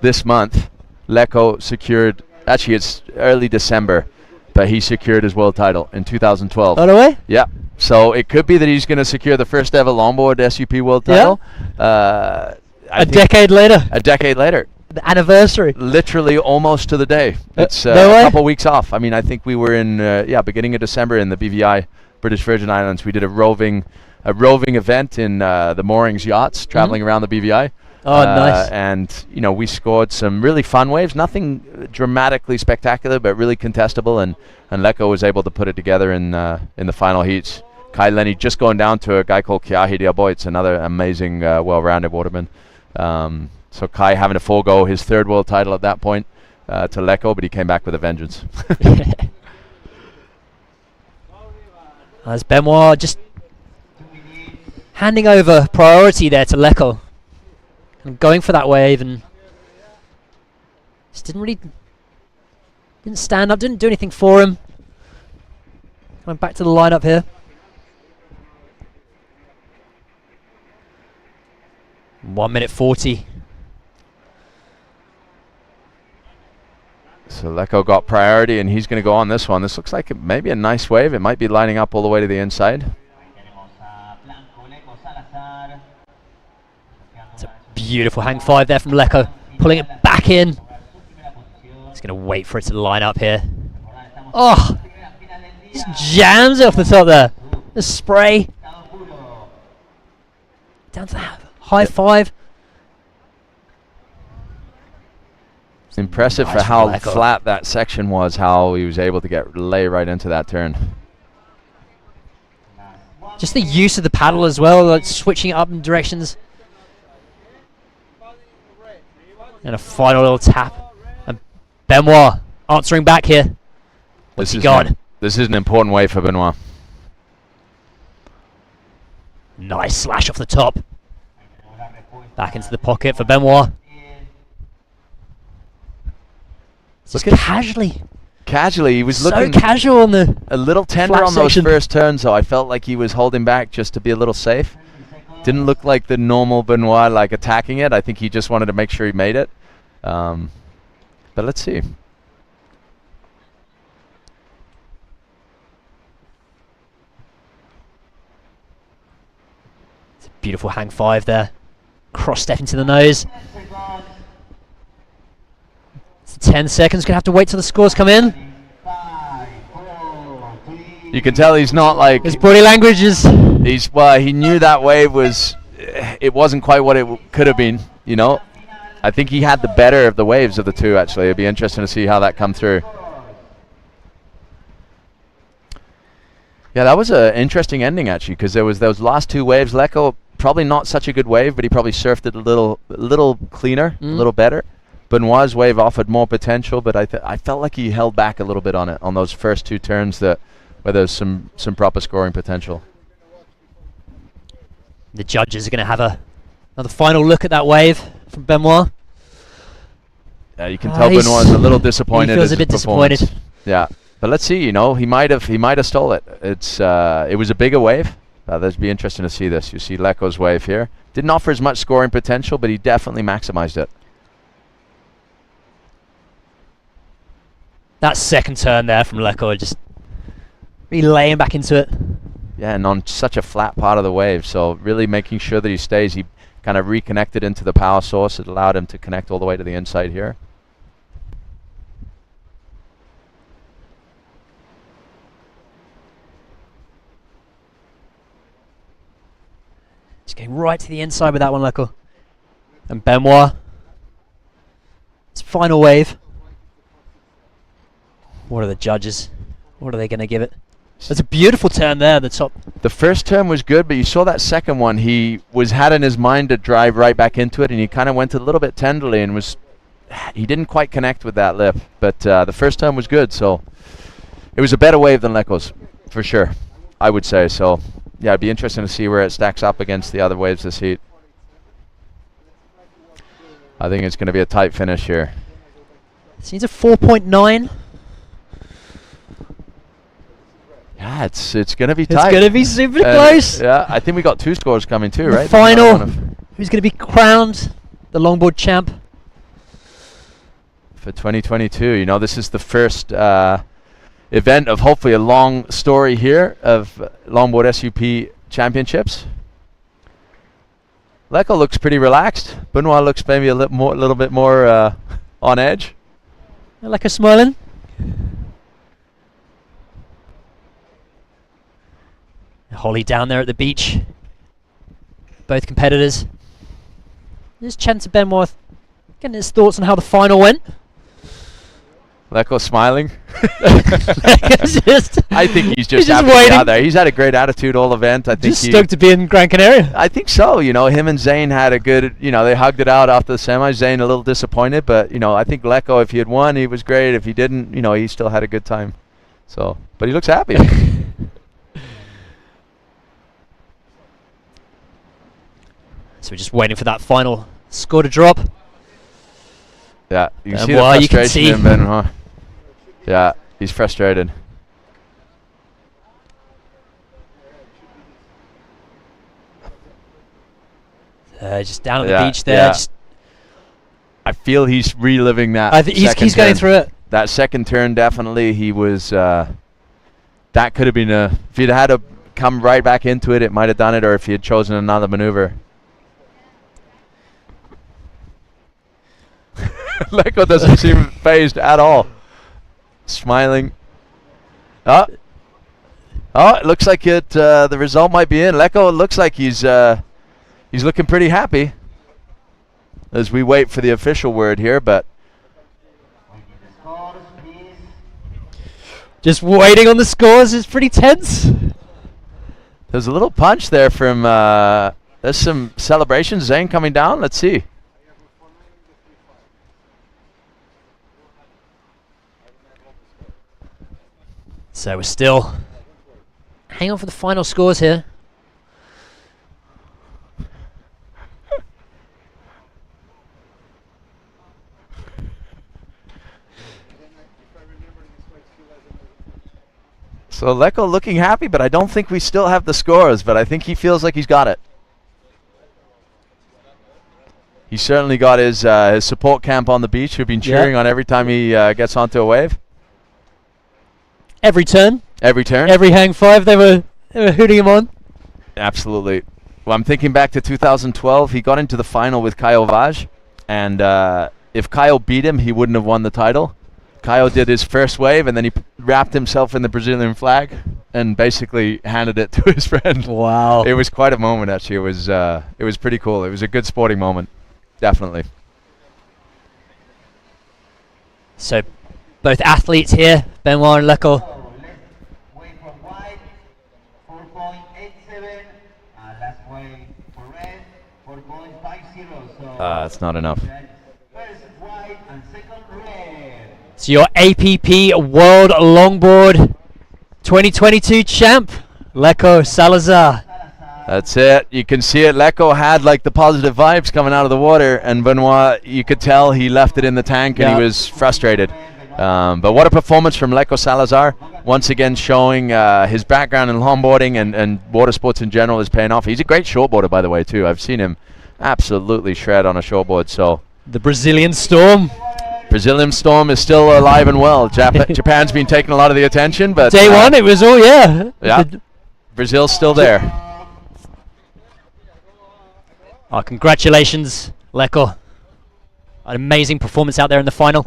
this month, Leko secured, actually it's early December, but he secured his world title in 2012. By the way? Yeah. So it could be that he's going to secure the first ever longboard SUP world title. A decade later. A decade later. The anniversary. Literally almost to the day. It's a couple weeks off. I mean, I think we were in beginning of December in the BVI, British Virgin Islands. We did a roving event in the Moorings yachts, traveling around the BVI. Oh, nice. And we scored some really fun waves. Nothing dramatically spectacular, but really contestable. And Leko was able to put it together in the final heats. Kai Lenny just going down to a guy called Kiahi Diaboy. It's another amazing, well-rounded waterman. So Kai having to forego his third world title at that point to Leko, but he came back with a vengeance. As Benoit just handing over priority there to Leko. And going for that wave, and just didn't stand up, didn't do anything for him. Going back to the lineup here. One minute 40. So Leko got priority, and he's going to go on this one. This looks like maybe a nice wave. It might be lining up all the way to the inside. It's a beautiful hang five there from Leko, pulling it back in. He's going to wait for it to line up here. Oh, just jams it off the top there. The spray. Down to that high five. It's impressive Nice for how Leko. flat that section was, how he was able to lay right into that turn. Just the use of the paddle as well, like switching it up in directions. And a final little tap. And Benoit answering back here. What's he got? This is an important wave for Benoit. Nice slash off the top. Back into the pocket for Benoit. Just casually. Casually, he was So looking casual on the a little tender flat on those section. first turns, so I felt like he was holding back just to be a little safe. Didn't look like the normal Benoit, like attacking it. I think he just wanted to make sure he made it. But let's see. Beautiful hang 5 there. Cross step into the nose. It's 10 seconds. Gonna have to wait till the scores come in. You can tell he's not like... His body language is... He knew that wave was... It wasn't quite what it could have been, you know. I think he had the better of the waves of the two, actually. It'd be interesting to see how that come through. Yeah, that was an interesting ending, actually, because there was those last two waves. Leko, probably not such a good wave, but he probably surfed it a little cleaner, a little better. Benoit's wave offered more potential, but I felt like he held back a little bit on it, on those first two turns where there's some proper scoring potential. The judges are going to have another final look at that wave from Benoit. Yeah, you can tell Benoit's a little disappointed. He feels a bit disappointed. Yeah, but let's see. You know, he might have stole it. It was a bigger wave. That'd be interesting to see this. You see Leko's wave here. Didn't offer as much scoring potential, but he definitely maximized it. That second turn there from Leko, just really laying back into it. Yeah, and on such a flat part of the wave, so really making sure that he stays. He kind of reconnected into the power source. It allowed him to connect all the way to the inside here. Just getting right to the inside with that one, Leko. And Benoit. It's final wave. What are the judges? What are they going to give it? That's a beautiful turn there at the top. The first turn was good, but you saw that second one. He had in his mind to drive right back into it, and he kind of went a little bit tenderly and he didn't quite connect with that lip. But the first turn was good, so it was a better wave than Leko's, for sure, I would say. So, yeah, it'd be interesting to see where it stacks up against the other waves this heat. I think it's going to be a tight finish here. This needs a 4.9. Yeah, it's going to be tight. It's going to be super close. Yeah, I think we got two scores coming too, right? The final. Who's going to be crowned the longboard champ? For 2022. You know, this is the first event of hopefully a long story here of longboard SUP championships. Leko looks pretty relaxed. Benoit looks maybe a little bit more on edge. Leko smiling. Holly down there at the beach. Both competitors. There's Chance Benoit getting his thoughts on how the final went. Leko smiling. Just I think he's just happy waiting. to be out there. He's had a great attitude all event. I think just stoked to be in Gran Canaria. I think so. You know, him and Zane had a good, you know, they hugged it out after the semis. Zane a little disappointed, but, you know, I think Leko, if he had won, he was great. If he didn't, you know, he still had a good time. So, but he looks happy. So we're just waiting for that final score to drop. Yeah, you can see the frustration in Benoit. Yeah, he's frustrated. Just down at the beach there. Yeah. I feel he's reliving that. I think he's going through it. That second turn, definitely, he was. That could have been a. If he'd had to come right back into it, it might have done it, or if he had chosen another maneuver. Leko doesn't seem phased at all. Smiling. Oh, it looks like it. The result might be in. Leko looks like he's looking pretty happy as we wait for the official word here, but just waiting on the scores is pretty tense. There's a little punch there from. There's some celebrations. Zane coming down. Let's see. So we're still hanging on for the final scores here. So Leko looking happy, but I don't think we still have the scores, but I think he feels like he's got it. He certainly got his support camp on the beach who've been cheering on every time he gets onto a wave. Every turn. Every turn. Every hang 5 they were hooting him on. Absolutely. Well, I'm thinking back to 2012. He got into the final with Caio Vaz, and if Caio beat him, he wouldn't have won the title. Caio did his first wave, and then he wrapped himself in the Brazilian flag and basically handed it to his friend. Wow. It was quite a moment, actually. It was pretty cool. It was a good sporting moment, definitely. So, both athletes here, Benoit and Lecco. It's not enough. So your APP World Longboard 2022 champ, Lecco Salazar. That's it. You can see it. Lecco had like the positive vibes coming out of the water, and Benoit, you could tell he left it in the tank and he was frustrated. But what a performance from Lecco Salazar. Once again showing his background in longboarding and water sports in general is paying off. He's a great shortboarder, by the way, too. I've seen him absolutely shred on a shortboard. So the Brazilian Storm. Brazilian Storm is still alive and well. Japan's been taking a lot of the attention, but day one it was all yeah. Brazil's still there. Oh, congratulations, Lecco. An amazing performance out there in the final.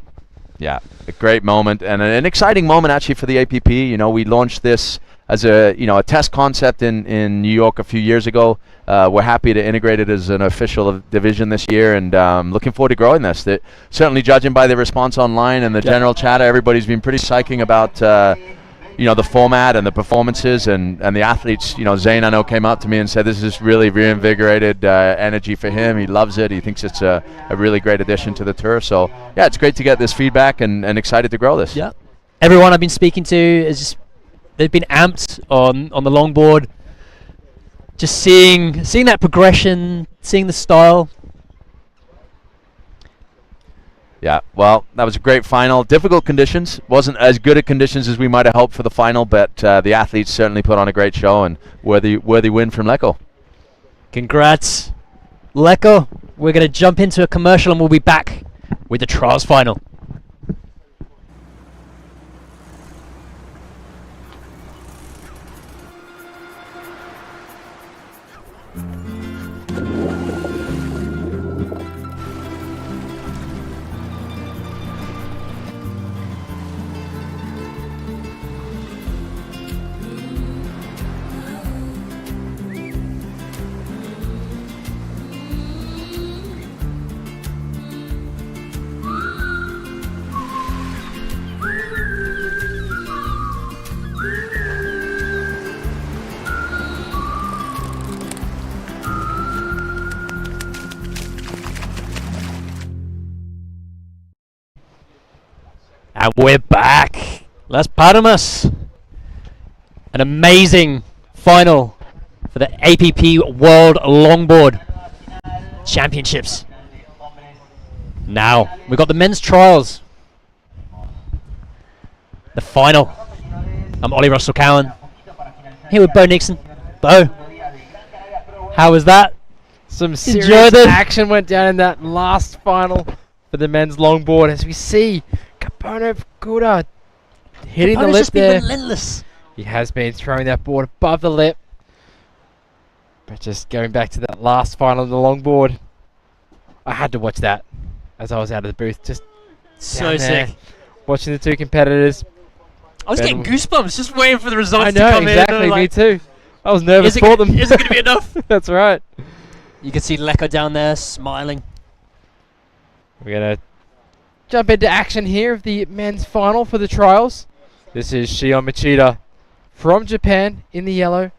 Yeah, a great moment and an exciting moment actually for the APP. You know, we launched this as a test concept in New York a few years ago. We're happy to integrate it as an official division this year, and looking forward to growing this. Certainly, judging by the response online and the general chatter, everybody's been pretty psyching about the format and the performances and the athletes. Zane, I know, came up to me and said this is really reinvigorated energy for him. He loves it. He thinks it's a really great addition to the tour. So yeah, it's great to get this feedback and excited to grow this. Yeah, everyone I've been speaking to is just, they've been amped on the longboard. Just seeing that progression, seeing the style. Yeah, well, that was a great final. Difficult conditions. Wasn't as good at conditions as we might have hoped for the final, but the athletes certainly put on a great show, and worthy win from Lecco. Congrats, Lecco. We're going to jump into a commercial and we'll be back with the trials final. And we're back. Las Palmas. An amazing final for the APP World Longboard Championships. Now, we've got the men's trials. The final. I'm Ollie Russell Cowan. Here with Bo Nixon. Bo, how was that? Some serious action went down in that last final for the men's longboard, as we see Capono Fukuda hitting the lip just there. been relentless. He has been throwing that board above the lip. But just going back to that last final on the longboard, I had to watch that as I was out of the booth. Just so there, sick. watching the two competitors. I was getting goosebumps just waiting for the results I know, to come exactly, in. me too. I was nervous for them. Is it going to be enough? That's right. You can see Lecco down there smiling. We're going to jump into action here of the men's final for the trials. This is Shion Machida from Japan in the yellow.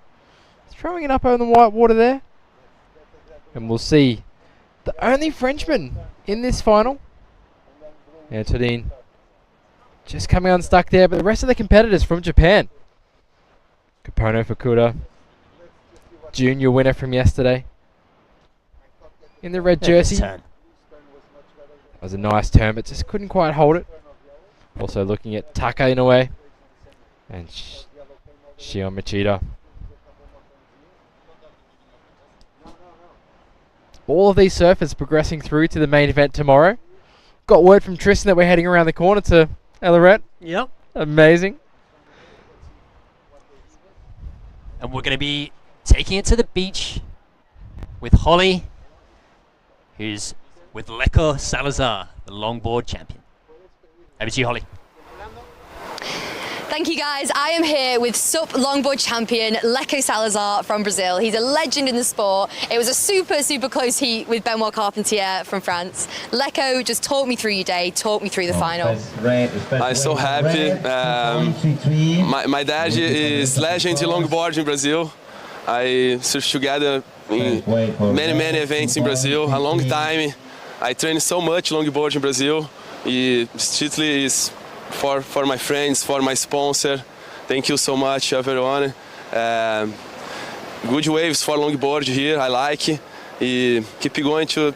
Throwing it up on the white water there. And we'll see the only Frenchman in this final. Antonin just coming unstuck there, but the rest of the competitors from Japan. Capono Fukuda, junior winner from yesterday. In the red jersey. That was a nice turn, but just couldn't quite hold it. Also looking at Taka in a way. And Shion Machida. All of these surfers progressing through to the main event tomorrow. Got word from Tristan that we're heading around the corner to Eldoret. Yep. Amazing. And we're going to be taking it to the beach with Holly, who's with Leko Salazar, the longboard champion. Over to you, Holly. Thank you guys. I am here with SUP longboard champion Leko Salazar from Brazil. He's a legend in the sport. It was a super close heat with Benoit Carpentier from France. Leko, just talk me through your day, talk me through the final. I'm so happy. My dad is legend in longboard in Brazil. I surfed together in many events in Brazil, a long time. I train so much longboard in Brazil. This title is for my friends, for my sponsor. Thank you so much, everyone. Good waves for longboard here, I like. Keep going to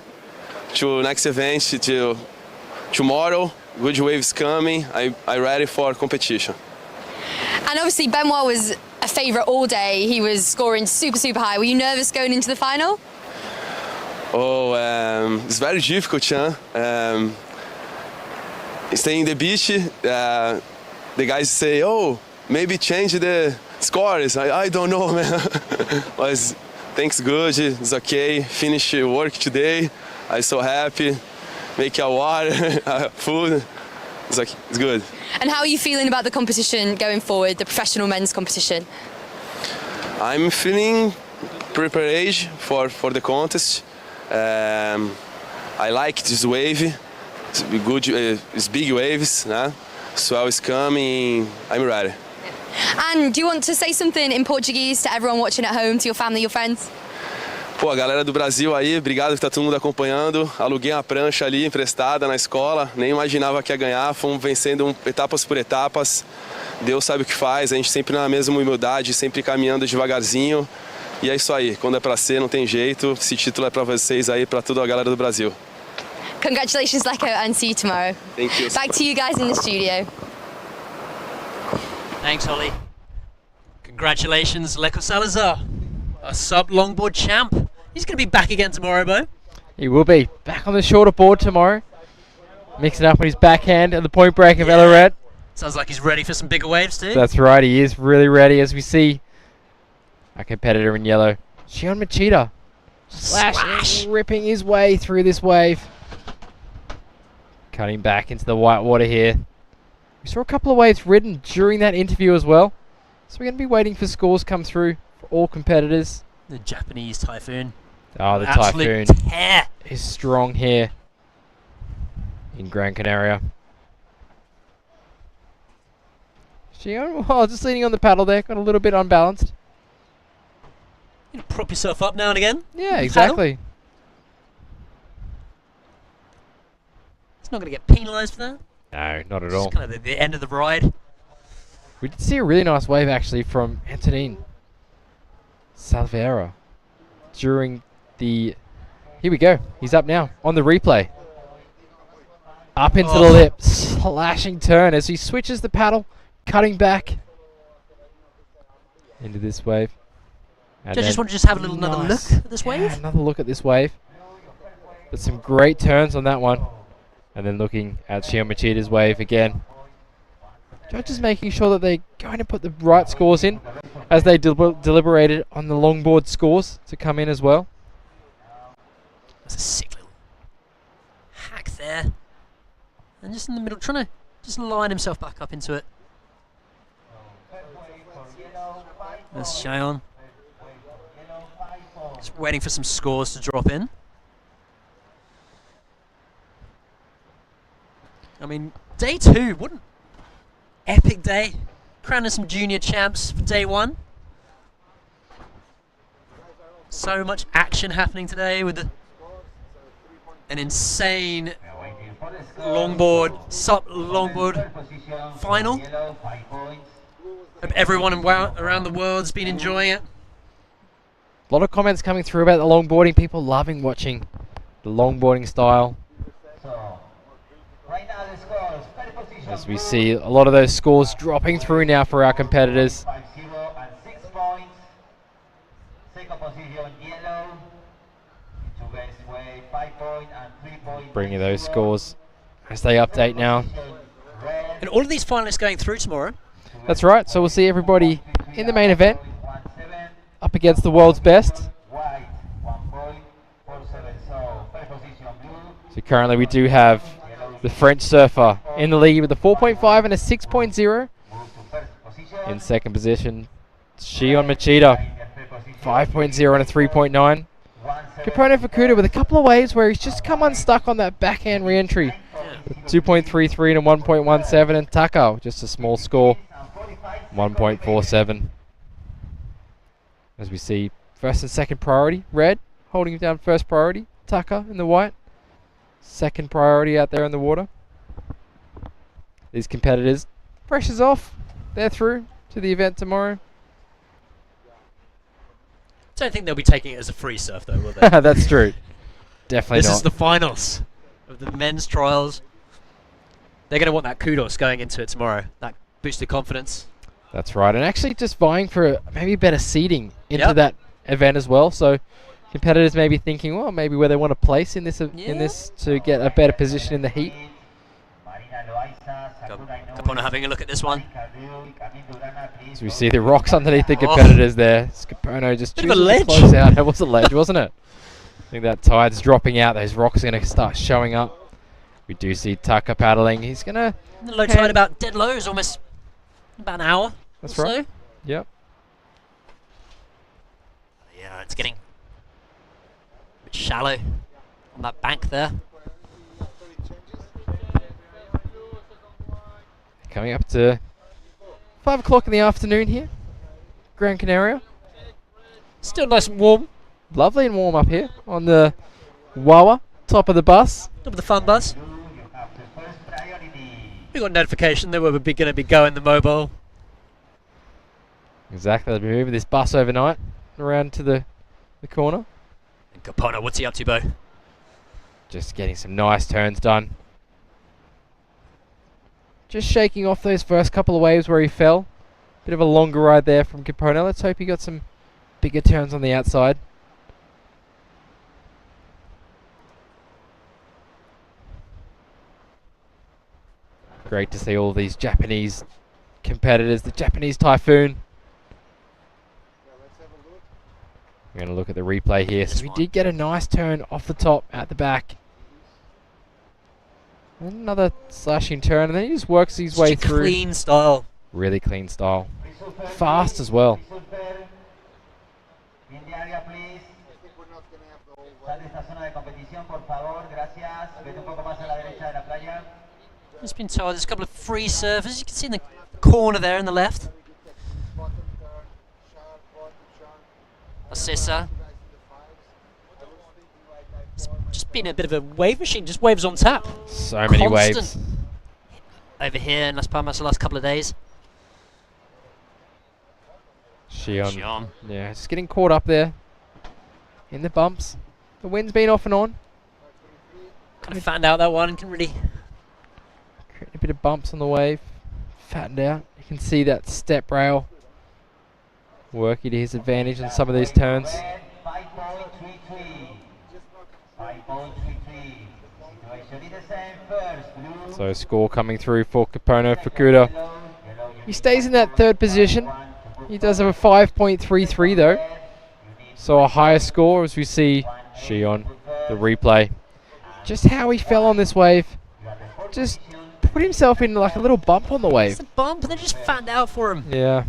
next event till tomorrow. Good waves coming. I'm ready for competition. And obviously Benoit was a favourite all day. He was scoring super high. Were you nervous going into the final? Oh, it's very difficult, huh? Staying in the beach, the guys say, oh, maybe change the scores. I don't know, man. But thanks good, it's okay. Finish work today. I'm so happy. Make your water, food. It's good. And how are you feeling about the competition going forward, the professional men's competition? I'm feeling prepared for the contest. I like this wave. It's good. It's big waves, né? Swell is coming. I'm ready. And do you want to say something in Portuguese to everyone watching at home, to your family, your friends? Pô, a galera do Brasil aí, obrigado que tá todo mundo acompanhando. Aluguei uma prancha ali emprestada na escola, nem imaginava que ia ganhar. Fomos vencendo etapas por etapas. Deus sabe o que faz, a gente sempre na mesma humildade, sempre caminhando devagarzinho. E é isso aí, quando é pra ser, não tem jeito. Esse título é pra vocês aí, pra toda a galera do Brasil. Congratulations, Leko, and see you tomorrow. Thank you. Back to you guys in the studio. Thanks, Holly. Congratulations, Leko Salazar, a SUP longboard champ. He's going to be back again tomorrow, Bo. He will be. Back on the shorter board tomorrow. Mixing up with his backhand and the point break of Elaret. Sounds like he's ready for some bigger waves too. That's right, he is really ready, as we see our competitor in yellow, Shion Machida, slashing, ripping his way through this wave. Cutting back into the white water here. We saw a couple of waves ridden during that interview as well. So we're going to be waiting for scores come through for all competitors. The Japanese Typhoon. Oh, the Absolute Typhoon tear. is strong here in Gran Canaria. Shion, oh, just leaning on the paddle there, got a little bit unbalanced. You know, prop yourself up now and again. Yeah, exactly. It's not going to get penalised for that. No, not at all. It's kind of the end of the ride. We did see a really nice wave actually from Antonin Salvera during the... Here we go. He's up now on the replay. Up into the lip. Slashing turn as he switches the paddle, cutting back into this wave. Do you just want to have another look at this wave? Yeah, another look at this wave. But some great turns on that one. And then looking at Shion Machida's wave again. Judges making sure that they're going to put the right scores in as they deliberated on the longboard scores to come in as well. That's a sick little hack there. And just in the middle, trying to just line himself back up into it. There's Shion. Just waiting for some scores to drop in. I mean, day two, what an epic day. Crowning some junior champs for day one. So much action happening today with an insane longboard, SUP longboard final. Hope everyone around the world's been enjoying it. A lot of comments coming through about the longboarding. People loving watching the longboarding style. As we see a lot of those scores dropping through now for our competitors. Bringing those scores as they update now. And all of these finalists going through tomorrow. That's right, so we'll see everybody in the main event up against the world's best. So currently we do have the French surfer in the lead with a 4.5 and a 6.0. In second position, Shion Machida, 5.0 and a 3.9. Kapono Fukuda with a couple of waves where he's just come unstuck on that backhand re-entry. 2.33 and a 1.17, and Taka, just a small score, 1.47. As we see, first and second priority, red, holding him down first priority, Taka in the white. Second priority out there in the water. These competitors, pressure's off. They're through to the event tomorrow. Don't think they'll be taking it as a free surf though, will they? That's true. Definitely This not. is the finals of the men's trials. They're going to want that kudos going into it tomorrow. That boosted confidence. That's right, and actually just vying for maybe better seeding into that event as well. So competitors may be thinking, well, maybe where they want to place in this to get a better position in the heat. Kapono having a look at this one. As we see the rocks underneath the competitors there. Kapono just Bit of a chooses to ledge. close out. It was a ledge, wasn't it? I think that tide's dropping out. Those rocks are going to start showing up. We do see Taka paddling. He's going to... The low tide about dead low is almost about an hour. That's or right. So. Yep. Yeah, it's getting a bit shallow on that bank there. Coming up to 5 o'clock in the afternoon here. Gran Canaria. Still nice and warm. Lovely and warm up here on the Wawa, top of the bus. Top of the fun bus. We got notification that we're going to be going the mobile. Exactly, they'll be moving this bus overnight around to the corner. And Kapono, what's he up to, Bo? Just getting some nice turns done. Just shaking off those first couple of waves where he fell. Bit of a longer ride there from Kapono. Let's hope he got some bigger turns on the outside. Great to see all these Japanese competitors, the Japanese Typhoon. We're going to look at the replay here. So we did get a nice turn off the top at the back. And another slashing turn, and then he just works his way through. Clean style. Really clean style. Fast as well. Just been told there's a couple of free surfers. You can see in the corner there on the left. Assessa. It's just been a bit of a wave machine, just waves on tap. So many waves. Constant. Over here in Las Palmas the last couple of days. Shion. Yeah, just getting caught up there in the bumps. The wind's been off and on. Kind of fattened out that one. Can really create a bit of bumps on the wave. Fattened out. You can see that step rail working to his advantage on some of these turns. So score coming through for Kapono Fukuda. He stays in that third position. He does have a 5.33 though. So a higher score as we see Shion, the replay. Just how he fell on this wave. Just put himself in like a little bump on the wave. It's a bump and then just fattened out for him. Yeah.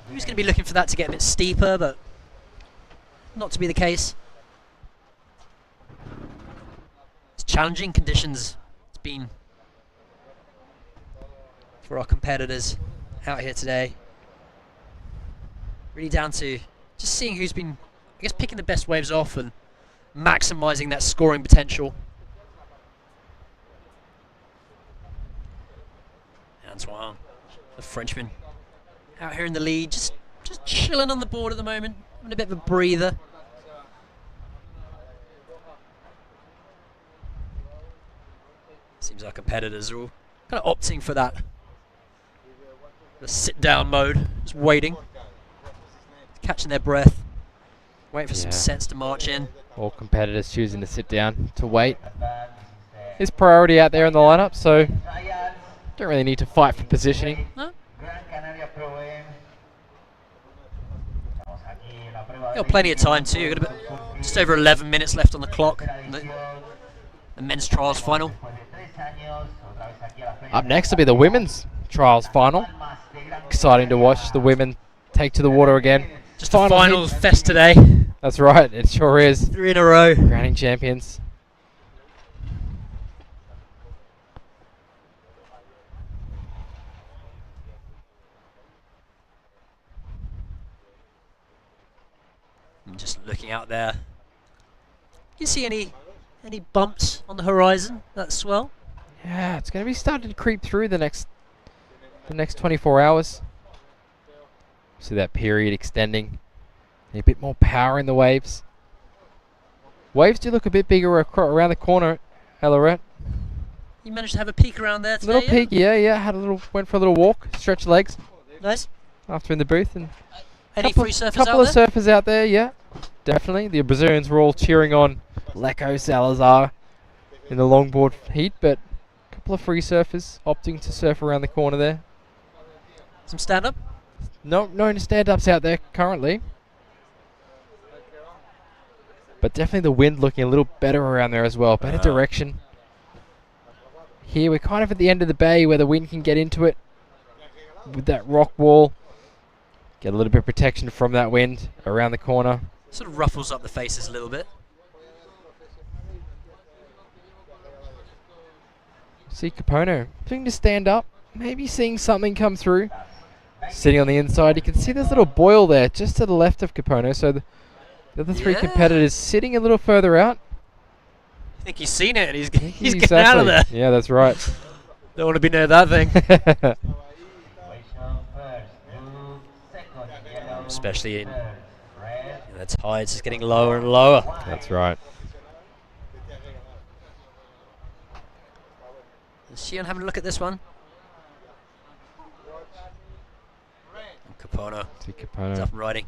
He was going to be looking for that to get a bit steeper, but not to be the case. It's challenging conditions. It's been for our competitors out here today. Really down to just seeing who's been, I guess, picking the best waves off and maximising that scoring potential. Antoine, the Frenchman, out here in the lead, just chilling on the board at the moment, having a bit of a breather. Seems our competitors are all kind of opting for that the sit-down mode, just waiting, catching their breath, waiting for some sets to march in. All competitors choosing to sit down to wait. His priority out there in the lineup, so don't really need to fight for positioning. No. Got plenty of time too. Got a bit Just over 11 minutes left on the clock. The men's trials final. Up next will be the women's trials final. Exciting to watch the women take to the water again. Just a finals fest today. That's right, it sure is. 3 in a row. Crowning champions. I'm just looking out there. You see any bumps on the horizon? That swell? Yeah, it's going to be starting to creep through the next 24 hours. See that period extending. A bit more power in the waves. Waves do look a bit bigger around the corner, Lorette. You managed to have a peek around there today? Little peek, yeah. Went for a little walk, stretched legs. Nice. After in the booth, and any free surfers couple of surfers out there, yeah, definitely. The Brazilians were all cheering on Leco Salazar in the longboard heat, but a couple of free surfers opting to surf around the corner there. Some stand-up? No stand-ups out there currently. But definitely the wind looking a little better around there as well. Better direction. Here we're kind of at the end of the bay where the wind can get into it with that rock wall. Get a little bit of protection from that wind around the corner. Sort of ruffles up the faces a little bit. See Capono looking to stand up. Maybe seeing something come through. Sitting on the inside. You can see there's a little boil there just to the left of Capono. So the other three competitors sitting a little further out. I think he's seen it and he's getting out of there. Yeah, that's right. Don't want to be near that thing. Especially in the tides just getting lower and lower. That's right. Is Shion having a look at this one? Capono. See Capono. He's up and riding.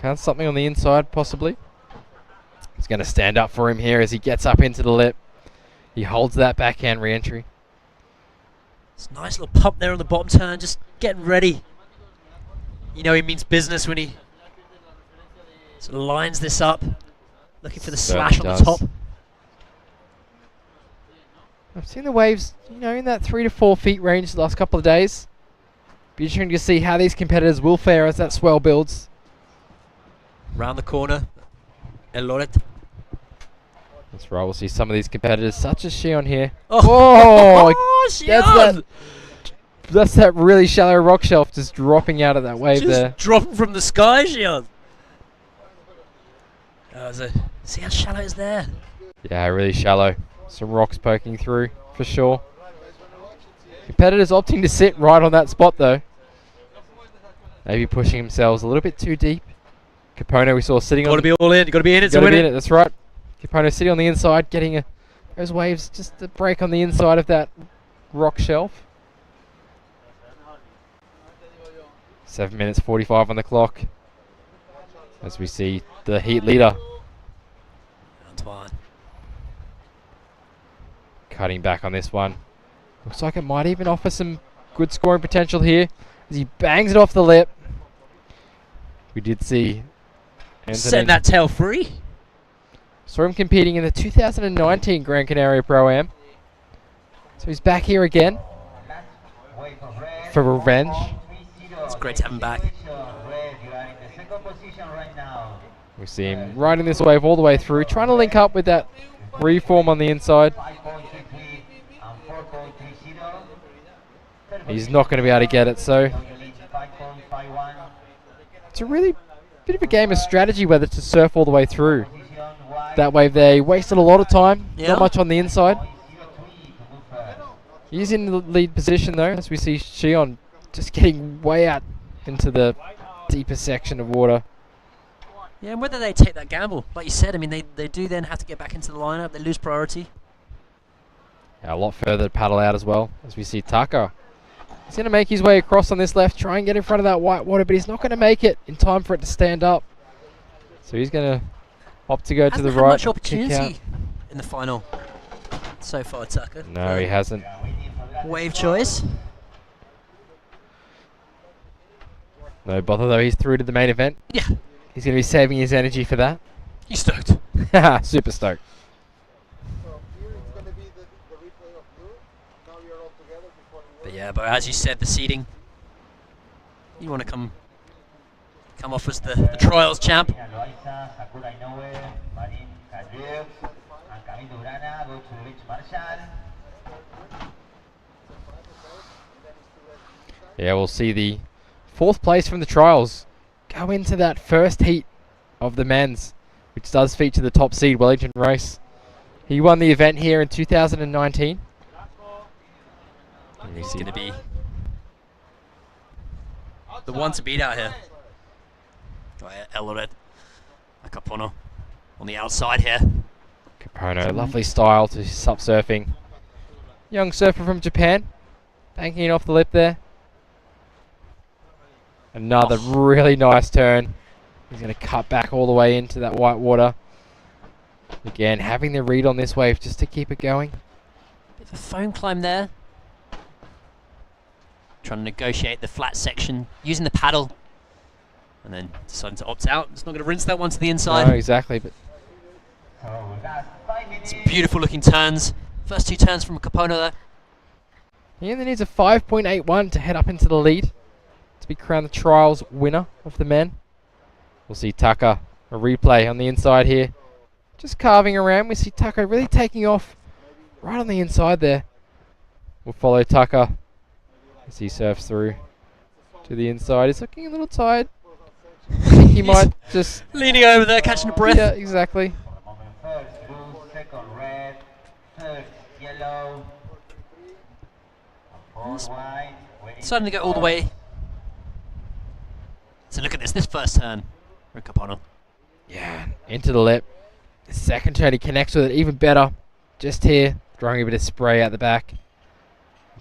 Found something on the inside, possibly. He's going to stand up for him here as he gets up into the lip. He holds that backhand re-entry. It's a nice little pump there on the bottom turn, just getting ready. You know he means business when he sort of lines this up, looking for the slash on the top. I've seen the waves, in that 3 to 4 feet range the last couple of days. Be interesting to see how these competitors will fare as that swell builds. Round the corner, Eloret. That's right, we'll see some of these competitors, such as Shion here. Oh, Shion! That's that really shallow rock shelf just dropping out of that wave there. Just dropping from the sky, Shion. See how shallow it's there? Yeah, really shallow. Some rocks poking through, for sure. Competitors opting to sit right on that spot, though. Maybe pushing themselves a little bit too deep. Capono we saw sitting on... Got to be all in. Got to be in it to win it. That's right. Capono sitting on the inside, getting those waves just to break on the inside of that rock shelf. 7 minutes 45 on the clock. As we see the heat leader. Antoine. Cutting back on this one. Looks like it might even offer some good scoring potential here as he bangs it off the lip. We did see Anthony setting that tail free. Saw him competing in the 2019 Gran Canaria Pro Am. So he's back here again for revenge. It's great to have him back. We see him riding this wave all the way through, trying to link up with that reform on the inside. He's not going to be able to get it, so it's a really bit of a game of strategy whether to surf all the way through. That wave there, he wasted a lot of time, not much on the inside. He's in the lead position though, as we see Shion just getting way out into the deeper section of water. Yeah, and whether they take that gamble, like you said, I mean, they do then have to get back into the lineup, they lose priority. Yeah, a lot further to paddle out as well, as we see Taka. He's going to make his way across on this left, try and get in front of that white water, but he's not going to make it in time for it to stand up. So he's going to opt to go to the right. Much opportunity in the final so far, Tucker. No, he hasn't. Wave choice. No bother though, he's through to the main event. Yeah. he's going to be saving his energy for that. He's stoked. Super stoked. But yeah, but as you said, the seeding. You want to come off as the trials champ. Yeah, we'll see the 4th place from the trials go into that first heat of the men's, which does feature the top seed Wellington Race. He won the event here in 2019. And he's going to be the one to beat out here. Elred Akapono on the outside here. Kapono, lovely style to sup surfing. Young surfer from Japan, banking it off the lip there. Another really nice turn. He's going to cut back all the way into that white water. Again, having the read on this wave just to keep it going. Bit of a foam climb there. Trying to negotiate the flat section, using the paddle. And then deciding to opt out. It's not going to rinse that one to the inside. No, exactly. But it's beautiful looking turns. First 2 turns from Kapono there. He only needs a 5.81 to head up into the lead to be crowned the trials winner of the men. We'll see Taka, a replay on the inside here. Just carving around. We see Taka really taking off right on the inside there. We'll follow Taka as he surfs through to the inside. He's looking a little tired. I think he might just... leaning over there, catching a breath. Yeah, exactly. Starting to go all the way. So look at this first turn for Kapono. Yeah, into the lip. The second turn he connects with it even better. Just here, throwing a bit of spray out the back.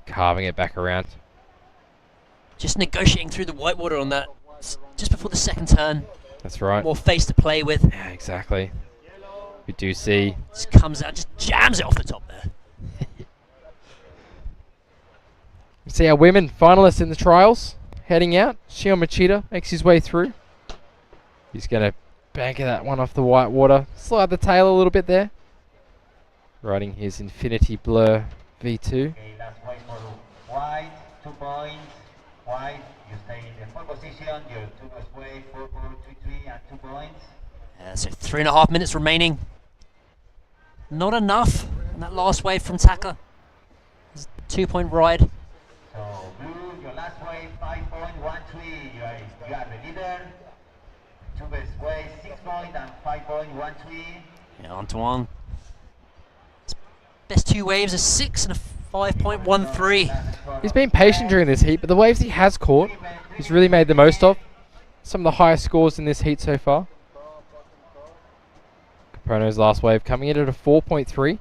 Carving it back around. Just negotiating through the whitewater on that. Just before the second turn. That's right. More face to play with. Yeah, exactly. We do see. Just comes out, just jams it off the top there. We see our women finalists in the trials heading out. Shion Machida makes his way through. He's going to bank that one off the white water. Slide the tail a little bit there. Riding his Infinity Blur V2. Okay, last wave for white, 2 points. White, you stay in the pole position. Your 2 best wave, 4, 4, 2, 3, and 2 points. So 3.5 minutes remaining. Not enough on that last wave from Taka. 2-point ride. So blue, your last wave, 5.13. You are the leader. 2 best wave, 6 points and 5.13. Yeah, Antoine. Best 2 waves, a 6 and a 5.13. He's been patient during this heat, but the waves he has caught, he's really made the most of. Some of the highest scores in this heat so far. Caprono's last wave coming in at a 4.3.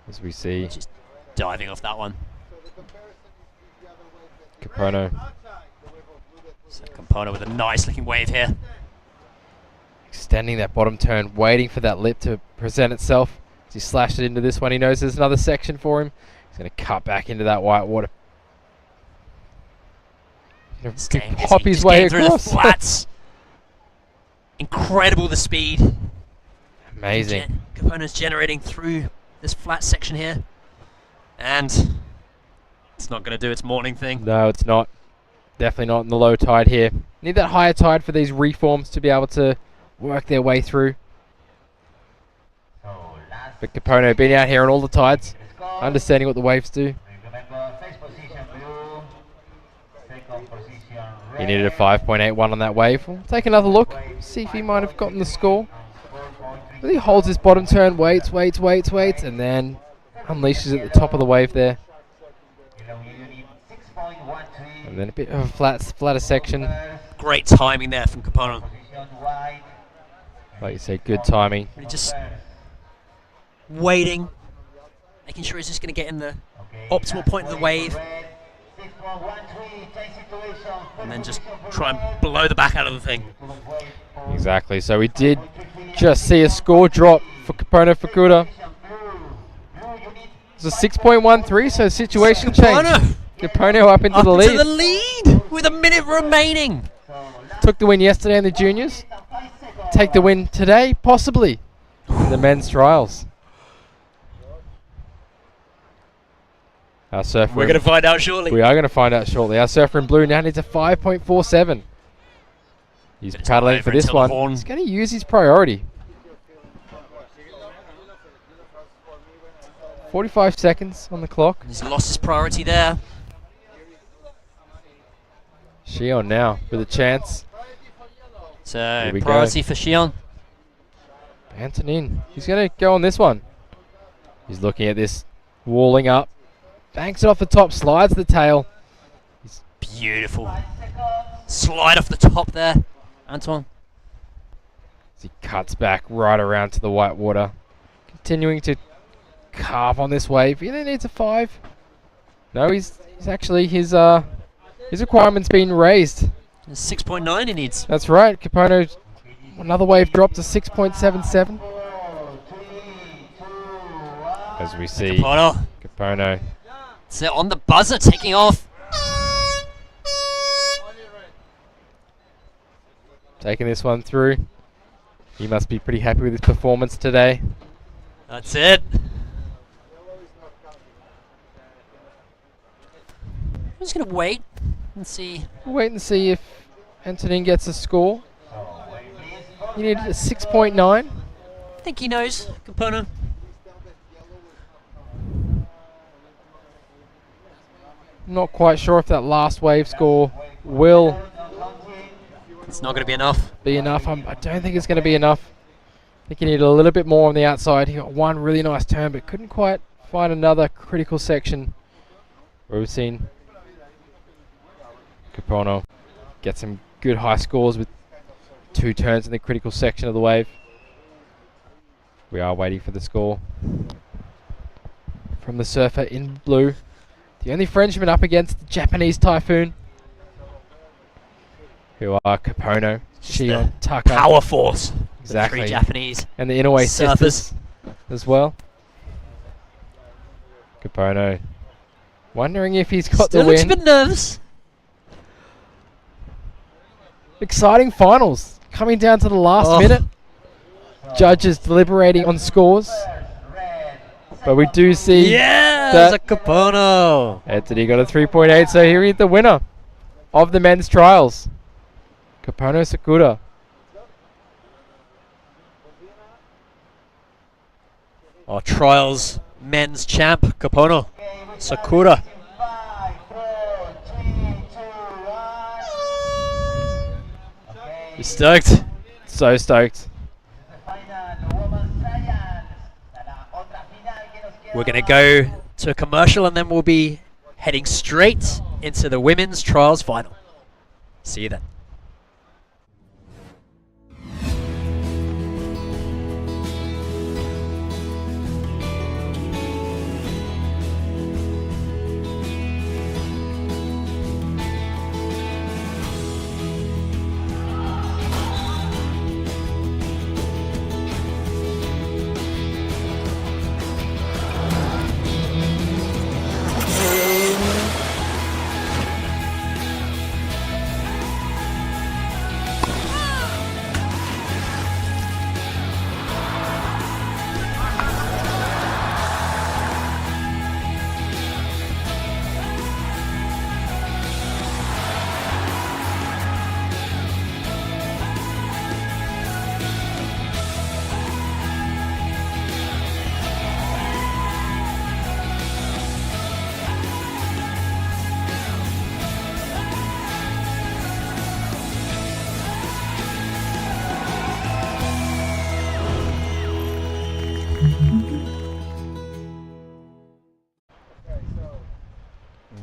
As we see. Just diving off that one. Caprono. So Capono with a nice looking wave here. Extending that bottom turn, waiting for that lip to present itself. As he slashed it into this one, he knows there's another section for him. He's going to cut back into that white water. Pop his way through across. the flats. Incredible the speed. Amazing. Capono's generating through this flat section here. And it's not going to do its morning thing. No, it's not. Definitely not in the low tide here. Need that higher tide for these reforms to be able to work their way through. But Capono being out here on all the tides, understanding what the waves do. He needed a 5.81 on that wave. We'll take another look, see if he might have gotten the score. Really holds his bottom turn, waits, and then unleashes at the top of the wave there. And then a bit of a flatter section. Great timing there from Capono. Like you say, good timing. Really just waiting, making sure he's just going to get in the optimal point of the wave. And then just try and blow the back out of the thing. Exactly, so we did just see a score drop for Capono Fukuda. It's a 6.13, so situation change. Capono up into the lead. Into the lead with a minute remaining. Took the win yesterday in the juniors. Take the win today, possibly, in the men's trials. Our surfer. We're going to find out shortly. We are going to find out shortly. Our surfer in blue now needs a 5.47. He's paddling for this one. He's going to use his priority. 45 seconds on the clock. He's lost his priority there. Shion now with a chance. So, priority for Shion. Antonin, he's going to go on this one. He's looking at this, walling up. Banks it off the top, slides the tail. He's beautiful. Slide off the top there, Antoine. As he cuts back right around to the white water. Continuing to carve on this wave. He only needs a 5. No, he's actually, his requirement's been raised. 6.9 he needs. That's right. Capono, another wave dropped to 6.77. As we see Capono. So on the buzzer, taking off. Taking this one through. He must be pretty happy with his performance today. That's it. I'm just going to wait and see. We'll wait and see if Antonin gets a score. He needed a 6.9. I think he knows, Capono. Not quite sure if that last wave score will... It's not going to be enough. I don't think it's going to be enough. I think he needed a little bit more on the outside. He got one really nice turn, but couldn't quite find another critical section where we've seen Capono get some good high scores with 2 turns in the critical section of the wave. We are waiting for the score from the surfer in blue. The only Frenchman up against the Japanese Typhoon, who are Capono, Shion, Tucker. Power force. Exactly. The 3 Japanese. And the Inoue surfers sisters as well. Capono wondering if he's got Still the win. looks a bit nervous. Exciting finals coming down to the last minute. Judges deliberating on scores. But we do see that a Capono. Anthony got a 3.8, so here is the winner of the men's trials. Capono Sakura. Our trials men's champ, Capono Sakura. You stoked? So stoked. We're going to go to a commercial and then we'll be heading straight into the women's trials final. See you then.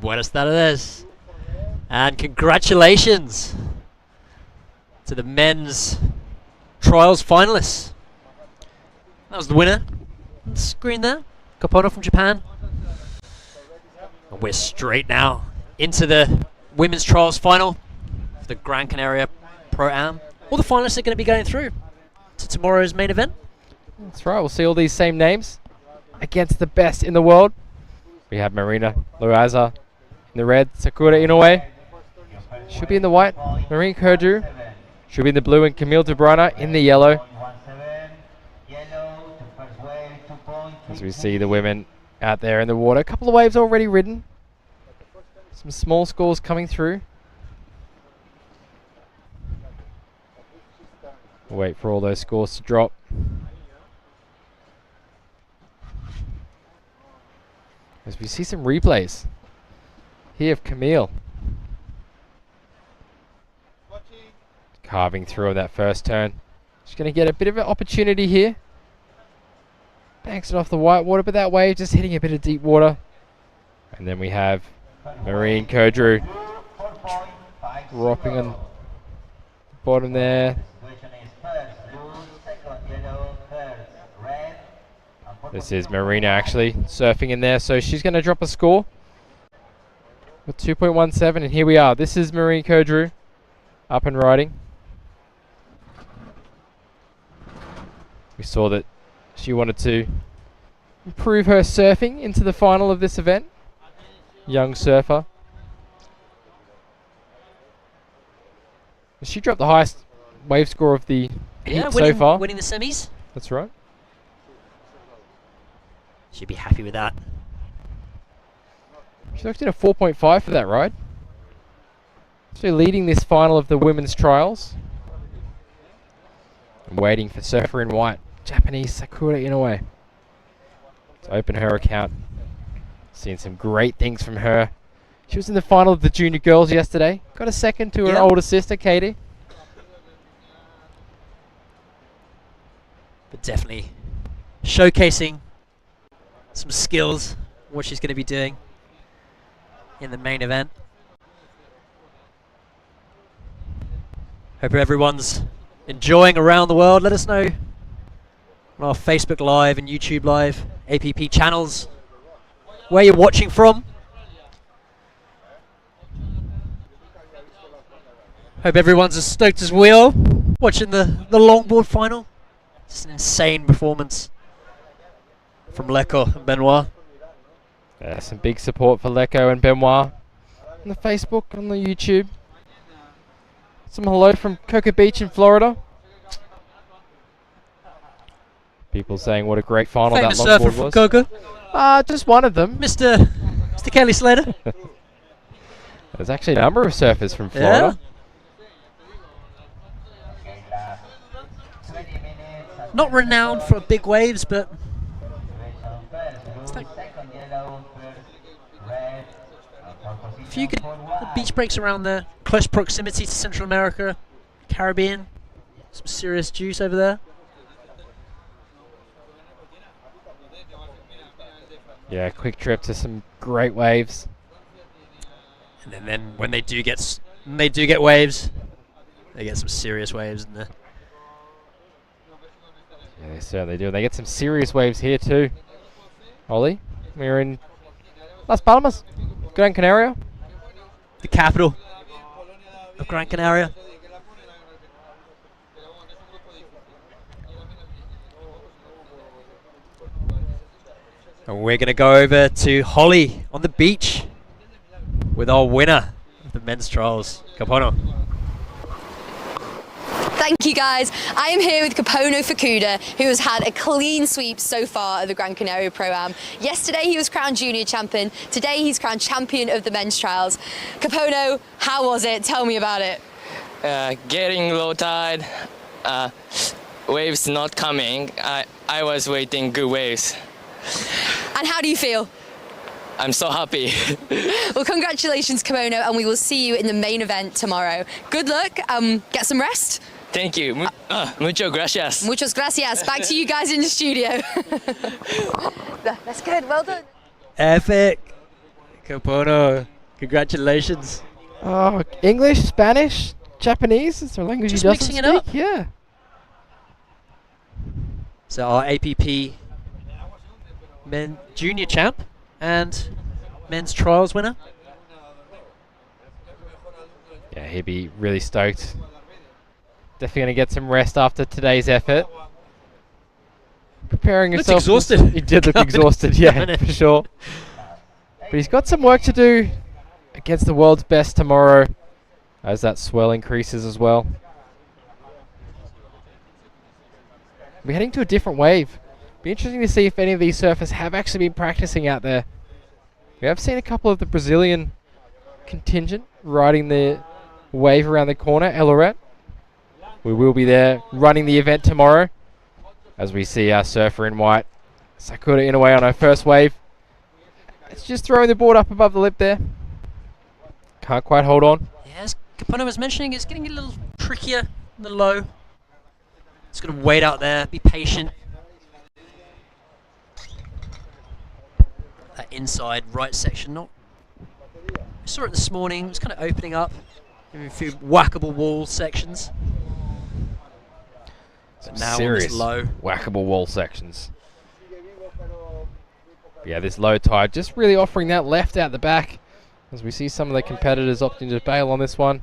Buenas tardes. And congratulations to the men's trials finalists. That was the winner. On the screen there, Capono from Japan. And we're straight now into the women's trials final for the Gran Canaria Pro Am. All the finalists are going to be going through to tomorrow's main event. That's right, we'll see all these same names against the best in the world. We have Marina Loaiza In the red, Sakura Inoue. Should be in the white, Marine Kurdu. Should be in the blue, and Camille De Bruyne in the yellow. As we see the women out there in the water. A couple of waves already ridden. Some small scores coming through. We'll wait for all those scores to drop. As we see some replays here of Camille. Carving through on that first turn. She's going to get a bit of an opportunity here. Banks it off the white water, but that wave just hitting a bit of deep water. And then we have Marine Kurdru dropping on the bottom there. This is Marina actually surfing in there, so she's going to drop a score with 2.17, and here we are. This is Marine Kurdru up and riding. We saw that she wanted to improve her surfing into the final of this event. Young surfer. She dropped the highest wave score of the heat so far. Winning the semis. That's right. She'd be happy with that. She looked in a 4.5 for that ride. So leading this final of the women's trials. I'm waiting for surfer in white, Japanese Sakura Inoue, to open her account. Seen some great things from her. She was in the final of the junior girls yesterday. Got a second to her older sister, Katie. But definitely showcasing some skills, what she's going to be doing in the main event. Hope everyone's enjoying around the world. Let us know on our Facebook Live and YouTube Live, APP channels, where you're watching from. Hope everyone's as stoked as we are watching the longboard final. Just an insane performance from Leko and Benoit. Yeah, some big support for Leko and Benoit on the Facebook, on the YouTube. Some hello from Cocoa Beach in Florida. People saying what a great final Famous that surfer longboard from was. Cocoa. Just one of them. Mr. Kelly Slater. There's actually a number of surfers from Florida. Not renowned for big waves, but it's like if you get the beach breaks around there, close proximity to Central America, Caribbean, some serious juice over there. Yeah, quick trip to some great waves. And then when they do get waves, they get some serious waves in there. Yeah, they certainly do. They get some serious waves here too. Ollie, we're in Las Palmas, Gran Canaria. The capital of Gran Canaria. And we're going to go over to Holly on the beach with our winner of the men's trials, Kapono. Thank you guys. I am here with Kapono Fukuda, who has had a clean sweep so far at the Gran Canaria Pro Am. Yesterday he was crowned junior champion. Today he's crowned champion of the men's trials. Kapono, how was it? Tell me about it. Getting low tide, waves not coming. I was waiting good waves. And how do you feel? I'm so happy. Well, congratulations, Kapono, and we will see you in the main event tomorrow. Good luck. Get some rest. Thank you. Muchas gracias. Muchas gracias. Back to you guys in the studio. That's good. Well done. Epic. Kapono, congratulations. Oh, English, Spanish, Japanese. It's a language Just he doesn't mixing speak. it up. Yeah. So our APP men junior champ and men's trials winner. Yeah, he'd be really stoked. Definitely going to get some rest after today's effort. Preparing Looks himself. exhausted. He did look exhausted, yeah, for sure. But he's got some work to do against the world's best tomorrow as that swell increases as well. We're heading to a different wave. Be interesting to see if any of these surfers have actually been practicing out there. We have seen a couple of the Brazilian contingent riding the wave around the corner, Elorette. We will be there running the event tomorrow as we see our surfer in white, Sakura Inoue, on her first wave. It's just throwing the board up above the lip there. Can't quite hold on. Yeah, as Capone was mentioning, it's getting a little trickier in the low. Just got to wait out there, be patient. That inside right section, we saw it this morning, it was kind of opening up, giving a few whackable wall sections. But now serious on this low. whackable wall sections. But yeah, this low tide just really offering that left out the back as we see some of the competitors opting to bail on this one.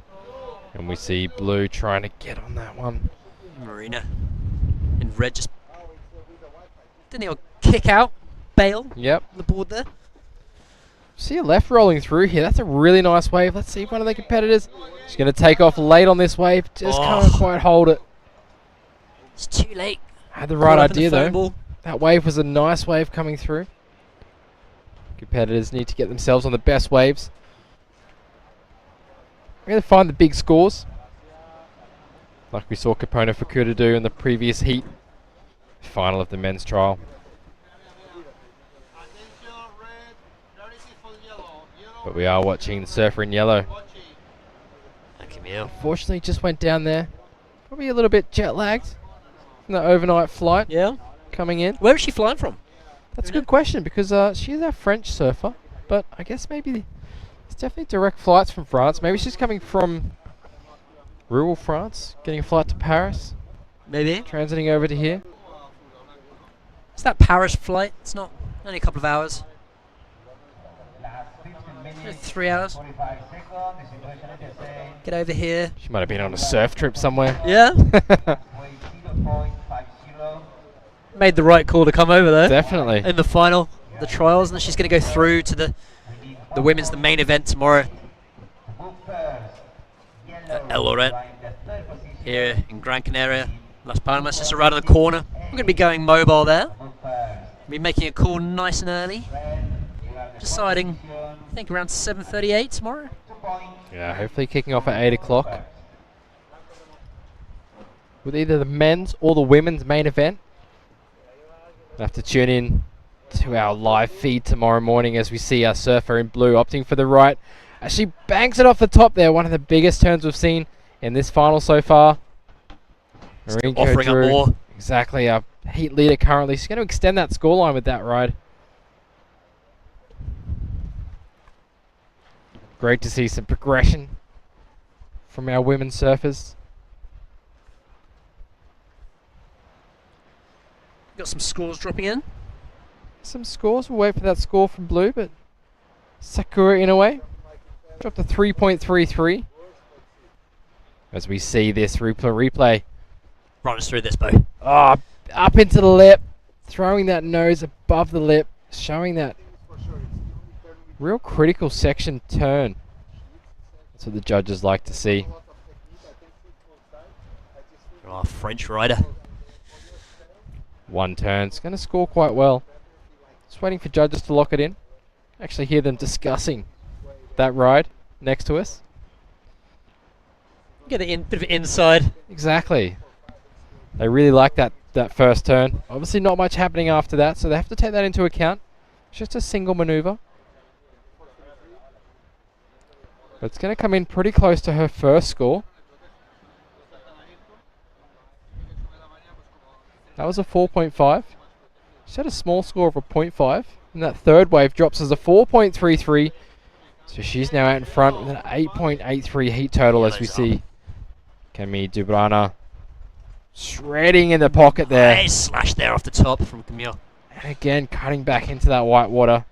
And we see blue trying to get on that one. Marina in red just didn't even kick out, bail. Yep. The board there. See a left rolling through here. That's a really nice wave. Let's see if one of the competitors is going to take off late on this wave. Just can't quite hold it. It's too late. Had the right idea though. Ball. That wave was a nice wave coming through. Competitors need to get themselves on the best waves. We're going to find the big scores, like we saw Capone Fukuda do in the previous heat final of the men's trial. But we are watching the surfer in yellow. Unfortunately, just went down there. Probably a little bit jet lagged from the overnight flight. Yeah. Coming in. Where was she flying from? That's a good question because she is our French surfer, but I guess maybe it's definitely direct flights from France. Maybe she's coming from rural France, getting a flight to Paris. Maybe. Transiting over to here. It's that Paris flight. It's not only a couple of hours. 3 hours. Get over here. She might have been on a surf trip somewhere. Yeah. Made the right call to come over though. Definitely. In the final, the trials, and then she's going to go through to the women's, the main event tomorrow. Elorette here in Gran Canaria, Las Palmas, just right on the corner. We're going to be going mobile there. Be making a call nice and early. Deciding, I think around 7:38 tomorrow. Yeah, hopefully kicking off at 8 o'clock. With either the men's or the women's main event. We'll have to tune in to our live feed tomorrow morning as we see our surfer in blue opting for the right. As she banks it off the top there, one of the biggest turns we've seen in this final so far. Still offering up more. Exactly, our heat leader currently. She's going to extend that scoreline with that ride. Great to see some progression from our women surfers. Got some scores dropping in. Some scores. We'll wait for that score from blue, but Sakura Inoue dropped a 3.33. As we see this replay. Run us through this, Bo. Oh, up into the lip. Throwing that nose above the lip. Showing that real critical section turn. That's what the judges like to see. Oh, French rider. One turn. It's going to score quite well. Just waiting for judges to lock it in. Actually hear them discussing that ride next to us. Get a bit of inside. Exactly. They really like that first turn. Obviously not much happening after that, so they have to take that into account. It's just a single maneuver. But it's going to come in pretty close to her first score. That was a 4.5. She had a small score of a 0.5. And that third wave drops as a 4.33. So she's now out in front with an 8.83 heat total as we see Camille Dubrana shredding in the pocket there. Nice slash there off the top from Camille. And again, cutting back into that white water.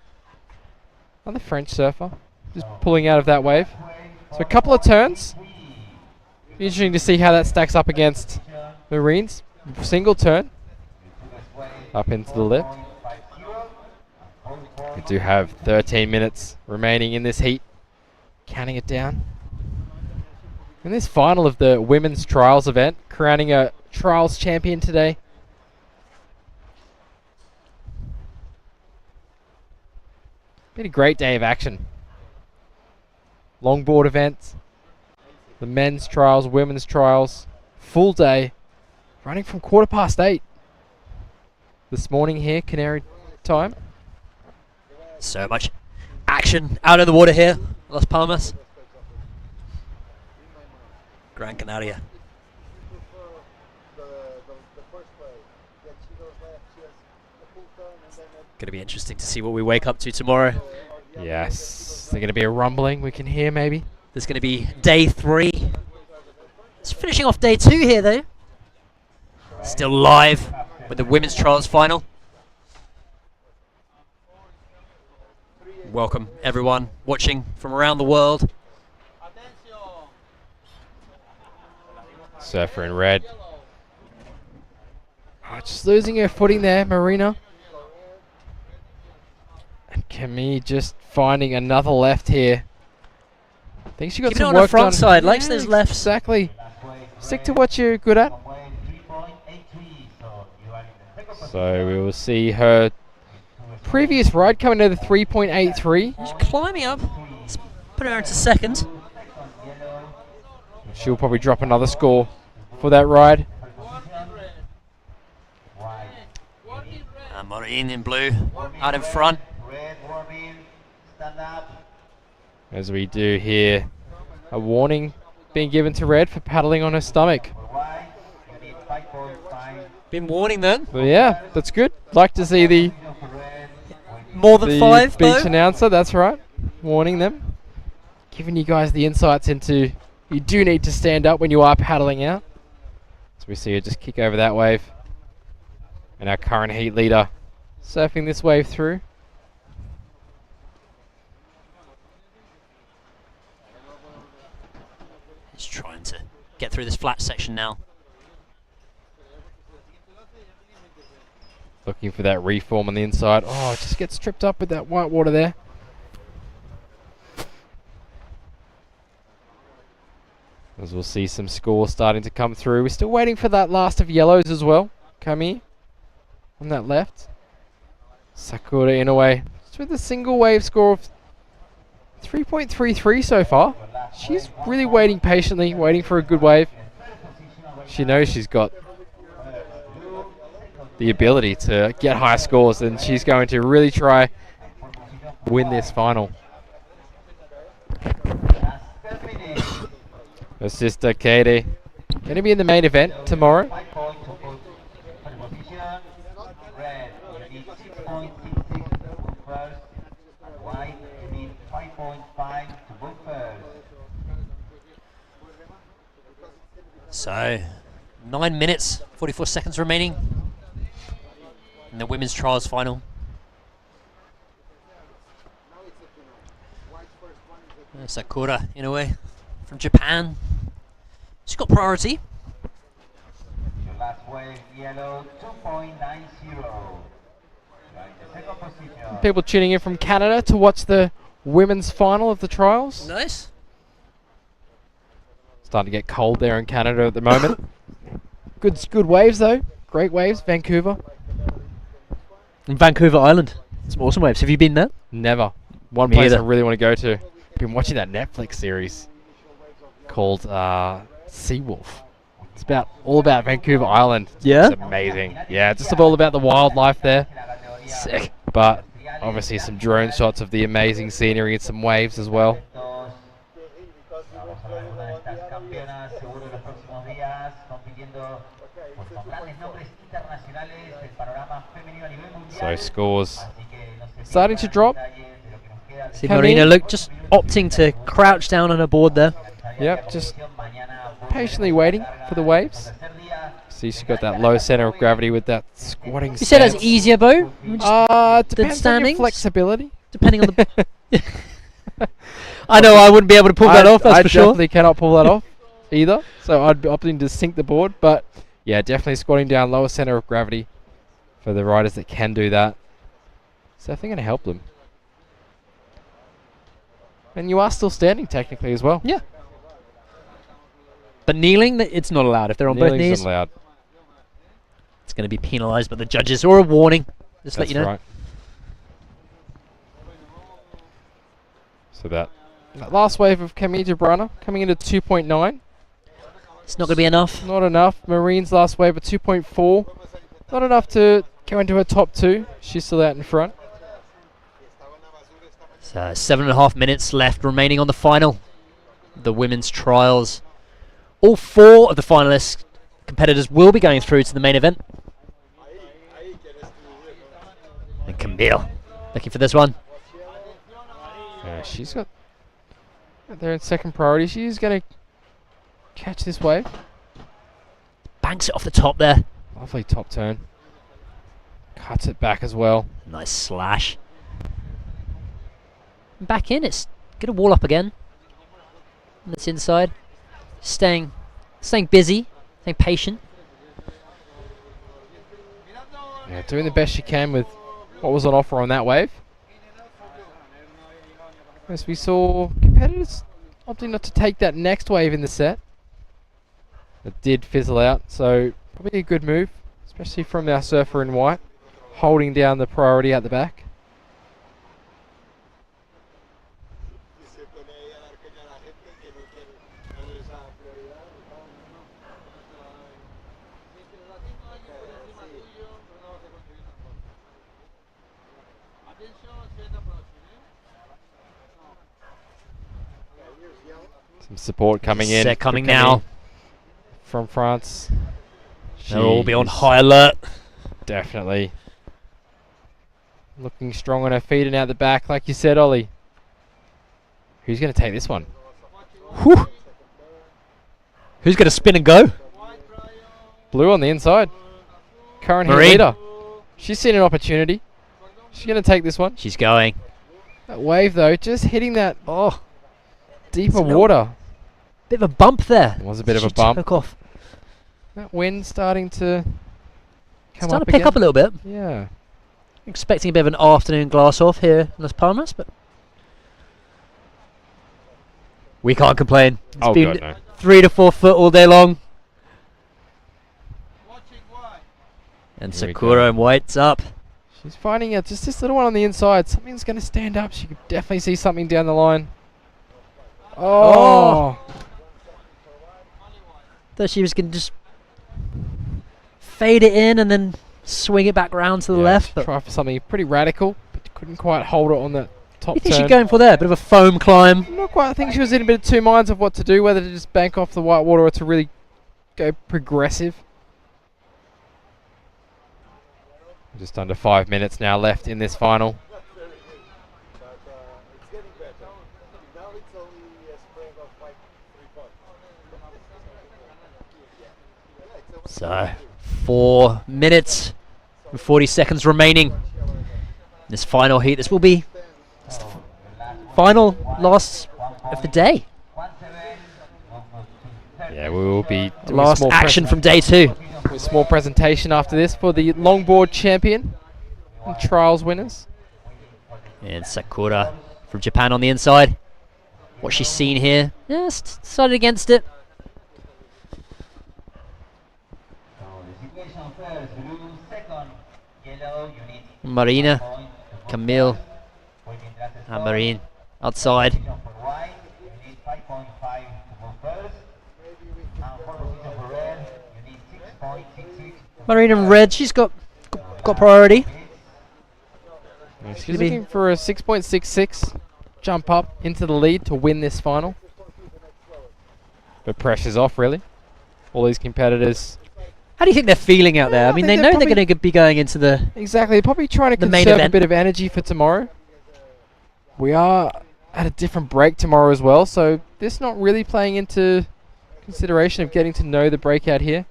Another French surfer just pulling out of that wave. So a couple of turns. Be interesting to see how that stacks up against Marine's single turn. Up into the lip. We do have 13 minutes remaining in this heat. counting it down. In this final of the women's trials event, crowning a trials champion today. Been a great day of action. Longboard events, the men's trials, women's trials, full day, running from 8:15 this morning here, Canary time. So much action out of the water here, Las Palmas. Gran Canaria. Going to be interesting to see what we wake up to tomorrow. Yes, there's going to be a rumbling we can hear maybe. There's going to be day 3. It's finishing off day 2 here though. Still live with the women's trials final. Welcome everyone watching from around the world. Surfer in red. Oh, just losing her footing there, Marina. And Camille just finding another left here. I think she got Keep it some on work the front done. side, likes those lefts. Exactly. Stick to what you're good at. So we will see her previous ride coming to the 3.83. She's climbing up. Let's put her into second. She'll probably drop another score for that ride. Maureen in blue out in front. As we do here, a warning being given to Red for paddling on her stomach. Been warning then. But yeah, that's good. Like to see the more than 5 beach announcer. That's right, warning them, giving you guys the insights into you do need to stand up when you are paddling out. So we see her just kick over that wave, and our current heat leader surfing this wave through. He's trying to get through this flat section now. Looking for that reform on the inside. Oh, it just gets tripped up with that white water there. As we'll see some scores starting to come through. We're still waiting for that last of yellows as well. Kami on that left. Sakura Inoue just with a single wave score of 3.33 so far. She's really waiting patiently, waiting for a good wave. She knows she's got the ability to get high scores, and she's going to really try win this final. Her sister Katie going to be in the main event tomorrow. So 9 minutes 44 seconds remaining in the women's trials final. Sakura Inoue from Japan. She's got priority. People tuning in from Canada to watch the women's final of the trials. Nice. Starting to get cold there in Canada at the moment. Good waves though. Great waves, Vancouver. In Vancouver Island. Some awesome waves. Have you been there? Never. One Me place either. I really want to go to. Been watching that Netflix series called Seawolf. It's all about Vancouver Island. Yeah? It's amazing. Yeah, just all about the wildlife there. Sick. But obviously some drone shots of the amazing scenery and some waves as well. So scores starting to drop. See Marina look just opting to crouch down on a board there. Yep, just patiently waiting for the waves. See, she's got that low center of gravity with that squatting. You said that's easier, Bo? Depends on your standings? flexibility. Depending on the. I know I wouldn't be able to pull that off. That's I for sure. definitely cannot pull that off either. So I'd be opting to sink the board, but yeah, definitely squatting down, lower center of gravity for the riders that can do that. So I think going to help them. And you are still standing technically as well. Yeah. But kneeling, it's not allowed if they're on both Kneeling's knees. not allowed. It's going to be penalised by the judges or a warning. Just let That's you know. right. So that last wave of Camille Jabrana coming into 2.9. It's not going to be enough. Not enough. Marine's last wave at 2.4. Not enough to go into her top 2. She's still out in front. So 7.5 minutes left remaining on the final. The women's trials. All 4 of the finalist competitors will be going through to the main event. And Camille looking for this one. Yeah, she's got there in second priority. She's going to catch this wave. Banks it off the top there. Lovely top turn. Cuts it back as well. Nice slash. Back in, it's get a wall up again. And it's inside. Staying busy, staying patient. Yeah, doing the best she can with what was on offer on that wave. As we saw competitors opting not to take that next wave in the set. It did fizzle out, so probably a good move, especially from our surfer in white, holding down the priority at the back. Some support coming in. Set coming now. From France. They'll all be on high alert. Definitely. Looking strong on her feet and out the back, like you said, Ollie. Who's going to take this one? Whew. Who's going to spin and go? Blue on the inside. Current heat Marine. leader. She's seen an opportunity. She's going to take this one. She's going. That wave, though, just hitting that deeper It's a water. Bit of a bump there. It was a bit of She a bump. took off. That wind starting to come Starting up to pick again. up a little bit. Yeah. Expecting a bit of an afternoon glass off here in Las Palmas, but we can't complain. It's been God, no. 3 to 4 foot all day long. And Here we Sakura go. and White's up. She's finding out just this little one on the inside. Something's going to stand up. She could definitely see something down the line. Oh! Thought she was going to just fade it in and then swing it back round to the left. But Try for something pretty radical, but couldn't quite hold it on the top what do you think turn. she's going for there? A bit of a foam climb. Not quite. I think she was in a bit of two minds of what to do, whether to just bank off the white water or to really go progressive. Just under 5 minutes now left in this final. So, 4 minutes and 40 seconds remaining. This final heat. This will be the final last of the day. Yeah, we will be doing Last action from day 2. A small presentation after this for the longboard champion and trials winners. And Sakura from Japan on the inside. What she's seen here. Just decided against it. Marina, Camille, and Marine outside. Marine in red, she's got priority. Yeah, she's gonna be- looking for a 6.66 jump up into the lead to win this final. But pressure's off, really. All these competitors. How do you think they're feeling out there? I mean, they think know they're they're going to be going into the Exactly. They're probably trying to the main conserve a event. bit of energy for tomorrow. We are at a different break tomorrow as well, so this not really playing into consideration of getting to know the breakout here.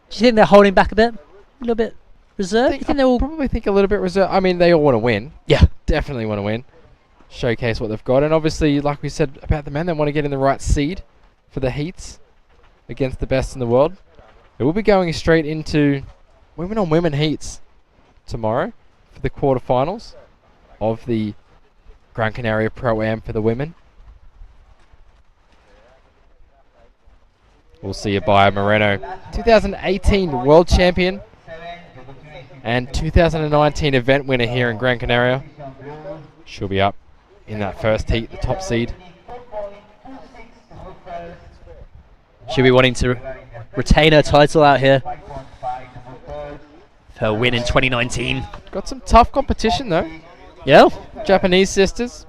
Do you think they're holding back a bit? A little bit reserved? You think they're all Probably think a little bit reserved. I mean, they all want to win. Yeah. Definitely want to win. Showcase what they've got. And obviously, like we said about the men, they want to get in the right seed for the heats against the best in the world. It will be going straight into women on women heats tomorrow for the quarterfinals of the Gran Canaria Pro Am for the women. We'll see Abaya Moreno, 2018 World Champion and 2019 event winner here in Gran Canaria. She'll be up in that first heat, the top seed. She'll be wanting to retain her title out here. Her win in 2019. Got some tough competition though. Yeah. Japanese sisters.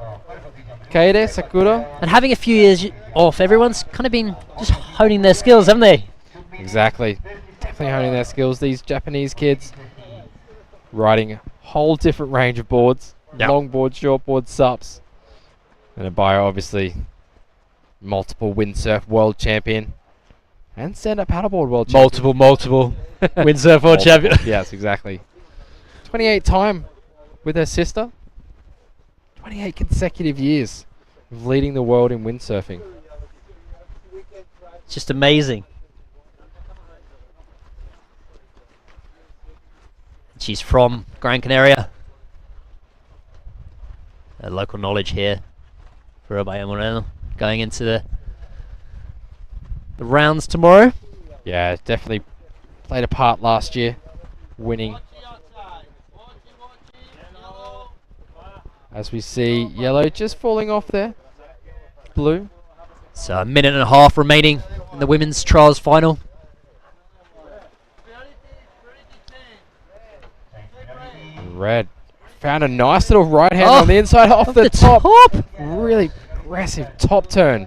Kaede, Sakura. And having a few years off, everyone's kind of been just honing their skills, haven't they? Exactly. Definitely honing their skills. These Japanese kids riding a whole different range of boards. Yep. Long board, short board, SUPs. And Abaya obviously multiple windsurf world champion. And stand-up paddleboard world champion. Multiple windsurf world champion. Yes, exactly. 28 time with her sister. 28 consecutive years of leading the world in windsurfing. It's just amazing. She's from Gran Canaria. Local knowledge here for Abaya Moreno going into the rounds tomorrow. Yeah, definitely played a part last year, winning. As we see yellow just falling off there. Blue. So a minute and a half remaining in the women's trials final. Red found a nice little right hand on the inside off the top. Really aggressive top turn.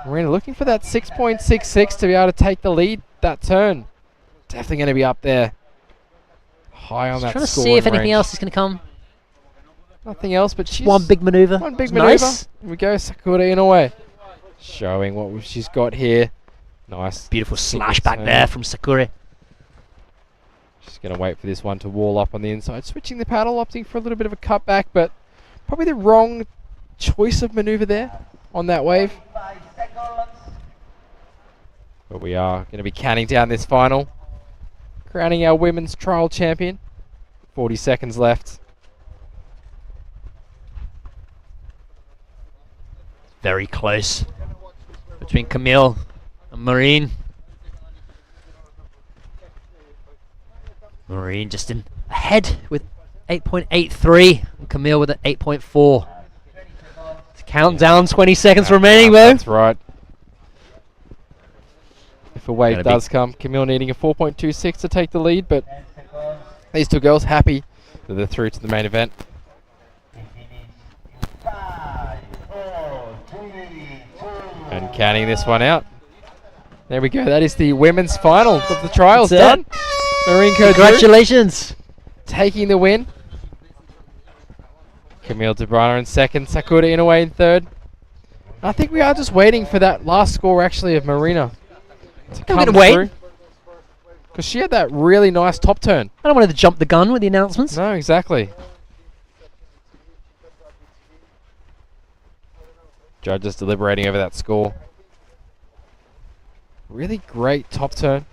Marina looking for that 6.66 to be able to take the lead. That turn definitely going to be up there, high on that Trying to scoring see if anything range. else is going to come. Nothing else, but she's One big maneuver. One big Nice. maneuver. Here we go, Sakura in a way, showing what she's got here. Nice, Beautiful single slash back turn. there from Sakura. She's going to wait for this one to wall up on the inside. Switching the paddle, opting for a little bit of a cutback, but probably the wrong choice of maneuver there on that wave. But we are going to be counting down this final, crowning our women's trial champion. 40 seconds left. Very close between Camille and Maureen. Maureen just in ahead with 8.83 and Camille with an 8.4. To count down 20 seconds remaining though. That's right. If a wave Gonna be- does come, Camille needing a 4.26 to take the lead, but these two girls happy that they're through to the main event. And counting this one out. There we go. That is the women's final of the trials That's done. Marine Code Congratulations. taking the win. Camille De Bruyne in second. Sakura Inoue in third. I think we are just waiting for that last score actually of Marina to come gonna wait. through. Because she had that really nice top turn. I don't want to jump the gun with the announcements. No, exactly. Judges deliberating over that score. Really great top turn.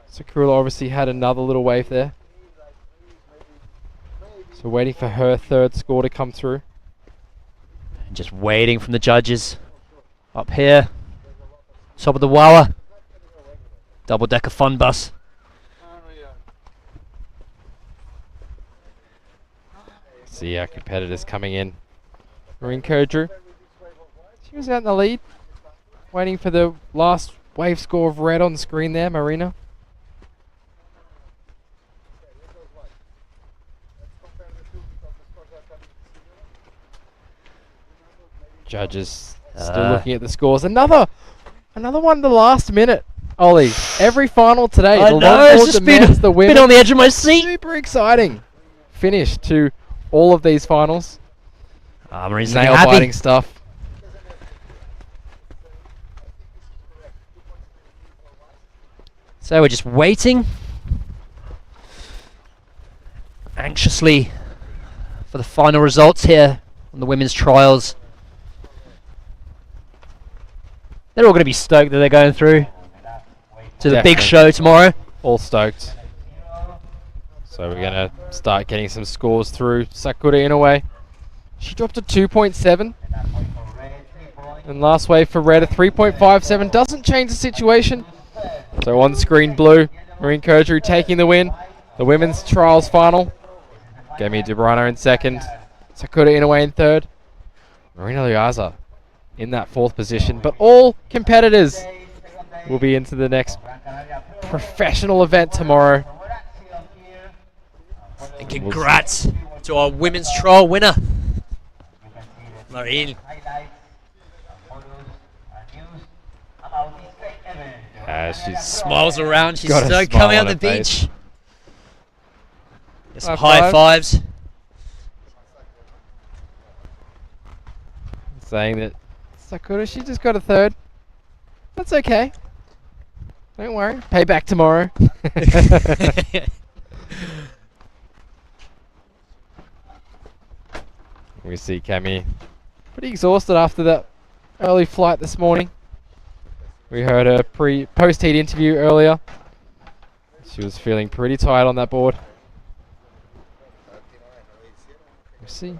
Sakura obviously had another little wave there. So waiting for her third score to come through. And just waiting from the judges. Up here. Top of the Wawa. Double decker fun bus. See our competitors coming in. Marine Kodru. She was out in the lead. Waiting for the last wave score of red on the screen there, Marina. Judges still looking at the scores. Another one in the last minute. Ollie, every final today. I the know, it's longboard just demands the women. been on the edge of my seat. Super exciting finish to all of these finals. Marine's looking Nail happy. biting stuff. So we're just waiting anxiously for the final results here on the women's trials. They're all going to be stoked that they're going through to the big Definitely. show tomorrow. All stoked. So we're going to start getting some scores through. Sakura Inoue She dropped a 2.7. And last wave for red, a 3.57. Doesn't change the situation. So on screen blue, Marine Kojuru taking the win. The women's trials final. Gemi Debrano in second. Sakura Inoue in third. Marina Liaza in that fourth position. But all competitors will be into the next professional event tomorrow. And congrats to our women's trial winner, Marine. She smiles around. She's got a so smile coming on on the her face. beach. Get some High high fives. Saying that Sakura, she just got a third. That's okay. Don't worry. Pay back tomorrow. We see Cami pretty exhausted after that early flight this morning. We heard her post-heat interview earlier. She was feeling pretty tired on that board. We see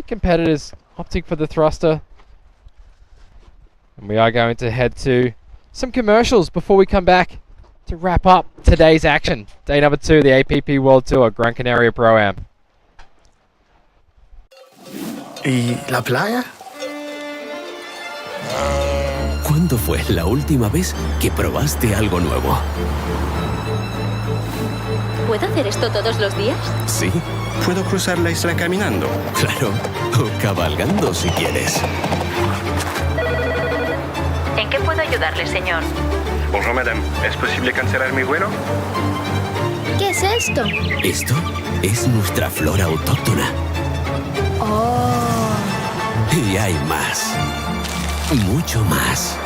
competitors opting for the thruster. And we are going to head to some commercials before we come back to wrap up today's action. Day number 2, the APP World Tour, Gran Canaria Pro Am. ¿Y la playa? ¿Cuándo fue la última vez que probaste algo nuevo? ¿Puedo hacer esto todos los días? Sí, ¿Puedo cruzar la isla caminando? claro. O cabalgando si quieres. ¿En qué puedo ayudarle, señor? Bonjour madame, ¿es posible cancelar mi vuelo? ¿Qué es esto? Esto es nuestra flora autóctona. Oh. Y hay más. Mucho más.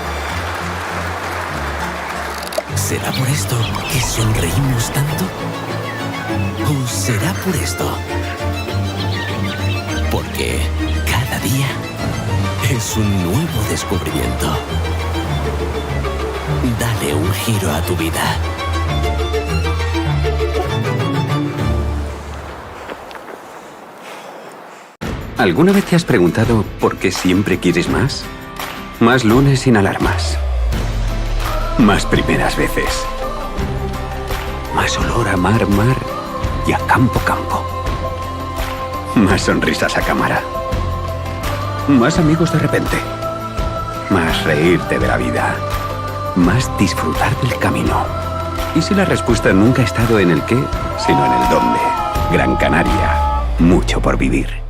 ¿Será por esto que sonreímos tanto? ¿O será por esto? Porque cada día es un nuevo descubrimiento. Dale un giro a tu vida. ¿Alguna vez te has preguntado por qué siempre quieres más? Más lunes sin alarmas. Más primeras veces. Más olor a mar y a campo. Más sonrisas a cámara. Más amigos de repente. Más reírte de la vida. Más disfrutar del camino. ¿Y si la respuesta nunca ha estado en el qué, sino en el dónde? Gran Canaria. Mucho por vivir.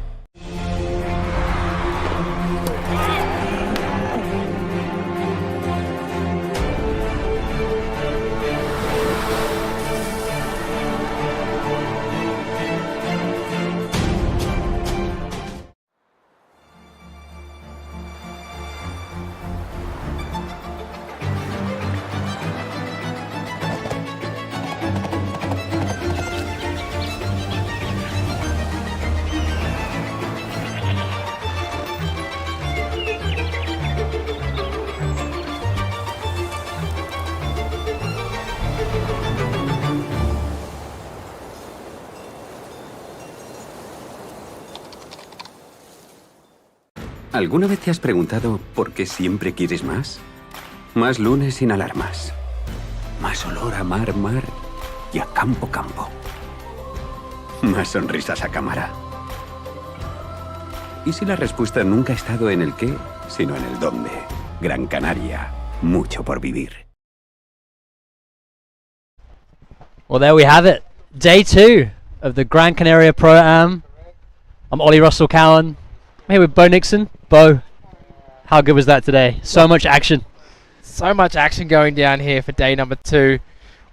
¿Alguna vez te has preguntado por qué siempre quieres más? Más lunes sin alarmas. Más olor a mar y a campo. Más sonrisas a cámara. ¿Y si la respuesta nunca ha estado en el qué, sino en el dónde? Gran Canaria. Mucho por vivir. Well, there we have it. Day 2 of the Gran Canaria Pro Am. I'm Ollie Russell Cowan. I'm here with Bo Nixon. Bo, how good was that today? So much action. So much action going down here for day number 2.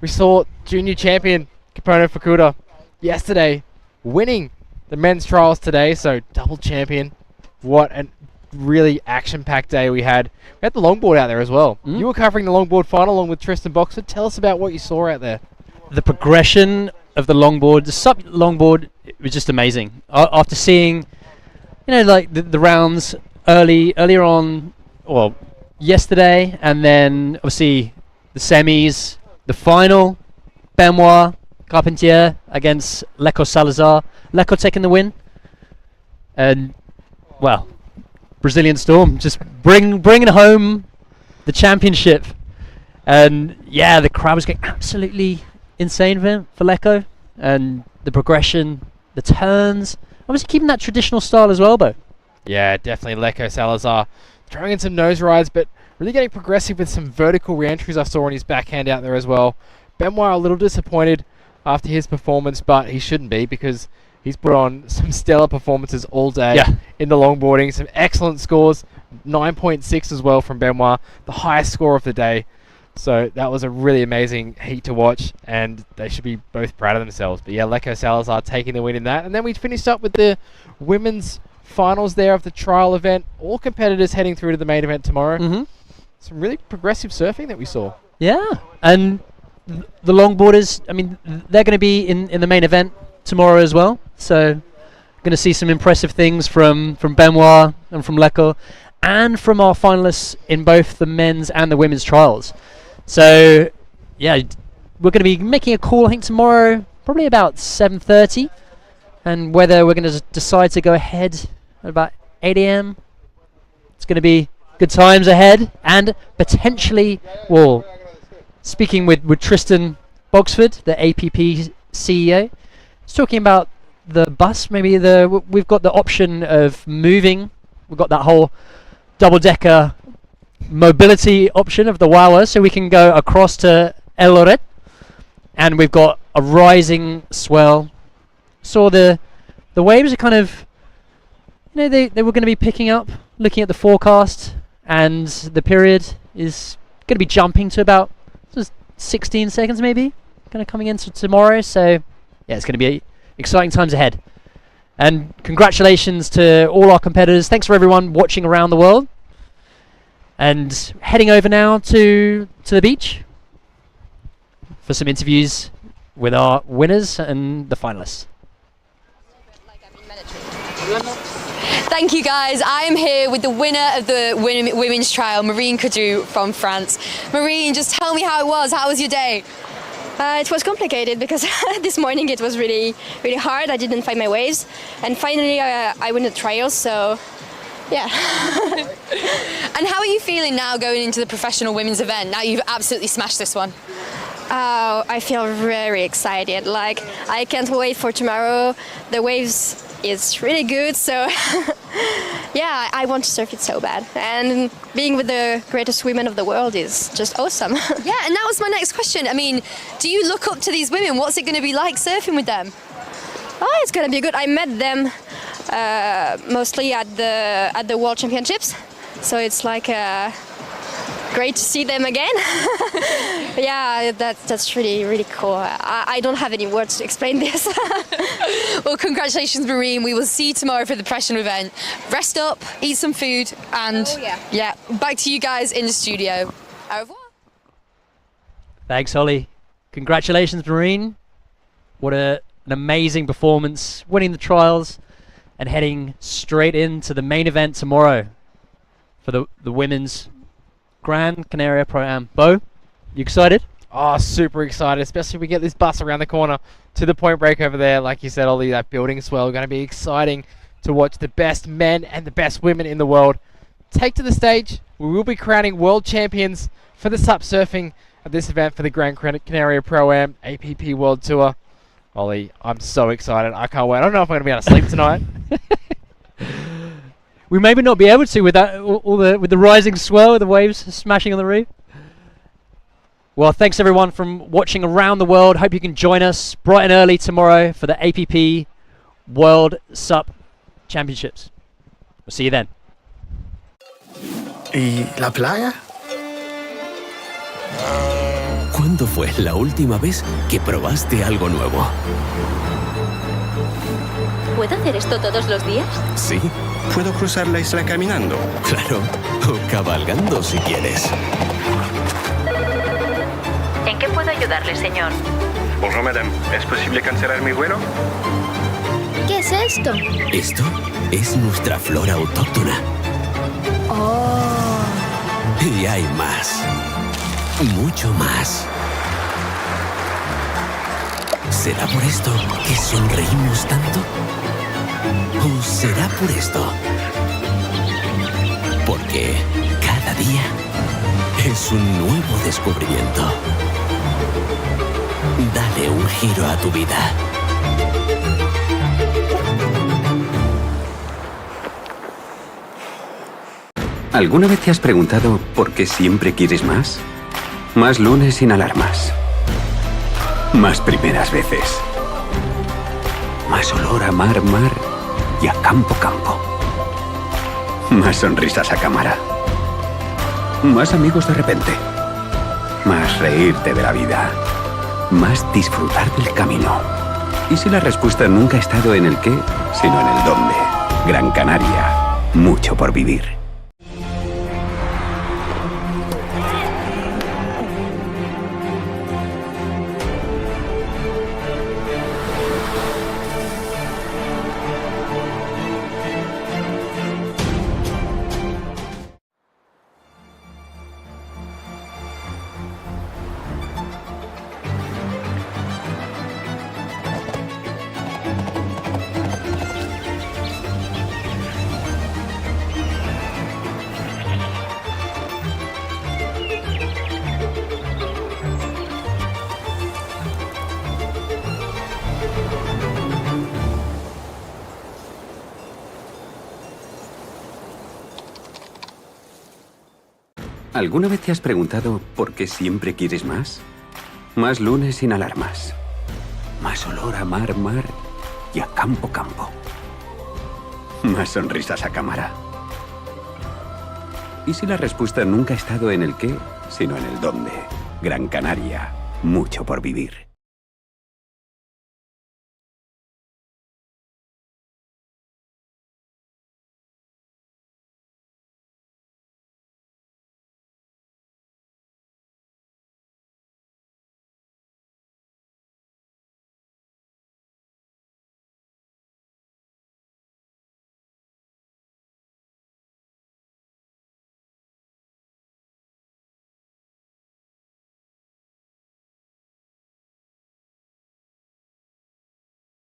We saw junior champion Kapono Fukuda yesterday winning the men's trials today, so double champion. What a really action-packed day we had. We had the longboard out there as well. You were covering the longboard final along with Tristan Boxer. Tell us about what you saw out there. The progression of the longboard, the sub longboard, it was just amazing. After seeing, like the rounds earlier on, well, yesterday, and then obviously the semis, the final, Benoit Carpentier against Leco Salazar. Lecco taking the win. And, well, Brazilian Storm just bringing home the championship. And, yeah, the crowd was going absolutely insane for Lecco. And the progression, the turns. Obviously keeping that traditional style as well, Bo. Yeah, definitely Lecco Salazar throwing in some nose rides, but really getting progressive with some vertical re-entries I saw on his backhand out there as well. Benoit a little disappointed after his performance, but he shouldn't be because he's put on some stellar performances all day in the longboarding. Some excellent scores, 9.6 as well from Benoit, the highest score of the day. So that was a really amazing heat to watch, and they should be both proud of themselves. But yeah, Lecco Salazar taking the win in that. And then we finished up with the women's finals there of the trial event. All competitors heading through to the main event tomorrow. Mm-hmm. Some really progressive surfing that we saw. Yeah, and the longboarders, I mean, they're going to be in the main event tomorrow as well. So going to see some impressive things from Benoit and from Lecco, and from our finalists in both the men's and the women's trials. So, yeah, we're going to be making a call, I think, tomorrow, probably about 7:30, and whether we're going to decide to go ahead at about 8 a.m. It's going to be good times ahead, and potentially, well, speaking with Tristan Bogsford, the APP CEO, he's talking about the bus. Maybe we've got the option of moving. We've got that whole double-decker mobility option of the Wawa, so we can go across to El Loret, and we've got a rising swell. So the waves are kind of, you know, they were going to be picking up, looking at the forecast, and the period is going to be jumping to about 16 seconds maybe, kind of coming into tomorrow. So yeah, it's going to be exciting times ahead. And congratulations to all our competitors. Thanks for everyone watching around the world. And heading over now to the beach for some interviews with our winners and the finalists. Thank you guys. I am here with the winner of the women's trial, Marine Cadou from France. Marine, just tell me how it was. How was your day? It was complicated because this morning it was really, really hard. I didn't find my waves, and finally I won the trials. So, yeah. And how are you feeling now going into the professional women's event? Now you've absolutely smashed this one. Oh, I feel very excited. Like, I can't wait for tomorrow. The waves is really good, so yeah, I want to surf it so bad. And being with the greatest women of the world is just awesome. Yeah, and that was my next question. I mean, do you look up to these women? What's it going to be like surfing with them? Oh, it's going to be good. I met them mostly at the World Championships, so it's like great to see them again. Yeah, that's really, really cool. I don't have any words to explain this. Well, congratulations, Marine. We will see you tomorrow for the professional event. Rest up, eat some food, and yeah, back to you guys in the studio. Au revoir. Thanks, Holly. Congratulations, Marine. What an amazing performance, winning the trials and heading straight into the main event tomorrow for the women's Gran Canaria Pro Am. Bo, you excited? Oh, super excited, especially if we get this bus around the corner to the point break over there. Like you said, Ollie, that building swell, going to be exciting to watch the best men and the best women in the world take to the stage. We will be crowning world champions for the SUP surfing at this event for the Gran Canaria Pro Am APP World Tour. Ollie, I'm so excited. I can't wait. I don't know if I'm going to be able to sleep tonight. We maybe not be able to with that with the rising swell, with the waves smashing on the reef. Well, thanks everyone from watching around the world. Hope you can join us bright and early tomorrow for the APP World SUP Championships. We'll see you then. ¿Y la playa? ¿Cuándo fue la última vez que probaste algo nuevo? ¿Puedo hacer esto todos los días? Sí, puedo cruzar la isla caminando. Claro, o cabalgando si quieres. ¿En qué puedo ayudarle, señor? Bonjour madame, ¿es posible cancelar mi vuelo? ¿Qué es esto? Esto es nuestra flora autóctona. Oh. Y hay más. Mucho más. ¿Será por esto que sonreímos tanto? ¿O será por esto? Porque cada día es un nuevo descubrimiento. Dale un giro a tu vida. ¿Alguna vez te has preguntado por qué siempre quieres más? Más lunes sin alarmas. Más primeras veces. Más olor a mar y a campo. Más sonrisas a cámara. Más amigos de repente. Más reírte de la vida. Más disfrutar del camino. ¿Y si la respuesta nunca ha estado en el qué, sino en el dónde? Gran Canaria. Mucho por vivir. ¿Alguna vez te has preguntado por qué siempre quieres más? Más lunes sin alarmas. Más olor a mar y a campo. Más sonrisas a cámara. ¿Y si la respuesta nunca ha estado en el qué, sino en el dónde? Gran Canaria. Mucho por vivir.